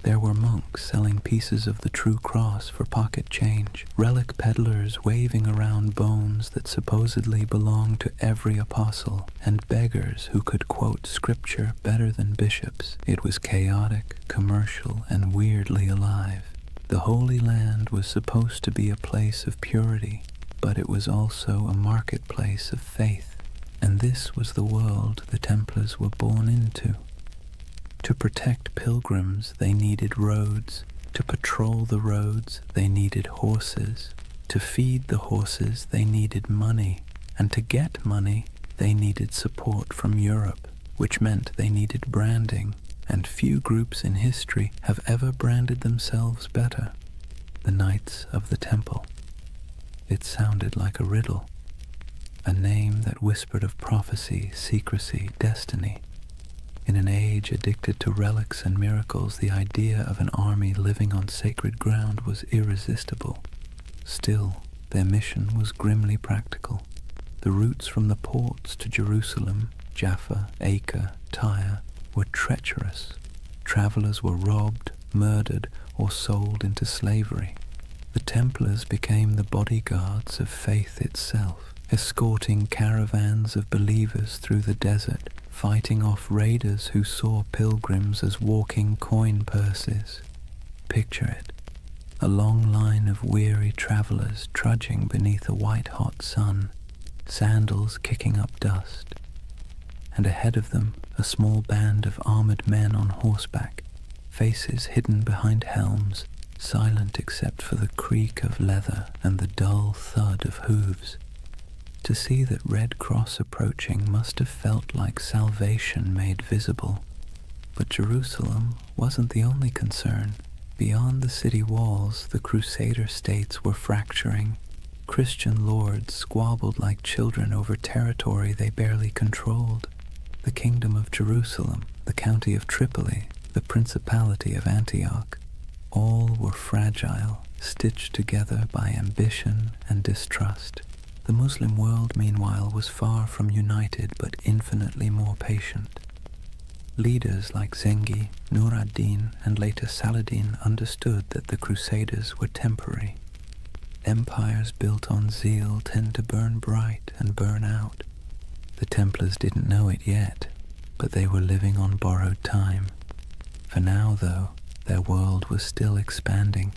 There were monks selling pieces of the true cross for pocket change, relic peddlers waving around bones that supposedly belonged to every apostle, and beggars who could quote scripture better than bishops. It was chaotic, commercial, and weirdly alive. The Holy Land was supposed to be a place of purity, but it was also a marketplace of faith, and this was the world the Templars were born into. To protect pilgrims, they needed roads. To patrol the roads, they needed horses. To feed the horses, they needed money. And to get money, they needed support from Europe, which meant they needed branding. And few groups in history have ever branded themselves better. The Knights of the Temple. It sounded like a riddle, a name that whispered of prophecy, secrecy, destiny. In an age addicted to relics and miracles, the idea of an army living on sacred ground was irresistible. Still, their mission was grimly practical. The routes from the ports to Jerusalem, Jaffa, Acre, Tyre, were treacherous. Travelers were robbed, murdered, or sold into slavery. The Templars became the bodyguards of faith itself, escorting caravans of believers through the desert, fighting off raiders who saw pilgrims as walking coin purses. Picture it, a long line of weary travelers trudging beneath a white-hot sun, sandals kicking up dust, and ahead of them a small band of armored men on horseback, faces hidden behind helms, silent except for the creak of leather and the dull thud of hooves. To see that Red Cross approaching must have felt like salvation made visible. But Jerusalem wasn't the only concern. Beyond the city walls, the Crusader states were fracturing. Christian lords squabbled like children over territory they barely controlled. The Kingdom of Jerusalem, the County of Tripoli, the Principality of Antioch, all were fragile, stitched together by ambition and distrust. The Muslim world, meanwhile, was far from united but infinitely more patient. Leaders like Zengi, Nur ad-Din, and later Saladin understood that the Crusaders were temporary. Empires built on zeal tend to burn bright and burn out. The Templars didn't know it yet, but they were living on borrowed time. For now, though, their world was still expanding.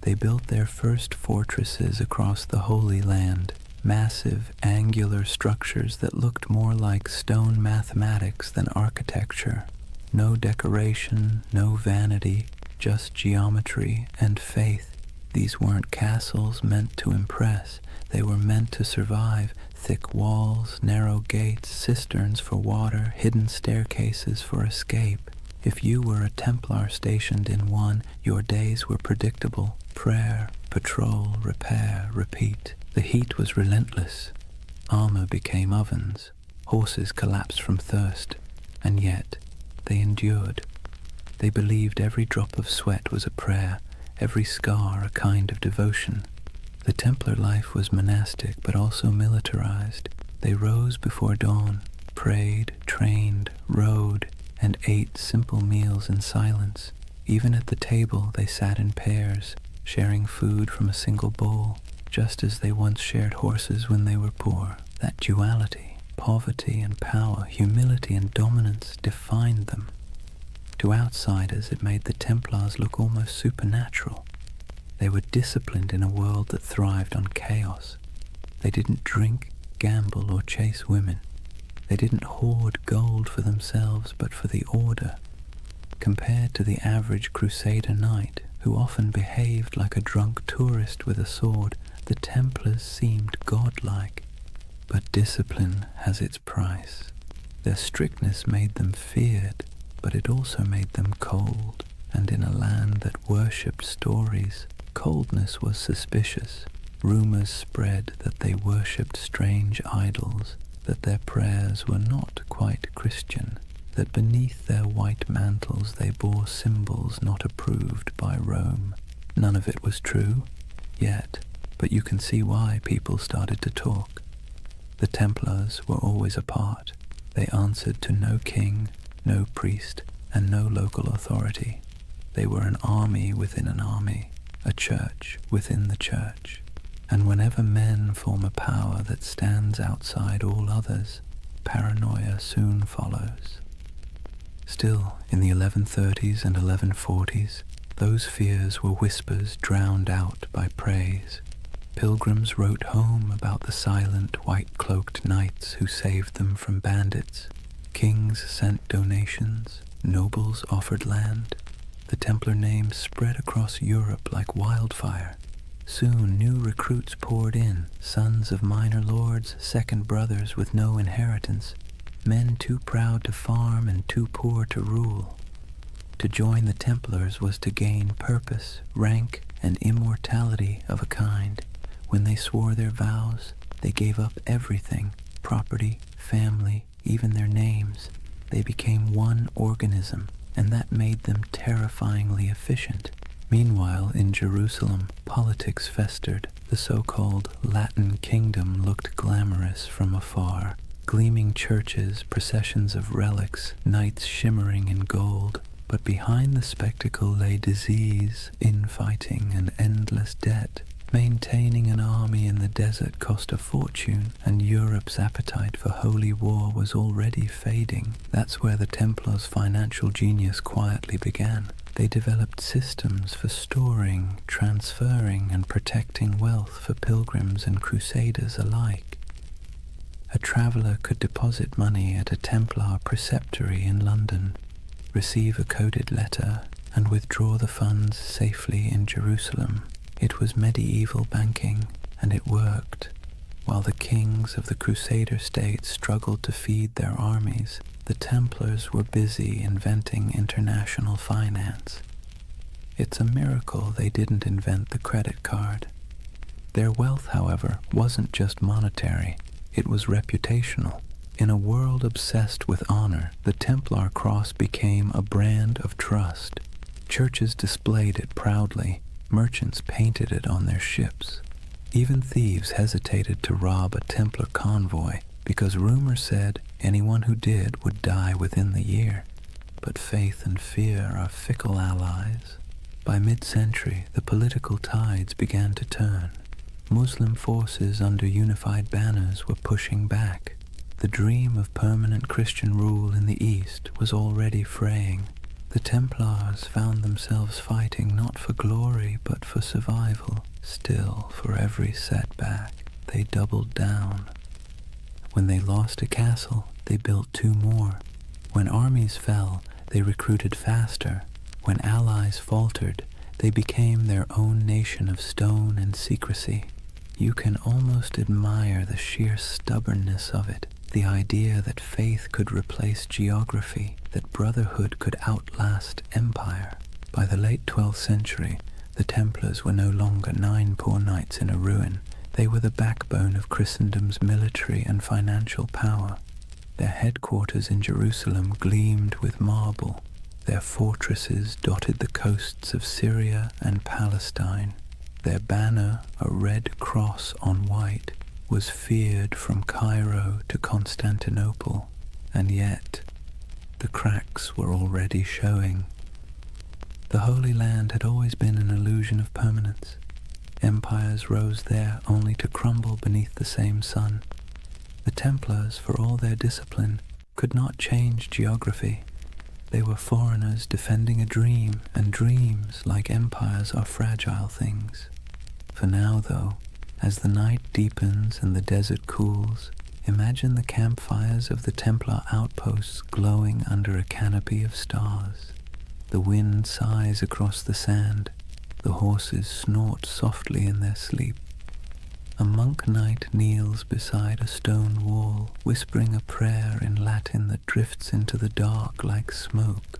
They built their first fortresses across the Holy Land, massive, angular structures that looked more like stone mathematics than architecture. No decoration, no vanity, just geometry and faith. These weren't castles meant to impress. They were meant to survive. Thick walls, narrow gates, cisterns for water, hidden staircases for escape. If you were a Templar stationed in one, your days were predictable. Prayer, patrol, repair, repeat. The heat was relentless. Armor became ovens. Horses collapsed from thirst. And yet, they endured. They believed every drop of sweat was a prayer, every scar a kind of devotion. The Templar life was monastic but also militarized. They rose before dawn, prayed, trained, rode, and ate simple meals in silence. Even at the table they sat in pairs, sharing food from a single bowl, just as they once shared horses when they were poor. That duality, poverty and power, humility and dominance, defined them. To outsiders it made the Templars look almost supernatural. They were disciplined in a world that thrived on chaos. They didn't drink, gamble, or chase women. They didn't hoard gold for themselves, but for the order. Compared to the average crusader knight, who often behaved like a drunk tourist with a sword, the Templars seemed godlike. But discipline has its price. Their strictness made them feared, but it also made them cold, and in a land that worshipped stories, coldness was suspicious. Rumors spread that they worshipped strange idols, that their prayers were not quite Christian, that beneath their white mantles they bore symbols not approved by Rome. None of it was true, yet, but you can see why people started to talk. The Templars were always apart. They answered to no king, no priest, and no local authority. They were an army within an army, a church within the church. And whenever men form a power that stands outside all others, paranoia soon follows. Still, in the 1130s and 1140s, those fears were whispers drowned out by praise. Pilgrims wrote home about the silent, white-cloaked knights who saved them from bandits. Kings sent donations, nobles offered land. The Templar name spread across Europe like wildfire. Soon new recruits poured in, sons of minor lords, second brothers with no inheritance, men too proud to farm and too poor to rule. To join the Templars was to gain purpose, rank, and immortality of a kind. When they swore their vows, they gave up everything, property, family, even their names. They became one organism, and that made them terrifyingly efficient. Meanwhile, in Jerusalem, politics festered. The so-called Latin kingdom looked glamorous from afar. Gleaming churches, processions of relics, knights shimmering in gold. But behind the spectacle lay disease, infighting, and endless debt. Maintaining an army in the desert cost a fortune, and Europe's appetite for holy war was already fading. That's where the Templars' financial genius quietly began. They developed systems for storing, transferring, and protecting wealth for pilgrims and crusaders alike. A traveler could deposit money at a Templar preceptory in London, receive a coded letter, and withdraw the funds safely in Jerusalem. It was medieval banking, and it worked. While the kings of the Crusader states struggled to feed their armies, the Templars were busy inventing international finance. It's a miracle they didn't invent the credit card. Their wealth, however, wasn't just monetary, it was reputational. In a world obsessed with honor, the Templar cross became a brand of trust. Churches displayed it proudly. Merchants painted it on their ships. Even thieves hesitated to rob a Templar convoy because rumor said anyone who did would die within the year. But faith and fear are fickle allies. By mid-century, the political tides began to turn. Muslim forces under unified banners were pushing back. The dream of permanent Christian rule in the East was already fraying. The Templars found themselves fighting not for glory but for survival. Still, for every setback, they doubled down. When they lost a castle, they built two more. When armies fell, they recruited faster. When allies faltered, they became their own nation of stone and secrecy. You can almost admire the sheer stubbornness of it. The idea that faith could replace geography, that brotherhood could outlast empire. By the late 12th century, The Templars were no longer 9 poor knights in a ruin. They were the backbone of Christendom's military and financial power. Their headquarters in Jerusalem gleamed with marble. Their fortresses dotted the coasts of Syria and Palestine. Their banner, a red cross on white, was feared from Cairo to Constantinople, and yet the cracks were already showing. The Holy Land had always been an illusion of permanence. Empires rose there only to crumble beneath the same sun. The Templars, for all their discipline, could not change geography. They were foreigners defending a dream, and dreams, like empires, are fragile things. For now, though, as the night deepens and the desert cools, imagine the campfires of the Templar outposts glowing under a canopy of stars. The wind sighs across the sand. The horses snort softly in their sleep. A monk knight kneels beside a stone wall, whispering a prayer in Latin that drifts into the dark like smoke.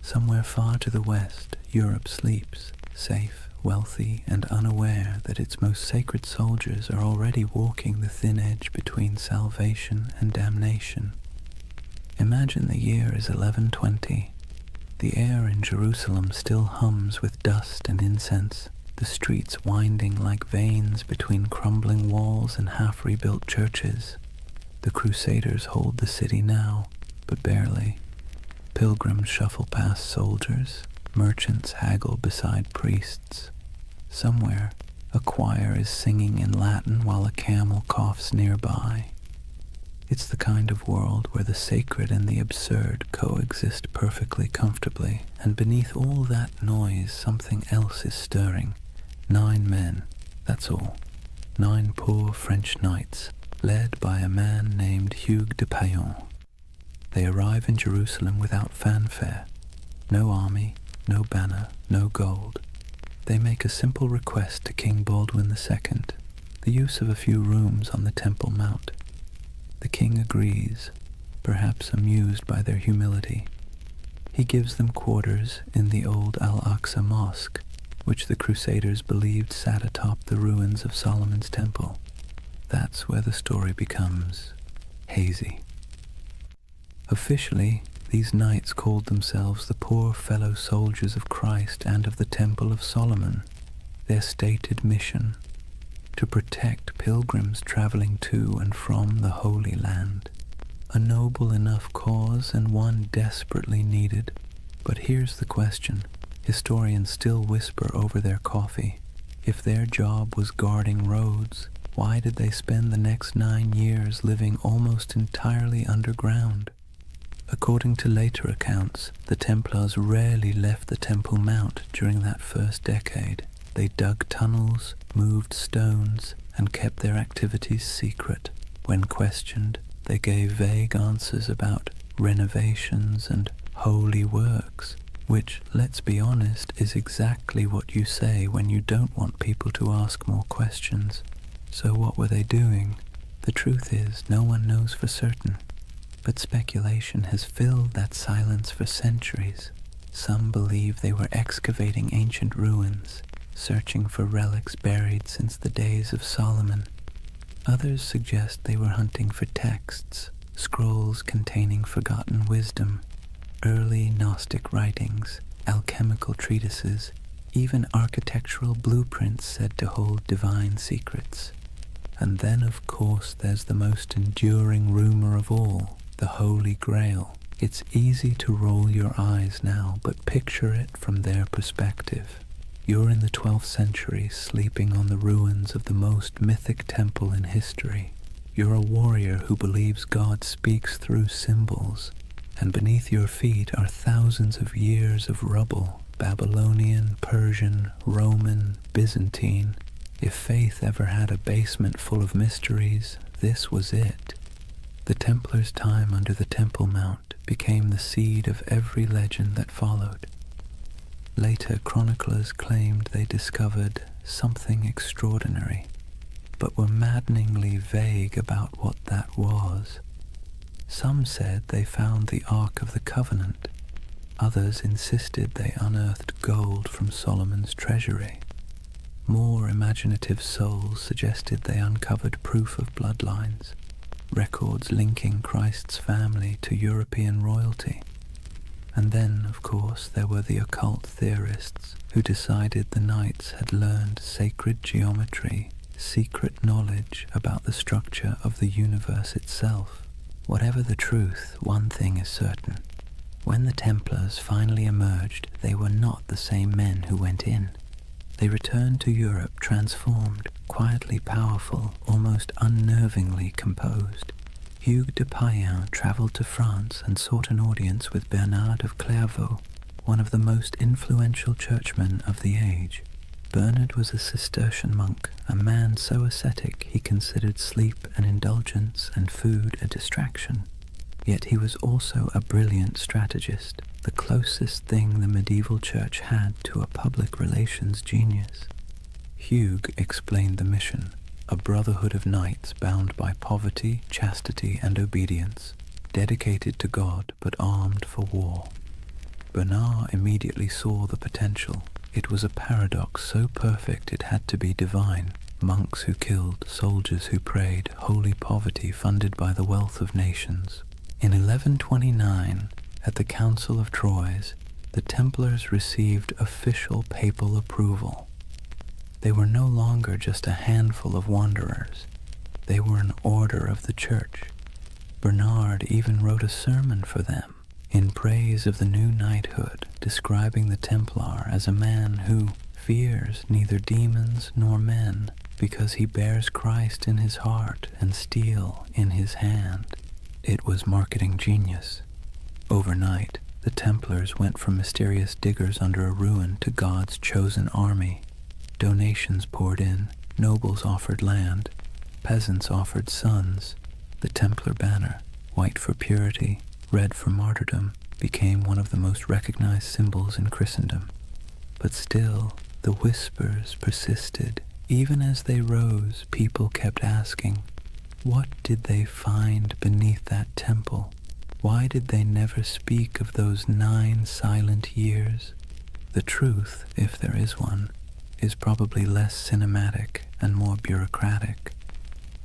Somewhere far to the west, Europe sleeps, safe, wealthy, and unaware that its most sacred soldiers are already walking the thin edge between salvation and damnation. Imagine the year is 1120. The air in Jerusalem still hums with dust and incense, the streets winding like veins between crumbling walls and half-rebuilt churches. The Crusaders hold the city now, but barely. Pilgrims shuffle past soldiers, merchants haggle beside priests. Somewhere, a choir is singing in Latin while a camel coughs nearby. It's the kind of world where the sacred and the absurd coexist perfectly comfortably, and beneath all that noise something else is stirring. 9 men, that's all. 9 poor French knights, led by a man named Hugues de Payan. They arrive in Jerusalem without fanfare. No army, no banner, no gold. They make a simple request to King Baldwin II, the use of a few rooms on the Temple Mount. The king agrees, perhaps amused by their humility. He gives them quarters in the old Al-Aqsa Mosque, which the Crusaders believed sat atop the ruins of Solomon's Temple. That's where the story becomes hazy. Officially, these knights called themselves the poor fellow soldiers of Christ and of the Temple of Solomon. Their stated mission: to protect pilgrims traveling to and from the Holy Land. A noble enough cause and one desperately needed. But here's the question. Historians still whisper over their coffee. If their job was guarding roads, why did they spend the next 9 years living almost entirely underground? According to later accounts, the Templars rarely left the Temple Mount during that first decade. They dug tunnels, moved stones, and kept their activities secret. When questioned, they gave vague answers about renovations and holy works, which, let's be honest, is exactly what you say when you don't want people to ask more questions. So what were they doing? The truth is, no one knows for certain. But speculation has filled that silence for centuries. Some believe they were excavating ancient ruins, searching for relics buried since the days of Solomon. Others suggest they were hunting for texts, scrolls containing forgotten wisdom, early Gnostic writings, alchemical treatises, even architectural blueprints said to hold divine secrets. And then, of course, there's the most enduring rumor of all, the Holy Grail. It's easy to roll your eyes now, but picture it from their perspective. You're in the 12th century, sleeping on the ruins of the most mythic temple in history. You're a warrior who believes God speaks through symbols, and beneath your feet are thousands of years of rubble, Babylonian, Persian, Roman, Byzantine. If faith ever had a basement full of mysteries, this was it. The Templars' time under the Temple Mount became the seed of every legend that followed. Later chroniclers claimed they discovered something extraordinary, but were maddeningly vague about what that was. Some said they found the Ark of the Covenant, Others insisted they unearthed gold from Solomon's treasury. More imaginative souls suggested they uncovered proof of bloodlines, records linking Christ's family to European royalty. And then, of course, there were the occult theorists who decided the knights had learned sacred geometry, secret knowledge about the structure of the universe itself. Whatever the truth, one thing is certain. When the Templars finally emerged, they were not the same men who went in. They returned to Europe transformed, quietly powerful, almost unnervingly composed. Hugues de Payen travelled to France and sought an audience with Bernard of Clairvaux, one of the most influential churchmen of the age. Bernard was a Cistercian monk, a man so ascetic he considered sleep an indulgence and food a distraction. Yet he was also a brilliant strategist, the closest thing the medieval church had to a public relations genius. Hugues explained the mission, a brotherhood of knights bound by poverty, chastity, and obedience, dedicated to God but armed for war. Bernard immediately saw the potential. It was a paradox so perfect it had to be divine. Monks who killed, soldiers who prayed, holy poverty funded by the wealth of nations. In 1129, at the Council of Troyes, the Templars received official papal approval. They were no longer just a handful of wanderers. They were an order of the Church. Bernard even wrote a sermon for them, in praise of the new knighthood, describing the Templar as a man who fears neither demons nor men, because he bears Christ in his heart and steel in his hand. It was marketing genius. Overnight, the Templars went from mysterious diggers under a ruin to God's chosen army. Donations poured in, nobles offered land, peasants offered sons. The Templar banner, white for purity, red for martyrdom, became one of the most recognized symbols in Christendom. But still, the whispers persisted. Even as they rose, people kept asking, what did they find beneath that temple? Why did they never speak of those 9 silent years? The truth, if there is one, is probably less cinematic and more bureaucratic.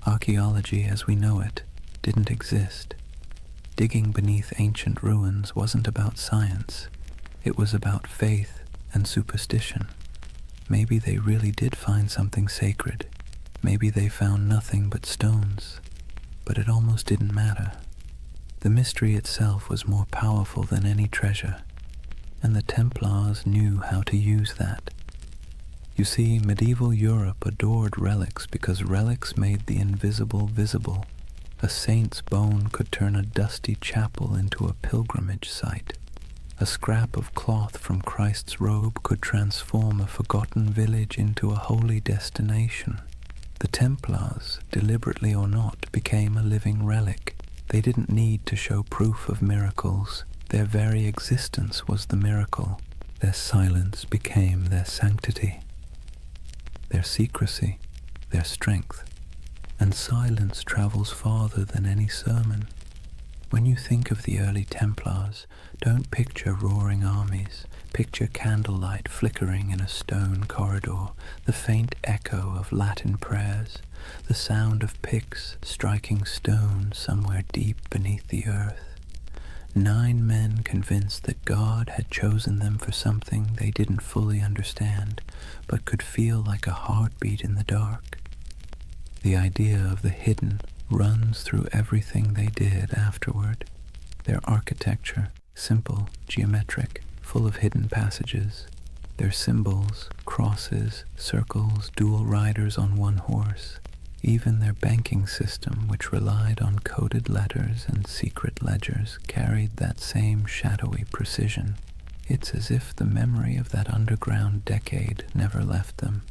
Archaeology as we know it didn't exist. Digging beneath ancient ruins wasn't about science. It was about faith and superstition. Maybe they really did find something sacred. Maybe they found nothing but stones. But it almost didn't matter. The mystery itself was more powerful than any treasure, and the Templars knew how to use that. You see, medieval Europe adored relics because relics made the invisible visible. A saint's bone could turn a dusty chapel into a pilgrimage site. A scrap of cloth from Christ's robe could transform a forgotten village into a holy destination. The Templars, deliberately or not, became a living relic. They didn't need to show proof of miracles. Their very existence was the miracle. Their silence became their sanctity, their secrecy, their strength. And silence travels farther than any sermon. When you think of the early Templars, don't picture roaring armies. Picture candlelight flickering in a stone corridor, the faint echo of Latin prayers, the sound of picks striking stone somewhere deep beneath the earth. 9 men convinced that God had chosen them for something they didn't fully understand, but could feel like a heartbeat in the dark. The idea of the hidden runs through everything they did afterward. Their architecture, simple, geometric, full of hidden passages. Their symbols, crosses, circles, dual riders on one horse. Even their banking system, which relied on coded letters and secret ledgers, carried that same shadowy precision. It's as if the memory of that underground decade never left them.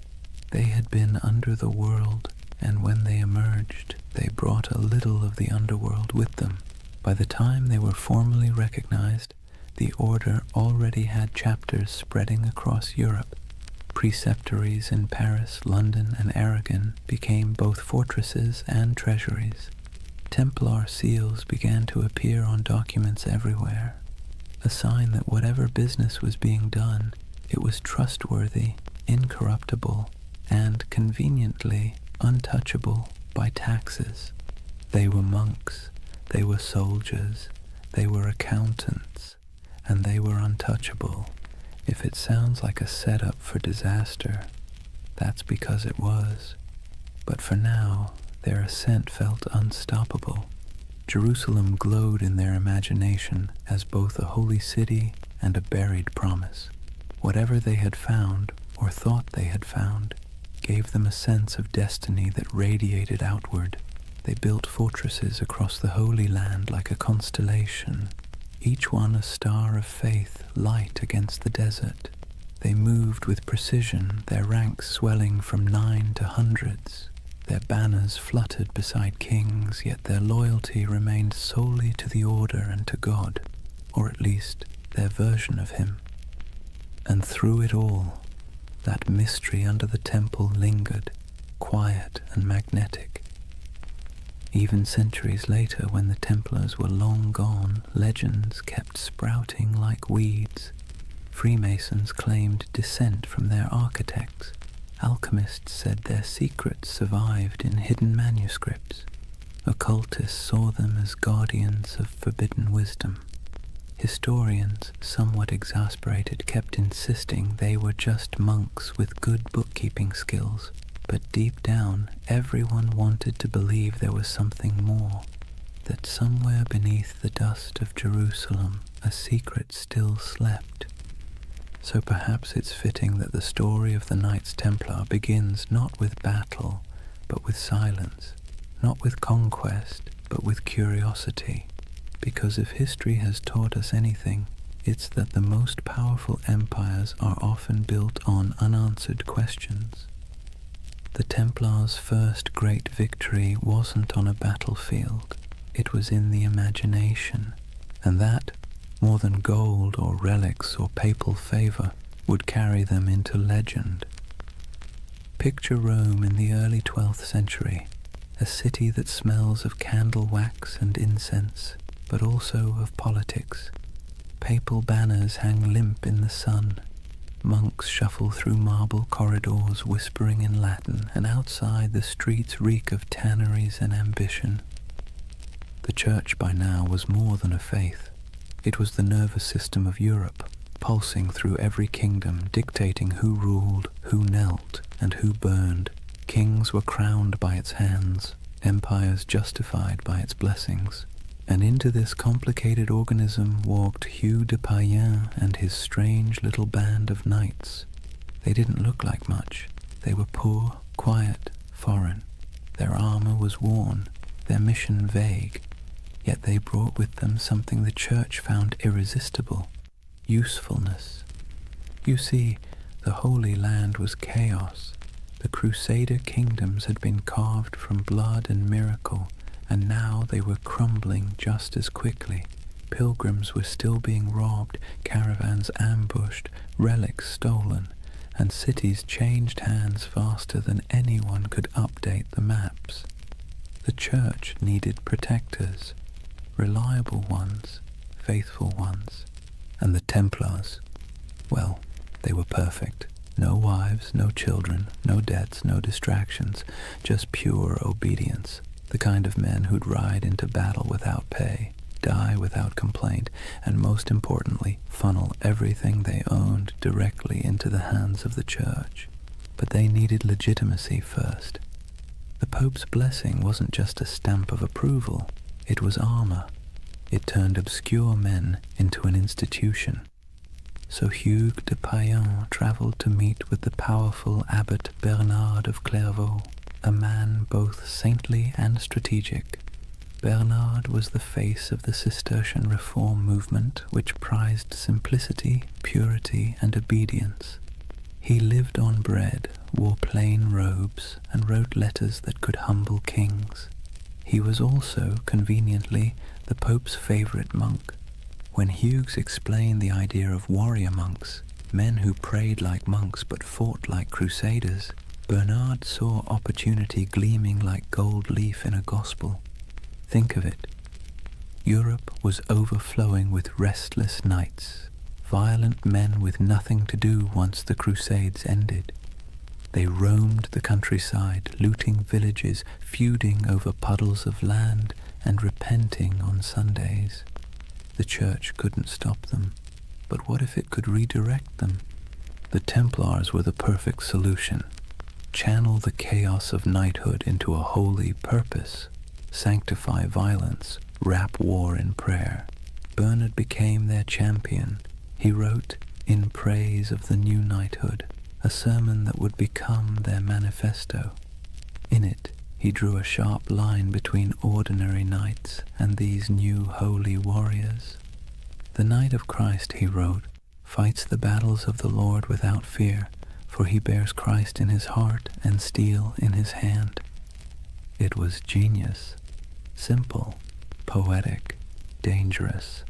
They had been under the world, and when they emerged, they brought a little of the underworld with them. By the time they were formally recognized, the order already had chapters spreading across Europe. Preceptories in Paris, London, and Aragon became both fortresses and treasuries. Templar seals began to appear on documents everywhere. a sign that whatever business was being done, it was trustworthy, incorruptible, and conveniently untouchable by taxes. They were monks, they were soldiers, they were accountants, and they were untouchable. If it sounds like a setup for disaster, that's because it was. But for now, their ascent felt unstoppable. Jerusalem glowed in their imagination as both a holy city and a buried promise. Whatever they had found, or thought they had found, gave them a sense of destiny that radiated outward. They built fortresses across the Holy Land like a constellation, each one a star of faith light against the desert. They moved with precision, their ranks swelling from 9 to hundreds. Their banners fluttered beside kings, yet their loyalty remained solely to the order and to God, or at least their version of him. And through it all, that mystery under the temple lingered, quiet and magnetic. Even centuries later, when the Templars were long gone, legends kept sprouting like weeds. Freemasons claimed descent from their architects. Alchemists said their secrets survived in hidden manuscripts. Occultists saw them as guardians of forbidden wisdom. Historians, somewhat exasperated, kept insisting they were just monks with good bookkeeping skills. But deep down, everyone wanted to believe there was something more, that somewhere beneath the dust of Jerusalem, a secret still slept. So perhaps it's fitting that the story of the Knights Templar begins not with battle, but with silence, not with conquest, but with curiosity. Because if history has taught us anything, it's that the most powerful empires are often built on unanswered questions. The Templars' first great victory wasn't on a battlefield, it was in the imagination, and that, more than gold or relics or papal favor, would carry them into legend. Picture Rome in the early 12th century, a city that smells of candle wax and incense, but also of politics. Papal banners hang limp in the sun. Monks shuffle through marble corridors whispering in Latin, and outside the streets reek of tanneries and ambition. The church by now was more than a faith. It was the nervous system of Europe, pulsing through every kingdom, dictating who ruled, who knelt, and who burned. Kings were crowned by its hands, empires justified by its blessings. And into this complicated organism walked Hugh de Payens and his strange little band of knights. They didn't look like much. They were poor, quiet, foreign. Their armor was worn, their mission vague. Yet they brought with them something the church found irresistible: usefulness. You see, the Holy Land was chaos. The Crusader kingdoms had been carved from blood and miracle, and now they were crumbling just as quickly. Pilgrims were still being robbed, caravans ambushed, relics stolen, and cities changed hands faster than anyone could update the maps. The church needed protectors, reliable ones, faithful ones, and the Templars, well, they were perfect. No wives, no children, no debts, no distractions, just pure obedience. The kind of men who'd ride into battle without pay, die without complaint, and most importantly, funnel everything they owned directly into the hands of the church. But they needed legitimacy first. The Pope's blessing wasn't just a stamp of approval, it was armor. It turned obscure men into an institution. So Hugh de Payens travelled to meet with the powerful Abbot Bernard of Clairvaux, a man both saintly and strategic. Bernard was the face of the Cistercian reform movement, which prized simplicity, purity, and obedience. He lived on bread, wore plain robes, and wrote letters that could humble kings. He was also, conveniently, the Pope's favorite monk. When Hughes explained the idea of warrior monks, men who prayed like monks but fought like crusaders, Bernard saw opportunity gleaming like gold leaf in a gospel. Think of it. Europe was overflowing with restless knights, violent men with nothing to do once the Crusades ended. They roamed the countryside, looting villages, feuding over puddles of land, and repenting on Sundays. The church couldn't stop them, but what if it could redirect them? The Templars were the perfect solution. Channel the chaos of knighthood into a holy purpose. Sanctify violence, wrap war in prayer. Bernard became their champion. He wrote, in praise of the new knighthood, a sermon that would become their manifesto. In it, he drew a sharp line between ordinary knights and these new holy warriors. The Knight of Christ, he wrote, fights the battles of the Lord without fear, for he bears Christ in his heart and steel in his hand. It was genius, simple, poetic, dangerous.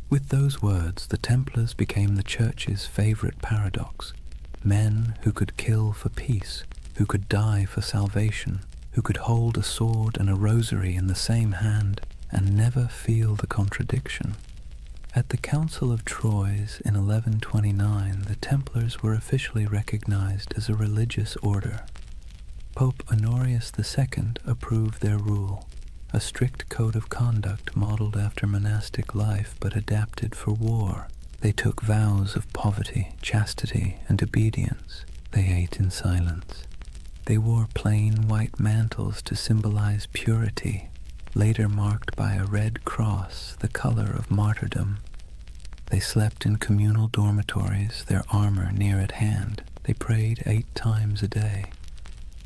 With those words, the Templars became the Church's favorite paradox. Men who could kill for peace, who could die for salvation, who could hold a sword and a rosary in the same hand and never feel the contradiction. At the Council of Troyes in 1129, the Templars were officially recognized as a religious order. Pope Honorius II approved their rule, a strict code of conduct modeled after monastic life but adapted for war. They took vows of poverty, chastity, and obedience. They ate in silence. They wore plain white mantles to symbolize purity, later marked by a red cross, the color of martyrdom. They slept in communal dormitories, their armor near at hand. They prayed 8 times a day.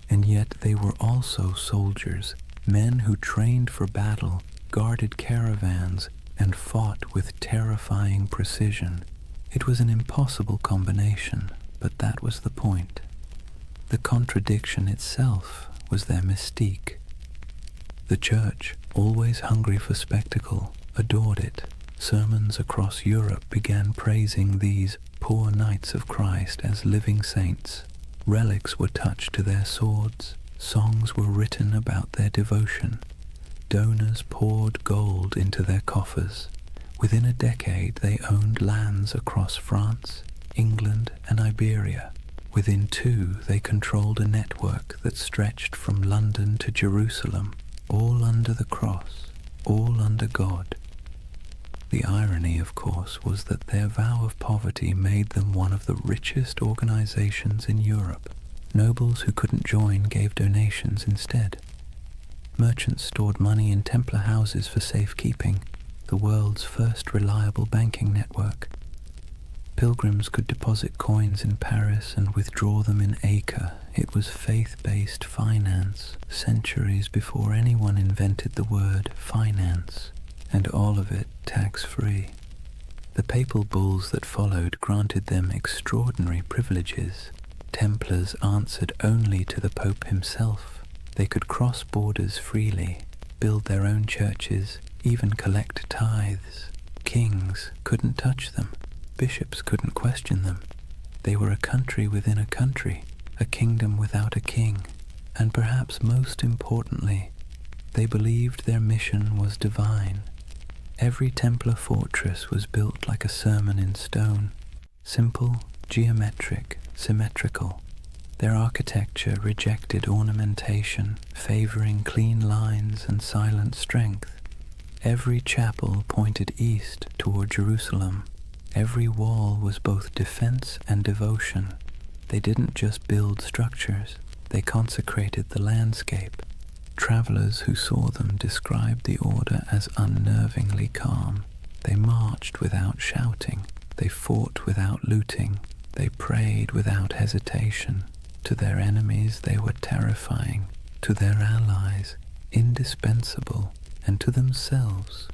And yet they were also soldiers, men who trained for battle, guarded caravans, and fought with terrifying precision. It was an impossible combination, but that was the point. The contradiction itself was their mystique. The Church, always hungry for spectacle, adored it. Sermons across Europe began praising these poor knights of Christ as living saints. Relics were touched to their swords. Songs were written about their devotion. Donors poured gold into their coffers. Within a decade, they owned lands across France, England, and Iberia. Within 2, they controlled a network that stretched from London to Jerusalem, all under the cross, all under God. The irony, of course, was that their vow of poverty made them one of the richest organizations in Europe. Nobles who couldn't join gave donations instead. Merchants stored money in Templar houses for safekeeping, the world's first reliable banking network. Pilgrims could deposit coins in Paris and withdraw them in Acre. It was faith-based finance, centuries before anyone invented the word finance, and all of it tax-free. The papal bulls that followed granted them extraordinary privileges. Templars answered only to the Pope himself. They could cross borders freely, build their own churches, even collect tithes. Kings couldn't touch them. Bishops couldn't question them. They were a country within a country, a kingdom without a king. And perhaps most importantly, they believed their mission was divine. Every Templar fortress was built like a sermon in stone, simple, geometric, symmetrical. Their architecture rejected ornamentation, favoring clean lines and silent strength. Every chapel pointed east toward Jerusalem. Every wall was both defense and devotion. They didn't just build structures, they consecrated the landscape. Travelers who saw them described the order as unnervingly calm. They marched without shouting. They fought without looting. They prayed without hesitation. To their enemies they were terrifying. To their allies, indispensable. And to themselves,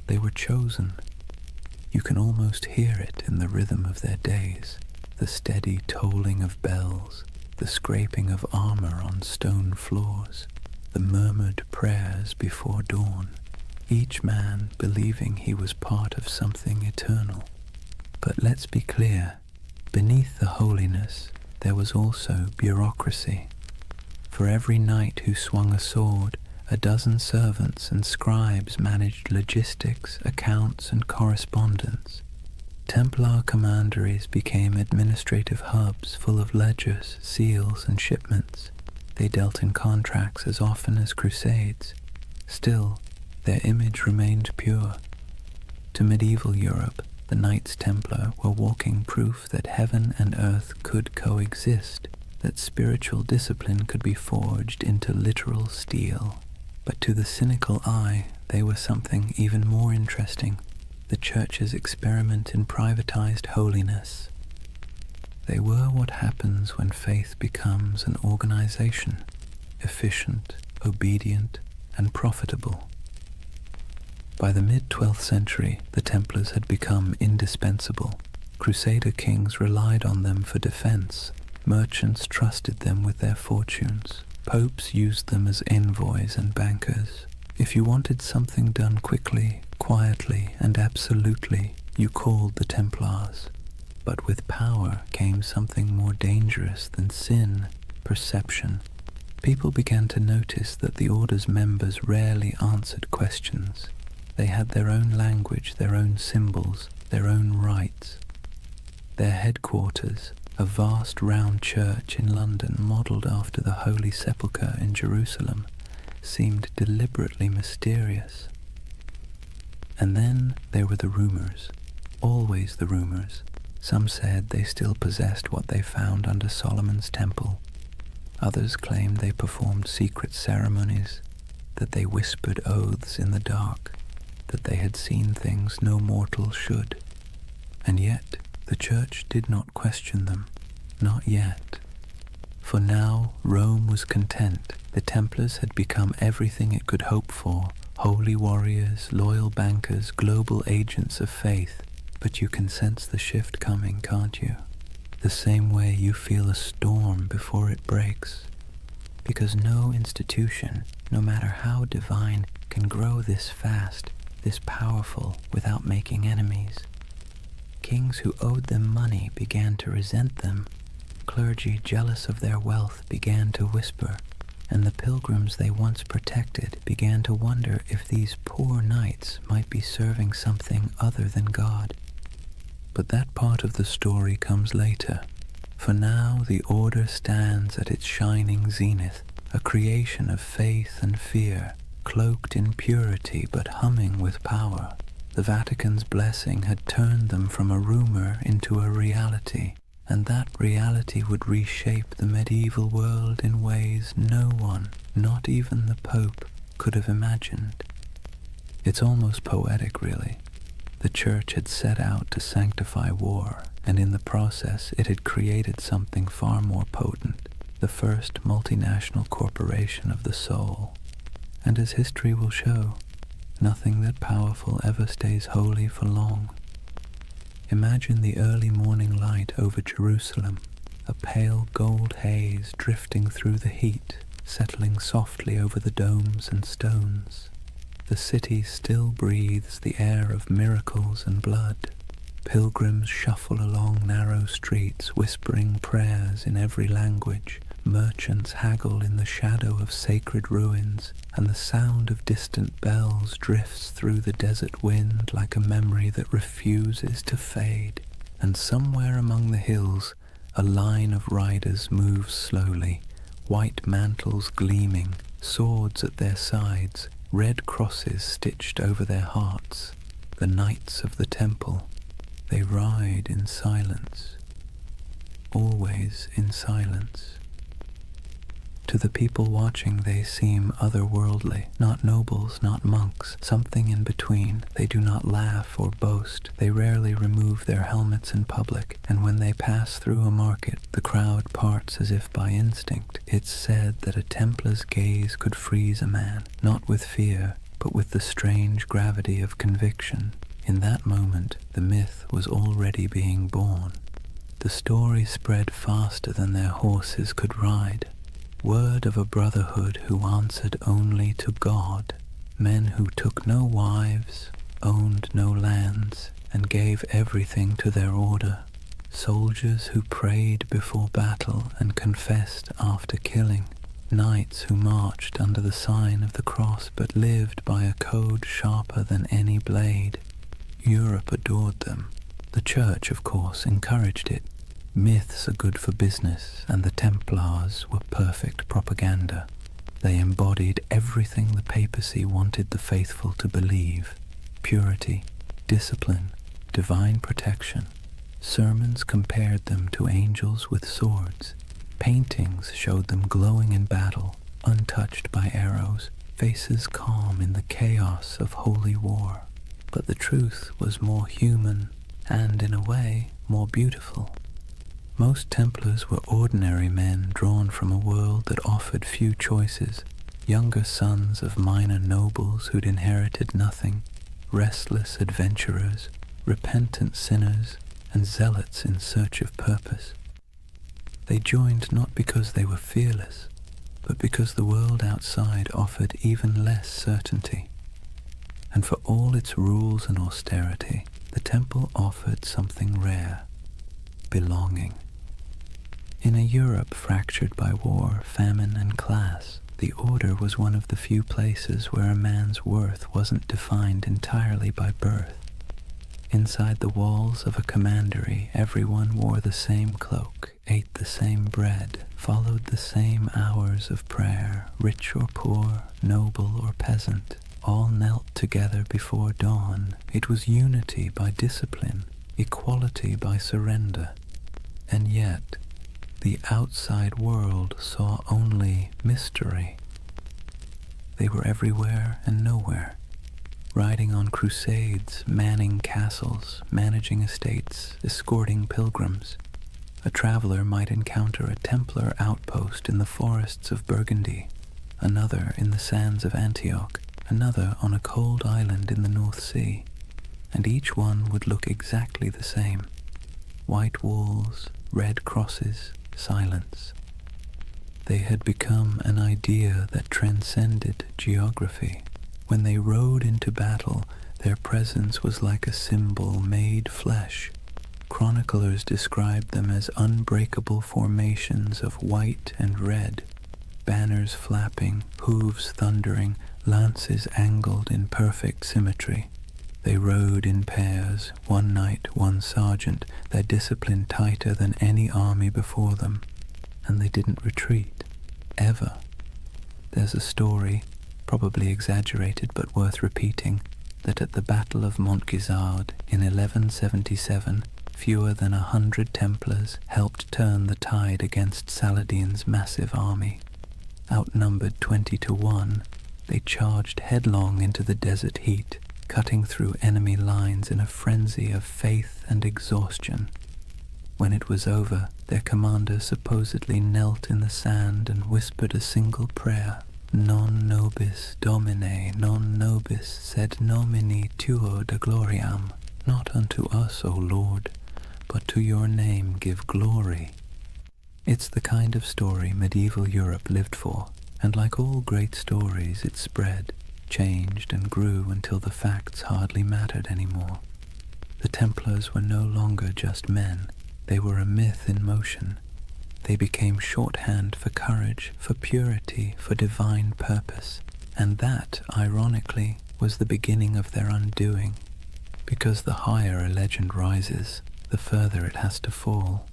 they were chosen. You can almost hear it in the rhythm of their days, the steady tolling of bells, the scraping of armor on stone floors, the murmured prayers before dawn, each man believing he was part of something eternal. But let's be clear, beneath the holiness there was also bureaucracy. For every knight who swung a sword, A dozen servants and scribes managed logistics, accounts, and correspondence. Templar commanderies became administrative hubs full of ledgers, seals, and shipments. They dealt in contracts as often as crusades. Still, their image remained pure. To medieval Europe, the Knights Templar were walking proof that heaven and earth could coexist, that spiritual discipline could be forged into literal steel. But to the cynical eye, they were something even more interesting, the Church's experiment in privatized holiness. They were what happens when faith becomes an organization, efficient, obedient, and profitable. By the mid-12th century, the Templars had become indispensable. Crusader kings relied on them for defense. Merchants trusted them with their fortunes. Popes used them as envoys and bankers. If you wanted something done quickly, quietly, and absolutely, you called the Templars. But with power came something more dangerous than sin, perception. People began to notice that the order's members rarely answered questions. They had their own language, their own symbols, their own rites. Their headquarters, a vast round church in London modelled after the Holy Sepulchre in Jerusalem, seemed deliberately mysterious. And then there were the rumours, always the rumours. Some said they still possessed what they found under Solomon's temple. Others claimed they performed secret ceremonies, that they whispered oaths in the dark, that they had seen things no mortal should. And yet the Church did not question them, not yet. For now Rome was content. The Templars had become everything it could hope for, holy warriors, loyal bankers, global agents of faith. But you can sense the shift coming, can't you? The same way you feel a storm before it breaks. Because no institution, no matter how divine, can grow this fast, this powerful, without making enemies. Kings who owed them money began to resent them. Clergy jealous of their wealth began to whisper, and the pilgrims they once protected began to wonder if these poor knights might be serving something other than God. But that part of the story comes later. For now the order stands at its shining zenith, a creation of faith and fear, cloaked in purity but humming with power. The Vatican's blessing had turned them from a rumor into a reality, and that reality would reshape the medieval world in ways no one, not even the Pope, could have imagined. It's almost poetic, really. The Church had set out to sanctify war, and in the process it had created something far more potent, the first multinational corporation of the soul. And as history will show, nothing that powerful ever stays holy for long. Imagine the early morning light over Jerusalem, a pale gold haze drifting through the heat, settling softly over the domes and stones. The city still breathes the air of miracles and blood. Pilgrims shuffle along narrow streets, whispering prayers in every language. Merchants haggle in the shadow of sacred ruins, and the sound of distant bells drifts through the desert wind like a memory that refuses to fade. And somewhere among the hills, a line of riders moves slowly, white mantles gleaming, swords at their sides, red crosses stitched over their hearts. The Knights of the Temple. They ride in silence, always in silence. To the people watching they seem otherworldly, not nobles, not monks, something in between. They do not laugh or boast. They rarely remove their helmets in public, and when they pass through a market, the crowd parts as if by instinct. It's said that a Templar's gaze could freeze a man, not with fear, but with the strange gravity of conviction. In that moment, the myth was already being born. The story spread faster than their horses could ride. Word of a brotherhood who answered only to God, men who took no wives, owned no lands, and gave everything to their order, soldiers who prayed before battle and confessed after killing, knights who marched under the sign of the cross but lived by a code sharper than any blade. Europe adored them. The Church, of course, encouraged it. Myths are good for business, and the Templars were perfect propaganda. They embodied everything the papacy wanted the faithful to believe: purity, discipline, divine protection. Sermons compared them to angels with swords. Paintings showed them glowing in battle, untouched by arrows, faces calm in the chaos of holy war. But the truth was more human and, in a way, more beautiful. Most Templars were ordinary men drawn from a world that offered few choices, younger sons of minor nobles who'd inherited nothing, restless adventurers, repentant sinners, and zealots in search of purpose. They joined not because they were fearless, but because the world outside offered even less certainty. And for all its rules and austerity, the temple offered something rare: belonging. In a Europe fractured by war, famine, and class, the order was one of the few places where a man's worth wasn't defined entirely by birth. Inside the walls of a commandery, everyone wore the same cloak, ate the same bread, followed the same hours of prayer. Rich or poor, noble or peasant, all knelt together before dawn. It was unity by discipline, equality by surrender. And yet, the outside world saw only mystery. They were everywhere and nowhere, riding on crusades, manning castles, managing estates, escorting pilgrims. A traveler might encounter a Templar outpost in the forests of Burgundy, another in the sands of Antioch, another on a cold island in the North Sea, and each one would look exactly the same: white walls, red crosses, silence. They had become an idea that transcended geography. When they rode into battle, their presence was like a symbol made flesh. Chroniclers described them as unbreakable formations of white and red, banners flapping, hooves thundering, lances angled in perfect symmetry. They rode in pairs, one knight, one sergeant, their discipline tighter than any army before them, and they didn't retreat, ever. There's a story, probably exaggerated but worth repeating, that at the Battle of Montgisard in 1177, fewer than 100 Templars helped turn the tide against Saladin's massive army. Outnumbered 20 to 1, they charged headlong into the desert heat, cutting through enemy lines in a frenzy of faith and exhaustion. When it was over, their commander supposedly knelt in the sand and whispered a single prayer: Non nobis Domine, non nobis sed nomini tuo de gloriam. Not unto us, O Lord, but to your name give glory. It's the kind of story medieval Europe lived for, and like all great stories, it spread, changed and grew until the facts hardly mattered anymore. The Templars were no longer just men. They were a myth in motion. They became shorthand for courage, for purity, for divine purpose. And that, ironically, was the beginning of their undoing. Because the higher a legend rises, the further it has to fall.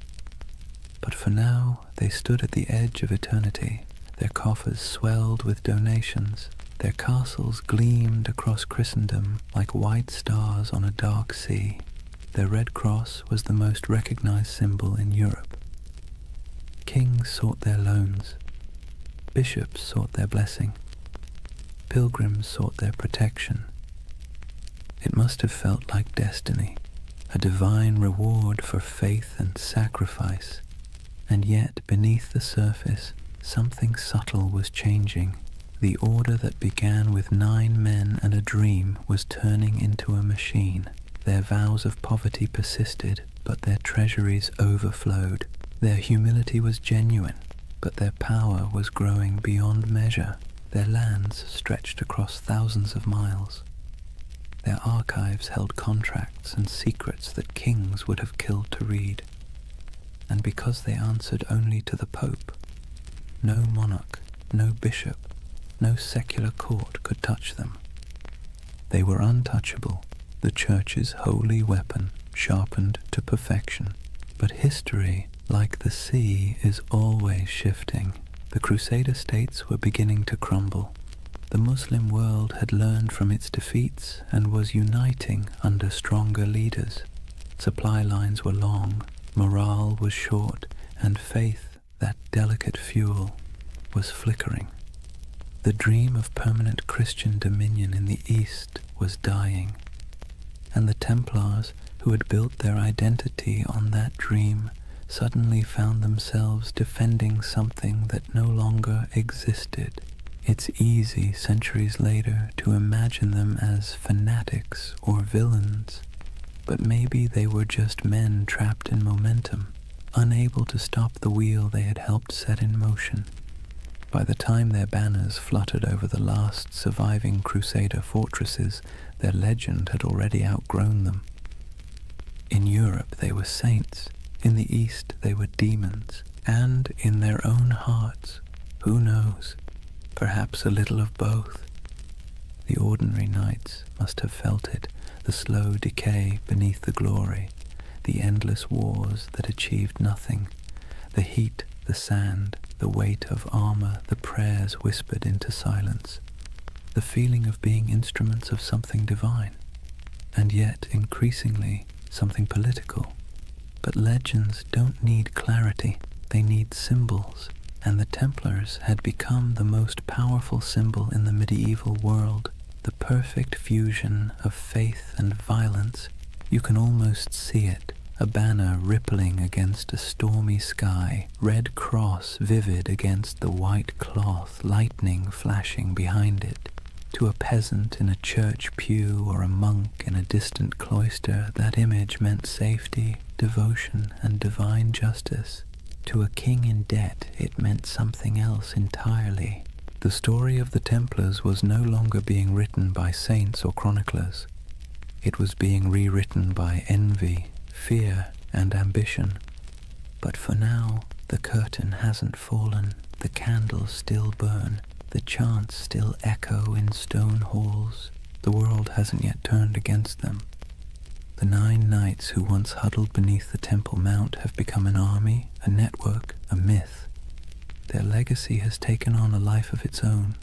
But for now, they stood at the edge of eternity. Their coffers swelled with donations. Their castles gleamed across Christendom like white stars on a dark sea. Their red cross was the most recognized symbol in Europe. Kings sought their loans. Bishops sought their blessing. Pilgrims sought their protection. It must have felt like destiny, a divine reward for faith and sacrifice. And yet, beneath the surface, something subtle was changing. The order that began with 9 men and a dream was turning into a machine. Their vows of poverty persisted, but their treasuries overflowed. Their humility was genuine, but their power was growing beyond measure. Their lands stretched across thousands of miles. Their archives held contracts and secrets that kings would have killed to read. And because they answered only to the Pope, no monarch, no bishop, no secular court could touch them. They were untouchable, the Church's holy weapon, sharpened to perfection. But history, like the sea, is always shifting. The Crusader states were beginning to crumble. The Muslim world had learned from its defeats and was uniting under stronger leaders. Supply lines were long, morale was short, and faith, that delicate fuel, was flickering. The dream of permanent Christian dominion in the East was dying, and the Templars, who had built their identity on that dream, suddenly found themselves defending something that no longer existed. It's easy, centuries later, to imagine them as fanatics or villains, but maybe they were just men trapped in momentum, unable to stop the wheel they had helped set in motion. By the time their banners fluttered over the last surviving Crusader fortresses, their legend had already outgrown them. In Europe they were saints, in the East they were demons, and in their own hearts, who knows, perhaps a little of both. The ordinary knights must have felt it, the slow decay beneath the glory, the endless wars that achieved nothing, the heat, the sand, the weight of armor, the prayers whispered into silence, the feeling of being instruments of something divine, and yet increasingly something political. But legends don't need clarity, they need symbols, and the Templars had become the most powerful symbol in the medieval world, the perfect fusion of faith and violence. You can almost see it, a banner rippling against a stormy sky, red cross vivid against the white cloth, lightning flashing behind it. To a peasant in a church pew or a monk in a distant cloister, that image meant safety, devotion, and divine justice. To a king in debt, it meant something else entirely. The story of the Templars was no longer being written by saints or chroniclers. It was being rewritten by envy, fear, and ambition. But for now, the curtain hasn't fallen, the candles still burn, the chants still echo in stone halls. The world hasn't yet turned against them. The 9 knights who once huddled beneath the Temple Mount have become an army, a network, a myth. Their legacy has taken on a life of its own,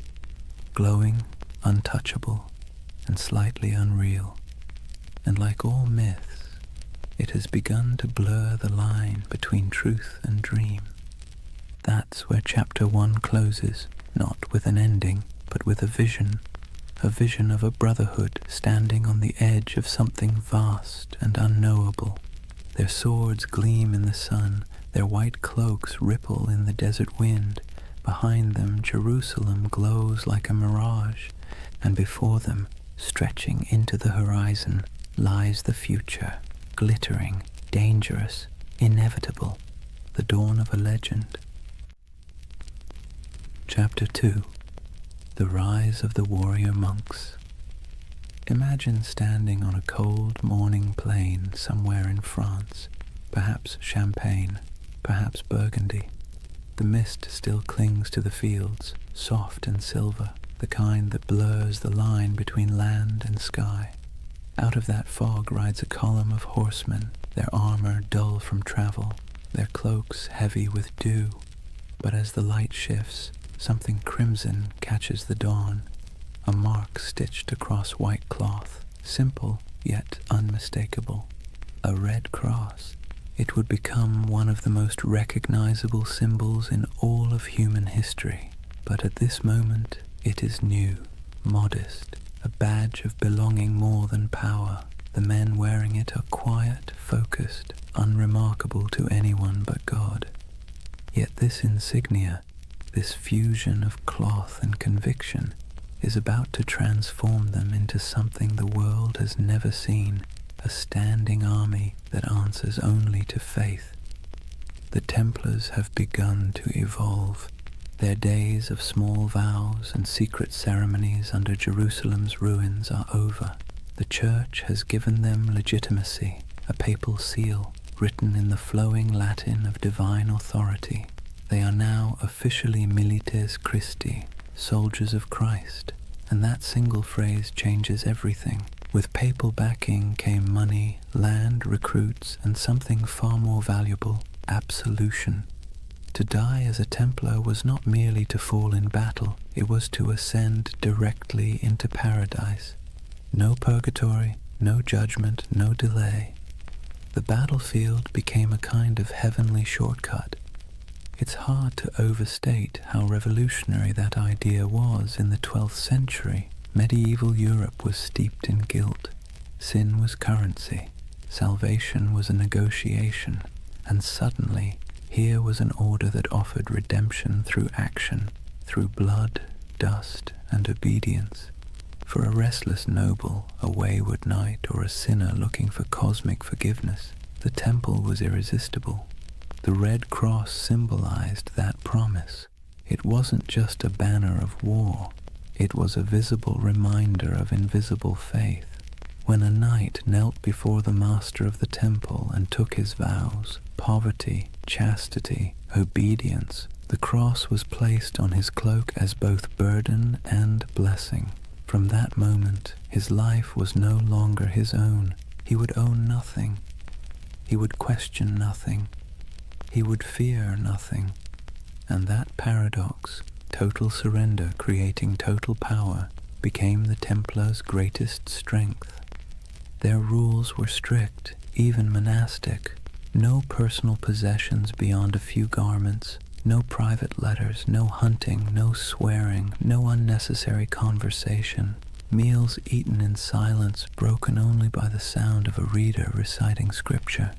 glowing, untouchable, and slightly unreal. And like all myths, it has begun to blur the line between truth and dream. That's where chapter 1 closes, not with an ending, but with a vision of a brotherhood standing on the edge of something vast and unknowable. Their swords gleam in the sun, their white cloaks ripple in the desert wind. Behind them, Jerusalem glows like a mirage, and before them, stretching into the horizon, lies the future, glittering, dangerous, inevitable, the dawn of a legend. Chapter 2. The Rise of the Warrior Monks. Imagine standing on a cold morning plain somewhere in France, perhaps Champagne, perhaps Burgundy. The mist still clings to the fields, soft and silver, the kind that blurs the line between land and sky. Out of that fog rides a column of horsemen, their armor dull from travel, their cloaks heavy with dew. But as the light shifts, something crimson catches the dawn, a mark stitched across white cloth, simple yet unmistakable, a red cross. It would become one of the most recognizable symbols in all of human history, but at this moment it is new, modest, a badge of belonging more than power. The men wearing it are quiet, focused, unremarkable to anyone but God. Yet this insignia, this fusion of cloth and conviction, is about to transform them into something the world has never seen, a standing army that answers only to faith. The Templars have begun to evolve. Their days of small vows and secret ceremonies under Jerusalem's ruins are over. The Church has given them legitimacy, a papal seal written in the flowing Latin of divine authority. They are now officially milites Christi, soldiers of Christ, and that single phrase changes everything. With papal backing came money, land, recruits, and something far more valuable, absolution. To die as a Templar was not merely to fall in battle, it was to ascend directly into paradise. No purgatory, no judgment, no delay. The battlefield became a kind of heavenly shortcut. It's hard to overstate how revolutionary that idea was in the 12th century. Medieval Europe was steeped in guilt. Sin was currency. Salvation was a negotiation. And suddenly, here was an order that offered redemption through action, through blood, dust, and obedience. For a restless noble, a wayward knight, or a sinner looking for cosmic forgiveness, the temple was irresistible. The Red Cross symbolized that promise. It wasn't just a banner of war. It was a visible reminder of invisible faith. When a knight knelt before the master of the temple and took his vows, poverty, chastity, obedience, the cross was placed on his cloak as both burden and blessing. From that moment, his life was no longer his own. He would own nothing. He would question nothing. He would fear nothing. And that paradox, total surrender creating total power, became the Templars' greatest strength. Their rules were strict, even monastic. No personal possessions beyond a few garments, no private letters, no hunting, no swearing, no unnecessary conversation. Meals eaten in silence, broken only by the sound of a reader reciting scripture.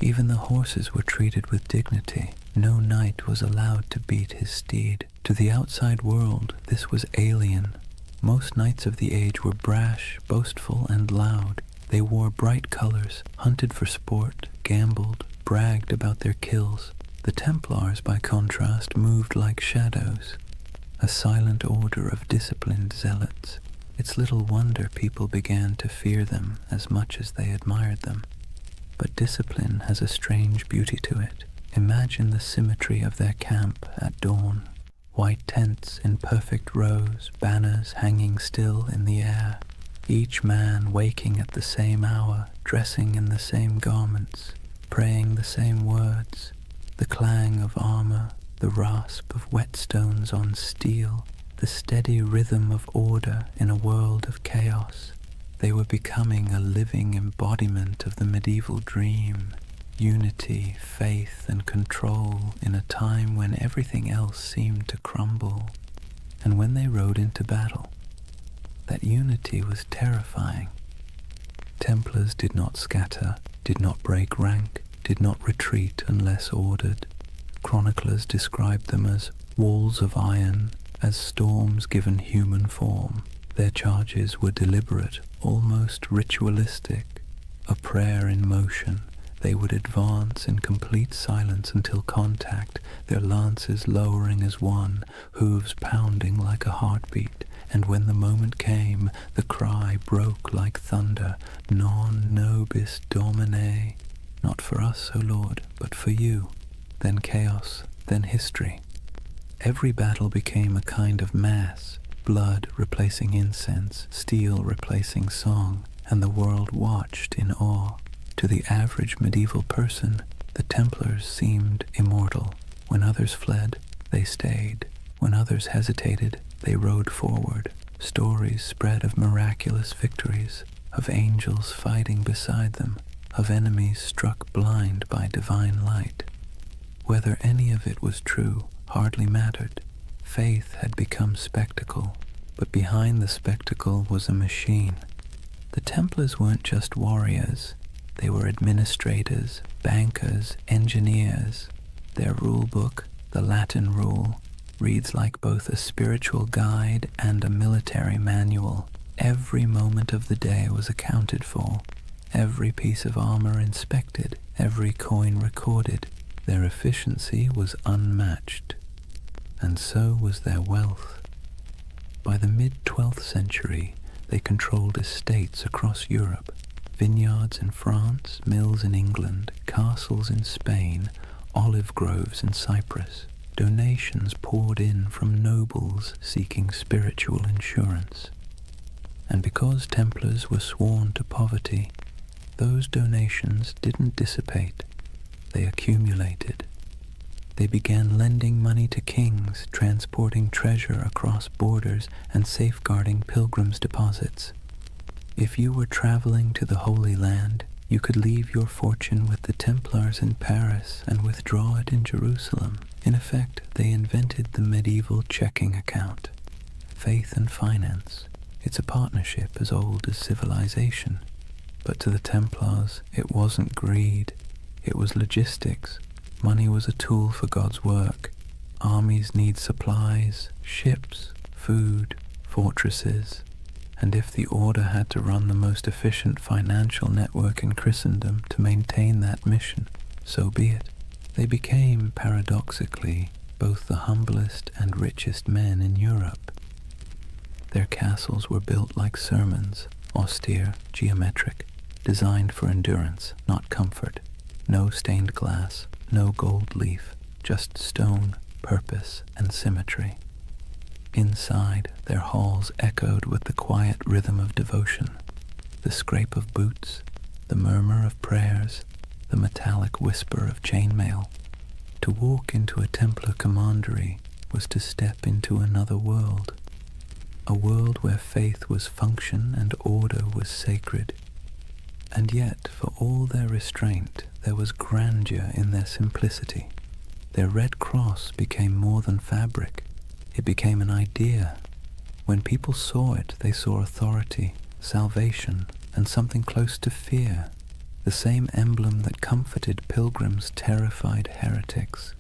Even the horses were treated with dignity. No knight was allowed to beat his steed. To the outside world, this was alien. Most knights of the age were brash, boastful, and loud. They wore bright colors, hunted for sport, gambled, bragged about their kills. The Templars, by contrast, moved like shadows, a silent order of disciplined zealots. It's little wonder people began to fear them as much as they admired them. But discipline has a strange beauty to it. Imagine the symmetry of their camp at dawn. White tents in perfect rows, banners hanging still in the air. Each man waking at the same hour, dressing in the same garments, praying the same words. The clang of armor, the rasp of whetstones on steel, the steady rhythm of order in a world of chaos. They were becoming a living embodiment of the medieval dream. Unity, faith, and control in a time when everything else seemed to crumble. And when they rode into battle, that unity was terrifying. Templars did not scatter, did not break rank, did not retreat unless ordered. Chroniclers described them as walls of iron, as storms given human form. Their charges were deliberate, almost ritualistic, a prayer in motion. They would advance in complete silence until contact, their lances lowering as one, hooves pounding like a heartbeat. And when the moment came, the cry broke like thunder, Non nobis Domine. Not for us, O Lord, but for you. Then chaos, then history. Every battle became a kind of mass, blood replacing incense, steel replacing song, and the world watched in awe. To the average medieval person, the Templars seemed immortal. When others fled, they stayed. When others hesitated, they rode forward. Stories spread of miraculous victories, of angels fighting beside them, of enemies struck blind by divine light. Whether any of it was true hardly mattered. Faith had become spectacle, but behind the spectacle was a machine. The Templars weren't just warriors. They were administrators, bankers, engineers. Their rule book, the Latin Rule, reads like both a spiritual guide and a military manual. Every moment of the day was accounted for, every piece of armor inspected, every coin recorded. Their efficiency was unmatched, and so was their wealth. By the mid-12th century, they controlled estates across Europe, vineyards in France, mills in England, castles in Spain, olive groves in Cyprus. donations poured in from nobles seeking spiritual insurance. And because Templars were sworn to poverty, those donations didn't dissipate, they accumulated. They began lending money to kings, transporting treasure across borders, and safeguarding pilgrims' deposits. If you were traveling to the Holy Land, you could leave your fortune with the Templars in Paris and withdraw it in Jerusalem. In effect, they invented the medieval checking account. Faith and finance. It's a partnership as old as civilization. But to the Templars, it wasn't greed, it was logistics. Money was a tool for God's work. Armies need supplies, ships, food, fortresses. And if the order had to run the most efficient financial network in Christendom to maintain that mission, so be it. They became, paradoxically, both the humblest and richest men in Europe. Their castles were built like sermons, austere, geometric, designed for endurance, not comfort. No stained glass, no gold leaf, just stone, purpose, and symmetry. Inside, their halls echoed with the quiet rhythm of devotion, the scrape of boots, the murmur of prayers, the metallic whisper of chainmail. To walk into a Templar commandery was to step into another world, a world where faith was function and order was sacred. And yet, for all their restraint, there was grandeur in their simplicity. Their red cross became more than fabric. It became an idea. When people saw it, they saw authority, salvation, and something close to fear. The same emblem that comforted pilgrims terrified heretics.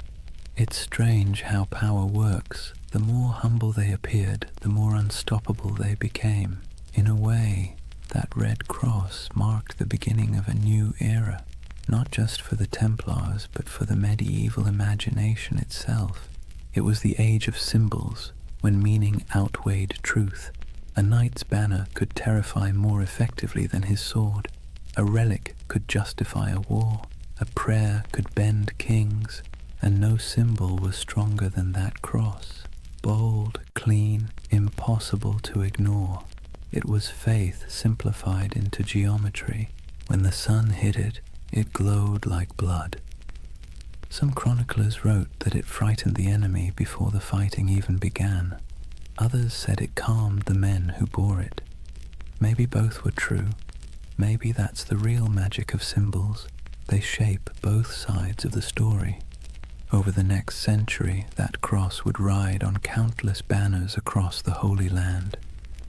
It's strange how power works. The more humble they appeared, the more unstoppable they became. In a way, that red cross marked the beginning of a new era, not just for the Templars, but for the medieval imagination itself. It was the age of symbols, when meaning outweighed truth. A knight's banner could terrify more effectively than his sword. A relic could justify a war. A prayer could bend kings, and no symbol was stronger than that cross. Bold, clean, impossible to ignore. It was faith simplified into geometry. When the sun hit it, it glowed like blood. Some chroniclers wrote that it frightened the enemy before the fighting even began. Others said it calmed the men who bore it. Maybe both were true. Maybe that's the real magic of symbols. They shape both sides of the story. Over the next century, that cross would ride on countless banners across the Holy Land.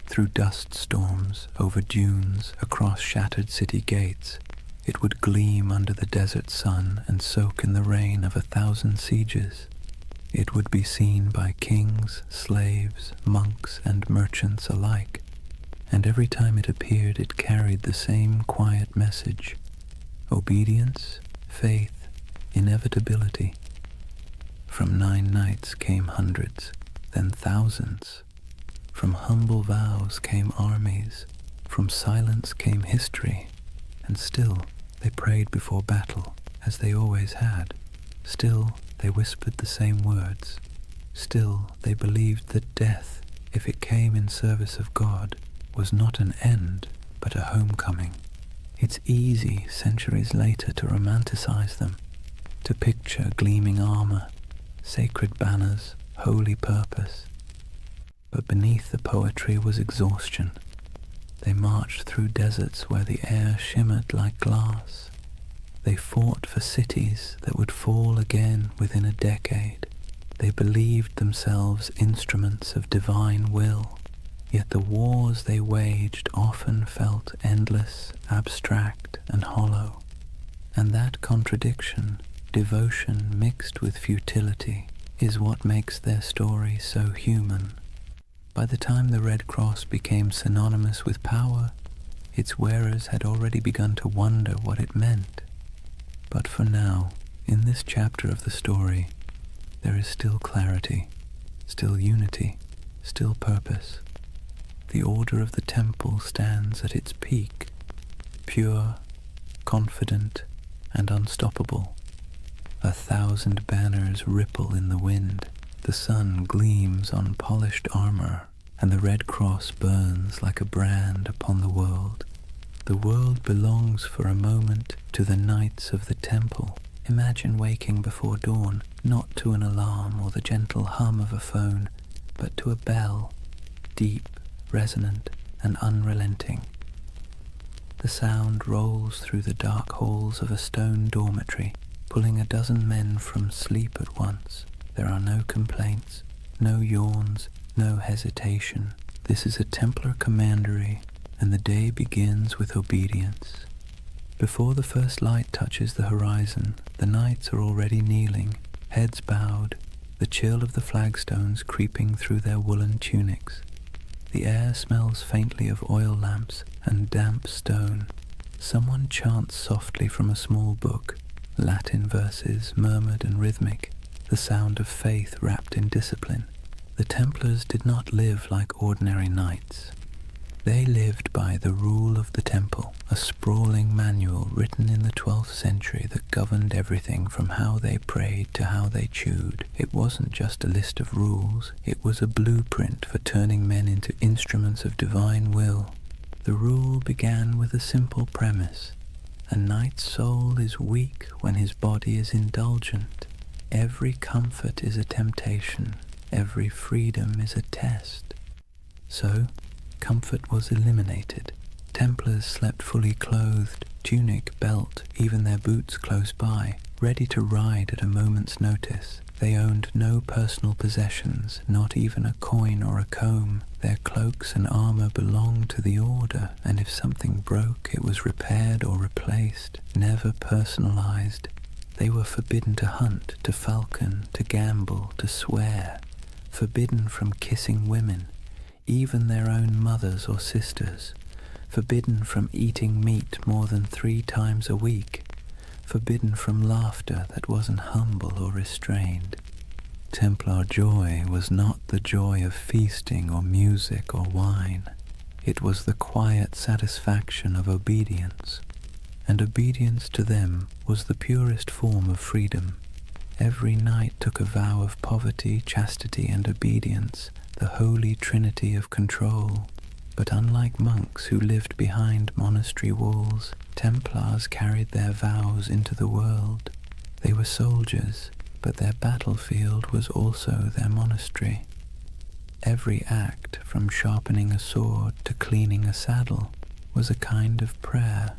Through dust storms, over dunes, across shattered city gates, it would gleam under the desert sun and soak in the rain of 1,000 sieges. It would be seen by kings, slaves, monks, and merchants alike, and every time it appeared it carried the same quiet message: obedience, faith, inevitability. From 9 nights came hundreds, then thousands. From humble vows came armies, from silence came history, and still they prayed before battle, as they always had. Still they whispered the same words. Still they believed that death, if it came in service of God, was not an end, but a homecoming. It's easy, centuries later, to romanticize them, to picture gleaming armor, sacred banners, holy purpose. But beneath the poetry was exhaustion. They marched through deserts where the air shimmered like glass. They fought for cities that would fall again within a decade. They believed themselves instruments of divine will, yet the wars they waged often felt endless, abstract, and hollow. And that contradiction, devotion mixed with futility, is what makes their story so human. By the time the Red Cross became synonymous with power, its wearers had already begun to wonder what it meant. But for now, in this chapter of the story, there is still clarity, still unity, still purpose. The order of the temple stands at its peak, pure, confident, and unstoppable. 1,000 banners ripple in the wind. The sun gleams on polished armor, and the red cross burns like a brand upon the world. The world belongs for a moment to the knights of the temple. Imagine waking before dawn, not to an alarm or the gentle hum of a phone, but to a bell, deep, resonant, and unrelenting. The sound rolls through the dark halls of a stone dormitory, pulling a dozen men from sleep at once. There are no complaints, no yawns, no hesitation. This is a Templar commandery, and the day begins with obedience. Before the first light touches the horizon, the knights are already kneeling, heads bowed, the chill of the flagstones creeping through their woolen tunics. The air smells faintly of oil lamps and damp stone. Someone chants softly from a small book, Latin verses murmured and rhythmic, the sound of faith wrapped in discipline. The Templars did not live like ordinary knights. They lived by the rule of the temple, a sprawling manual written in the 12th century that governed everything from how they prayed to how they chewed. It wasn't just a list of rules, it was a blueprint for turning men into instruments of divine will. The rule began with a simple premise. A knight's soul is weak when his body is indulgent. Every comfort is a temptation, every freedom is a test. So, comfort was eliminated. Templars slept fully clothed, tunic, belt, even their boots close by, ready to ride at a moment's notice. They owned no personal possessions, not even a coin or a comb. Their cloaks and armor belonged to the order, and if something broke, it was repaired or replaced, never personalized. They were forbidden to hunt, to falcon, to gamble, to swear, forbidden from kissing women, even their own mothers or sisters, forbidden from eating meat more than 3 times a week, forbidden from laughter that wasn't humble or restrained. Templar joy was not the joy of feasting or music or wine. It was the quiet satisfaction of obedience, and obedience to them was the purest form of freedom. Every knight took a vow of poverty, chastity, and obedience, the holy trinity of control. But unlike monks who lived behind monastery walls, Templars carried their vows into the world. They were soldiers, but their battlefield was also their monastery. Every act, from sharpening a sword to cleaning a saddle, was a kind of prayer.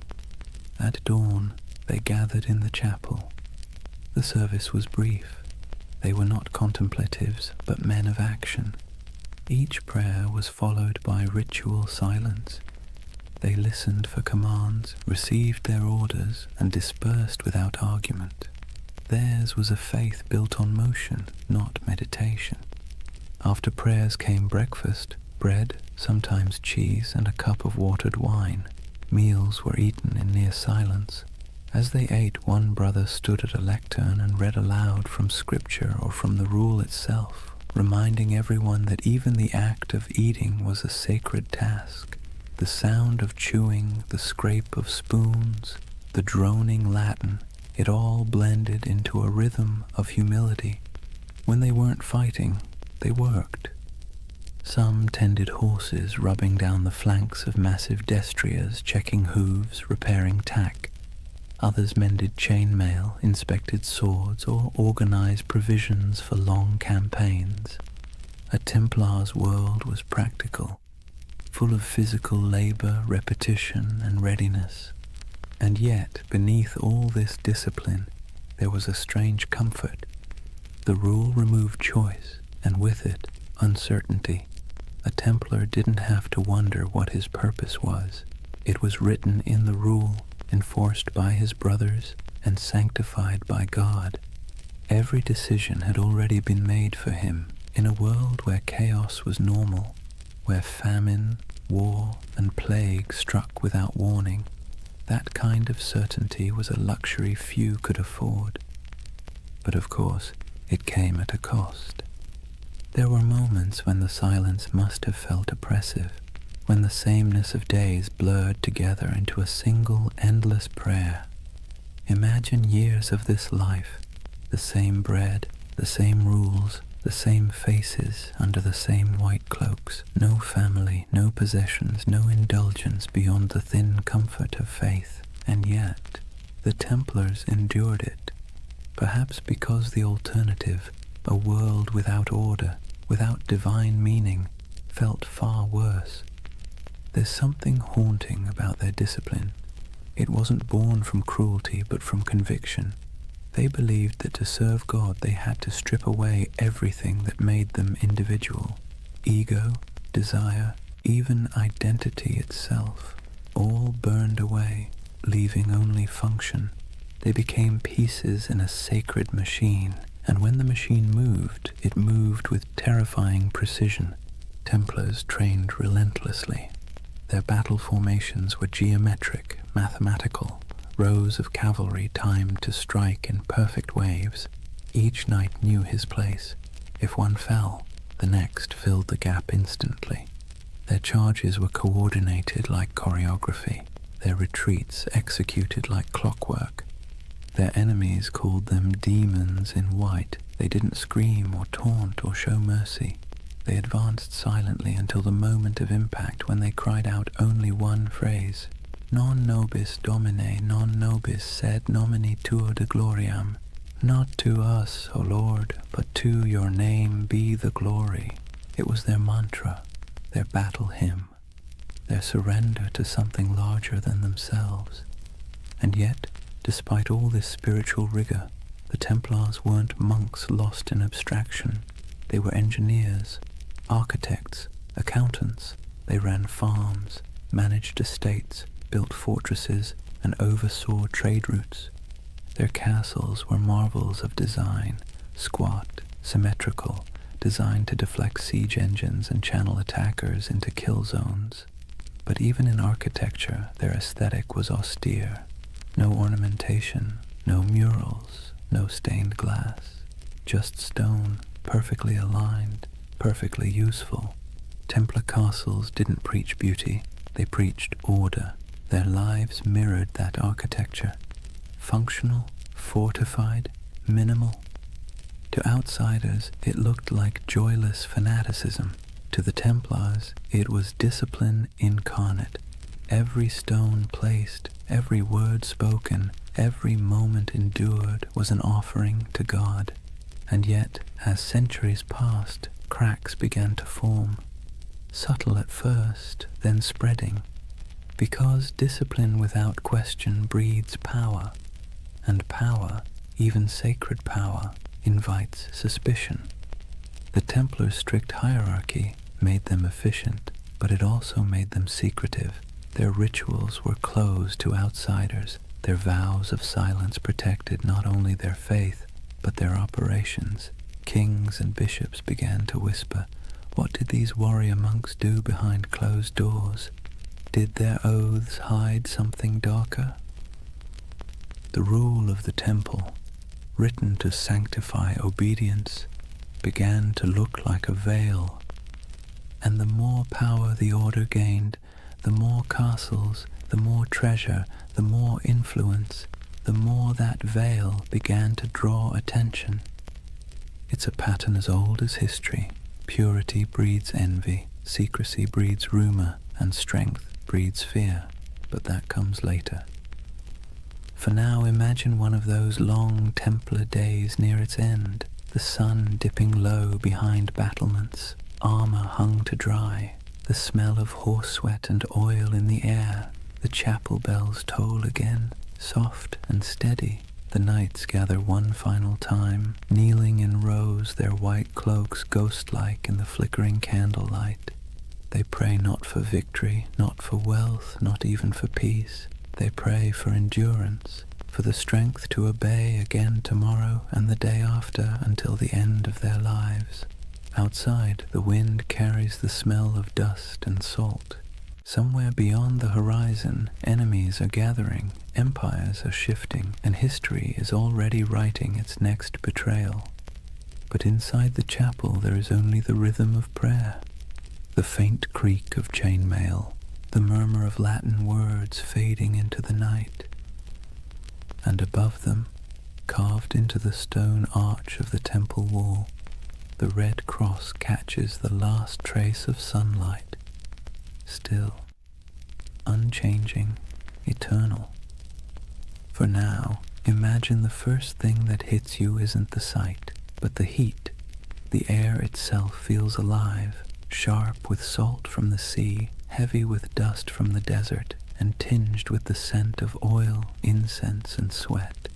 At dawn, they gathered in the chapel. The service was brief. They were not contemplatives, but men of action. Each prayer was followed by ritual silence. They listened for commands, received their orders, and dispersed without argument. Theirs was a faith built on motion, not meditation. After prayers came breakfast, bread, sometimes cheese, and a cup of watered wine. Meals were eaten in near silence. As they ate, one brother stood at a lectern and read aloud from scripture or from the rule itself, reminding everyone that even the act of eating was a sacred task. The sound of chewing, the scrape of spoons, the droning Latin, it all blended into a rhythm of humility. When they weren't fighting, they worked. Some tended horses, rubbing down the flanks of massive destriers, checking hooves, repairing tack. Others mended chainmail, inspected swords, or organized provisions for long campaigns. A Templar's world was practical, full of physical labor, repetition, and readiness. And yet, beneath all this discipline, there was a strange comfort. The rule removed choice, and with it, uncertainty. A Templar didn't have to wonder what his purpose was. It was written in the rule, enforced by his brothers, and sanctified by God. Every decision had already been made for him. In a world where chaos was normal, where famine, war, and plague struck without warning, that kind of certainty was a luxury few could afford. But of course, it came at a cost. There were moments when the silence must have felt oppressive, when the sameness of days blurred together into a single endless prayer. Imagine years of this life, the same bread, the same rules, the same faces under the same white cloaks, no family, no possessions, no indulgence beyond the thin comfort of faith. And yet, the Templars endured it, perhaps because the alternative, a world without order, without divine meaning, felt far worse. There's something haunting about their discipline. It wasn't born from cruelty, but from conviction. They believed that to serve God they had to strip away everything that made them individual. Ego, desire, even identity itself, all burned away, leaving only function. They became pieces in a sacred machine, and when the machine moved, it moved with terrifying precision. Templars trained relentlessly. Their battle formations were geometric, mathematical, rows of cavalry timed to strike in perfect waves. Each knight knew his place. If one fell, the next filled the gap instantly. Their charges were coordinated like choreography, their retreats executed like clockwork. Their enemies called them demons in white. They didn't scream or taunt or show mercy. They advanced silently until the moment of impact, when they cried out only one phrase: Non nobis Domine, non nobis sed nomini tuo de gloriam. Not to us, O Lord, but to your name be the glory. It was their mantra, their battle hymn, their surrender to something larger than themselves. And yet, despite all this spiritual rigor, the Templars weren't monks lost in abstraction. They were engineers, architects, accountants. They ran farms, managed estates, built fortresses, and oversaw trade routes. Their castles were marvels of design, squat, symmetrical, designed to deflect siege engines and channel attackers into kill zones. But even in architecture, their aesthetic was austere. No ornamentation, no murals, no stained glass, just stone, perfectly aligned, perfectly useful. Templar castles didn't preach beauty, they preached order. Their lives mirrored that architecture. Functional, fortified, minimal. To outsiders, it looked like joyless fanaticism. To the Templars, it was discipline incarnate. Every stone placed, every word spoken, every moment endured was an offering to God. And yet, as centuries passed, cracks began to form. Subtle at first, then spreading. Because discipline without question breeds power, and power, even sacred power, invites suspicion. The Templars' strict hierarchy made them efficient, but it also made them secretive. Their rituals were closed to outsiders. Their vows of silence protected not only their faith, but their operations. Kings and bishops began to whisper, what did these warrior monks do behind closed doors? Did their oaths hide something darker? The rule of the temple, written to sanctify obedience, began to look like a veil. And the more power the order gained, the more castles, the more treasure, the more influence, the more that veil began to draw attention. It's a pattern as old as history. Purity breeds envy, secrecy breeds rumor, and strength breeds fear. But that comes later. For now, imagine one of those long Templar days near its end, the sun dipping low behind battlements, armor hung to dry, the smell of horse sweat and oil in the air. The chapel bells toll again, soft and steady. The knights gather one final time, kneeling in rows, their white cloaks ghost-like in the flickering candlelight. They pray not for victory, not for wealth, not even for peace. They pray for endurance, for the strength to obey again tomorrow and the day after until the end of their lives. Outside, the wind carries the smell of dust and salt. Somewhere beyond the horizon, enemies are gathering, empires are shifting, and history is already writing its next betrayal. But inside the chapel there is only the rhythm of prayer, the faint creak of chainmail, the murmur of Latin words fading into the night. And above them, Carved into the stone arch of the temple wall, the red cross catches the last trace of sunlight, still, unchanging, eternal. For now, imagine the first thing that hits you isn't the sight, but the heat. The air itself feels alive, sharp with salt from the sea, heavy with dust from the desert, and tinged with the scent of oil, incense, and sweat.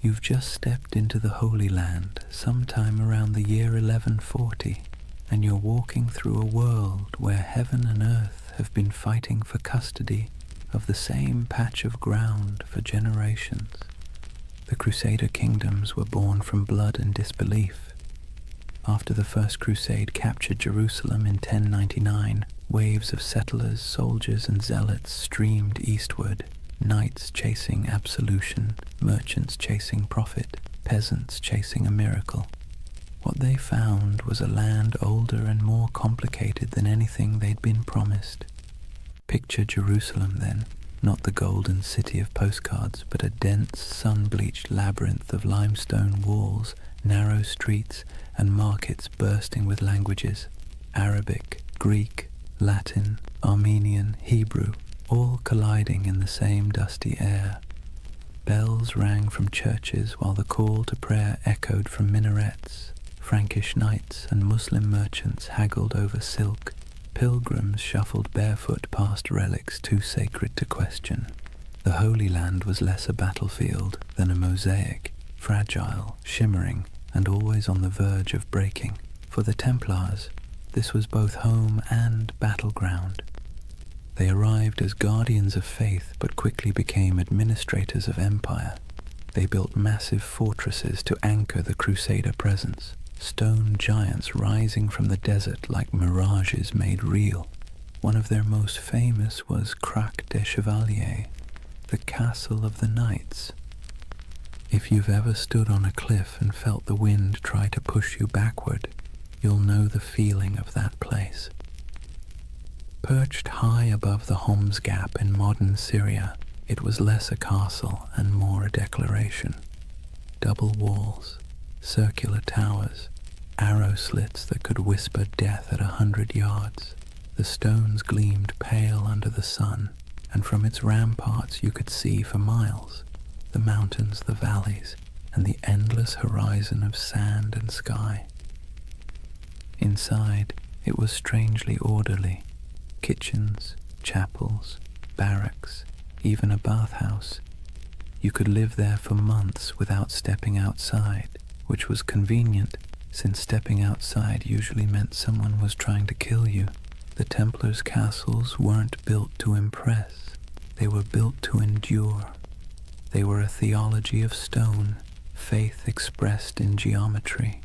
You've just stepped into the Holy Land sometime around the year 1140, and you're walking through a world where heaven and earth have been fighting for custody of the same patch of ground for generations. The Crusader kingdoms were born from blood and disbelief. After the First Crusade captured Jerusalem in 1099, waves of settlers, soldiers, and zealots streamed eastward, knights chasing absolution, merchants chasing profit, peasants chasing a miracle. What they found was a land older and more complicated than anything they'd been promised. Picture Jerusalem then, not the golden city of postcards, but a dense, sun-bleached labyrinth of limestone walls, narrow streets, and markets bursting with languages: Arabic, Greek, Latin, Armenian, Hebrew, all colliding in the same dusty air. Bells rang from churches while the call to prayer echoed from minarets. Frankish knights and Muslim merchants haggled over silk. Pilgrims shuffled barefoot past relics too sacred to question. The Holy Land was less a battlefield than a mosaic, fragile, shimmering, and always on the verge of breaking. For the Templars, this was both home and battleground. They arrived as guardians of faith, but quickly became administrators of empire. They built massive fortresses to anchor the Crusader presence, stone giants rising from the desert like mirages made real. One of their most famous was Crac des Chevaliers, the castle of the knights. If you've ever stood on a cliff and felt the wind try to push you backward, you'll know the feeling of that place. Perched high above the Homs Gap in modern Syria, it was less a castle and more a declaration. Double walls, circular towers, arrow slits that could whisper death at 100 yards. The stones gleamed pale under the sun, and from its ramparts you could see for miles the mountains, the valleys, and the endless horizon of sand and sky. Inside, it was strangely orderly. Kitchens, chapels, barracks, even a bathhouse. You could live there for months without stepping outside, which was convenient, since stepping outside usually meant someone was trying to kill you. The Templars' castles weren't built to impress. They were built to endure. They were a theology of stone, faith expressed in geometry.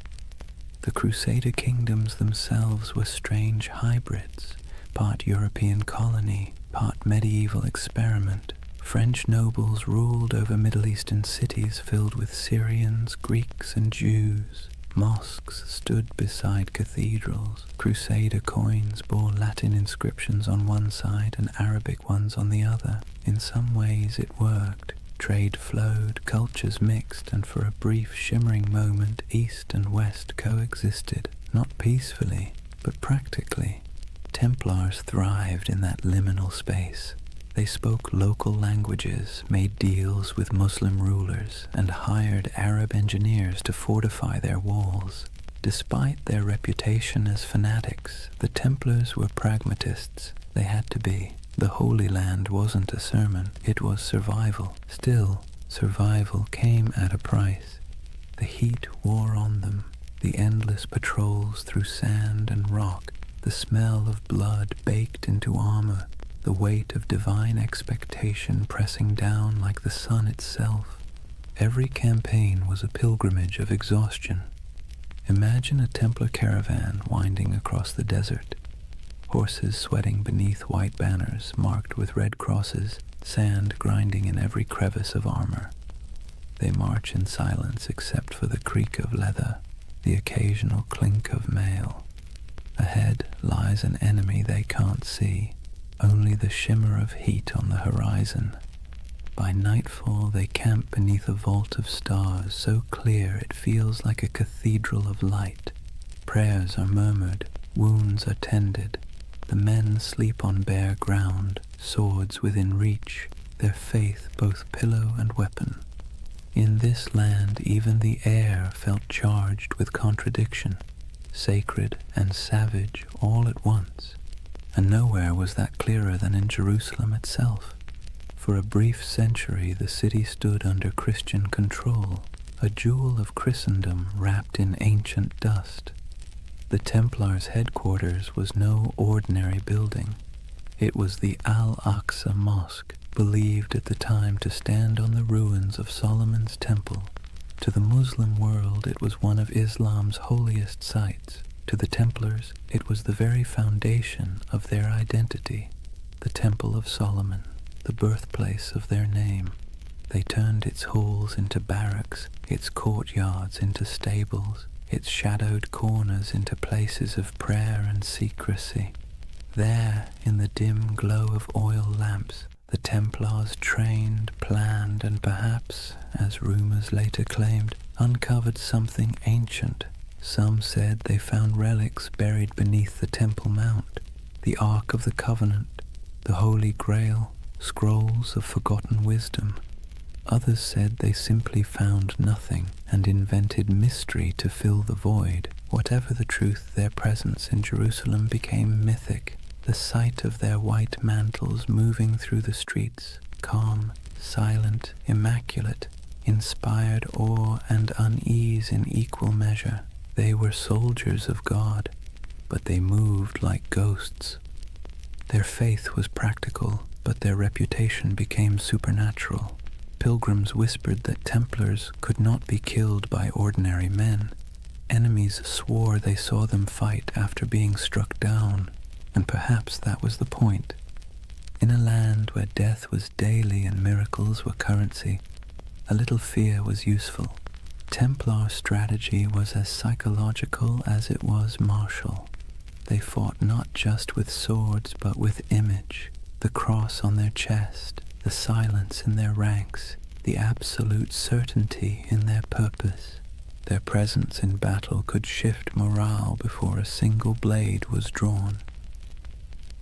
The Crusader kingdoms themselves were strange hybrids, part European colony, part medieval experiment. French nobles ruled over Middle Eastern cities filled with Syrians, Greeks, and Jews. Mosques stood beside cathedrals. Crusader coins bore Latin inscriptions on one side and Arabic ones on the other. In some ways it worked. Trade flowed, cultures mixed, and for a brief shimmering moment East and West coexisted, not peacefully, but practically. Templars thrived in that liminal space. They spoke local languages, made deals with Muslim rulers, and hired Arab engineers to fortify their walls. Despite their reputation as fanatics, the Templars were pragmatists. They had to be. The Holy Land wasn't a sermon, it was survival. Still, survival came at a price. The heat wore on them, the endless patrols through sand and rock, the smell of blood baked into armor, the weight of divine expectation pressing down like the sun itself. Every campaign was a pilgrimage of exhaustion. Imagine a Templar caravan winding across the desert. Horses sweating beneath white banners marked with red crosses, sand grinding in every crevice of armor. They march in silence except for the creak of leather, the occasional clink of mail. Ahead lies an enemy they can't see, only the shimmer of heat on the horizon. By nightfall they camp beneath a vault of stars so clear it feels like a cathedral of light. Prayers are murmured, wounds are tended. The men sleep on bare ground, swords within reach, their faith both pillow and weapon. In this land even the air felt charged with contradiction, sacred and savage all at once, and nowhere was that clearer than in Jerusalem itself. For a brief century the city stood under Christian control, a jewel of Christendom wrapped in ancient dust. The Templars' headquarters was no ordinary building. It was the Al-Aqsa Mosque, believed at the time to stand on the ruins of Solomon's temple. To the Muslim world it was one of Islam's holiest sites. To the Templars it was the very foundation of their identity, the Temple of Solomon, the birthplace of their name. They turned its halls into barracks, its courtyards into stables, its shadowed corners into places of prayer and secrecy. There, in the dim glow of oil lamps, the Templars trained, planned, and perhaps, as rumors later claimed, uncovered something ancient. Some said they found relics buried beneath the Temple Mount, the Ark of the Covenant, the Holy Grail, scrolls of forgotten wisdom. Others said they simply found nothing and invented mystery to fill the void. Whatever the truth, their presence in Jerusalem became mythic. The sight of their white mantles moving through the streets, calm, silent, immaculate, inspired awe and unease in equal measure. They were soldiers of God, but they moved like ghosts. Their faith was practical, but their reputation became supernatural. Pilgrims whispered that Templars could not be killed by ordinary men. Enemies swore they saw them fight after being struck down, and perhaps that was the point. In a land where death was daily and miracles were currency, a little fear was useful. Templar strategy was as psychological as it was martial. They fought not just with swords but with image, the cross on their chest, the silence in their ranks, the absolute certainty in their purpose. Their presence in battle could shift morale before a single blade was drawn.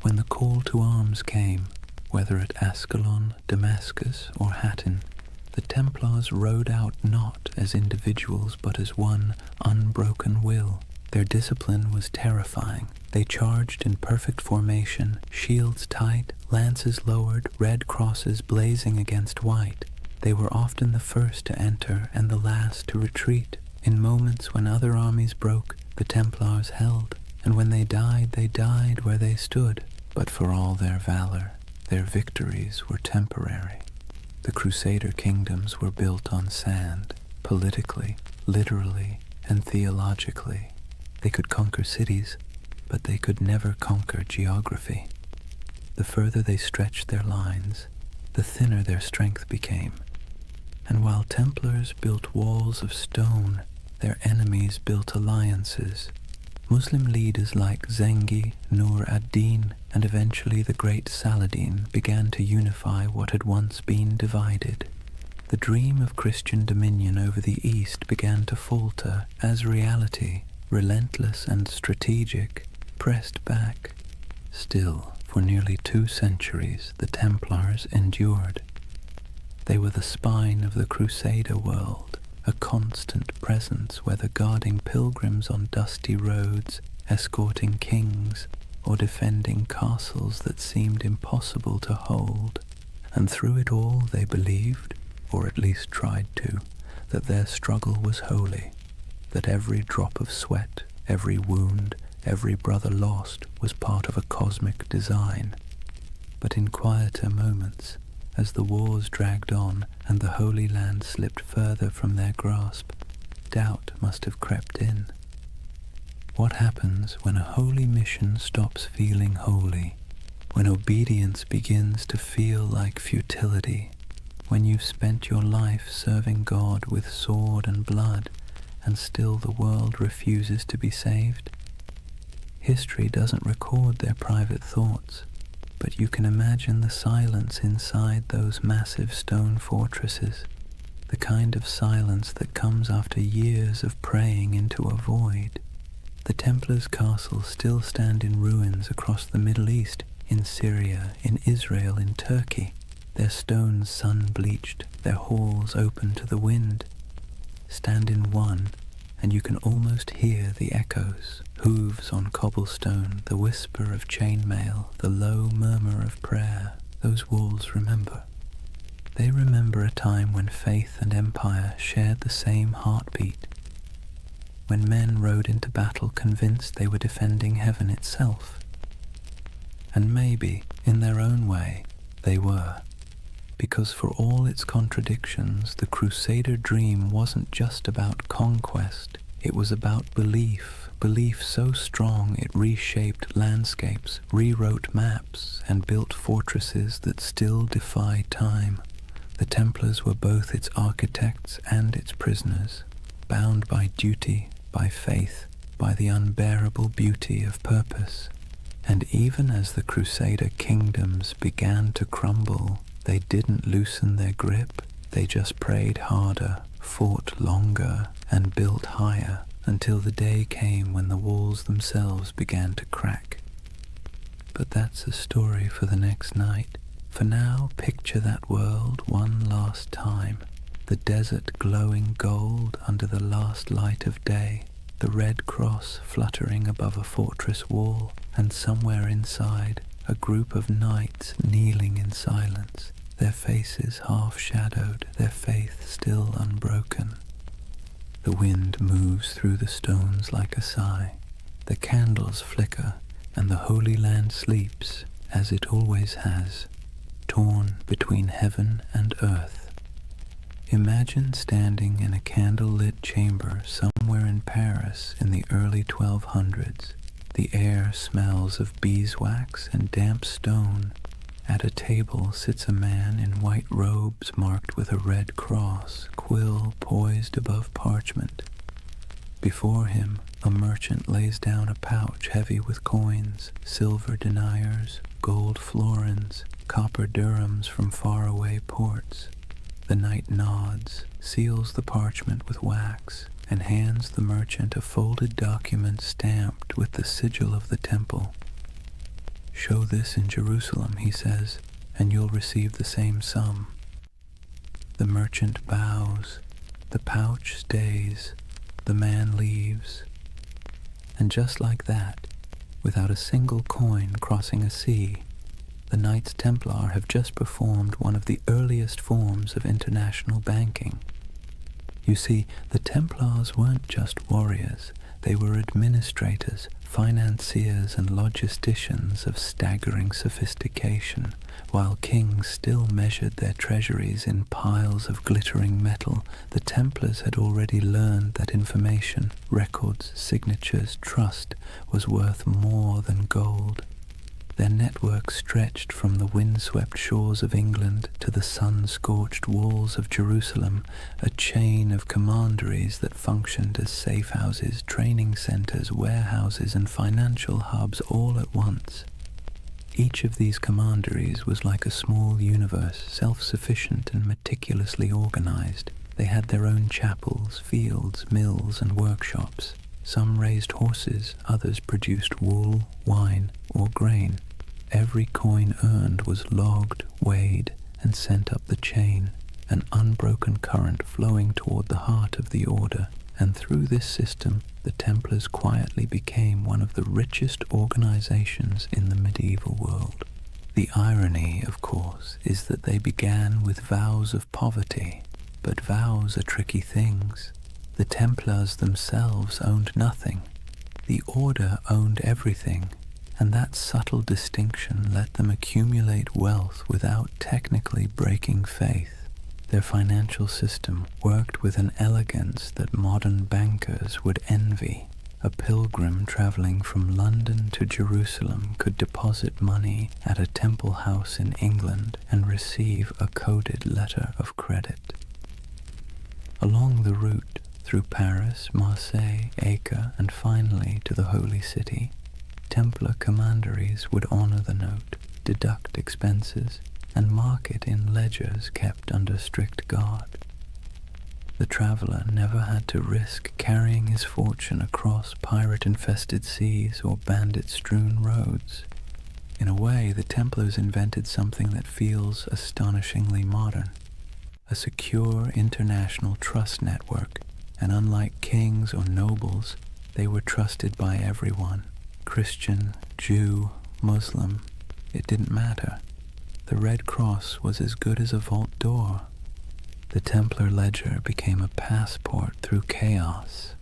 When the call to arms came, whether at Ascalon, Damascus, or Hattin, the Templars rode out not as individuals but as one unbroken will. Their discipline was terrifying. They charged in perfect formation, shields tight, lances lowered, red crosses blazing against white. They were often the first to enter and the last to retreat. In moments when other armies broke, the Templars held, and when they died where they stood. But for all their valor, their victories were temporary. The Crusader kingdoms were built on sand, politically, literally, and theologically. They could conquer cities, but they could never conquer geography. The further they stretched their lines, the thinner their strength became. And while Templars built walls of stone, their enemies built alliances. Muslim leaders like Zengi, Nur ad-Din, and eventually the great Saladin began to unify what had once been divided. The dream of Christian dominion over the East began to falter as reality, relentless and strategic, pressed back. Still, for nearly 2 centuries, the Templars endured. They were the spine of the Crusader world, a constant presence whether guarding pilgrims on dusty roads, escorting kings, or defending castles that seemed impossible to hold. And through it all they believed, or at least tried to, that their struggle was holy, that every drop of sweat, every wound, every brother lost was part of a cosmic design. But in quieter moments, as the wars dragged on and the Holy Land slipped further from their grasp, doubt must have crept in. What happens when a holy mission stops feeling holy? When obedience begins to feel like futility? When you've spent your life serving God with sword and blood, and still the world refuses to be saved? History doesn't record their private thoughts, but you can imagine the silence inside those massive stone fortresses. the kind of silence that comes after years of praying into a void. The Templars' castles still stand in ruins across the Middle East, in Syria, in Israel, in Turkey, their stones sun-bleached, their halls open to the wind. Stand in one, and you can almost hear the echoes, hooves on cobblestone, the whisper of chainmail, the low murmur of prayer. Those walls remember. They remember a time when faith and empire shared the same heartbeat, when men rode into battle convinced they were defending heaven itself. And maybe, in their own way, they were. Because for all its contradictions, the Crusader dream wasn't just about conquest, it was about belief, belief so strong it reshaped landscapes, rewrote maps, and built fortresses that still defy time. The Templars were both its architects and its prisoners, bound by duty, by faith, by the unbearable beauty of purpose. And even as the Crusader kingdoms began to crumble, they didn't loosen their grip, they just prayed harder, fought longer, and built higher, until the day came when the walls themselves began to crack. But that's a story for the next night. For now, picture that world one last time, the desert glowing gold under the last light of day, the red cross fluttering above a fortress wall, and somewhere inside, a group of knights kneeling in silence, their faces half-shadowed, their faith still unbroken. The wind moves through the stones like a sigh, the candles flicker, and the Holy Land sleeps, as it always has, torn between heaven and earth. Imagine standing in a candle-lit chamber somewhere in Paris in the early 1200s. The air smells of beeswax and damp stone. At a table sits a man in white robes marked with a red cross, quill poised above parchment. Before him, a merchant lays down a pouch heavy with coins, silver deniers, gold florins, copper dirhams from faraway ports. The knight nods, seals the parchment with wax, and hands the merchant a folded document stamped with the sigil of the temple. "Show this in Jerusalem," he says, "and you'll receive the same sum." The merchant bows, the pouch stays, the man leaves. And just like that, without a single coin crossing a sea, the Knights Templar have just performed one of the earliest forms of international banking. You see, the Templars weren't just warriors, they were administrators, financiers and logisticians of staggering sophistication. While kings still measured their treasuries in piles of glittering metal, the Templars had already learned that information, records, signatures, trust was worth more than gold. Their network stretched from the windswept shores of England to the sun-scorched walls of Jerusalem, a chain of commanderies that functioned as safe houses, training centers, warehouses, and financial hubs all at once. Each of these commanderies was like a small universe, self-sufficient and meticulously organized. They had their own chapels, fields, mills, and workshops. Some raised horses, others produced wool, wine, or grain. Every coin earned was logged, weighed, and sent up the chain, an unbroken current flowing toward the heart of the order. And through this system, the Templars quietly became one of the richest organizations in the medieval world. The irony, of course, is that they began with vows of poverty, but vows are tricky things. The Templars themselves owned nothing. The order owned everything, and that subtle distinction let them accumulate wealth without technically breaking faith. Their financial system worked with an elegance that modern bankers would envy. A pilgrim traveling from London to Jerusalem could deposit money at a temple house in England and receive a coded letter of credit. Along the route, through Paris, Marseille, Acre, and finally to the Holy City, Templar commanderies would honor the note, deduct expenses, and mark it in ledgers kept under strict guard. The traveler never had to risk carrying his fortune across pirate-infested seas or bandit-strewn roads. In a way, the Templars invented something that feels astonishingly modern, a secure international trust network, and unlike kings or nobles, they were trusted by everyone. Christian, Jew, Muslim, it didn't matter. The Red Cross was as good as a vault door. The Templar ledger became a passport through chaos.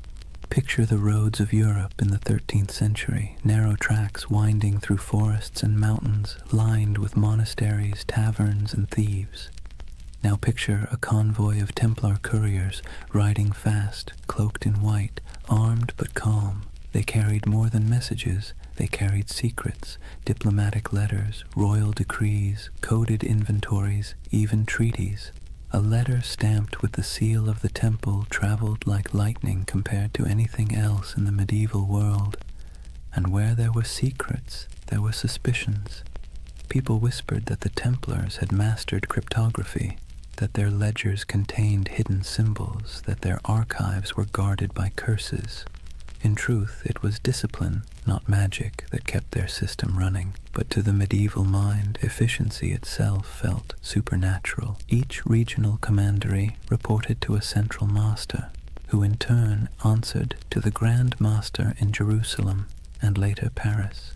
Picture the roads of Europe in the 13th century, narrow tracks winding through forests and mountains, lined with monasteries, taverns, and thieves. Now picture a convoy of Templar couriers riding fast, cloaked in white, armed but calm. They carried more than messages. They carried secrets, diplomatic letters, royal decrees, coded inventories, even treaties. A letter stamped with the seal of the temple traveled like lightning compared to anything else in the medieval world. And where there were secrets, there were suspicions. People whispered that the Templars had mastered cryptography, that their ledgers contained hidden symbols, that their archives were guarded by curses. In truth, it was discipline, not magic, that kept their system running. But to the medieval mind, efficiency itself felt supernatural. Each regional commandery reported to a central master, who in turn answered to the Grand Master in Jerusalem and later Paris.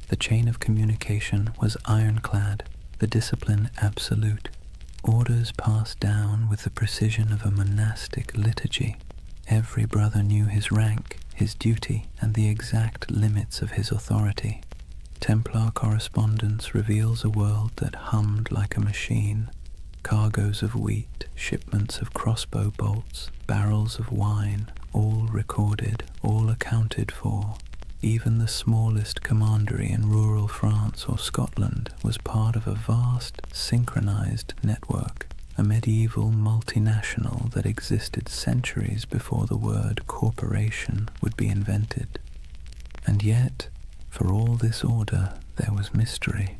The chain of communication was ironclad, the discipline absolute. Orders passed down with the precision of a monastic liturgy. Every brother knew his rank, his duty, and the exact limits of his authority. Templar correspondence reveals a world that hummed like a machine. Cargoes of wheat, shipments of crossbow bolts, barrels of wine, all recorded, all accounted for. Even the smallest commandery in rural France or Scotland was part of a vast, synchronized network, a medieval multinational that existed centuries before the word corporation would be invented. And yet, for all this order, there was mystery.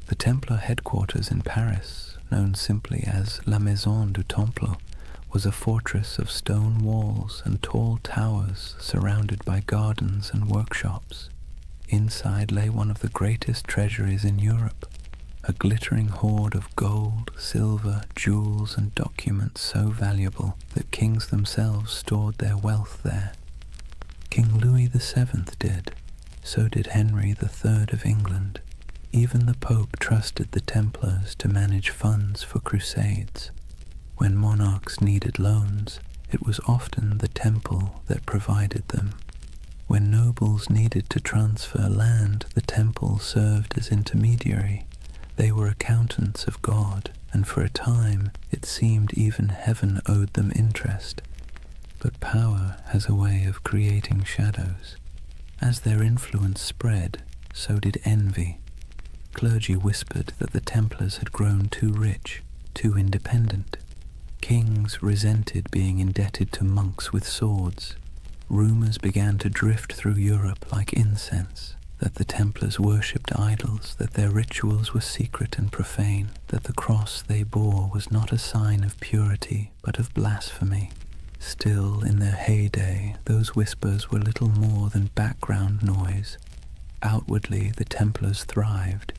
The Templar headquarters in Paris, known simply as La Maison du Temple, was a fortress of stone walls and tall towers surrounded by gardens and workshops. Inside lay one of the greatest treasuries in Europe, a glittering hoard of gold, silver, jewels, and documents so valuable that kings themselves stored their wealth there. King Louis VII did. So did Henry III of England. Even the Pope trusted the Templars to manage funds for crusades. When monarchs needed loans, it was often the temple that provided them. When nobles needed to transfer land, the temple served as intermediary. They were accountants of God, and for a time it seemed even heaven owed them interest. But power has a way of creating shadows. As their influence spread, so did envy. Clergy whispered that the Templars had grown too rich, too independent. Kings resented being indebted to monks with swords. Rumors began to drift through Europe like incense, that the Templars worshipped idols, that their rituals were secret and profane, that the cross they bore was not a sign of purity, but of blasphemy. Still, in their heyday, those whispers were little more than background noise. Outwardly, the Templars thrived.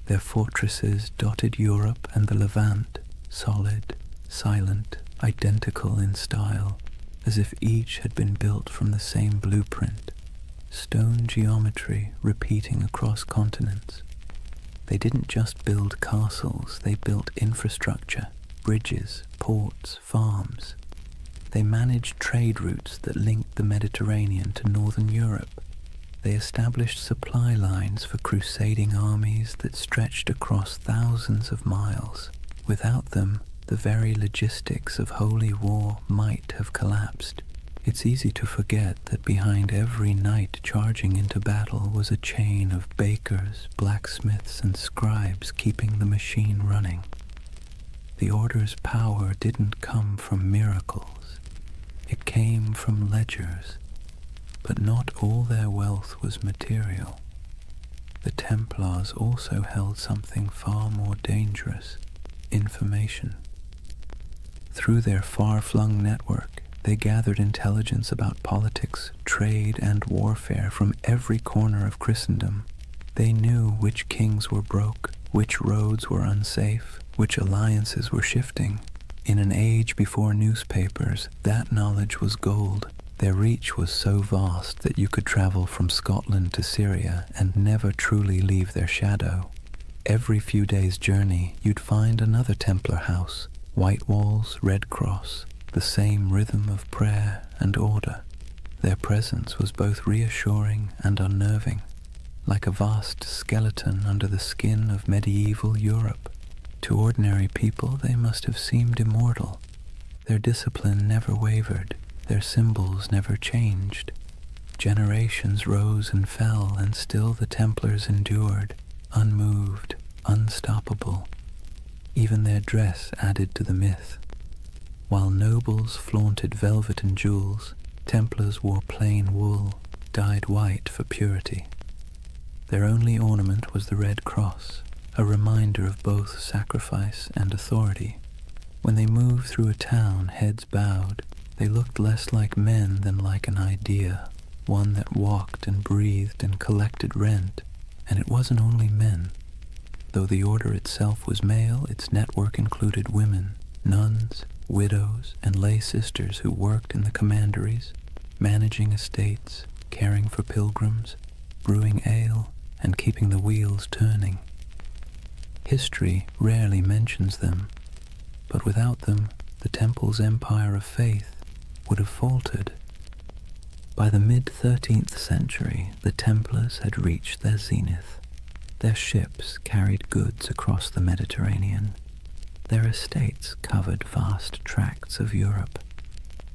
Their fortresses dotted Europe and the Levant, solid, silent, identical in style, as if each had been built from the same blueprint. Stone geometry repeating across continents. They didn't just build castles, they built infrastructure, bridges, ports, farms. They managed trade routes that linked the Mediterranean to northern Europe. They established supply lines for crusading armies that stretched across thousands of miles. Without them, the very logistics of holy war might have collapsed. It's easy to forget that behind every knight charging into battle was a chain of bakers, blacksmiths, and scribes keeping the machine running. The Order's power didn't come from miracles. It came from ledgers, but not all their wealth was material. The Templars also held something far more dangerous: information. Through their far-flung network, they gathered intelligence about politics, trade, and warfare from every corner of Christendom. They knew which kings were broke, which roads were unsafe, which alliances were shifting. In an age before newspapers, that knowledge was gold. Their reach was so vast that you could travel from Scotland to Syria and never truly leave their shadow. Every few days' journey, you'd find another Templar house, white walls, red cross, the same rhythm of prayer and order. Their presence was both reassuring and unnerving, like a vast skeleton under the skin of medieval Europe. To ordinary people, they must have seemed immortal. Their discipline never wavered, their symbols never changed. Generations rose and fell, and still the Templars endured, unmoved, unstoppable. Even their dress added to the myth. While nobles flaunted velvet and jewels, Templars wore plain wool, dyed white for purity. Their only ornament was the red cross, a reminder of both sacrifice and authority. When they moved through a town, heads bowed, they looked less like men than like an idea, one that walked and breathed and collected rent. And it wasn't only men. Though the order itself was male, its network included women, nuns, widows, and lay sisters who worked in the commanderies, managing estates, caring for pilgrims, brewing ale, and keeping the wheels turning. History rarely mentions them, but without them, the Temple's empire of faith would have faltered. By the mid-13th century, the Templars had reached their zenith. Their ships carried goods across the Mediterranean. Their estates covered vast tracts of Europe.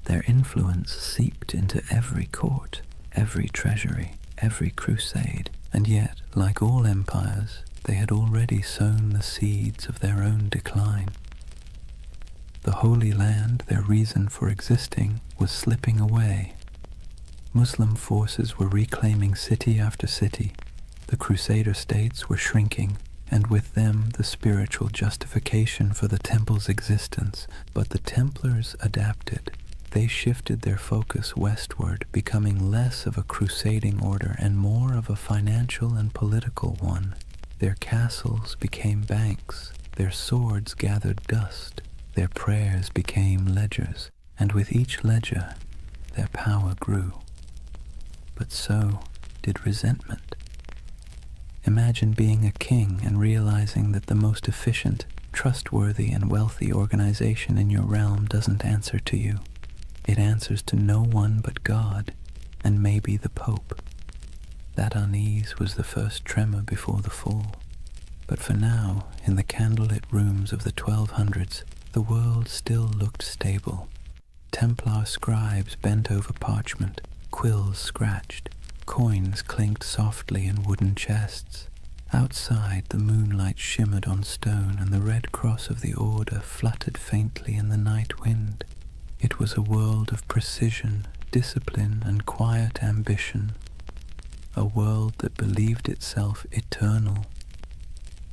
Their influence seeped into every court, every treasury, every crusade, and yet, like all empires, they had already sown the seeds of their own decline. The Holy Land, their reason for existing, was slipping away. Muslim forces were reclaiming city after city. The Crusader states were shrinking, and with them the spiritual justification for the Temple's existence. But the Templars adapted. They shifted their focus westward, becoming less of a crusading order and more of a financial and political one. Their castles became banks, their swords gathered dust, their prayers became ledgers, and with each ledger their power grew. But so did resentment. Imagine being a king and realizing that the most efficient, trustworthy, and wealthy organization in your realm doesn't answer to you. It answers to no one but God, and maybe the Pope. That unease was the first tremor before the fall. But for now, in the candlelit rooms of the 1200s, the world still looked stable. Templar scribes bent over parchment, quills scratched, coins clinked softly in wooden chests. Outside, the moonlight shimmered on stone, and the red cross of the order fluttered faintly in the night wind. It was a world of precision, discipline, and quiet ambition. A world that believed itself eternal.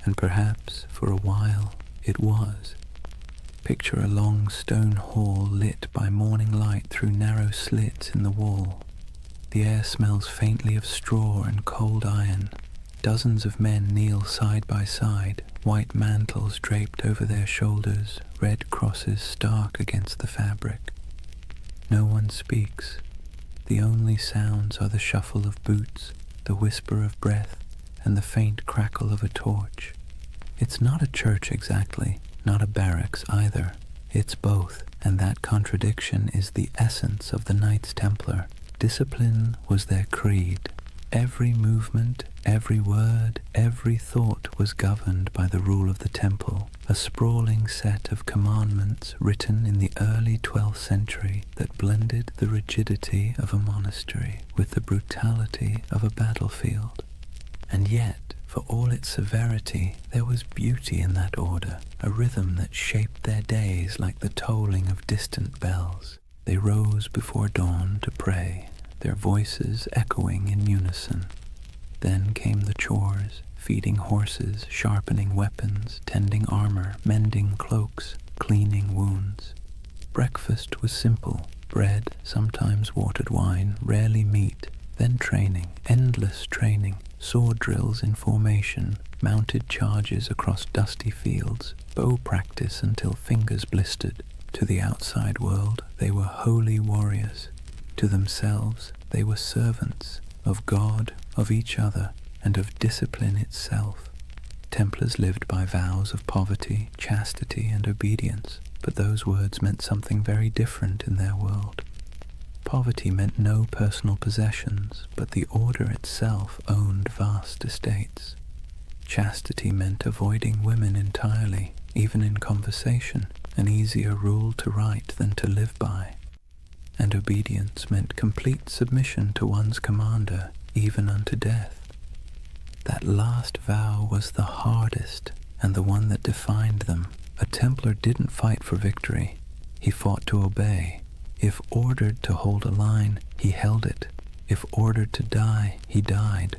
And perhaps, for a while, it was. Picture a long stone hall lit by morning light through narrow slits in the wall. The air smells faintly of straw and cold iron. Dozens of men kneel side by side, white mantles draped over their shoulders, red crosses stark against the fabric. No one speaks. The only sounds are the shuffle of boots, the whisper of breath, and the faint crackle of a torch. It's not a church exactly, not a barracks either. It's both, and that contradiction is the essence of the Knights Templar. Discipline was their creed. Every movement, every word, every thought was governed by the rule of the temple, a sprawling set of commandments written in the early 12th century that blended the rigidity of a monastery with the brutality of a battlefield. And yet, for all its severity, there was beauty in that order, a rhythm that shaped their days like the tolling of distant bells. They rose before dawn to pray, their voices echoing in unison. Then came the chores, feeding horses, sharpening weapons, tending armor, mending cloaks, cleaning wounds. Breakfast was simple: bread, sometimes watered wine, rarely meat. Then training, endless training, sword drills in formation, mounted charges across dusty fields, bow practice until fingers blistered. To the outside world, they were holy warriors. To themselves, they were servants of God, of each other, and of discipline itself. Templars lived by vows of poverty, chastity, and obedience, but those words meant something very different in their world. Poverty meant no personal possessions, but the order itself owned vast estates. Chastity meant avoiding women entirely, even in conversation, an easier rule to write than to live by. And obedience meant complete submission to one's commander, even unto death. That last vow was the hardest, and the one that defined them. A Templar didn't fight for victory. He fought to obey. If ordered to hold a line, he held it. If ordered to die, he died.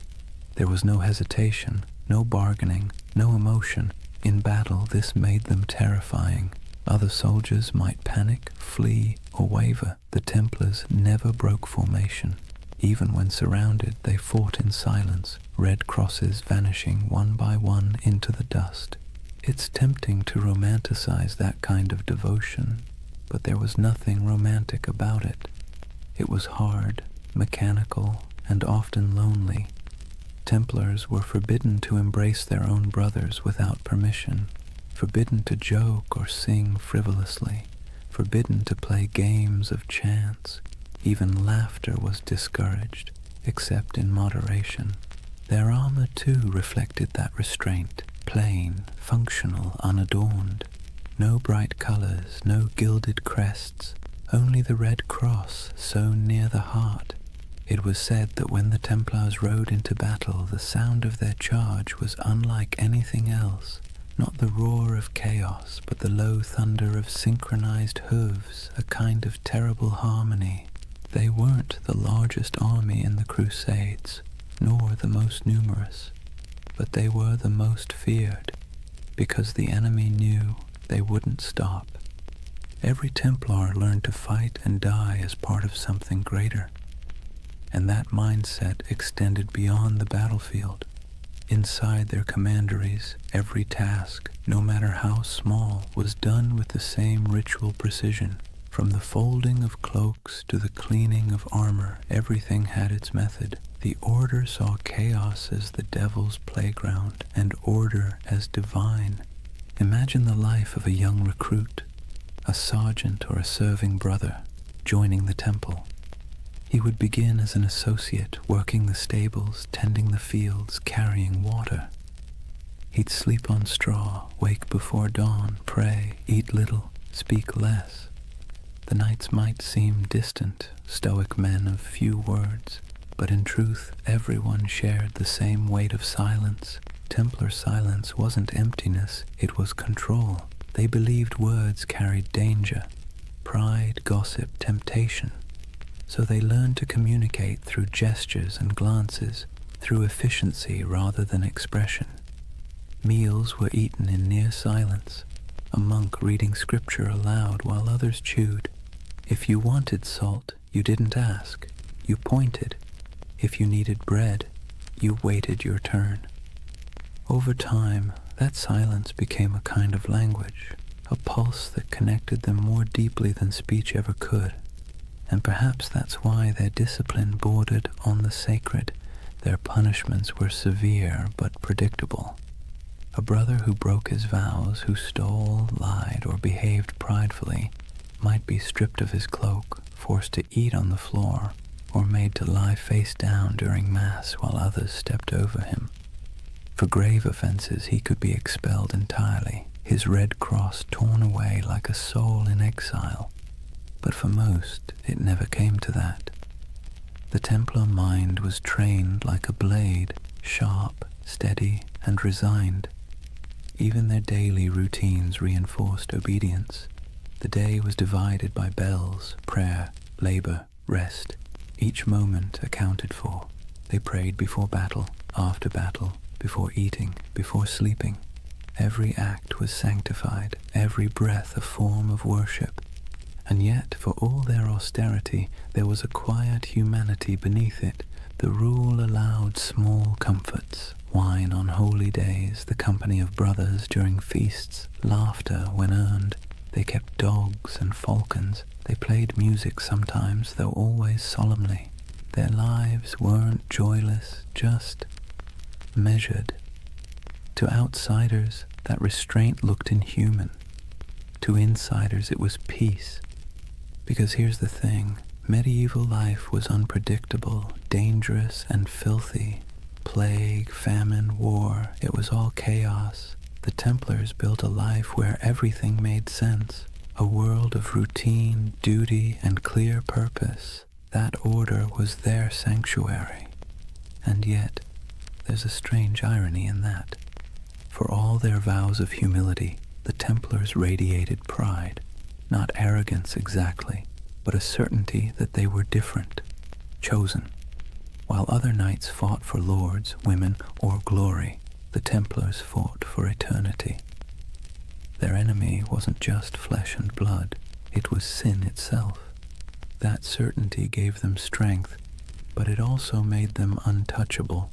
There was no hesitation, no bargaining, no emotion. In battle, this made them terrifying. Other soldiers might panic, flee, or waver. The Templars never broke formation. Even when surrounded, they fought in silence, red crosses vanishing one by one into the dust. It's tempting to romanticize that kind of devotion, but there was nothing romantic about it. It was hard, mechanical, and often lonely. Templars were forbidden to embrace their own brothers without permission, forbidden to joke or sing frivolously, forbidden to play games of chance. Even laughter was discouraged, except in moderation. Their armor, too, reflected that restraint, plain, functional, unadorned. No bright colors, no gilded crests, only the red cross sewn near the heart. It was said that when the Templars rode into battle, the sound of their charge was unlike anything else. Not the roar of chaos, but the low thunder of synchronized hooves, a kind of terrible harmony. They weren't the largest army in the Crusades, nor the most numerous, but they were the most feared, because the enemy knew they wouldn't stop. Every Templar learned to fight and die as part of something greater, and that mindset extended beyond the battlefield. Inside their commanderies, every task, no matter how small, was done with the same ritual precision. From the folding of cloaks to the cleaning of armor, everything had its method. The order saw chaos as the devil's playground, and order as divine. Imagine the life of a young recruit, a sergeant or a serving brother, joining the temple. He would begin as an associate, working the stables, tending the fields, carrying water. He'd sleep on straw, wake before dawn, pray, eat little, speak less. The nights might seem distant, stoic men of few words, but in truth everyone shared the same weight of silence. Templar silence wasn't emptiness, it was control. They believed words carried danger, pride, gossip, temptation. So they learned to communicate through gestures and glances, through efficiency rather than expression. Meals were eaten in near silence, a monk reading scripture aloud while others chewed. If you wanted salt, you didn't ask, you pointed. If you needed bread, you waited your turn. Over time, that silence became a kind of language, a pulse that connected them more deeply than speech ever could. And perhaps that's why their discipline bordered on the sacred. Their punishments were severe but predictable. A brother who broke his vows, who stole, lied, or behaved pridefully, might be stripped of his cloak, forced to eat on the floor, or made to lie face down during Mass while others stepped over him. For grave offenses he could be expelled entirely, his red cross torn away like a soul in exile. But for most, it never came to that. The Templar mind was trained like a blade, sharp, steady, and resigned. Even their daily routines reinforced obedience. The day was divided by bells, prayer, labor, rest. Each moment accounted for. They prayed before battle, after battle, before eating, before sleeping. Every act was sanctified, every breath a form of worship. And yet, for all their austerity, there was a quiet humanity beneath it. The rule allowed small comforts, wine on holy days, the company of brothers during feasts, laughter when earned. They kept dogs and falcons. They played music sometimes, though always solemnly. Their lives weren't joyless, just measured. To outsiders, that restraint looked inhuman. To insiders, it was peace. Because here's the thing, medieval life was unpredictable, dangerous, and filthy. Plague, famine, war, it was all chaos. The Templars built a life where everything made sense, a world of routine, duty, and clear purpose. That order was their sanctuary. And yet, there's a strange irony in that. For all their vows of humility, the Templars radiated pride. Not arrogance exactly, but a certainty that they were different, chosen. While other knights fought for lords, women, or glory, the Templars fought for eternity. Their enemy wasn't just flesh and blood, it was sin itself. That certainty gave them strength, but it also made them untouchable.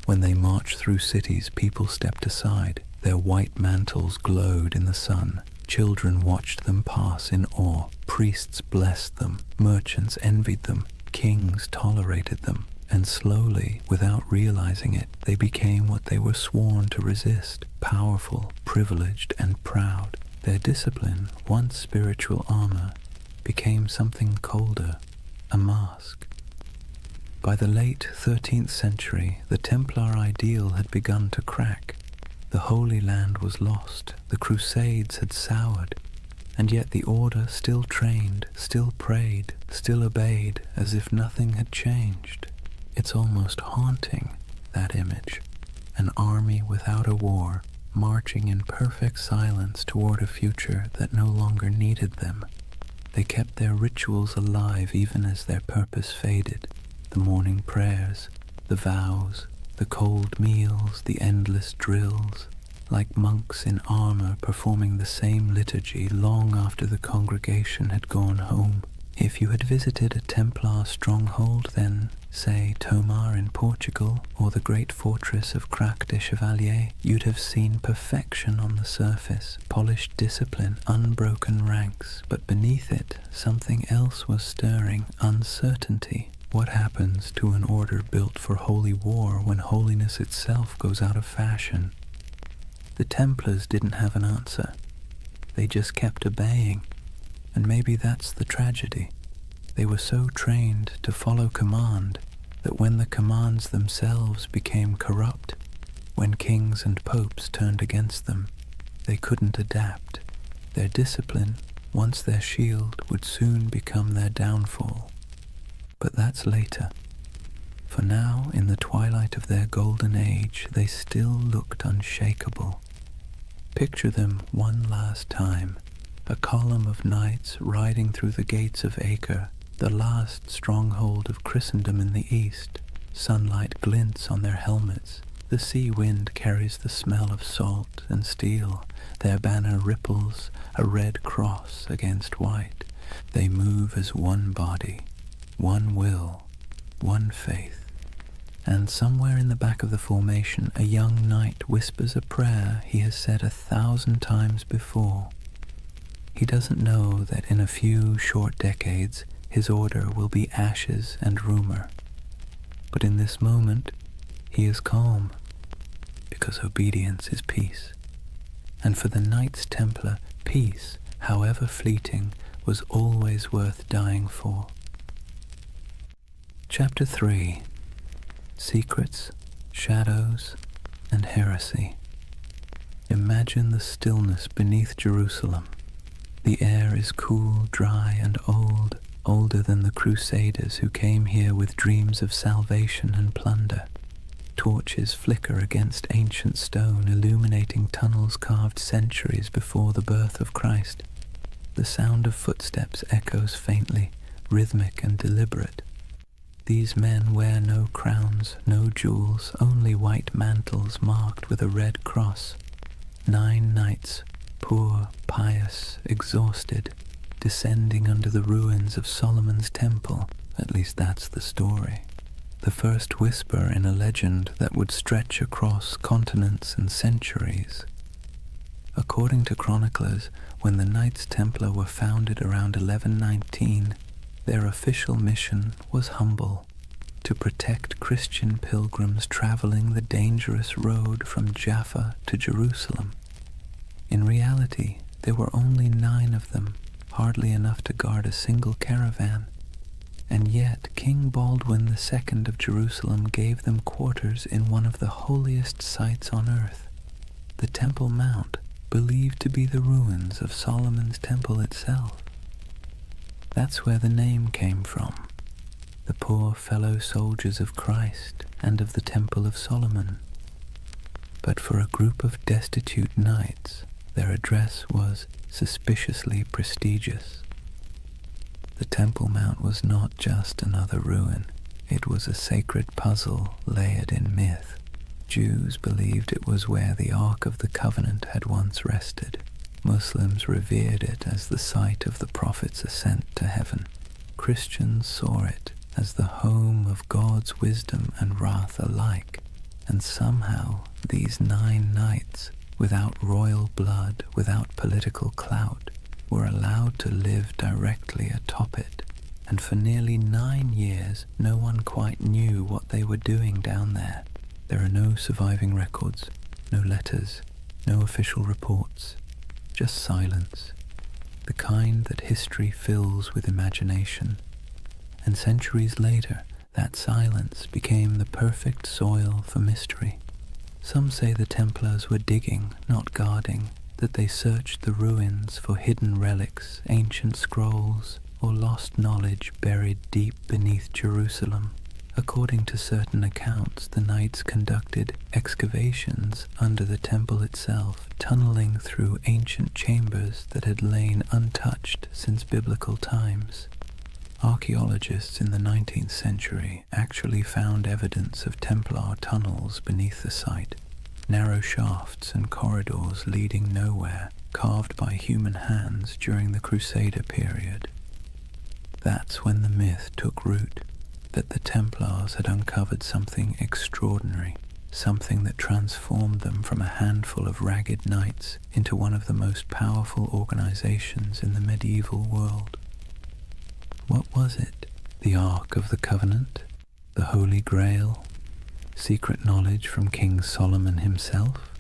When they marched through cities, people stepped aside. Their white mantles glowed in the sun. Children watched them pass in awe. Priests blessed them. Merchants envied them. Kings tolerated them. And slowly, without realizing it, they became what they were sworn to resist, powerful, privileged, and proud. Their discipline, once spiritual armor, became something colder, a mask. By the late 13th century, the Templar ideal had begun to crack. The Holy Land was lost, the Crusades had soured, and yet the Order still trained, still prayed, still obeyed, as if nothing had changed. It's almost haunting, that image. An army without a war, marching in perfect silence toward a future that no longer needed them. They kept their rituals alive even as their purpose faded. The morning prayers, the vows, the cold meals, the endless drills, like monks in armor performing the same liturgy long after the congregation had gone home. If you had visited a Templar stronghold, then, say, Tomar in Portugal, or the great fortress of Crac de Chevalier, you'd have seen perfection on the surface, polished discipline, unbroken ranks, but beneath it, something else was stirring, uncertainty. What happens to an order built for holy war when holiness itself goes out of fashion? The Templars didn't have an answer. They just kept obeying. And maybe that's the tragedy. They were so trained to follow command that when the commands themselves became corrupt, when kings and popes turned against them, they couldn't adapt. Their discipline, once their shield, would soon become their downfall. But that's later. For now, in the twilight of their golden age, they still looked unshakable. Picture them one last time, a column of knights riding through the gates of Acre, the last stronghold of Christendom in the east. Sunlight glints on their helmets. The sea wind carries the smell of salt and steel. Their banner ripples, a red cross against white. They move as one body, one will, one faith. And somewhere in the back of the formation, a young knight whispers a prayer he has said 1,000 times before. He doesn't know that in a few short decades, his order will be ashes and rumor. But in this moment, he is calm, because obedience is peace. And for the Knights Templar, peace, however fleeting, was always worth dying for. Chapter 3. Secrets, Shadows, and Heresy. Imagine the stillness beneath Jerusalem. The air is cool, dry, and old, older than the Crusaders who came here with dreams of salvation and plunder. Torches flicker against ancient stone, illuminating tunnels carved centuries before the birth of Christ. The sound of footsteps echoes faintly, rhythmic and deliberate. These men wear no crowns, no jewels, only white mantles marked with a red cross. 9 knights, poor, pious, exhausted, descending under the ruins of Solomon's temple. At least that's the story. The first whisper in a legend that would stretch across continents and centuries. According to chroniclers, when the Knights Templar were founded around 1119, their official mission was humble: to protect Christian pilgrims traveling the dangerous road from Jaffa to Jerusalem. In reality, there were only 9 of them, hardly enough to guard a single caravan. And yet King Baldwin II of Jerusalem gave them quarters in one of the holiest sites on earth, the Temple Mount, believed to be the ruins of Solomon's temple itself. That's where the name came from, the poor fellow soldiers of Christ and of the Temple of Solomon. But for a group of destitute knights, their address was suspiciously prestigious. The Temple Mount was not just another ruin, it was a sacred puzzle layered in myth. Jews believed it was where the Ark of the Covenant had once rested. Muslims revered it as the site of the Prophet's ascent to heaven. Christians saw it as the home of God's wisdom and wrath alike. And somehow these 9 knights, without royal blood, without political clout, were allowed to live directly atop it. And for nearly 9 years, no one quite knew what they were doing down there. There are no surviving records, no letters, no official reports, just silence, the kind that history fills with imagination. And centuries later, that silence became the perfect soil for mystery. Some say the Templars were digging, not guarding, that they searched the ruins for hidden relics, ancient scrolls, or lost knowledge buried deep beneath Jerusalem. According to certain accounts, the knights conducted excavations under the temple itself, tunneling through ancient chambers that had lain untouched since biblical times. Archaeologists in the 19th century actually found evidence of Templar tunnels beneath the site, narrow shafts and corridors leading nowhere, carved by human hands during the Crusader period. That's when the myth took root, that the Templars had uncovered something extraordinary, something that transformed them from a handful of ragged knights into one of the most powerful organizations in the medieval world. What was it? The Ark of the Covenant? The Holy Grail? Secret knowledge from King Solomon himself?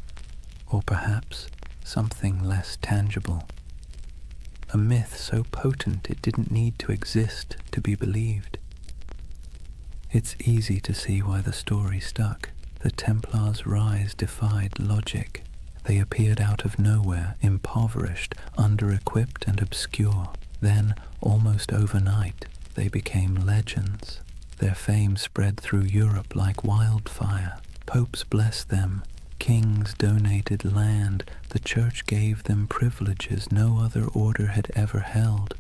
Or perhaps something less tangible? A myth so potent it didn't need to exist to be believed. It's easy to see why the story stuck. The Templars' rise defied logic. They appeared out of nowhere, impoverished, under-equipped and obscure. Then, almost overnight, they became legends. Their fame spread through Europe like wildfire. Popes blessed them. Kings donated land. The church gave them privileges no other order had ever held.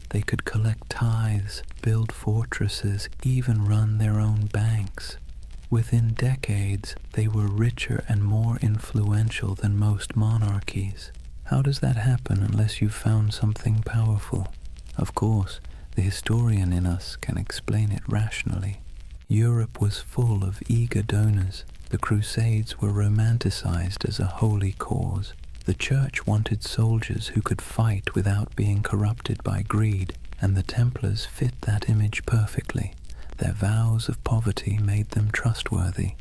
They could collect tithes, build fortresses, even run their own banks. Within decades, they were richer and more influential than most monarchies. How does that happen unless you've found something powerful? Of course, the historian in us can explain it rationally. Europe was full of eager donors. The Crusades were romanticized as a holy cause. The church wanted soldiers who could fight without being corrupted by greed, and the Templars fit that image perfectly. Their vows of poverty made them trustworthy.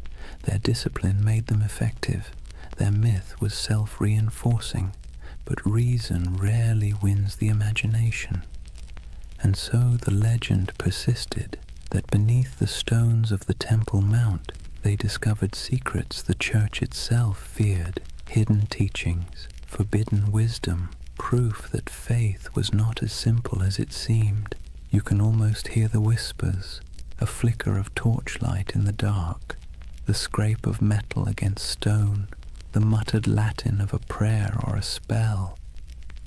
Their discipline made them effective. Their myth was self-reinforcing, but reason rarely wins the imagination. And so the legend persisted that beneath the stones of the Temple Mount, they discovered secrets the church itself feared. Hidden teachings, forbidden wisdom, proof that faith was not as simple as it seemed. You can almost hear the whispers, a flicker of torchlight in the dark, the scrape of metal against stone, the muttered Latin of a prayer or a spell.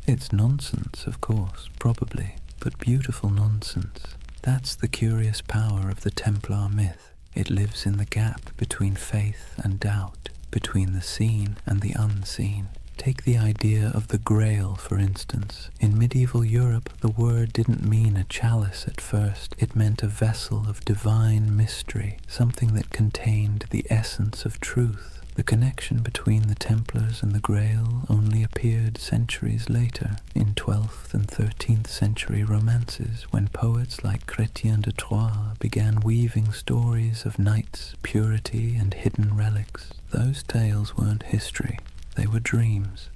It's nonsense, of course, probably, but beautiful nonsense. That's the curious power of the Templar myth. It lives in the gap between faith and doubt, between the seen and the unseen. Take the idea of the Grail, for instance. In medieval Europe, the word didn't mean a chalice at first. It meant a vessel of divine mystery, something that contained the essence of truth. The connection between the Templars and the Grail only appeared centuries later, in 12th and 13th century romances, when poets like Chrétien de Troyes began weaving stories of knights, purity, and hidden relics. Those tales weren't history. They were dreams,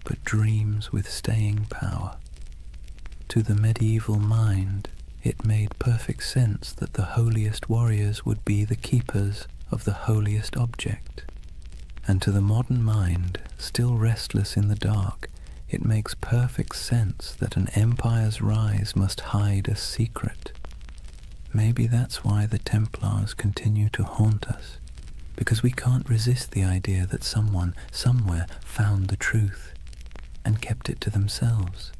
but dreams with staying power. To the medieval mind, it made perfect sense that the holiest warriors would be the keepers of the holiest object. And to the modern mind, still restless in the dark, it makes perfect sense that an empire's rise must hide a secret. Maybe that's why the Templars continue to haunt us, because we can't resist the idea that someone, somewhere, found the truth and kept it to themselves.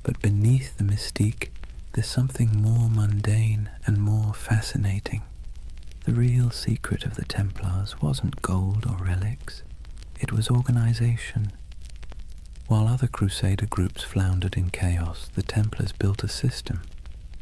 But beneath the mystique, there's something more mundane and more fascinating. The real secret of the Templars wasn't gold or relics. It was organization. While other Crusader groups floundered in chaos, the Templars built a system.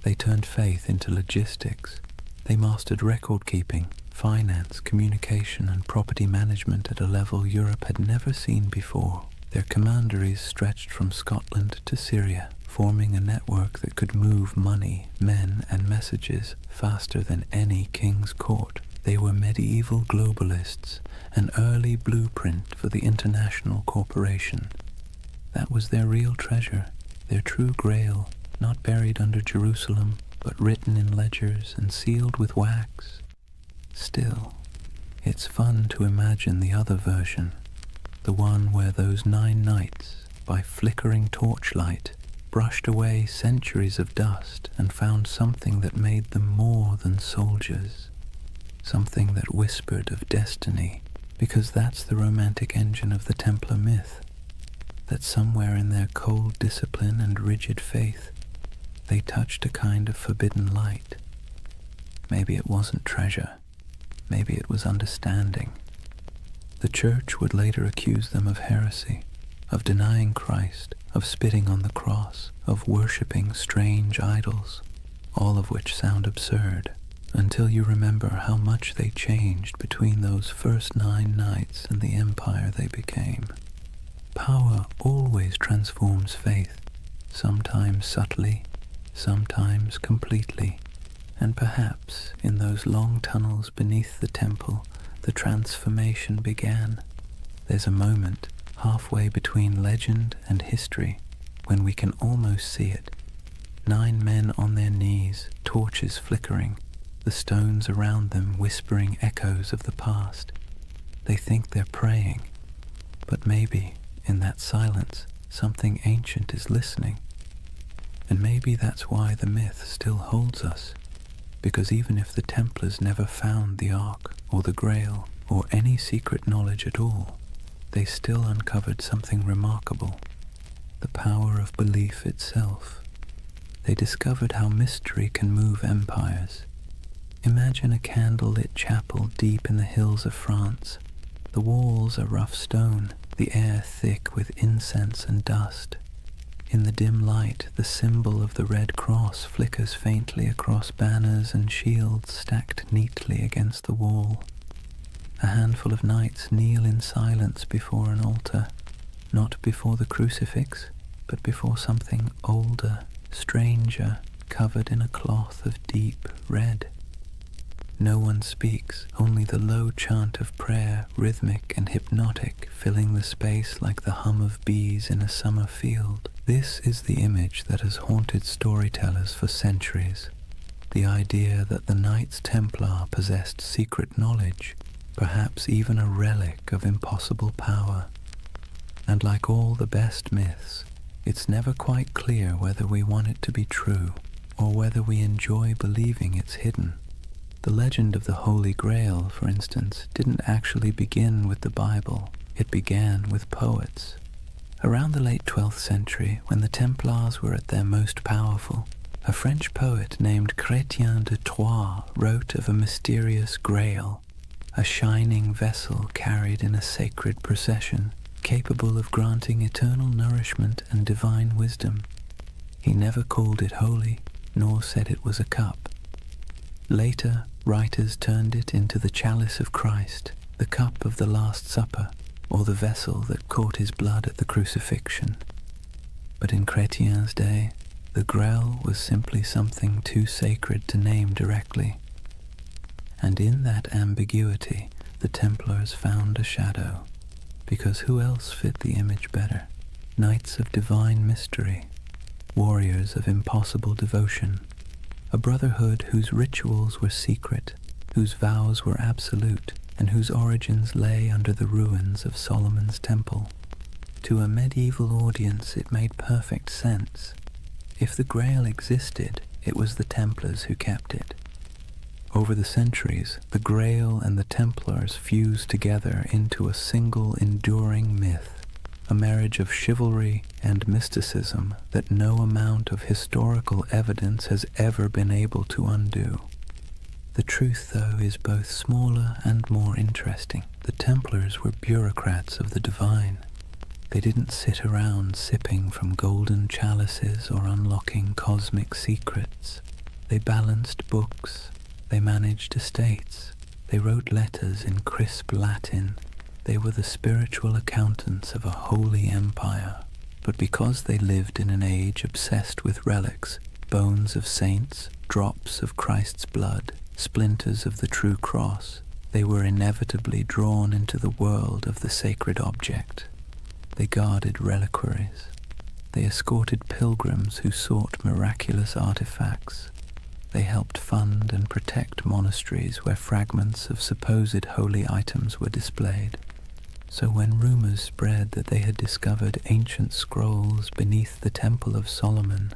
They turned faith into logistics. They mastered record-keeping, finance, communication, and property management at a level Europe had never seen before. Their commanderies stretched from Scotland to Syria, forming a network that could move money, men, and messages faster than any king's court. They were medieval globalists, an early blueprint for the international corporation. That was their real treasure, their true grail, not buried under Jerusalem, but written in ledgers and sealed with wax. Still, it's fun to imagine the other version, the one where those 9 knights, by flickering torchlight, brushed away centuries of dust and found something that made them more than soldiers, something that whispered of destiny, because that's the romantic engine of the Templar myth, that somewhere in their cold discipline and rigid faith, they touched a kind of forbidden light. Maybe it wasn't treasure. Maybe it was understanding. The Church would later accuse them of heresy, of denying Christ, of spitting on the cross, of worshipping strange idols, all of which sound absurd, until you remember how much they changed between those first 9 knights and the empire they became. Power always transforms faith, sometimes subtly, sometimes completely, and perhaps in those long tunnels beneath the temple, the transformation began. There's a moment, halfway between legend and history, when we can almost see it. 9 men on their knees, torches flickering, the stones around them whispering echoes of the past. They think they're praying, but maybe, in that silence, something ancient is listening. And maybe that's why the myth still holds us, because even if the Templars never found the Ark, or the Grail, or any secret knowledge at all, they still uncovered something remarkable, the power of belief itself. They discovered how mystery can move empires. Imagine a candle-lit chapel deep in the hills of France. The walls are rough stone, the air thick with incense and dust. In the dim light, the symbol of the Red Cross flickers faintly across banners and shields stacked neatly against the wall. A handful of knights kneel in silence before an altar, not before the crucifix, but before something older, stranger, covered in a cloth of deep red. No one speaks, only the low chant of prayer, rhythmic and hypnotic, filling the space like the hum of bees in a summer field. This is the image that has haunted storytellers for centuries. The idea that the Knights Templar possessed secret knowledge, perhaps even a relic of impossible power. And like all the best myths, it's never quite clear whether we want it to be true, or whether we enjoy believing it's hidden. The legend of the Holy Grail, for instance, didn't actually begin with the Bible. It began with poets. Around the late 12th century, when the Templars were at their most powerful, a French poet named Chrétien de Troyes wrote of a mysterious grail, a shining vessel carried in a sacred procession. capable of granting eternal nourishment and divine wisdom. He never called it holy, nor said it was a cup. Later, writers turned it into the chalice of Christ, the cup of the Last Supper, or the vessel that caught his blood at the crucifixion. But in Chrétien's day, the Grail was simply something too sacred to name directly. And in that ambiguity, the Templars found a shadow, because who else fit the image better? Knights of divine mystery, warriors of impossible devotion, a brotherhood whose rituals were secret, whose vows were absolute, and whose origins lay under the ruins of Solomon's temple. To a medieval audience it made perfect sense. If the Grail existed, it was the Templars who kept it. Over the centuries, the Grail and the Templars fused together into a single enduring myth, a marriage of chivalry and mysticism that no amount of historical evidence has ever been able to undo. The truth, though, is both smaller and more interesting. The Templars were bureaucrats of the divine. They didn't sit around sipping from golden chalices or unlocking cosmic secrets. They balanced books. They managed estates. They wrote letters in crisp Latin. They were the spiritual accountants of a holy empire. But because they lived in an age obsessed with relics, bones of saints, drops of Christ's blood, splinters of the true cross, they were inevitably drawn into the world of the sacred object. They guarded reliquaries. They escorted pilgrims who sought miraculous artifacts. They helped fund and protect monasteries where fragments of supposed holy items were displayed. So when rumors spread that they had discovered ancient scrolls beneath the Temple of Solomon,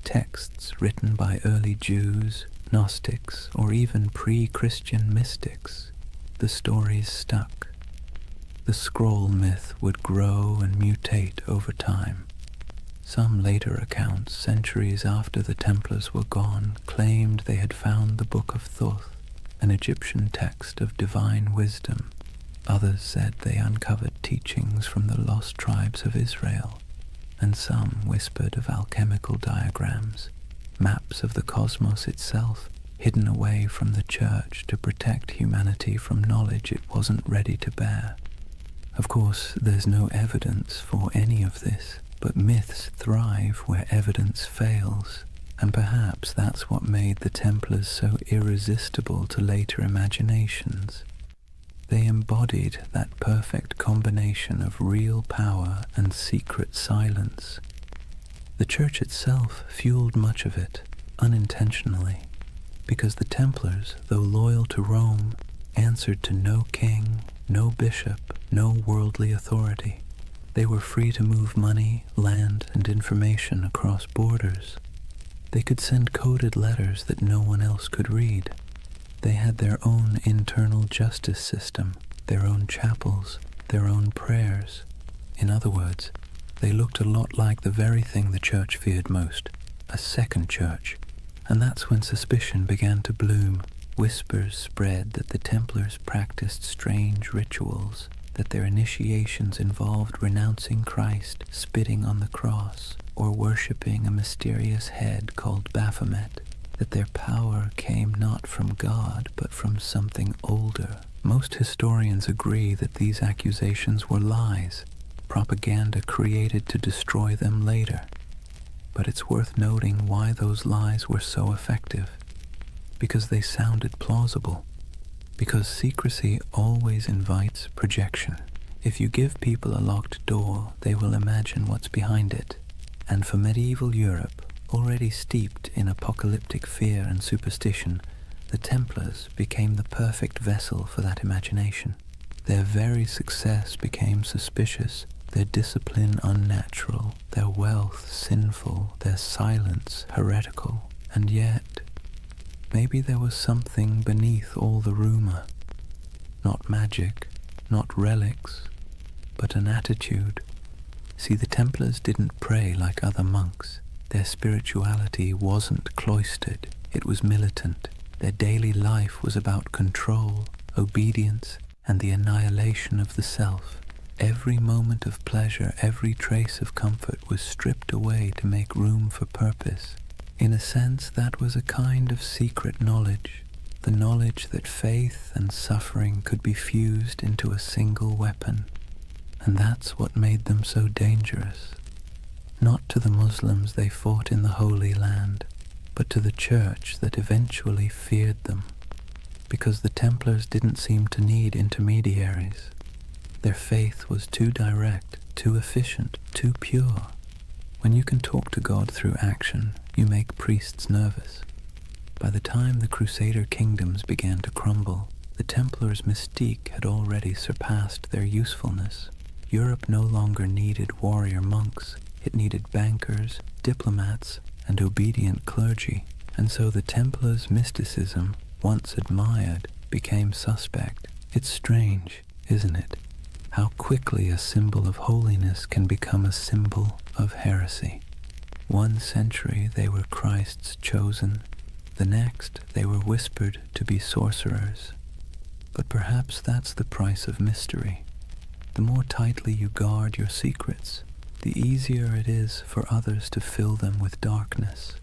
texts written by early Jews, Gnostics, or even pre-Christian mystics, the stories stuck. The scroll myth would grow and mutate over time. Some later accounts, centuries after the Templars were gone, claimed they had found the Book of Thoth, an Egyptian text of divine wisdom. Others said they uncovered teachings from the lost tribes of Israel, and some whispered of alchemical diagrams, maps of the cosmos itself, hidden away from the church to protect humanity from knowledge it wasn't ready to bear. Of course, there's no evidence for any of this, but myths thrive where evidence fails, and perhaps that's what made the Templars so irresistible to later imaginations. They embodied that perfect combination of real power and secret silence. The Church itself fueled much of it, unintentionally, because the Templars, though loyal to Rome, answered to no king, no bishop, no worldly authority. They were free to move money, land, and information across borders. They could send coded letters that no one else could read. They had their own internal justice system, their own chapels, their own prayers. In other words, they looked a lot like the very thing the Church feared most, a second church. And that's when suspicion began to bloom. Whispers spread that the Templars practiced strange rituals, that their initiations involved renouncing Christ, spitting on the cross, or worshipping a mysterious head called Baphomet, that their power came not from God but from something older. Most historians agree that these accusations were lies, propaganda created to destroy them later. But it's worth noting why those lies were so effective. Because they sounded plausible. Because secrecy always invites projection. If you give people a locked door, they will imagine what's behind it. And for medieval Europe, already steeped in apocalyptic fear and superstition, the Templars became the perfect vessel for that imagination. Their very success became suspicious, their discipline unnatural, their wealth sinful, their silence heretical. And yet, maybe there was something beneath all the rumor. Not magic, not relics, but an attitude. See, the Templars didn't pray like other monks. Their spirituality wasn't cloistered, it was militant. Their daily life was about control, obedience, and the annihilation of the self. Every moment of pleasure, every trace of comfort was stripped away to make room for purpose. In a sense, that was a kind of secret knowledge, the knowledge that faith and suffering could be fused into a single weapon. And that's what made them so dangerous. Not to the Muslims they fought in the Holy Land, but to the church that eventually feared them, because the Templars didn't seem to need intermediaries. Their faith was too direct, too efficient, too pure. When you can talk to God through action, you make priests nervous. By the time the Crusader kingdoms began to crumble, the Templars' mystique had already surpassed their usefulness. Europe no longer needed warrior monks. It needed bankers, diplomats, and obedient clergy. And so the Templars' mysticism, once admired, became suspect. It's strange, isn't it? How quickly a symbol of holiness can become a symbol of heresy. One century they were Christ's chosen, the next they were whispered to be sorcerers. But perhaps that's the price of mystery. The more tightly you guard your secrets, the easier it is for others to fill them with darkness.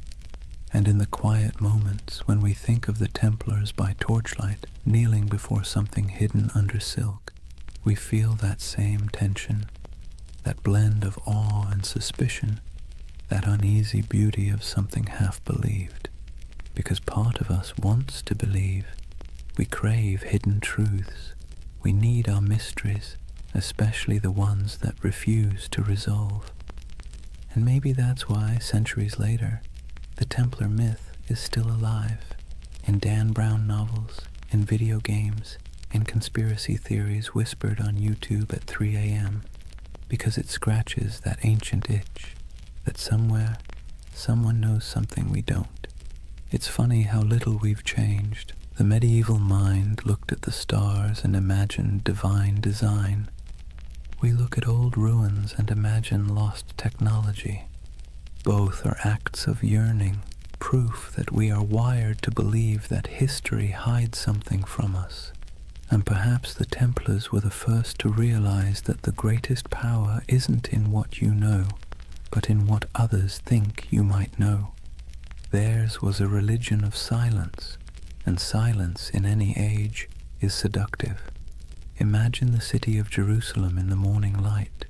And in the quiet moments when we think of the Templars by torchlight, kneeling before something hidden under silk, we feel that same tension, that blend of awe and suspicion, that uneasy beauty of something half-believed. Because part of us wants to believe. We crave hidden truths. We need our mysteries, especially the ones that refuse to resolve. And maybe that's why, centuries later, the Templar myth is still alive, in Dan Brown novels, in video games, in conspiracy theories whispered on YouTube at 3 a.m., because it scratches that ancient itch, that somewhere, someone knows something we don't. It's funny how little we've changed. The medieval mind looked at the stars and imagined divine design. We look at old ruins and imagine lost technology. Both are acts of yearning, proof that we are wired to believe that history hides something from us. And perhaps the Templars were the first to realize that the greatest power isn't in what you know, but in what others think you might know. Theirs was a religion of silence, and silence in any age is seductive. Imagine the city of Jerusalem in the morning light.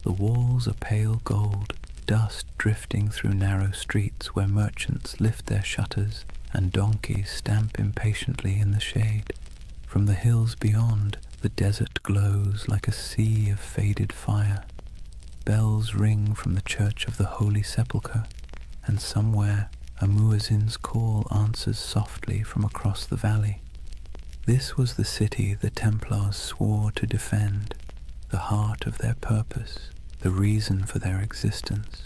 The walls are pale gold, dust drifting through narrow streets where merchants lift their shutters and donkeys stamp impatiently in the shade. From the hills beyond, the desert glows like a sea of faded fire. Bells ring from the Church of the Holy Sepulchre, and somewhere a muezzin's call answers softly from across the valley. This was the city the Templars swore to defend, the heart of their purpose, the reason for their existence.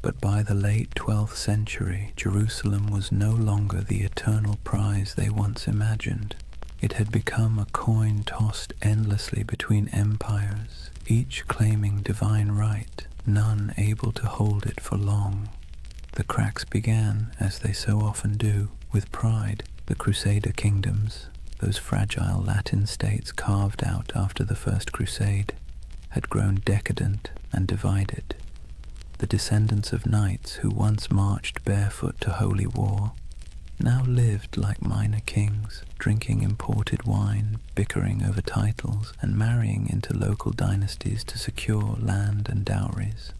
But by the late 12th century, Jerusalem was no longer the eternal prize they once imagined. It had become a coin tossed endlessly between empires, each claiming divine right, none able to hold it for long. The cracks began, as they so often do, with pride. The Crusader kingdoms, those fragile Latin states carved out after the First Crusade, had grown decadent and divided. The descendants of knights who once marched barefoot to holy war now lived like minor kings, drinking imported wine, bickering over titles, and marrying into local dynasties to secure land and dowries.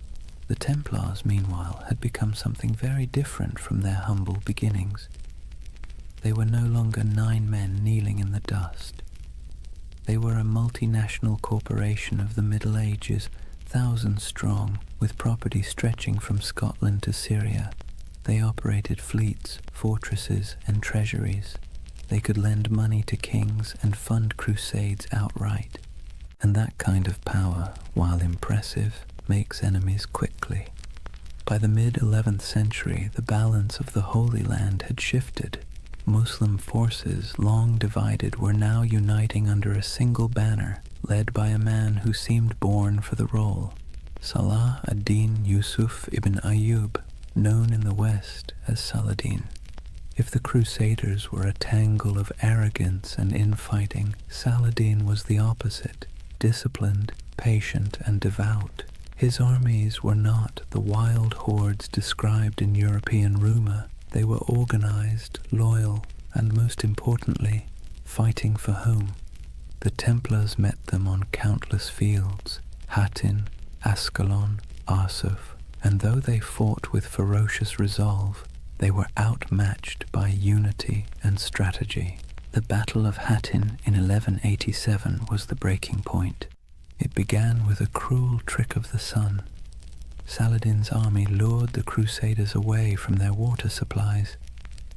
The Templars, meanwhile, had become something very different from their humble beginnings. They were no longer 9 men kneeling in the dust. They were a multinational corporation of the Middle Ages, thousands strong, with property stretching from Scotland to Syria. They operated fleets, fortresses, and treasuries. They could lend money to kings and fund crusades outright. And that kind of power, while impressive, makes enemies quickly. By the mid-11th century, the balance of the Holy Land had shifted. Muslim forces, long divided, were now uniting under a single banner, led by a man who seemed born for the role, Salah ad-Din Yusuf ibn Ayyub, known in the West as Saladin. If the Crusaders were a tangle of arrogance and infighting, Saladin was the opposite, disciplined, patient and devout. His armies were not the wild hordes described in European rumor. They were organized, loyal, and most importantly, fighting for home. The Templars met them on countless fields, Hattin, Ascalon, Arsuf, and though they fought with ferocious resolve, they were outmatched by unity and strategy. The Battle of Hattin in 1187 was the breaking point. It began with a cruel trick of the sun. Saladin's army lured the Crusaders away from their water supplies,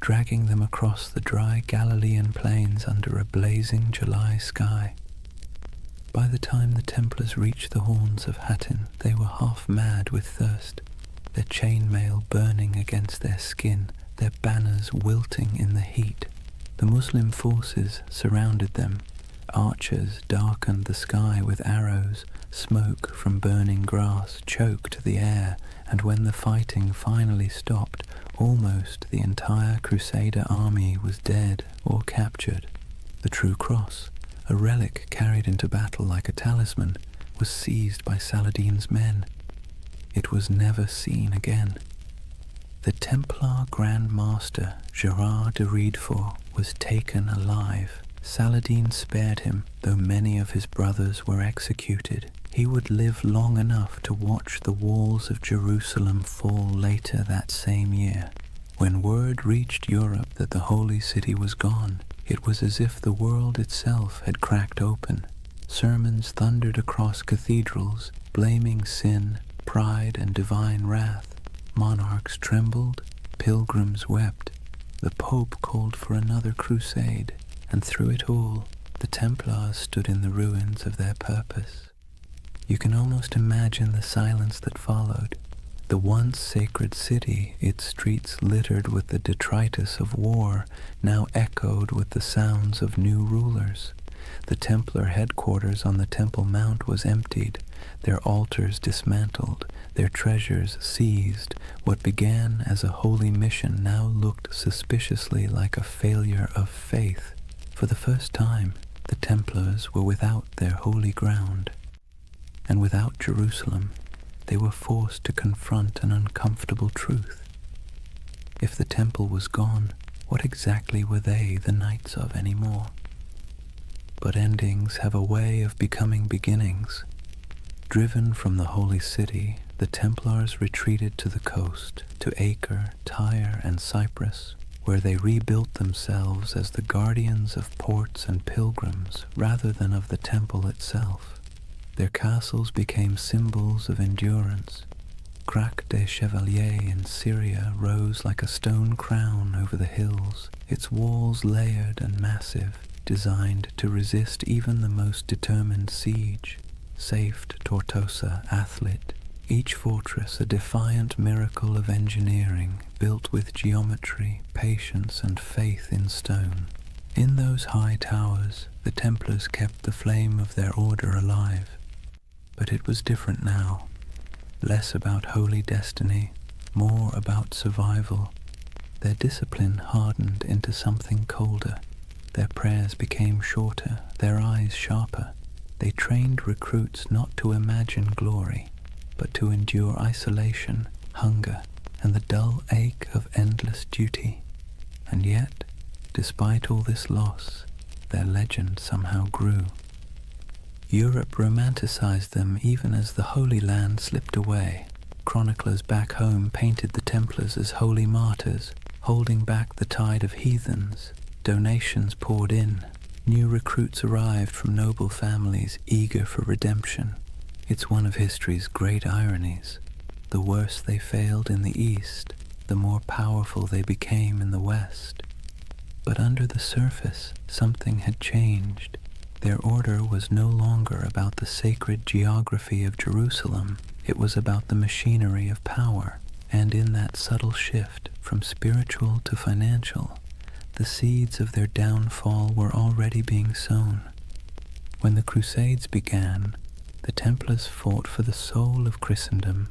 dragging them across the dry Galilean plains under a blazing July sky. By the time the Templars reached the horns of Hattin, they were half mad with thirst, their chainmail burning against their skin, their banners wilting in the heat. The Muslim forces surrounded them. Archers darkened the sky with arrows, smoke from burning grass choked the air, and when the fighting finally stopped, almost the entire Crusader army was dead or captured. The True Cross, a relic carried into battle like a talisman, was seized by Saladin's men. It was never seen again. The Templar Grand Master Gerard de Riedefort was taken alive. Saladin spared him, though many of his brothers were executed. He would live long enough to watch the walls of Jerusalem fall later that same year. When word reached Europe that the Holy City was gone, it was as if the world itself had cracked open. Sermons thundered across cathedrals, blaming sin, pride, and divine wrath. Monarchs trembled, pilgrims wept. The Pope called for another crusade, and through it all, the Templars stood in the ruins of their purpose. You can almost imagine the silence that followed. The once sacred city, its streets littered with the detritus of war, now echoed with the sounds of new rulers. The Templar headquarters on the Temple Mount was emptied, their altars dismantled, their treasures seized. What began as a holy mission now looked suspiciously like a failure of faith. For the first time, the Templars were without their holy ground, and without Jerusalem. They were forced to confront an uncomfortable truth. If the temple was gone, what exactly were they the knights of anymore? But endings have a way of becoming beginnings. Driven from the holy city, the Templars retreated to the coast, to Acre, Tyre, and Cyprus, where they rebuilt themselves as the guardians of ports and pilgrims rather than of the temple itself. Their castles became symbols of endurance. Crac des Chevaliers in Syria rose like a stone crown over the hills, its walls layered and massive, designed to resist even the most determined siege. Safed Tortosa, Athlit, each fortress a defiant miracle of engineering, built with geometry, patience, and faith in stone. In those high towers, the Templars kept the flame of their order alive. But it was different now, less about holy destiny, more about survival. Their discipline hardened into something colder. Their prayers became shorter, their eyes sharper. They trained recruits not to imagine glory, but to endure isolation, hunger, and the dull ache of endless duty. And yet, despite all this loss, their legend somehow grew. Europe romanticized them even as the Holy Land slipped away. Chroniclers back home painted the Templars as holy martyrs, holding back the tide of heathens. Donations poured in. New recruits arrived from noble families eager for redemption. It's one of history's great ironies. The worse they failed in the East, the more powerful they became in the West. But under the surface, something had changed. Their order was no longer about the sacred geography of Jerusalem. It was about the machinery of power. And in that subtle shift from spiritual to financial, the seeds of their downfall were already being sown. When the Crusades began, the Templars fought for the soul of Christendom.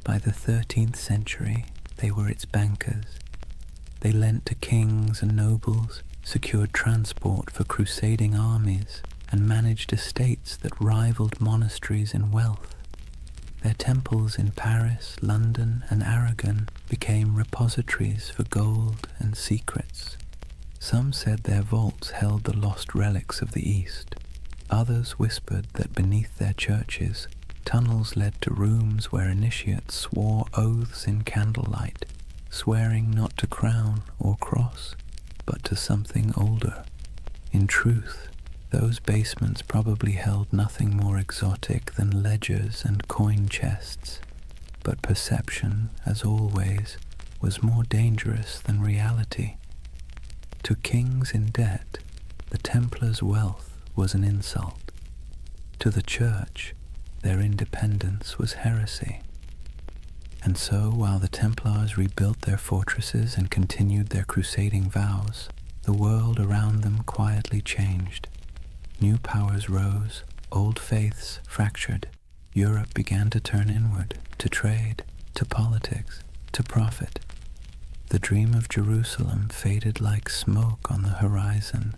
By the 13th century, they were its bankers. They lent to kings and nobles, secured transport for crusading armies, and managed estates that rivaled monasteries in wealth. Their temples in Paris, London, and Aragon became repositories for gold and secrets. Some said their vaults held the lost relics of the East. Others whispered that beneath their churches, tunnels led to rooms where initiates swore oaths in candlelight, swearing not to crown or cross, but to something older. In truth, those basements probably held nothing more exotic than ledgers and coin chests, but perception, as always, was more dangerous than reality. To kings in debt, the Templars' wealth was an insult. To the Church, their independence was heresy. And so, while the Templars rebuilt their fortresses and continued their crusading vows, the world around them quietly changed. New powers rose, old faiths fractured. Europe began to turn inward, to trade, to politics, to profit. The dream of Jerusalem faded like smoke on the horizon.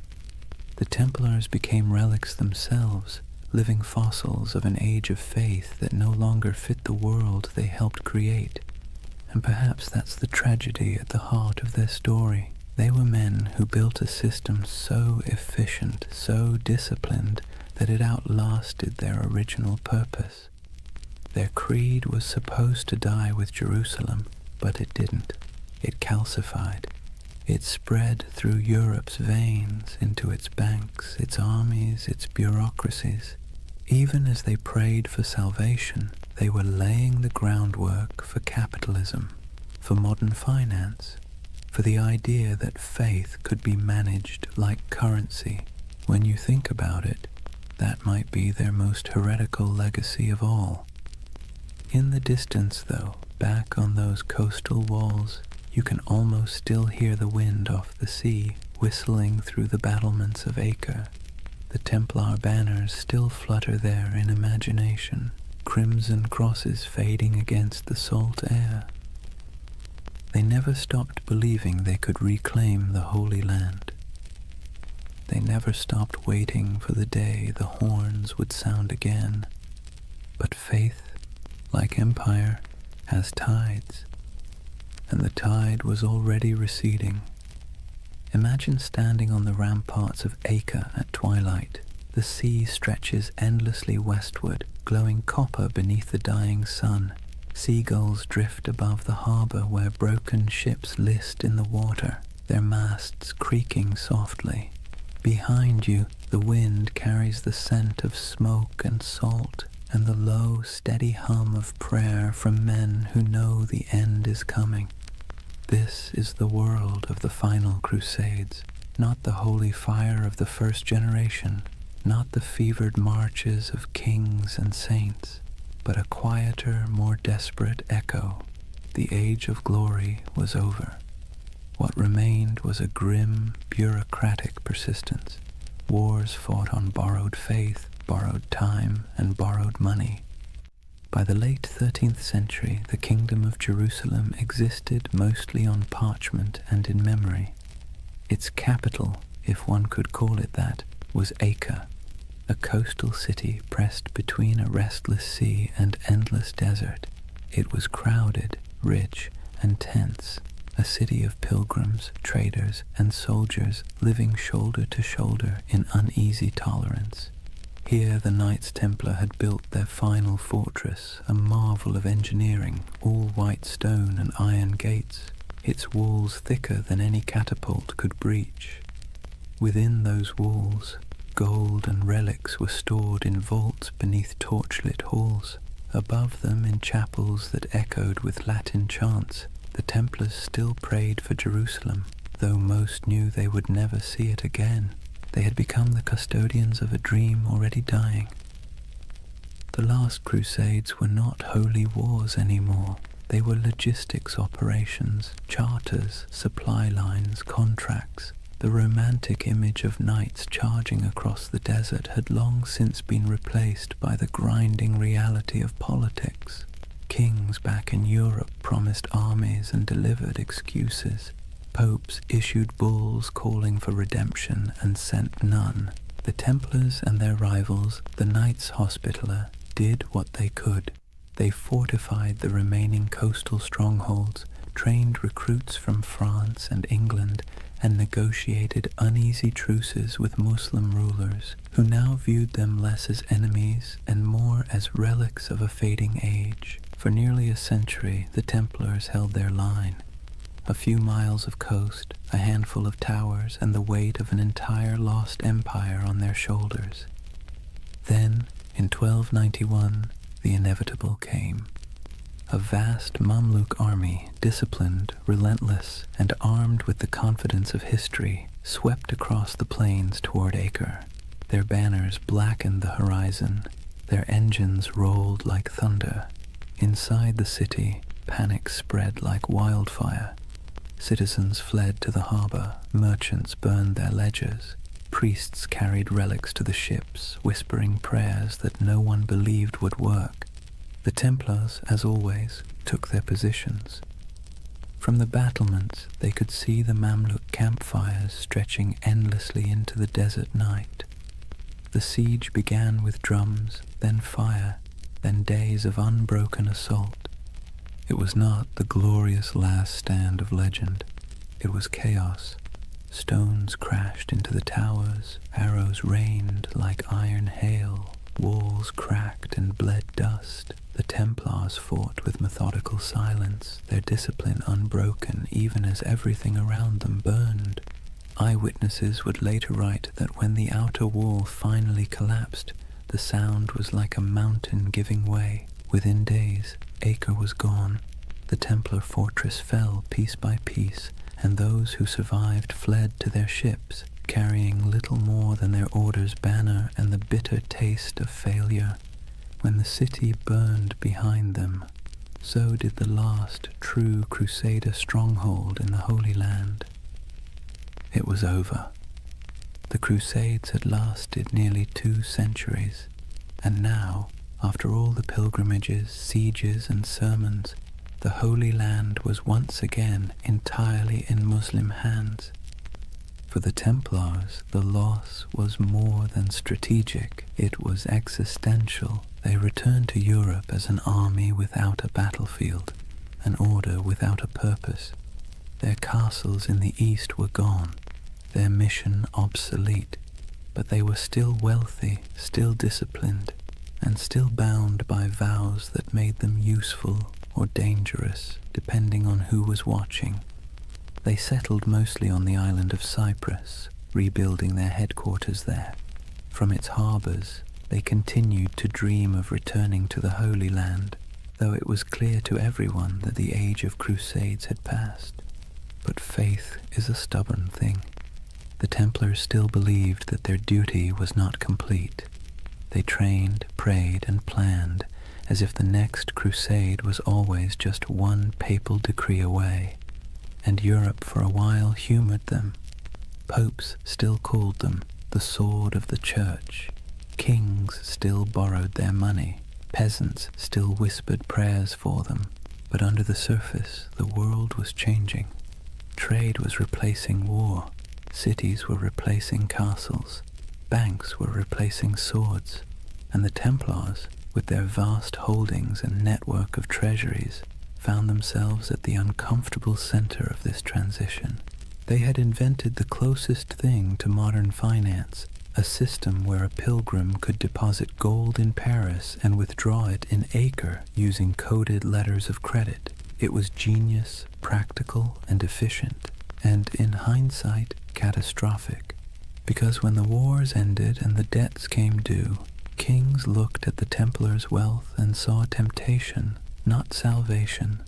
The Templars became relics themselves, living fossils of an age of faith that no longer fit the world they helped create. And perhaps that's the tragedy at the heart of their story. They were men who built a system so efficient, so disciplined, that it outlasted their original purpose. Their creed was supposed to die with Jerusalem, but it didn't. It calcified. It spread through Europe's veins, into its banks, its armies, its bureaucracies. Even as they prayed for salvation, they were laying the groundwork for capitalism, for modern finance, for the idea that faith could be managed like currency. When you think about it, that might be their most heretical legacy of all. In the distance, though, back on those coastal walls, you can almost still hear the wind off the sea whistling through the battlements of Acre. The Templar banners still flutter there in imagination, crimson crosses fading against the salt air. They never stopped believing they could reclaim the Holy Land. They never stopped waiting for the day the horns would sound again. But faith, like empire, has tides, and the tide was already receding. Imagine standing on the ramparts of Acre at twilight. The sea stretches endlessly westward, glowing copper beneath the dying sun. Seagulls drift above the harbor where broken ships list in the water, their masts creaking softly. Behind you, the wind carries the scent of smoke and salt, and the low, steady hum of prayer from men who know the end is coming. This is the world of the final crusades, not the holy fire of the first generation, not the fevered marches of kings and saints, but a quieter, more desperate echo. The age of glory was over. What remained was a grim, bureaucratic persistence. Wars fought on borrowed faith, borrowed time, and borrowed money. By the late 13th century, the Kingdom of Jerusalem existed mostly on parchment and in memory. Its capital, if one could call it that, was Acre, a coastal city pressed between a restless sea and endless desert. It was crowded, rich, and tense, a city of pilgrims, traders, and soldiers living shoulder to shoulder in uneasy tolerance. Here the Knights Templar had built their final fortress, a marvel of engineering, all white stone and iron gates, its walls thicker than any catapult could breach. Within those walls, gold and relics were stored in vaults beneath torchlit halls. Above them, in chapels that echoed with Latin chants, the Templars still prayed for Jerusalem, though most knew they would never see it again. They had become the custodians of a dream already dying. The last crusades were not holy wars anymore. They were logistics operations, charters, supply lines, contracts. The romantic image of knights charging across the desert had long since been replaced by the grinding reality of politics. Kings back in Europe promised armies and delivered excuses. Popes issued bulls calling for redemption and sent none. The Templars and their rivals, the Knights Hospitaller, did what they could. They fortified the remaining coastal strongholds, trained recruits from France and England, and negotiated uneasy truces with Muslim rulers, who now viewed them less as enemies and more as relics of a fading age. For nearly a century, the Templars held their line. A few miles of coast, a handful of towers, and the weight of an entire lost empire on their shoulders. Then, in 1291, the inevitable came. A vast Mamluk army, disciplined, relentless, and armed with the confidence of history, swept across the plains toward Acre. Their banners blackened the horizon. Their engines rolled like thunder. Inside the city, panic spread like wildfire. Citizens fled to the harbor, merchants burned their ledgers, priests carried relics to the ships, whispering prayers that no one believed would work. The Templars, as always, took their positions. From the battlements, they could see the Mamluk campfires stretching endlessly into the desert night. The siege began with drums, then fire, then days of unbroken assault. It was not the glorious last stand of legend. It was chaos. Stones crashed into the towers, arrows rained like iron hail, walls cracked and bled dust. The Templars fought with methodical silence, their discipline unbroken even as everything around them burned. Eyewitnesses would later write that when the outer wall finally collapsed, the sound was like a mountain giving way. Within days, Acre was gone. The Templar fortress fell piece by piece, and those who survived fled to their ships, carrying little more than their order's banner and the bitter taste of failure. When the city burned behind them, so did the last true Crusader stronghold in the Holy Land. It was over. The Crusades had lasted nearly 2 centuries, and now, after all the pilgrimages, sieges, and sermons, the Holy Land was once again entirely in Muslim hands. For the Templars, the loss was more than strategic, it was existential. They returned to Europe as an army without a battlefield, an order without a purpose. Their castles in the east were gone, their mission obsolete, but they were still wealthy, still disciplined, and still bound by vows that made them useful or dangerous, depending on who was watching. They settled mostly on the island of Cyprus, rebuilding their headquarters there. From its harbors, they continued to dream of returning to the Holy Land, though it was clear to everyone that the age of crusades had passed. But faith is a stubborn thing. The Templars still believed that their duty was not complete. They trained, prayed, and planned as if the next crusade was always just one papal decree away. And Europe for a while humored them. Popes still called them the sword of the church. Kings still borrowed their money. Peasants still whispered prayers for them. But under the surface, the world was changing. Trade was replacing war. Cities were replacing castles. Banks were replacing swords. And the Templars, with their vast holdings and network of treasuries, found themselves at the uncomfortable center of this transition. They had invented the closest thing to modern finance, a system where a pilgrim could deposit gold in Paris and withdraw it in Acre using coded letters of credit. It was genius, practical, and efficient, and in hindsight, catastrophic. Because when the wars ended and the debts came due, kings looked at the Templars' wealth and saw temptation, not salvation.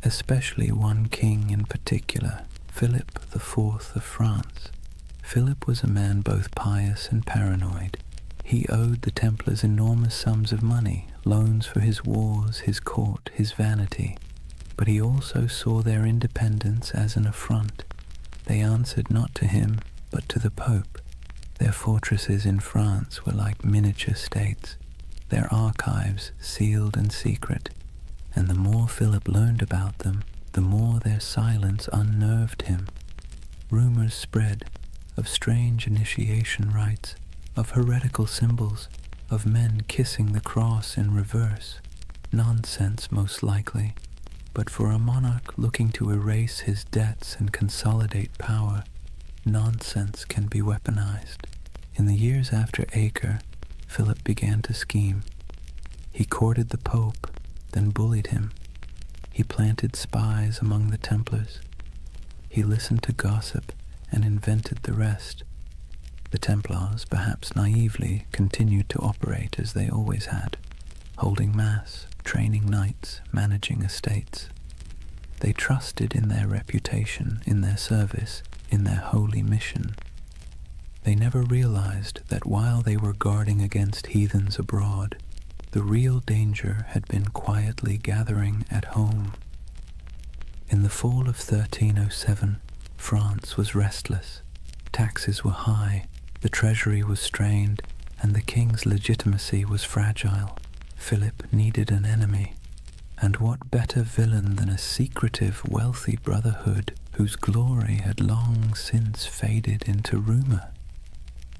Especially one king in particular, Philip IV of France. Philip was a man both pious and paranoid. He owed the Templars enormous sums of money, loans for his wars, his court, his vanity. But he also saw their independence as an affront. They answered not to him, but to the Pope. Their fortresses in France were like miniature states, their archives sealed and secret, and the more Philip learned about them, the more their silence unnerved him. Rumors spread of strange initiation rites, of heretical symbols, of men kissing the cross in reverse. Nonsense, most likely, but for a monarch looking to erase his debts and consolidate power, nonsense can be weaponized. In the years after Acre, Philip began to scheme. He courted the Pope, then bullied him. He planted spies among the Templars. He listened to gossip and invented the rest. The Templars, perhaps naively, continued to operate as they always had, holding mass, training knights, managing estates. They trusted in their reputation, in their service, in their holy mission. They never realized that while they were guarding against heathens abroad, the real danger had been quietly gathering at home. In the fall of 1307, France was restless. Taxes were high, the treasury was strained, and the king's legitimacy was fragile. Philip needed an enemy, and what better villain than a secretive, wealthy brotherhood whose glory had long since faded into rumor?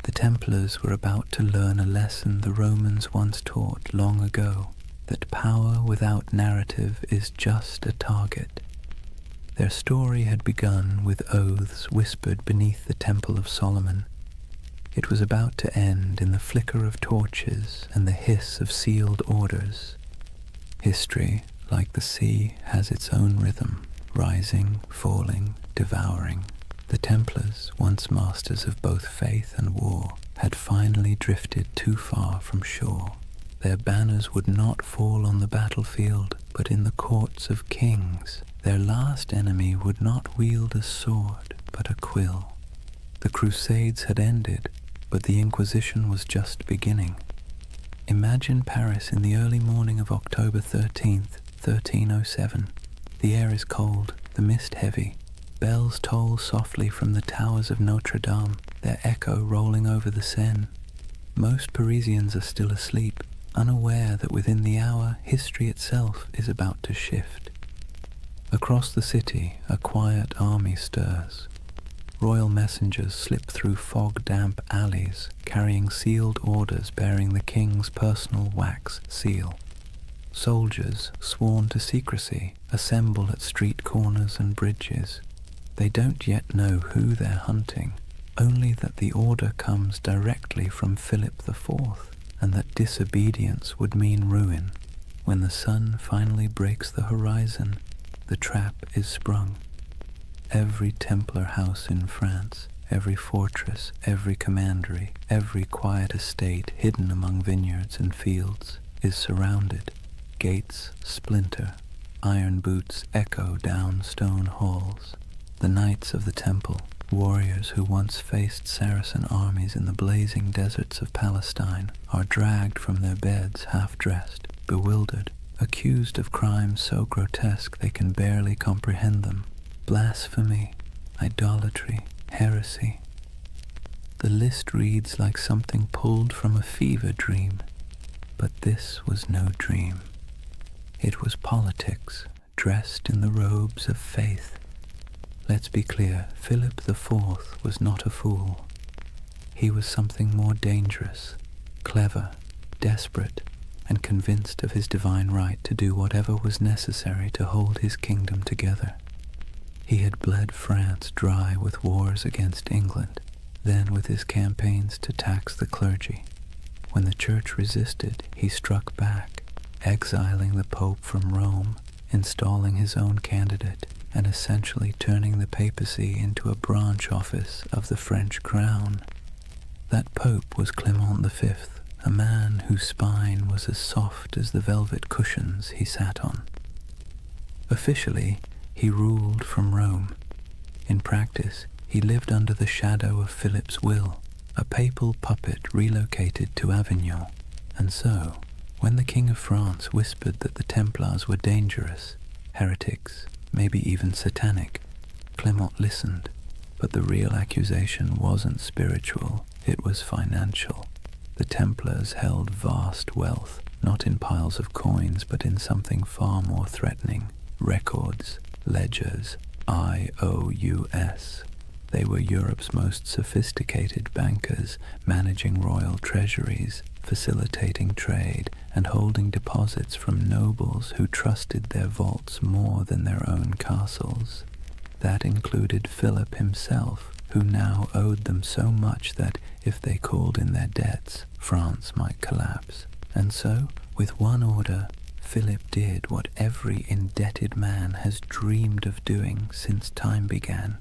The Templars were about to learn a lesson the Romans once taught long ago, that power without narrative is just a target. Their story had begun with oaths whispered beneath the Temple of Solomon. It was about to end in the flicker of torches and the hiss of sealed orders. History, like the sea, has its own rhythm, rising, falling, devouring. The Templars, once masters of both faith and war, had finally drifted too far from shore. Their banners would not fall on the battlefield, but in the courts of kings. Their last enemy would not wield a sword, but a quill. The Crusades had ended, but the Inquisition was just beginning. Imagine Paris in the early morning of October 13th, 1307. The air is cold, the mist heavy. Bells toll softly from the towers of Notre Dame, their echo rolling over the Seine. Most Parisians are still asleep, unaware that within the hour history itself is about to shift. Across the city, a quiet army stirs. Royal messengers slip through fog-damp alleys, carrying sealed orders bearing the king's personal wax seal. Soldiers, sworn to secrecy, assemble at street corners and bridges. They don't yet know who they're hunting, only that the order comes directly from Philip IV, and that disobedience would mean ruin. When the sun finally breaks the horizon, the trap is sprung. Every Templar house in France, every fortress, every commandery, every quiet estate hidden among vineyards and fields is surrounded. Gates splinter, iron boots echo down stone halls. The knights of the temple, warriors who once faced Saracen armies in the blazing deserts of Palestine, are dragged from their beds half-dressed, bewildered, accused of crimes so grotesque they can barely comprehend them. Blasphemy, idolatry, heresy. The list reads like something pulled from a fever dream, but this was no dream. It was politics, dressed in the robes of faith. Let's be clear, Philip IV was not a fool. He was something more dangerous, clever, desperate, and convinced of his divine right to do whatever was necessary to hold his kingdom together. He had bled France dry with wars against England, then with his campaigns to tax the clergy. When the church resisted, he struck back, exiling the Pope from Rome, installing his own candidate, and essentially turning the papacy into a branch office of the French crown. That Pope was Clement V, a man whose spine was as soft as the velvet cushions he sat on. Officially, he ruled from Rome. In practice, he lived under the shadow of Philip's will, a papal puppet relocated to Avignon. And so, when the King of France whispered that the Templars were dangerous, heretics, maybe even satanic, Clement listened. But the real accusation wasn't spiritual, it was financial. The Templars held vast wealth, not in piles of coins, but in something far more threatening: records, ledgers, IOUs. They were Europe's most sophisticated bankers, managing royal treasuries, facilitating trade, and holding deposits from nobles who trusted their vaults more than their own castles. That included Philip himself, who now owed them so much that, if they called in their debts, France might collapse. And so, with one order, Philip did what every indebted man has dreamed of doing since time began.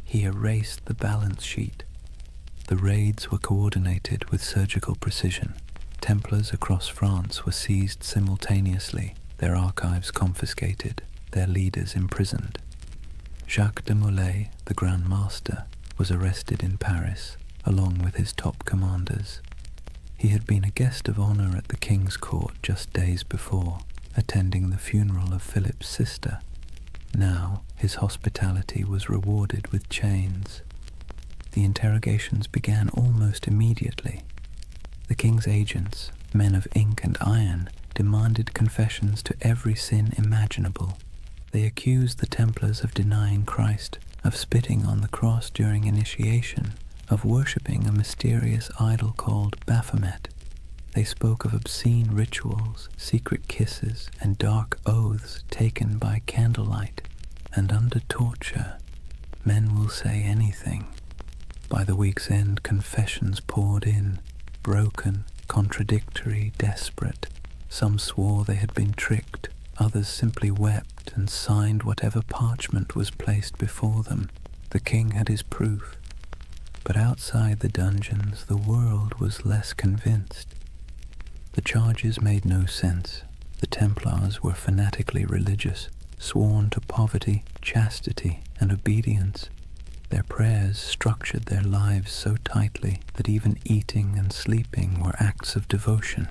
He erased the balance sheet. The raids were coordinated with surgical precision. Templars across France were seized simultaneously, their archives confiscated, their leaders imprisoned. Jacques de Molay, the Grand Master, was arrested in Paris, along with his top commanders. He had been a guest of honor at the king's court just days before, attending the funeral of Philip's sister. Now his hospitality was rewarded with chains. The interrogations began almost immediately. The king's agents, men of ink and iron, demanded confessions to every sin imaginable. They accused the Templars of denying Christ, of spitting on the cross during initiation, of worshipping a mysterious idol called Baphomet. They spoke of obscene rituals, secret kisses, and dark oaths taken by candlelight. And under torture, men will say anything. By the week's end, confessions poured in, broken, contradictory, desperate. Some swore they had been tricked, others simply wept and signed whatever parchment was placed before them. The king had his proof. But outside the dungeons, the world was less convinced. The charges made no sense. The Templars were fanatically religious, sworn to poverty, chastity, and obedience. Their prayers structured their lives so tightly that even eating and sleeping were acts of devotion.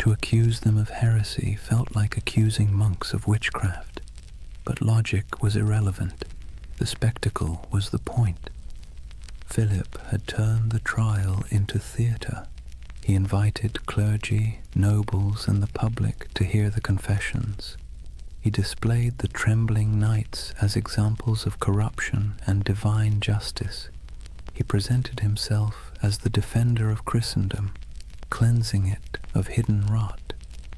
To accuse them of heresy felt like accusing monks of witchcraft. But logic was irrelevant. The spectacle was the point. Philip had turned the trial into theatre. He invited clergy, nobles, and the public to hear the confessions. He displayed the trembling knights as examples of corruption and divine justice. He presented himself as the defender of Christendom, cleansing it of hidden rot.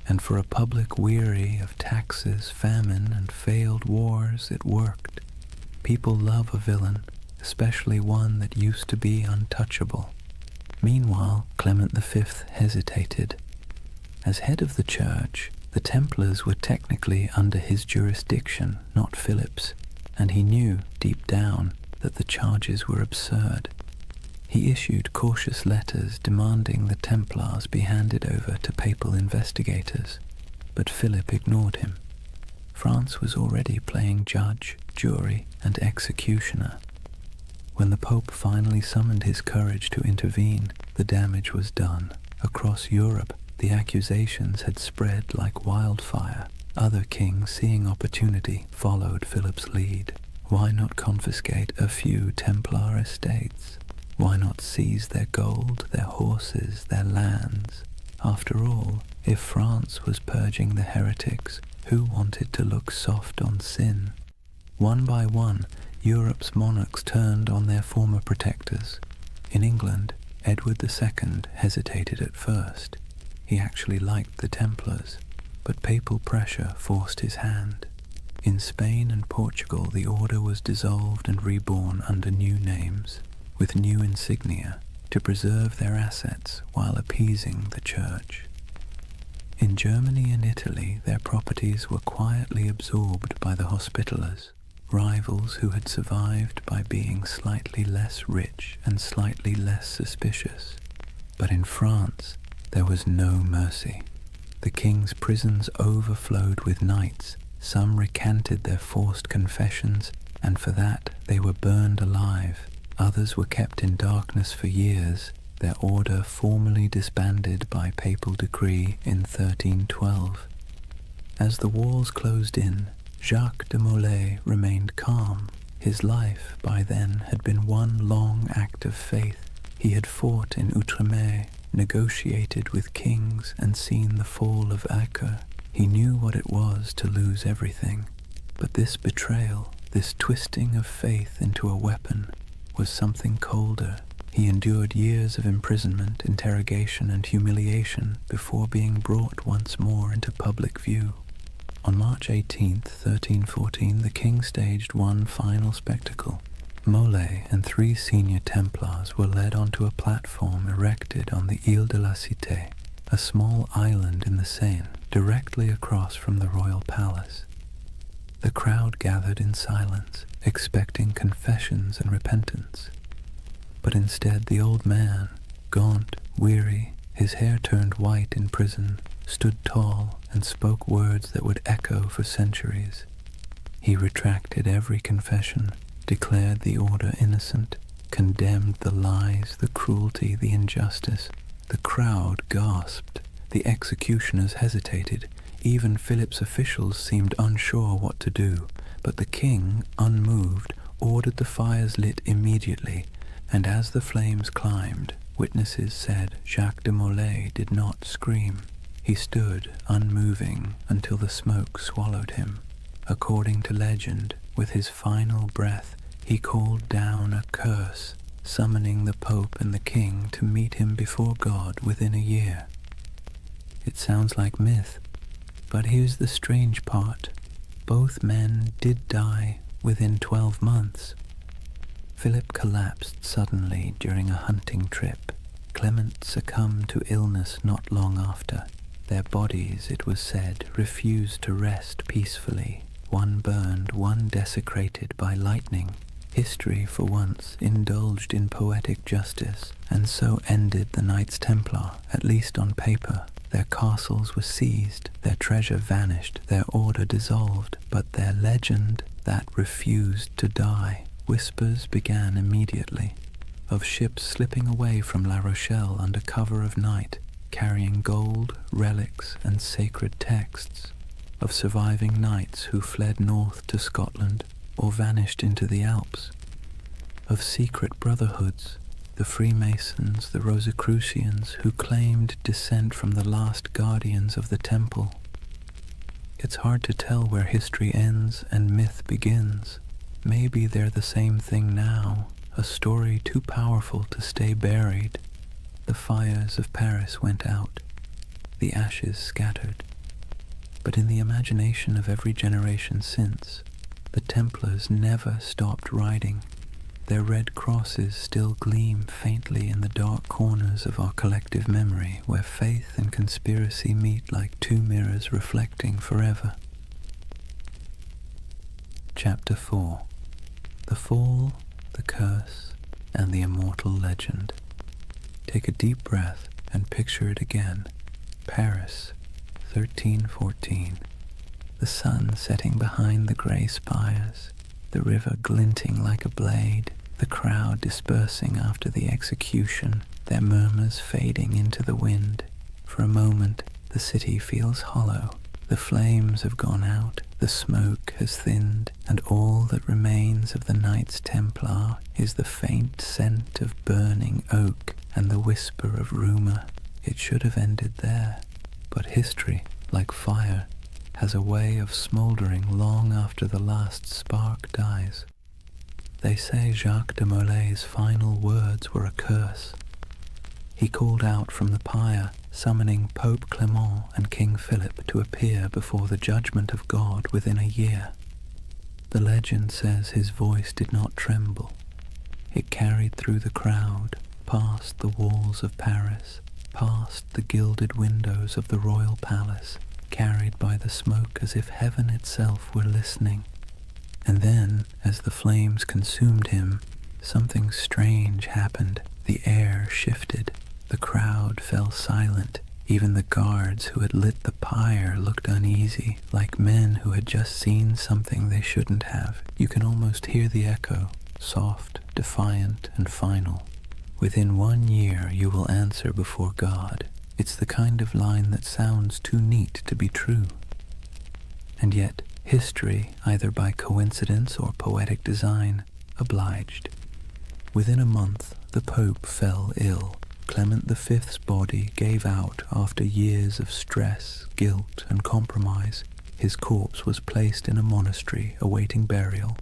And for a public weary of taxes, famine, and failed wars, it worked. People love a villain, especially one that used to be untouchable. Meanwhile, Clement V hesitated. As head of the church, the Templars were technically under his jurisdiction, not Philip's, and he knew, deep down, that the charges were absurd. He issued cautious letters demanding the Templars be handed over to papal investigators, but Philip ignored him. France was already playing judge, jury, and executioner. When the Pope finally summoned his courage to intervene, the damage was done. Across Europe, the accusations had spread like wildfire. Other kings, seeing opportunity, followed Philip's lead. Why not confiscate a few Templar estates? Why not seize their gold, their horses, their lands? After all, if France was purging the heretics, who wanted to look soft on sin? One by one, Europe's monarchs turned on their former protectors. In England, Edward II hesitated at first. He actually liked the Templars, but papal pressure forced his hand. In Spain and Portugal, the order was dissolved and reborn under new names, with new insignia, to preserve their assets while appeasing the church. In Germany and Italy, their properties were quietly absorbed by the Hospitallers, rivals who had survived by being slightly less rich and slightly less suspicious. But in France, there was no mercy. The king's prisons overflowed with knights. Some recanted their forced confessions, and for that they were burned alive. Others were kept in darkness for years, their order formally disbanded by papal decree in 1312. As the walls closed in, Jacques de Molay remained calm. His life, by then, had been one long act of faith. He had fought in Outremer, negotiated with kings, and seen the fall of Acre. He knew what it was to lose everything. But this betrayal, this twisting of faith into a weapon, was something colder. He endured years of imprisonment, interrogation, and humiliation before being brought once more into public view. On March 18, 1314, the king staged one final spectacle. Molay and 3 senior Templars were led onto a platform erected on the Ile de la Cité, a small island in the Seine, directly across from the royal palace. The crowd gathered in silence, expecting confessions and repentance. But instead the old man, gaunt, weary, his hair turned white in prison, stood tall and spoke words that would echo for centuries. He retracted every confession, declared the order innocent, condemned the lies, the cruelty, the injustice. The crowd gasped. The executioners hesitated. Even Philip's officials seemed unsure what to do. But the king, unmoved, ordered the fires lit immediately, and as the flames climbed, witnesses said Jacques de Molay did not scream. He stood, unmoving, until the smoke swallowed him. According to legend, with his final breath, he called down a curse, summoning the Pope and the King to meet him before God within a year. It sounds like myth, but here's the strange part. Both men did die within 12 months. Philip collapsed suddenly during a hunting trip. Clement succumbed to illness not long after. Their bodies, it was said, refused to rest peacefully. One burned, one desecrated by lightning. History, for once, indulged in poetic justice, and so ended the Knights Templar, at least on paper. Their castles were seized, their treasure vanished, their order dissolved, but their legend, that refused to die. Whispers began immediately, of ships slipping away from La Rochelle under cover of night, carrying gold, relics, and sacred texts, of surviving knights who fled north to Scotland or vanished into the Alps, of secret brotherhoods, the Freemasons, the Rosicrucians, who claimed descent from the last guardians of the temple. It's hard to tell where history ends and myth begins. Maybe they're the same thing now, a story too powerful to stay buried. The fires of Paris went out, the ashes scattered. But in the imagination of every generation since, the Templars never stopped riding. Their red crosses still gleam faintly in the dark corners of our collective memory, where faith and conspiracy meet like 2 mirrors reflecting forever. Chapter 4. The Fall, the Curse, and the Immortal Legend. Take a deep breath and picture it again. Paris, 1314. The sun setting behind the grey spires, the river glinting like a blade, the crowd dispersing after the execution, their murmurs fading into the wind. For a moment, the city feels hollow. The flames have gone out, the smoke has thinned, and all that remains of the Knights Templar is the faint scent of burning oak and the whisper of rumour. It should have ended there, but history, like fire, has a way of smouldering long after the last spark dies. They say Jacques de Molay's final words were a curse. He called out from the pyre, summoning Pope Clement and King Philip to appear before the judgment of God within a year. The legend says his voice did not tremble. It carried through the crowd, past the walls of Paris, past the gilded windows of the royal palace, carried by the smoke as if heaven itself were listening. And then, as the flames consumed him, something strange happened. The air shifted. The crowd fell silent. Even the guards who had lit the pyre looked uneasy, like men who had just seen something they shouldn't have. You can almost hear the echo, soft, defiant, and final. Within 1 year you will answer before God. It's the kind of line that sounds too neat to be true. And yet, history, either by coincidence or poetic design, obliged. Within a month, the Pope fell ill. Clement V's body gave out after years of stress, guilt, and compromise. His corpse was placed in a monastery awaiting burial.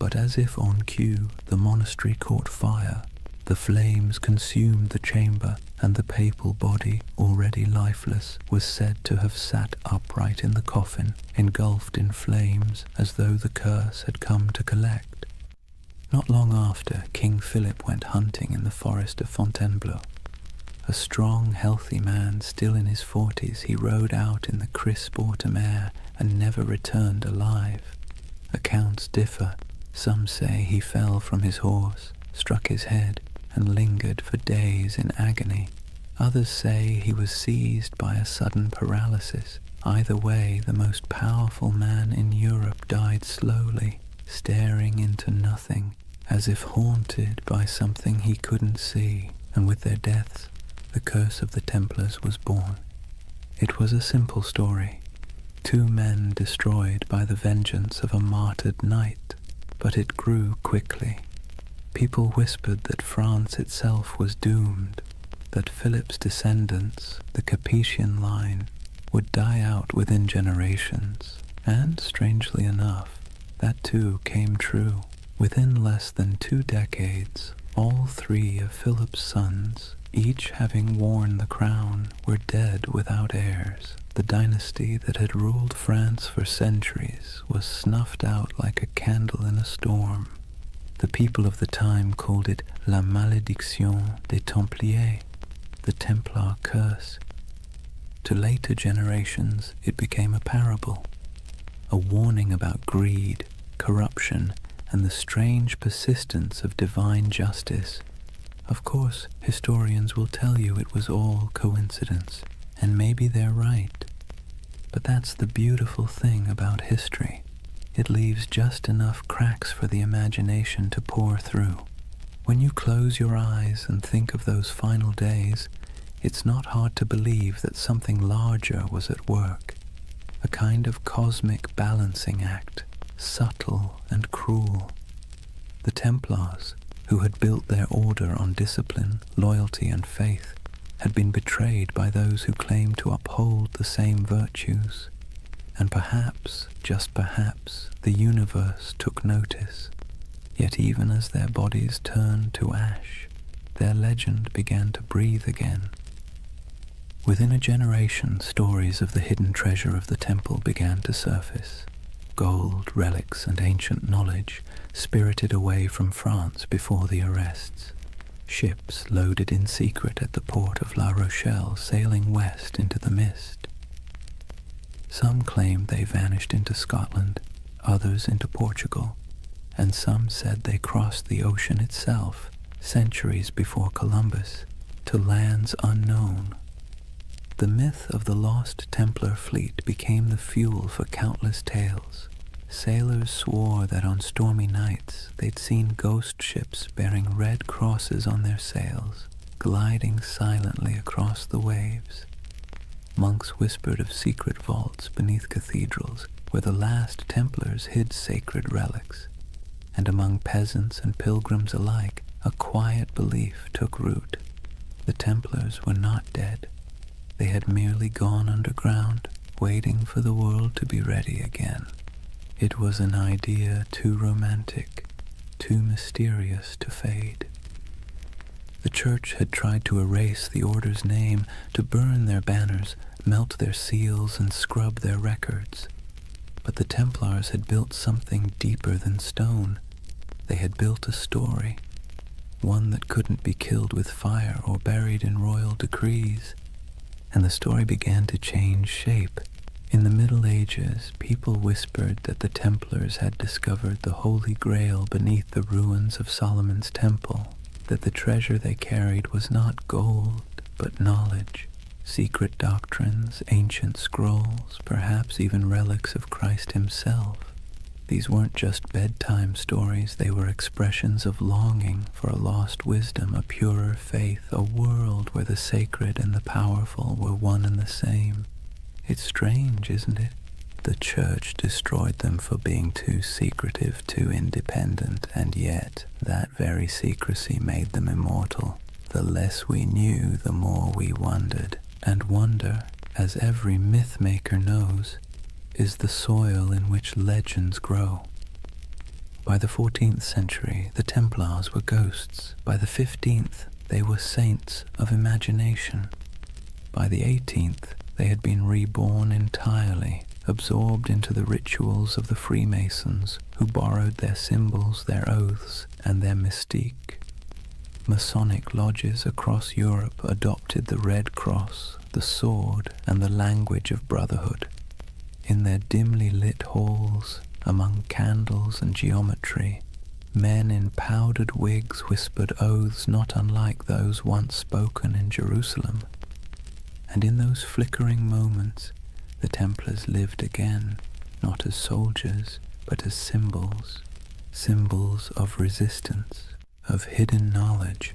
But as if on cue, the monastery caught fire. The flames consumed the chamber, and the papal body, already lifeless, was said to have sat upright in the coffin, engulfed in flames, as though the curse had come to collect. Not long after, King Philip went hunting in the forest of Fontainebleau. A strong, healthy man, still in his 40s, he rode out in the crisp autumn air and never returned alive. Accounts differ. Some say he fell from his horse, struck his head, and lingered for days in agony. Others say he was seized by a sudden paralysis. Either way, the most powerful man in Europe died slowly, staring into nothing, as if haunted by something he couldn't see, and with their deaths, the curse of the Templars was born. It was a simple story. 2 men destroyed by the vengeance of a martyred knight, but it grew quickly. People whispered that France itself was doomed, that Philip's descendants, the Capetian line, would die out within generations, and, strangely enough, that too came true. Within less than 2 decades, all 3 of Philip's sons, each having worn the crown, were dead without heirs. The dynasty that had ruled France for centuries was snuffed out like a candle in a storm. The people of the time called it La Malédiction des Templiers, the Templar curse. To later generations, it became a parable, a warning about greed, corruption, and the strange persistence of divine justice. Of course, historians will tell you it was all coincidence, and maybe they're right. But that's the beautiful thing about history. It leaves just enough cracks for the imagination to pour through. When you close your eyes and think of those final days, it's not hard to believe that something larger was at work, a kind of cosmic balancing act, subtle and cruel. The Templars, who had built their order on discipline, loyalty, and faith, had been betrayed by those who claimed to uphold the same virtues. And perhaps, just perhaps, the universe took notice. Yet even as their bodies turned to ash, their legend began to breathe again. Within a generation, stories of the hidden treasure of the temple began to surface. Gold, relics, and ancient knowledge spirited away from France before the arrests. Ships loaded in secret at the port of La Rochelle, sailing west into the mist. Some claimed they vanished into Scotland, others into Portugal, and some said they crossed the ocean itself, centuries before Columbus, to lands unknown. The myth of the lost Templar fleet became the fuel for countless tales. Sailors swore that on stormy nights they'd seen ghost ships bearing red crosses on their sails, gliding silently across the waves. Monks whispered of secret vaults beneath cathedrals where the last Templars hid sacred relics, and among peasants and pilgrims alike a quiet belief took root. The Templars were not dead. They had merely gone underground, waiting for the world to be ready again. It was an idea too romantic, too mysterious to fade. The church had tried to erase the order's name, to burn their banners, melt their seals, and scrub their records. But the Templars had built something deeper than stone. They had built a story, one that couldn't be killed with fire or buried in royal decrees. And the story began to change shape. In the Middle Ages, people whispered that the Templars had discovered the Holy Grail beneath the ruins of Solomon's Temple, that the treasure they carried was not gold, but knowledge, secret doctrines, ancient scrolls, perhaps even relics of Christ himself. These weren't just bedtime stories, they were expressions of longing for a lost wisdom, a purer faith, a world where the sacred and the powerful were one and the same. It's strange, isn't it? The church destroyed them for being too secretive, too independent, and yet that very secrecy made them immortal. The less we knew, the more we wondered. And wonder, as every myth maker knows, is the soil in which legends grow. By the 14th century, the Templars were ghosts. By the 15th, they were saints of imagination. By the 18th, they had been reborn entirely, absorbed into the rituals of the Freemasons, who borrowed their symbols, their oaths, and their mystique. Masonic lodges across Europe adopted the Red Cross, the sword, and the language of brotherhood. In their dimly lit halls, among candles and geometry, men in powdered wigs whispered oaths not unlike those once spoken in Jerusalem. And in those flickering moments, the Templars lived again, not as soldiers, but as symbols. Symbols of resistance, of hidden knowledge,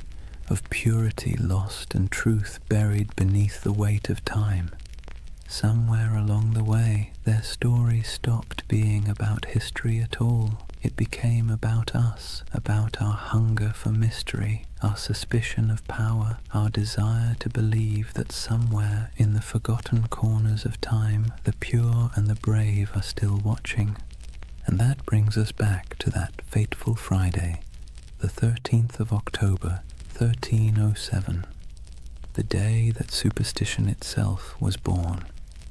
of purity lost and truth buried beneath the weight of time. Somewhere along the way, their story stopped being about history at all. It became about us, about our hunger for mystery, our suspicion of power, our desire to believe that somewhere in the forgotten corners of time, the pure and the brave are still watching. And that brings us back to that fateful Friday, the 13th of October, 1307, the day that superstition itself was born.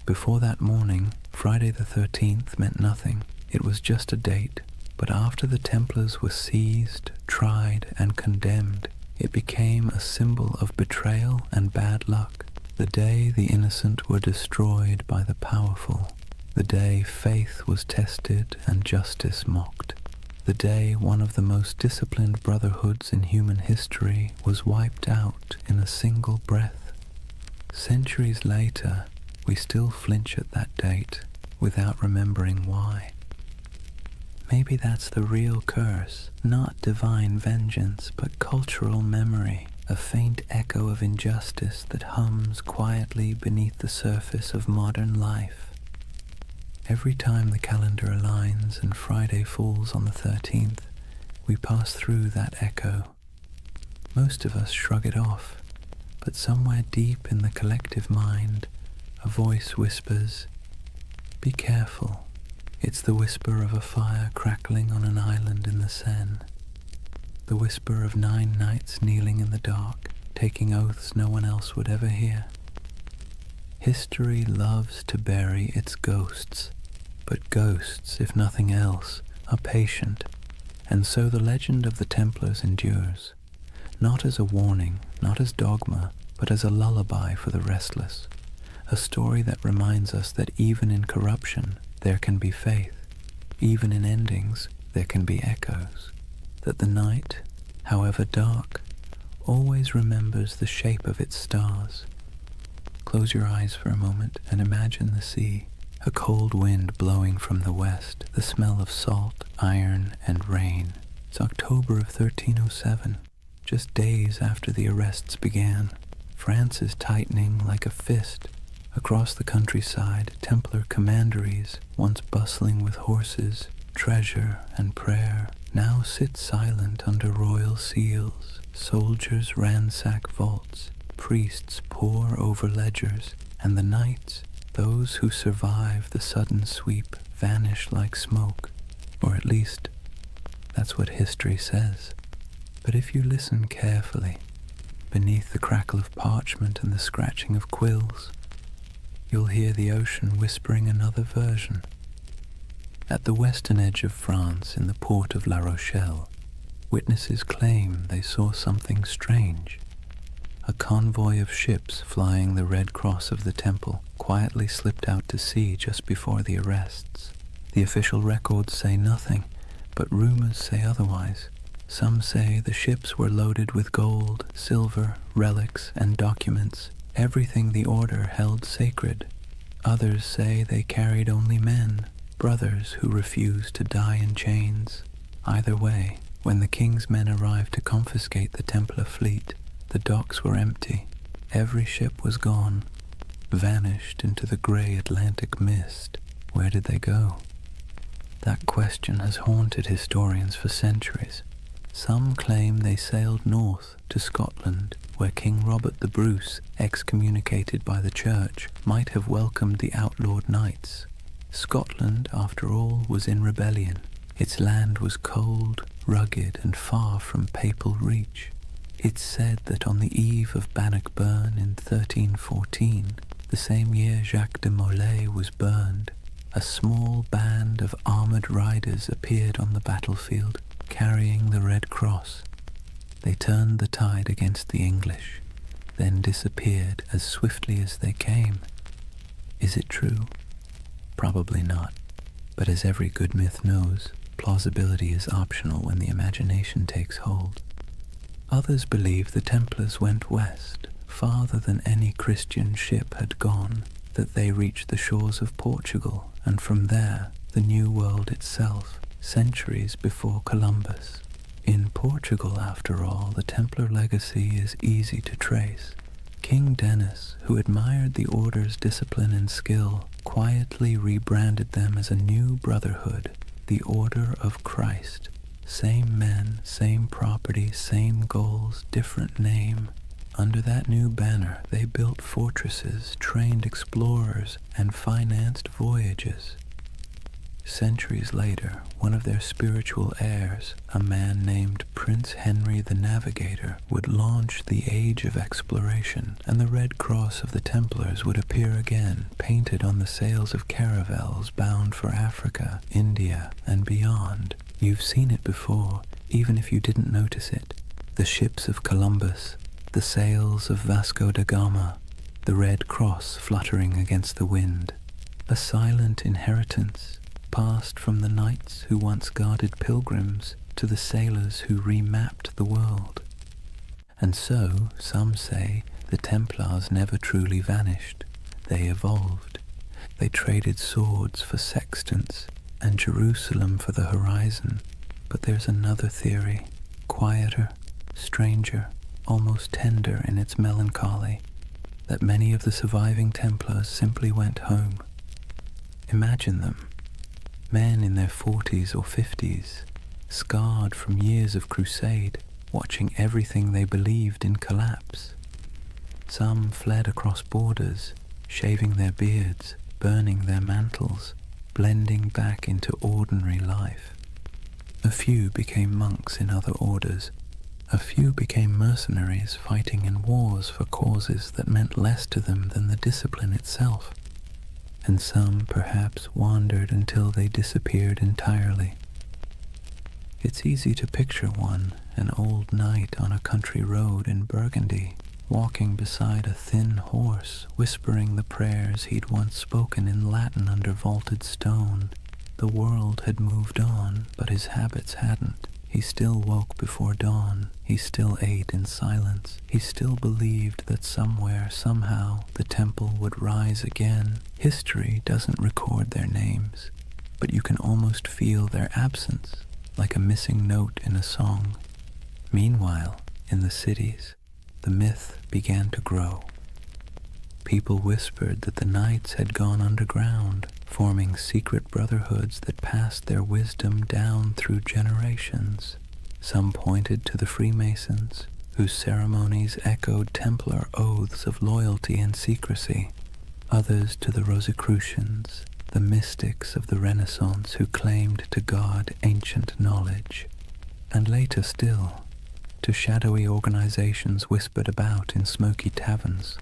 Before that morning, Friday the 13th meant nothing. It was just a date. But after the Templars were seized, tried, and condemned, it became a symbol of betrayal and bad luck. The day the innocent were destroyed by the powerful. The day faith was tested and justice mocked. The day one of the most disciplined brotherhoods in human history was wiped out in a single breath. Centuries later, we still flinch at that date without remembering why. Maybe that's the real curse, not divine vengeance, but cultural memory, a faint echo of injustice that hums quietly beneath the surface of modern life. Every time the calendar aligns and Friday falls on the 13th, we pass through that echo. Most of us shrug it off, but somewhere deep in the collective mind, a voice whispers, "Be careful." It's the whisper of a fire crackling on an island in the Seine. The whisper of 9 knights kneeling in the dark, taking oaths no one else would ever hear. History loves to bury its ghosts, but ghosts, if nothing else, are patient, and so the legend of the Templars endures, not as a warning, not as dogma, but as a lullaby for the restless. A story that reminds us that even in corruption, there can be faith. Even in endings, there can be echoes. That the night, however dark, always remembers the shape of its stars. Close your eyes for a moment and imagine the sea, a cold wind blowing from the west, the smell of salt, iron, and rain. It's October of 1307, just days after the arrests began. France is tightening like a fist. Across the countryside, Templar commanderies, once bustling with horses, treasure, and prayer, now sit silent under royal seals. Soldiers ransack vaults, priests pore over ledgers, and the knights, those who survive the sudden sweep, vanish like smoke, or at least, that's what history says. But if you listen carefully, beneath the crackle of parchment and the scratching of quills, you'll hear the ocean whispering another version. At the western edge of France, in the port of La Rochelle, witnesses claim they saw something strange. A convoy of ships flying the Red Cross of the Temple quietly slipped out to sea just before the arrests. The official records say nothing, but rumors say otherwise. Some say the ships were loaded with gold, silver, relics, and documents, everything the order held sacred. Others say they carried only men, brothers who refused to die in chains. Either way, when the king's men arrived to confiscate the Templar fleet, the docks were empty. Every ship was gone, vanished into the grey Atlantic mist. Where did they go? That question has haunted historians for centuries. Some claim they sailed north to Scotland, where King Robert the Bruce, excommunicated by the church, might have welcomed the outlawed knights. Scotland, after all, was in rebellion. Its land was cold, rugged, and far from papal reach. It's said that on the eve of Bannockburn in 1314, the same year Jacques de Molay was burned, a small band of armoured riders appeared on the battlefield, carrying the Red Cross. They turned the tide against the English, then disappeared as swiftly as they came. Is it true? Probably not. But as every good myth knows, plausibility is optional when the imagination takes hold. Others believe the Templars went west, farther than any Christian ship had gone, that they reached the shores of Portugal, and from there, the New World itself, centuries before Columbus. In Portugal, after all, the Templar legacy is easy to trace. King Denis, who admired the order's discipline and skill, quietly rebranded them as a new brotherhood, the Order of Christ. Same men, same property, same goals, different name. Under that new banner, they built fortresses, trained explorers, and financed voyages. Centuries later, one of their spiritual heirs, a man named Prince Henry the Navigator, would launch the Age of Exploration, and the Red Cross of the Templars would appear again, painted on the sails of caravels bound for Africa, India, and beyond. You've seen it before, even if you didn't notice it. The ships of Columbus, the sails of Vasco da Gama, the Red Cross fluttering against the wind. A silent inheritance, passed from the knights who once guarded pilgrims to the sailors who remapped the world. And so, some say, the Templars never truly vanished. They evolved. They traded swords for sextants and Jerusalem for the horizon. But there's another theory, quieter, stranger, almost tender in its melancholy, that many of the surviving Templars simply went home. Imagine them. Men in their 40s or 50s, scarred from years of crusade, watching everything they believed in collapse. Some fled across borders, shaving their beards, burning their mantles, blending back into ordinary life. A few became monks in other orders. A few became mercenaries fighting in wars for causes that meant less to them than the discipline itself. And some perhaps wandered until they disappeared entirely. It's easy to picture one, an old knight on a country road in Burgundy, walking beside a thin horse, whispering the prayers he'd once spoken in Latin under vaulted stone. The world had moved on, but his habits hadn't. He still woke before dawn. He still ate in silence. He still believed that somewhere, somehow, the temple would rise again. History doesn't record their names, but you can almost feel their absence, like a missing note in a song. Meanwhile, in the cities, the myth began to grow. People whispered that the knights had gone underground, forming secret brotherhoods that passed their wisdom down through generations. Some pointed to the Freemasons, whose ceremonies echoed Templar oaths of loyalty and secrecy. Others to the Rosicrucians, the mystics of the Renaissance who claimed to guard ancient knowledge. And later still, to shadowy organizations whispered about in smoky taverns,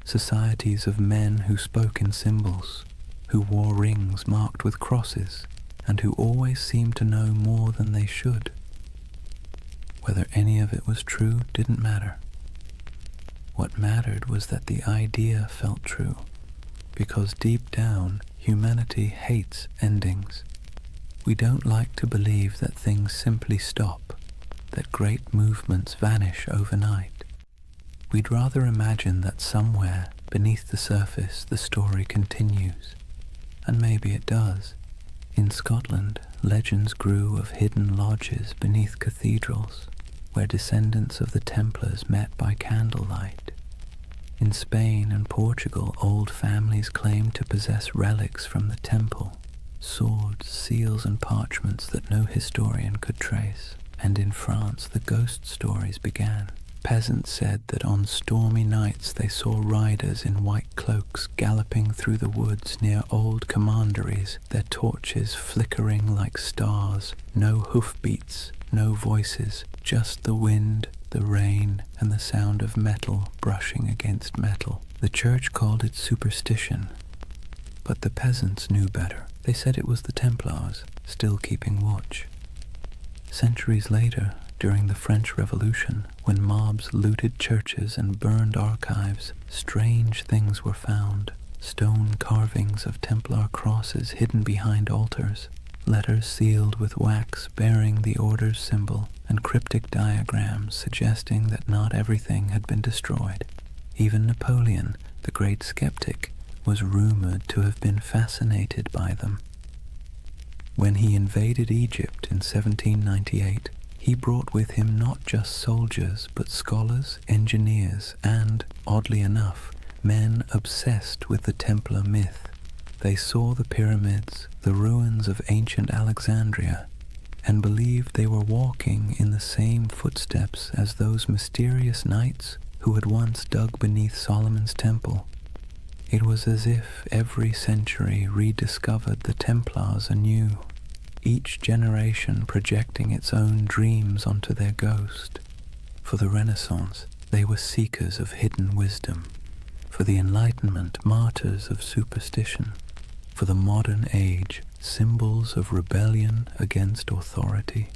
societies of men who spoke in symbols, who wore rings marked with crosses, and who always seemed to know more than they should. Whether any of it was true didn't matter. What mattered was that the idea felt true, because deep down, humanity hates endings. We don't like to believe that things simply stop, that great movements vanish overnight. We'd rather imagine that somewhere, beneath the surface, the story continues. And maybe it does. In Scotland, legends grew of hidden lodges beneath cathedrals, where descendants of the Templars met by candlelight. In Spain and Portugal, old families claimed to possess relics from the temple, swords, seals, and parchments that no historian could trace. And in France, the ghost stories began. Peasants said that on stormy nights they saw riders in white cloaks galloping through the woods near old commanderies, their torches flickering like stars, no hoofbeats, no voices, just the wind, the rain, and the sound of metal brushing against metal. The church called it superstition, but the peasants knew better. They said it was the Templars, still keeping watch. Centuries later, during the French Revolution, when mobs looted churches and burned archives, strange things were found. Stone carvings of Templar crosses hidden behind altars, letters sealed with wax bearing the order's symbol, and cryptic diagrams suggesting that not everything had been destroyed. Even Napoleon, the great skeptic, was rumored to have been fascinated by them. When he invaded Egypt in 1798, he brought with him not just soldiers, but scholars, engineers, and, oddly enough, men obsessed with the Templar myth. They saw the pyramids, the ruins of ancient Alexandria, and believed they were walking in the same footsteps as those mysterious knights who had once dug beneath Solomon's temple. It was as if every century rediscovered the Templars anew, each generation projecting its own dreams onto their ghost. For the Renaissance, they were seekers of hidden wisdom. For the Enlightenment, martyrs of superstition. For the modern age, symbols of rebellion against authority.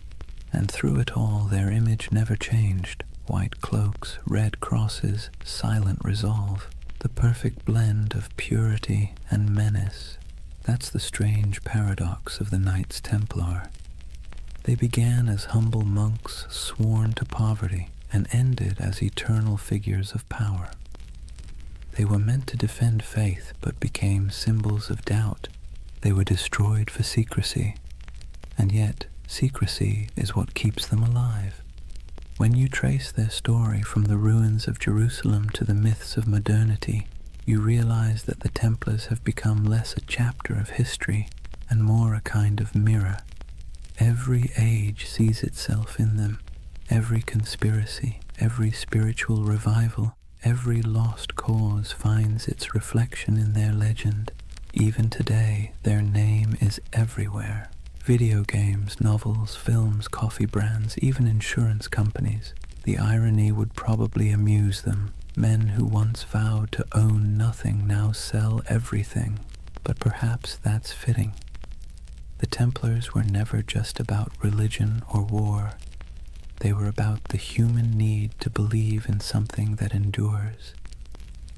And through it all, their image never changed. White cloaks, red crosses, silent resolve. The perfect blend of purity and menace. That's the strange paradox of the Knights Templar. They began as humble monks sworn to poverty and ended as eternal figures of power. They were meant to defend faith but became symbols of doubt. They were destroyed for secrecy, and yet secrecy is what keeps them alive. When you trace their story from the ruins of Jerusalem to the myths of modernity, you realize that the Templars have become less a chapter of history and more a kind of mirror. Every age sees itself in them. Every conspiracy, every spiritual revival, every lost cause finds its reflection in their legend. Even today, their name is everywhere. Video games, novels, films, coffee brands, even insurance companies. The irony would probably amuse them. Men who once vowed to own nothing now sell everything. But perhaps that's fitting. The Templars were never just about religion or war. They were about the human need to believe in something that endures.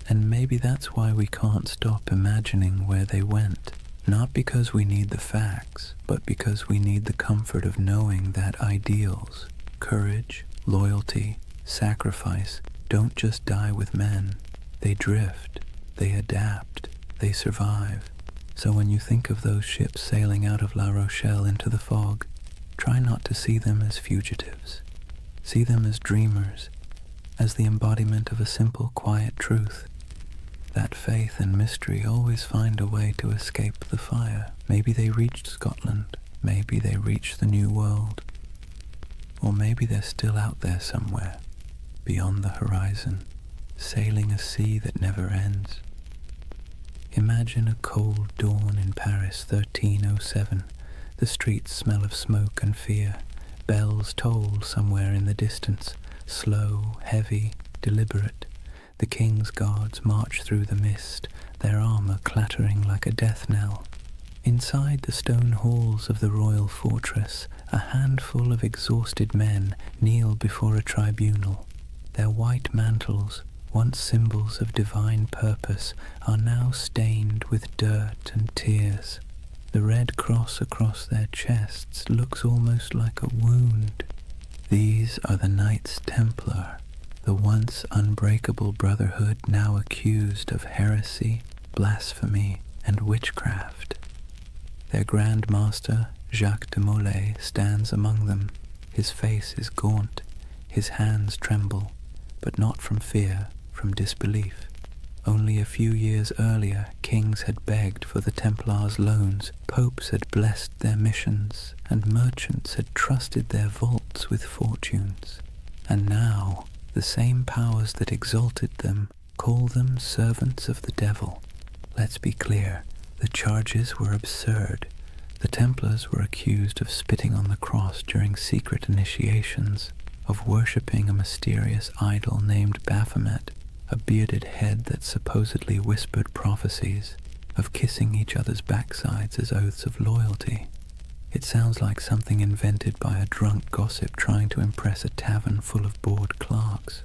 And maybe that's why we can't stop imagining where they went. Not because we need the facts, but because we need the comfort of knowing that ideals, courage, loyalty, sacrifice don't just die with men. They drift, they adapt, they survive. So when you think of those ships sailing out of La Rochelle into the fog, try not to see them as fugitives. See them as dreamers, as the embodiment of a simple, quiet truth. That faith and mystery always find a way to escape the fire. Maybe they reached Scotland, maybe they reached the New World, or maybe they're still out there somewhere, beyond the horizon, sailing a sea that never ends. Imagine a cold dawn in Paris, 1307. The streets smell of smoke and fear. Bells toll somewhere in the distance, slow, heavy, deliberate. The king's guards march through the mist, their armor clattering like a death knell. Inside the stone halls of the royal fortress, a handful of exhausted men kneel before a tribunal. Their white mantles, once symbols of divine purpose, are now stained with dirt and tears. The red cross across their chests looks almost like a wound. These are the Knights Templar, the once unbreakable brotherhood now accused of heresy, blasphemy, and witchcraft. Their Grand Master, Jacques de Molay, stands among them. His face is gaunt, his hands tremble, but not from fear, from disbelief. Only a few years earlier, kings had begged for the Templars' loans, popes had blessed their missions, and merchants had trusted their vaults with fortunes. And now, The same powers that exalted them call them servants of the devil. Let's be clear, the charges were absurd. The Templars were accused of spitting on the cross during secret initiations, of worshipping a mysterious idol named Baphomet, a bearded head that supposedly whispered prophecies, of kissing each other's backsides as oaths of loyalty. It sounds like something invented by a drunk gossip trying to impress a tavern full of bored clerks.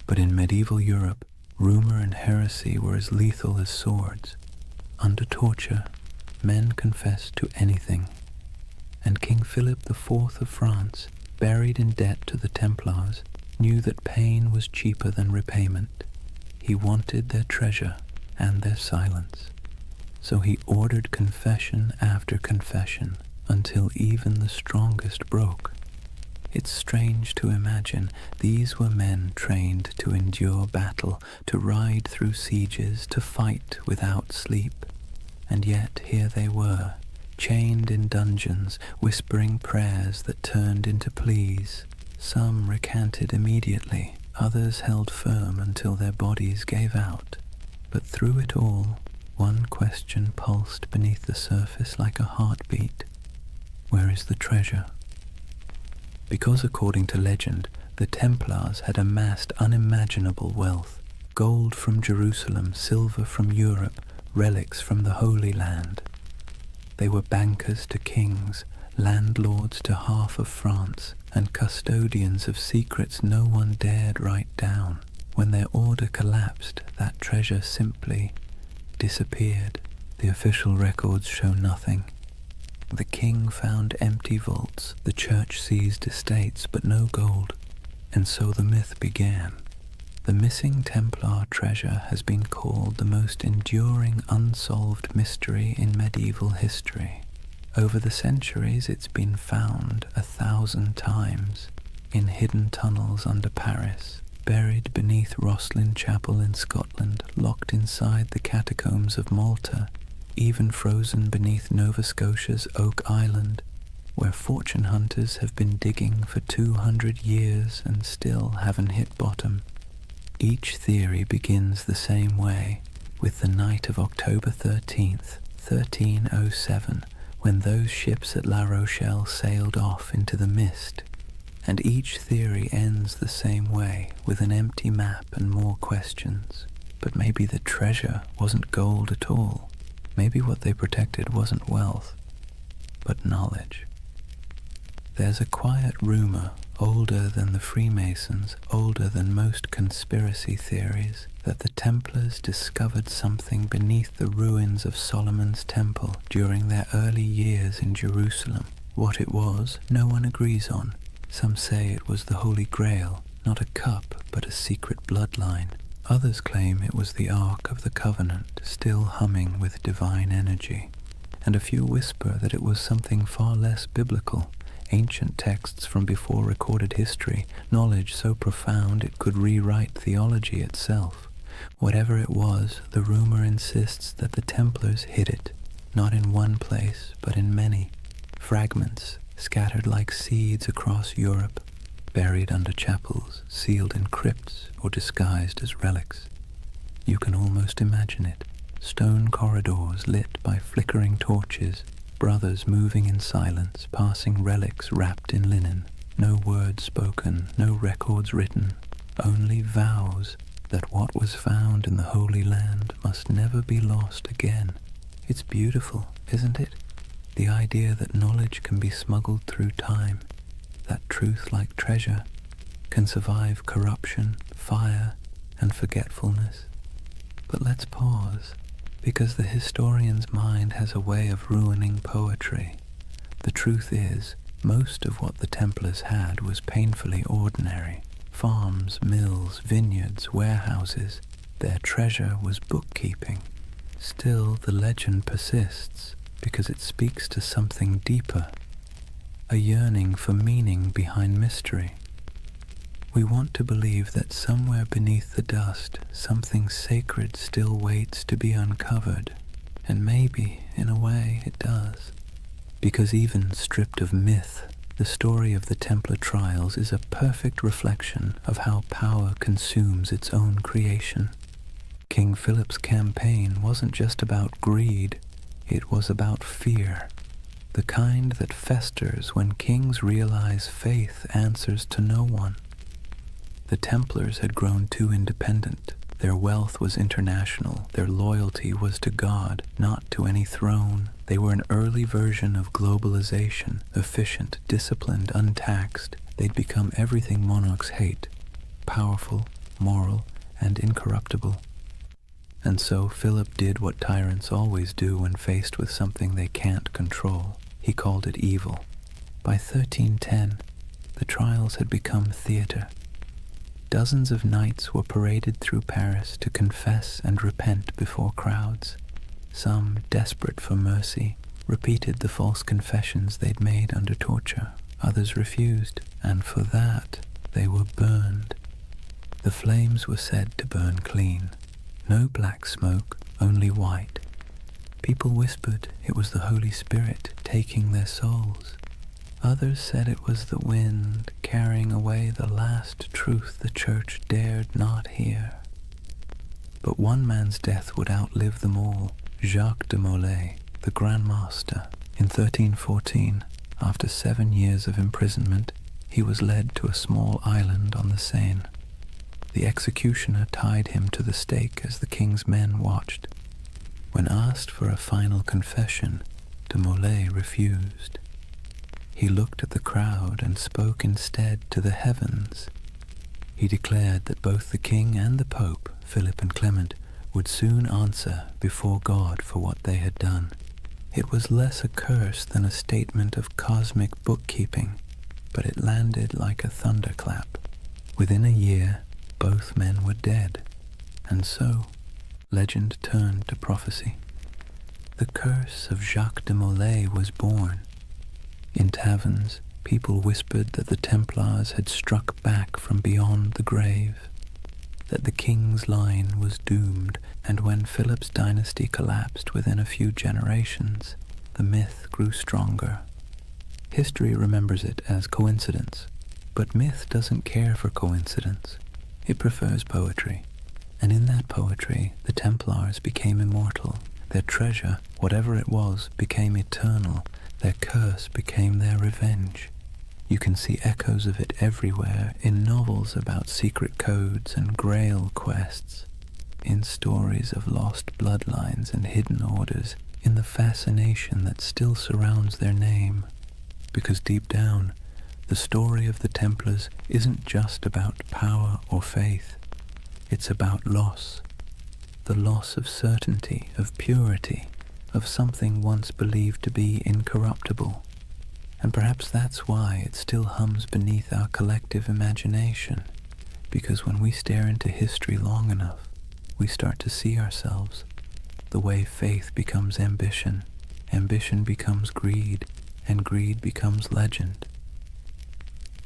But in medieval Europe, rumor and heresy were as lethal as swords. Under torture, men confessed to anything. And King Philip IV of France, buried in debt to the Templars, knew that pain was cheaper than repayment. He wanted their treasure and their silence. So he ordered confession after confession until even the strongest broke. It's strange to imagine these were men trained to endure battle, to ride through sieges, to fight without sleep. And yet here they were, chained in dungeons, whispering prayers that turned into pleas. Some recanted immediately, others held firm until their bodies gave out. But through it all, one question pulsed beneath the surface like a heartbeat. Where is the treasure? Because according to legend, the Templars had amassed unimaginable wealth. Gold from Jerusalem, silver from Europe, relics from the Holy Land. They were bankers to kings, landlords to half of France, and custodians of secrets no one dared write down. When their order collapsed, that treasure simply disappeared. The official records show nothing. The king found empty vaults, the church seized estates, but no gold. And so the myth began. The missing Templar treasure has been called the most enduring unsolved mystery in medieval history. Over the centuries it's been found 1,000 times, in hidden tunnels under Paris, buried beneath Rosslyn Chapel in Scotland, locked inside the catacombs of Malta, even frozen beneath Nova Scotia's Oak Island, where fortune hunters have been digging for 200 years and still haven't hit bottom. Each theory begins the same way, with the night of October 13th, 1307, when those ships at La Rochelle sailed off into the mist. And each theory ends the same way, with an empty map and more questions. But maybe the treasure wasn't gold at all. Maybe what they protected wasn't wealth, but knowledge. There's a quiet rumor, older than the Freemasons, older than most conspiracy theories, that the Templars discovered something beneath the ruins of Solomon's Temple during their early years in Jerusalem. What it was, no one agrees on. Some say it was the Holy Grail, not a cup, but a secret bloodline. Others claim it was the Ark of the Covenant, still humming with divine energy. And a few whisper that it was something far less biblical, ancient texts from before recorded history, knowledge so profound it could rewrite theology itself. Whatever it was, the rumor insists that the Templars hid it, not in one place, but in many. Fragments, scattered like seeds across Europe, buried under chapels, sealed in crypts, or disguised as relics. You can almost imagine it. Stone corridors lit by flickering torches, brothers moving in silence, passing relics wrapped in linen. No words spoken, no records written, only vows that what was found in the Holy Land must never be lost again. It's beautiful, isn't it? The idea that knowledge can be smuggled through time, that truth, like treasure, can survive corruption, fire, and forgetfulness. But let's pause, because the historian's mind has a way of ruining poetry. The truth is, most of what the Templars had was painfully ordinary. Farms, mills, vineyards, warehouses. Their treasure was bookkeeping. Still, the legend persists, because it speaks to something deeper, a yearning for meaning behind mystery. We want to believe that somewhere beneath the dust, something sacred still waits to be uncovered, and maybe, in a way, it does. Because even stripped of myth, The story of the Templar trials is a perfect reflection of how power consumes its own creation. King Philip's campaign wasn't just about greed, it was about fear, the kind that festers when kings realize faith answers to no one. The Templars had grown too independent. Their wealth was international. Their loyalty was to God, not to any throne. They were an early version of globalization, efficient, disciplined, untaxed. They'd become everything monarchs hate, powerful, moral, and incorruptible. And so Philip did what tyrants always do when faced with something they can't control. He called it evil. By 1310, the trials had become theater. Dozens of knights were paraded through Paris to confess and repent before crowds. Some, desperate for mercy, repeated the false confessions they'd made under torture. Others refused, and for that they were burned. The flames were said to burn clean. No black smoke, only white. People whispered it was the Holy Spirit taking their souls. Others said it was the wind carrying away the last truth the church dared not hear. But one man's death would outlive them all, Jacques de Molay, the Grand Master. In 1314, after 7 years of imprisonment, he was led to a small island on the Seine. The executioner tied him to the stake as the king's men watched. When asked for a final confession, de Molay refused. He looked at the crowd and spoke instead to the heavens. He declared that both the king and the pope, Philip and Clement, would soon answer before God for what they had done. It was less a curse than a statement of cosmic bookkeeping, but it landed like a thunderclap. Within a year, both men were dead, and so legend turned to prophecy. The curse of Jacques de Molay was born. In taverns, people whispered that the Templars had struck back from beyond the grave, that the king's line was doomed, and when Philip's dynasty collapsed within a few generations, the myth grew stronger. History remembers it as coincidence, but myth doesn't care for coincidence. It prefers poetry, and in that poetry, the Templars became immortal. Their treasure, whatever it was, became eternal. Their curse became their revenge. You can see echoes of it everywhere, in novels about secret codes and grail quests, in stories of lost bloodlines and hidden orders, in the fascination that still surrounds their name. Because deep down, the story of the Templars isn't just about power or faith. It's about loss. The loss of certainty, of purity, of something once believed to be incorruptible. And perhaps that's why it still hums beneath our collective imagination, because when we stare into history long enough, we start to see ourselves. The way faith becomes ambition, ambition becomes greed, and greed becomes legend.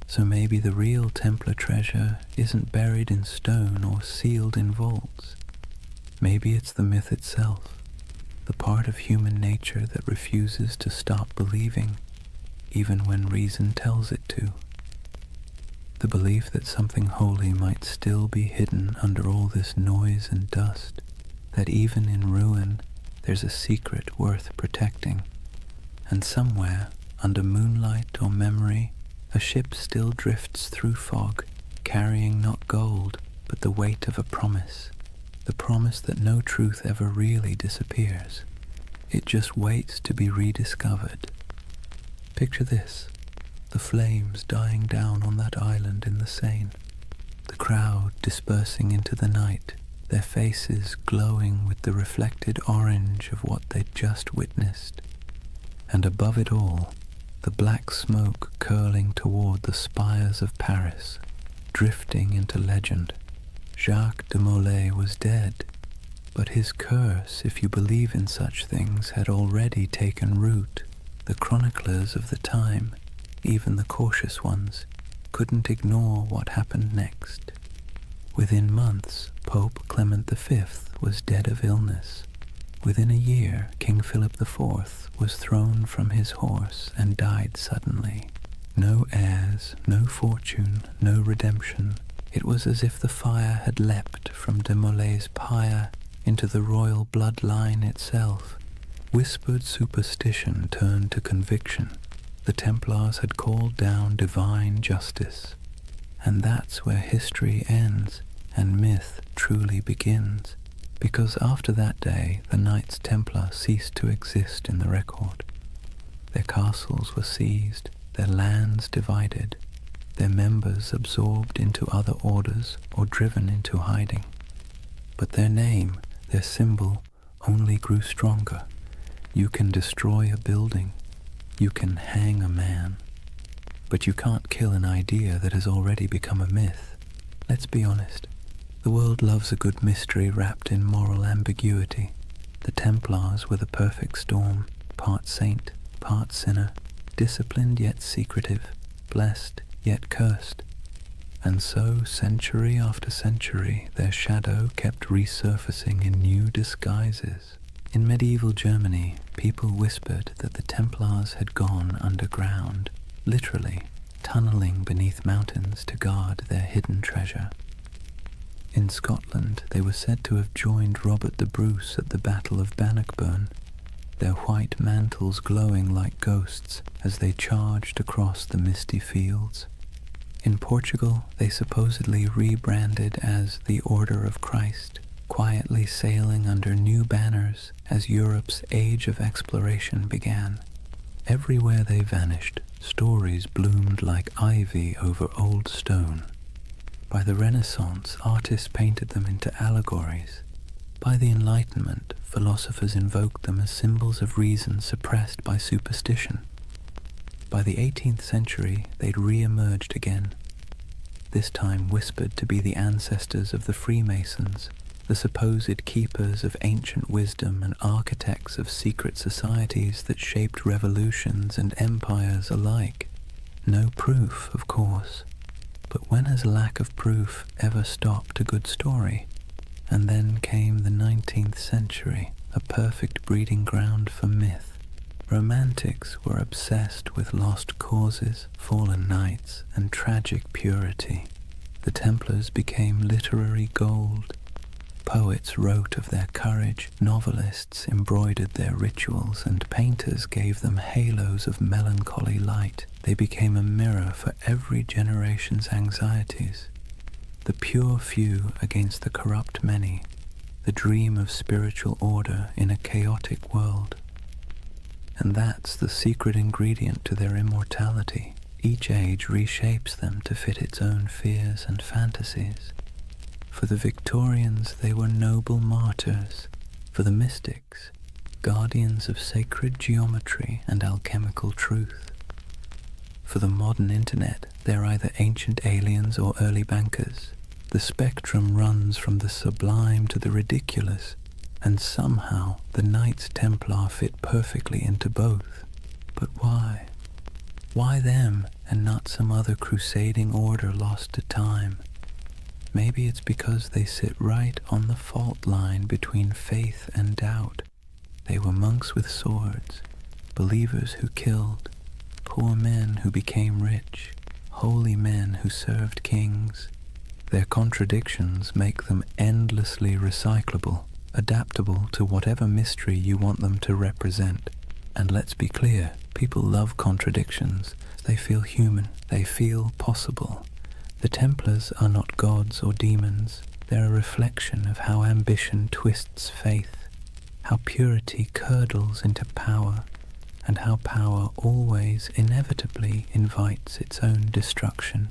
So maybe the real Templar treasure isn't buried in stone or sealed in vaults. Maybe it's the myth itself, the part of human nature that refuses to stop believing, even when reason tells it to. The belief that something holy might still be hidden under all this noise and dust, that even in ruin there's a secret worth protecting, and somewhere, under moonlight or memory, a ship still drifts through fog, carrying not gold, but the weight of a promise, the promise that no truth ever really disappears. It just waits to be rediscovered. Picture this, the flames dying down on that island in the Seine, the crowd dispersing into the night, their faces glowing with the reflected orange of what they'd just witnessed. And above it all, the black smoke curling toward the spires of Paris, drifting into legend. Jacques de Molay was dead, but his curse, if you believe in such things, had already taken root. The chroniclers of the time, even the cautious ones, couldn't ignore what happened next. Within months, Pope Clement V was dead of illness. Within a year, King Philip IV was thrown from his horse and died suddenly. no heirs, no fortune, no redemption. It was as if the fire had leapt from de Molay's pyre into the royal bloodline itself. Whispered superstition turned to conviction. The Templars had called down divine justice. And that's where history ends and myth truly begins, because after that day the Knights Templar ceased to exist in the record. Their castles were seized, their lands divided, their members absorbed into other orders or driven into hiding. But their name, their symbol, only grew stronger. You can destroy a building, you can hang a man, but you can't kill an idea that has already become a myth. Let's be honest. The world loves a good mystery wrapped in moral ambiguity. The Templars were the perfect storm, part saint, part sinner, disciplined yet secretive, blessed yet cursed. And so, century after century, their shadow kept resurfacing in new disguises. In medieval Germany, people whispered that the Templars had gone underground, literally tunneling beneath mountains to guard their hidden treasure. In Scotland, they were said to have joined Robert the Bruce at the Battle of Bannockburn, their white mantles glowing like ghosts as they charged across the misty fields. In Portugal, they supposedly rebranded as the Order of Christ, quietly sailing under new banners as Europe's age of exploration began. Everywhere they vanished, stories bloomed like ivy over old stone. By the Renaissance, artists painted them into allegories. By the Enlightenment, philosophers invoked them as symbols of reason suppressed by superstition. By the 18th century, they'd re-emerged again, this time whispered to be the ancestors of the Freemasons, the supposed keepers of ancient wisdom and architects of secret societies that shaped revolutions and empires alike. No proof, of course. But when has lack of proof ever stopped a good story? And then came the 19th century, a perfect breeding ground for myth. Romantics were obsessed with lost causes, fallen knights, and tragic purity. The Templars became literary gold. Poets wrote of their courage, novelists embroidered their rituals, and painters gave them halos of melancholy light. They became a mirror for every generation's anxieties. The pure few against the corrupt many, the dream of spiritual order in a chaotic world. And that's the secret ingredient to their immortality. Each age reshapes them to fit its own fears and fantasies. For the Victorians, they were noble martyrs. For the mystics, guardians of sacred geometry and alchemical truth. For the modern internet, they're either ancient aliens or early bankers. The spectrum runs from the sublime to the ridiculous, and somehow the Knights Templar fit perfectly into both. But why? Why them and not some other crusading order lost to time? Maybe it's because they sit right on the fault line between faith and doubt. They were monks with swords, believers who killed, poor men who became rich, holy men who served kings. Their contradictions make them endlessly recyclable, adaptable to whatever mystery you want them to represent. And let's be clear, people love contradictions. They feel human, they feel possible. The Templars are not gods or demons. They're a reflection of how ambition twists faith, how purity curdles into power, and how power always inevitably invites its own destruction.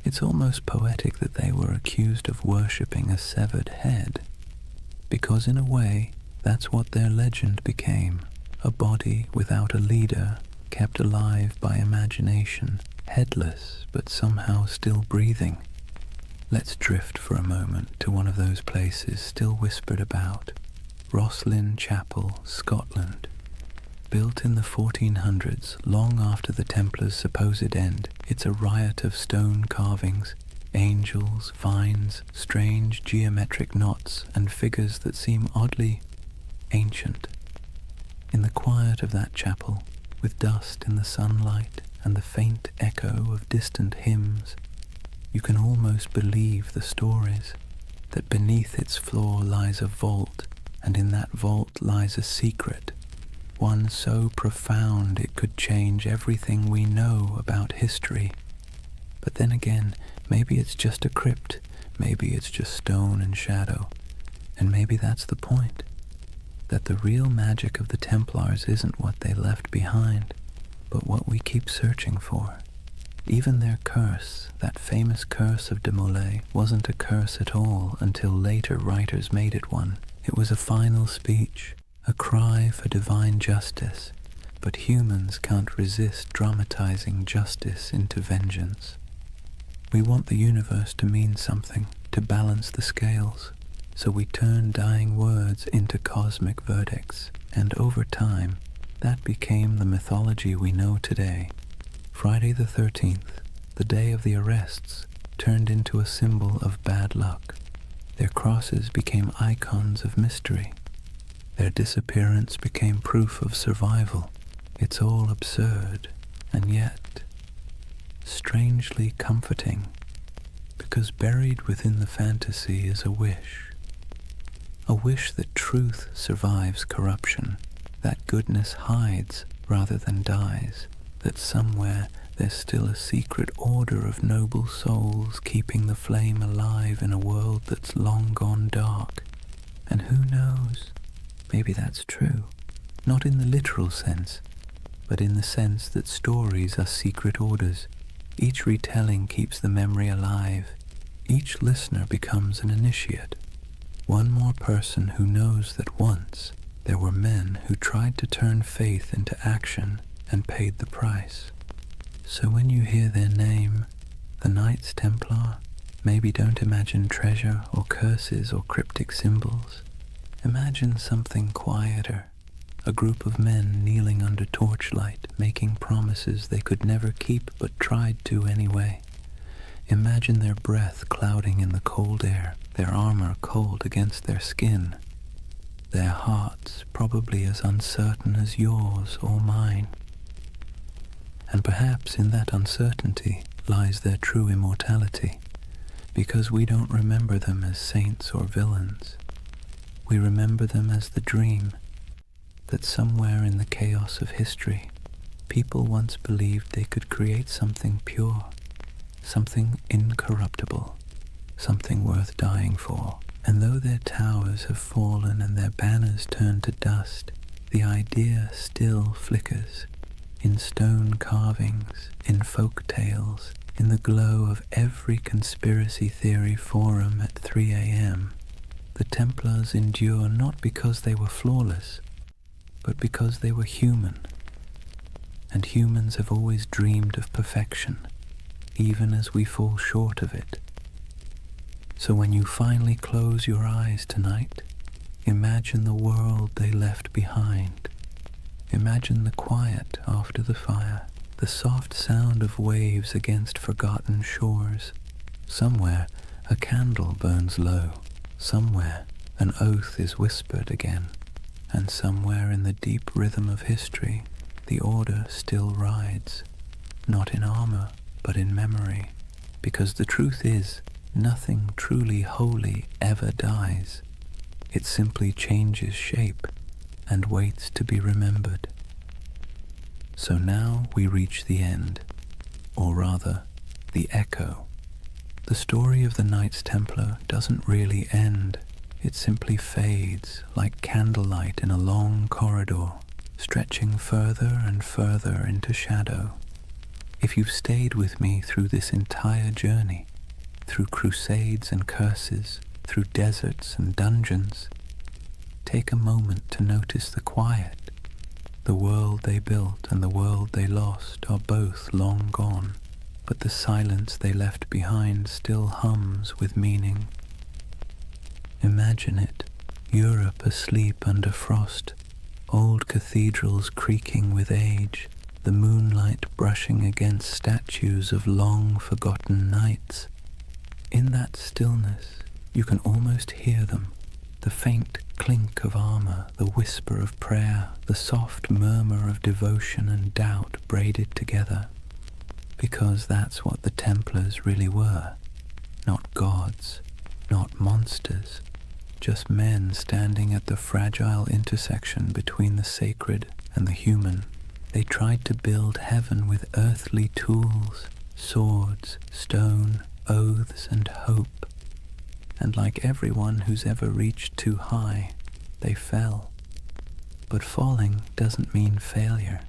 It's almost poetic that they were accused of worshipping a severed head, because in a way, that's what their legend became, a body without a leader, kept alive by imagination, headless but somehow still breathing. Let's drift for a moment to one of those places still whispered about, Rosslyn Chapel, Scotland. Built in the 1400s, long after the Templars' supposed end, it's a riot of stone carvings, angels, vines, strange geometric knots, and figures that seem oddly ancient. In the quiet of that chapel, with dust in the sunlight and the faint echo of distant hymns, you can almost believe the stories, that beneath its floor lies a vault, and in that vault lies a secret, one so profound it could change everything we know about history. But then again, maybe it's just a crypt, maybe it's just stone and shadow, and maybe that's the point, that the real magic of the Templars isn't what they left behind, but what we keep searching for. Even their curse, that famous curse of de Molay, wasn't a curse at all until later writers made it one. It was a final speech, a cry for divine justice, but humans can't resist dramatizing justice into vengeance. We want the universe to mean something, to balance the scales, so we turn dying words into cosmic verdicts, and over time, that became the mythology we know today. Friday the 13th, the day of the arrests, turned into a symbol of bad luck. Their crosses became icons of mystery. Their disappearance became proof of survival. It's all absurd, and yet strangely comforting, because buried within the fantasy is a wish that truth survives corruption, that goodness hides rather than dies, that somewhere there's still a secret order of noble souls keeping the flame alive in a world that's long gone dark. And who knows, maybe that's true, not in the literal sense, but in the sense that stories are secret orders. Each retelling keeps the memory alive. Each listener becomes an initiate, one more person who knows that once there were men who tried to turn faith into action and paid the price. So when you hear their name, the Knights Templar, maybe don't imagine treasure or curses or cryptic symbols. Imagine something quieter, a group of men kneeling under torchlight, making promises they could never keep but tried to anyway. Imagine their breath clouding in the cold air, their armor cold against their skin, their hearts probably as uncertain as yours or mine. And perhaps in that uncertainty lies their true immortality, because we don't remember them as saints or villains. We remember them as the dream that somewhere in the chaos of history, people once believed they could create something pure, something incorruptible, something worth dying for. And though their towers have fallen and their banners turned to dust, the idea still flickers in stone carvings, in folk tales, in the glow of every conspiracy theory forum at 3 a.m. The Templars endure not because they were flawless, but because they were human. And humans have always dreamed of perfection, even as we fall short of it. So when you finally close your eyes tonight, imagine the world they left behind. Imagine the quiet after the fire, the soft sound of waves against forgotten shores. Somewhere a candle burns low, somewhere an oath is whispered again, and somewhere in the deep rhythm of history, the order still rides, not in armor, but in memory, because the truth is, nothing truly holy ever dies. It simply changes shape and waits to be remembered. So now we reach the end, or rather, the echo. The story of the Knights Templar doesn't really end. It simply fades like candlelight in a long corridor, stretching further and further into shadow. If you've stayed with me through this entire journey, through crusades and curses, through deserts and dungeons, take a moment to notice the quiet. The world they built and the world they lost are both long gone, but the silence they left behind still hums with meaning. Imagine it, Europe asleep under frost, old cathedrals creaking with age, the moonlight brushing against statues of long-forgotten knights. In that stillness, you can almost hear them, the faint clink of armor, the whisper of prayer, the soft murmur of devotion and doubt braided together. because that's what the Templars really were. Not gods, not monsters, just men standing at the fragile intersection between the sacred and the human. They tried to build heaven with earthly tools, swords, stone, oaths, and hope. And like everyone who's ever reached too high, they fell. But falling doesn't mean failure.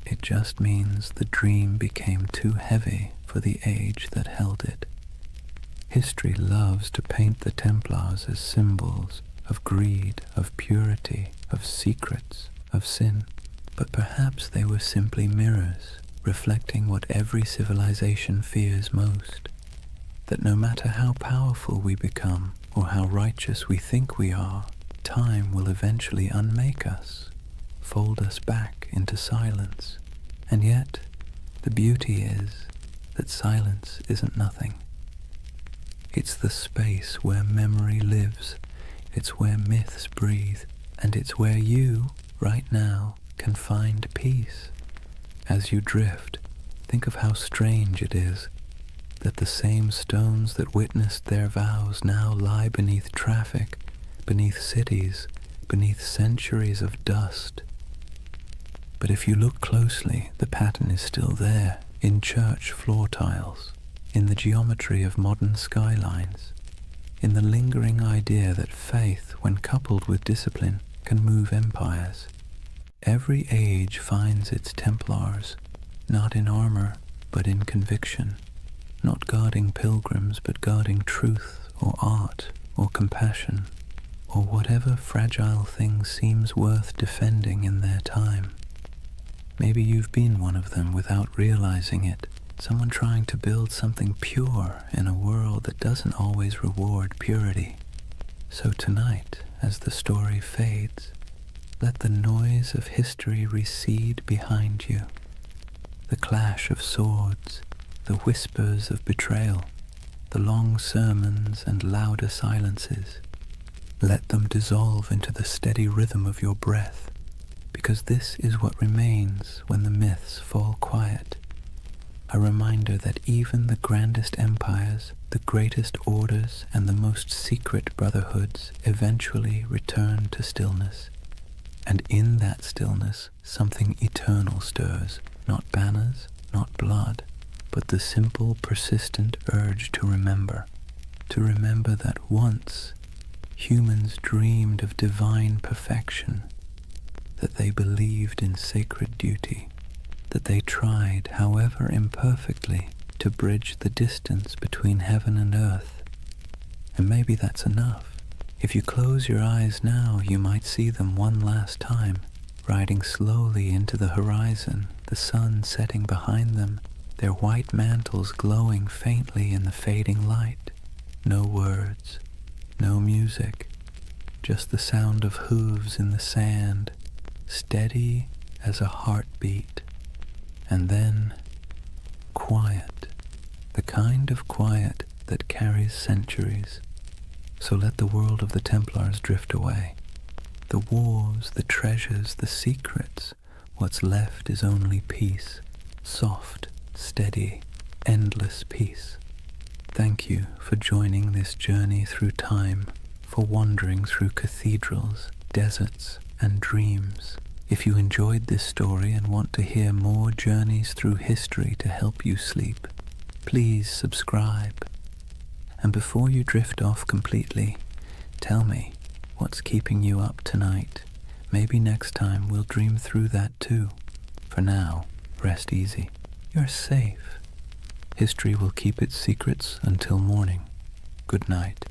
It just means the dream became too heavy for the age that held it. History loves to paint the Templars as symbols of greed, of purity, of secrets, of sin. But perhaps they were simply mirrors, reflecting what every civilization fears most. That no matter how powerful we become, or how righteous we think we are, time will eventually unmake us, fold us back into silence. And yet, the beauty is that silence isn't nothing. It's the space where memory lives, it's where myths breathe, and it's where you, right now, can find peace. As you drift, think of how strange it is that the same stones that witnessed their vows now lie beneath traffic, beneath cities, beneath centuries of dust. But if you look closely, the pattern is still there, in church floor tiles, in the geometry of modern skylines, in the lingering idea that faith, when coupled with discipline, can move empires. Every age finds its Templars, not in armor, but in conviction, not guarding pilgrims, but guarding truth, or art, or compassion, or whatever fragile thing seems worth defending in their time. Maybe you've been one of them without realizing it, someone trying to build something pure in a world that doesn't always reward purity. So tonight, as the story fades, let the noise of history recede behind you. The clash of swords, the whispers of betrayal, the long sermons and louder silences. Let them dissolve into the steady rhythm of your breath, because this is what remains when the myths fall quiet. A reminder that even the grandest empires, the greatest orders, and the most secret brotherhoods eventually return to stillness. And in that stillness, something eternal stirs, not banners, not blood, but the simple, persistent urge to remember that once humans dreamed of divine perfection, that they believed in sacred duty, that they tried, however imperfectly, to bridge the distance between heaven and earth. And maybe that's enough. If you close your eyes now, you might see them one last time, riding slowly into the horizon, the sun setting behind them, their white mantles glowing faintly in the fading light. No words, no music, just the sound of hooves in the sand, steady as a heartbeat. And then, quiet, the kind of quiet that carries centuries. So let the world of the Templars drift away. The wars, the treasures, the secrets, what's left is only peace, soft, steady, endless peace. Thank you for joining this journey through time, for wandering through cathedrals, deserts, and dreams. If you enjoyed this story and want to hear more journeys through history to help you sleep, please subscribe. And before you drift off completely, tell me what's keeping you up tonight. Maybe next time we'll dream through that too. For now, rest easy. You're safe. History will keep its secrets until morning. Good night.